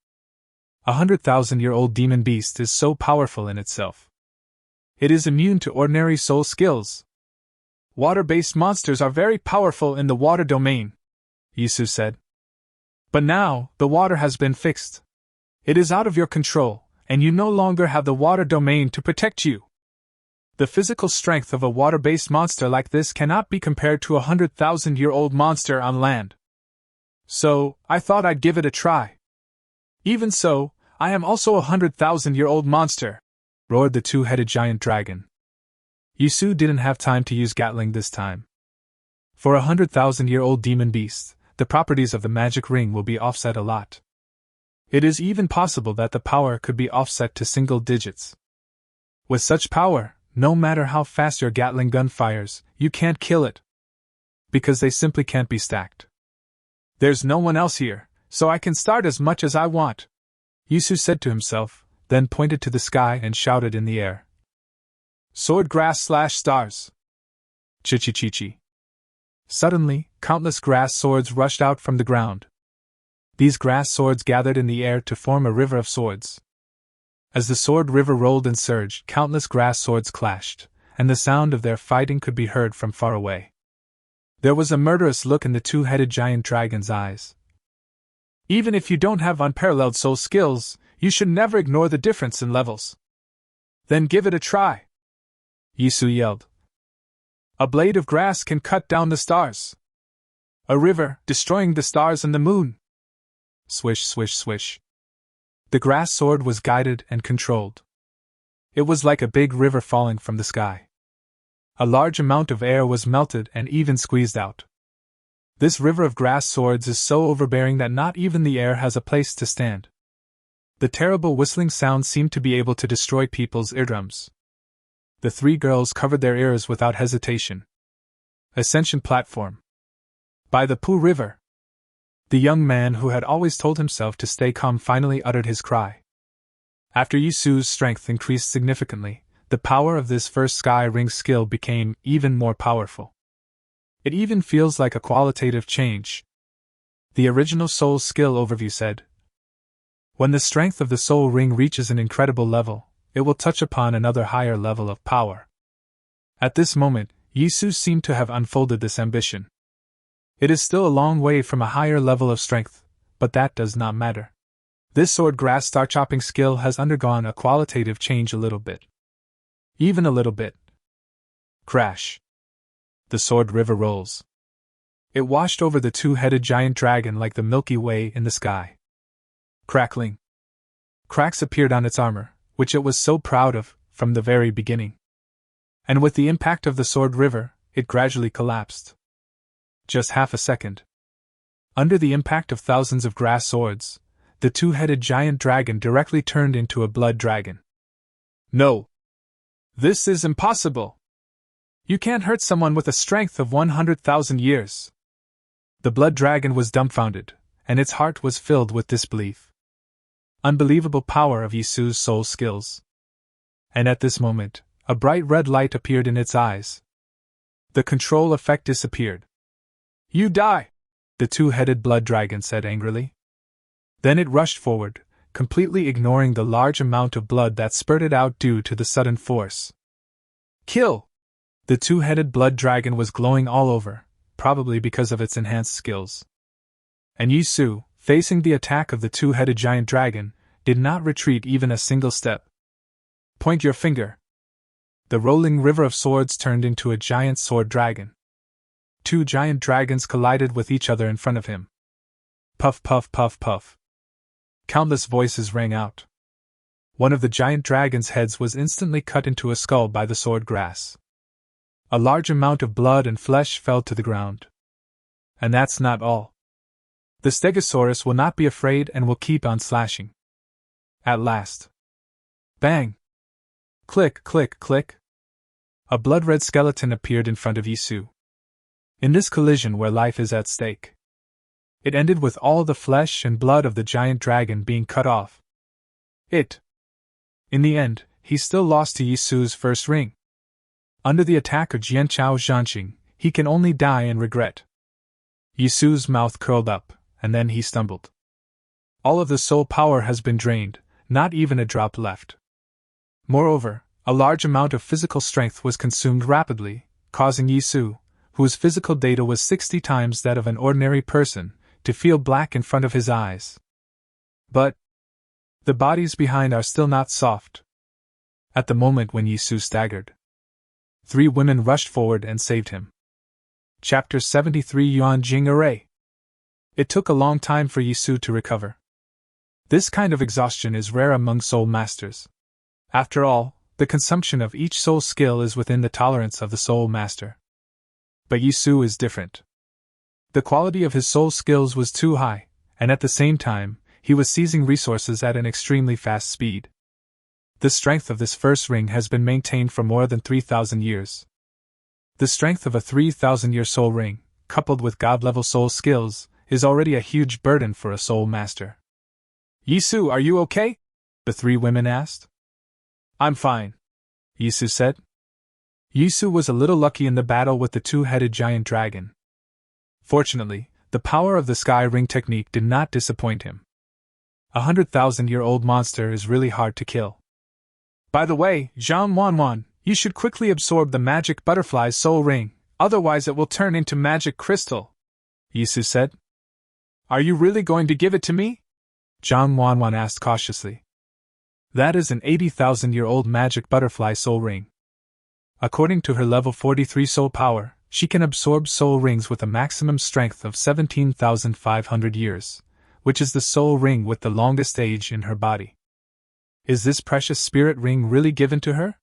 A 100,000-year-old demon beast is so powerful in itself. It is immune to ordinary soul skills. Water-based monsters are very powerful in the water domain, Yisu said. But now, the water has been fixed. It is out of your control, and you no longer have the water domain to protect you. The physical strength of a water-based monster like this cannot be compared to a 100,000-year-old monster on land. So, I thought I'd give it a try. Even so, I am also a 100,000-year-old monster, roared the two-headed giant dragon. Yisu didn't have time to use Gatling this time. For a 100,000-year-old demon beast, the properties of the magic ring will be offset a lot. It is even possible that the power could be offset to single digits. With such power, no matter how fast your Gatling gun fires, you can't kill it. Because they simply can't be stacked. There's no one else here, so I can start as much as I want, Yisu said to himself, then pointed to the sky and shouted in the air. Sword grass / stars. Chi-chi-chi-chi. Suddenly, countless grass swords rushed out from the ground. These grass swords gathered in the air to form a river of swords. As the sword river rolled and surged, countless grass swords clashed, and the sound of their fighting could be heard from far away. There was a murderous look in the two-headed giant dragon's eyes. Even if you don't have unparalleled soul skills, you should never ignore the difference in levels. Then give it a try, Yisu yelled. A blade of grass can cut down the stars. A river, destroying the stars and the moon. Swish, swish, swish. The grass sword was guided and controlled. It was like a big river falling from the sky. A large amount of air was melted and even squeezed out. This river of grass swords is so overbearing that not even the air has a place to stand. The terrible whistling sound seemed to be able to destroy people's eardrums. The three girls covered their ears without hesitation. Ascension platform. By the Pooh River. The young man who had always told himself to stay calm finally uttered his cry. After Yisu's strength increased significantly, the power of this first sky ring skill became even more powerful. It even feels like a qualitative change. The original soul skill overview said, when the strength of the soul ring reaches an incredible level, it will touch upon another higher level of power. At this moment, Yisu seemed to have unfolded this ambition. It is still a long way from a higher level of strength, but that does not matter. This sword grass star chopping skill has undergone a qualitative change a little bit. Even a little bit. Crash. The sword river rolls. It washed over the two-headed giant dragon like the Milky Way in the sky. Crackling. Cracks appeared on its armor, which it was so proud of, from the very beginning. And with the impact of the sword river, it gradually collapsed. Just half a second. Under the impact of thousands of grass swords, the two-headed giant dragon directly turned into a blood dragon. No! This is impossible! You can't hurt someone with a strength of 100,000 years! The blood dragon was dumbfounded, and its heart was filled with disbelief. Unbelievable power of Yisu's soul skills. And at this moment, a bright red light appeared in its eyes. The control effect disappeared. You die! The two-headed blood dragon said angrily. Then it rushed forward, completely ignoring the large amount of blood that spurted out due to the sudden force. Kill! The two-headed blood dragon was glowing all over, probably because of its enhanced skills. And Yisu, facing the attack of the two-headed giant dragon, did not retreat even a single step. Point your finger. The rolling river of swords turned into a giant sword dragon. Two giant dragons collided with each other in front of him. Puff, puff, puff, puff. Countless voices rang out. One of the giant dragon's heads was instantly cut into a skull by the sword grass. A large amount of blood and flesh fell to the ground. And that's not all. The Stegosaurus will not be afraid and will keep on slashing. At last. Bang! Click, click, click. A blood-red skeleton appeared in front of Yisu. In this collision where life is at stake. It ended with all the flesh and blood of the giant dragon being cut off. In the end, he still lost to Yisu's first ring. Under the attack of Jianchao Zhanxing, he can only die in regret. Yisu's mouth curled up, and then he stumbled. All of the soul power has been drained, not even a drop left. Moreover, a large amount of physical strength was consumed rapidly, causing Yisu, whose physical data was 60 times that of an ordinary person, to feel black in front of his eyes. But the bodies behind are still not soft. At the moment when Yisu staggered, 3 women rushed forward and saved him. Chapter 73 Yuan Jing Array. It took a long time for Yisu to recover. This kind of exhaustion is rare among soul masters. After all, the consumption of each soul skill is within the tolerance of the soul master. But Yisu is different. The quality of his soul skills was too high, and at the same time, he was seizing resources at an extremely fast speed. The strength of this first ring has been maintained for more than 3,000 years. The strength of a 3,000-year soul ring, coupled with god-level soul skills, is already a huge burden for a soul master. Yisu, are you okay? The 3 women asked. I'm fine, Yisu said. Yisu was a little lucky in the battle with the two-headed giant dragon. Fortunately, the power of the sky ring technique did not disappoint him. 100,000-year-old monster is really hard to kill. By the way, Zhang Wanwan, you should quickly absorb the magic butterfly's soul ring, otherwise it will turn into magic crystal, Yisu said. Are you really going to give it to me? Zhang Wanwan asked cautiously. That is an 80,000-year-old magic butterfly soul ring. According to her level 43 soul power, she can absorb soul rings with a maximum strength of 17,500 years, which is the soul ring with the longest age in her body. Is this precious spirit ring really given to her?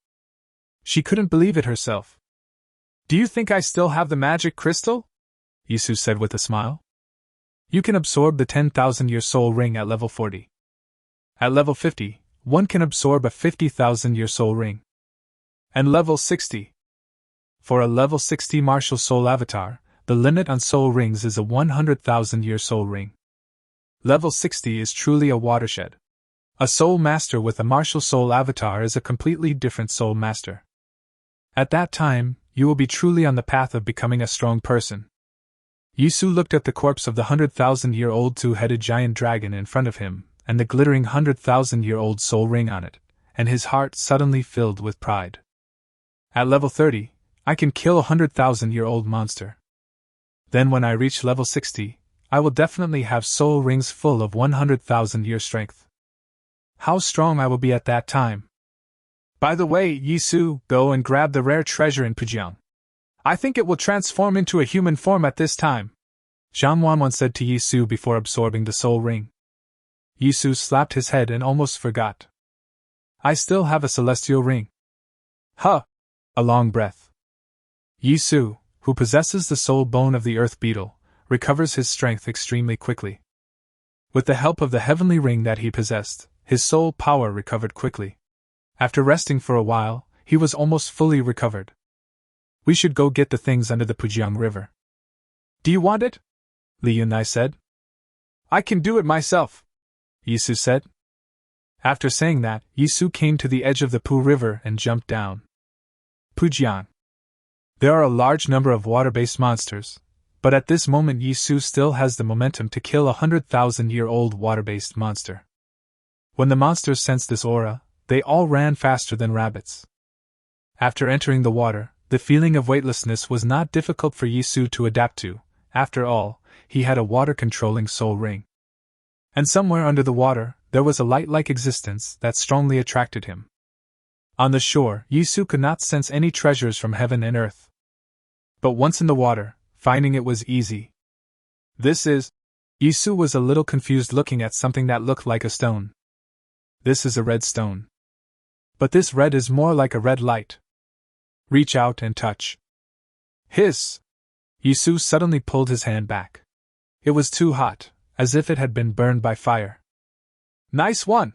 She couldn't believe it herself. Do you think I still have the magic crystal? Yisu said with a smile. You can absorb the 10,000-year soul ring at level 40. At level 50, one can absorb a 50,000-year soul ring. And level 60. For a level 60 martial soul avatar, the limit on soul rings is a 100,000-year soul ring. Level 60 is truly a watershed. A soul master with a martial soul avatar is a completely different soul master. At that time, you will be truly on the path of becoming a strong person. Yisu looked at the corpse of the 100,000-year-old two-headed giant dragon in front of him, and the glittering 100,000-year-old soul ring on it, and his heart suddenly filled with pride. At level 30, I can kill a 100,000-year-old monster. Then when I reach level 60, I will definitely have soul rings full of 100,000-year strength. How strong I will be at that time. By the way, Yisu, go and grab the rare treasure in Pujiang. I think it will transform into a human form at this time, Zhang Wanwan said to Yisu before absorbing the soul ring. Yisu slapped his head and almost forgot. I still have a celestial ring. Huh! A long breath. Yisu, who possesses the soul bone of the earth beetle, recovers his strength extremely quickly. With the help of the heavenly ring that he possessed, his soul power recovered quickly. After resting for a while, he was almost fully recovered. We should go get the things under the Pujiang River. Do you want it? Li Yunai said. I can do it myself, Yisu said. After saying that, Yisu came to the edge of the Pu River and jumped down. Pujiang. There are a large number of water-based monsters, but at this moment Yisu still has the momentum to kill a 100,000-year-old water-based monster. When the monsters sensed this aura, they all ran faster than rabbits. After entering the water, the feeling of weightlessness was not difficult for Yisu to adapt to. After all, he had a water-controlling soul ring. And somewhere under the water, there was a light-like existence that strongly attracted him. On the shore, Yisu could not sense any treasures from heaven and earth. But once in the water, finding it was easy. Yisu was a little confused looking at something that looked like a stone. This is a red stone. But this red is more like a red light. Reach out and touch. Hiss! Yisu suddenly pulled his hand back. It was too hot, as if it had been burned by fire. Nice one!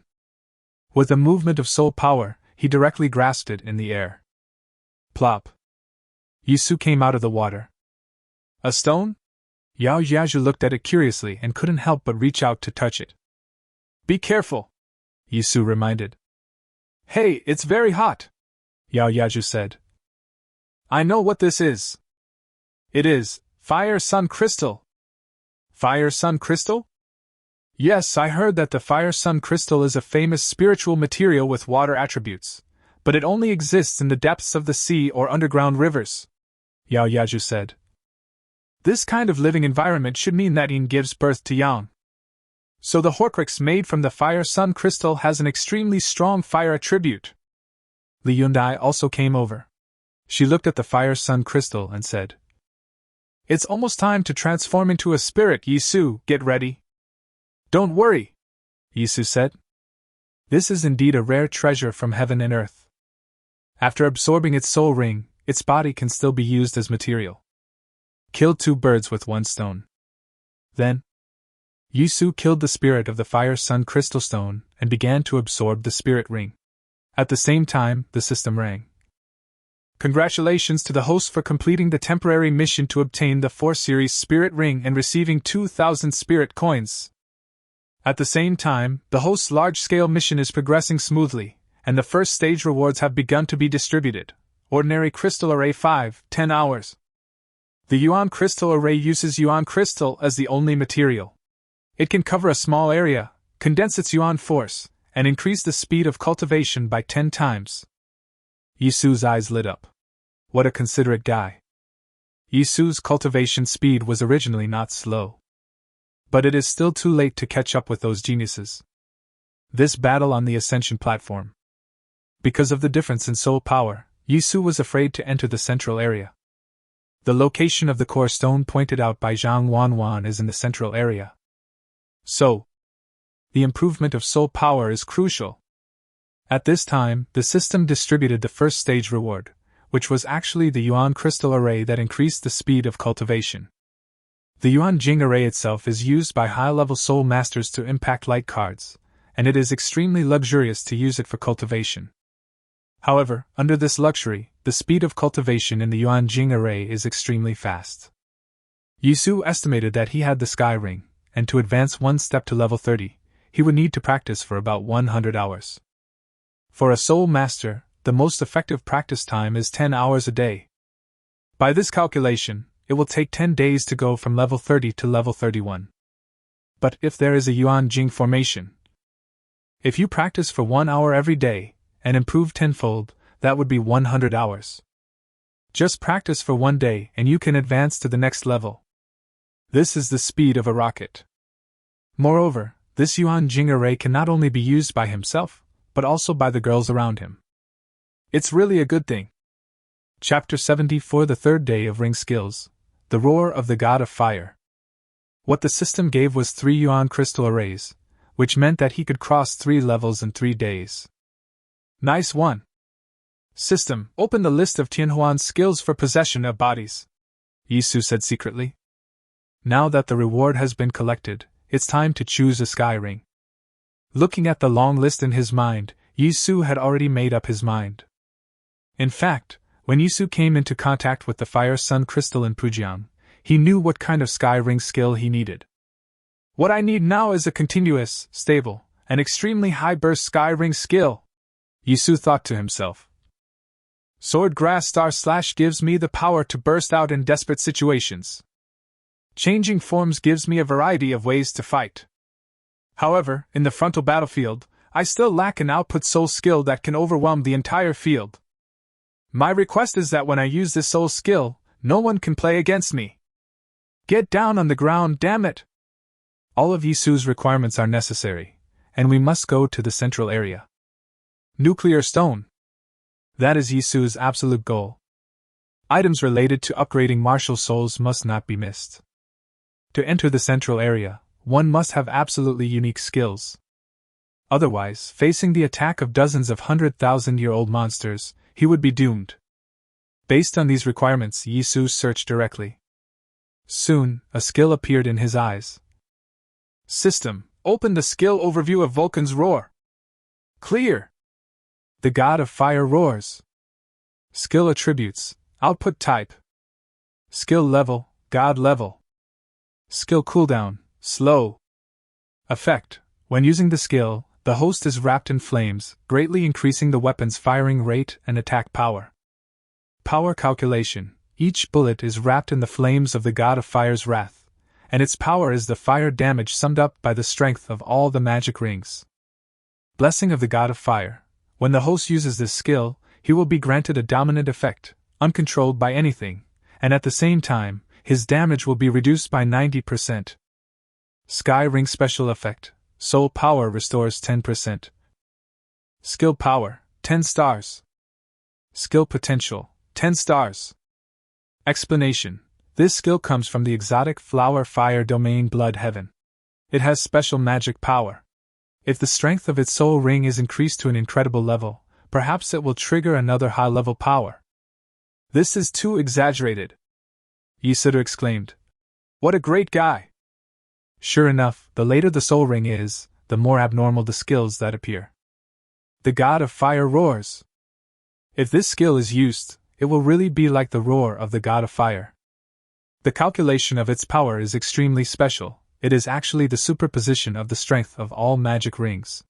With a movement of soul power, he directly grasped it in the air. Plop! Yisu came out of the water. A stone? Yao Yaju looked at it curiously and couldn't help but reach out to touch it. Be careful, Yisu reminded. Hey, it's very hot, Yao Yaju said. I know what this is. It is Fire Sun Crystal. Fire Sun Crystal? Yes, I heard that the Fire Sun Crystal is a famous spiritual material with water attributes, but it only exists in the depths of the sea or underground rivers, Yao Yaju said. This kind of living environment should mean that Yin gives birth to Yang. So the Horcrux made from the Fire Sun Crystal has an extremely strong fire attribute. Li Yundai also came over. She looked at the Fire Sun Crystal and said, It's almost time to transform into a spirit, Yisu, get ready. Don't worry, Yisu said. This is indeed a rare treasure from heaven and earth. After absorbing its soul ring, its body can still be used as material. Kill 2 birds with 1 stone. Then, Yisu killed the spirit of the Fire Sun Crystal Stone and began to absorb the spirit ring. At the same time, the system rang. Congratulations to the host for completing the temporary mission to obtain the 4 Series Spirit Ring and receiving 2,000 Spirit Coins. At the same time, the host's large-scale mission is progressing smoothly, and the first stage rewards have begun to be distributed. Ordinary Crystal Array 5, 10 hours. The Yuan Crystal Array uses Yuan Crystal as the only material. It can cover a small area, condense its Yuan force, and increase the speed of cultivation by 10 times. Yisu's eyes lit up. What a considerate guy. Yisu's cultivation speed was originally not slow. But it is still too late to catch up with those geniuses. This battle on the Ascension platform. Because of the difference in soul power, Yisu was afraid to enter the central area. The location of the core stone pointed out by Zhang Wanwan is in the central area. So, the improvement of soul power is crucial. At this time, the system distributed the first stage reward, which was actually the Yuan Crystal Array that increased the speed of cultivation. The Yuan Jing Array itself is used by high-level soul masters to impact light cards, and it is extremely luxurious to use it for cultivation. However, under this luxury, the speed of cultivation in the Yuan Jing Array is extremely fast. Yisu estimated that he had the Sky Ring, and to advance 1 step to level 30, he would need to practice for about 100 hours. For a soul master, the most effective practice time is 10 hours a day. By this calculation, it will take 10 days to go from level 30 to level 31. But if there is a Yuan Jing formation, if you practice for 1 hour every day, and improve tenfold, that would be 100 hours. Just practice for 1 day and you can advance to the next level. This is the speed of a rocket. Moreover, this Yuan Jing Array can not only be used by himself, but also by the girls around him. It's really a good thing. Chapter 74 The Third Day of Ring Skills, The Roar of the God of Fire. What the system gave was 3 Yuan Crystal Arrays, which meant that he could cross 3 levels in 3 days. Nice one. System, open the list of Tianhuan's skills for possession of bodies, Yisu said secretly. Now that the reward has been collected, it's time to choose a sky ring. Looking at the long list in his mind, Yisu had already made up his mind. In fact, when Yisu came into contact with the Fire Sun crystal in Pujiang, he knew what kind of sky ring skill he needed. What I need now is a continuous, stable, and extremely high burst sky ring skill, Yisu thought to himself. Sword Grass Star Slash gives me the power to burst out in desperate situations. Changing forms gives me a variety of ways to fight. However, in the frontal battlefield, I still lack an output soul skill that can overwhelm the entire field. My request is that when I use this soul skill, no one can play against me. Get down on the ground, damn it! All of Yisu's requirements are necessary, and we must go to the central area. Nuclear Stone. That is Yisu's absolute goal. Items related to upgrading martial souls must not be missed. To enter the central area, one must have absolutely unique skills. Otherwise, facing the attack of dozens of 100,000-year-old monsters, he would be doomed. Based on these requirements, Yisu searched directly. Soon, a skill appeared in his eyes. System, open the skill overview of Vulcan's Roar. Clear. The God of Fire roars. Skill attributes, output type. Skill level, God level. Skill cooldown, slow. Effect, when using the skill, the host is wrapped in flames, greatly increasing the weapon's firing rate and attack power. Power calculation, each bullet is wrapped in the flames of the God of Fire's wrath, and its power is the fire damage summed up by the strength of all the magic rings. Blessing of the God of Fire, when the host uses this skill, he will be granted a dominant effect, uncontrolled by anything, and at the same time, his damage will be reduced by 90%. Sky Ring Special Effect, Soul Power restores 10%. Skill Power, 10 stars. Skill Potential, 10 stars. Explanation: this skill comes from the exotic flower fire domain Blood Heaven. It has special magic power. If the strength of its soul ring is increased to an incredible level, perhaps it will trigger another high-level power. This is too exaggerated, Yisuda exclaimed. What a great guy! Sure enough, the later the soul ring is, the more abnormal the skills that appear. The God of Fire roars. If this skill is used, it will really be like the roar of the God of Fire. The calculation of its power is extremely special. It is actually the superposition of the strength of all magic rings.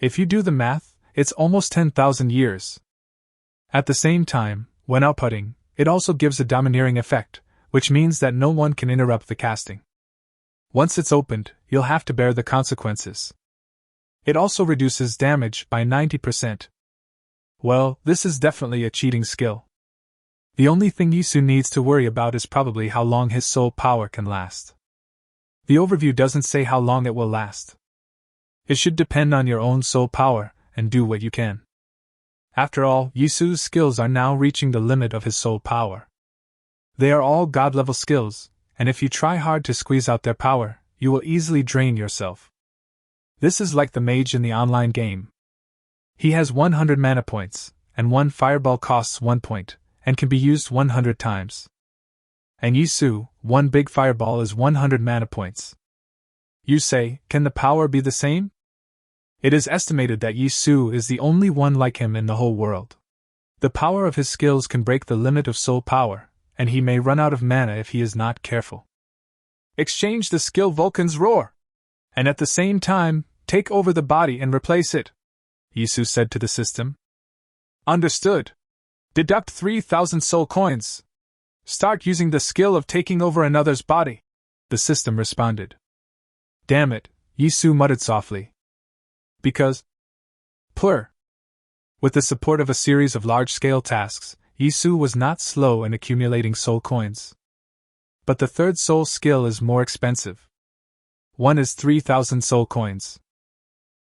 If you do the math, it's almost 10,000 years. At the same time, when outputting, it also gives a domineering effect, which means that no one can interrupt the casting. Once it's opened, you'll have to bear the consequences. It also reduces damage by 90%. Well, this is definitely a cheating skill. The only thing Yisu needs to worry about is probably how long his soul power can last. The overview doesn't say how long it will last. It should depend on your own soul power, and do what you can. After all, Yisu's skills are now reaching the limit of his soul power. They are all god-level skills, and if you try hard to squeeze out their power, you will easily drain yourself. This is like the mage in the online game. He has 100 mana points, and one fireball costs 1 point, and can be used 100 times. And Yisu, one big fireball is 100 mana points. You say, can the power be the same? It is estimated that Yisu is the only one like him in the whole world. The power of his skills can break the limit of soul power, and he may run out of mana if he is not careful. Exchange the skill Vulcan's Roar, and at the same time, take over the body and replace it, Yisu said to the system. Understood. Deduct 3,000 soul coins. Start using the skill of taking over another's body, the system responded. Damn it, Yisu muttered softly. Because. Plur. With the support of a series of large-scale tasks, Yisu was not slow in accumulating soul coins. But the third soul skill is more expensive. One is 3,000 soul coins.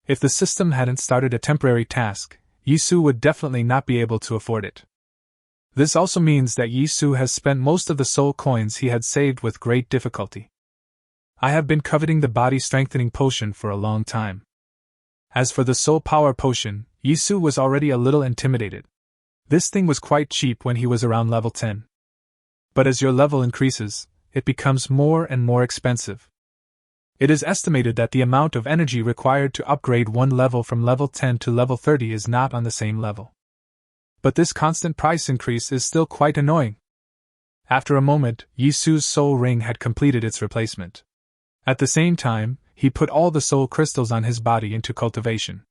If the system hadn't started a temporary task, Yisu would definitely not be able to afford it. This also means that Yisu has spent most of the soul coins he had saved with great difficulty. I have been coveting the body strengthening potion for a long time. As for the soul power potion, Yisu was already a little intimidated. This thing was quite cheap when he was around level 10. But as your level increases, it becomes more and more expensive. It is estimated that the amount of energy required to upgrade one level from level 10 to level 30 is not on the same level. But this constant price increase is still quite annoying. After a moment, Yisu's soul ring had completed its replacement. At the same time, he put all the soul crystals on his body into cultivation.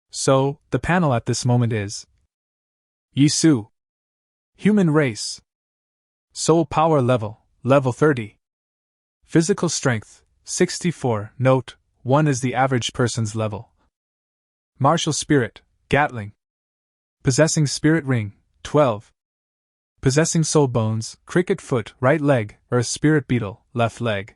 So, the panel at this moment is Yisu. Human race. Soul power level, level 30. Physical strength, 64. Note, 1 is the average person's level. Martial spirit, Gatling. Possessing spirit ring, 12. Possessing soul bones, cricket foot, right leg, earth spirit beetle, left leg.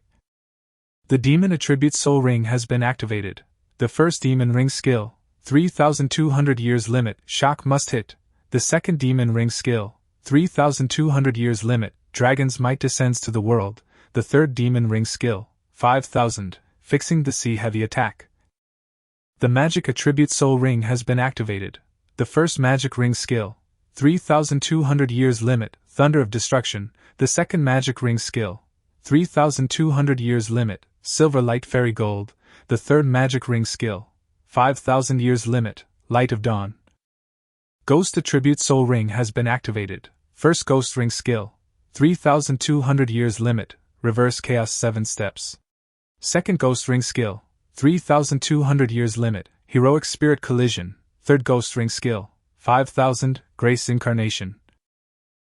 The demon attribute soul ring has been activated. The first demon ring skill, 3,200 years limit, shock must hit. The second demon ring skill, 3,200 years limit, dragon's might descends to the world. The third demon ring skill, 5,000, fixing the sea heavy attack. The magic attribute soul ring has been activated. The first magic ring skill, 3,200 years limit, thunder of destruction. The second magic ring skill, 3,200 years limit, silver light fairy gold. The third magic ring skill, 5,000 years limit, light of dawn. Ghost attribute soul ring has been activated. First ghost ring skill, 3,200 years limit, reverse chaos 7 steps. Second ghost ring skill, 3,200 years limit, heroic spirit collision. Third ghost ring skill, 5,000, grace incarnation.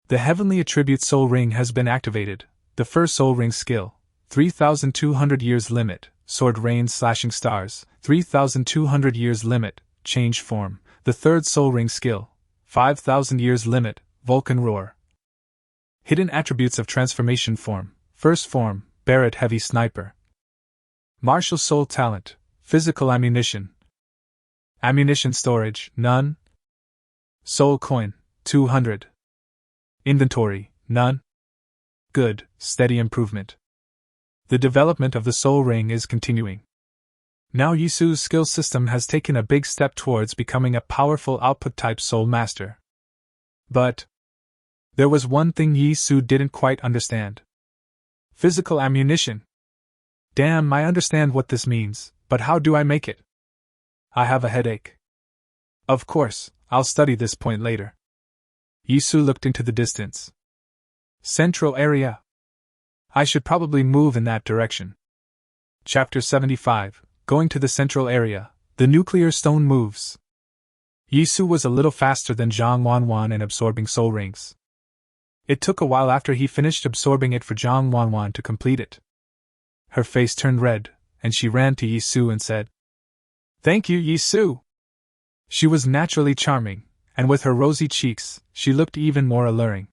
The heavenly attribute soul ring has been activated. The first soul ring skill, 3,200 years limit, sword rain slashing stars. 3,200 years limit, change form. The third soul ring skill, 5,000 years limit, Vulcan roar. Hidden attributes of transformation form. First form, Barrett heavy sniper. Martial soul talent, physical ammunition. Ammunition storage, none. Soul coin, 200. Inventory, none. Good, steady improvement. The development of the soul ring is continuing. Now Yisu's skill system has taken a big step towards becoming a powerful output-type soul master. But there was one thing Yisu didn't quite understand. Physical ammunition. Damn, I understand what this means, but how do I make it? I have a headache. Of course, I'll study this point later. Yisu looked into the distance. Central area. I should probably move in that direction. Chapter 75. Going to the central area, the nuclear stone moves. Yisu was a little faster than Zhang Wanwan in absorbing soul rings. It took a while after he finished absorbing it for Zhang Wanwan to complete it. Her face turned red, and she ran to Yisu and said, "Thank you, Yisu." She was naturally charming, and with her rosy cheeks, she looked even more alluring.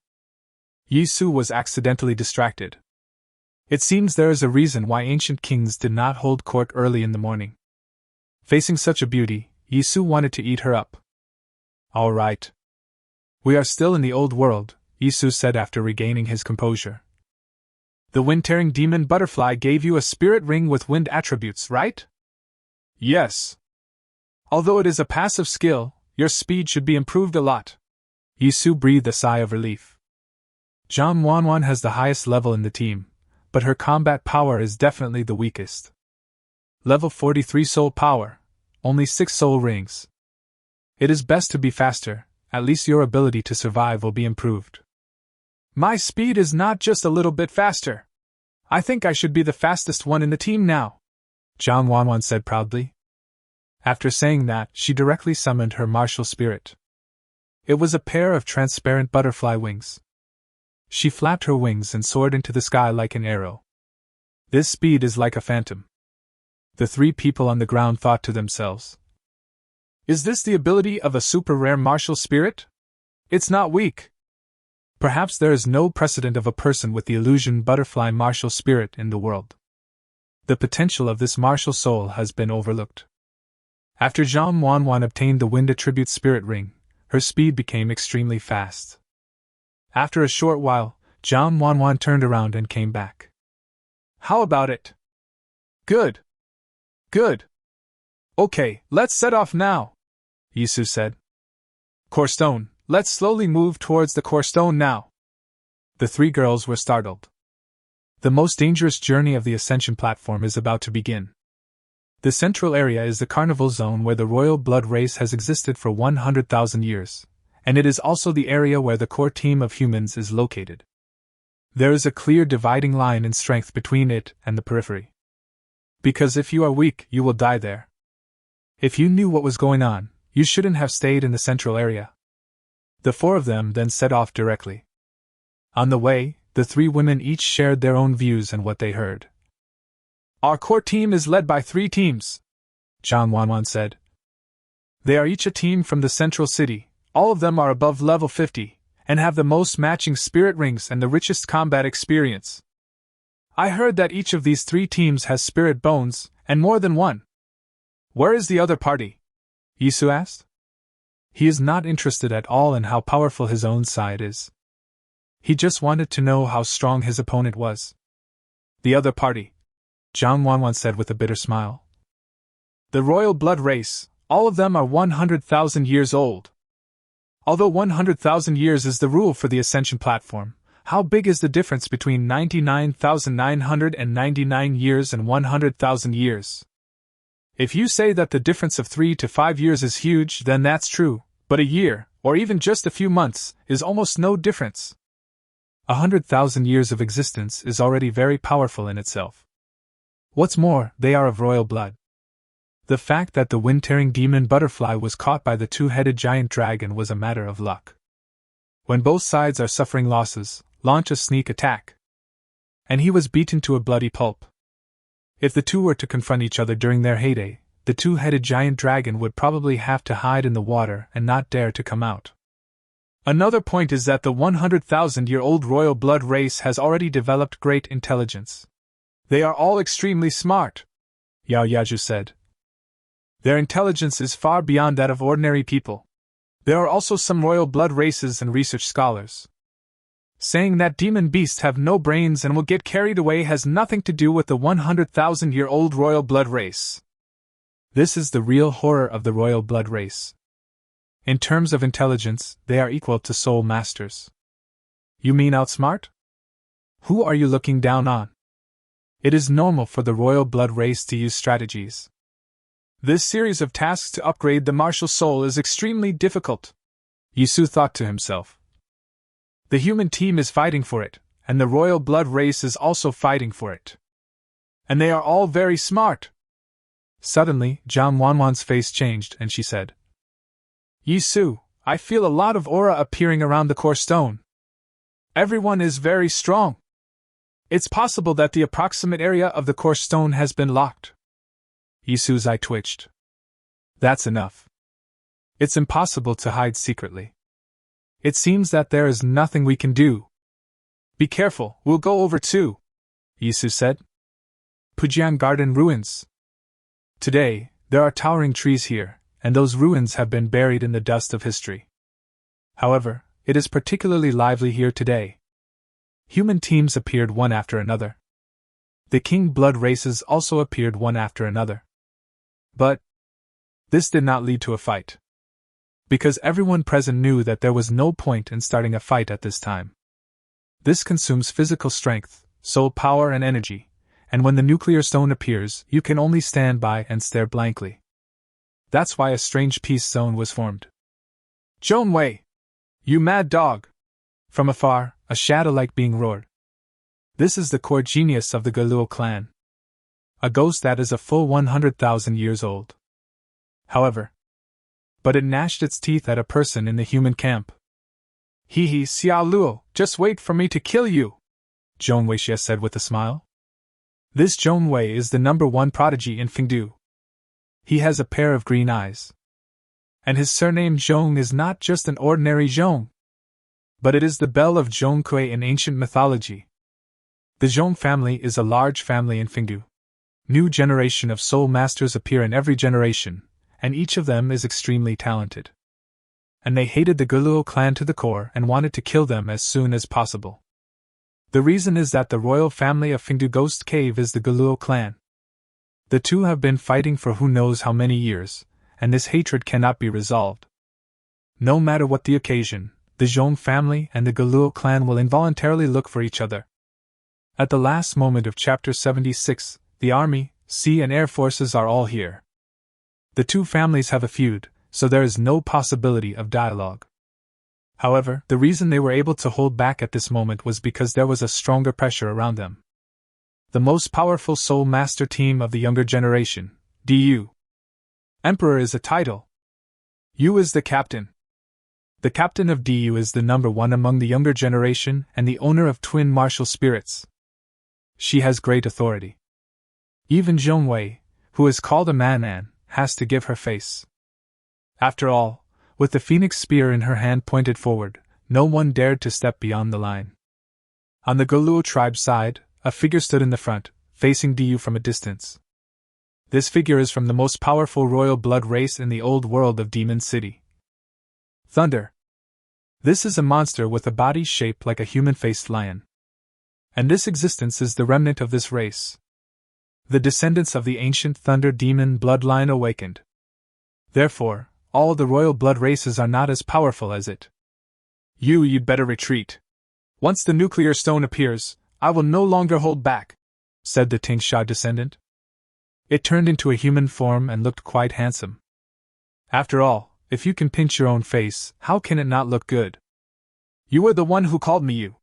Yisu was accidentally distracted. It seems there is a reason why ancient kings did not hold court early in the morning. Facing such a beauty, Yisu wanted to eat her up. All right. We are still in the old world, Yisu said after regaining his composure. The wind-tearing demon butterfly gave you a spirit ring with wind attributes, right? Yes. Although it is a passive skill, your speed should be improved a lot. Yisu breathed a sigh of relief. Zhang Wanwan has the highest level in the team, but her combat power is definitely the weakest. Level 43 soul power, only 6 soul rings. It is best to be faster, at least your ability to survive will be improved. My speed is not just a little bit faster. I think I should be the fastest one in the team now, Zhang Wanwan said proudly. After saying that, she directly summoned her martial spirit. It was a pair of transparent butterfly wings. She flapped her wings and soared into the sky like an arrow. This speed is like a phantom. The 3 people on the ground thought to themselves. Is this the ability of a super rare martial spirit? It's not weak. Perhaps there is no precedent of a person with the illusion butterfly martial spirit in the world. The potential of this martial soul has been overlooked. After Zhang Wanwan obtained the wind attribute spirit ring, her speed became extremely fast. After a short while, Zhang Wanwan turned around and came back. How about it? Good. Good. Okay, let's set off now, Yisu said. Core stone, let's slowly move towards the core stone now. The 3 girls were startled. The most dangerous journey of the ascension platform is about to begin. The central area is the carnival zone where the royal blood race has existed for 100,000 years, and it is also the area where the core team of humans is located. There is a clear dividing line in strength between it and the periphery. Because if you are weak, you will die there. If you knew what was going on, you shouldn't have stayed in the central area. The four of them then set off directly. On the way, the three women each shared their own views and what they heard. Our core team is led by 3 teams, Zhang Wanwan said. They are each a team from the central city, all of them are above level 50, and have the most matching spirit rings and the richest combat experience. I heard that each of these 3 teams has spirit bones, and more than one. Where is the other party? Yisu asked. He is not interested at all in how powerful his own side is. He just wanted to know how strong his opponent was. The other party, Zhang Wanwan said with a bitter smile. The royal blood race, all of them are 100,000 years old. Although 100,000 years is the rule for the ascension platform, how big is the difference between 99,999 years and 100,000 years? If you say that the difference of 3 to 5 years is huge, then that's true, but a year, or even just a few months, is almost no difference. 100,000 years of existence is already very powerful in itself. What's more, they are of royal blood. The fact that the wind-tearing demon butterfly was caught by the 2-headed giant dragon was a matter of luck. When both sides are suffering losses, launch a sneak attack. And he was beaten to a bloody pulp. If the two were to confront each other during their heyday, the 2-headed giant dragon would probably have to hide in the water and not dare to come out. Another point is that the 100,000-year-old royal blood race has already developed great intelligence. They are all extremely smart, Yao Yaju said. Their intelligence is far beyond that of ordinary people. There are also some royal blood races and research scholars. Saying that demon beasts have no brains and will get carried away has nothing to do with the 100,000-year-old royal blood race. This is the real horror of the royal blood race. In terms of intelligence, they are equal to soul masters. You mean outsmart? Who are you looking down on? It is normal for the royal blood race to use strategies. This series of tasks to upgrade the martial soul is extremely difficult, Yisu thought to himself. The human team is fighting for it, and the royal blood race is also fighting for it. And they are all very smart. Suddenly, Zhang Wanwan's face changed and she said, Yisu, I feel a lot of aura appearing around the core stone. Everyone is very strong. It's possible that the approximate area of the core stone has been locked. Yisu's eye twitched. That's enough. It's impossible to hide secretly. It seems that there is nothing we can do. Be careful, we'll go over too, Yisu said. Pujian Garden Ruins. Today, there are towering trees here, and those ruins have been buried in the dust of history. However, it is particularly lively here today. Human teams appeared one after another. The king blood races also appeared one after another. But this did not lead to a fight. Because everyone present knew that there was no point in starting a fight at this time. This consumes physical strength, soul power and energy, and when the nuclear stone appears, you can only stand by and stare blankly. That's why a strange peace zone was formed. Zhong Wei! You mad dog! From afar, a shadow-like being roared. This is the core genius of the Galuo clan. A ghost that is a full 100,000 years old. However, but it gnashed its teeth at a person in the human camp. Hee hee, Xiao Luo, just wait for me to kill you, Zhong Wei Xie said with a smile. This Zhong Wei is the #1 prodigy in Fengdu. He has a pair of green eyes. And his surname Zhong is not just an ordinary Zhong, but it is the bell of Zhongkui in ancient mythology. The Zhong family is a large family in Fengdu. New generation of soul masters appear in every generation, and each of them is extremely talented. And they hated the Galuo clan to the core and wanted to kill them as soon as possible. The reason is that the royal family of Fengdu Ghost Cave is the Galuo clan. The two have been fighting for who knows how many years, and this hatred cannot be resolved. No matter what the occasion, the Zhong family and the Galuo clan will involuntarily look for each other. At the last moment of Chapter 76, the Army, Sea and Air Forces are all here. The two families have a feud, so there is no possibility of dialogue. However, the reason they were able to hold back at this moment was because there was a stronger pressure around them. The most powerful Soul Master team of the younger generation, DU. Emperor is a title. U is the captain. The captain of DU is the number one among the younger generation and the owner of twin martial spirits. She has great authority. Even Zhongwei, who is called a Manan, has to give her face. After all, with the phoenix spear in her hand pointed forward, no one dared to step beyond the line. On the Goluo tribe side, a figure stood in the front, facing DU from a distance. This figure is from the most powerful royal blood race in the old world of Demon City. Thunder. This is a monster with a body shaped like a human-faced lion. And this existence is the remnant of this race. The descendants of the ancient Thunder Demon bloodline awakened. Therefore, all the royal blood races are not as powerful as it. You'd better retreat. Once the nuclear stone appears, I will no longer hold back, said the Tingsha descendant. It turned into a human form and looked quite handsome. After all, if you can pinch your own face, how can it not look good? You were the one who called me you.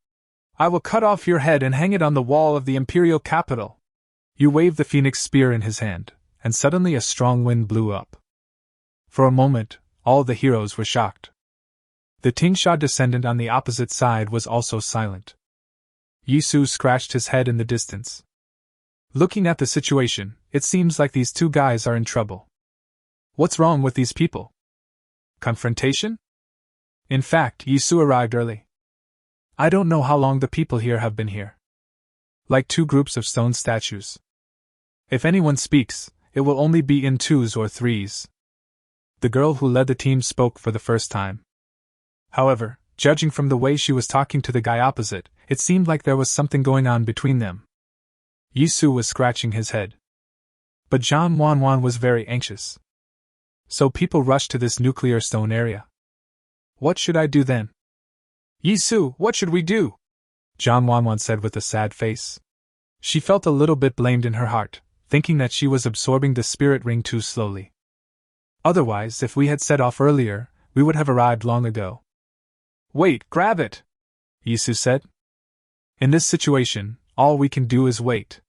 I will cut off your head and hang it on the wall of the imperial capital. You waved the phoenix spear in his hand, and suddenly a strong wind blew up. For a moment, all the heroes were shocked. The Tingsha descendant on the opposite side was also silent. Yisu scratched his head in the distance. Looking at the situation, it seems like these two guys are in trouble. What's wrong with these people? Confrontation? In fact, Yisu arrived early. I don't know how long the people here have been here. Like two groups of stone statues. If anyone speaks, it will only be in twos or threes. The girl who led the team spoke for the first time. However, judging from the way she was talking to the guy opposite, it seemed like there was something going on between them. Yisu was scratching his head. But Zhang Wanwan was very anxious. So people rushed to this nuclear stone area. What should I do then? Yisu, what should we do? Zhang Wanwan said with a sad face. She felt a little bit blamed in her heart, thinking that she was absorbing the spirit ring too slowly. Otherwise, if we had set off earlier, we would have arrived long ago. Wait, grab it! Yisu said. In this situation, all we can do is wait.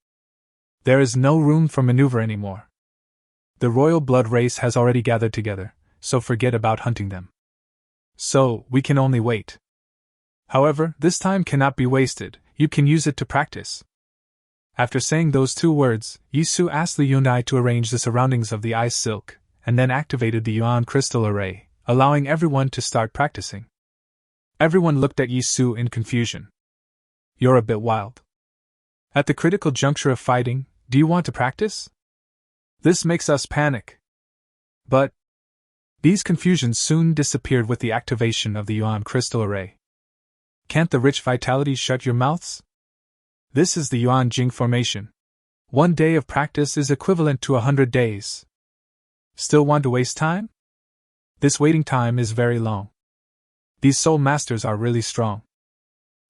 There is no room for maneuver anymore. The royal blood race has already gathered together, so forget about hunting them. So, we can only wait. However, this time cannot be wasted, you can use it to practice. After saying those two words, Yisu asked the Yunai to arrange the surroundings of the ice silk, and then activated the Yuan crystal array, allowing everyone to start practicing. Everyone looked at Yisu in confusion. You're a bit wild. At the critical juncture of fighting, do you want to practice? This makes us panic. But these confusions soon disappeared with the activation of the Yuan crystal array. Can't the rich vitality shut your mouths? This is the Yuan Jing formation. 1 day of practice is equivalent to 100 days. Still want to waste time? This waiting time is very long. These soul masters are really strong.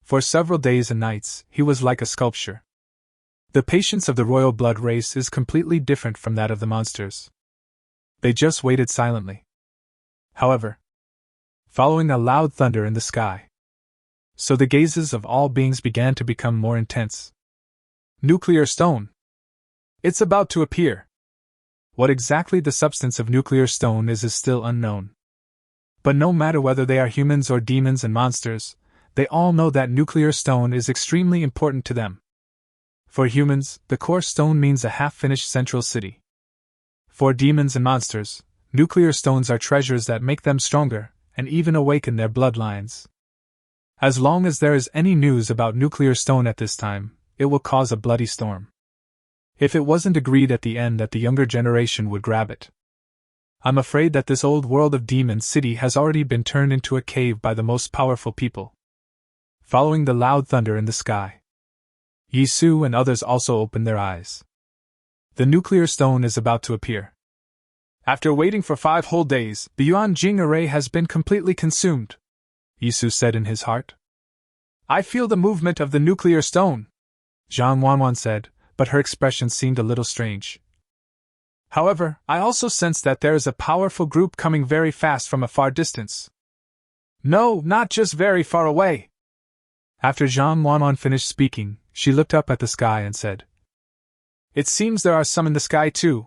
For several days and nights, he was like a sculpture. The patience of the royal blood race is completely different from that of the monsters. They just waited silently. However, following a loud thunder in the sky. So the gazes of all beings began to become more intense. Nuclear stone. It's about to appear. What exactly the substance of nuclear stone is still unknown. But no matter whether they are humans or demons and monsters, they all know that nuclear stone is extremely important to them. For humans, the core stone means a half-finished central city. For demons and monsters, nuclear stones are treasures that make them stronger, and even awaken their bloodlines. As long as there is any news about nuclear stone at this time, it will cause a bloody storm. If it wasn't agreed at the end that the younger generation would grab it. I'm afraid that this old world of Demon City has already been turned into a cave by the most powerful people. Following the loud thunder in the sky, Yisu and others also opened their eyes. The nuclear stone is about to appear. After waiting for 5 whole days, the Yuan Jing array has been completely consumed, Yisu said in his heart. I feel the movement of the nuclear stone. Zhang Wanwan said, but her expression seemed a little strange. However, I also sense that there is a powerful group coming very fast from a far distance. No, not just very far away. After Zhang Wanwan finished speaking, she looked up at the sky and said, It seems there are some in the sky too.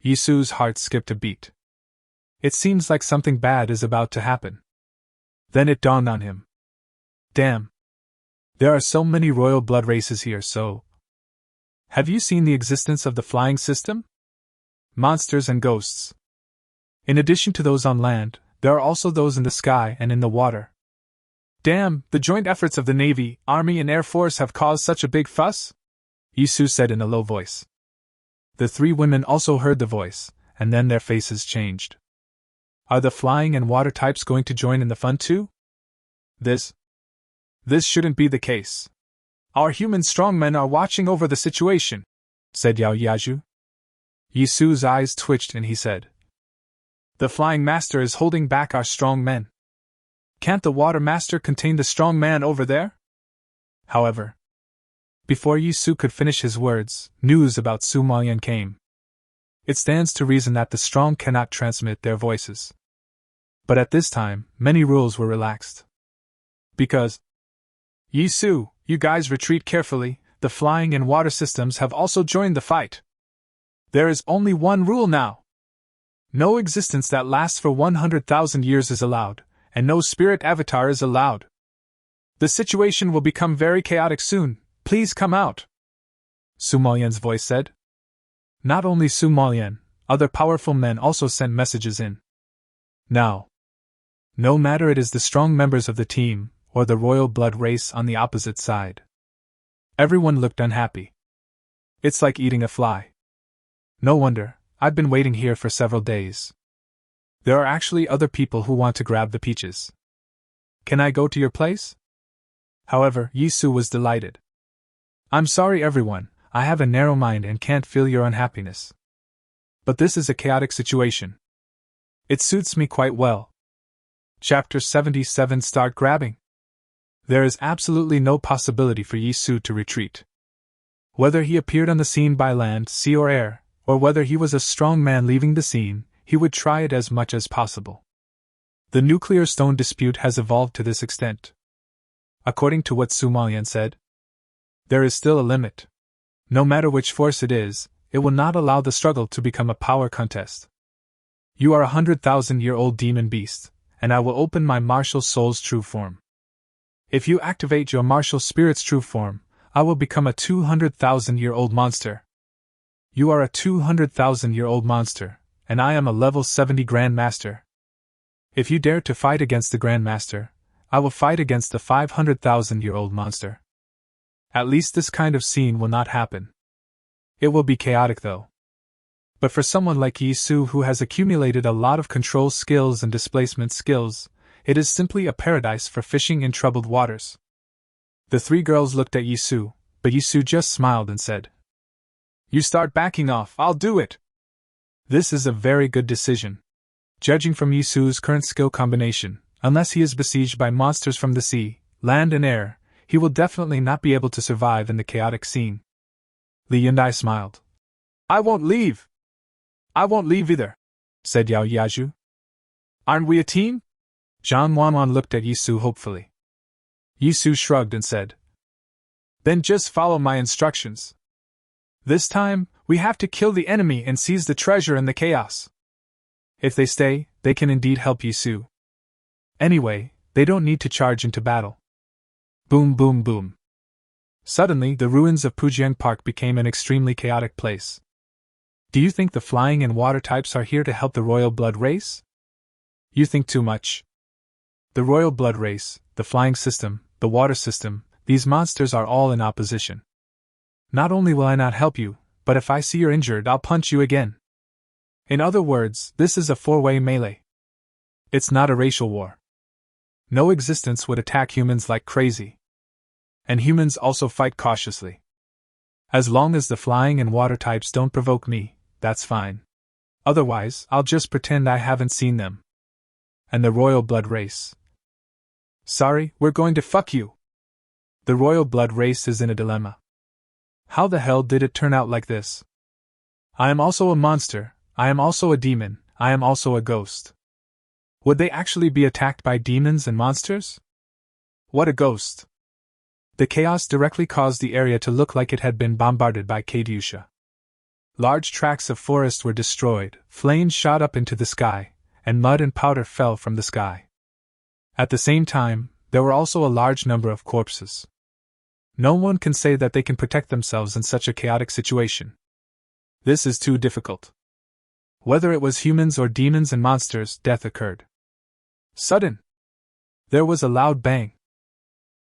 Yisu's heart skipped a beat. It seems like something bad is about to happen. Then it dawned on him. Damn. There are so many royal blood races here, so. Have you seen the existence of the flying system? Monsters and ghosts. In addition to those on land, there are also those in the sky and in the water. Damn, the joint efforts of the Navy, Army and Air Force have caused such a big fuss? Yisu said in a low voice. The three women also heard the voice, and then their faces changed. Are the flying and water types going to join in the fun too? This shouldn't be the case. Our human strongmen are watching over the situation, said Yao Yaju. Yisu's eyes twitched and he said, The flying master is holding back our strong men. Can't the water master contain the strong man over there? However, before Yisu could finish his words, news about Su Maoyan came. It stands to reason that the strong cannot transmit their voices. But at this time, many rules were relaxed. Because, Yisu, you guys retreat carefully, the flying and water systems have also joined the fight. There is only one rule now. No existence that lasts for 100,000 years is allowed, and no spirit avatar is allowed. The situation will become very chaotic soon, please come out. Su Maoyan's voice said. Not only Su Maoyan, other powerful men also sent messages in. Now, no matter it is the strong members of the team, or the royal blood race on the opposite side. Everyone looked unhappy. It's like eating a fly. No wonder, I've been waiting here for several days. There are actually other people who want to grab the peaches. Can I go to your place? However, Yisu was delighted. I'm sorry everyone, I have a narrow mind and can't feel your unhappiness. But this is a chaotic situation. It suits me quite well. Chapter 77 Start grabbing. There is absolutely no possibility for Yisu to retreat. Whether he appeared on the scene by land, sea or air, or whether he was a strong man leaving the scene, he would try it as much as possible. The nuclear stone dispute has evolved to this extent. According to what Su Maoyan said, there is still a limit. No matter which force it is, it will not allow the struggle to become a power contest. You are 100,000-year-old demon beast, and I will open my martial soul's true form. If you activate your martial spirit's true form, I will become a 200,000-year-old monster. You are a 200,000-year-old monster, and I am a level 70 Grandmaster. If you dare to fight against the Grandmaster, I will fight against the 500,000-year-old monster. At least this kind of scene will not happen. It will be chaotic though. But for someone like Yisu who has accumulated a lot of control skills and displacement skills, it is simply a paradise for fishing in troubled waters. The three girls looked at Yisu, but Yisu just smiled and said, You start backing off, I'll do it. This is a very good decision. Judging from Yisu's current skill combination, unless he is besieged by monsters from the sea, land and air, he will definitely not be able to survive in the chaotic scene. Li Yundai smiled. I won't leave. I won't leave either, said Yao Yaju. Aren't we a team? Zhang Wanwan looked at Yisu hopefully. Yisu shrugged and said, Then just follow my instructions. This time, we have to kill the enemy and seize the treasure in the chaos. If they stay, they can indeed help Yisu. Anyway, they don't need to charge into battle. Boom boom boom. Suddenly, the ruins of Pujiang Park became an extremely chaotic place. Do you think the flying and water types are here to help the royal blood race? You think too much. The royal blood race, the flying system, the water system, these monsters are all in opposition. Not only will I not help you, but if I see you're injured, I'll punch you again. In other words, this is a four-way melee. It's not a racial war. No existence would attack humans like crazy. And humans also fight cautiously. As long as the flying and water types don't provoke me, that's fine. Otherwise, I'll just pretend I haven't seen them. And the royal blood race. Sorry, we're going to fuck you. The royal blood race is in a dilemma. How the hell did it turn out like this? I am also a monster, I am also a demon, I am also a ghost. Would they actually be attacked by demons and monsters? What a ghost! The chaos directly caused the area to look like it had been bombarded by Katyusha. Large tracts of forest were destroyed, flames shot up into the sky, and mud and powder fell from the sky. At the same time, there were also a large number of corpses. No one can say that they can protect themselves in such a chaotic situation. This is too difficult. Whether it was humans or demons and monsters, death occurred. Sudden! There was a loud bang.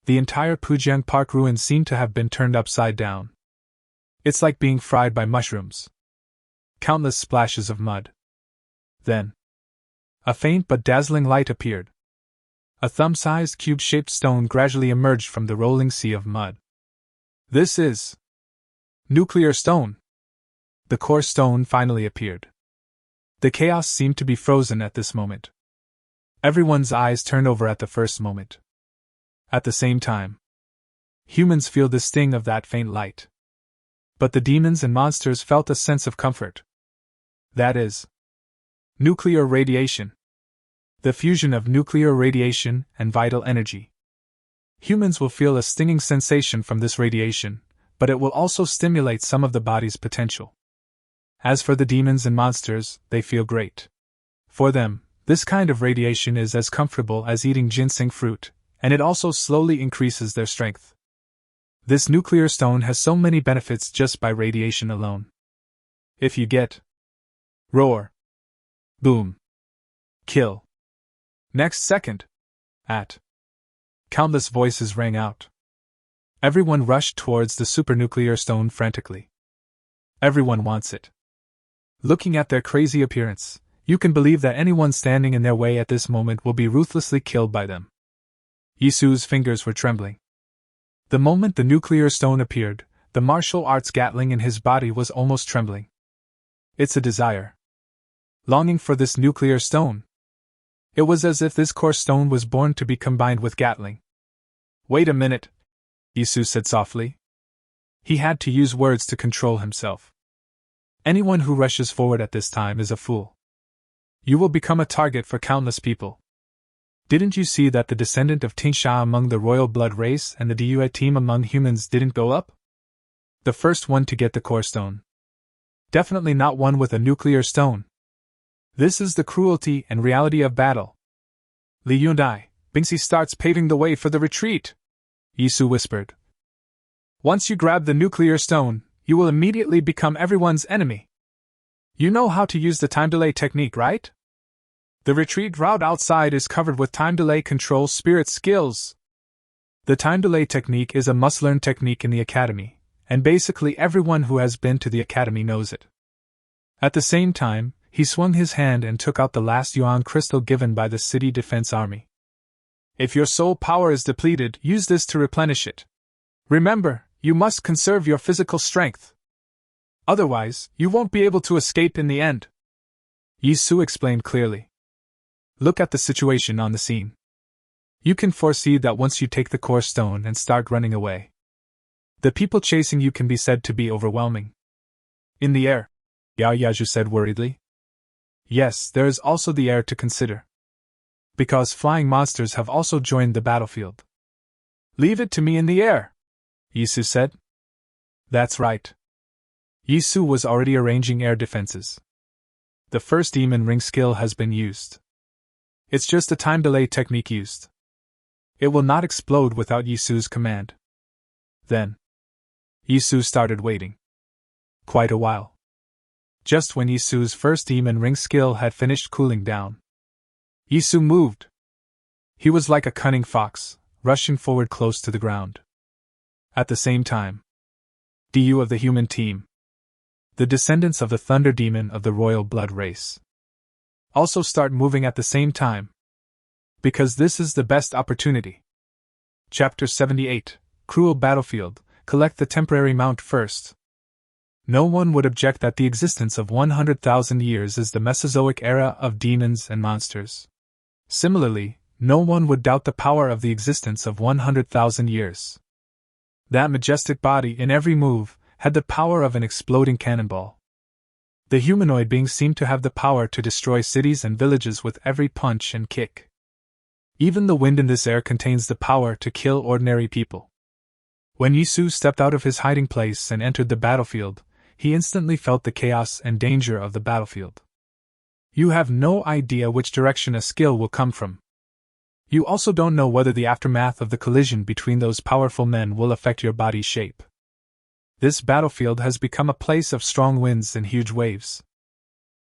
The entire Pujiang Park ruin seemed to have been turned upside down. It's like being fried by mushrooms. Countless splashes of mud. Then, a faint but dazzling light appeared. A thumb-sized cube-shaped stone gradually emerged from the rolling sea of mud. This is nuclear stone. The core stone finally appeared. The chaos seemed to be frozen at this moment. Everyone's eyes turned over at the first moment. At the same time, humans feel the sting of that faint light. But the demons and monsters felt a sense of comfort. That is nuclear radiation. The fusion of nuclear radiation and vital energy. Humans will feel a stinging sensation from this radiation, but it will also stimulate some of the body's potential. As for the demons and monsters, they feel great. For them, this kind of radiation is as comfortable as eating ginseng fruit, and it also slowly increases their strength. This nuclear stone has so many benefits just by radiation alone. If you get roar, boom, kill. Next second, at. Countless voices rang out. Everyone rushed towards the supernuclear stone frantically. Everyone wants it. Looking at their crazy appearance, you can believe that anyone standing in their way at this moment will be ruthlessly killed by them. Yisu's fingers were trembling. The moment the nuclear stone appeared, the martial arts Gatling in his body was almost trembling. It's a desire. Longing for this nuclear stone. It was as if this core stone was born to be combined with Gatling. Wait a minute, Yisu said softly. He had to use words to control himself. Anyone who rushes forward at this time is a fool. You will become a target for countless people. Didn't you see that the descendant of Tingsha among the royal blood race and the Diyue team among humans didn't go up? The first one to get the core stone. Definitely not one with a nuclear stone. This is the cruelty and reality of battle. Li Yundai, Bingxi starts paving the way for the retreat, Yisu whispered. Once you grab the nuclear stone, you will immediately become everyone's enemy. You know how to use the time delay technique, right? The retreat route outside is covered with time delay control spirit skills. The time delay technique is a must-learn technique in the academy, and basically everyone who has been to the academy knows it. At the same time, he swung his hand and took out the last yuan crystal given by the city defense army. If your soul power is depleted, use this to replenish it. Remember, you must conserve your physical strength. Otherwise, you won't be able to escape in the end. Yisu explained clearly. Look at the situation on the scene. You can foresee that once you take the core stone and start running away, the people chasing you can be said to be overwhelming. In the air, Yao Yaju said worriedly. Yes, there is also the air to consider. Because flying monsters have also joined the battlefield. Leave it to me in the air, Yisu said. That's right. Yisu was already arranging air defenses. The first demon ring skill has been used. It's just a time delay technique used. It will not explode without Yisu's command. Then, Yisu started waiting. Quite a while. Just when Yisu's first demon ring skill had finished cooling down, Yisu moved. He was like a cunning fox, rushing forward close to the ground. At the same time, Du of the human team, the descendants of the thunder demon of the royal blood race, also start moving at the same time. Because this is the best opportunity. Chapter 78, Cruel Battlefield. Collect the temporary mount first. No one would object that the existence of 100,000 years is the Mesozoic era of demons and monsters. Similarly, no one would doubt the power of the existence of 100,000 years. That majestic body in every move, had the power of an exploding cannonball. The humanoid being seemed to have the power to destroy cities and villages with every punch and kick. Even the wind in this air contains the power to kill ordinary people. When Yisu stepped out of his hiding place and entered the battlefield, he instantly felt the chaos and danger of the battlefield. You have no idea which direction a skill will come from. You also don't know whether the aftermath of the collision between those powerful men will affect your body shape. This battlefield has become a place of strong winds and huge waves.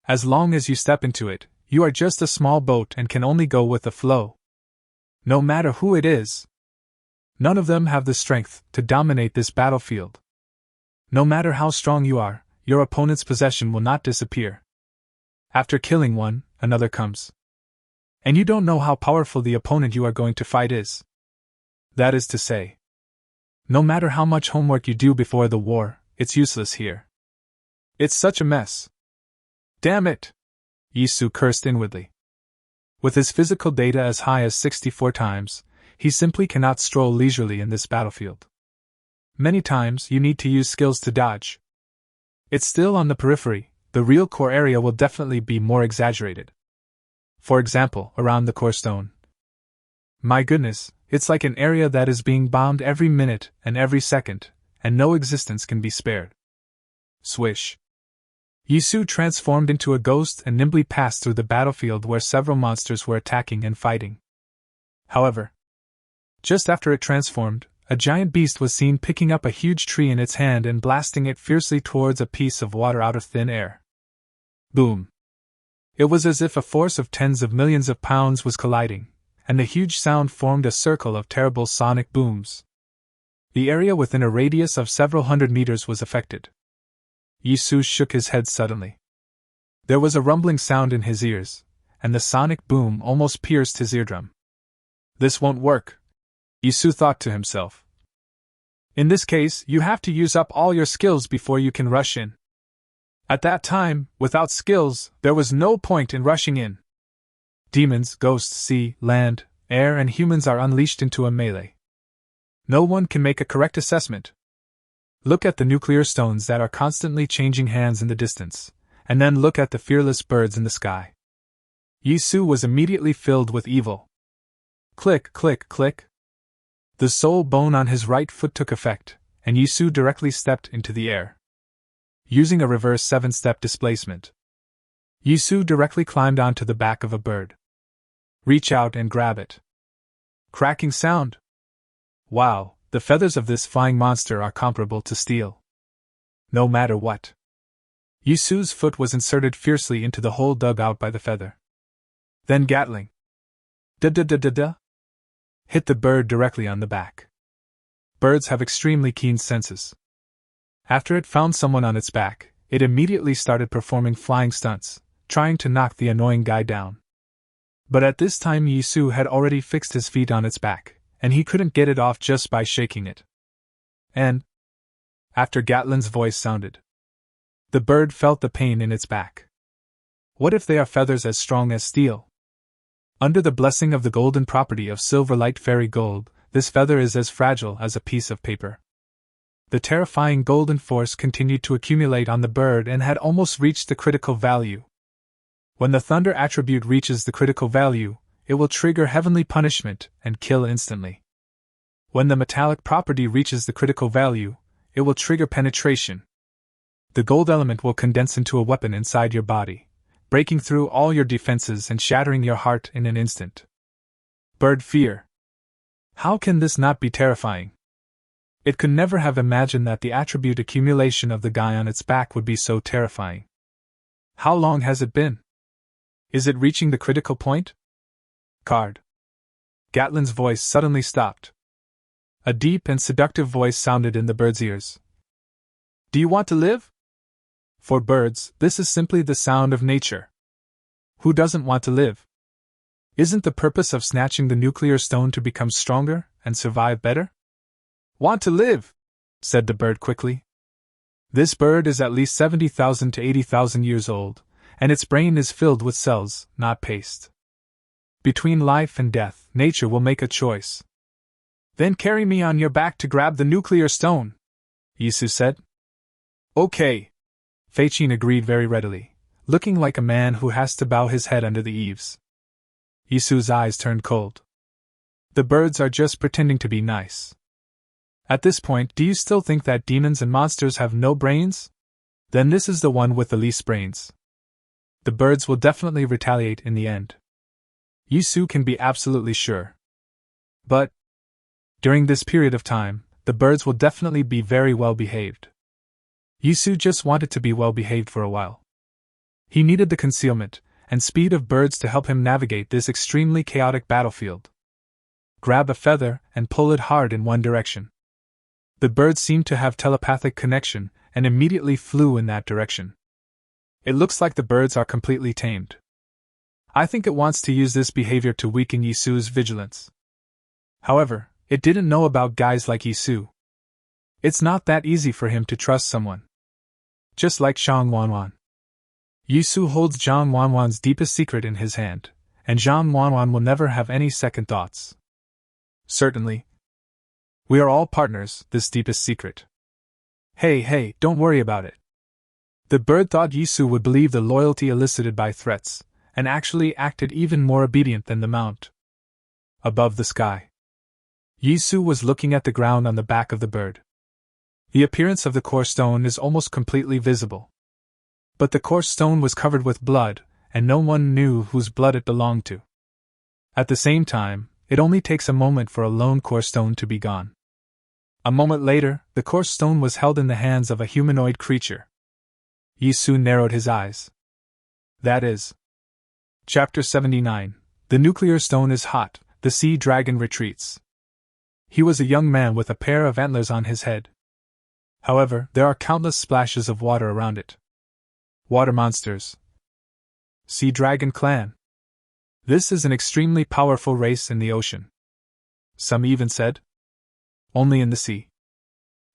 As long as you step into it, you are just a small boat and can only go with the flow. No matter who it is, none of them have the strength to dominate this battlefield. No matter how strong you are, your opponent's possession will not disappear. After killing one, another comes. And you don't know how powerful the opponent you are going to fight is. That is to say, no matter how much homework you do before the war, it's useless here. It's such a mess. Damn it! Yisu cursed inwardly. With his physical data as high as 64 times, he simply cannot stroll leisurely in this battlefield. Many times you need to use skills to dodge. It's still on the periphery, the real core area will definitely be more exaggerated. For example, around the core stone. My goodness, it's like an area that is being bombed every minute and every second, and no existence can be spared. Swish. Yisu transformed into a ghost and nimbly passed through the battlefield where several monsters were attacking and fighting. However, just after it transformed, a giant beast was seen picking up a huge tree in its hand and blasting it fiercely towards a piece of water out of thin air. Boom! It was as if a force of tens of millions of pounds was colliding, and the huge sound formed a circle of terrible sonic booms. The area within a radius of several hundred meters was affected. Yisu shook his head suddenly. There was a rumbling sound in his ears, and the sonic boom almost pierced his eardrum. This won't work, Yisu thought to himself. In this case, you have to use up all your skills before you can rush in. At that time, without skills, there was no point in rushing in. Demons, ghosts, sea, land, air, and humans are unleashed into a melee. No one can make a correct assessment. Look at the nuclear stones that are constantly changing hands in the distance, and then look at the fearless birds in the sky. Yisu was immediately filled with evil. Click, click, click. The soul bone on his right foot took effect, and Yisu directly stepped into the air. Using a reverse 7-step displacement, Yisu directly climbed onto the back of a bird. Reach out and grab it. Cracking sound. Wow, the feathers of this flying monster are comparable to steel. No matter what. Yisu's foot was inserted fiercely into the hole dug out by the feather. Then Gatling. Da-da-da-da-da. Hit the bird directly on the back. Birds have extremely keen senses. After it found someone on its back, it immediately started performing flying stunts, trying to knock the annoying guy down. But at this time Yisu had already fixed his feet on its back, and he couldn't get it off just by shaking it. And, after Gatling's voice sounded, the bird felt the pain in its back. What if they are feathers as strong as steel? Under the blessing of the golden property of silver light fairy gold, this feather is as fragile as a piece of paper. The terrifying golden force continued to accumulate on the bird and had almost reached the critical value. When the thunder attribute reaches the critical value, it will trigger heavenly punishment and kill instantly. When the metallic property reaches the critical value, it will trigger penetration. The gold element will condense into a weapon inside your body, breaking through all your defenses and shattering your heart in an instant. Bird fear. How can this not be terrifying? It could never have imagined that the attribute accumulation of the guy on its back would be so terrifying. How long has it been? Is it reaching the critical point? Card. Gatling's voice suddenly stopped. A deep and seductive voice sounded in the bird's ears. Do you want to live? For birds, this is simply the sound of nature. Who doesn't want to live? Isn't the purpose of snatching the nuclear stone to become stronger and survive better? Want to live, said the bird quickly. This bird is at least 70,000 to 80,000 years old, and its brain is filled with cells, not paste. Between life and death, nature will make a choice. Then carry me on your back to grab the nuclear stone, Yisu said. Okay. Fei Qin agreed very readily, looking like a man who has to bow his head under the eaves. Yisu's eyes turned cold. The birds are just pretending to be nice. At this point, do you still think that demons and monsters have no brains? Then this is the one with the least brains. The birds will definitely retaliate in the end. Yisu can be absolutely sure. But during this period of time, the birds will definitely be very well behaved. Yisu just wanted to be well behaved for a while. He needed the concealment and speed of birds to help him navigate this extremely chaotic battlefield. Grab a feather and pull it hard in one direction. The birds seemed to have telepathic connection and immediately flew in that direction. It looks like the birds are completely tamed. I think it wants to use this behavior to weaken Yisu's vigilance. However, it didn't know about guys like Yisu. It's not that easy for him to trust someone. Just like Zhang Wanwan. Yisu holds Zhang Wanwan's deepest secret in his hand, and Zhang Wanwan will never have any second thoughts. Certainly. We are all partners, this deepest secret. Hey, don't worry about it. The bird thought Yisu would believe the loyalty elicited by threats, and actually acted even more obedient than the mount. Above the sky, Yisu was looking at the ground on the back of the bird. The appearance of the core stone is almost completely visible. But the core stone was covered with blood, and no one knew whose blood it belonged to. At the same time, it only takes a moment for a lone core stone to be gone. A moment later, the core stone was held in the hands of a humanoid creature. Yisu narrowed his eyes. That is. Chapter 79. The nuclear stone is hot, the sea dragon retreats. He was a young man with a pair of antlers on his head. However, there are countless splashes of water around it. Water monsters. Sea Dragon Clan. This is an extremely powerful race in the ocean. Some even said, only in the sea.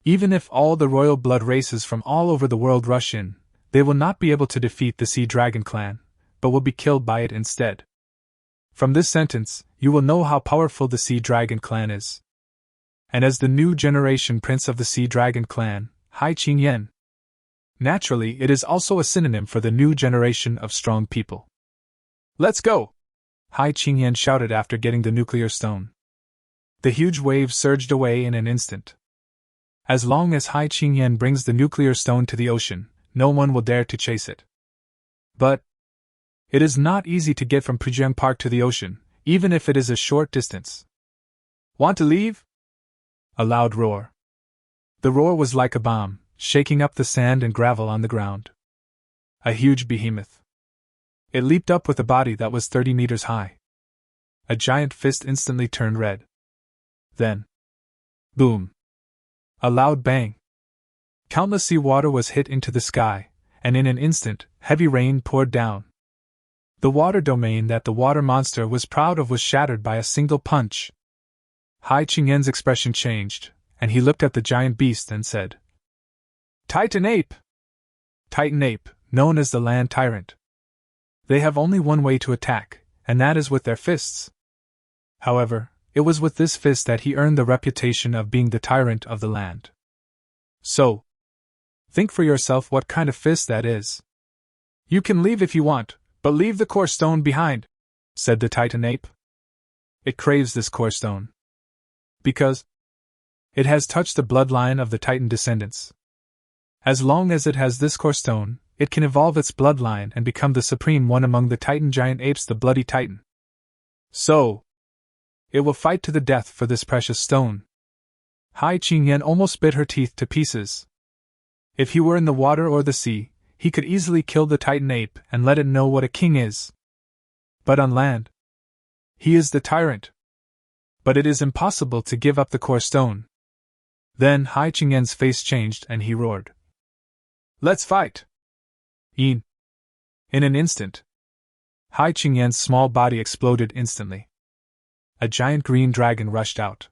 Even if all the royal blood races from all over the world rush in, they will not be able to defeat the Sea Dragon Clan, but will be killed by it instead. From this sentence, you will know how powerful the Sea Dragon Clan is. And as the new generation prince of the Sea Dragon Clan, Hai Qingyan. Naturally, it is also a synonym for the new generation of strong people. Let's go! Hai Qingyan shouted after getting the nuclear stone. The huge wave surged away in an instant. As long as Hai Qingyan brings the nuclear stone to the ocean, no one will dare to chase it. But it is not easy to get from Pujang Park to the ocean, even if it is a short distance. Want to leave? A loud roar. The roar was like a bomb, shaking up the sand and gravel on the ground. A huge behemoth. It leaped up with a body that was 30 meters high. A giant fist instantly turned red. Then, boom! A loud bang. Countless seawater was hit into the sky, and in an instant, heavy rain poured down. The water domain that the water monster was proud of was shattered by a single punch. Hai Qingyan's expression changed, and he looked at the giant beast and said, Titan Ape! Titan Ape, known as the Land Tyrant. They have only one way to attack, and that is with their fists. However, it was with this fist that he earned the reputation of being the tyrant of the land. So, think for yourself what kind of fist that is. You can leave if you want, but leave the core stone behind, said the Titan Ape. It craves this core stone. Because it has touched the bloodline of the Titan descendants. As long as it has this core stone, it can evolve its bloodline and become the supreme one among the Titan giant apes, the Bloody Titan. So, it will fight to the death for this precious stone. Hai Qingyan almost bit her teeth to pieces. If he were in the water or the sea, he could easily kill the Titan ape and let it know what a king is. But on land, he is the tyrant. But it is impossible to give up the core stone. Then Hai Qingyan's face changed and he roared. Let's fight! In an instant, Hai Qingyan's small body exploded instantly. A giant green dragon rushed out.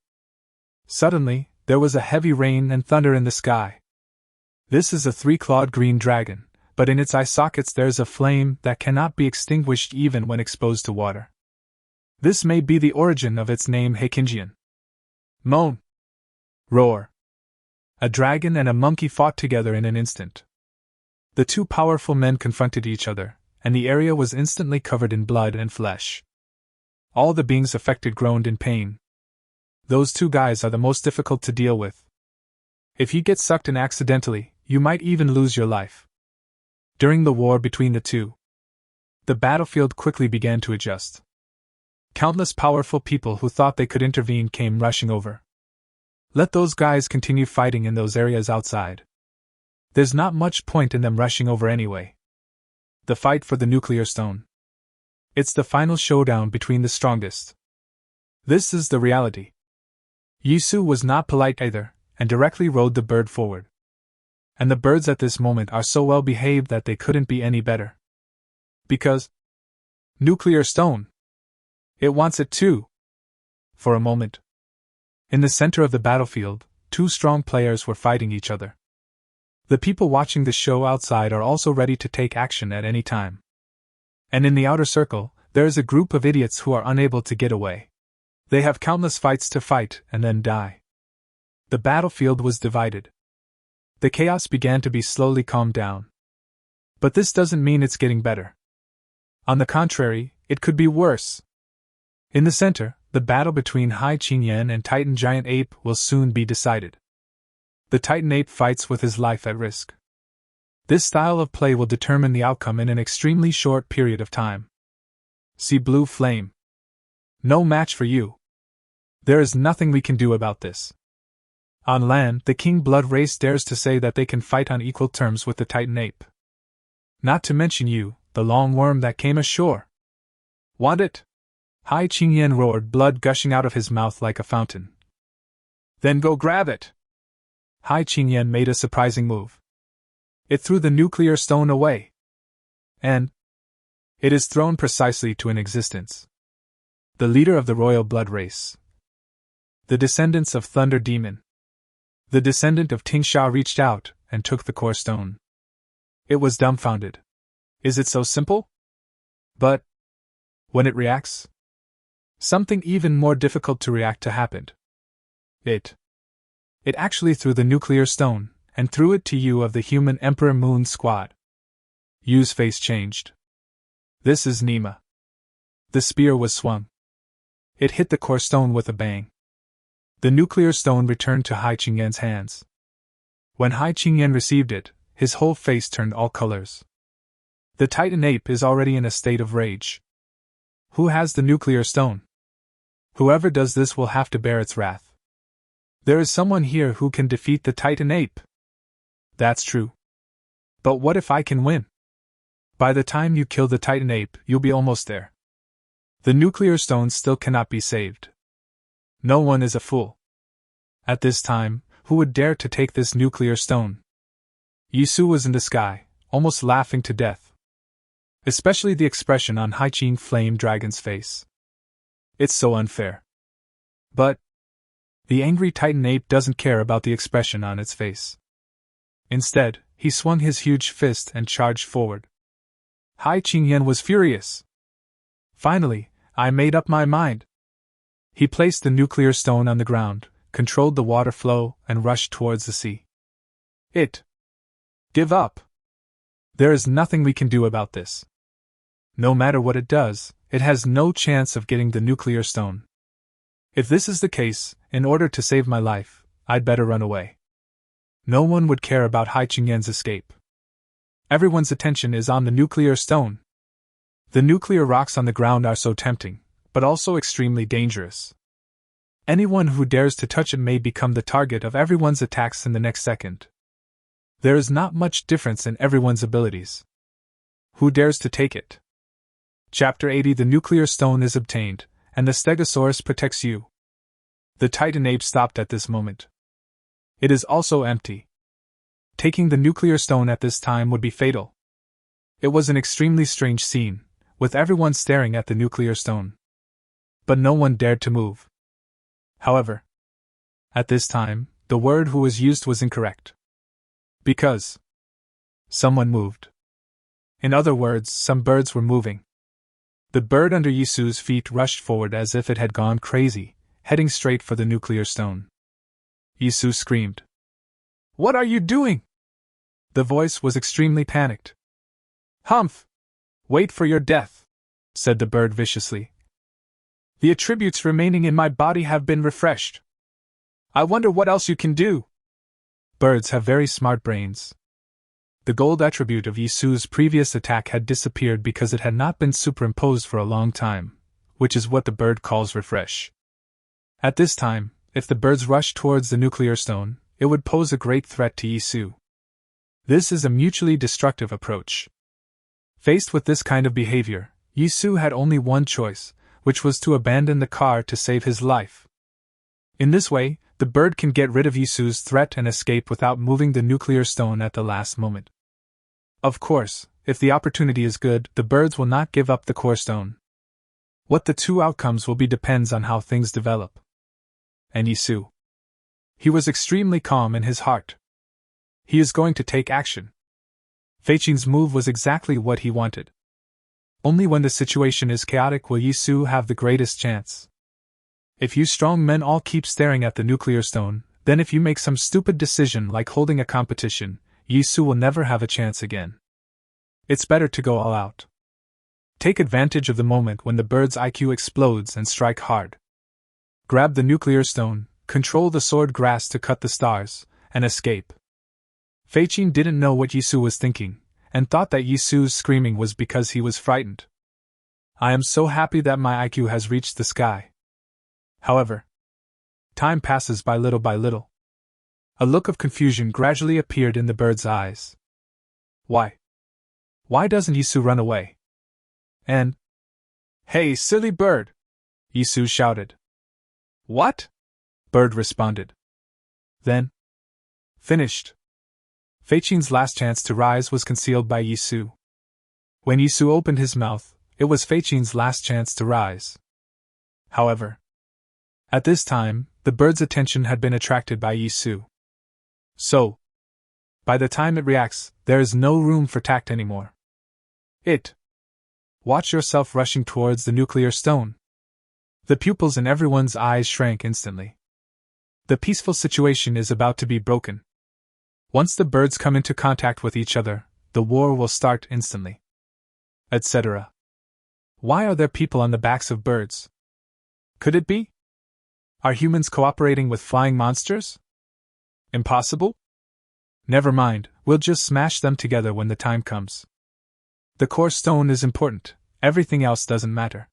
Suddenly, there was a heavy rain and thunder in the sky. This is a three-clawed green dragon, but in its eye sockets there's a flame that cannot be extinguished even when exposed to water. This may be the origin of its name Heikinjian. Moan! Roar! A dragon and a monkey fought together in an instant. The two powerful men confronted each other, and the area was instantly covered in blood and flesh. All the beings affected groaned in pain. Those two guys are the most difficult to deal with. If you get sucked in accidentally, you might even lose your life. During the war between the two, the battlefield quickly began to adjust. Countless powerful people who thought they could intervene came rushing over. Let those guys continue fighting in those areas outside. There's not much point in them rushing over anyway. The fight for the nuclear stone. It's the final showdown between the strongest. This is the reality. Yisu was not polite either, and directly rode the bird forward. And the birds at this moment are so well behaved that they couldn't be any better. Because nuclear stone. It wants it too. For a moment. In the center of the battlefield, two strong players were fighting each other. The people watching the show outside are also ready to take action at any time. And in the outer circle, there is a group of idiots who are unable to get away. They have countless fights to fight and then die. The battlefield was divided. The chaos began to be slowly calmed down. But this doesn't mean it's getting better. On the contrary, it could be worse. In the center, the battle between Hai Qingyan and Titan Giant Ape will soon be decided. The Titan Ape fights with his life at risk. This style of play will determine the outcome in an extremely short period of time. See Blue Flame. No match for you. There is nothing we can do about this. On land, the King Blood race dares to say that they can fight on equal terms with the Titan Ape. Not to mention you, the long worm that came ashore. Want it? Hai Qingyan roared, blood gushing out of his mouth like a fountain. Then go grab it! Hai Qingyan made a surprising move. It threw the nuclear stone away. And it is thrown precisely to an existence. The leader of the royal blood race. The descendants of Thunder Demon. The descendant of Tingsha reached out and took the core stone. It was dumbfounded. Is it so simple? But when it reacts, something even more difficult to react to happened. It actually threw the nuclear stone, and threw it to you of the human Emperor Moon Squad. Yu's face changed. This is Nima. The spear was swung. It hit the core stone with a bang. The nuclear stone returned to Hai Qingyan's hands. When Hai Qingyan received it, his whole face turned all colors. The Titan Ape is already in a state of rage. Who has the nuclear stone? Whoever does this will have to bear its wrath. There is someone here who can defeat the Titan Ape. That's true. But what if I can win? By the time you kill the Titan Ape, you'll be almost there. The nuclear stone still cannot be saved. No one is a fool. At this time, who would dare to take this nuclear stone? Yisu was in the sky, almost laughing to death. Especially the expression on Hai Qing Flame Dragon's face. It's so unfair. But the angry Titan Ape doesn't care about the expression on its face. Instead, he swung his huge fist and charged forward. Hai Qingyan was furious. Finally, I made up my mind. He placed the nuclear stone on the ground, controlled the water flow, and rushed towards the sea. Give up. There is nothing we can do about this. No matter what it does, it has no chance of getting the nuclear stone. If this is the case, in order to save my life, I'd better run away. No one would care about Hai Qingyan's escape. Everyone's attention is on the nuclear stone. The nuclear rocks on the ground are so tempting, but also extremely dangerous. Anyone who dares to touch it may become the target of everyone's attacks in the next second. There is not much difference in everyone's abilities. Who dares to take it? Chapter 80. The nuclear stone is obtained, and the Stegosaurus protects you. The Titan Ape stopped at this moment. It is also empty. Taking the nuclear stone at this time would be fatal. It was an extremely strange scene, with everyone staring at the nuclear stone. But no one dared to move. However, at this time, the word who was used was incorrect. Because someone moved. In other words, some birds were moving. The bird under Yisu's feet rushed forward as if it had gone crazy, heading straight for the nuclear stone. Yisu screamed. What are you doing? The voice was extremely panicked. Humph! Wait for your death, said the bird viciously. The attributes remaining in my body have been refreshed. I wonder what else you can do. Birds have very smart brains. The gold attribute of Yisu's previous attack had disappeared because it had not been superimposed for a long time, which is what the bird calls refresh. At this time, if the birds rushed towards the nuclear stone, it would pose a great threat to Yisu. This is a mutually destructive approach. Faced with this kind of behavior, Yisu had only one choice, which was to abandon the car to save his life. In this way, the bird can get rid of Yisu's threat and escape without moving the nuclear stone at the last moment. Of course, if the opportunity is good, the birds will not give up the core stone. What the two outcomes will be depends on how things develop. And Yisu. He was extremely calm in his heart. He is going to take action. Feiqing's move was exactly what he wanted. Only when the situation is chaotic will Yisu have the greatest chance. If you strong men all keep staring at the nuclear stone, then if you make some stupid decision like holding a competition, Yisu will never have a chance again. It's better to go all out. Take advantage of the moment when the bird's IQ explodes and strike hard. Grab the nuclear stone, control the sword grass to cut the stars, and escape. Feiqing didn't know what Yisu was thinking, and thought that Yisu's screaming was because he was frightened. I am so happy that my IQ has reached the sky. However, time passes by little. A look of confusion gradually appeared in the bird's eyes. Why? Why doesn't Yisu run away? And, hey, silly bird! Yisu shouted. What? Bird responded. Then, finished. Feiqing's last chance to rise was concealed by Yisu. When Yisu opened his mouth, it was Feiqing's last chance to rise. However, at this time, the bird's attention had been attracted by Yisu. So, by the time it reacts, there is no room for tact anymore. Watch yourself rushing towards the nuclear stone. The pupils in everyone's eyes shrank instantly. The peaceful situation is about to be broken. Once the birds come into contact with each other, the war will start instantly. Etc. Why are there people on the backs of birds? Could it be? Are humans cooperating with flying monsters? Impossible? Never mind, we'll just smash them together when the time comes. The core stone is important, everything else doesn't matter.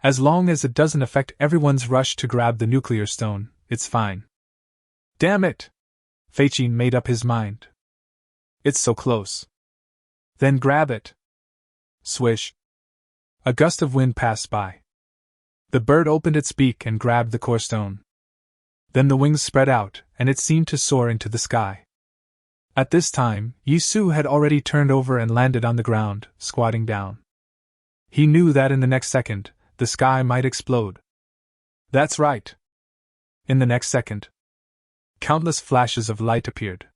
As long as it doesn't affect everyone's rush to grab the nuclear stone, it's fine. Damn it! Feiqing made up his mind. It's so close. Then grab it. Swish. A gust of wind passed by. The bird opened its beak and grabbed the core stone. Then the wings spread out, and it seemed to soar into the sky. At this time, Yisu had already turned over and landed on the ground, squatting down. He knew that in the next second, the sky might explode. That's right. In the next second, countless flashes of light appeared.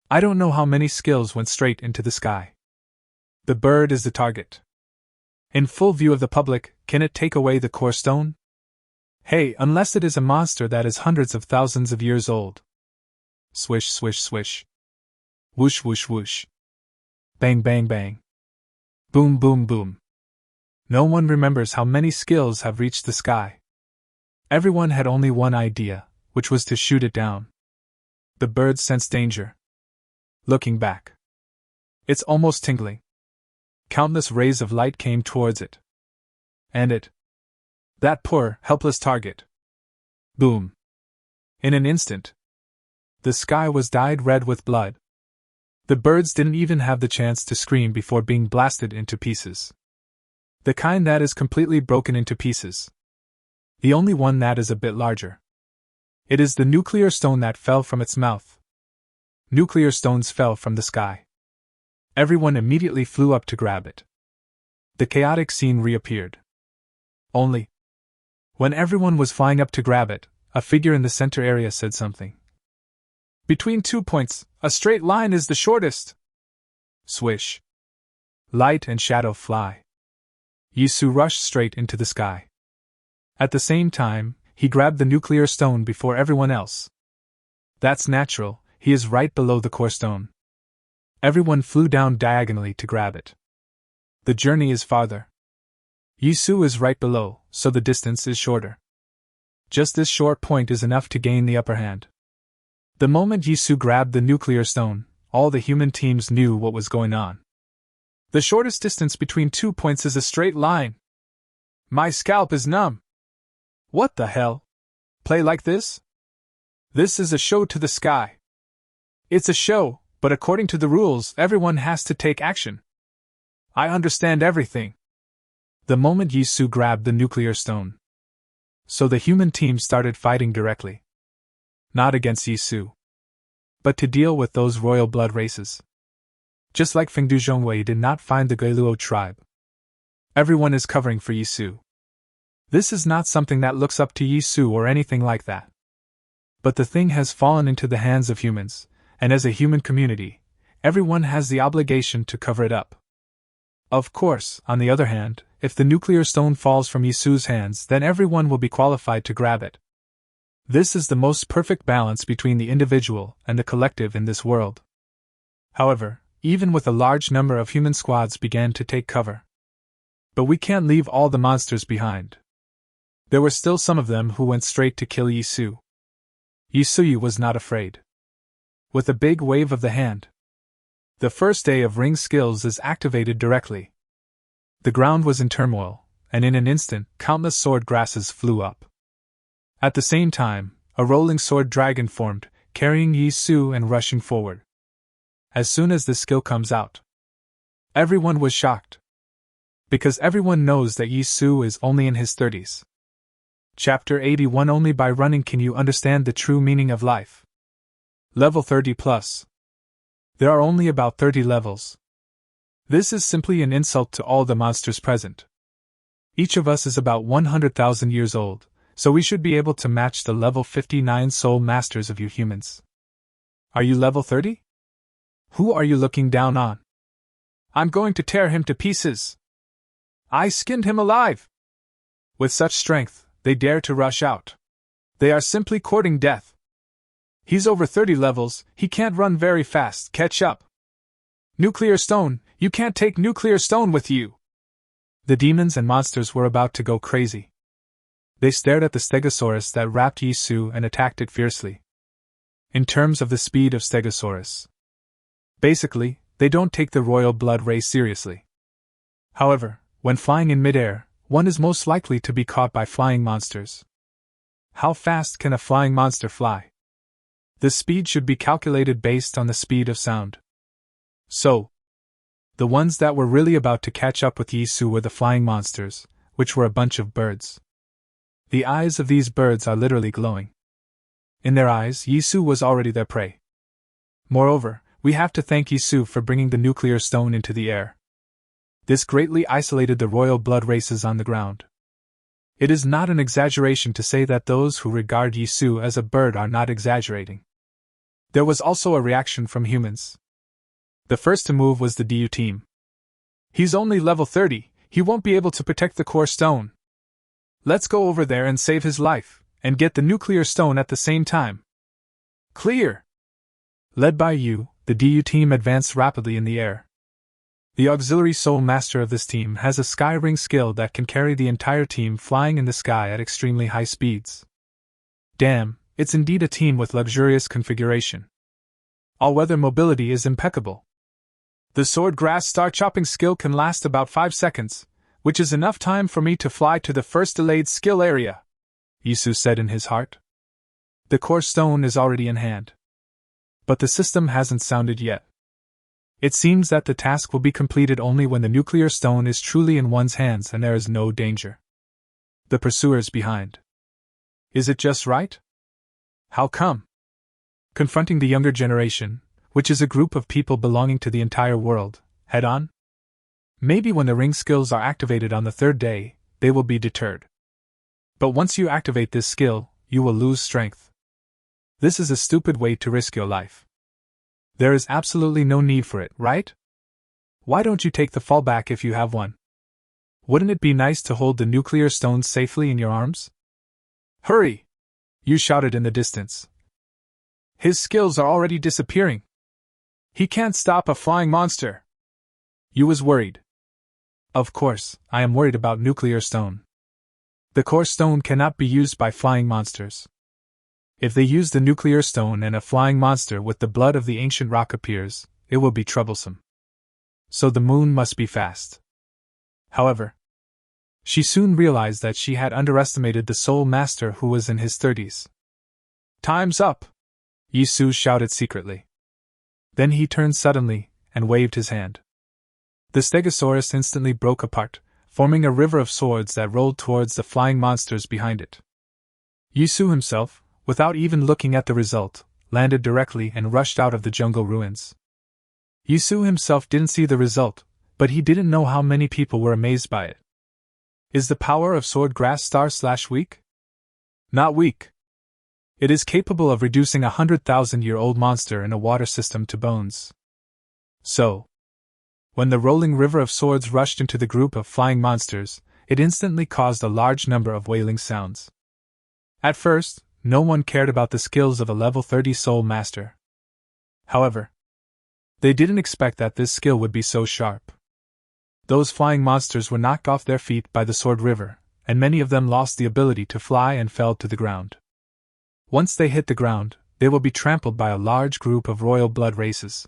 I don't know how many skills went straight into the sky. The bird is the target. In full view of the public, can it take away the core stone? Hey, unless it is a monster that is hundreds of thousands of years old. Swish, swish, swish. Whoosh, whoosh, whoosh. Bang, bang, bang. Boom, boom, boom. No one remembers how many skills have reached the sky. Everyone had only one idea, which was to shoot it down. The bird sensed danger. Looking back, it's almost tingling. Countless rays of light came towards it. And that poor, helpless target. Boom. In an instant, the sky was dyed red with blood. The birds didn't even have the chance to scream before being blasted into pieces. The kind that is completely broken into pieces. The only one that is a bit larger. It is the nuclear stone that fell from its mouth. Nuclear stones fell from the sky. Everyone immediately flew up to grab it. The chaotic scene reappeared. Only, when everyone was flying up to grab it, a figure in the center area said something. Between 2 points, a straight line is the shortest. Swish. Light and shadow fly. Yisu rushed straight into the sky. At the same time, he grabbed the nuclear stone before everyone else. That's natural, he is right below the core stone. Everyone flew down diagonally to grab it. The journey is farther. Yisu is right below, so the distance is shorter. Just this short point is enough to gain the upper hand. The moment Yisu grabbed the nuclear stone, all the human teams knew what was going on. The shortest distance between 2 points is a straight line. My scalp is numb. What the hell? Play like this? This is a show to the sky. It's a show, but according to the rules, everyone has to take action. I understand everything. The moment Yisu grabbed the nuclear stone. So the human team started fighting directly. Not against Yisu, but to deal with those royal blood races. Just like Fengdu Zhongwei did not find the Gailuo tribe. Everyone is covering for Yisu. This is not something that looks up to Yisu or anything like that. But the thing has fallen into the hands of humans, and as a human community, everyone has the obligation to cover it up. Of course, on the other hand, if the nuclear stone falls from Yisu's hands, then everyone will be qualified to grab it. This is the most perfect balance between the individual and the collective in this world. However, even with a large number of human squads began to take cover. But we can't leave all the monsters behind. There were still some of them who went straight to kill Yisu. Yisuyu was not afraid. With a big wave of the hand, the first day of ring skills is activated directly. The ground was in turmoil, and in an instant, countless sword grasses flew up. At the same time, a rolling sword dragon formed, carrying Yisu and rushing forward. As soon as the skill comes out, everyone was shocked. Because everyone knows that Yisu is only in his 30s. Chapter 81. Only by running can you understand the true meaning of life. Level 30 plus. There are only about 30 levels. This is simply an insult to all the monsters present. Each of us is about 100,000 years old, so we should be able to match the level 59 soul masters of you humans. Are you level 30? Who are you looking down on? I'm going to tear him to pieces. I skinned him alive. With such strength, they dare to rush out. They are simply courting death. He's over 30 levels, he can't run very fast, catch up. Nuclear stone, you can't take nuclear stone with you. The demons and monsters were about to go crazy. They stared at the Stegosaurus that wrapped Yisu and attacked it fiercely. In terms of the speed of Stegosaurus. Basically, they don't take the royal blood race seriously. However, when flying in midair, one is most likely to be caught by flying monsters. How fast can a flying monster fly? The speed should be calculated based on the speed of sound. So, the ones that were really about to catch up with Yisu were the flying monsters, which were a bunch of birds. The eyes of these birds are literally glowing. In their eyes, Yisu was already their prey. Moreover, we have to thank Yisu for bringing the nuclear stone into the air. This greatly isolated the royal blood races on the ground. It is not an exaggeration to say that those who regard Yisu as a bird are not exaggerating. There was also a reaction from humans. The first to move was the DU team. He's only level 30, he won't be able to protect the core stone. Let's go over there and save his life, and get the nuclear stone at the same time. Clear! Led by Yu, the DU team advanced rapidly in the air. The auxiliary soul master of this team has a sky ring skill that can carry the entire team flying in the sky at extremely high speeds. Damn, it's indeed a team with luxurious configuration. All-weather mobility is impeccable. The sword grass star chopping skill can last about 5 seconds, which is enough time for me to fly to the first delayed skill area, Yisu said in his heart. The core stone is already in hand. But the system hasn't sounded yet. It seems that the task will be completed only when the nuclear stone is truly in one's hands and there is no danger. The pursuers behind. Is it just right? How come? Confronting the younger generation, which is a group of people belonging to the entire world, head on? Maybe when the ring skills are activated on the 3rd day, they will be deterred. But once you activate this skill, you will lose strength. This is a stupid way to risk your life. There is absolutely no need for it, right? Why don't you take the fallback if you have one? Wouldn't it be nice to hold the nuclear stone safely in your arms? Hurry! You shouted in the distance. His skills are already disappearing. He can't stop a flying monster. Yu was worried. Of course, I am worried about nuclear stone. The core stone cannot be used by flying monsters. If they use the nuclear stone and a flying monster with the blood of the ancient rock appears, it will be troublesome. So the moon must be fast. However, she soon realized that she had underestimated the soul master who was in his 30s. Time's up! Yisu shouted secretly. Then he turned suddenly and waved his hand. The Stegosaurus instantly broke apart, forming a river of swords that rolled towards the flying monsters behind it. Yisu himself, without even looking at the result, landed directly and rushed out of the jungle ruins. Yisu himself didn't see the result, but he didn't know how many people were amazed by it. Is the power of sword grass star/weak? Not weak. It is capable of reducing a 100,000-year-old monster in a water system to bones. So, when the rolling river of swords rushed into the group of flying monsters, it instantly caused a large number of wailing sounds. At first, no one cared about the skills of a level 30 soul master. However, they didn't expect that this skill would be so sharp. Those flying monsters were knocked off their feet by the sword river, and many of them lost the ability to fly and fell to the ground. Once they hit the ground, they will be trampled by a large group of royal blood races.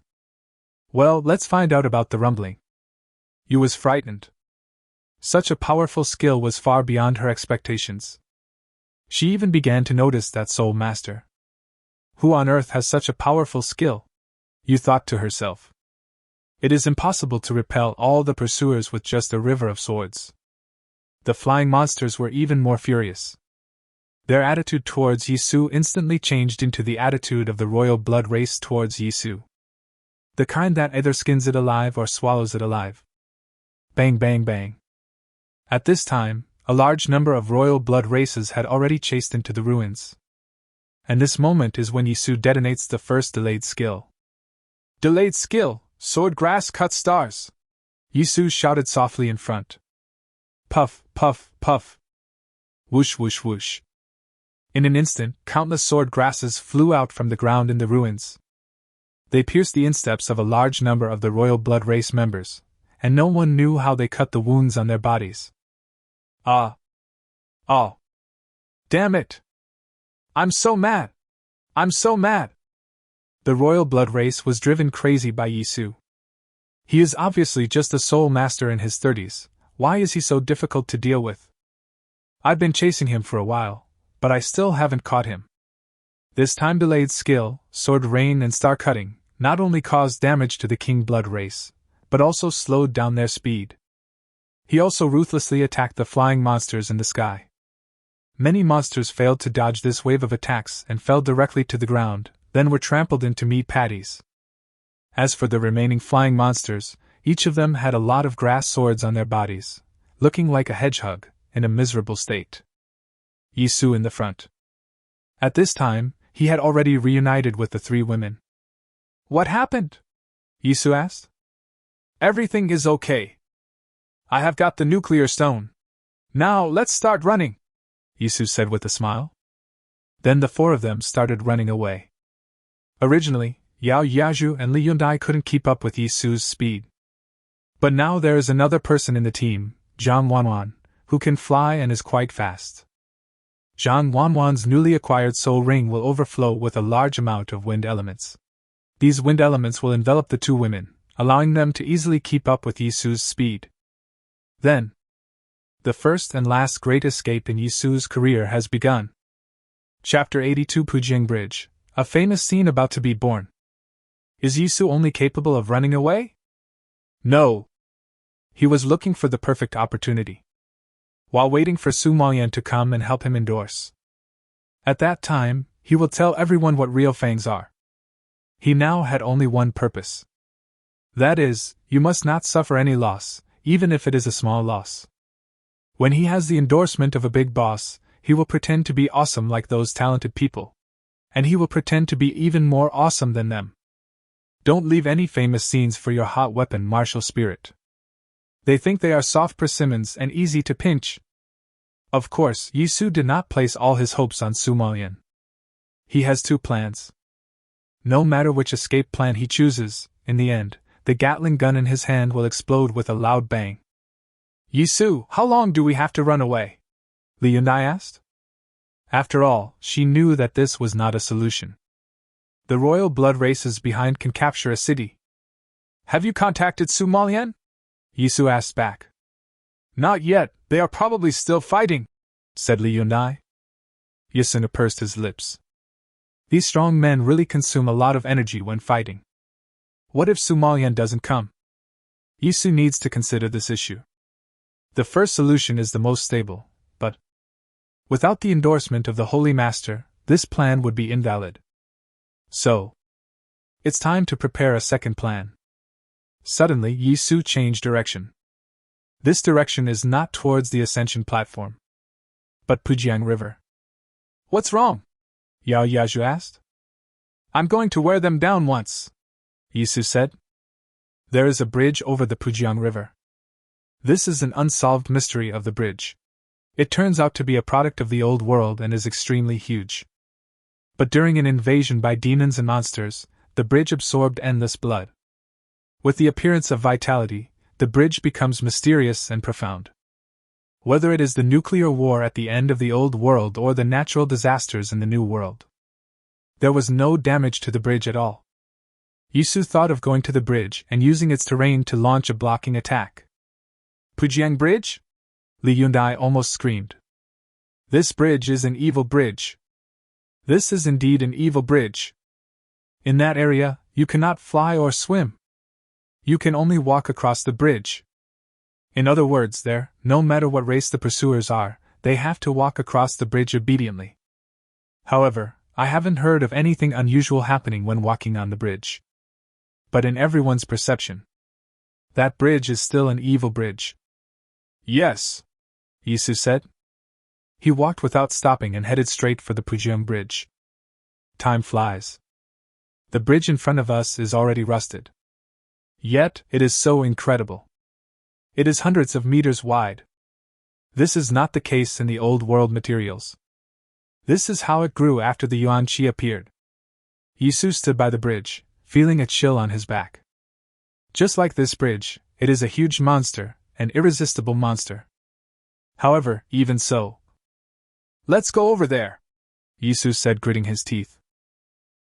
Well, let's find out about the rumbling. Yu was frightened. Such a powerful skill was far beyond her expectations. She even began to notice that soul master. Who on earth has such a powerful skill? Yu thought to herself. It is impossible to repel all the pursuers with just a river of swords. The flying monsters were even more furious. Their attitude towards Yisu instantly changed into the attitude of the royal blood race towards Yisu. The kind that either skins it alive or swallows it alive. Bang bang bang. At this time, a large number of royal blood races had already chased into the ruins. And this moment is when Yisu detonates the first delayed skill. Delayed skill, sword grass cut stars! Yisu shouted softly in front. Puff, puff, puff. Whoosh, whoosh, whoosh. In an instant, countless sword grasses flew out from the ground in the ruins. They pierced the insteps of a large number of the royal blood race members, and no one knew how they cut the wounds on their bodies. Ah! Oh! Damn it! I'm so mad! I'm so mad! The royal blood race was driven crazy by Yisu. He is obviously just a soul master in his 30s, why is he so difficult to deal with? I've been chasing him for a while, but I still haven't caught him. This time-delayed skill, sword rain and star cutting, not only caused damage to the king blood race, but also slowed down their speed. He also ruthlessly attacked the flying monsters in the sky. Many monsters failed to dodge this wave of attacks and fell directly to the ground, then were trampled into meat patties. As for the remaining flying monsters, each of them had a lot of grass swords on their bodies, looking like a hedgehog, in a miserable state. Yisu in the front. At this time, he had already reunited with the three women. What happened? Yisu asked. Everything is okay. I have got the nuclear stone. Now let's start running, Yisu said with a smile. Then the four of them started running away. Originally, Yao Yaju and Li Yundai couldn't keep up with Yisu's speed. But now there is another person in the team, Zhang Wanwan, who can fly and is quite fast. Zhang Wanwan's newly acquired soul ring will overflow with a large amount of wind elements. These wind elements will envelop the two women, allowing them to easily keep up with Yisu's speed. Then, the first and last great escape in Yisu's career has begun. Chapter 82 Pujing Bridge, a famous scene about to be born. Is Yisu only capable of running away? No. He was looking for the perfect opportunity, while waiting for Su Maoyan to come and help him endorse. At that time, he will tell everyone what real fangs are. He now had only one purpose. That is, you must not suffer any loss, even if it is a small loss. When he has the endorsement of a big boss, he will pretend to be awesome like those talented people. And he will pretend to be even more awesome than them. Don't leave any famous scenes for your hot weapon martial spirit. They think they are soft persimmons and easy to pinch. Of course, Yisu did not place all his hopes on Su Maoyan. He has two plans. No matter which escape plan he chooses, in the end, the Gatling gun in his hand will explode with a loud bang. Yisu, how long do we have to run away? Li Yunai asked. After all, she knew that this was not a solution. The royal blood races behind can capture a city. Have you contacted Su Malian? Yisu asked back. Not yet, they are probably still fighting, said Li Yunai. Yasuna pursed his lips. These strong men really consume a lot of energy when fighting. What if Su Malian doesn't come? Yisu needs to consider this issue. The first solution is the most stable, but without the endorsement of the Holy Master, this plan would be invalid. So, it's time to prepare a second plan. Suddenly, Yisu changed direction. This direction is not towards the ascension platform, but Pujiang River. What's wrong? Yao Yaju asked. I'm going to wear them down once, Yisu said. There is a bridge over the Pujiang River. This is an unsolved mystery of the bridge. It turns out to be a product of the old world and is extremely huge. But during an invasion by demons and monsters, the bridge absorbed endless blood. With the appearance of vitality, the bridge becomes mysterious and profound. Whether it is the nuclear war at the end of the old world or the natural disasters in the new world, there was no damage to the bridge at all. Yisu thought of going to the bridge and using its terrain to launch a blocking attack. Pujiang Bridge? Li Yundai almost screamed. This bridge is an evil bridge. This is indeed an evil bridge. In that area, you cannot fly or swim. You can only walk across the bridge. In other words, no matter what race the pursuers are, they have to walk across the bridge obediently. However, I haven't heard of anything unusual happening when walking on the bridge. But in everyone's perception, that bridge is still an evil bridge. Yes, Yisu said. He walked without stopping and headed straight for the Pujiang Bridge. Time flies. The bridge in front of us is already rusted. Yet, it is so incredible. It is hundreds of meters wide. This is not the case in the old world materials. This is how it grew after the Yuan Qi appeared. Yisu stood by the bridge, feeling a chill on his back. Just like this bridge, it is a huge monster, an irresistible monster. However, even so, let's go over there, Yisu said, gritting his teeth.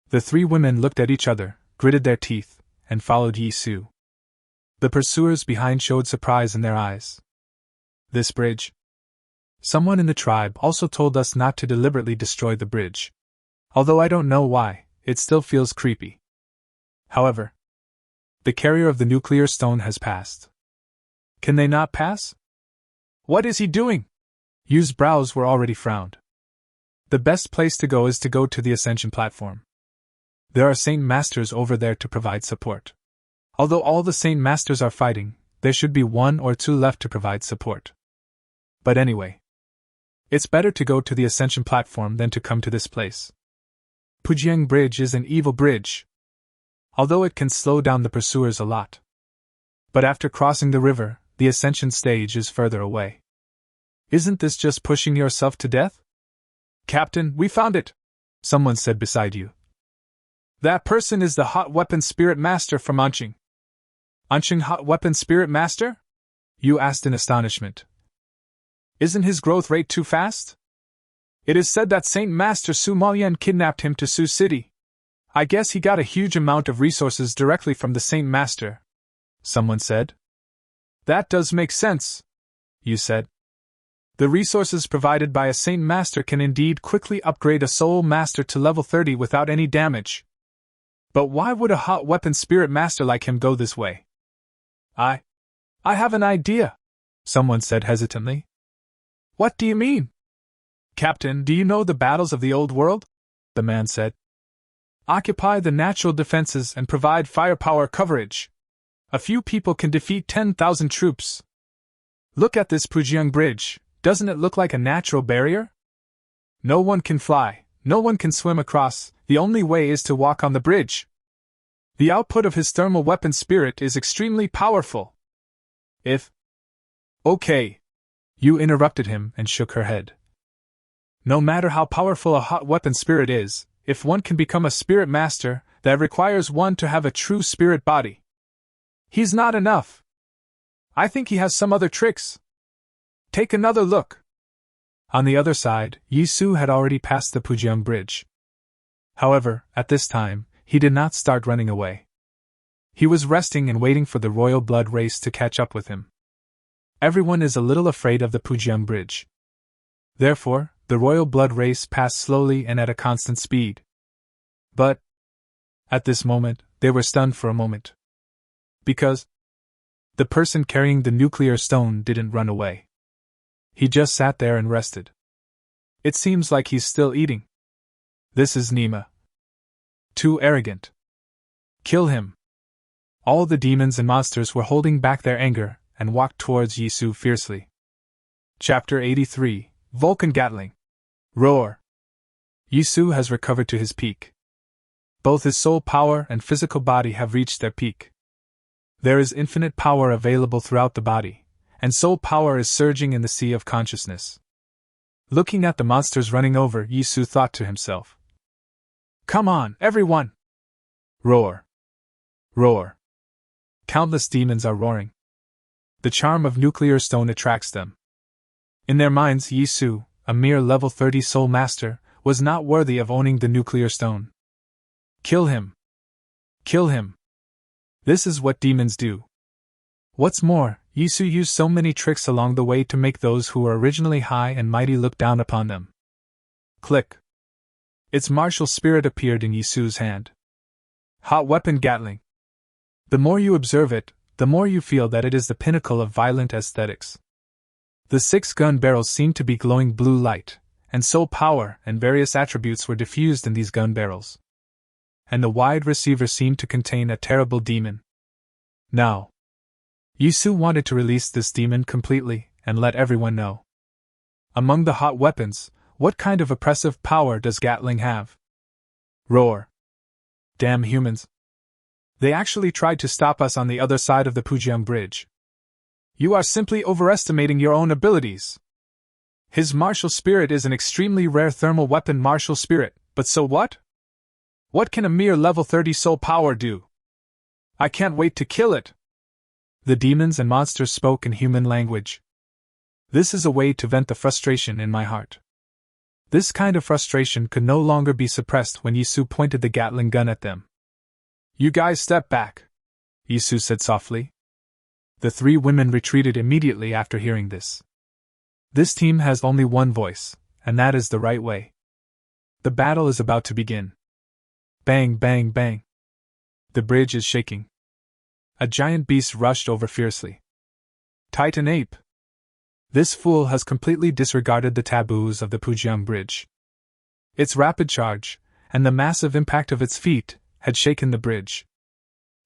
The three women looked at each other, gritted their teeth, and followed Yisu. The pursuers behind showed surprise in their eyes. This bridge? Someone in the tribe also told us not to deliberately destroy the bridge. Although I don't know why, it still feels creepy. However, the carrier of the nuclear stone has passed. Can they not pass? What is he doing? Yu's brows were already frowned. The best place to go is to go to the ascension platform. There are Saint Masters over there to provide support. Although all the Saint Masters are fighting, there should be 1 or 2 left to provide support. But anyway, it's better to go to the ascension platform than to come to this place. Pujiang Bridge is an evil bridge, although it can slow down the pursuers a lot. But after crossing the river, the ascension stage is further away. Isn't this just pushing yourself to death? Captain, we found it, someone said beside you. That person is the Hot Weapon Spirit Master from Anqing. Anqing Hot Weapon Spirit Master? You asked in astonishment. Isn't his growth rate too fast? It is said that Saint Master Su Malian kidnapped him to Su City. I guess he got a huge amount of resources directly from the Saint Master, someone said. That does make sense, you said. The resources provided by a Saint Master can indeed quickly upgrade a Soul Master to level 30 without any damage. But why would a Hot Weapon Spirit Master like him go this way? I have an idea, someone said hesitantly. What do you mean? Captain, do you know the battles of the old world? The man said. Occupy the natural defenses and provide firepower coverage. A few people can defeat 10,000 troops. Look at this Pujiang Bridge, doesn't it look like a natural barrier? No one can fly, no one can swim across, the only way is to walk on the bridge. The output of his thermal weapon spirit is extremely powerful. Okay. You interrupted him and shook her head. No matter how powerful a hot weapon spirit is, if one can become a spirit master, That requires one to have a true spirit body. He's not enough. I think he has some other tricks. Take another look. On the other side, Yisu had already passed the Pujiang Bridge. However, at this time, he did not start running away. He was resting and waiting for the royal blood race to catch up with him. Everyone is a little afraid of the Pujiang Bridge. Therefore, the royal blood race passed slowly and at a constant speed. But, at this moment, they were stunned for a moment. Because the person carrying the nuclear stone didn't run away. He just sat there and rested. It seems like he's still eating. This is Nima. Too arrogant. Kill him. All the demons and monsters were holding back their anger and walked towards Yisu fiercely. Chapter 83, Vulcan Gatling. Roar. Yisu has recovered to his peak. Both his soul power and physical body have reached their peak. There is infinite power available throughout the body, and soul power is surging in the sea of consciousness. Looking at the monsters running over, Yisu thought to himself, "Come on, everyone! Roar! Roar!" Countless demons are roaring. The charm of nuclear stone attracts them. In their minds, Yisu, a mere level 30 soul master, was not worthy of owning the nuclear stone. Kill him! Kill him! This is what demons do. What's more, Yisu used so many tricks along the way to make those who were originally high and mighty look down upon them. Click! Its martial spirit appeared in Yisu's hand. Hot weapon Gatling. The more you observe it, the more you feel that it is the pinnacle of violent aesthetics. The 6 gun barrels seemed to be glowing blue light, and soul power and various attributes were diffused in these gun barrels. And the wide receiver seemed to contain a terrible demon. Now, Yisu wanted to release this demon completely and let everyone know. Among the hot weapons, what kind of oppressive power does Gatling have? Roar! Damn humans! They actually tried to stop us on the other side of the Pujiang Bridge. You are simply overestimating your own abilities. His martial spirit is an extremely rare thermal weapon martial spirit, but so what? What can a mere level 30 soul power do? I can't wait to kill it! The demons and monsters spoke in human language. This is a way to vent the frustration in my heart. This kind of frustration could no longer be suppressed when Yisu pointed the Gatling gun at them. You guys step back, Yisu said softly. The 3 women retreated immediately after hearing this. This team has only one voice, and that is the right way. The battle is about to begin. Bang, bang, bang. The bridge is shaking. A giant beast rushed over fiercely. Titan ape! This fool has completely disregarded the taboos of the Pujiang Bridge. Its rapid charge, and the massive impact of its feet, had shaken the bridge.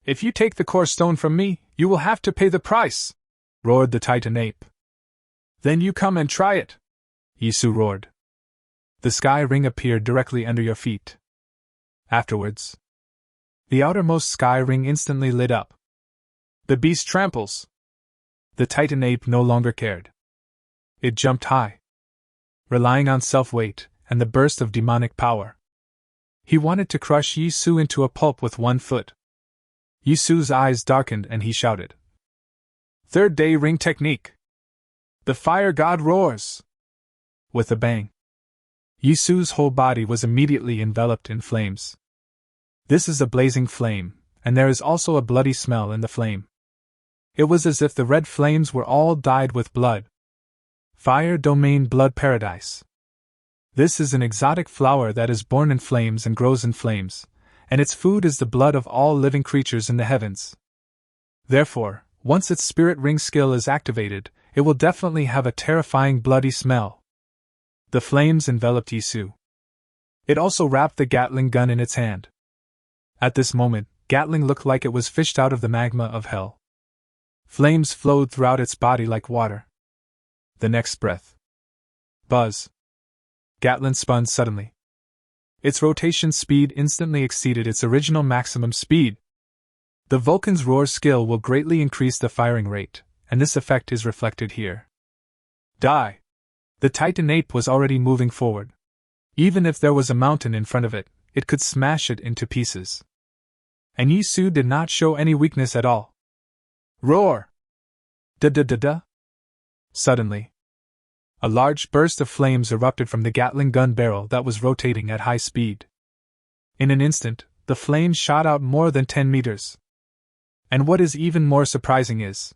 If you take the core stone from me, you will have to pay the price, roared the Titan ape. Then you come and try it, Yisu roared. The sky ring appeared directly under your feet. Afterwards, the outermost sky ring instantly lit up. The beast tramples. The Titan ape no longer cared. It jumped high, relying on self-weight and the burst of demonic power. He wanted to crush Yisu into a pulp with 1 foot. Yisu's eyes darkened and he shouted, "Third day ring technique! The fire god roars!" With a bang, Yisu's whole body was immediately enveloped in flames. This is a blazing flame, and there is also a bloody smell in the flame. It was as if the red flames were all dyed with blood. Fire domain blood paradise. This is an exotic flower that is born in flames and grows in flames, and its food is the blood of all living creatures in the heavens. Therefore, once its spirit ring skill is activated, it will definitely have a terrifying bloody smell. The flames enveloped Yisu. It also wrapped the Gatling gun in its hand. At this moment, Gatling looked like it was fished out of the magma of hell. Flames flowed throughout its body like water. The next breath. Buzz. Gatling spun suddenly. Its rotation speed instantly exceeded its original maximum speed. The Vulcan's roar skill will greatly increase the firing rate, and this effect is reflected here. Die! The Titan ape was already moving forward. Even if there was a mountain in front of it, it could smash it into pieces. And Yisu did not show any weakness at all. Roar! Da-da-da-da! Suddenly, a large burst of flames erupted from the Gatling gun barrel that was rotating at high speed. In an instant, the flames shot out more than 10 meters. And what is even more surprising is,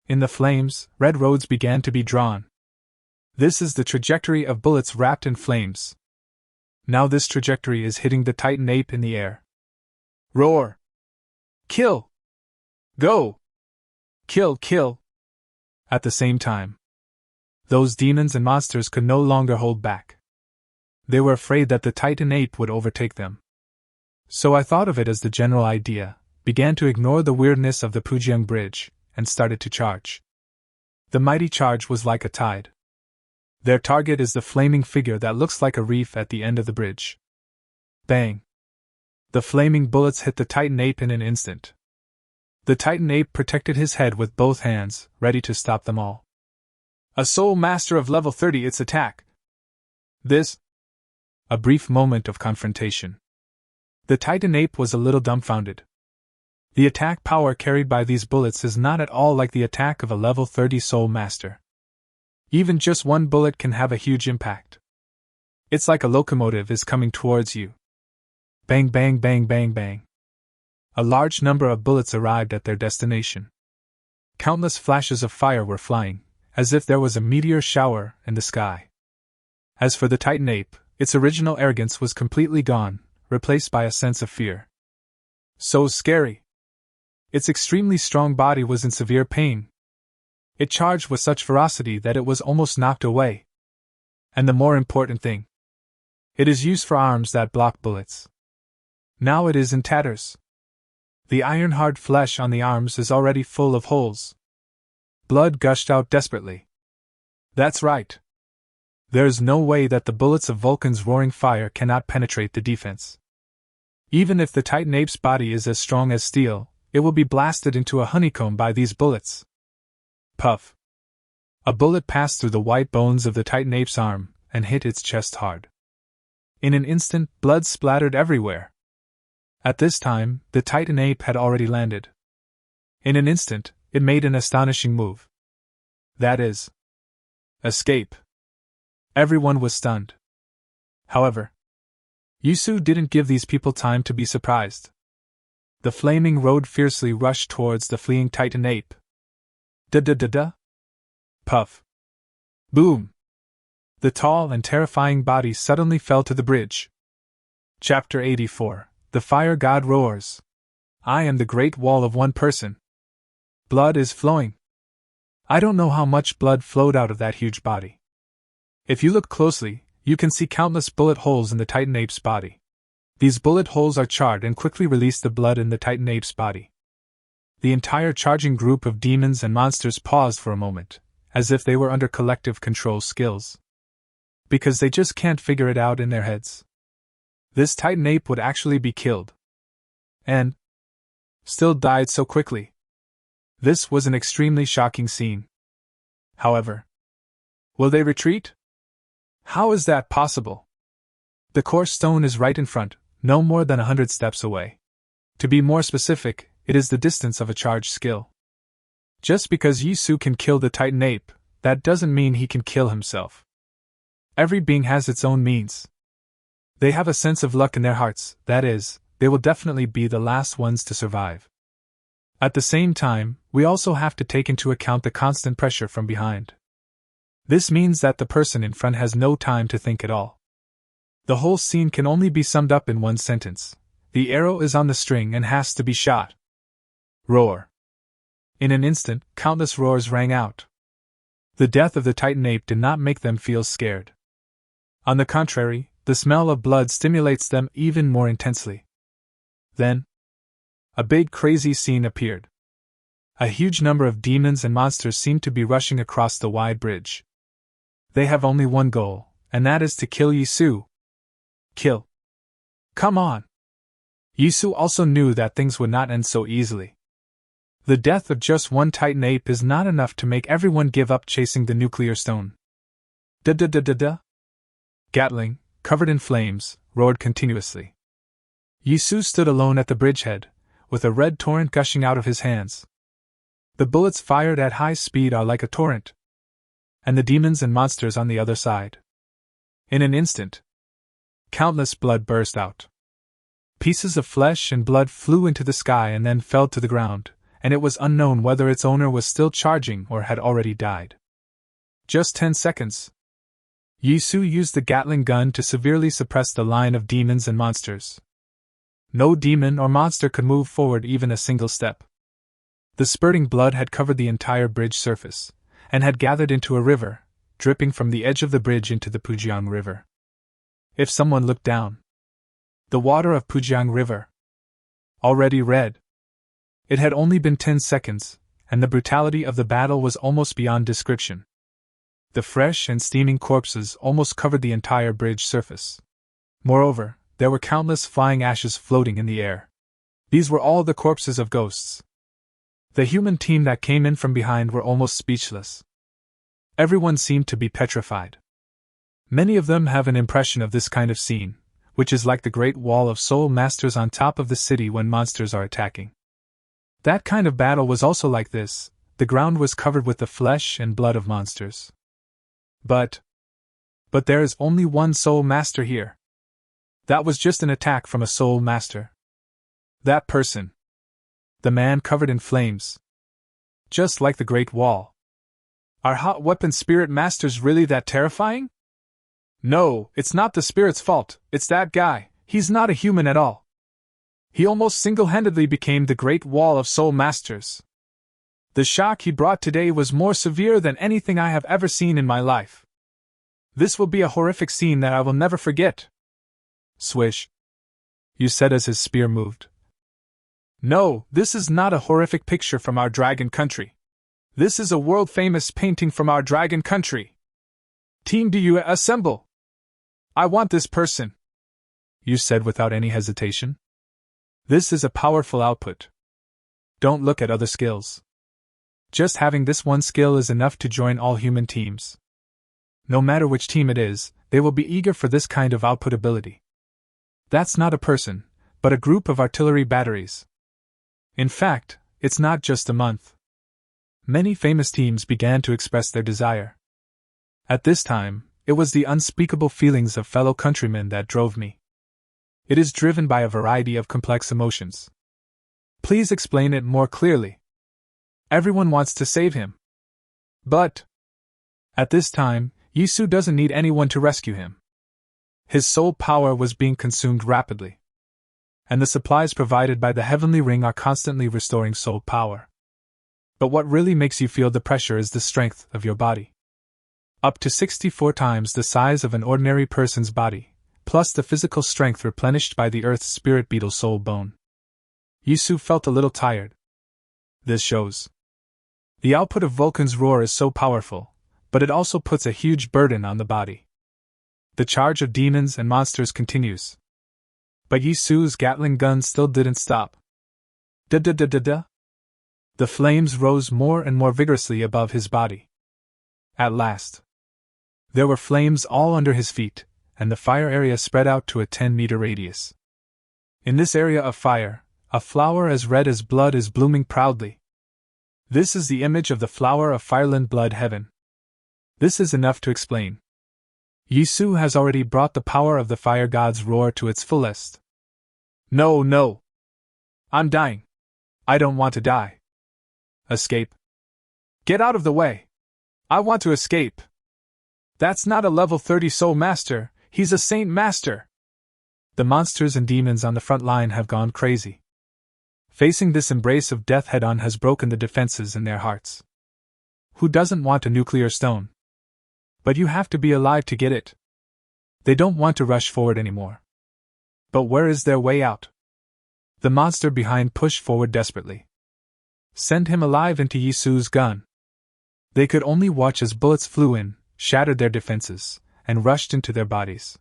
in the flames, red roads began to be drawn. This is the trajectory of bullets wrapped in flames. Now this trajectory is hitting the Titan ape in the air. Roar! Kill! Go! Kill, kill! At the same time, those demons and monsters could no longer hold back. They were afraid that the Titan ape would overtake them. So I thought of it as the general idea, began to ignore the weirdness of the Pujiang Bridge, and started to charge. The mighty charge was like a tide. Their target is the flaming figure that looks like a reef at the end of the bridge. Bang! The flaming bullets hit the Titan ape in an instant. The Titan ape protected his head with both hands, ready to stop them all. A soul master of level 30, its attack! This? A brief moment of confrontation. The Titan ape was a little dumbfounded. The attack power carried by these bullets is not at all like the attack of a level 30 soul master. Even just one bullet can have a huge impact. It's like a locomotive is coming towards you. Bang, bang, bang, bang, bang. A large number of bullets arrived at their destination. Countless flashes of fire were flying, as if there was a meteor shower in the sky. As for the Titan ape, its original arrogance was completely gone, replaced by a sense of fear. So scary! Its extremely strong body was in severe pain. It charged with such ferocity that it was almost knocked away. And the more important thing, it is used for arms that block bullets. Now it is in tatters. The iron-hard flesh on the arms is already full of holes. Blood gushed out desperately. That's right. There is no way that the bullets of Vulcan's roaring fire cannot penetrate the defense. Even if the Titan ape's body is as strong as steel, it will be blasted into a honeycomb by these bullets. Puff! A bullet passed through the white bones of the Titan ape's arm and hit its chest hard. In an instant, blood splattered everywhere. At this time, the Titan ape had already landed. In an instant, it made an astonishing move. That is, escape. Everyone was stunned. However, Yisu didn't give these people time to be surprised. The flaming road fiercely rushed towards the fleeing Titan ape. Da-da-da-da! Puff! Boom! The tall and terrifying body suddenly fell to the bridge. Chapter 84. The Fire God Roars. I am the Great Wall of one person. Blood is flowing. I don't know how much blood flowed out of that huge body. If you look closely, you can see countless bullet holes in the Titan ape's body. These bullet holes are charred and quickly release the blood in the Titan ape's body. The entire charging group of demons and monsters paused for a moment, as if they were under collective control skills. Because they just can't figure it out in their heads. This Titan ape would actually be killed. And still died so quickly. This was an extremely shocking scene. However, will they retreat? How is that possible? The core stone is right in front, no more than 100 steps away. To be more specific, it is the distance of a charged skill. Just because Yisu can kill the Titan ape, that doesn't mean he can kill himself. Every being has its own means. They have a sense of luck in their hearts, that is, they will definitely be the last ones to survive. At the same time, we also have to take into account the constant pressure from behind. This means that the person in front has no time to think at all. The whole scene can only be summed up in one sentence. The arrow is on the string and has to be shot. Roar. In an instant, countless roars rang out. The death of the Titan ape did not make them feel scared. On the contrary, the smell of blood stimulates them even more intensely. Then, a big crazy scene appeared. A huge number of demons and monsters seemed to be rushing across the wide bridge. They have only one goal, and that is to kill Yisu. Kill. Come on! Yisu also knew that things would not end so easily. The death of just one Titan ape is not enough to make everyone give up chasing the nuclear stone. Da-da-da-da-da! Gatling, covered in flames, roared continuously. Yisu stood alone at the bridgehead, with a red torrent gushing out of his hands. The bullets fired at high speed are like a torrent, and the demons and monsters on the other side. In an instant, countless blood burst out. Pieces of flesh and blood flew into the sky and then fell to the ground, and it was unknown whether its owner was still charging or had already died. Just 10 seconds. Yisu used the Gatling gun to severely suppress the line of demons and monsters. No demon or monster could move forward even a single step. The spurting blood had covered the entire bridge surface, and had gathered into a river, dripping from the edge of the bridge into the Pujiang River. If someone looked down, the water of Pujiang River, already red. It had only been 10 seconds, and the brutality of the battle was almost beyond description. The fresh and steaming corpses almost covered the entire bridge surface. Moreover, there were countless flying ashes floating in the air. These were all the corpses of ghosts. The human team that came in from behind were almost speechless. Everyone seemed to be petrified. Many of them have an impression of this kind of scene, which is like the Great Wall of Soul Masters on top of the city when monsters are attacking. That kind of battle was also like this. The ground was covered with the flesh and blood of monsters. But there is only one Soul Master here. That was just an attack from a Soul Master. That person. The man covered in flames. Just like the Great Wall. Are hot weapon spirit masters really that terrifying? No, it's not the spirit's fault, it's that guy. He's not a human at all. He almost single-handedly became the Great Wall of Soul Masters. The shock he brought today was more severe than anything I have ever seen in my life. This will be a horrific scene that I will never forget. Swish. You said as his spear moved. No, this is not a horrific picture from our dragon country. This is a world-famous painting from our dragon country. Team, do you assemble? I want this person. You said without any hesitation. This is a powerful output. Don't look at other skills. Just having this one skill is enough to join all human teams. No matter which team it is, they will be eager for this kind of output ability. That's not a person, but a group of artillery batteries. In fact, it's not just a month. Many famous teams began to express their desire. At this time, it was the unspeakable feelings of fellow countrymen that drove me. It is driven by a variety of complex emotions. Please explain it more clearly. Everyone wants to save him. But at this time, Yisu doesn't need anyone to rescue him. His soul power was being consumed rapidly. And the supplies provided by the heavenly ring are constantly restoring soul power. But what really makes you feel the pressure is the strength of your body. Up to 64 times the size of an ordinary person's body, plus the physical strength replenished by the earth's spirit beetle soul bone. Yisu felt a little tired. This shows. The output of Vulcan's roar is so powerful, but it also puts a huge burden on the body. The charge of demons and monsters continues. But Yisu's Gatling gun still didn't stop. Da-da-da-da-da. The flames rose more and more vigorously above his body. At last, there were flames all under his feet, and the fire area spread out to a 10-meter radius. In this area of fire, a flower as red as blood is blooming proudly. This is the image of the flower of Fireland Blood Heaven. This is enough to explain. Yisu has already brought the power of the fire god's roar to its fullest. No, no. I'm dying. I don't want to die. Escape. Get out of the way. I want to escape. That's not a level 30 soul master, he's a saint master. The monsters and demons on the front line have gone crazy. Facing this embrace of death head-on has broken the defenses in their hearts. Who doesn't want a nuclear stone? But you have to be alive to get it. They don't want to rush forward anymore. But where is their way out? The monster behind pushed forward desperately. Send him alive into Yisu's gun. They could only watch as bullets flew in, shattered their defenses, and rushed into their bodies.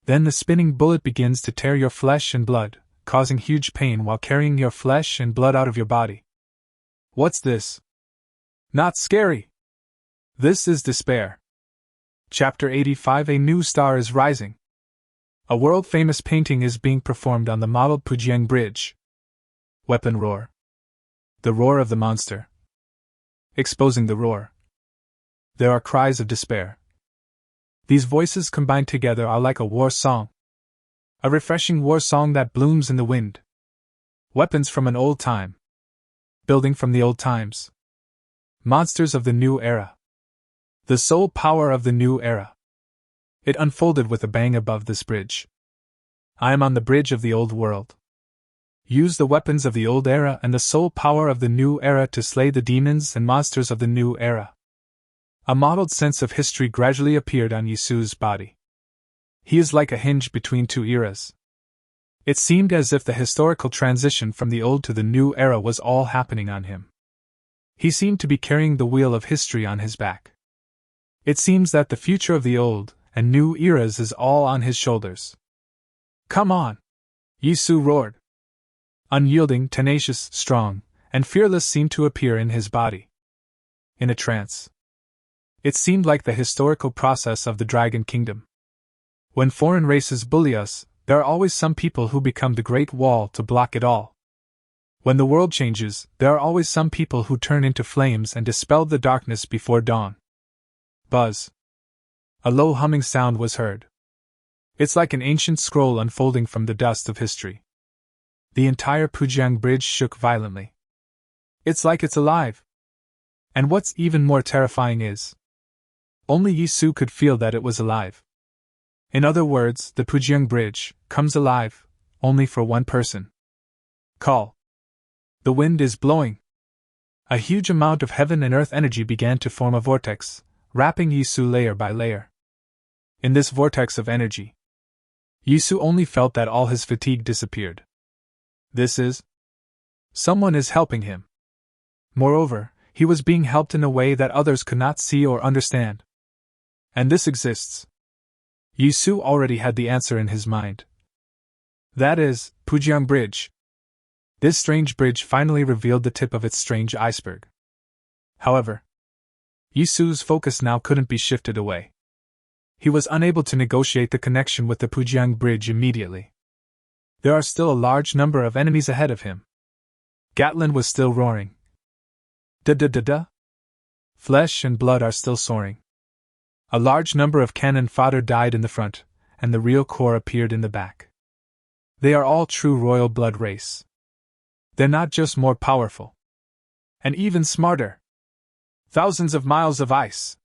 Then the spinning bullet begins to tear your flesh and blood, causing huge pain while carrying your flesh and blood out of your body. What's this? Not scary. This is despair. Chapter 85. A new star is rising. A world-famous painting is being performed on the modeled Pujiang Bridge. Weapon roar. The roar of the monster. Exposing the roar. There are cries of despair. These voices combined together are like a war song. A refreshing war song that blooms in the wind. Weapons from an old time. Building from the old times. Monsters of the new era. The sole power of the new era. It unfolded with a bang above this bridge. I am on the bridge of the old world. Use the weapons of the old era and the sole power of the new era to slay the demons and monsters of the new era. A mottled sense of history gradually appeared on Yisu's body. He is like a hinge between two eras. It seemed as if the historical transition from the old to the new era was all happening on him. He seemed to be carrying the wheel of history on his back. It seems that the future of the old and new eras is all on his shoulders. Come on! Yisu roared. Unyielding, tenacious, strong, and fearless seemed to appear in his body. In a trance. It seemed like the historical process of the Dragon Kingdom. When foreign races bully us, there are always some people who become the Great Wall to block it all. When the world changes, there are always some people who turn into flames and dispel the darkness before dawn. Buzz. A low humming sound was heard. It's like an ancient scroll unfolding from the dust of history. The entire Pujiang Bridge shook violently. It's like it's alive. And what's even more terrifying is, only Yisu could feel that it was alive. In other words, the Pujiang Bridge comes alive, only for one person. Call. The wind is blowing. A huge amount of heaven and earth energy began to form a vortex, wrapping Yisu layer by layer. In this vortex of energy, Yisu only felt that all his fatigue disappeared. This is... someone is helping him. Moreover, he was being helped in a way that others could not see or understand. And this exists. Yisu already had the answer in his mind. That is, Pujiang Bridge. This strange bridge finally revealed the tip of its strange iceberg. However, Yisu's focus now couldn't be shifted away. He was unable to negotiate the connection with the Pujiang Bridge immediately. There are still a large number of enemies ahead of him. Gatling was still roaring. Da-da-da-da. Flesh and blood are still soaring. A large number of cannon fodder died in the front, and the real core appeared in the back. They are all true royal blood race. They're not just more powerful. And even smarter. Thousands of miles of ice.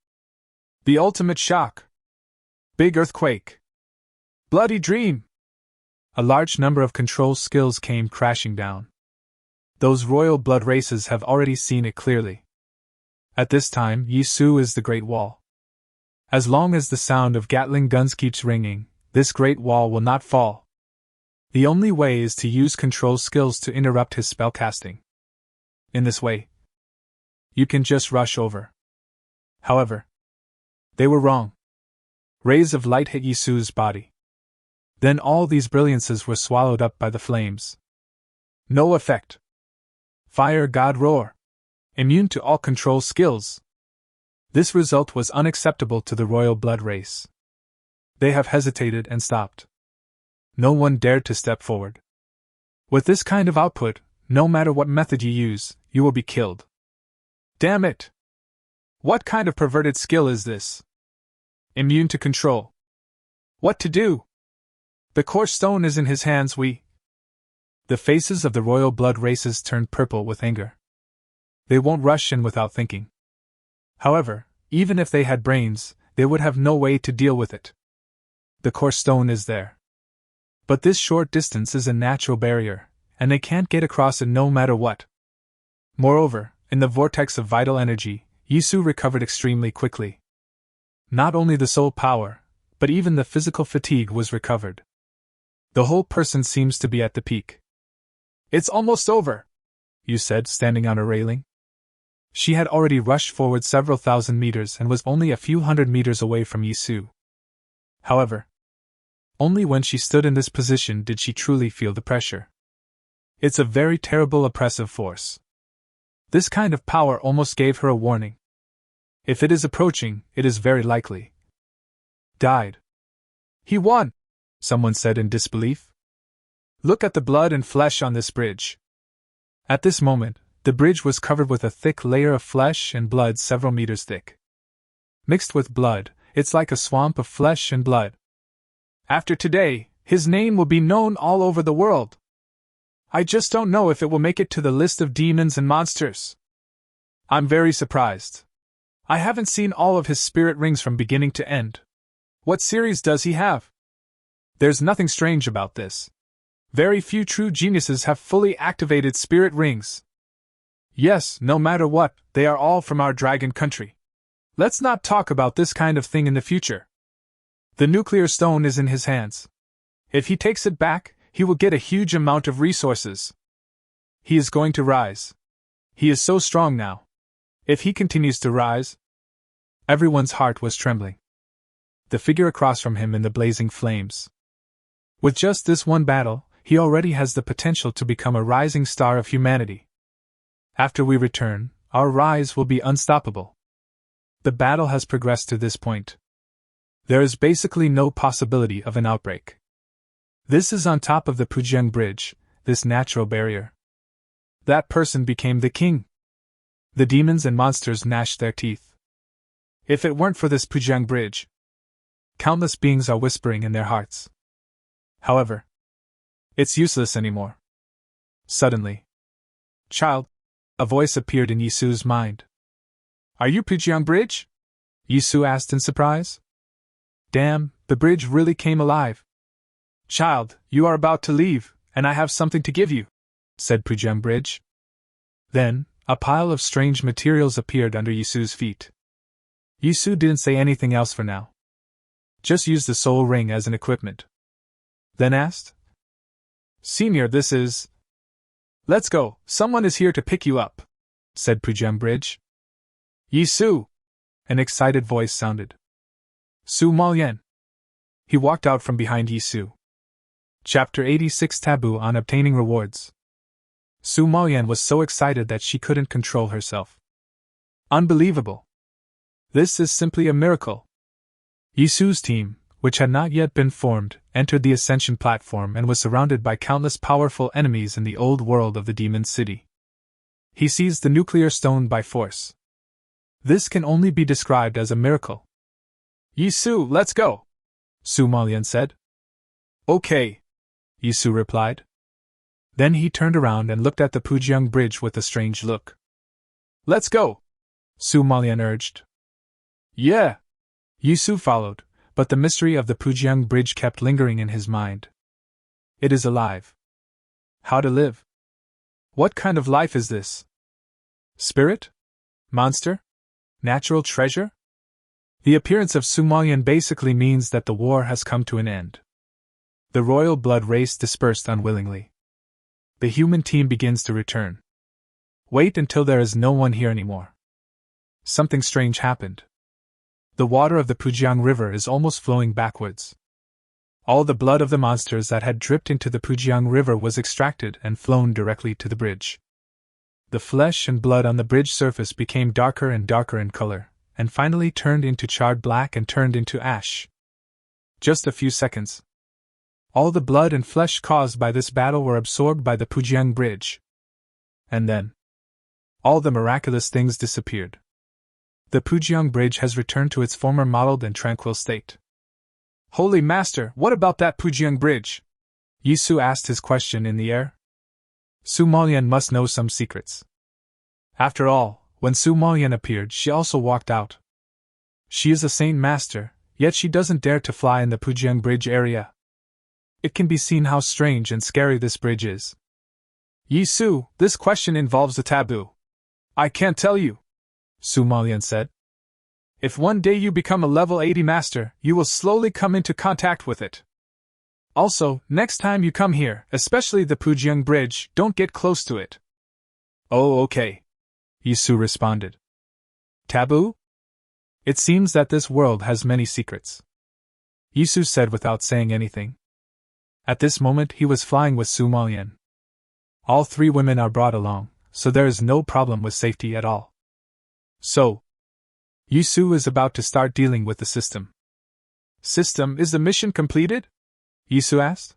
The ultimate shock. Big earthquake. Bloody dream. A large number of control skills came crashing down. Those royal blood races have already seen it clearly. At this time, Yisu is the Great Wall. As long as the sound of Gatling guns keeps ringing, this Great Wall will not fall. The only way is to use control skills to interrupt his spellcasting. In this way, you can just rush over. However, they were wrong. Rays of light hit Yisu's body. Then all these brilliances were swallowed up by the flames. No effect. Fire God roar. Immune to all control skills. This result was unacceptable to the royal blood race. They have hesitated and stopped. No one dared to step forward. With this kind of output, no matter what method you use, you will be killed. Damn it! What kind of perverted skill is this? Immune to control. What to do? The core stone is in his hands. The faces of the royal blood races turned purple with anger. They won't rush in without thinking. However, even if they had brains, they would have no way to deal with it. The core stone is there. But this short distance is a natural barrier, and they can't get across it no matter what. Moreover, in the vortex of vital energy, Yisu recovered extremely quickly. Not only the soul power, but even the physical fatigue was recovered. The whole person seems to be at the peak. It's almost over, Yu said, standing on a railing. She had already rushed forward several thousand meters and was only a few hundred meters away from Yisu. However, only when she stood in this position did she truly feel the pressure. It's a very terrible oppressive force. This kind of power almost gave her a warning. If it is approaching, it is very likely. Died. He won! someone said in disbelief. Look at the blood and flesh on this bridge. At this moment, the bridge was covered with a thick layer of flesh and blood several meters thick. Mixed with blood, it's like a swamp of flesh and blood. After today, his name will be known all over the world. I just don't know if it will make it to the list of demons and monsters. I'm very surprised. I haven't seen all of his spirit rings from beginning to end. What series does he have? There's nothing strange about this. Very few true geniuses have fully activated spirit rings. Yes, no matter what, they are all from our dragon country. Let's not talk about this kind of thing in the future. The nuclear stone is in his hands. If he takes it back, he will get a huge amount of resources. He is going to rise. He is so strong now. If he continues to rise... Everyone's heart was trembling. The figure across from him in the blazing flames. With just this one battle, he already has the potential to become a rising star of humanity. After we return, our rise will be unstoppable. The battle has progressed to this point. There is basically no possibility of an outbreak. This is on top of the Pujiang Bridge, this natural barrier. That person became the king. The demons and monsters gnashed their teeth. If it weren't for this Pujiang Bridge, countless beings are whispering in their hearts. However, it's useless anymore. Suddenly, child, a voice appeared in Yisu's mind. Are you Pujiang Bridge? Yisu asked in surprise. Damn, the bridge really came alive. Child, you are about to leave, and I have something to give you, said Pujiang Bridge. Then, a pile of strange materials appeared under Yisu's feet. Yisu didn't say anything else for now. Just used the soul ring as an equipment. Then asked, Senior, this is... Let's go, someone is here to pick you up, said Pujiang Bridge. Yisu! An excited voice sounded. Su Malyan. He walked out from behind Yisu. Chapter 86 Taboo on Obtaining Rewards. Su Malyan was so excited that she couldn't control herself. Unbelievable. This is simply a miracle. Yisu's team, which had not yet been formed, entered the ascension platform and was surrounded by countless powerful enemies in the old world of the demon city. He seized the nuclear stone by force. This can only be described as a miracle. Yisu, let's go, Su Malyan said. Okay, Yisu replied. Then he turned around and looked at the Pujiang Bridge with a strange look. Let's go, Su Malyan urged. Yeah, Yisu followed, but the mystery of the Pujiang Bridge kept lingering in his mind. It is alive. How to live? What kind of life is this? Spirit? Monster? Natural treasure? The appearance of Su Malyan basically means that the war has come to an end. The royal blood race dispersed unwillingly. The human team begins to return. Wait until there is no one here anymore. Something strange happened. The water of the Pujiang River is almost flowing backwards. All the blood of the monsters that had dripped into the Pujiang River was extracted and flown directly to the bridge. The flesh and blood on the bridge surface became darker and darker in color, and finally turned into charred black and turned into ash. Just a few seconds. All the blood and flesh caused by this battle were absorbed by the Pujiang Bridge. And then, all the miraculous things disappeared. The Pujiang Bridge has returned to its former mottled and tranquil state. Holy Master, what about that Pujiang Bridge? Yisu asked his question in the air. Su Malyan must know some secrets. After all, when Su Malyan appeared, she also walked out. She is a saint master, yet she doesn't dare to fly in the Pujiang Bridge area. It can be seen how strange and scary this bridge is. Yisu, this question involves a taboo. I can't tell you, Su Malyan said. If one day you become a level 80 master, you will slowly come into contact with it. Also, next time you come here, especially the Pujiang Bridge, don't get close to it. Oh, okay, Yisu responded. Taboo? It seems that this world has many secrets, Yisu said without saying anything. At this moment he was flying with Su Malyan. All three women are brought along, so there is no problem with safety at all. So, Yisu is about to start dealing with the system. System, is the mission completed? Yisu asked.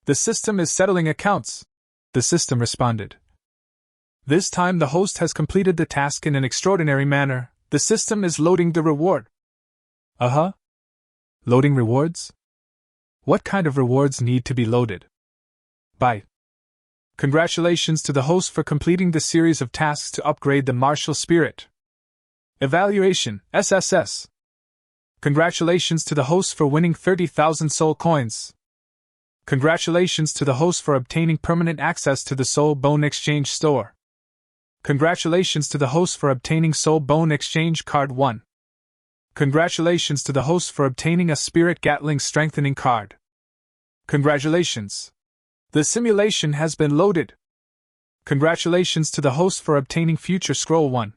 The system is settling accounts, the system responded. This time the host has completed the task in an extraordinary manner. The system is loading the reward. Uh-huh. Loading rewards? What kind of rewards need to be loaded? By. Congratulations to the host for completing the series of tasks to upgrade the martial spirit. Evaluation, SSS. Congratulations to the host for winning 30,000 soul coins. Congratulations to the host for obtaining permanent access to the Soul Bone Exchange store. Congratulations to the host for obtaining Soul Bone Exchange Card 1. Congratulations to the host for obtaining a Spirit Gatling Strengthening Card. Congratulations. The simulation has been loaded. Congratulations to the host for obtaining Future Scroll 1.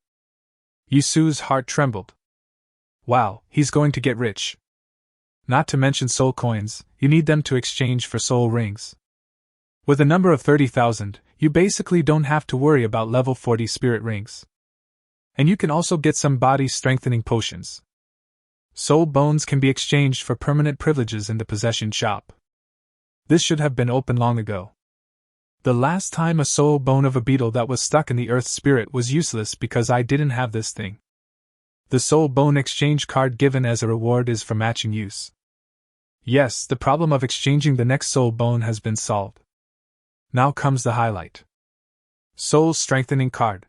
Yisu's heart trembled. Wow, he's going to get rich. Not to mention soul coins, you need them to exchange for soul rings. With a number of 30,000, you basically don't have to worry about level 40 spirit rings. And you can also get some body strengthening potions. Soul bones can be exchanged for permanent privileges in the possession shop. This should have been open long ago. The last time a soul bone of a beetle that was stuck in the earth spirit was useless because I didn't have this thing. The soul bone exchange card given as a reward is for matching use. Yes, the problem of exchanging the next soul bone has been solved. Now comes the highlight. Soul strengthening card.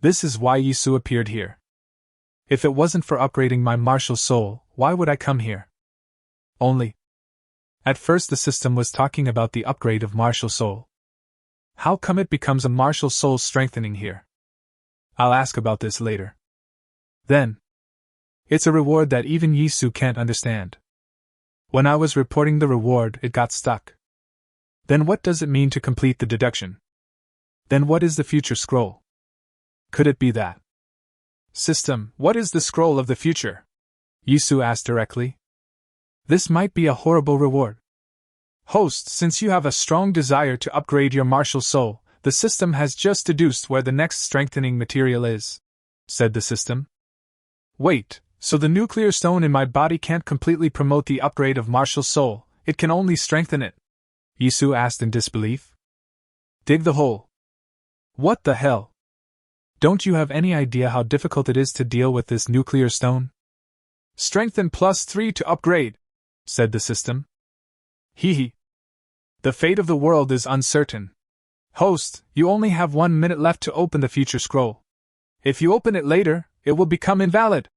This is why Yisu appeared here. If it wasn't for upgrading my martial soul, why would I come here? Only. At first the system was talking about the upgrade of martial soul. How come it becomes a martial soul strengthening here? I'll ask about this later. Then. It's a reward that even Yisu can't understand. When I was reporting the reward, it got stuck. Then what does it mean to complete the deduction? Then what is the future scroll? Could it be that? System, what is the scroll of the future? Yisu asked directly. This might be a horrible reward. Host, since you have a strong desire to upgrade your martial soul, the system has just deduced where the next strengthening material is, said the system. Wait, so the nuclear stone in my body can't completely promote the upgrade of martial soul, it can only strengthen it? Yisu asked in disbelief. Dig the hole. What the hell? Don't you have any idea how difficult it is to deal with this nuclear stone? Strengthen +3 to upgrade, said the system. Hee. The fate of the world is uncertain. Host, you only have 1 minute left to open the future scroll. If you open it later, it will become invalid,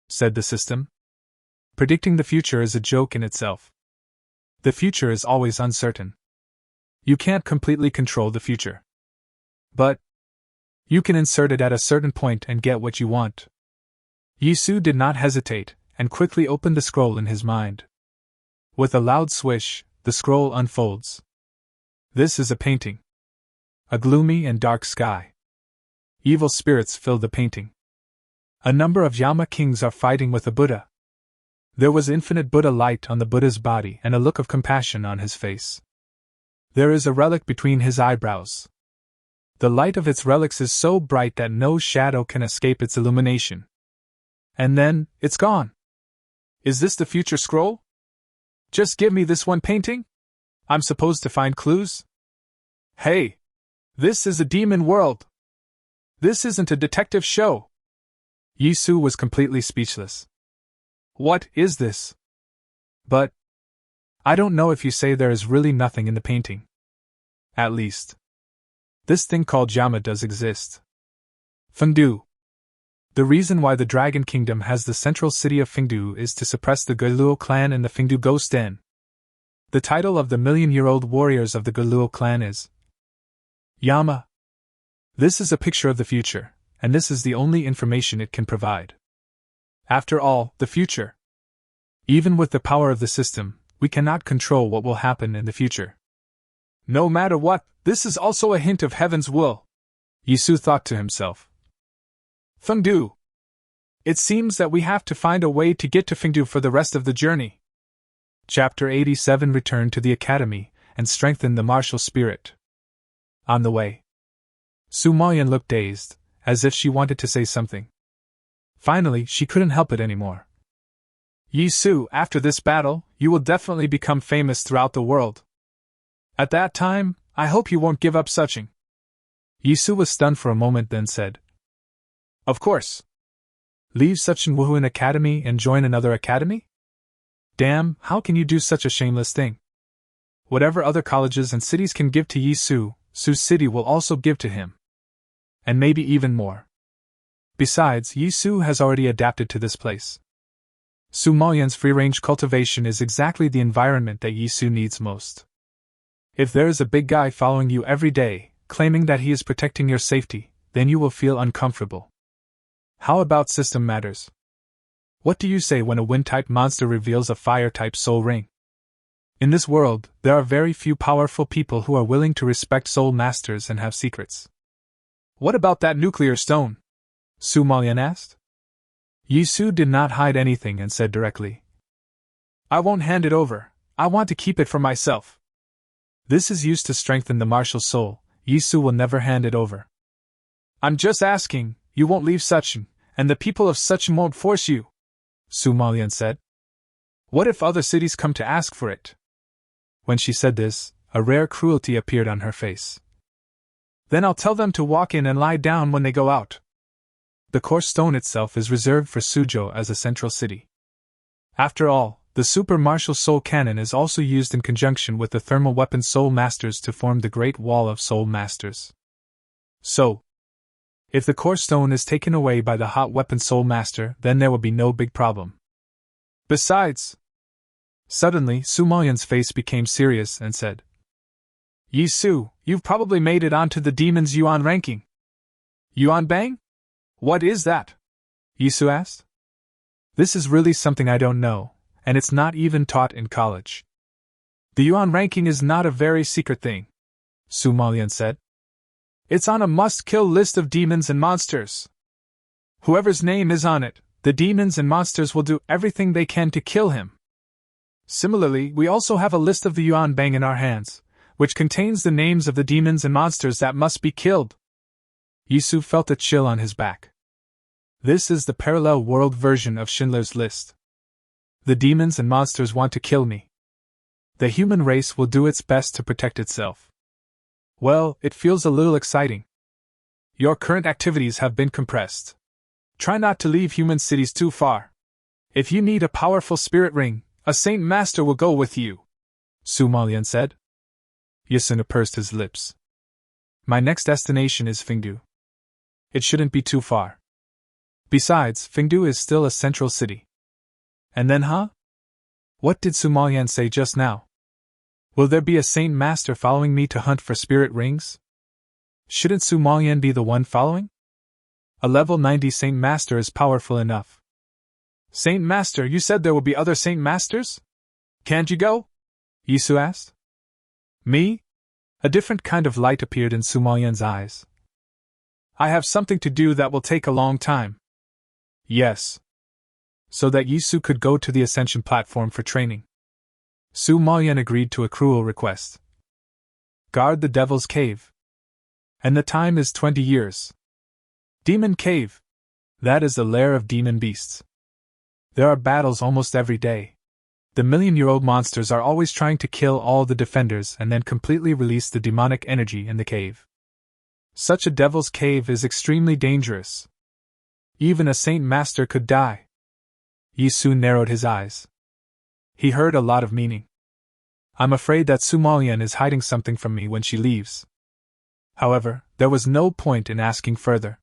said the system. Predicting the future is a joke in itself. The future is always uncertain. You can't completely control the future. But you can insert it at a certain point and get what you want. Yisu did not hesitate, and quickly opened the scroll in his mind. With a loud swish, the scroll unfolds. This is a painting. A gloomy and dark sky. Evil spirits fill the painting. A number of Yama kings are fighting with a Buddha. There was infinite Buddha light on the Buddha's body and a look of compassion on his face. There is a relic between his eyebrows. The light of its relics is so bright that no shadow can escape its illumination. And then, it's gone. Is this the future scroll? Just give me this one painting? I'm supposed to find clues? Hey! This is a demon world! This isn't a detective show! Yisu was completely speechless. What is this? But I don't know if you say there is really nothing in the painting. At least, this thing called Yama does exist. Fengdu. The reason why the Dragon Kingdom has the central city of Fengdu is to suppress the Geluo clan and the Fengdu Ghost Den. The title of the million-year-old warriors of the Geluo clan is Yama. This is a picture of the future, and this is the only information it can provide. After all, the future. Even with the power of the system, we cannot control what will happen in the future. No matter what, this is also a hint of heaven's will, Yisu thought to himself. Fengdu. It seems that we have to find a way to get to Fengdu for the rest of the journey. Chapter 87 Return to the Academy, and strengthen the martial spirit. On the way. Su Maoyan looked dazed, as if she wanted to say something. Finally, she couldn't help it anymore. Yi Su, after this battle, you will definitely become famous throughout the world. At that time, I hope you won't give up suching. Yi Su was stunned for a moment, then said, Of course. Leave Suchin Wuhuan Academy and join another academy? Damn, how can you do such a shameless thing? Whatever other colleges and cities can give to Yi Su, Su's city will also give to him. And maybe even more. Besides, Yi Su has already adapted to this place. Su Maoyan's free-range cultivation is exactly the environment that Yi Su needs most. If there is a big guy following you every day, claiming that he is protecting your safety, then you will feel uncomfortable. How about system matters? What do you say when a wind-type monster reveals a fire-type soul ring? In this world, there are very few powerful people who are willing to respect soul masters and have secrets. What about that nuclear stone? Su Maoyan asked. Yi Su did not hide anything and said directly, I won't hand it over, I want to keep it for myself. This is used to strengthen the martial soul, Yi Su will never hand it over. I'm just asking, you won't leave Suchin, and the people of Suchin won't force you, Su Maoyan said. What if other cities come to ask for it? When she said this, a rare cruelty appeared on her face. Then I'll tell them to walk in and lie down when they go out. The course stone itself is reserved for Suzhou as a central city. After all, the super martial soul cannon is also used in conjunction with the thermal weapon soul masters to form the Great Wall of Soul Masters. So, if the core stone is taken away by the hot weapon soul master, then there will be no big problem. Besides, suddenly Su Maoyan's face became serious and said, Yi Su, you've probably made it onto the demon's Yuan ranking. Yuan Bang? What is that? Yi Su asked. This is really something I don't know, and it's not even taught in college. The Yuan ranking is not a very secret thing, Su Maoyan said. It's on a must-kill list of demons and monsters. Whoever's name is on it, the demons and monsters will do everything they can to kill him. Similarly, we also have a list of the Yuan Bang in our hands, which contains the names of the demons and monsters that must be killed. Yi Su felt a chill on his back. This is the parallel world version of Schindler's List. The demons and monsters want to kill me. The human race will do its best to protect itself. Well, it feels a little exciting. Your current activities have been compressed. Try not to leave human cities too far. If you need a powerful spirit ring, a Saint Master will go with you, Su Maoyan said. Yi Su pursed his lips. My next destination is Fengdu. It shouldn't be too far. Besides, Fengdu is still a central city. And then, huh? What did Su Maoyan say just now? Will there be a Saint Master following me to hunt for spirit rings? Shouldn't Su Maoyan be the one following? A level 90 Saint Master is powerful enough. Saint Master, you said there will be other Saint Masters? Can't you go? Yi Su asked. Me? A different kind of light appeared in Su Maoyan's eyes. I have something to do that will take a long time. Yes. So that Yi Su could go to the Ascension platform for training. Su Maoyan agreed to a cruel request. Guard the Devil's Cave. And the time is 20 years. Demon Cave. That is the lair of demon beasts. There are battles almost every day. The million-year-old monsters are always trying to kill all the defenders and then completely release the demonic energy in the cave. Such a Devil's Cave is extremely dangerous. Even a Saint Master could die. Yi Su narrowed his eyes. He heard a lot of meaning. I'm afraid that Su Maoyan is hiding something from me when she leaves. However, there was no point in asking further.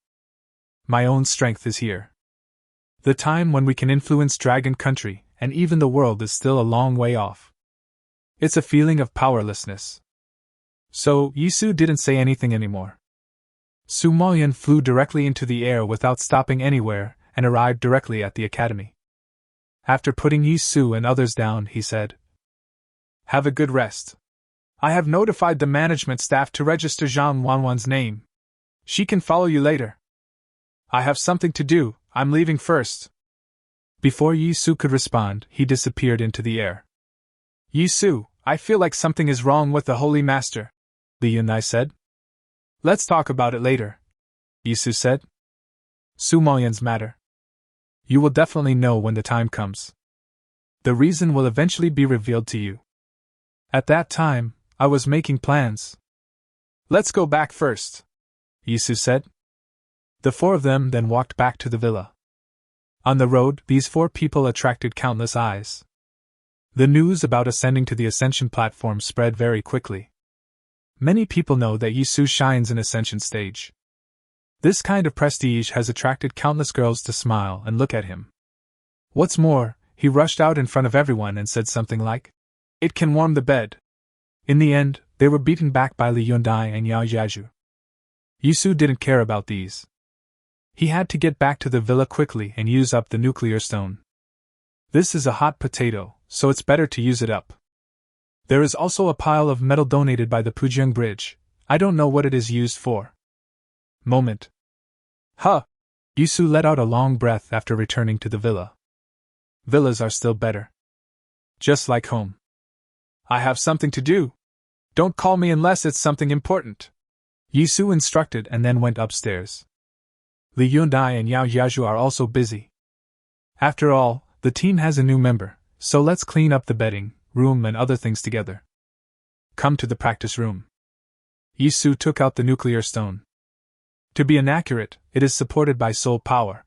My own strength is here. The time when we can influence Dragon Country, and even the world, is still a long way off. It's a feeling of powerlessness. So, Yi Su didn't say anything anymore. Su Maoyan flew directly into the air without stopping anywhere, and arrived directly at the academy. After putting Yi Su and others down, he said, Have a good rest. I have notified the management staff to register Zhang Wanwan's name. She can follow you later. I have something to do, I'm leaving first. Before Yi Su could respond, he disappeared into the air. Yi Su, I feel like something is wrong with the Holy Master, Li Yunai said. Let's talk about it later, Yi Su said. Su Maoyan's matter. You will definitely know when the time comes. The reason will eventually be revealed to you. At that time, I was making plans. Let's go back first, Yisu said. The four of them then walked back to the villa. On the road, these four people attracted countless eyes. The news about ascending to the ascension platform spread very quickly. Many people know that Yisu shines in ascension stage. This kind of prestige has attracted countless girls to smile and look at him. What's more, he rushed out in front of everyone and said something like, "It can warm the bed." In the end, they were beaten back by Li Yundai and Yao Yaju. Yisu didn't care about these. He had to get back to the villa quickly and use up the nuclear stone. This is a hot potato, so it's better to use it up. There is also a pile of metal donated by the Pujung Bridge. I don't know what it is used for. Moment. Huh! Yisu let out a long breath after returning to the villa. Villas are still better. Just like home. I have something to do. Don't call me unless it's something important, Yisu instructed and then went upstairs. Li Yundai and Yao Yaju are also busy. After all, the team has a new member, so let's clean up the bedding, room and other things together. Come to the practice room. Yisu took out the nuclear stone. To be inaccurate, it is supported by soul power.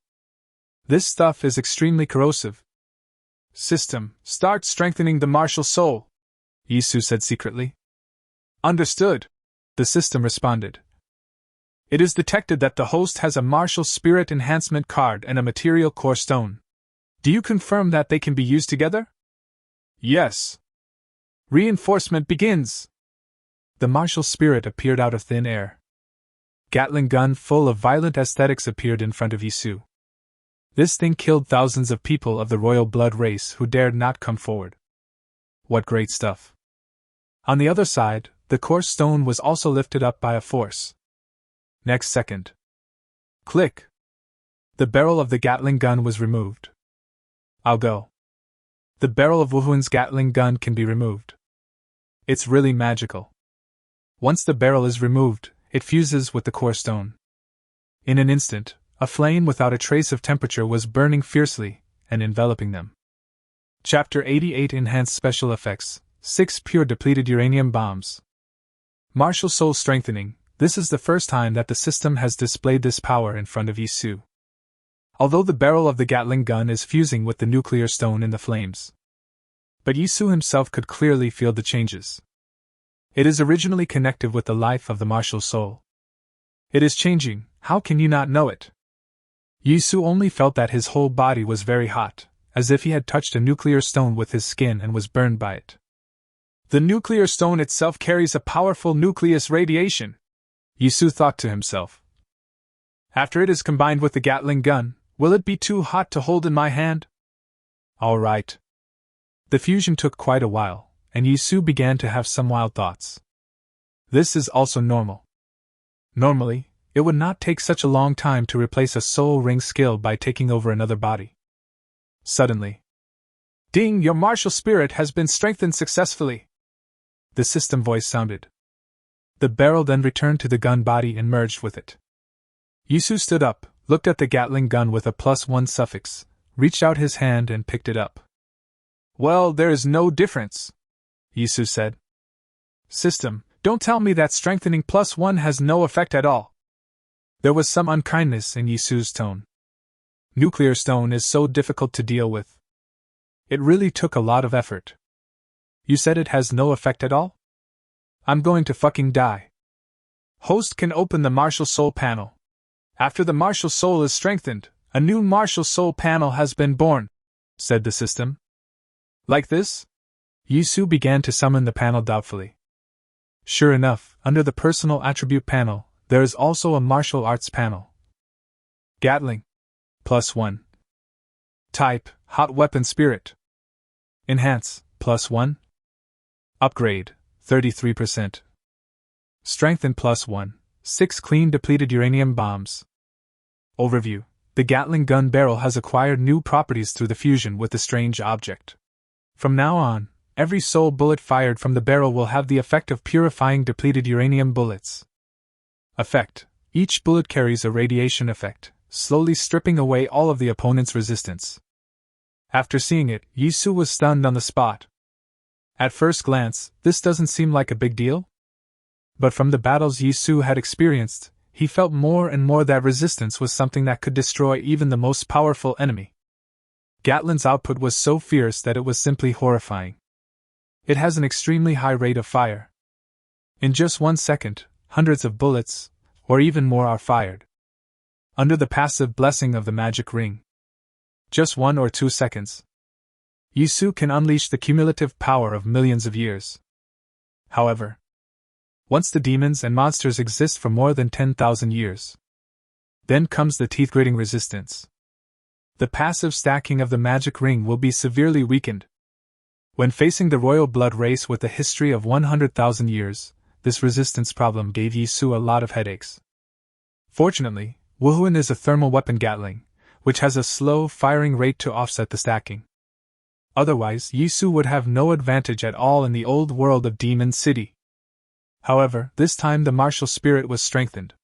This stuff is extremely corrosive. System, start strengthening the martial soul, Yisu said secretly. Understood, the system responded. It is detected that the host has a martial spirit enhancement card and a material core stone. Do you confirm that they can be used together? Yes. Reinforcement begins. The martial spirit appeared out of thin air. Gatling gun full of violent aesthetics appeared in front of Yisu. This thing killed thousands of people of the royal blood race who dared not come forward. What great stuff. On the other side, the core stone was also lifted up by a force. Next second. Click. The barrel of the Gatling gun was removed. I'll go. The barrel of Wuhuan's Gatling gun can be removed. It's really magical. Once the barrel is removed, it fuses with the core stone. In an instant, a flame without a trace of temperature was burning fiercely and enveloping them. Chapter 88 Enhanced Special Effects 6 Pure Depleted Uranium Bombs. Martial Soul Strengthening. This is the first time that the system has displayed this power in front of Yisu. Although the barrel of the Gatling gun is fusing with the nuclear stone in the flames. But Yisu himself could clearly feel the changes. It is originally connected with the life of the martial soul. It is changing, how can you not know it? Yisu only felt that his whole body was very hot, as if he had touched a nuclear stone with his skin and was burned by it. The nuclear stone itself carries a powerful nucleus radiation, Yisu thought to himself. After it is combined with the Gatling gun, will it be too hot to hold in my hand? All right. The fusion took quite a while, and Yisu began to have some wild thoughts. This is also normal. Normally, it would not take such a long time to replace a soul ring skill by taking over another body. Suddenly. Ding! Your martial spirit has been strengthened successfully. The system voice sounded. The barrel then returned to the gun body and merged with it. Yisu stood up, looked at the Gatling gun with a +1 suffix, reached out his hand and picked it up. Well, there is no difference, Yisu said. System, don't tell me that strengthening +1 has no effect at all. There was some unkindness in Yisu's tone. Nuclear stone is so difficult to deal with. It really took a lot of effort. You said it has no effect at all? I'm going to fucking die. Host can open the martial soul panel. After the martial soul is strengthened, a new martial soul panel has been born, said the system. Like this? Yisu began to summon the panel doubtfully. Sure enough, under the personal attribute panel, there is also a martial arts panel. Gatling. +1. Type, hot weapon spirit. Enhance, +1. Upgrade, 33%. Strengthen +1, 6 clean depleted uranium bombs. Overview. The Gatling gun barrel has acquired new properties through the fusion with the strange object. From now on, every soul bullet fired from the barrel will have the effect of purifying depleted uranium bullets. Effect. Each bullet carries a radiation effect, slowly stripping away all of the opponent's resistance. After seeing it, Yisu was stunned on the spot. At first glance, this doesn't seem like a big deal? But from the battles Yisu had experienced, he felt more and more that resistance was something that could destroy even the most powerful enemy. Gatling's output was so fierce that it was simply horrifying. It has an extremely high rate of fire. In just 1 second, hundreds of bullets, or even more, are fired. Under the passive blessing of the magic ring. Just 1 or 2 seconds. Yisu can unleash the cumulative power of millions of years. However, once the demons and monsters exist for more than 10,000 years, then comes the teeth-gritting resistance. The passive stacking of the magic ring will be severely weakened. When facing the royal blood race with a history of 100,000 years, this resistance problem gave Yisu a lot of headaches. Fortunately, Wuhuan is a thermal weapon Gatling, which has a slow firing rate to offset the stacking. Otherwise, Yisu would have no advantage at all in the old world of Demon City. However, this time the martial spirit was strengthened.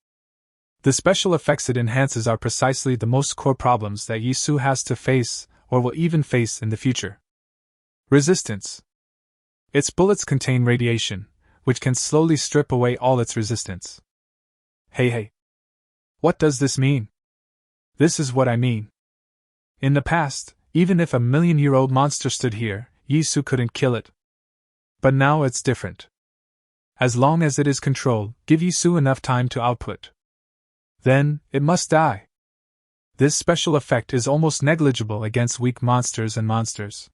The special effects it enhances are precisely the most core problems that Yisu has to face, or will even face in the future. Resistance. Its bullets contain radiation, which can slowly strip away all its resistance. Hey. What does this mean? This is what I mean. In the past, even if a million-year-old monster stood here, Yisu couldn't kill it. But now it's different. As long as it is controlled, give Yisu enough time to output. Then, it must die. This special effect is almost negligible against weak monsters and monsters.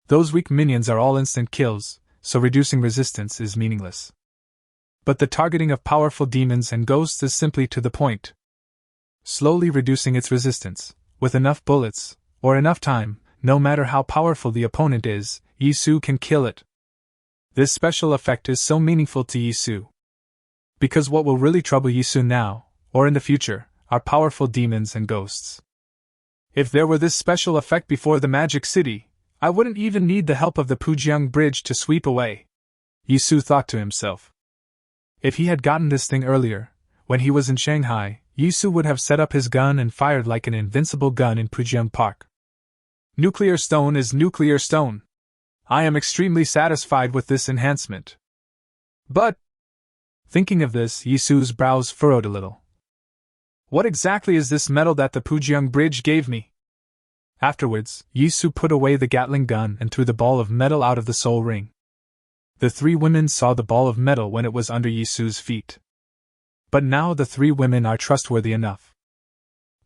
Those weak minions are all instant kills, so reducing resistance is meaningless. But the targeting of powerful demons and ghosts is simply to the point. Slowly reducing its resistance, with enough bullets, or enough time, no matter how powerful the opponent is, Yisu can kill it. This special effect is so meaningful to Yisu. Because what will really trouble Yisu now, or in the future, are powerful demons and ghosts. If there were this special effect before the Magic City, I wouldn't even need the help of the Pujiang Bridge to sweep away, Yisu thought to himself. If he had gotten this thing earlier, when he was in Shanghai, Yisu would have set up his gun and fired like an invincible gun in Pujiang Park. Nuclear stone is nuclear stone. I am extremely satisfied with this enhancement. But, thinking of this, Yisu's brows furrowed a little. What exactly is this metal that the Pujiang Bridge gave me? Afterwards, Yisu put away the Gatling gun and threw the ball of metal out of the soul ring. The 3 women saw the ball of metal when it was under Yisu's feet. But now the 3 women are trustworthy enough.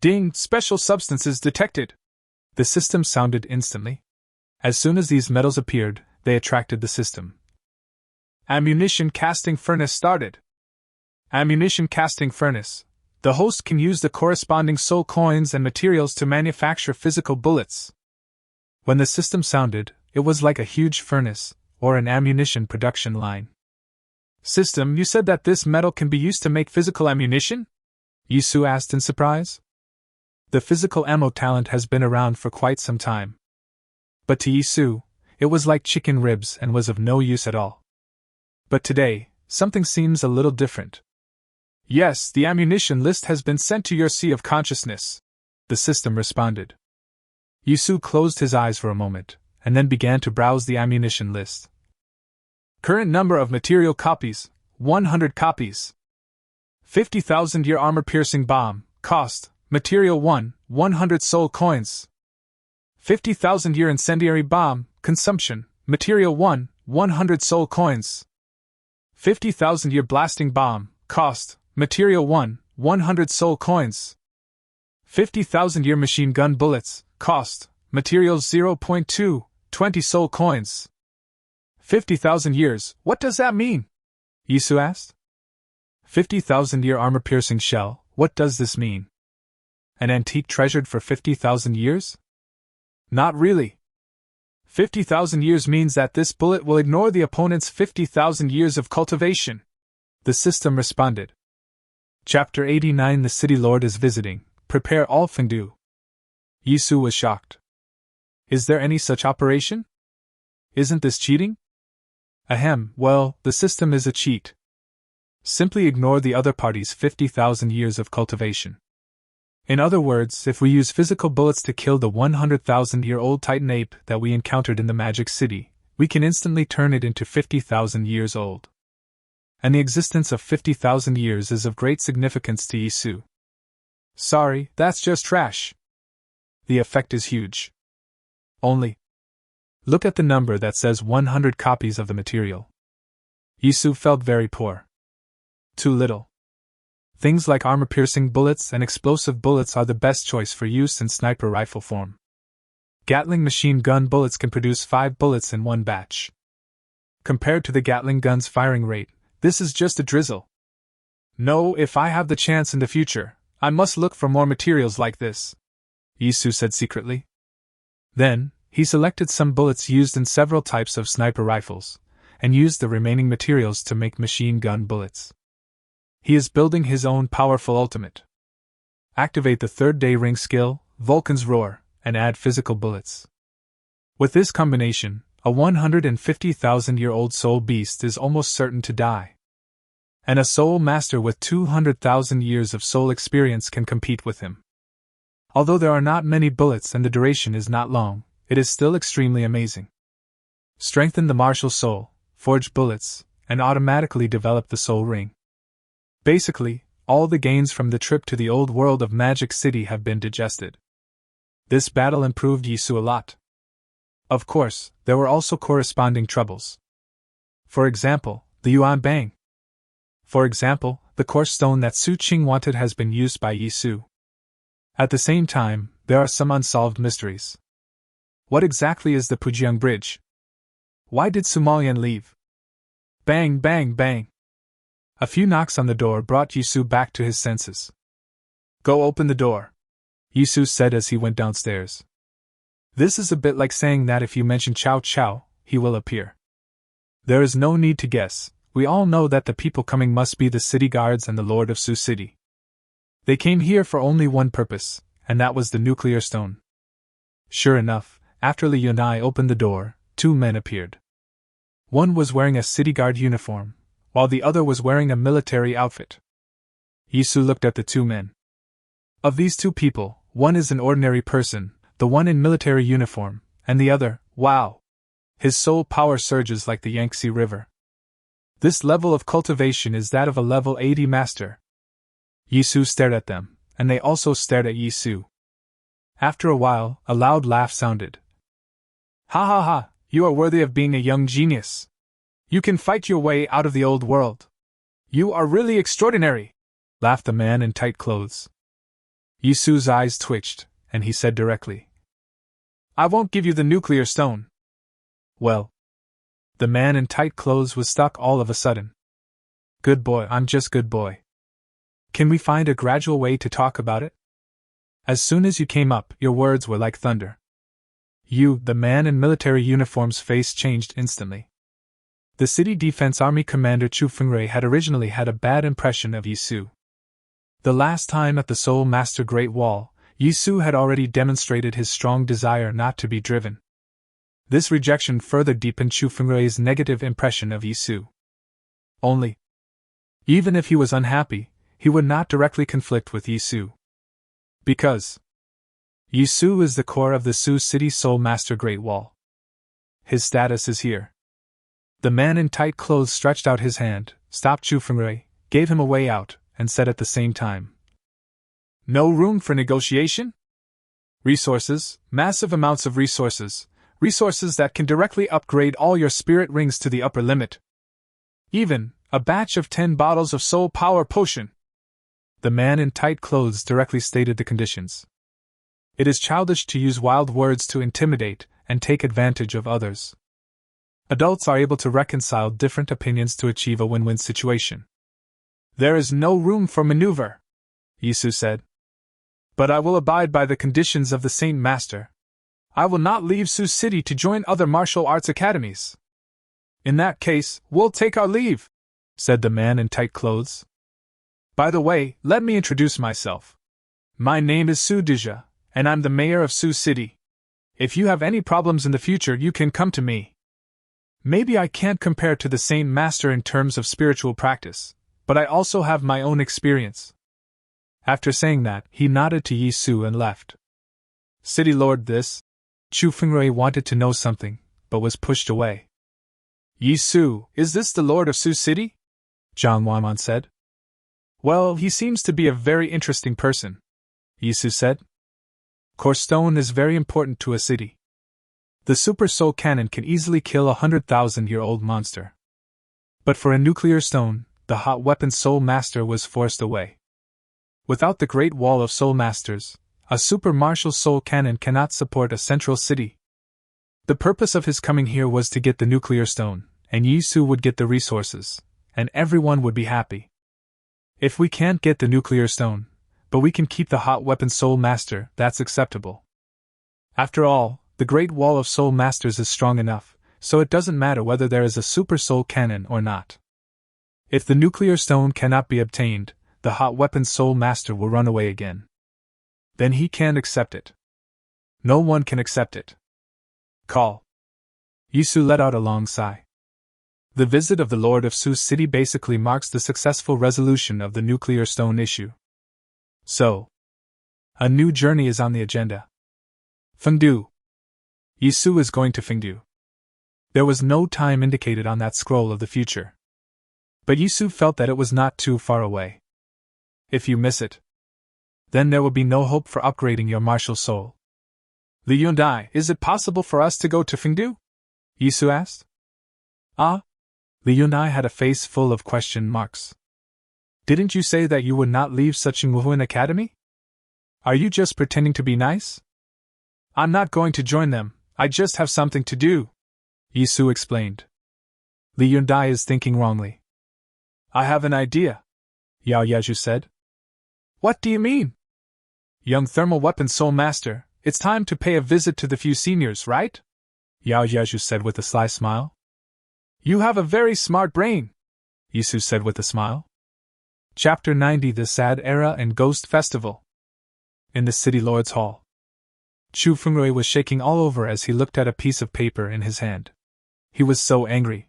Ding! Special substances detected! The system sounded instantly. As soon as these metals appeared, they attracted the system. Ammunition casting furnace started. Ammunition casting furnace. The host can use the corresponding soul coins and materials to manufacture physical bullets. When the system sounded, it was like a huge furnace, or an ammunition production line. System, you said that this metal can be used to make physical ammunition? Yisu asked in surprise. The physical ammo talent has been around for quite some time. But to Yisu, it was like chicken ribs and was of no use at all. But today, something seems a little different. Yes, the ammunition list has been sent to your sea of consciousness, the system responded. Yisu closed his eyes for a moment, and then began to browse the ammunition list. Current number of material copies, 100 copies. 50,000-year armor-piercing bomb, cost, material 1, 100 soul coins. 50,000-year incendiary bomb, consumption, material 1, 100 soul coins. 50,000-year blasting bomb, cost, material 1, 100 soul coins. 50,000-year machine gun bullets, cost, materials 0.2, 20 soul coins. 50,000 years, what does that mean? Yisu asked. 50,000-year armor-piercing shell, what does this mean? An antique treasured for 50,000 years? Not really. 50,000 years means that this bullet will ignore the opponent's 50,000 years of cultivation, the system responded. Chapter 89 The City Lord is visiting, prepare all Fengdu. Yisu was shocked. Is there any such operation? Isn't this cheating? Ahem, well, the system is a cheat. Simply ignore the other party's 50,000 years of cultivation. In other words, if we use physical bullets to kill the 100,000-year-old Titan ape that we encountered in the Magic City, we can instantly turn it into 50,000 years old. And the existence of 50,000 years is of great significance to Yisu. Sorry, that's just trash. The effect is huge. Only look at the number that says 100 copies of the material. Yisu felt very poor. Too little. Things like armor-piercing bullets and explosive bullets are the best choice for use in sniper rifle form. Gatling machine gun bullets can produce 5 bullets in one batch. Compared to the Gatling gun's firing rate, this is just a drizzle. No, if I have the chance in the future, I must look for more materials like this, Yisu said secretly. Then, he selected some bullets used in several types of sniper rifles, and used the remaining materials to make machine gun bullets. He is building his own powerful ultimate. Activate the third day ring skill, Vulcan's Roar, and add physical bullets. With this combination, a 150,000-year-old soul beast is almost certain to die. And a soul master with 200,000 years of soul experience can compete with him. Although there are not many bullets and the duration is not long, it is still extremely amazing. Strengthen the martial soul, forge bullets, and automatically develop the soul ring. Basically, all the gains from the trip to the old world of Magic City have been digested. This battle improved Yisu a lot. Of course, there were also corresponding troubles. For example, the Yuan Bang. For example, the core stone that Su Qing wanted has been used by Yisu. At the same time, there are some unsolved mysteries. What exactly is the Pujiang Bridge? Why did Sumalian leave? Bang, bang, bang. A few knocks on the door brought Yisu back to his senses. Go open the door, Yisu said as he went downstairs. This is a bit like saying that if you mention Chow Chow, he will appear. There is no need to guess, we all know that the people coming must be the city guards and the Lord of Su City. They came here for only one purpose, and that was the nuclear stone. Sure enough, after Li Yunai opened the door, 2 men appeared. One was wearing a city guard uniform, while the other was wearing a military outfit. Yisu looked at the 2 men. Of these 2 people, one is an ordinary person, the one in military uniform, and the other, wow! His soul power surges like the Yangtze River. This level of cultivation is that of a level 80 master. Yisu stared at them, and they also stared at Yisu. After a while, a loud laugh sounded. Ha ha ha, you are worthy of being a young genius. You can fight your way out of the old world. You are really extraordinary, laughed the man in tight clothes. Yisu's eyes twitched, and he said directly, I won't give you the nuclear stone. Well. The man in tight clothes was stuck all of a sudden. Good boy, I'm just good boy. Can we find a gradual way to talk about it? As soon as you came up, your words were like thunder. The man in military uniform's face changed instantly. The City Defense Army Commander Chu Fengrui had originally had a bad impression of Yisu. The last time at the Soul Master Great Wall, Yisu had already demonstrated his strong desire not to be driven. This rejection further deepened Chu Fengrui's negative impression of Yisu. Only, even if he was unhappy, he would not directly conflict with Yisu. Because Yisu is the core of the Su City Soul Master Great Wall. His status is here. The man in tight clothes stretched out his hand, stopped Chu Fengrui, gave him a way out, and said at the same time, No room for negotiation? Resources, massive amounts of resources that can directly upgrade all your spirit rings to the upper limit. Even a batch of 10 bottles of soul power potion. The man in tight clothes directly stated the conditions. It is childish to use wild words to intimidate and take advantage of others. Adults are able to reconcile different opinions to achieve a win-win situation. There is no room for maneuver, Yisu said. But I will abide by the conditions of the Saint Master. I will not leave Su City to join other martial arts academies. In that case, we'll take our leave, said the man in tight clothes. By the way, let me introduce myself. My name is Su Dija, and I'm the mayor of Su City. If you have any problems in the future, you can come to me. Maybe I can't compare to the Saint Master in terms of spiritual practice, but I also have my own experience. After saying that, he nodded to Yi Su and left. City Lord, this? Chu Fengrui wanted to know something, but was pushed away. Yi Su, is this the Lord of Su City? Zhang Wanman said. Well, he seems to be a very interesting person, Yi Su said. Core stone is very important to a city. The super soul cannon can easily kill a 100,000-year-old monster. But for a nuclear stone, the hot weapon Soul Master was forced away. Without the Great Wall of Soul Masters, a super martial soul cannon cannot support a central city. The purpose of his coming here was to get the nuclear stone, and Yi Su would get the resources, and everyone would be happy. If we can't get the nuclear stone, but we can keep the hot weapon Soul Master, that's acceptable. After all, the Great Wall of Soul Masters is strong enough, so it doesn't matter whether there is a super soul cannon or not. If the nuclear stone cannot be obtained, the hot weapon Soul Master will run away again. Then he can't accept it. No one can accept it. Call. Yi Su let out a long sigh. The visit of the Lord of Su City basically marks the successful resolution of the nuclear stone issue. So, a new journey is on the agenda. Fengdu. Yi Su is going to Fengdu. There was no time indicated on that scroll of the future. But Yi Su felt that it was not too far away. If you miss it, then there will be no hope for upgrading your martial soul. Li Yundai, is it possible for us to go to Fengdu? Yi Su asked. Ah? Li Yundai had a face full of question marks. Didn't you say that you would not leave such an Wuhuan academy? Are you just pretending to be nice? I'm not going to join them, I just have something to do, Yi Su explained. Li Yundai is thinking wrongly. I have an idea, Yao Yaju said. What do you mean? Young thermal weapon soul master, it's time to pay a visit to the few seniors, right? Yao Yaju said with a sly smile. You have a very smart brain, Yi Su said with a smile. Chapter 90: The Sad Era and Ghost Festival. In the City Lord's Hall, Chu Fengrui was shaking all over as he looked at a piece of paper in his hand. He was so angry.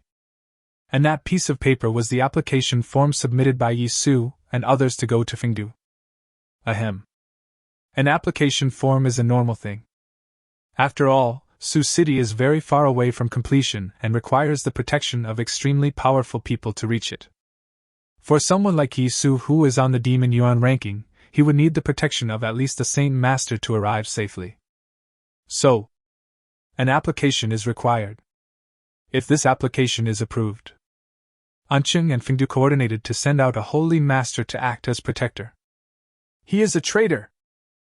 And that piece of paper was the application form submitted by Yi Su and others to go to Fengdu. Ahem. An application form is a normal thing. After all, Su City is very far away from completion and requires the protection of extremely powerful people to reach it. For someone like Yi Su who is on the Demon Yuan ranking, he would need the protection of at least a Saint Master to arrive safely. So, an application is required. If this application is approved, Anqing and Fengdu coordinated to send out a Holy Master to act as protector. He is a traitor!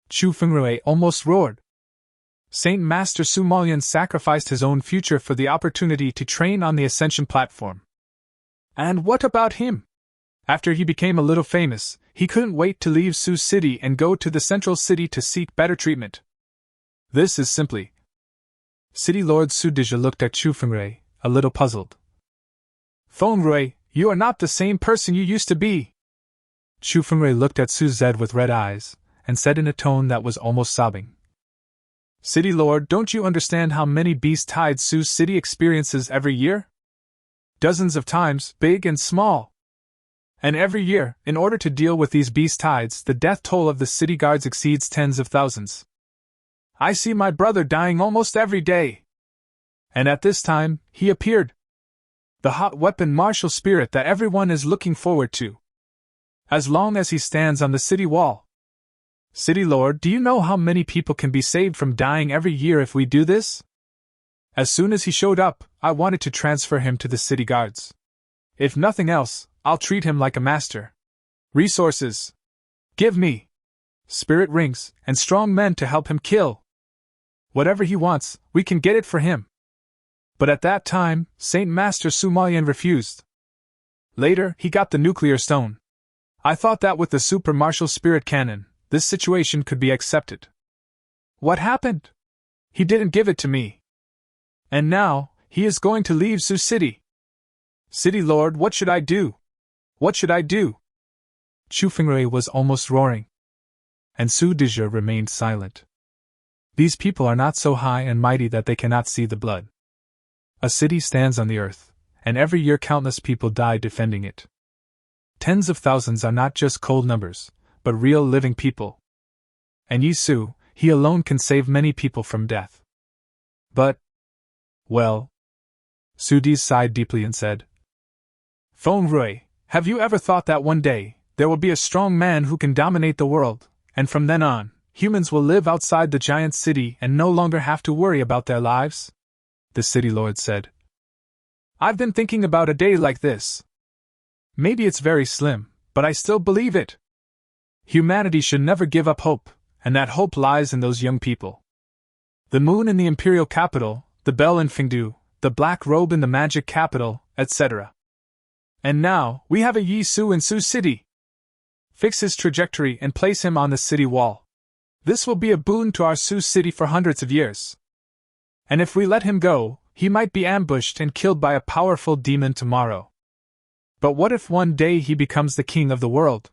Chu Fengrui almost roared. Saint Master Su Malian sacrificed his own future for the opportunity to train on the Ascension platform. And what about him? After he became a little famous, he couldn't wait to leave Su City and go to the central city to seek better treatment. This is simply... City Lord Su Dija looked at Chu Fengrui, a little puzzled. Fengrui, you are not the same person you used to be. Chu Fengrui looked at Su Zed with red eyes, and said in a tone that was almost sobbing. City Lord, don't you understand how many beast tides Su City experiences every year? Dozens of times, big and small. And every year, in order to deal with these beast tides, the death toll of the city guards exceeds tens of thousands. I see my brother dying almost every day. And at this time, he appeared. The hot weapon martial spirit that everyone is looking forward to. As long as he stands on the city wall. City Lord, do you know how many people can be saved from dying every year if we do this? As soon as he showed up, I wanted to transfer him to the city guards. If nothing else, I'll treat him like a master. Resources. Give me spirit rings and strong men to help him kill. Whatever he wants, we can get it for him. But at that time, Saint Master Su Malian refused. Later, he got the nuclear stone. I thought that with the super martial spirit cannon, this situation could be accepted. What happened? He didn't give it to me. And now, he is going to leave Su City. City Lord, what should I do? What should I do? Chu Fengrui was almost roaring. And Su Dija remained silent. These people are not so high and mighty that they cannot see the blood. A city stands on the earth, and every year countless people die defending it. Tens of thousands are not just cold numbers, but real living people. And Yisu, he alone can save many people from death. But, well, Sudi sighed deeply and said, Feng Rui, have you ever thought that one day, there will be a strong man who can dominate the world, and from then on, humans will live outside the giant city and no longer have to worry about their lives? The city lord said. I've been thinking about a day like this. Maybe it's very slim, but I still believe it. Humanity should never give up hope, and that hope lies in those young people. The moon in the imperial capital, the bell in Fengdu, the black robe in the magic capital, etc. And now, we have a Yisu in Su City. Fix his trajectory and place him on the city wall. This will be a boon to our Su City for hundreds of years. And if we let him go, he might be ambushed and killed by a powerful demon tomorrow. But what if one day he becomes the king of the world?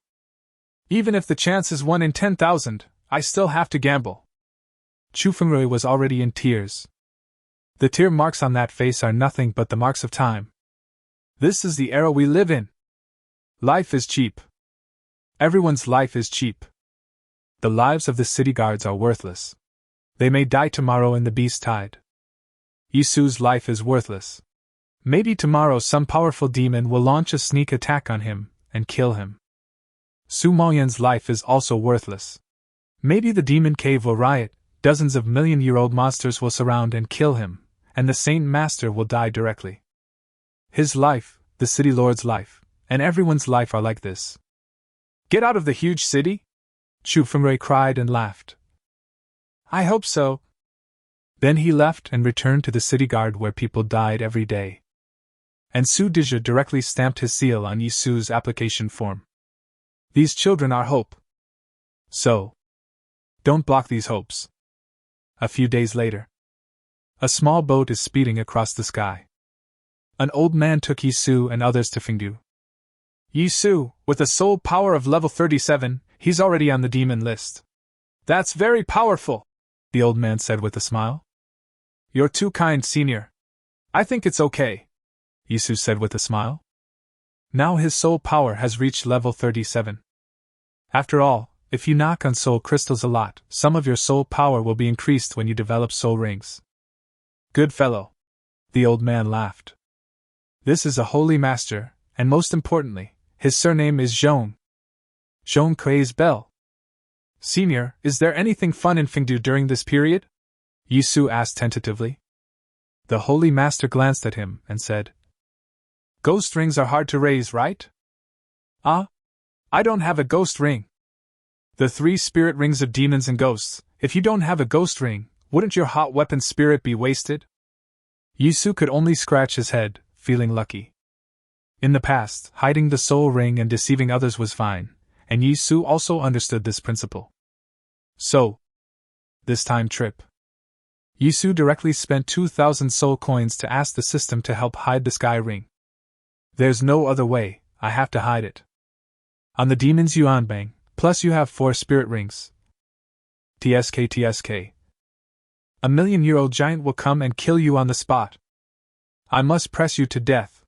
Even if the chance is 1 in 10,000, I still have to gamble. Chu Fengrui was already in tears. The tear marks on that face are nothing but the marks of time. This is the era we live in. Life is cheap. Everyone's life is cheap. The lives of the city guards are worthless. They may die tomorrow in the beast tide. Yisu's life is worthless. Maybe tomorrow some powerful demon will launch a sneak attack on him and kill him. Su Maoyan's life is also worthless. Maybe the demon cave will riot, dozens of million-year-old monsters will surround and kill him, and the Saint Master will die directly. His life, the city lord's life, and everyone's life are like this. Get out of the huge city? Chu Fengrui cried and laughed. I hope so. Then he left and returned to the city guard where people died every day. And Su Dija directly stamped his seal on Yisu's application form. These children are hope. So, don't block these hopes. A few days later, a small boat is speeding across the sky. An old man took Yisu and others to Fengdu. Yisu, with a soul power of level 37, he's already on the demon list. That's very powerful, the old man said with a smile. You're too kind, senior. I think it's okay, Yisu said with a smile. Now his soul power has reached level 37. After all, if you knock on soul crystals a lot, some of your soul power will be increased when you develop soul rings. Good fellow. The old man laughed. This is a holy master, and most importantly, his surname is Zhong. Zhong Kuei's bell. Senior, is there anything fun in Fengdu during this period? Yisu asked tentatively. The holy master glanced at him and said, Ghost rings are hard to raise, right? I don't have a ghost ring. The 3 spirit rings of demons and ghosts, if you don't have a ghost ring, wouldn't your hot weapon spirit be wasted? Yisu could only scratch his head, feeling lucky. In the past, hiding the soul ring and deceiving others was fine, and Yisu also understood this principle. So, this time trip, Yisu directly spent 2,000 soul coins to ask the system to help hide the sky ring. There's no other way, I have to hide it. On the demon's Yuanbang, plus you have 4 spirit rings. TSK. A million-year-old giant will come and kill you on the spot. I must press you to death.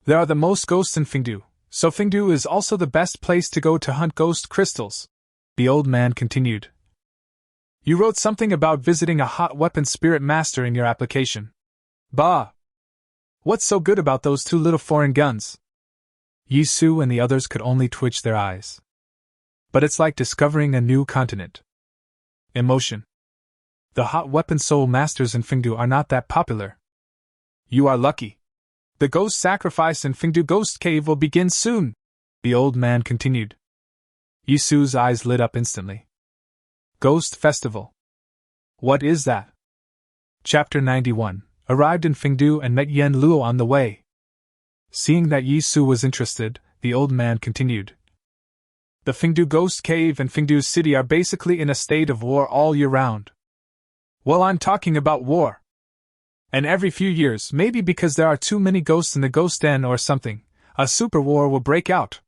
There are the most ghosts in Fengdu, so Fengdu is also the best place to go to hunt ghost crystals, the old man continued. You wrote something about visiting a hot weapon spirit master in your application. Bah! What's so good about those 2 little foreign guns? Yisu and the others could only twitch their eyes. But it's like discovering a new continent. Emotion. The hot weapon soul masters in Fengdu are not that popular. You are lucky. The ghost sacrifice in Fengdu Ghost Cave will begin soon, the old man continued. Yisu's eyes lit up instantly. Ghost Festival. What is that? Chapter 91. Arrived in Fengdu and met Yen Luo on the way. Seeing that Yisu was interested, the old man continued. The Fengdu Ghost Cave and Fengdu City are basically in a state of war all year round. Well, I'm talking about war. And every few years, maybe because there are too many ghosts in the ghost den or something, a super war will break out.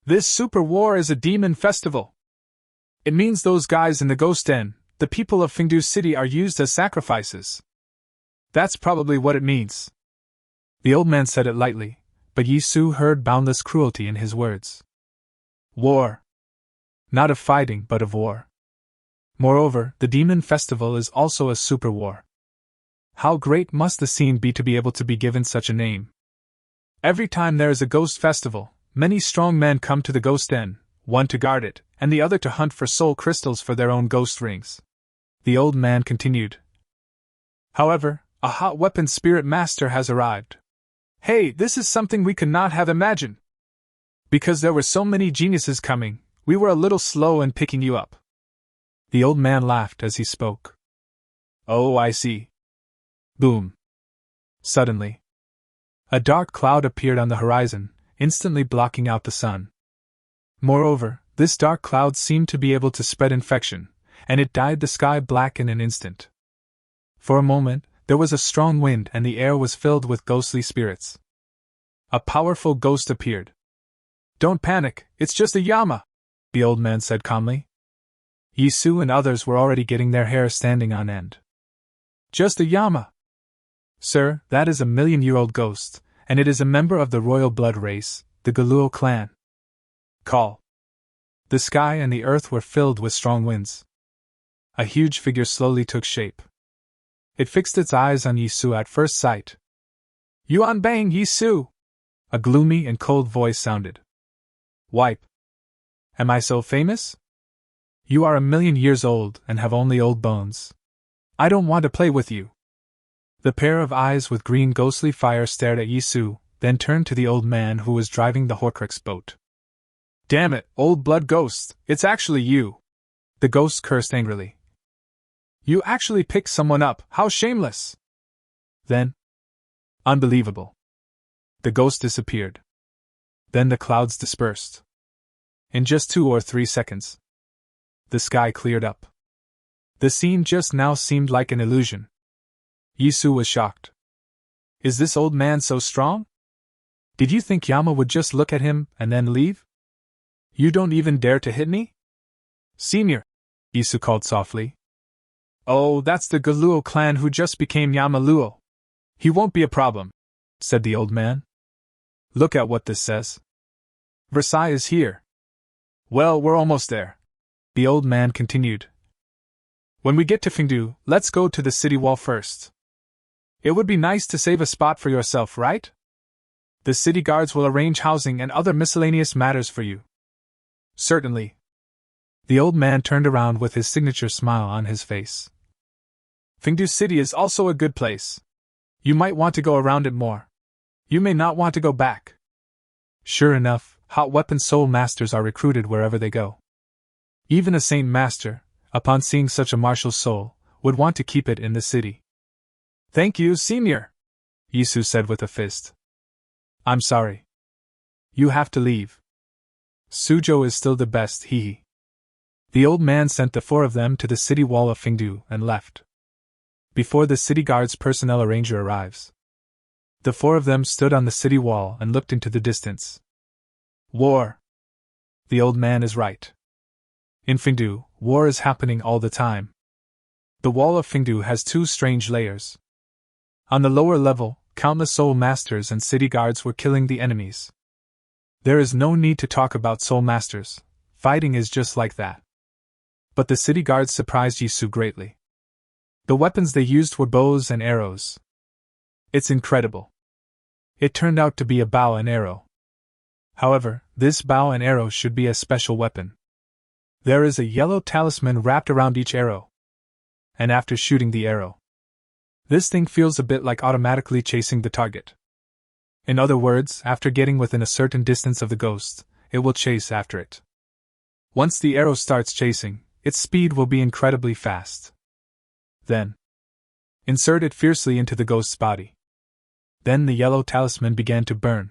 This super war is a demon festival. It means those guys in the ghost den, the people of Fengdu City, are used as sacrifices. That's probably what it means. The old man said it lightly, but Yisu heard boundless cruelty in his words. War. Not of fighting, but of war. Moreover, the demon festival is also a super war. How great must the scene be to be able to be given such a name? Every time there is a ghost festival, many strong men come to the ghost den, one to guard it, and the other to hunt for soul crystals for their own ghost rings. The old man continued. However, a hot weapon spirit master has arrived. Hey, this is something we could not have imagined. Because there were so many geniuses coming, we were a little slow in picking you up. The old man laughed as he spoke. Oh, I see. Boom. Suddenly, a dark cloud appeared on the horizon, instantly blocking out the sun. Moreover, this dark cloud seemed to be able to spread infection, and it dyed the sky black in an instant. For a moment, there was a strong wind and the air was filled with ghostly spirits. A powerful ghost appeared. Don't panic, it's just a llama, the old man said calmly. Yisu and others were already getting their hair standing on end. Just a llama? Sir, that is a million-year-old ghost, and it is a member of the royal blood race, the Galuo clan. Call. The sky and the earth were filled with strong winds. A huge figure slowly took shape. It fixed its eyes on Yisu at first sight. Yuan Bang Yisu! A gloomy and cold voice sounded. Wipe. Am I so famous? You are 1,000,000 years old and have only old bones. I don't want to play with you. The pair of eyes with green ghostly fire stared at Yisu, then turned to the old man who was driving the Horcrux boat. Damn it, old blood ghost, it's actually you! The ghost cursed angrily. You actually picked someone up, how shameless! Then, unbelievable. The ghost disappeared. Then the clouds dispersed. In just 2 or 3 seconds, the sky cleared up. The scene just now seemed like an illusion. Yisu was shocked. Is this old man so strong? Did you think Yama would just look at him and then leave? You don't even dare to hit me? Senior, Yisu called softly. Oh, that's the Galuo clan who just became Yama Luo. He won't be a problem, said the old man. Look at what this says. Versailles is here. Well, we're almost there. The old man continued. When we get to Fengdu, let's go to the city wall first. It would be nice to save a spot for yourself, right? The city guards will arrange housing and other miscellaneous matters for you. Certainly. The old man turned around with his signature smile on his face. Fengdu City is also a good place. You might want to go around it more. You may not want to go back. Sure enough, hot weapon soul masters are recruited wherever they go. Even a saint master, upon seeing such a martial soul, would want to keep it in the city. Thank you, senior, Yisu said with a fist. I'm sorry. You have to leave. Suzhou is still the best, hee. The old man sent the 4 of them to the city wall of Fengdu and left. Before the city guard's personnel arranger arrives, the 4 of them stood on the city wall and looked into the distance. War. The old man is right. In Fengdu, war is happening all the time. The wall of Fengdu has 2 strange layers. On the lower level, countless soul masters and city guards were killing the enemies. There is no need to talk about soul masters, fighting is just like that. But the city guards surprised Yisu greatly. The weapons they used were bows and arrows. It's incredible. It turned out to be a bow and arrow. However, this bow and arrow should be a special weapon. There is a yellow talisman wrapped around each arrow. And after shooting the arrow, this thing feels a bit like automatically chasing the target. In other words, after getting within a certain distance of the ghost, it will chase after it. Once the arrow starts chasing, its speed will be incredibly fast. Then, insert it fiercely into the ghost's body. Then the yellow talisman began to burn.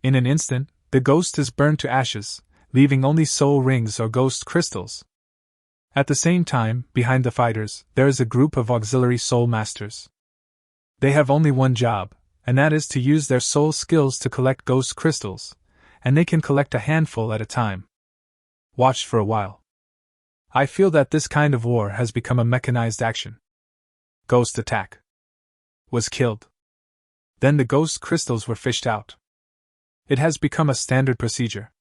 In an instant, the ghost is burned to ashes, leaving only soul rings or ghost crystals. At the same time, behind the fighters, there is a group of auxiliary soul masters. They have only one job, and that is to use their soul skills to collect ghost crystals, and they can collect a handful at a time. Watch for a while. I feel that this kind of war has become a mechanized action. Ghost attack. Was killed. Then the ghost crystals were fished out. It has become a standard procedure.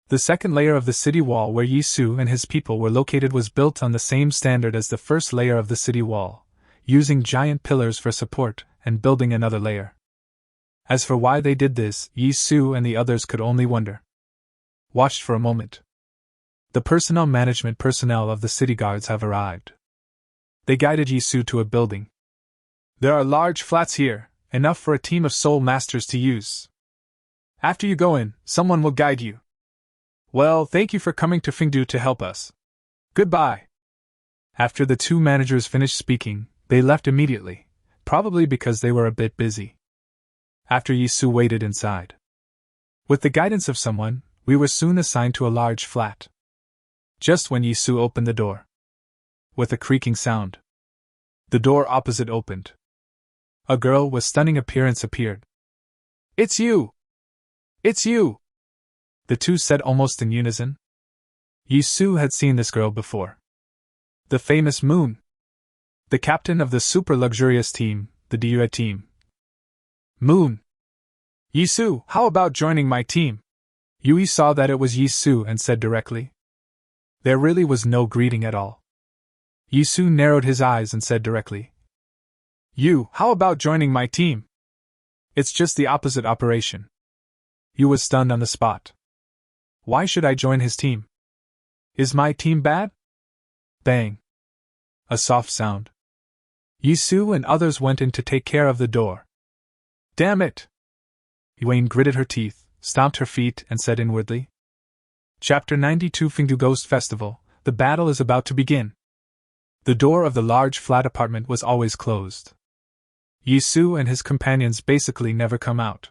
The second layer of the city wall where Yi Su and his people were located was built on the same standard as the first layer of the city wall, using giant pillars for support and building another layer. As for why they did this, Yi Su and the others could only wonder. Watched for a moment. The personnel management personnel of the city guards have arrived. They guided Yi Su to a building. There are large flats here, enough for a team of soul masters to use. After you go in, someone will guide you. Well, thank you for coming to Fengdu to help us. Goodbye. After the two managers finished speaking, they left immediately, probably because they were a bit busy. After Yi Su waited inside. With the guidance of someone, we were soon assigned to a large flat. Just when Yi Su opened the door. With a creaking sound. The door opposite opened. A girl with stunning appearance appeared. It's you! It's you! The two said almost in unison. Yi Su had seen this girl before. The famous Moon. The captain of the super luxurious team, the devour team. Moon. Yi Su, how about joining my team? Yui saw that it was Yi Su and said directly. There really was no greeting at all. Yi Su narrowed his eyes and said directly. You, how about joining my team? It's just the opposite operation. Yu was stunned on the spot. Why should I join his team? Is my team bad? Bang. A soft sound. Yi Su and others went in to take care of the door. Damn it! Yuan gritted her teeth, stomped her feet, and said inwardly. Chapter 92 Fengdu Ghost Festival, the battle is about to begin. The door of the large flat apartment was always closed. Yi Su and his companions basically never come out.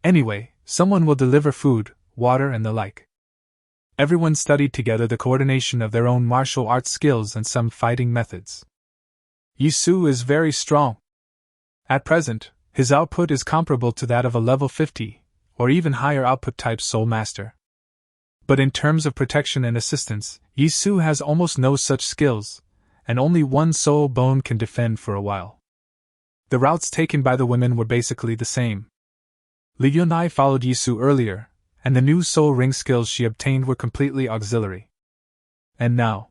Anyway, someone will deliver food, water and the like. Everyone studied together the coordination of their own martial arts skills and some fighting methods. Yi Su is very strong. At present, his output is comparable to that of a level 50, or even higher output type soul master. But in terms of protection and assistance, Yi Su has almost no such skills, and only one soul bone can defend for a while. The routes taken by the women were basically the same. Li Yunai followed Yi Su earlier, and the new soul ring skills she obtained were completely auxiliary. And now,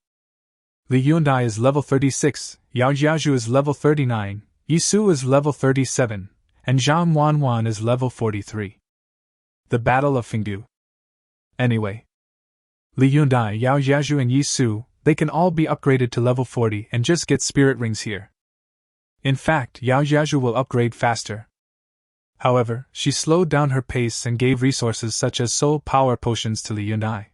Li Yunai is level 36, Yao Jiazhu is level 39, Yi Su is level 37, and Zhang Wanwan is level 43. The Battle of Fengdu. Anyway, Li Yunai, Yao Jiazhu and Yi Su, they can all be upgraded to level 40 and just get spirit rings here. In fact, Yao Jiazhu will upgrade faster. However, she slowed down her pace and gave resources such as soul power potions to Li Yunai.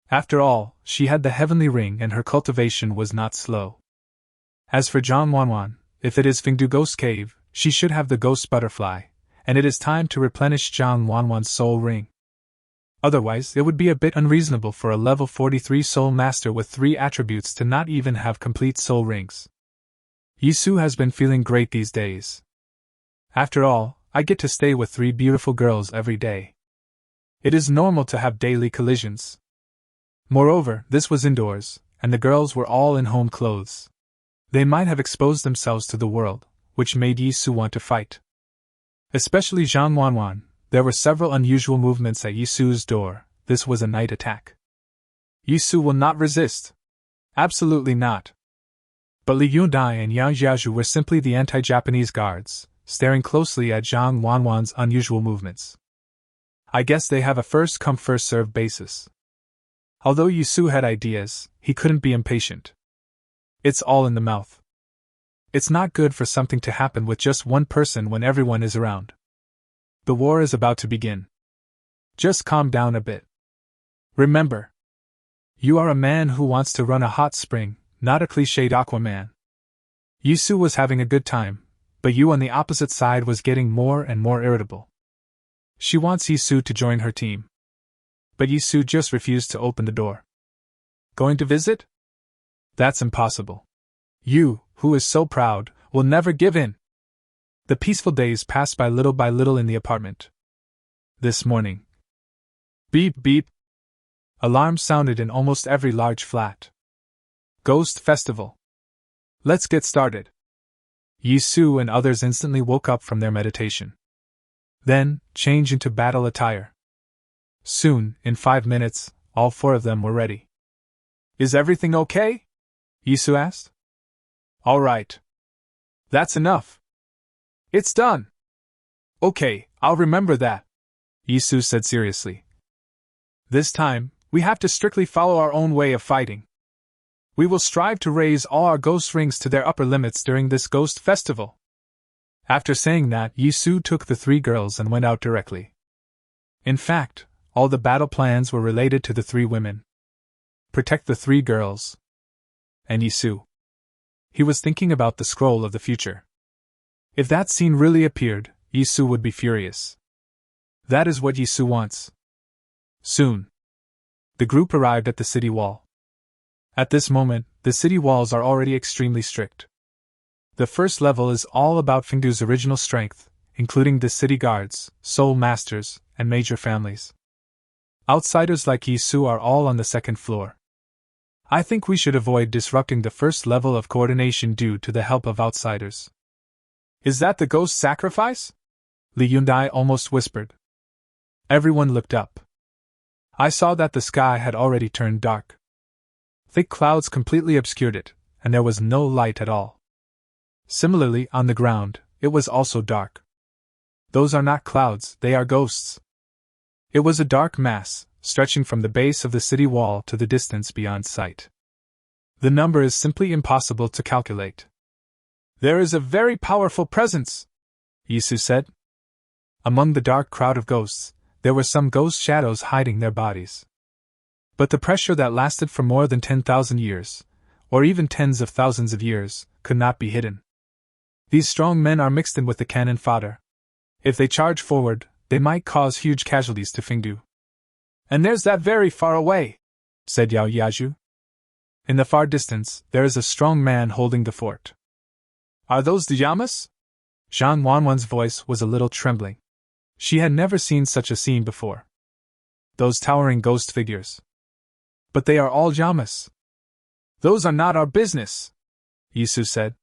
After all, she had the heavenly ring and her cultivation was not slow. As for Zhang Wanwan, if it is Fengdu Ghost Cave, she should have the ghost butterfly, and it is time to replenish Zhang Wanwan's soul ring. Otherwise, it would be a bit unreasonable for a level 43 soul master with 3 attributes to not even have complete soul rings. Yi Su has been feeling great these days. After all, I get to stay with 3 beautiful girls every day. It is normal to have daily collisions. Moreover, this was indoors, and the girls were all in home clothes. They might have exposed themselves to the world, which made Yi Su want to fight. Especially Zhang Wanwan, there were several unusual movements at Yi Su's door. This was a night attack. Yi Su will not resist. Absolutely not. But Li Yunai and Yang Jiazhu were simply the anti-Japanese guards, staring closely at Zhang Wanwan's unusual movements. I guess they have a first-come first-served basis. Although Yi Su had ideas, he couldn't be impatient. It's all in the mouth. It's not good for something to happen with just one person when everyone is around. The war is about to begin. Just calm down a bit. Remember, you are a man who wants to run a hot spring, not a cliched Aquaman. Yi Su was having a good time, but you on the opposite side was getting more and more irritable. She wants Yi Su to join her team. But Yi Su just refused to open the door. Going to visit? That's impossible. You, who is so proud, will never give in. The peaceful days passed by little in the apartment. This morning. Beep beep. Alarms sounded in almost every large flat. Ghost Festival. Let's get started. Yi Su and others instantly woke up from their meditation. Then, change into battle attire. Soon, in 5 minutes, all 4 of them were ready. Is everything okay? Yisu asked. All right. That's enough. It's done. Okay, I'll remember that, Yisu said seriously. This time, we have to strictly follow our own way of fighting. We will strive to raise all our ghost rings to their upper limits during this ghost festival. After saying that, Yisu took the 3 girls and went out directly. In fact, all the battle plans were related to the 3 women. Protect the 3 girls. And Yisu. He was thinking about the scroll of the future. If that scene really appeared, Yisu would be furious. That is what Yisu wants. Soon. The group arrived at the city wall. At this moment, the city walls are already extremely strict. The first level is all about Fengdu's original strength, including the city guards, soul masters, and major families. Outsiders like Yisu are all on the second floor. I think we should avoid disrupting the first level of coordination due to the help of outsiders. Is that the ghost sacrifice? Li Yundai almost whispered. Everyone looked up. I saw that the sky had already turned dark. Thick clouds completely obscured it, and there was no light at all. Similarly, on the ground, it was also dark. Those are not clouds, they are ghosts. It was a dark mass, stretching from the base of the city wall to the distance beyond sight. The number is simply impossible to calculate. There is a very powerful presence, Yisu said. Among the dark crowd of ghosts, there were some ghost shadows hiding their bodies. But the pressure that lasted for more than 10,000 years, or even tens of thousands of years, could not be hidden. These strong men are mixed in with the cannon fodder. If they charge forward, they might cause huge casualties to Fengdu. And there's that very far away, said Yao Yaju. In the far distance, there is a strong man holding the fort. Are those the Yamas? Zhang Wanwan's voice was a little trembling. She had never seen such a scene before. Those towering ghost figures. But they are all Yamas. Those are not our business, Yisu said.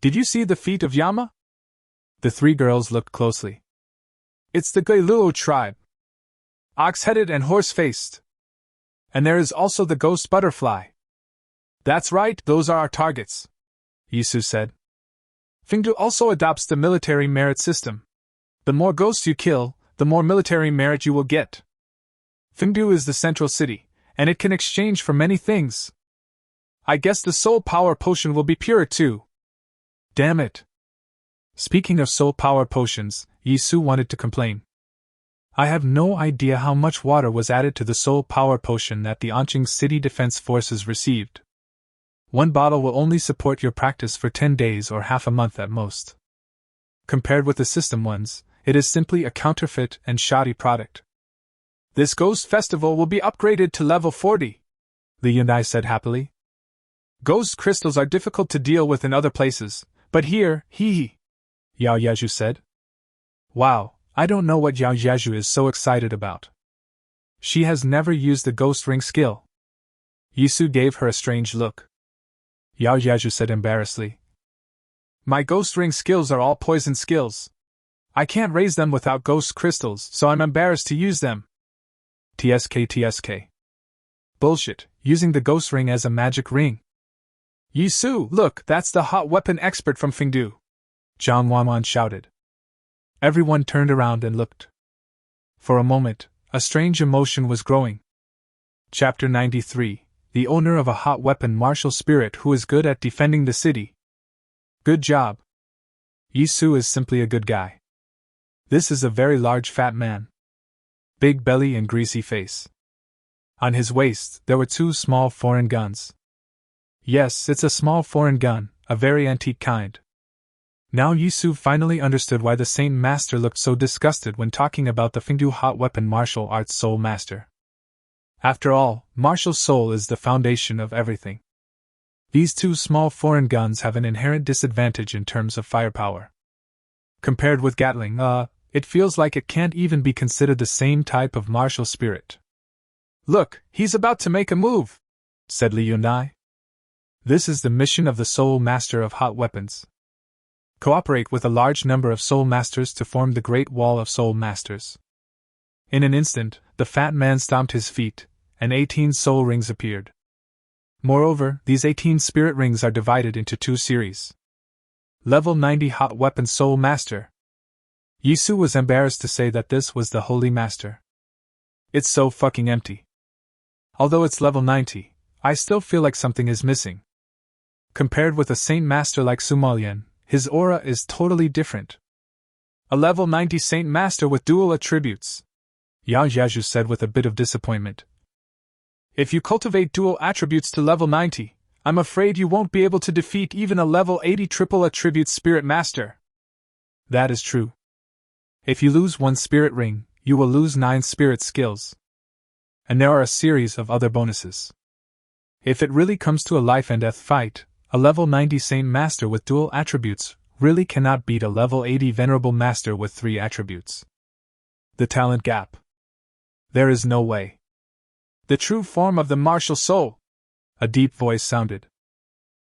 Did you see the feet of Yama? The 3 girls looked closely. It's the Gailuo tribe. Ox-headed and horse-faced. And there is also the ghost butterfly. That's right, those are our targets, Yisu said. Fengdu also adopts the military merit system. The more ghosts you kill, the more military merit you will get. Fengdu is the central city, and it can exchange for many things. I guess the soul power potion will be pure too. Damn it. Speaking of soul power potions, Yisu wanted to complain. I have no idea how much water was added to the soul power potion that the Anqing City Defense Forces received. 1 bottle will only support your practice for 10 days or half a month at most. Compared with the system ones, it is simply a counterfeit and shoddy product. This ghost festival will be upgraded to level 40, Li Yundai said happily. Ghost crystals are difficult to deal with in other places, but here, hee, Yao Yaju said. Wow, I don't know what Yao Yaju is so excited about. She has never used the ghost ring skill. Yisu gave her a strange look. Yao Yaju said embarrassedly. My ghost ring skills are all poison skills. I can't raise them without ghost crystals, so I'm embarrassed to use them. TSK. Bullshit, using the ghost ring as a magic ring. Yisu, look, that's the hot weapon expert from Fengdu, Zhang Wanwan shouted. Everyone turned around and looked. For a moment, a strange emotion was growing. Chapter 93. The owner of a hot weapon martial spirit who is good at defending the city. Good job. Yisu is simply a good guy. This is a very large fat man. Big belly and greasy face. On his waist, there were 2 small foreign guns. Yes, it's a small foreign gun, a very antique kind. Now Yisu finally understood why the Saint Master looked so disgusted when talking about the Fengdu hot weapon martial arts soul master. After all, martial soul is the foundation of everything. These 2 small foreign guns have an inherent disadvantage in terms of firepower. Compared with Gatling, it feels like it can't even be considered the same type of martial spirit. Look, he's about to make a move, said Li Yunai. This is the mission of the Soul Master of Hot Weapons. Cooperate with a large number of Soul Masters to form the Great Wall of Soul Masters. In an instant, The fat man stomped his feet, and 18 soul rings appeared. Moreover, these 18 spirit rings are divided into 2 series. Level 90 Hot Weapon Soul Master. Yisu was embarrassed to say that this was the Holy Master. It's so fucking empty. Although it's level 90, I still feel like something is missing. Compared with a Saint Master like Sumolian, his aura is totally different. A level 90 Saint Master with dual attributes, Yao Yaju said with a bit of disappointment. If you cultivate dual attributes to level 90, I'm afraid you won't be able to defeat even a level 80 triple attribute Spirit Master. That is true. If you lose 1 spirit ring, you will lose 9 spirit skills. And there are a series of other bonuses. If it really comes to a life and death fight, a level 90 Saint Master with dual attributes really cannot beat a level 80 Venerable Master with 3 attributes. The talent gap. There is no way. The true form of the martial soul! A deep voice sounded.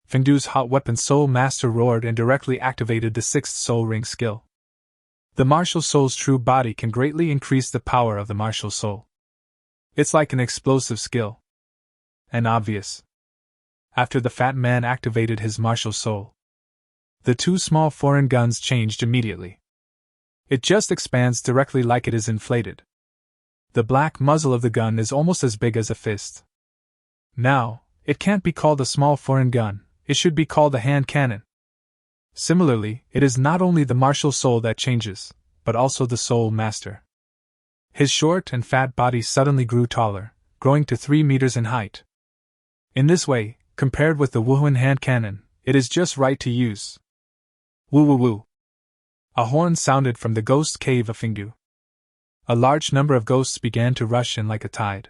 Fengdu's Hot Weapon Soul Master roared and directly activated the 6th soul ring skill. The martial soul's true body can greatly increase the power of the martial soul. It's like an explosive skill. And obvious. After the fat man activated his martial soul, the 2 small foreign guns changed immediately. It just expands directly like it is inflated. The black muzzle of the gun is almost as big as a fist. Now, it can't be called a small foreign gun, it should be called a hand cannon. Similarly, it is not only the martial soul that changes, but also the soul master. His short and fat body suddenly grew taller, growing to 3 meters in height. In this way, compared with the Wuhuan hand cannon, it is just right to use. Woo woo woo. A horn sounded from the ghost cave of Fengdu. A large number of ghosts began to rush in like a tide.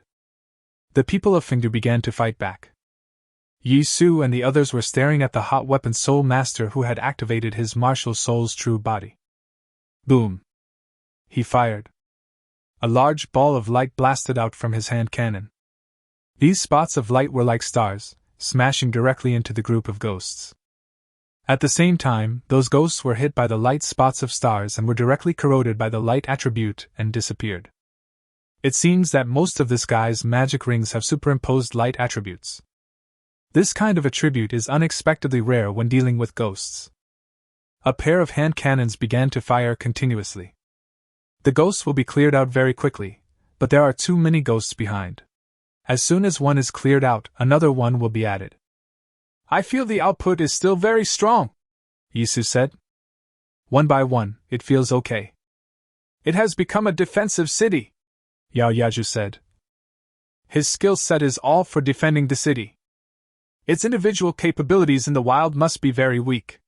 The people of Fengdu began to fight back. Yi Su and the others were staring at the hot weapon soul master who had activated his martial soul's true body. Boom! He fired. A large ball of light blasted out from his hand cannon. These spots of light were like stars, smashing directly into the group of ghosts. At the same time, those ghosts were hit by the light spots of stars and were directly corroded by the light attribute and disappeared. It seems that most of this guy's magic rings have superimposed light attributes. This kind of attribute is unexpectedly rare when dealing with ghosts. A pair of hand cannons began to fire continuously. The ghosts will be cleared out very quickly, but there are too many ghosts behind. As soon as one is cleared out, another one will be added. I feel the output is still very strong, Yisu said. One by one, it feels okay. It has become a defensive city, Yao Yaju said. His skill set is all for defending the city. Its individual capabilities in the wild must be very weak.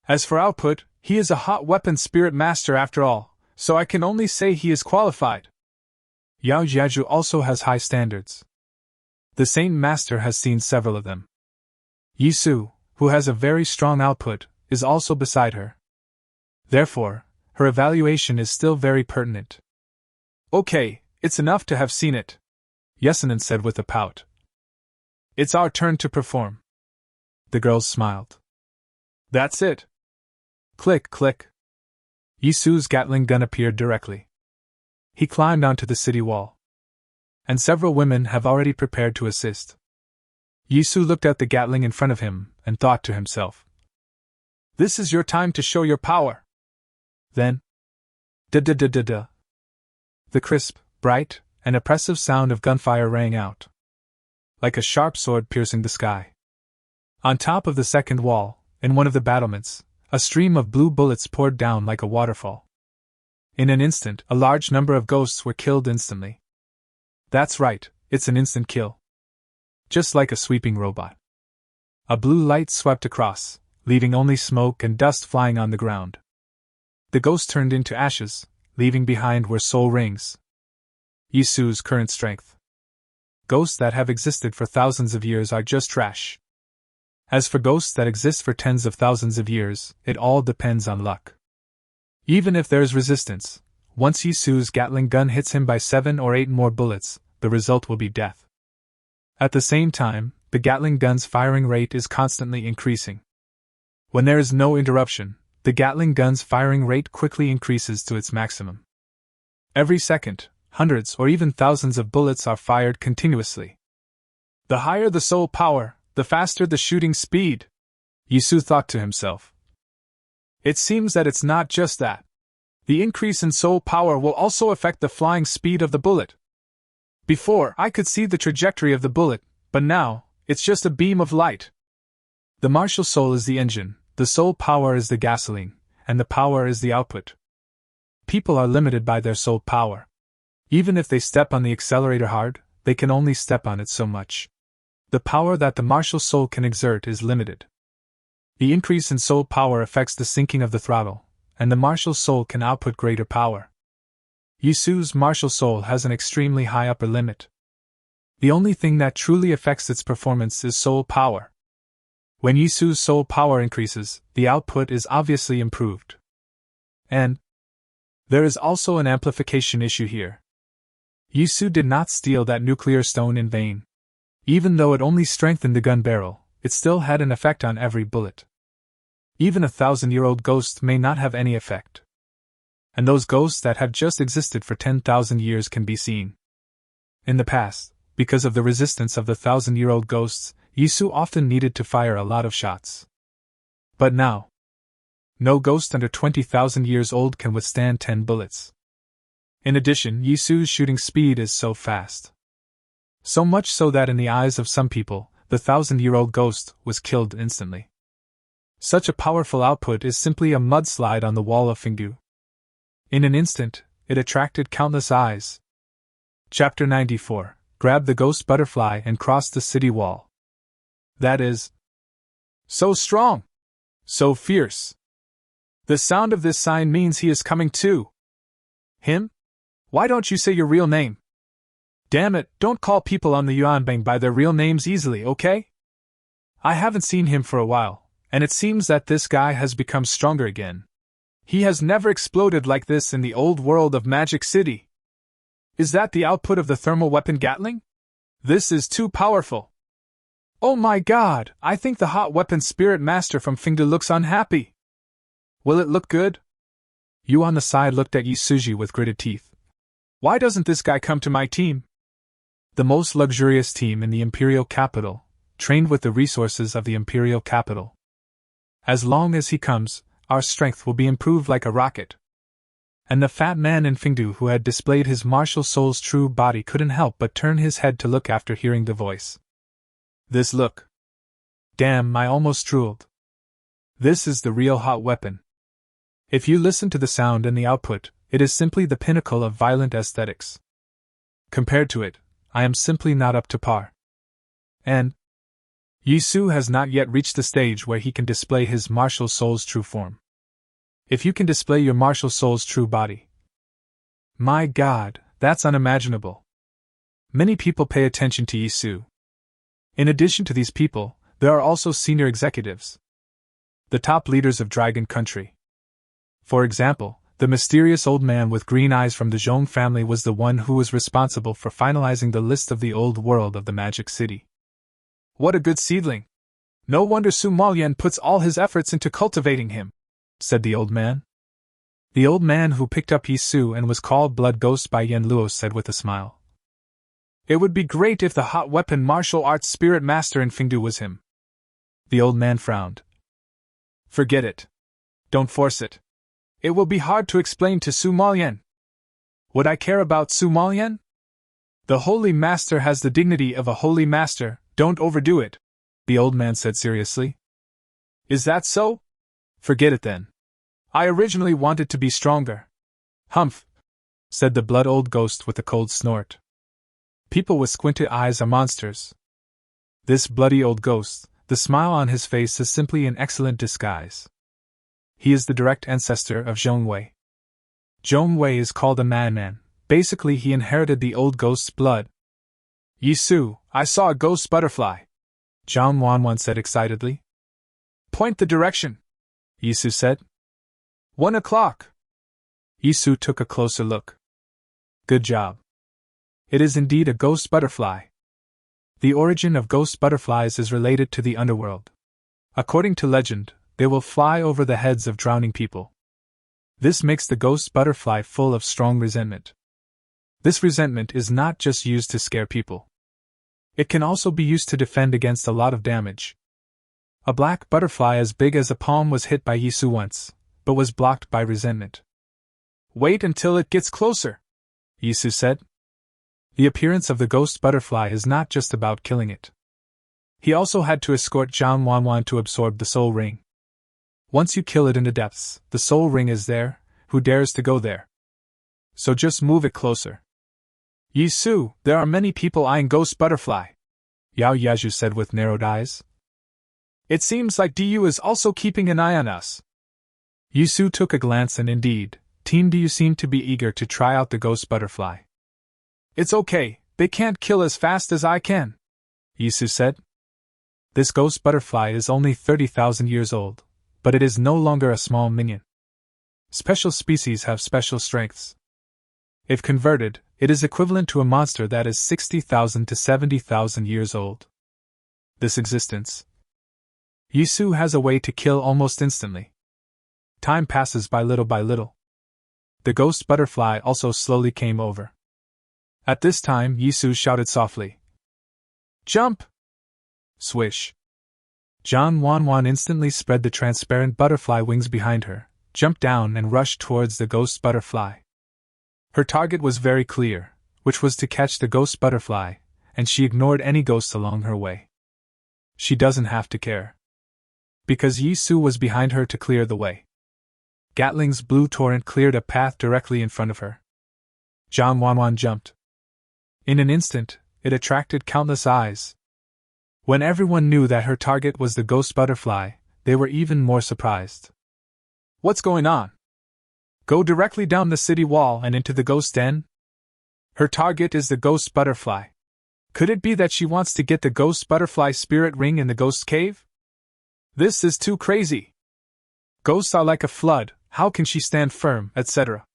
As for output, he is a hot weapon spirit master after all, so I can only say he is qualified. Yao Yaju also has high standards. The Saint Master has seen several of them. Yisu, who has a very strong output, is also beside her. Therefore, her evaluation is still very pertinent. Okay, it's enough to have seen it, Yesunen said with a pout. It's our turn to perform. The girls smiled. That's it. Click, click. Yisu's Gatling gun appeared directly. He climbed onto the city wall. And several women have already prepared to assist. Yisu looked at the Gatling in front of him and thought to himself. This is your time to show your power. Then, da-da-da-da-da. The crisp, bright, and oppressive sound of gunfire rang out, like a sharp sword piercing the sky. On top of the second wall, in one of the battlements, a stream of blue bullets poured down like a waterfall. In an instant, a large number of ghosts were killed instantly. That's right, it's an instant kill. Just like a sweeping robot. A blue light swept across, leaving only smoke and dust flying on the ground. The ghosts turned into ashes, leaving behind were soul rings. Yisu's current strength. Ghosts that have existed for thousands of years are just trash. As for ghosts that exist for tens of thousands of years, it all depends on luck. Even if there is resistance, once Yisu's Gatling gun hits him by 7 or 8 more bullets, the result will be death. At the same time, the Gatling gun's firing rate is constantly increasing. When there is no interruption, the Gatling gun's firing rate quickly increases to its maximum. Every second, hundreds or even thousands of bullets are fired continuously. The higher the soul power, the faster the shooting speed, Yisu thought to himself. It seems that it's not just that. The increase in soul power will also affect the flying speed of the bullet. Before, I could see the trajectory of the bullet, but now, it's just a beam of light. The martial soul is the engine, the soul power is the gasoline, and the power is the output. People are limited by their soul power. Even if they step on the accelerator hard, they can only step on it so much. The power that the martial soul can exert is limited. The increase in soul power affects the sinking of the throttle, and the martial soul can output greater power. Yisu's martial soul has an extremely high upper limit. The only thing that truly affects its performance is soul power. When Yisu's soul power increases, the output is obviously improved. And there is also an amplification issue here. Yisu did not steal that nuclear stone in vain. Even though it only strengthened the gun barrel, it still had an effect on every bullet. Even a 1,000-year-old ghost may not have any effect. And those ghosts that have just existed for 10,000 years can be seen. In the past, because of the resistance of the 1,000-year-old ghosts, Yisu often needed to fire a lot of shots. But now, no ghost under 20,000 years old can withstand 10 bullets. In addition, Yisu's shooting speed is so fast. So much so that in the eyes of some people, the 1,000-year-old ghost was killed instantly. Such a powerful output is simply a mudslide on the wall of Fingdu. In an instant, it attracted countless eyes. Chapter 94. Grab the ghost butterfly and cross the city wall. That is so strong! So fierce! The sound of this sign means he is coming too. Him? Why don't you say your real name? Damn it, don't call people on the Yuanbang by their real names easily, okay? I haven't seen him for a while, and it seems that this guy has become stronger again. He has never exploded like this in the old world of Magic City. Is that the output of the thermal weapon Gatling? This is too powerful. Oh my god, I think the hot weapon spirit master from Fingdu looks unhappy. Will it look good? Yu on the side looked at Yisuji with gritted teeth. Why doesn't this guy come to my team? The most luxurious team in the Imperial capital, trained with the resources of the Imperial capital. As long as he comes, our strength will be improved like a rocket. And the fat man in Fingdu who had displayed his martial soul's true body couldn't help but turn his head to look after hearing the voice. This look. Damn, I almost drooled. This is the real hot weapon. If you listen to the sound and the output, it is simply the pinnacle of violent aesthetics. Compared to it, I am simply not up to par. And Yisu has not yet reached the stage where he can display his martial soul's true form. If you can display your martial soul's true body. My god, that's unimaginable. Many people pay attention to Yisu. In addition to these people, there are also senior executives. The top leaders of Dragon Country. For example, the mysterious old man with green eyes from the Zhong family was the one who was responsible for finalizing the list of the old world of the Magic City. What a good seedling! No wonder Su Malyan puts all his efforts into cultivating him, said the old man. The old man who picked up Yisu and was called Blood Ghost by Yen Luo said with a smile. It would be great if the hot weapon martial arts spirit master in Fingdu was him. The old man frowned. Forget it. Don't force it. It will be hard to explain to Su Malyan. Would I care about Su Malyan? The holy master has the dignity of a holy master, don't overdo it, the old man said seriously. Is that so? Forget it then. I originally wanted to be stronger. Humph, said the blood old ghost with a cold snort. People with squinted eyes are monsters. This bloody old ghost, the smile on his face is simply an excellent disguise. He is the direct ancestor of Zhongwei. Zhongwei is called a madman. Basically, he inherited the old ghost's blood. Yisu, I saw a ghost butterfly, Zhang Wanwan said excitedly. Point the direction, Yisu said. 1 o'clock. Yisu took a closer look. Good job. It is indeed a ghost butterfly. The origin of ghost butterflies is related to the underworld. According to legend, they will fly over the heads of drowning people. This makes the ghost butterfly full of strong resentment. This resentment is not just used to scare people. It can also be used to defend against a lot of damage. A black butterfly as big as a palm was hit by Yisu once, but was blocked by resentment. "Wait until it gets closer," Yisu said. The appearance of the ghost butterfly is not just about killing it. He also had to escort Zhang Wanwan to absorb the soul ring. Once you kill it in the depths, the soul ring is there. Who dares to go there? So just move it closer. "Yisu, there are many people eyeing ghost butterfly," Yao Yaju said with narrowed eyes. "It seems like Du is also keeping an eye on us." Yisu took a glance and indeed, Team Du seemed to be eager to try out the ghost butterfly. "It's okay, they can't kill as fast as I can," Yisu said. This ghost butterfly is only 30,000 years old, but it is no longer a small minion. Special species have special strengths. If converted, it is equivalent to a monster that is 60,000 to 70,000 years old. This existence. Yisu has a way to kill almost instantly. Time passes by little by little. The ghost butterfly also slowly came over. At this time, Yisu shouted softly, "Jump!" Swish. Zhang Wanwan instantly spread the transparent butterfly wings behind her, jumped down and rushed towards the ghost butterfly. Her target was very clear, which was to catch the ghost butterfly, and she ignored any ghosts along her way. She doesn't have to care. Because Yisu was behind her to clear the way. Gatling's blue torrent cleared a path directly in front of her. Zhang Wanwan jumped. In an instant, it attracted countless eyes. When everyone knew that her target was the ghost butterfly, they were even more surprised. "What's going on? Go directly down the city wall and into the ghost den? Her target is the ghost butterfly. Could it be that she wants to get the ghost butterfly spirit ring in the ghost cave? This is too crazy. Ghosts are like a flood, how can she stand firm, etc.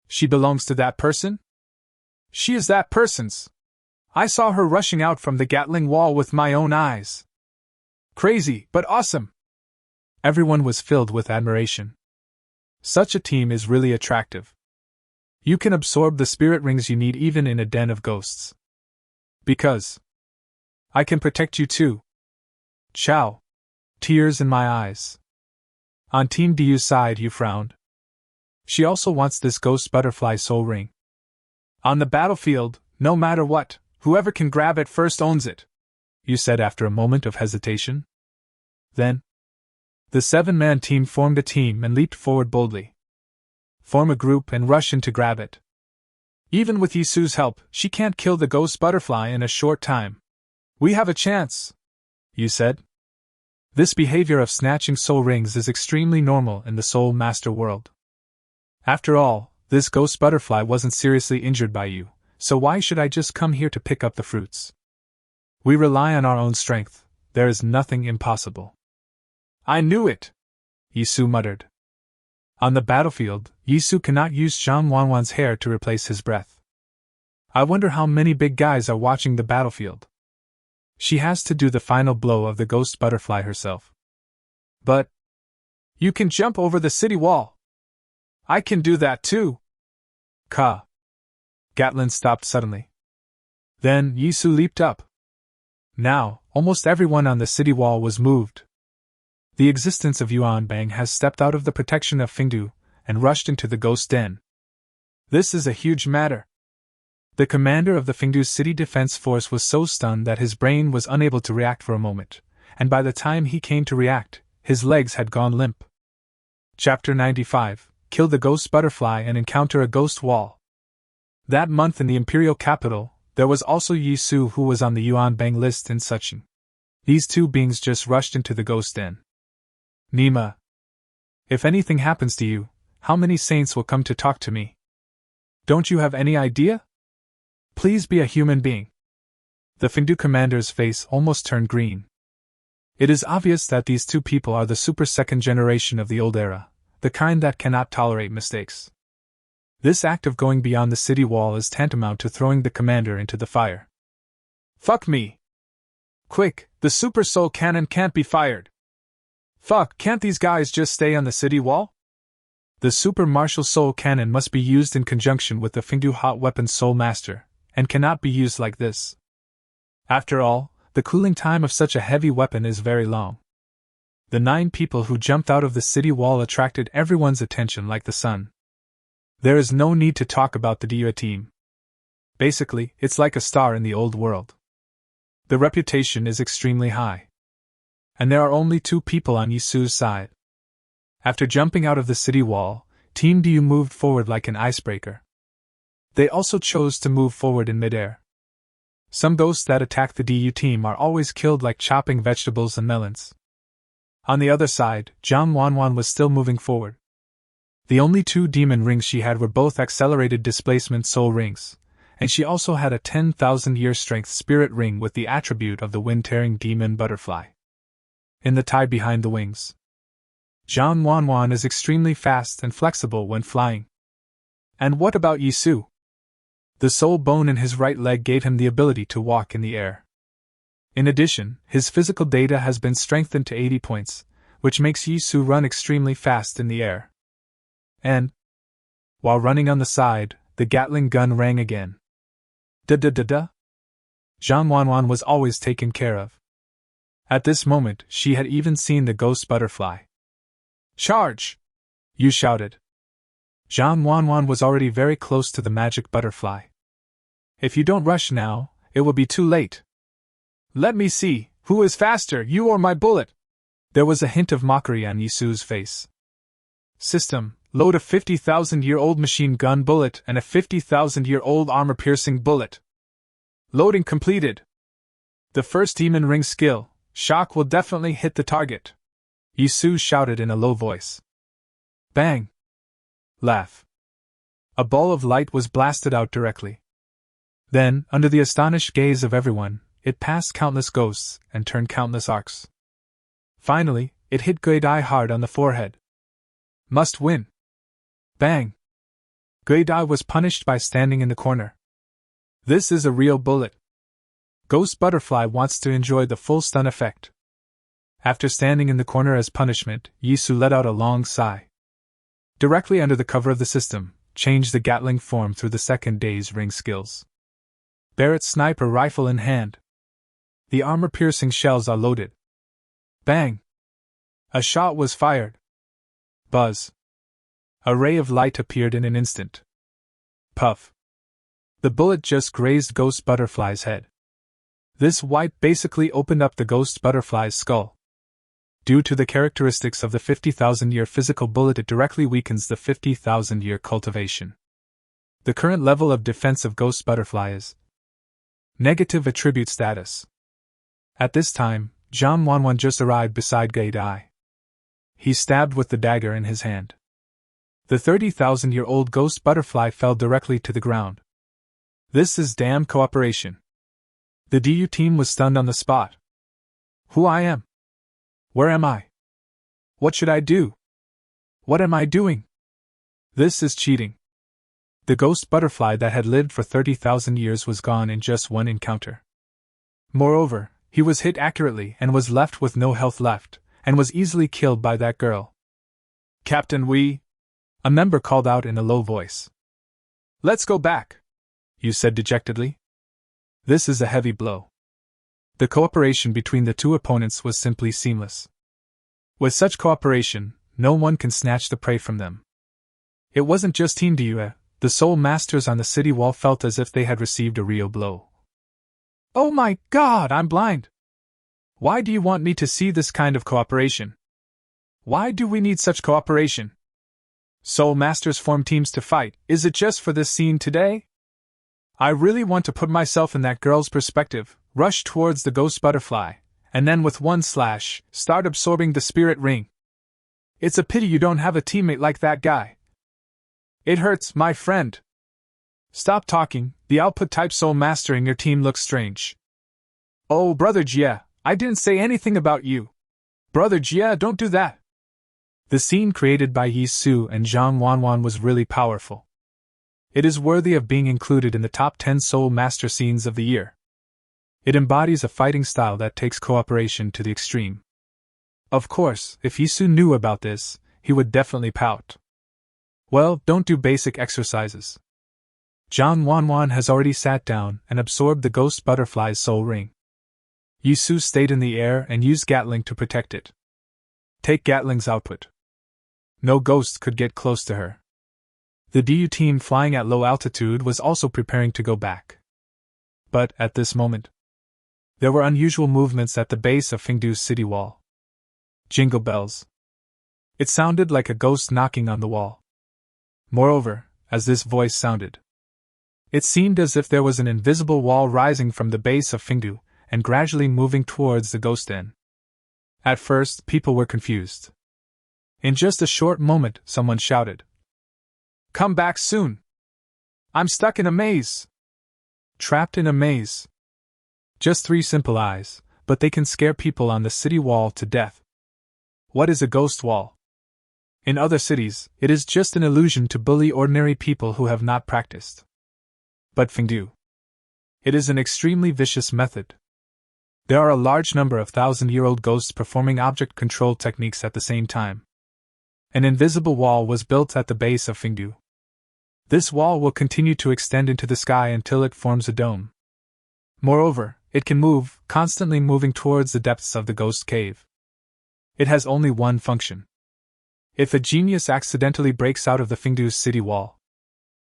She belongs to that person? She is that person's. I saw her rushing out from the Gatling wall with my own eyes. Crazy, but awesome." Everyone was filled with admiration. Such a team is really attractive. You can absorb the spirit rings you need even in a den of ghosts. Because I can protect you too. Chow. Tears in my eyes. On Team Du's side, you frowned. She also wants this ghost butterfly soul ring. On the battlefield, no matter what, whoever can grab it first owns it, you said after a moment of hesitation. Then, the 7-man team formed a team and leaped forward boldly. Form a group and rush in to grab it. Even with Yisu's help, she can't kill the ghost butterfly in a short time. We have a chance, you said. This behavior of snatching soul rings is extremely normal in the Soul Master world. After all, this ghost butterfly wasn't seriously injured by you, so why should I just come here to pick up the fruits? We rely on our own strength, there is nothing impossible. I knew it, Yisu muttered. On the battlefield, Yisu cannot use Zhang Wanwan's hair to replace his breath. I wonder how many big guys are watching the battlefield. She has to do the final blow of the ghost butterfly herself. But you can jump over the city wall. I can do that too. Ka. Gatling stopped suddenly. Then Yisu leaped up. Now, almost everyone on the city wall was moved. The existence of Yuan Bang has stepped out of the protection of Fingdu and rushed into the ghost den. This is a huge matter. The commander of the Fingdu City Defense Force was so stunned that his brain was unable to react for a moment, and by the time he came to react, his legs had gone limp. Chapter 95: Kill the Ghost Butterfly and Encounter a Ghost Wall. That month in the Imperial Capital, there was also Yisu who was on the Yuan Bang list in Suching. These two beings just rushed into the ghost den. Nima. If anything happens to you, how many saints will come to talk to me? Don't you have any idea? Please be a human being. The Fingdu commander's face almost turned green. It is obvious that these two people are the super second generation of the old era, the kind that cannot tolerate mistakes. This act of going beyond the city wall is tantamount to throwing the commander into the fire. Fuck me! Quick, the super soul cannon can't be fired! Fuck, can't these guys just stay on the city wall? The Super Martial Soul Cannon must be used in conjunction with the Fingdu Hot Weapon Soul Master, and cannot be used like this. After all, the cooling time of such a heavy weapon is very long. The 9 people who jumped out of the city wall attracted everyone's attention like the sun. There is no need to talk about the Dia team. Basically, it's like a star in the old world. The reputation is extremely high. And there are only 2 people on Yisu's side. After jumping out of the city wall, Team Diu moved forward like an icebreaker. They also chose to move forward in midair. Some ghosts that attack the Diu team are always killed like chopping vegetables and melons. On the other side, Zhang Wanwan was still moving forward. The only 2 demon rings she had were both accelerated displacement soul rings, and she also had a 10,000-year strength spirit ring with the attribute of the wind-tearing demon butterfly. In the tie behind the wings, Zhang Wanwan is extremely fast and flexible when flying. And what about Yisu? The soul bone in his right leg gave him the ability to walk in the air. In addition, his physical data has been strengthened to 80 points, which makes Yisu run extremely fast in the air. And, while running on the side, the Gatling gun rang again. Da-da-da-da? Zhang Wanwan was always taken care of. At this moment, she had even seen the ghost butterfly. Charge! You shouted. Zhang Wanwan was already very close to the magic butterfly. If you don't rush now, it will be too late. Let me see, who is faster, you or my bullet? There was a hint of mockery on Yisu's face. System, load a 50,000-year-old machine gun bullet and a 50,000-year-old armor-piercing bullet. Loading completed. The first demon ring skill, shock, will definitely hit the target. Yisu shouted in a low voice. Bang! Laugh. A ball of light was blasted out directly. Then, under the astonished gaze of everyone, it passed countless ghosts and turned countless arcs. Finally, it hit Guidai hard on the forehead. Must win. Bang! Guidai was punished by standing in the corner. This is a real bullet. Ghost Butterfly wants to enjoy the full stun effect. After standing in the corner as punishment, Yisu let out a long sigh. Directly under the cover of the system, changed the Gatling form through the second day's ring skills. Barrett sniper rifle in hand. The armor-piercing shells are loaded. Bang! A shot was fired. Buzz. A ray of light appeared in an instant. Puff. The bullet just grazed Ghost Butterfly's head. This white basically opened up the Ghost Butterfly's skull. Due to the characteristics of the 50,000-year physical bullet, it directly weakens the 50,000-year cultivation. The current level of defense of Ghost Butterfly is negative attribute status. At this time, Zhang Wanwan just arrived beside Guidai. He stabbed with the dagger in his hand. The 30,000-year-old Ghost Butterfly fell directly to the ground. This is damn cooperation. The DU team was stunned on the spot. Who I am? Where am I? What should I do? What am I doing? This is cheating. The Ghost Butterfly that had lived for 30,000 years was gone in just one encounter. Moreover, he was hit accurately and was left with no health left, and was easily killed by that girl. Captain, a member called out in a low voice. Let's go back, you said dejectedly. This is a heavy blow. The cooperation between the 2 opponents was simply seamless. With such cooperation, no one can snatch the prey from them. It wasn't just Team Diu, the soul masters on the city wall felt as if they had received a real blow. Oh my God, I'm blind! Why do you want me to see this kind of cooperation? Why do we need such cooperation? Soul masters form teams to fight, is it just for this scene today? I really want to put myself in that girl's perspective, rush towards the Ghost Butterfly, and then with one slash, start absorbing the spirit ring. It's a pity you don't have a teammate like that guy. It hurts, my friend. Stop talking, the output type soul master in your team looks strange. Oh, Brother Jia, I didn't say anything about you. Brother Jia, don't do that. The scene created by Yi Su and Zhang Wanwan was really powerful. It is worthy of being included in the top 10 Soul Master scenes of the year. It embodies a fighting style that takes cooperation to the extreme. Of course, if Yi Su knew about this, he would definitely pout. Well, don't do basic exercises. Zhang Wanwan has already sat down and absorbed the ghost butterfly's soul ring. Yisu stayed in the air and used Gatling to protect it. Take Gatling's output. No ghost could get close to her. The DU team flying at low altitude was also preparing to go back. But, at this moment, there were unusual movements at the base of Fengdu's city wall. Jingle bells. It sounded like a ghost knocking on the wall. Moreover, as this voice sounded, it seemed as if there was an invisible wall rising from the base of Fengdu and gradually moving towards the ghost den. At first, people were confused. In just a short moment, someone shouted, "Come back soon! I'm stuck in a maze!" Trapped in a maze. Just 3 simple eyes, but they can scare people on the city wall to death. What is a ghost wall? In other cities, it is just an illusion to bully ordinary people who have not practiced. But Fengdu, it is an extremely vicious method. There are a large number of 1,000-year-old ghosts performing object control techniques at the same time. An invisible wall was built at the base of Fengdu. This wall will continue to extend into the sky until it forms a dome. Moreover, it can move, constantly moving towards the depths of the ghost cave. It has only one function. If a genius accidentally breaks out of the Fengdu's city wall,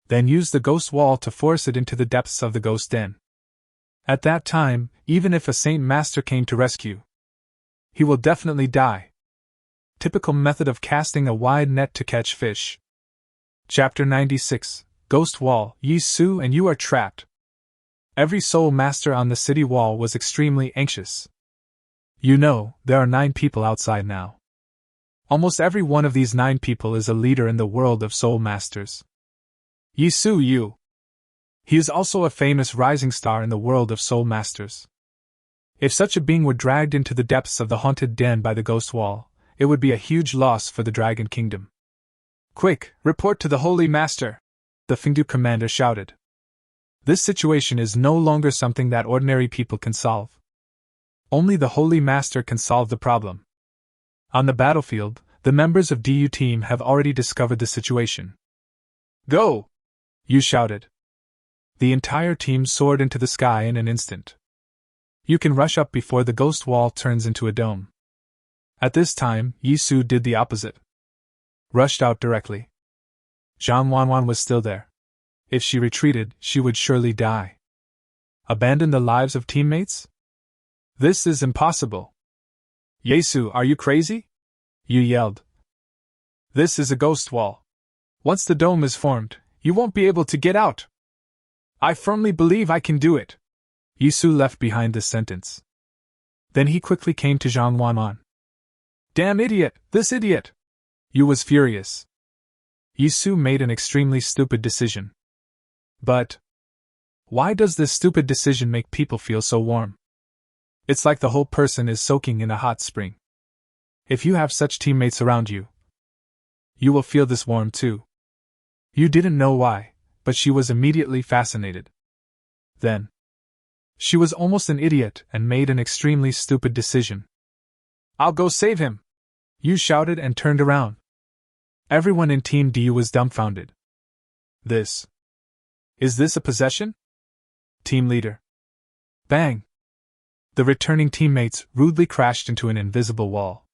then use the ghost wall to force it into the depths of the ghost den. At that time, even if a saint master came to rescue, he will definitely die. Typical method of casting a wide net to catch fish. Chapter 96, Ghost Wall. Yisu and you are trapped. Every soul master on the city wall was extremely anxious. You know, there are 9 people outside now. Almost every one of these 9 people is a leader in the world of soul masters. Yisu Yu. He is also a famous rising star in the world of soul masters. If such a being were dragged into the depths of the haunted den by the ghost wall, it would be a huge loss for the Dragon Kingdom. Quick, report to the Holy Master! The Fengdu commander shouted. This situation is no longer something that ordinary people can solve. Only the Holy Master can solve the problem. On the battlefield, the members of DU team have already discovered the situation. Go! You shouted. The entire team soared into the sky in an instant. You can rush up before the ghost wall turns into a dome. At this time, Yisu did the opposite. Rushed out directly. Zhang Wanwan was still there. If she retreated, she would surely die. Abandon the lives of teammates? This is impossible. Yisu, are you crazy? You yelled. This is a ghost wall. Once the dome is formed, you won't be able to get out. I firmly believe I can do it. Yisu left behind this sentence. Then he quickly came to Zhang Wanwan. Damn idiot, this idiot! Yu was furious. Yisu made an extremely stupid decision. But why does this stupid decision make people feel so warm? It's like the whole person is soaking in a hot spring. If you have such teammates around you, you will feel this warm too. You didn't know why, but she was immediately fascinated. Then, she was almost an idiot and made an extremely stupid decision. I'll go save him! You shouted and turned around. Everyone in Team DU was dumbfounded. Is this a possession? Team leader. Bang! The returning teammates rudely crashed into an invisible wall.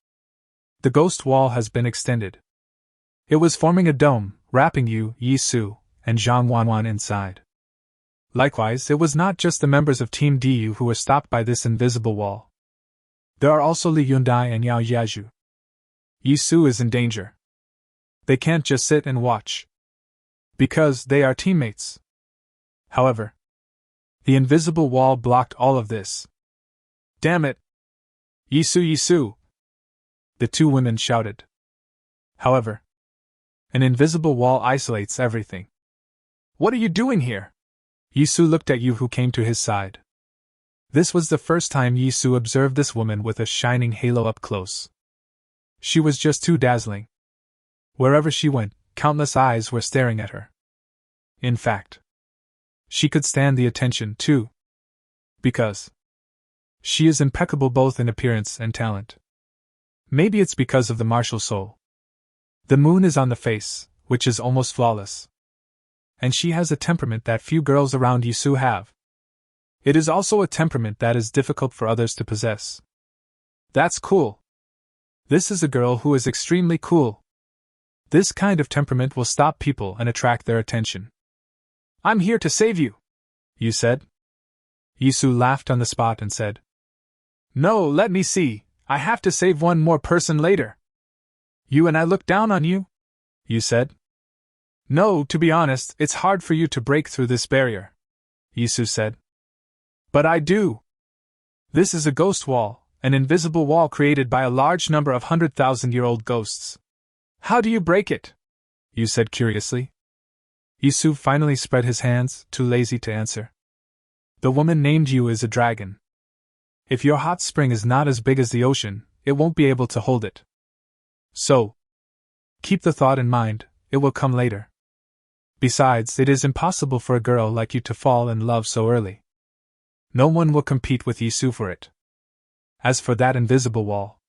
The ghost wall has been extended. It was forming a dome, wrapping Yu, Yisu, and Zhang Wanwan inside. Likewise, it was not just the members of Team DU who were stopped by this invisible wall. There are also Li Yundai and Yao Yazhu. Yisu is in danger. They can't just sit and watch. Because they are teammates. However, the invisible wall blocked all of this. Damn it! Yisu, Yisu! The 2 women shouted. However, an invisible wall isolates everything. What are you doing here? Yisu looked at Yu, who came to his side. This was the first time Yisu observed this woman with a shining halo up close. She was just too dazzling. Wherever she went, countless eyes were staring at her. In fact, she could stand the attention too. Because she is impeccable both in appearance and talent. Maybe it's because of the martial soul. The moon is on the face, which is almost flawless. And she has a temperament that few girls around Yisu have. It is also a temperament that is difficult for others to possess. That's cool. This is a girl who is extremely cool. This kind of temperament will stop people and attract their attention. I'm here to save you, you said. Yisu laughed on the spot and said, No, let me see, I have to save one more person later. You and I look down on you? You said. No, to be honest, it's hard for you to break through this barrier, Yisu said. But I do. This is a ghost wall, an invisible wall created by a large number of 100,000-year-old ghosts. How do you break it? You said curiously. Yisu finally spread his hands, too lazy to answer. The woman named you is a dragon. If your hot spring is not as big as the ocean, it won't be able to hold it. So, keep the thought in mind, it will come later. Besides, it is impossible for a girl like you to fall in love so early. No one will compete with Yisu for it. As for that invisible wall,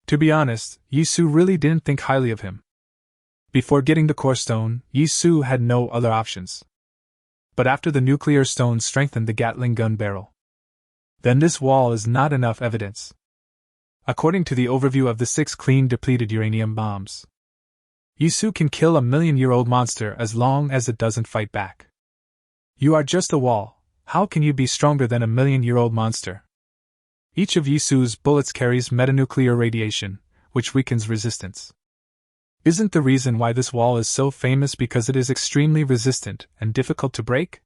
to be honest, Yisu really didn't think highly of him. Before getting the core stone, Yisu had no other options. But after the nuclear stone strengthened the Gatling gun barrel, then this wall is not enough evidence. According to the overview of the 6 clean depleted uranium bombs, Yisu can kill a million-year-old monster as long as it doesn't fight back. You are just a wall, how can you be stronger than a million-year-old monster? Each of Yisu's bullets carries metanuclear radiation, which weakens resistance. Isn't the reason why this wall is so famous because it is extremely resistant and difficult to break?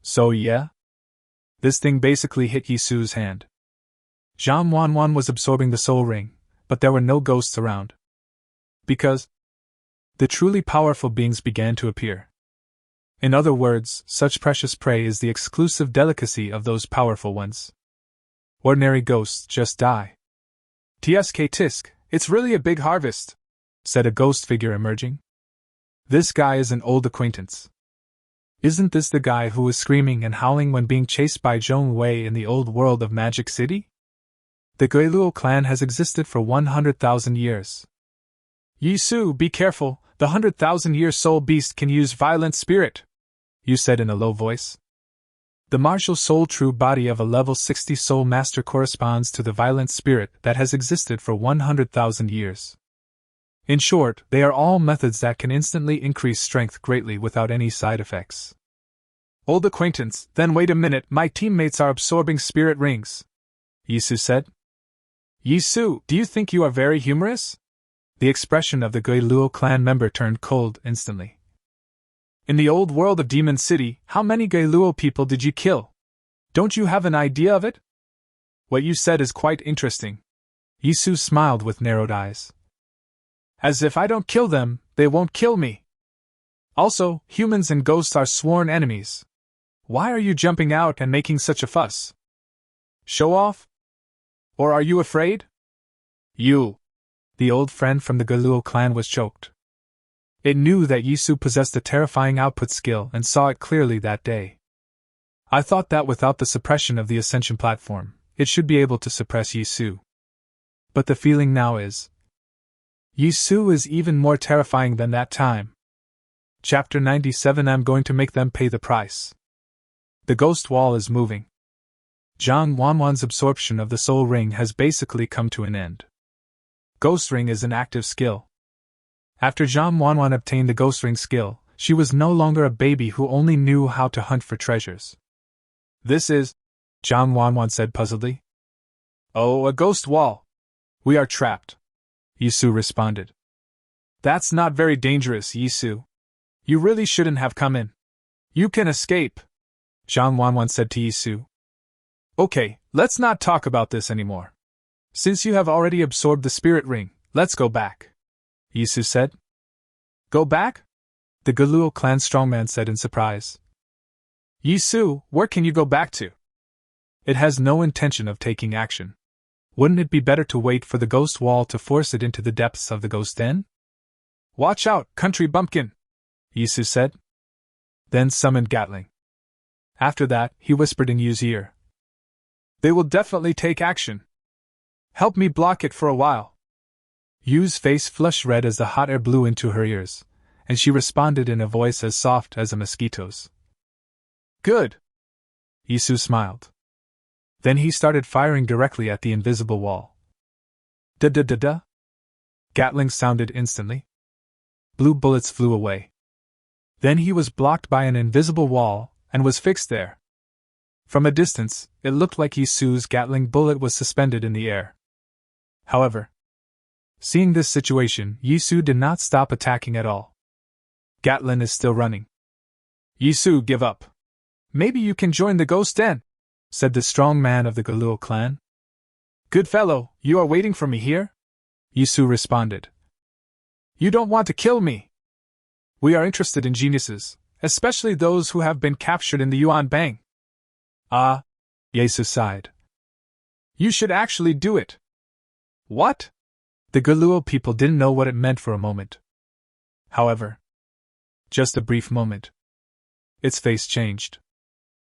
So yeah? This thing basically hit Yisu's hand. Zhang Wanwan was absorbing the soul ring, but there were no ghosts around. Because the truly powerful beings began to appear. In other words, such precious prey is the exclusive delicacy of those powerful ones. Ordinary ghosts just die. Tsk tisk, it's really a big harvest, said a ghost figure emerging. This guy is an old acquaintance. Isn't this the guy who was screaming and howling when being chased by Zhong Wei in the old world of Magic City? The Guiluo clan has existed for 100,000 years. Yisu, be careful, the 100,000-year soul beast can use violent spirit, you said in a low voice. The martial soul true body of a level 60 soul master corresponds to the violent spirit that has existed for 100,000 years. In short, they are all methods that can instantly increase strength greatly without any side effects. Old acquaintance, then wait a minute, my teammates are absorbing spirit rings, Yisu said. Yisu, do you think you are very humorous? The expression of the Guiluo clan member turned cold instantly. In the old world of Demon City, how many Guiluo people did you kill? Don't you have an idea of it? What you said is quite interesting. Yisu smiled with narrowed eyes. As if I don't kill them, they won't kill me. Also, humans and ghosts are sworn enemies. Why are you jumping out and making such a fuss? Show off? Or are you afraid? You. The old friend from the Guiluo clan was choked. It knew that Yisu possessed a terrifying output skill and saw it clearly that day. I thought that without the suppression of the Ascension platform, it should be able to suppress Yisu. But the feeling now is, Yisu is even more terrifying than that time. Chapter 97. I'm going to make them pay the price. The ghost wall is moving. Zhang Wanwan's absorption of the soul ring has basically come to an end. Ghost ring is an active skill. After Zhang Wanwan obtained the ghost ring skill, she was no longer a baby who only knew how to hunt for treasures. This is, Zhang Wanwan said puzzledly. Oh, a ghost wall. We are trapped, Yisu responded. That's not very dangerous, Yisu. You really shouldn't have come in. You can escape, Zhang Wanwan said to Yisu. Okay, let's not talk about this anymore. Since you have already absorbed the spirit ring, let's go back, Yisu said. Go back? The Guiluo clan strongman said in surprise. Yisu, where can you go back to? It has no intention of taking action. Wouldn't it be better to wait for the ghost wall to force it into the depths of the ghost den? Watch out, country bumpkin, Yisu said. Then summoned Gatling. After that, he whispered in Yu's ear. They will definitely take action. Help me block it for a while. Yu's face flushed red as the hot air blew into her ears, and she responded in a voice as soft as a mosquito's. Good. Yisu smiled. Then he started firing directly at the invisible wall. Da-da-da-da? Gatling sounded instantly. Blue bullets flew away. Then he was blocked by an invisible wall, and was fixed there. From a distance, it looked like Yisu's Gatling bullet was suspended in the air. However, seeing this situation, Yisu did not stop attacking at all. Gatling is still running. Yisu, give up. Maybe you can join the Ghost Den, said the strong man of the Galuo clan. Good fellow, you are waiting for me here? Yisu responded. You don't want to kill me. We are interested in geniuses, especially those who have been captured in the Yuan Bang. Ah, Yisu sighed. You should actually do it. What? The Galuo people didn't know what it meant for a moment. However, just a brief moment. Its face changed.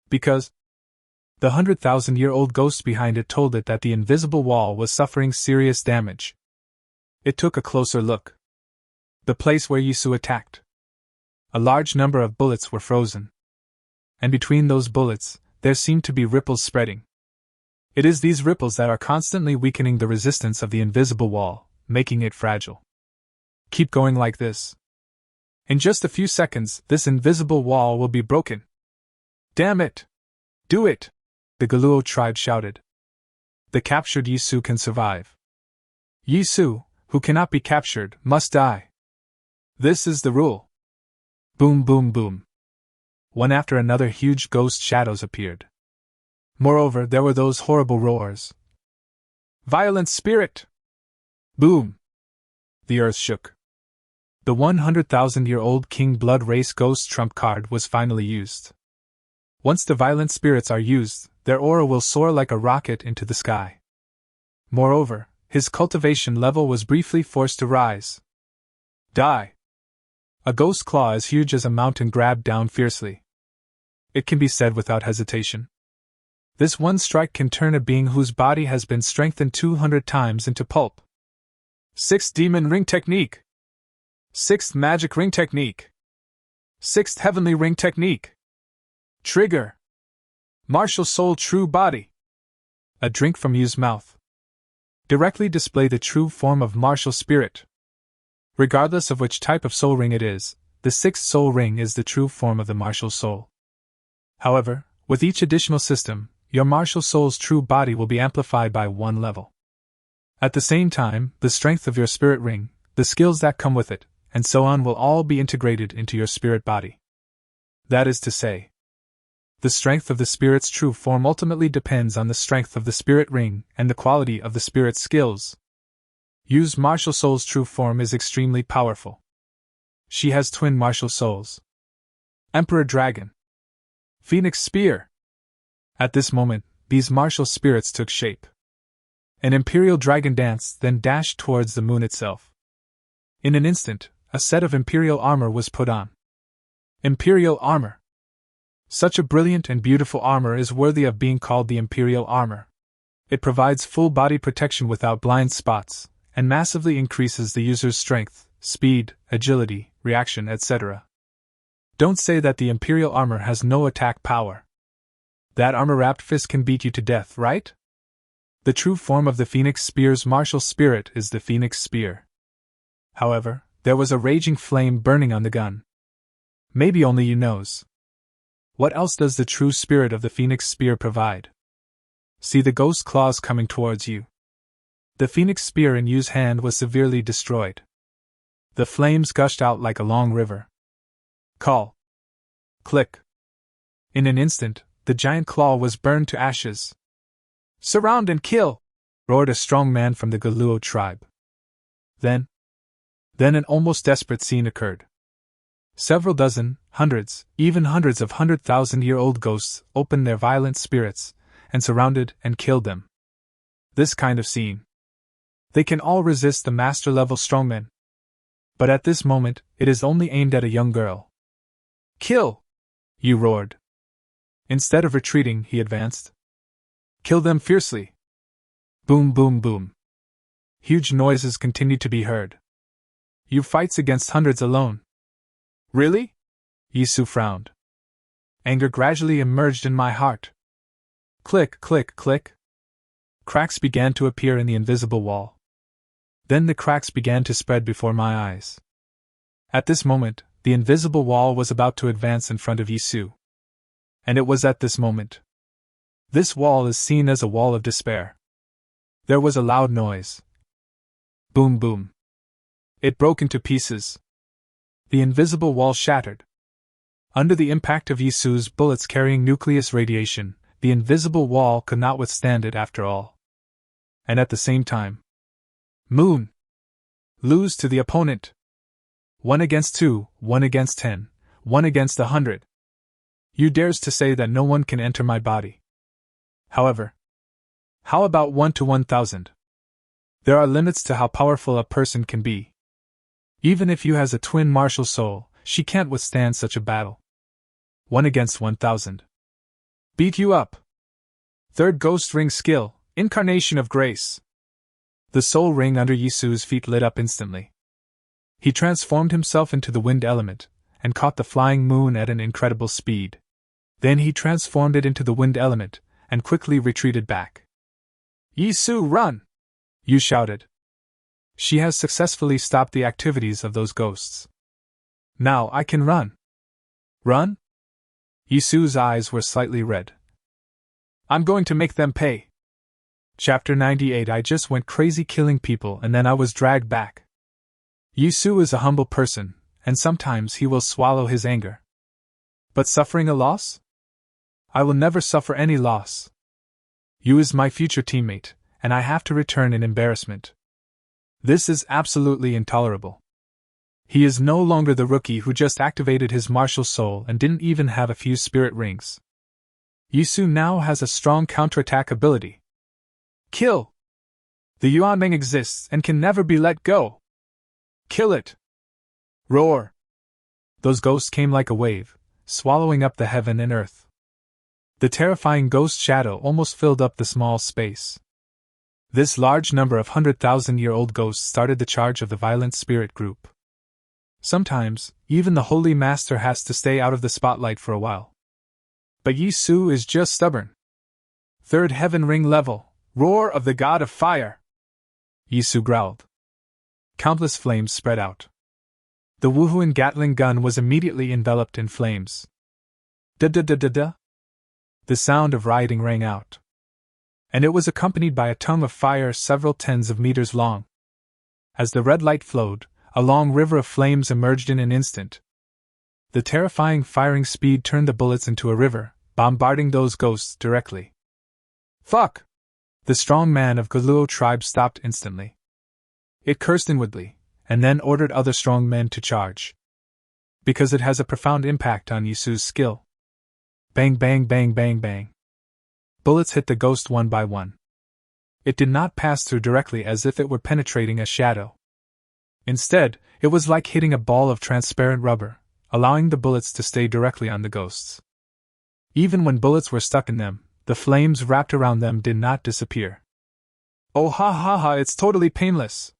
Because the 100,000-year-old ghost behind it told it that the invisible wall was suffering serious damage. It took a closer look. The place where Yisu attacked. A large number of bullets were frozen. And between those bullets, there seemed to be ripples spreading. It is these ripples that are constantly weakening the resistance of the invisible wall, making it fragile. Keep going like this. In just a few seconds, this invisible wall will be broken. Damn it! Do it! The Galuo tribe shouted. The captured Yisu can survive. Yisu, who cannot be captured, must die. This is the rule. Boom, boom, boom. One after another, huge ghost shadows appeared. Moreover, there were those horrible roars. Violent spirit! Boom! The earth shook. The 100,000-year-old King Blood Race Ghost trump card was finally used. Once the violent spirits are used, their aura will soar like a rocket into the sky. Moreover, his cultivation level was briefly forced to rise. Die! A ghost claw as huge as a mountain grabbed down fiercely. It can be said without hesitation. This one strike can turn a being whose body has been strengthened 200 times into pulp. 6th Demon Ring Technique. 6th Magic Ring Technique. 6th Heavenly Ring Technique. Trigger. Martial Soul True Body. A drink from Yu's mouth. Directly display the true form of martial spirit. Regardless of which type of soul ring it is, the 6th soul ring is the true form of the martial soul. However, with each additional system, your martial soul's true body will be amplified by 1 level. At the same time, the strength of your spirit ring, the skills that come with it, and so on will all be integrated into your spirit body. That is to say, the strength of the spirit's true form ultimately depends on the strength of the spirit ring and the quality of the spirit's skills. Yu's martial soul's true form is extremely powerful. She has twin martial souls. Emperor Dragon. Phoenix Spear. At this moment, these martial spirits took shape. An imperial dragon danced, then dashed towards the moon itself. In an instant, a set of imperial armor was put on. Imperial armor. Such a brilliant and beautiful armor is worthy of being called the imperial armor. It provides full body protection without blind spots, and massively increases the user's strength, speed, agility, reaction, etc. Don't say that the imperial armor has no attack power. That armor-wrapped fist can beat you to death, right? The true form of the Phoenix Spear's martial spirit is the Phoenix Spear. However, there was a raging flame burning on the gun. Maybe only you knows. What else does the true spirit of the Phoenix Spear provide? See the ghost claws coming towards you. The Phoenix Spear in Yu's hand was severely destroyed. The flames gushed out like a long river. Call. Click. In an instant, the giant claw was burned to ashes. Surround and kill! Roared a strong man from the Galuo tribe. Then an almost desperate scene occurred. Several dozen, hundreds, even hundreds of 100,000-year-old ghosts opened their violent spirits, and surrounded and killed them. This kind of scene. They can all resist the master-level strongmen. But at this moment, it is only aimed at a young girl. Kill! Yu roared. Instead of retreating, he advanced. Kill them fiercely! Boom, boom, boom. Huge noises continued to be heard. Yu fights against hundreds alone. Really? Yisu frowned. Anger gradually emerged in my heart. Click, click, click. Cracks began to appear in the invisible wall. Then the cracks began to spread before my eyes. At this moment, the invisible wall was about to advance in front of Yisu. And it was at this moment. This wall is seen as a wall of despair. There was a loud noise. Boom, boom. It broke into pieces. The invisible wall shattered. Under the impact of Yisu's bullets carrying nucleus radiation, the invisible wall could not withstand it after all. And at the same time, Moon! Lose to the opponent! 1 against 2, 1 against 10, 1 against 100. You dares to say that no one can enter my body. However, how about 1 to 1,000? There are limits to how powerful a person can be. Even if you has a twin martial soul, she can't withstand such a battle. 1 against 1,000. Beat you up. Third ghost ring skill, incarnation of grace. The soul ring under Yisu's feet lit up instantly. He transformed himself into the wind element, and caught the flying moon at an incredible speed. Then he transformed it into the wind element, and quickly retreated back. Yisu, run! You shouted. She has successfully stopped the activities of those ghosts. Now I can run. Run? Yisu's eyes were slightly red. I'm going to make them pay. Chapter 98. I just went crazy killing people and then I was dragged back. Yisu is a humble person, and sometimes he will swallow his anger. But suffering a loss? I will never suffer any loss. You is my future teammate, and I have to return in embarrassment. This is absolutely intolerable. He is no longer the rookie who just activated his martial soul and didn't even have a few spirit rings. Yisu now has a strong counterattack ability. Kill! The Yuanming exists and can never be let go. Kill it! Roar! Those ghosts came like a wave, swallowing up the heaven and earth. The terrifying ghost shadow almost filled up the small space. This large number of 100,000-year-old ghosts started the charge of the violent spirit group. Sometimes, even the Holy Master has to stay out of the spotlight for a while. But Yisu is just stubborn. Third heaven ring level, roar of the god of fire! Yisu growled. Countless flames spread out. The Wuhuan Gatling gun was immediately enveloped in flames. Da-da-da-da-da! The sound of rioting rang out. And it was accompanied by a tongue of fire several tens of meters long. As the red light flowed, a long river of flames emerged in an instant. The terrifying firing speed turned the bullets into a river, bombarding those ghosts directly. Fuck! The strong man of Galuo tribe stopped instantly. It cursed inwardly, and then ordered other strong men to charge. Because it has a profound impact on Yisu's skill. Bang bang bang bang bang. Bullets hit the ghost one by one. It did not pass through directly as if it were penetrating a shadow. Instead, it was like hitting a ball of transparent rubber, allowing the bullets to stay directly on the ghosts. Even when bullets were stuck in them, the flames wrapped around them did not disappear. Oh ha ha ha, it's totally painless.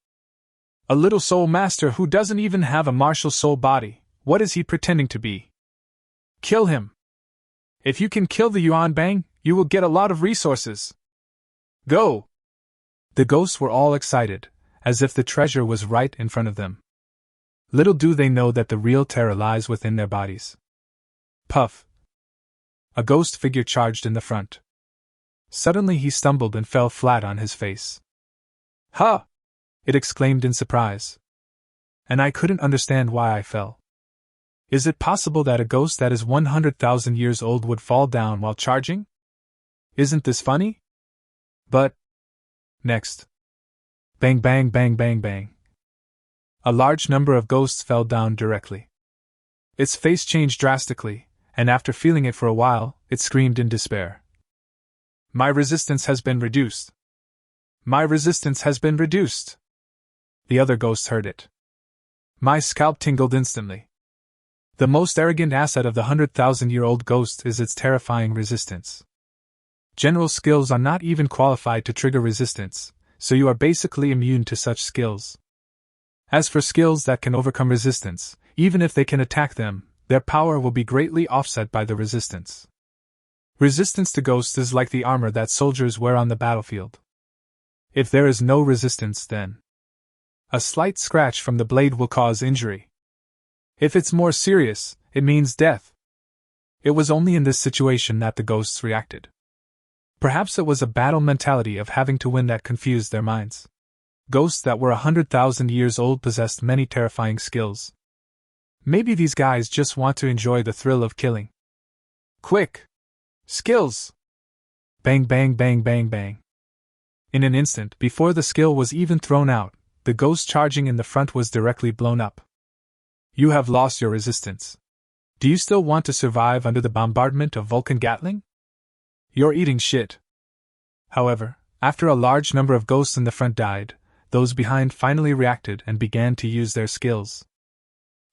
A little soul master who doesn't even have a martial soul body, what is he pretending to be? Kill him. If you can kill the Yuanbang, you will get a lot of resources. Go! The ghosts were all excited, as if the treasure was right in front of them. Little do they know that the real terror lies within their bodies. Puff! A ghost figure charged in the front. Suddenly he stumbled and fell flat on his face. Ha! It exclaimed in surprise. And I couldn't understand why I fell. Is it possible that a ghost that is 100,000 years old would fall down while charging? Isn't this funny? But... Next. Bang bang bang bang bang. A large number of ghosts fell down directly. Its face changed drastically, and after feeling it for a while, it screamed in despair. My resistance has been reduced. My resistance has been reduced. The other ghosts heard it. My scalp tingled instantly. The most arrogant asset of the 100,000-year-old ghost is its terrifying resistance. General skills are not even qualified to trigger resistance, so you are basically immune to such skills. As for skills that can overcome resistance, even if they can attack them, their power will be greatly offset by the resistance. Resistance to ghosts is like the armor that soldiers wear on the battlefield. If there is no resistance, then a slight scratch from the blade will cause injury. If it's more serious, it means death. It was only in this situation that the ghosts reacted. Perhaps it was a battle mentality of having to win that confused their minds. Ghosts that were 100,000 years old possessed many terrifying skills. Maybe these guys just want to enjoy the thrill of killing. Quick! Skills! Bang bang bang bang bang. In an instant, before the skill was even thrown out, the ghost charging in the front was directly blown up. You have lost your resistance. Do you still want to survive under the bombardment of Vulcan Gatling? You're eating shit. However, after a large number of ghosts in the front died, those behind finally reacted and began to use their skills.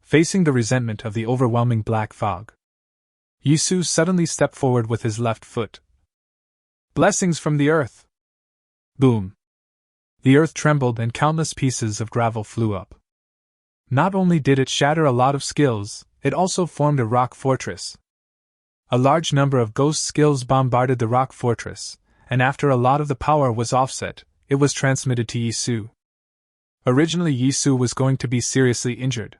Facing the resentment of the overwhelming black fog, Yisu suddenly stepped forward with his left foot. Blessings from the earth! Boom! The earth trembled and countless pieces of gravel flew up. Not only did it shatter a lot of skills, it also formed a rock fortress. A large number of ghost skills bombarded the rock fortress, and after a lot of the power was offset, it was transmitted to Yisu. Originally, Yisu was going to be seriously injured.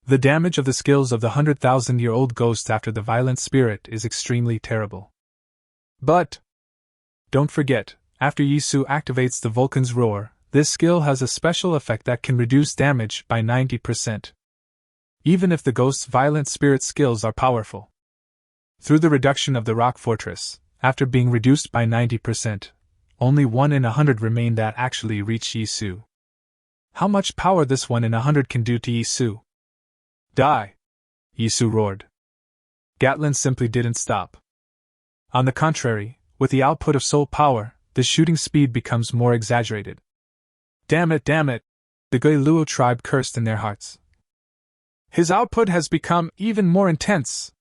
The damage of the skills of the 100,000-year-old ghost after the violent spirit is extremely terrible. But don't forget, after Yisu activates the Vulcan's roar, this skill has a special effect that can reduce damage by 90%. Even if the ghost's violent spirit skills are powerful. Through the reduction of the rock fortress, after being reduced by 90%, only 1 in 100 remained that actually reached Yisu. How much power this 1 in 100 can do to Yisu? Die! Yisu roared. Gatling simply didn't stop. On the contrary, with the output of soul power, the shooting speed becomes more exaggerated. Damn it, the Gui-Luo tribe cursed in their hearts. His output has become even more intense.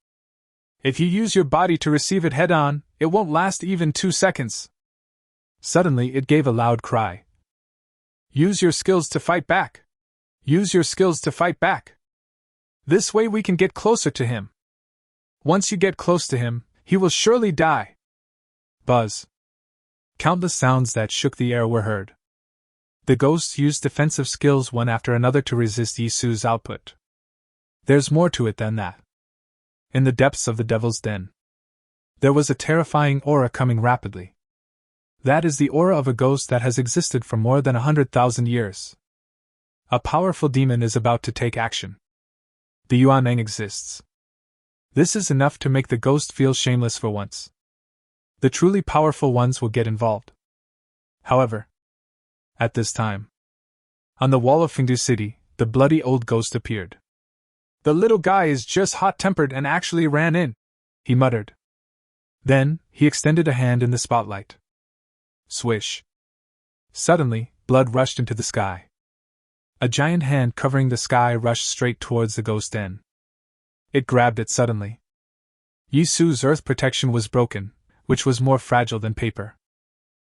If you use your body to receive it head-on, it won't last even 2 seconds. Suddenly it gave a loud cry. Use your skills to fight back. Use your skills to fight back. This way we can get closer to him. Once you get close to him, he will surely die. Buzz. Countless sounds that shook the air were heard. The ghosts used defensive skills one after another to resist Yisu's output. There's more to it than that. In the depths of the Devil's Den, there was a terrifying aura coming rapidly. That is the aura of a ghost that has existed for more than 100,000 years. A powerful demon is about to take action. The Yuaneng exists. This is enough to make the ghost feel shameless for once. The truly powerful ones will get involved. However, at this time, on the wall of Fengdu City, the bloody old ghost appeared. The little guy is just hot-tempered and actually ran in, he muttered. Then, he extended a hand in the spotlight. Swish. Suddenly, blood rushed into the sky. A giant hand covering the sky rushed straight towards the ghost den. It grabbed it suddenly. Yisu's earth protection was broken, which was more fragile than paper.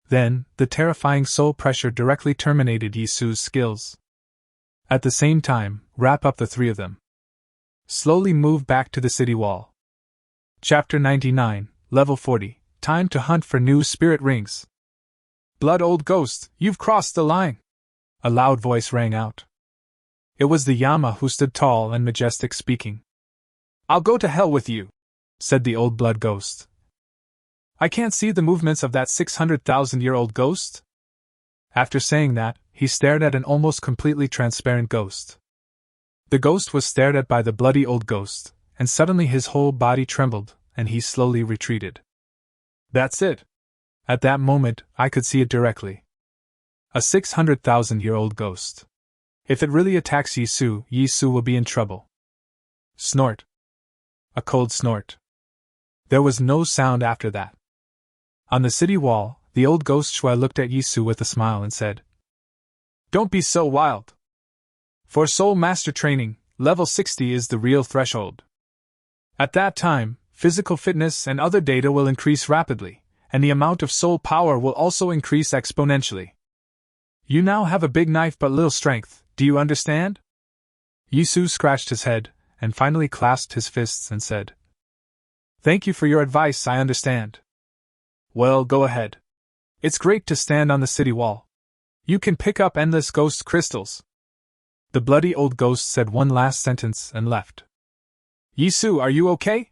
Then, the terrifying soul pressure directly terminated Yisu's skills. At the same time, wrap up the 3 of them. Slowly move back to the city wall. Chapter 99, Level 40, Time to hunt for new spirit rings. Blood old ghost, you've crossed the line! A loud voice rang out. It was the Yama who stood tall and majestic speaking. I'll go to hell with you, said the old blood ghost. I can't see the movements of that 600,000-year-old ghost? After saying that, he stared at an almost completely transparent ghost. The ghost was stared at by the bloody old ghost, and suddenly his whole body trembled, and he slowly retreated. That's it. At that moment, I could see it directly. A 600,000-year-old ghost. If it really attacks Yisu, Yisu will be in trouble. Snort. A cold snort. There was no sound after that. On the city wall, the old ghost Shui looked at Yisu with a smile and said, Don't be so wild. For Soul Master training, level 60 is the real threshold. At that time, physical fitness and other data will increase rapidly, and the amount of soul power will also increase exponentially. You now have a big knife but little strength, do you understand? Yisu scratched his head, and finally clasped his fists and said, "Thank you for your advice, I understand." "Well, go ahead. It's great to stand on the city wall. You can pick up endless ghost crystals." The bloody old ghost said one last sentence and left. "Yisu, are you okay?"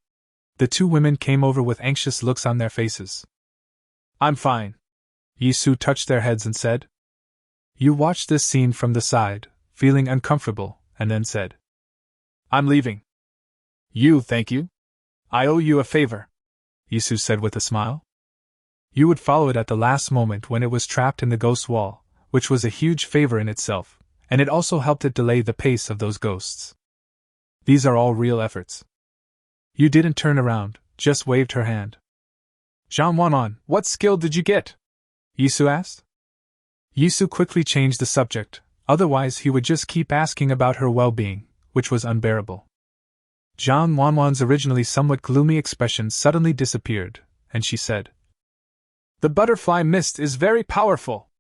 The two women came over with anxious looks on their faces. "I'm fine." Yisu touched their heads and said. You watched this scene from the side, feeling uncomfortable, and then said, "I'm leaving." Thank you. I owe you a favor," Yisu said with a smile. You would follow it at the last moment when it was trapped in the ghost wall, which was a huge favor in itself, and it also helped it delay the pace of those ghosts. These are all real efforts. You didn't turn around, just waved her hand. "Jean Wanwan, what skill did you get?" Yisu asked. Yisu quickly changed the subject, otherwise he would just keep asking about her well-being, which was unbearable. Jean Wanwan's originally somewhat gloomy expression suddenly disappeared, and she said, "The butterfly mist is very powerful.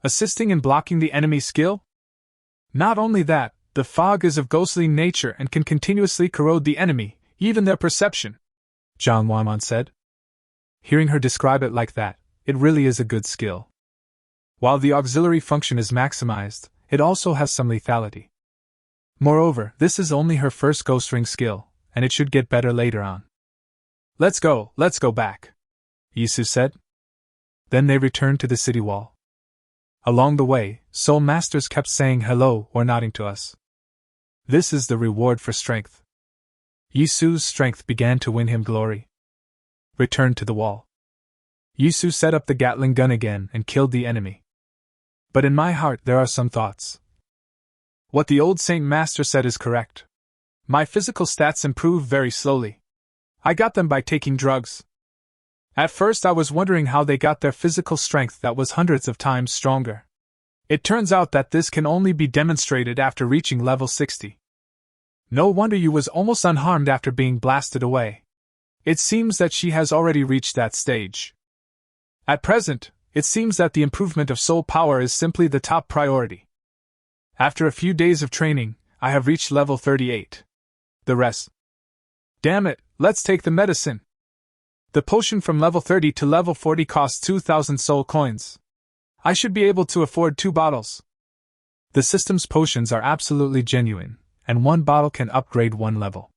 Assisting in blocking the enemy skill? Not only that, the fog is of ghostly nature and can continuously corrode the enemy, even their perception," Jean Wanwan said. Hearing her describe it like that, it really is a good skill. While the auxiliary function is maximized, it also has some lethality. Moreover, this is only her first ghost ring skill, and it should get better later on. Let's go back," Yisu said. Then they returned to the city wall. Along the way, soul masters kept saying hello or nodding to us. This is the reward for strength. Yisu's strength began to win him glory. Returned to the wall. Yisu set up the Gatling gun again and killed the enemy. But in my heart there are some thoughts. What the old Saint Master said is correct. My physical stats improve very slowly. I got them by taking drugs. At first I was wondering how they got their physical strength that was hundreds of times stronger. It turns out that this can only be demonstrated after reaching level 60. No wonder you was almost unharmed after being blasted away. It seems that she has already reached that stage. At present, it seems that the improvement of soul power is simply the top priority. After a few days of training, I have reached level 38. The rest. Damn it, let's take the medicine. The potion from level 30 to level 40 costs 2,000 soul coins. I should be able to afford 2 bottles. The system's potions are absolutely genuine, and 1 bottle can upgrade 1 level.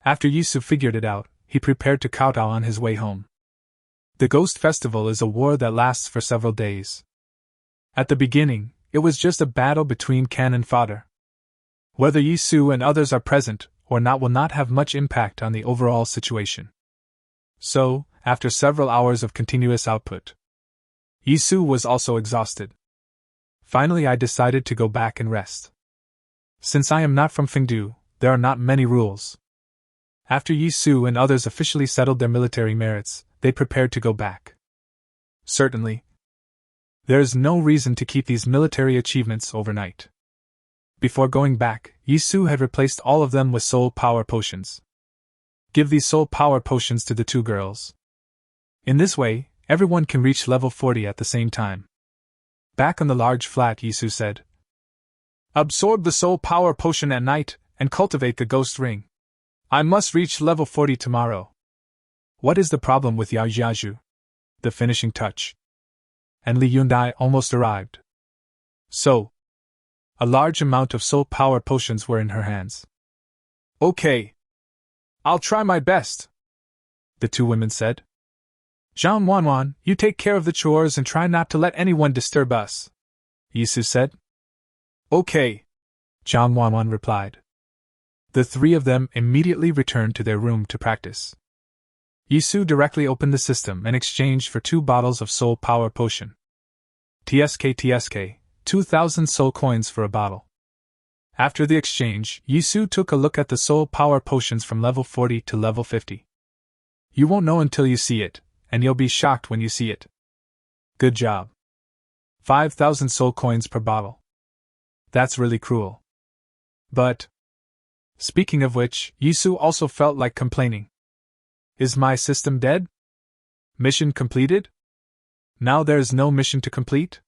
After Yisu figured it out, he prepared to kowtow on his way home. The Ghost Festival is a war that lasts for several days. At the beginning, it was just a battle between cannon fodder. Whether Yisu and others are present or not will not have much impact on the overall situation. So, after several hours of continuous output, Yisu was also exhausted. Finally I decided to go back and rest. Since I am not from Fengdu, there are not many rules. After Yisu and others officially settled their military merits, they prepared to go back. Certainly, there is no reason to keep these military achievements overnight. Before going back, Yisu had replaced all of them with soul power potions. Give these soul power potions to the 2 girls. In this way, everyone can reach level 40 at the same time. Back on the large flat, Yisu said, "Absorb the soul power potion at night, and cultivate the ghost ring. I must reach level 40 tomorrow." What is the problem with Yao Jiaju? The finishing touch. And Li Yundai almost arrived. So, a large amount of soul power potions were in her hands. "Okay. I'll try my best," the 2 women said. "Jean Wanwan, you take care of the chores and try not to let anyone disturb us," Yisu said. "Okay," Jean Wanwan replied. The 3 of them immediately returned to their room to practice. Yisu directly opened the system and exchanged for 2 bottles of soul power potion. TSK, 2,000 soul coins for a bottle. After the exchange, Yisu took a look at the soul power potions from level 40 to level 50. You won't know until you see it, and you'll be shocked when you see it. Good job. 5,000 soul coins per bottle. That's really cruel. But, speaking of which, Yisu also felt like complaining. Is my system dead? Mission completed? Now there is no mission to complete?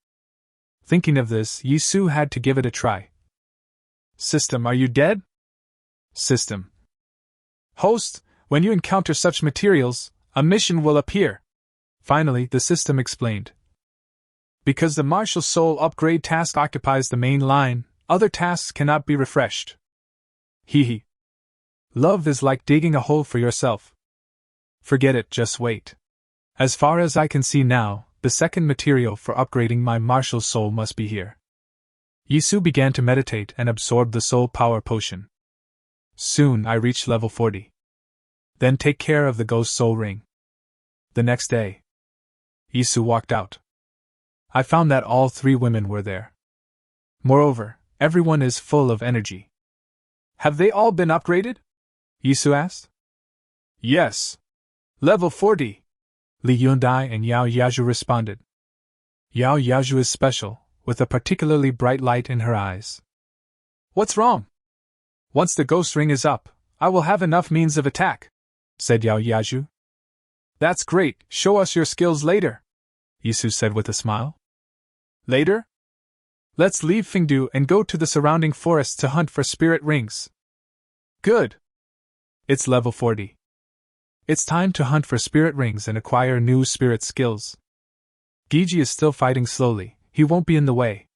Thinking of this, Yisu had to give it a try. System, are you dead? System. Host, when you encounter such materials, a mission will appear. Finally, the system explained. Because the martial soul upgrade task occupies the main line, other tasks cannot be refreshed. Hee. Love is like digging a hole for yourself. Forget it, just wait. As far as I can see now, the second material for upgrading my martial soul must be here. Yisu began to meditate and absorb the soul power potion. Soon I reached level 40. Then take care of the ghost soul ring. The next day, Yisu walked out. I found that all 3 women were there. Moreover, everyone is full of energy. Have they all been upgraded? Yisu asked. Yes. Level 40. Li Yundai and Yao Yaju responded. Yao Yaju is special, with a particularly bright light in her eyes. What's wrong? Once the ghost ring is up, I will have enough means of attack, said Yao Yaju. That's great, show us your skills later, Yisu said with a smile. Later? Let's leave Fengdu and go to the surrounding forests to hunt for spirit rings. Good. It's level 40. It's time to hunt for spirit rings and acquire new spirit skills. Gigi is still fighting slowly, he won't be in the way.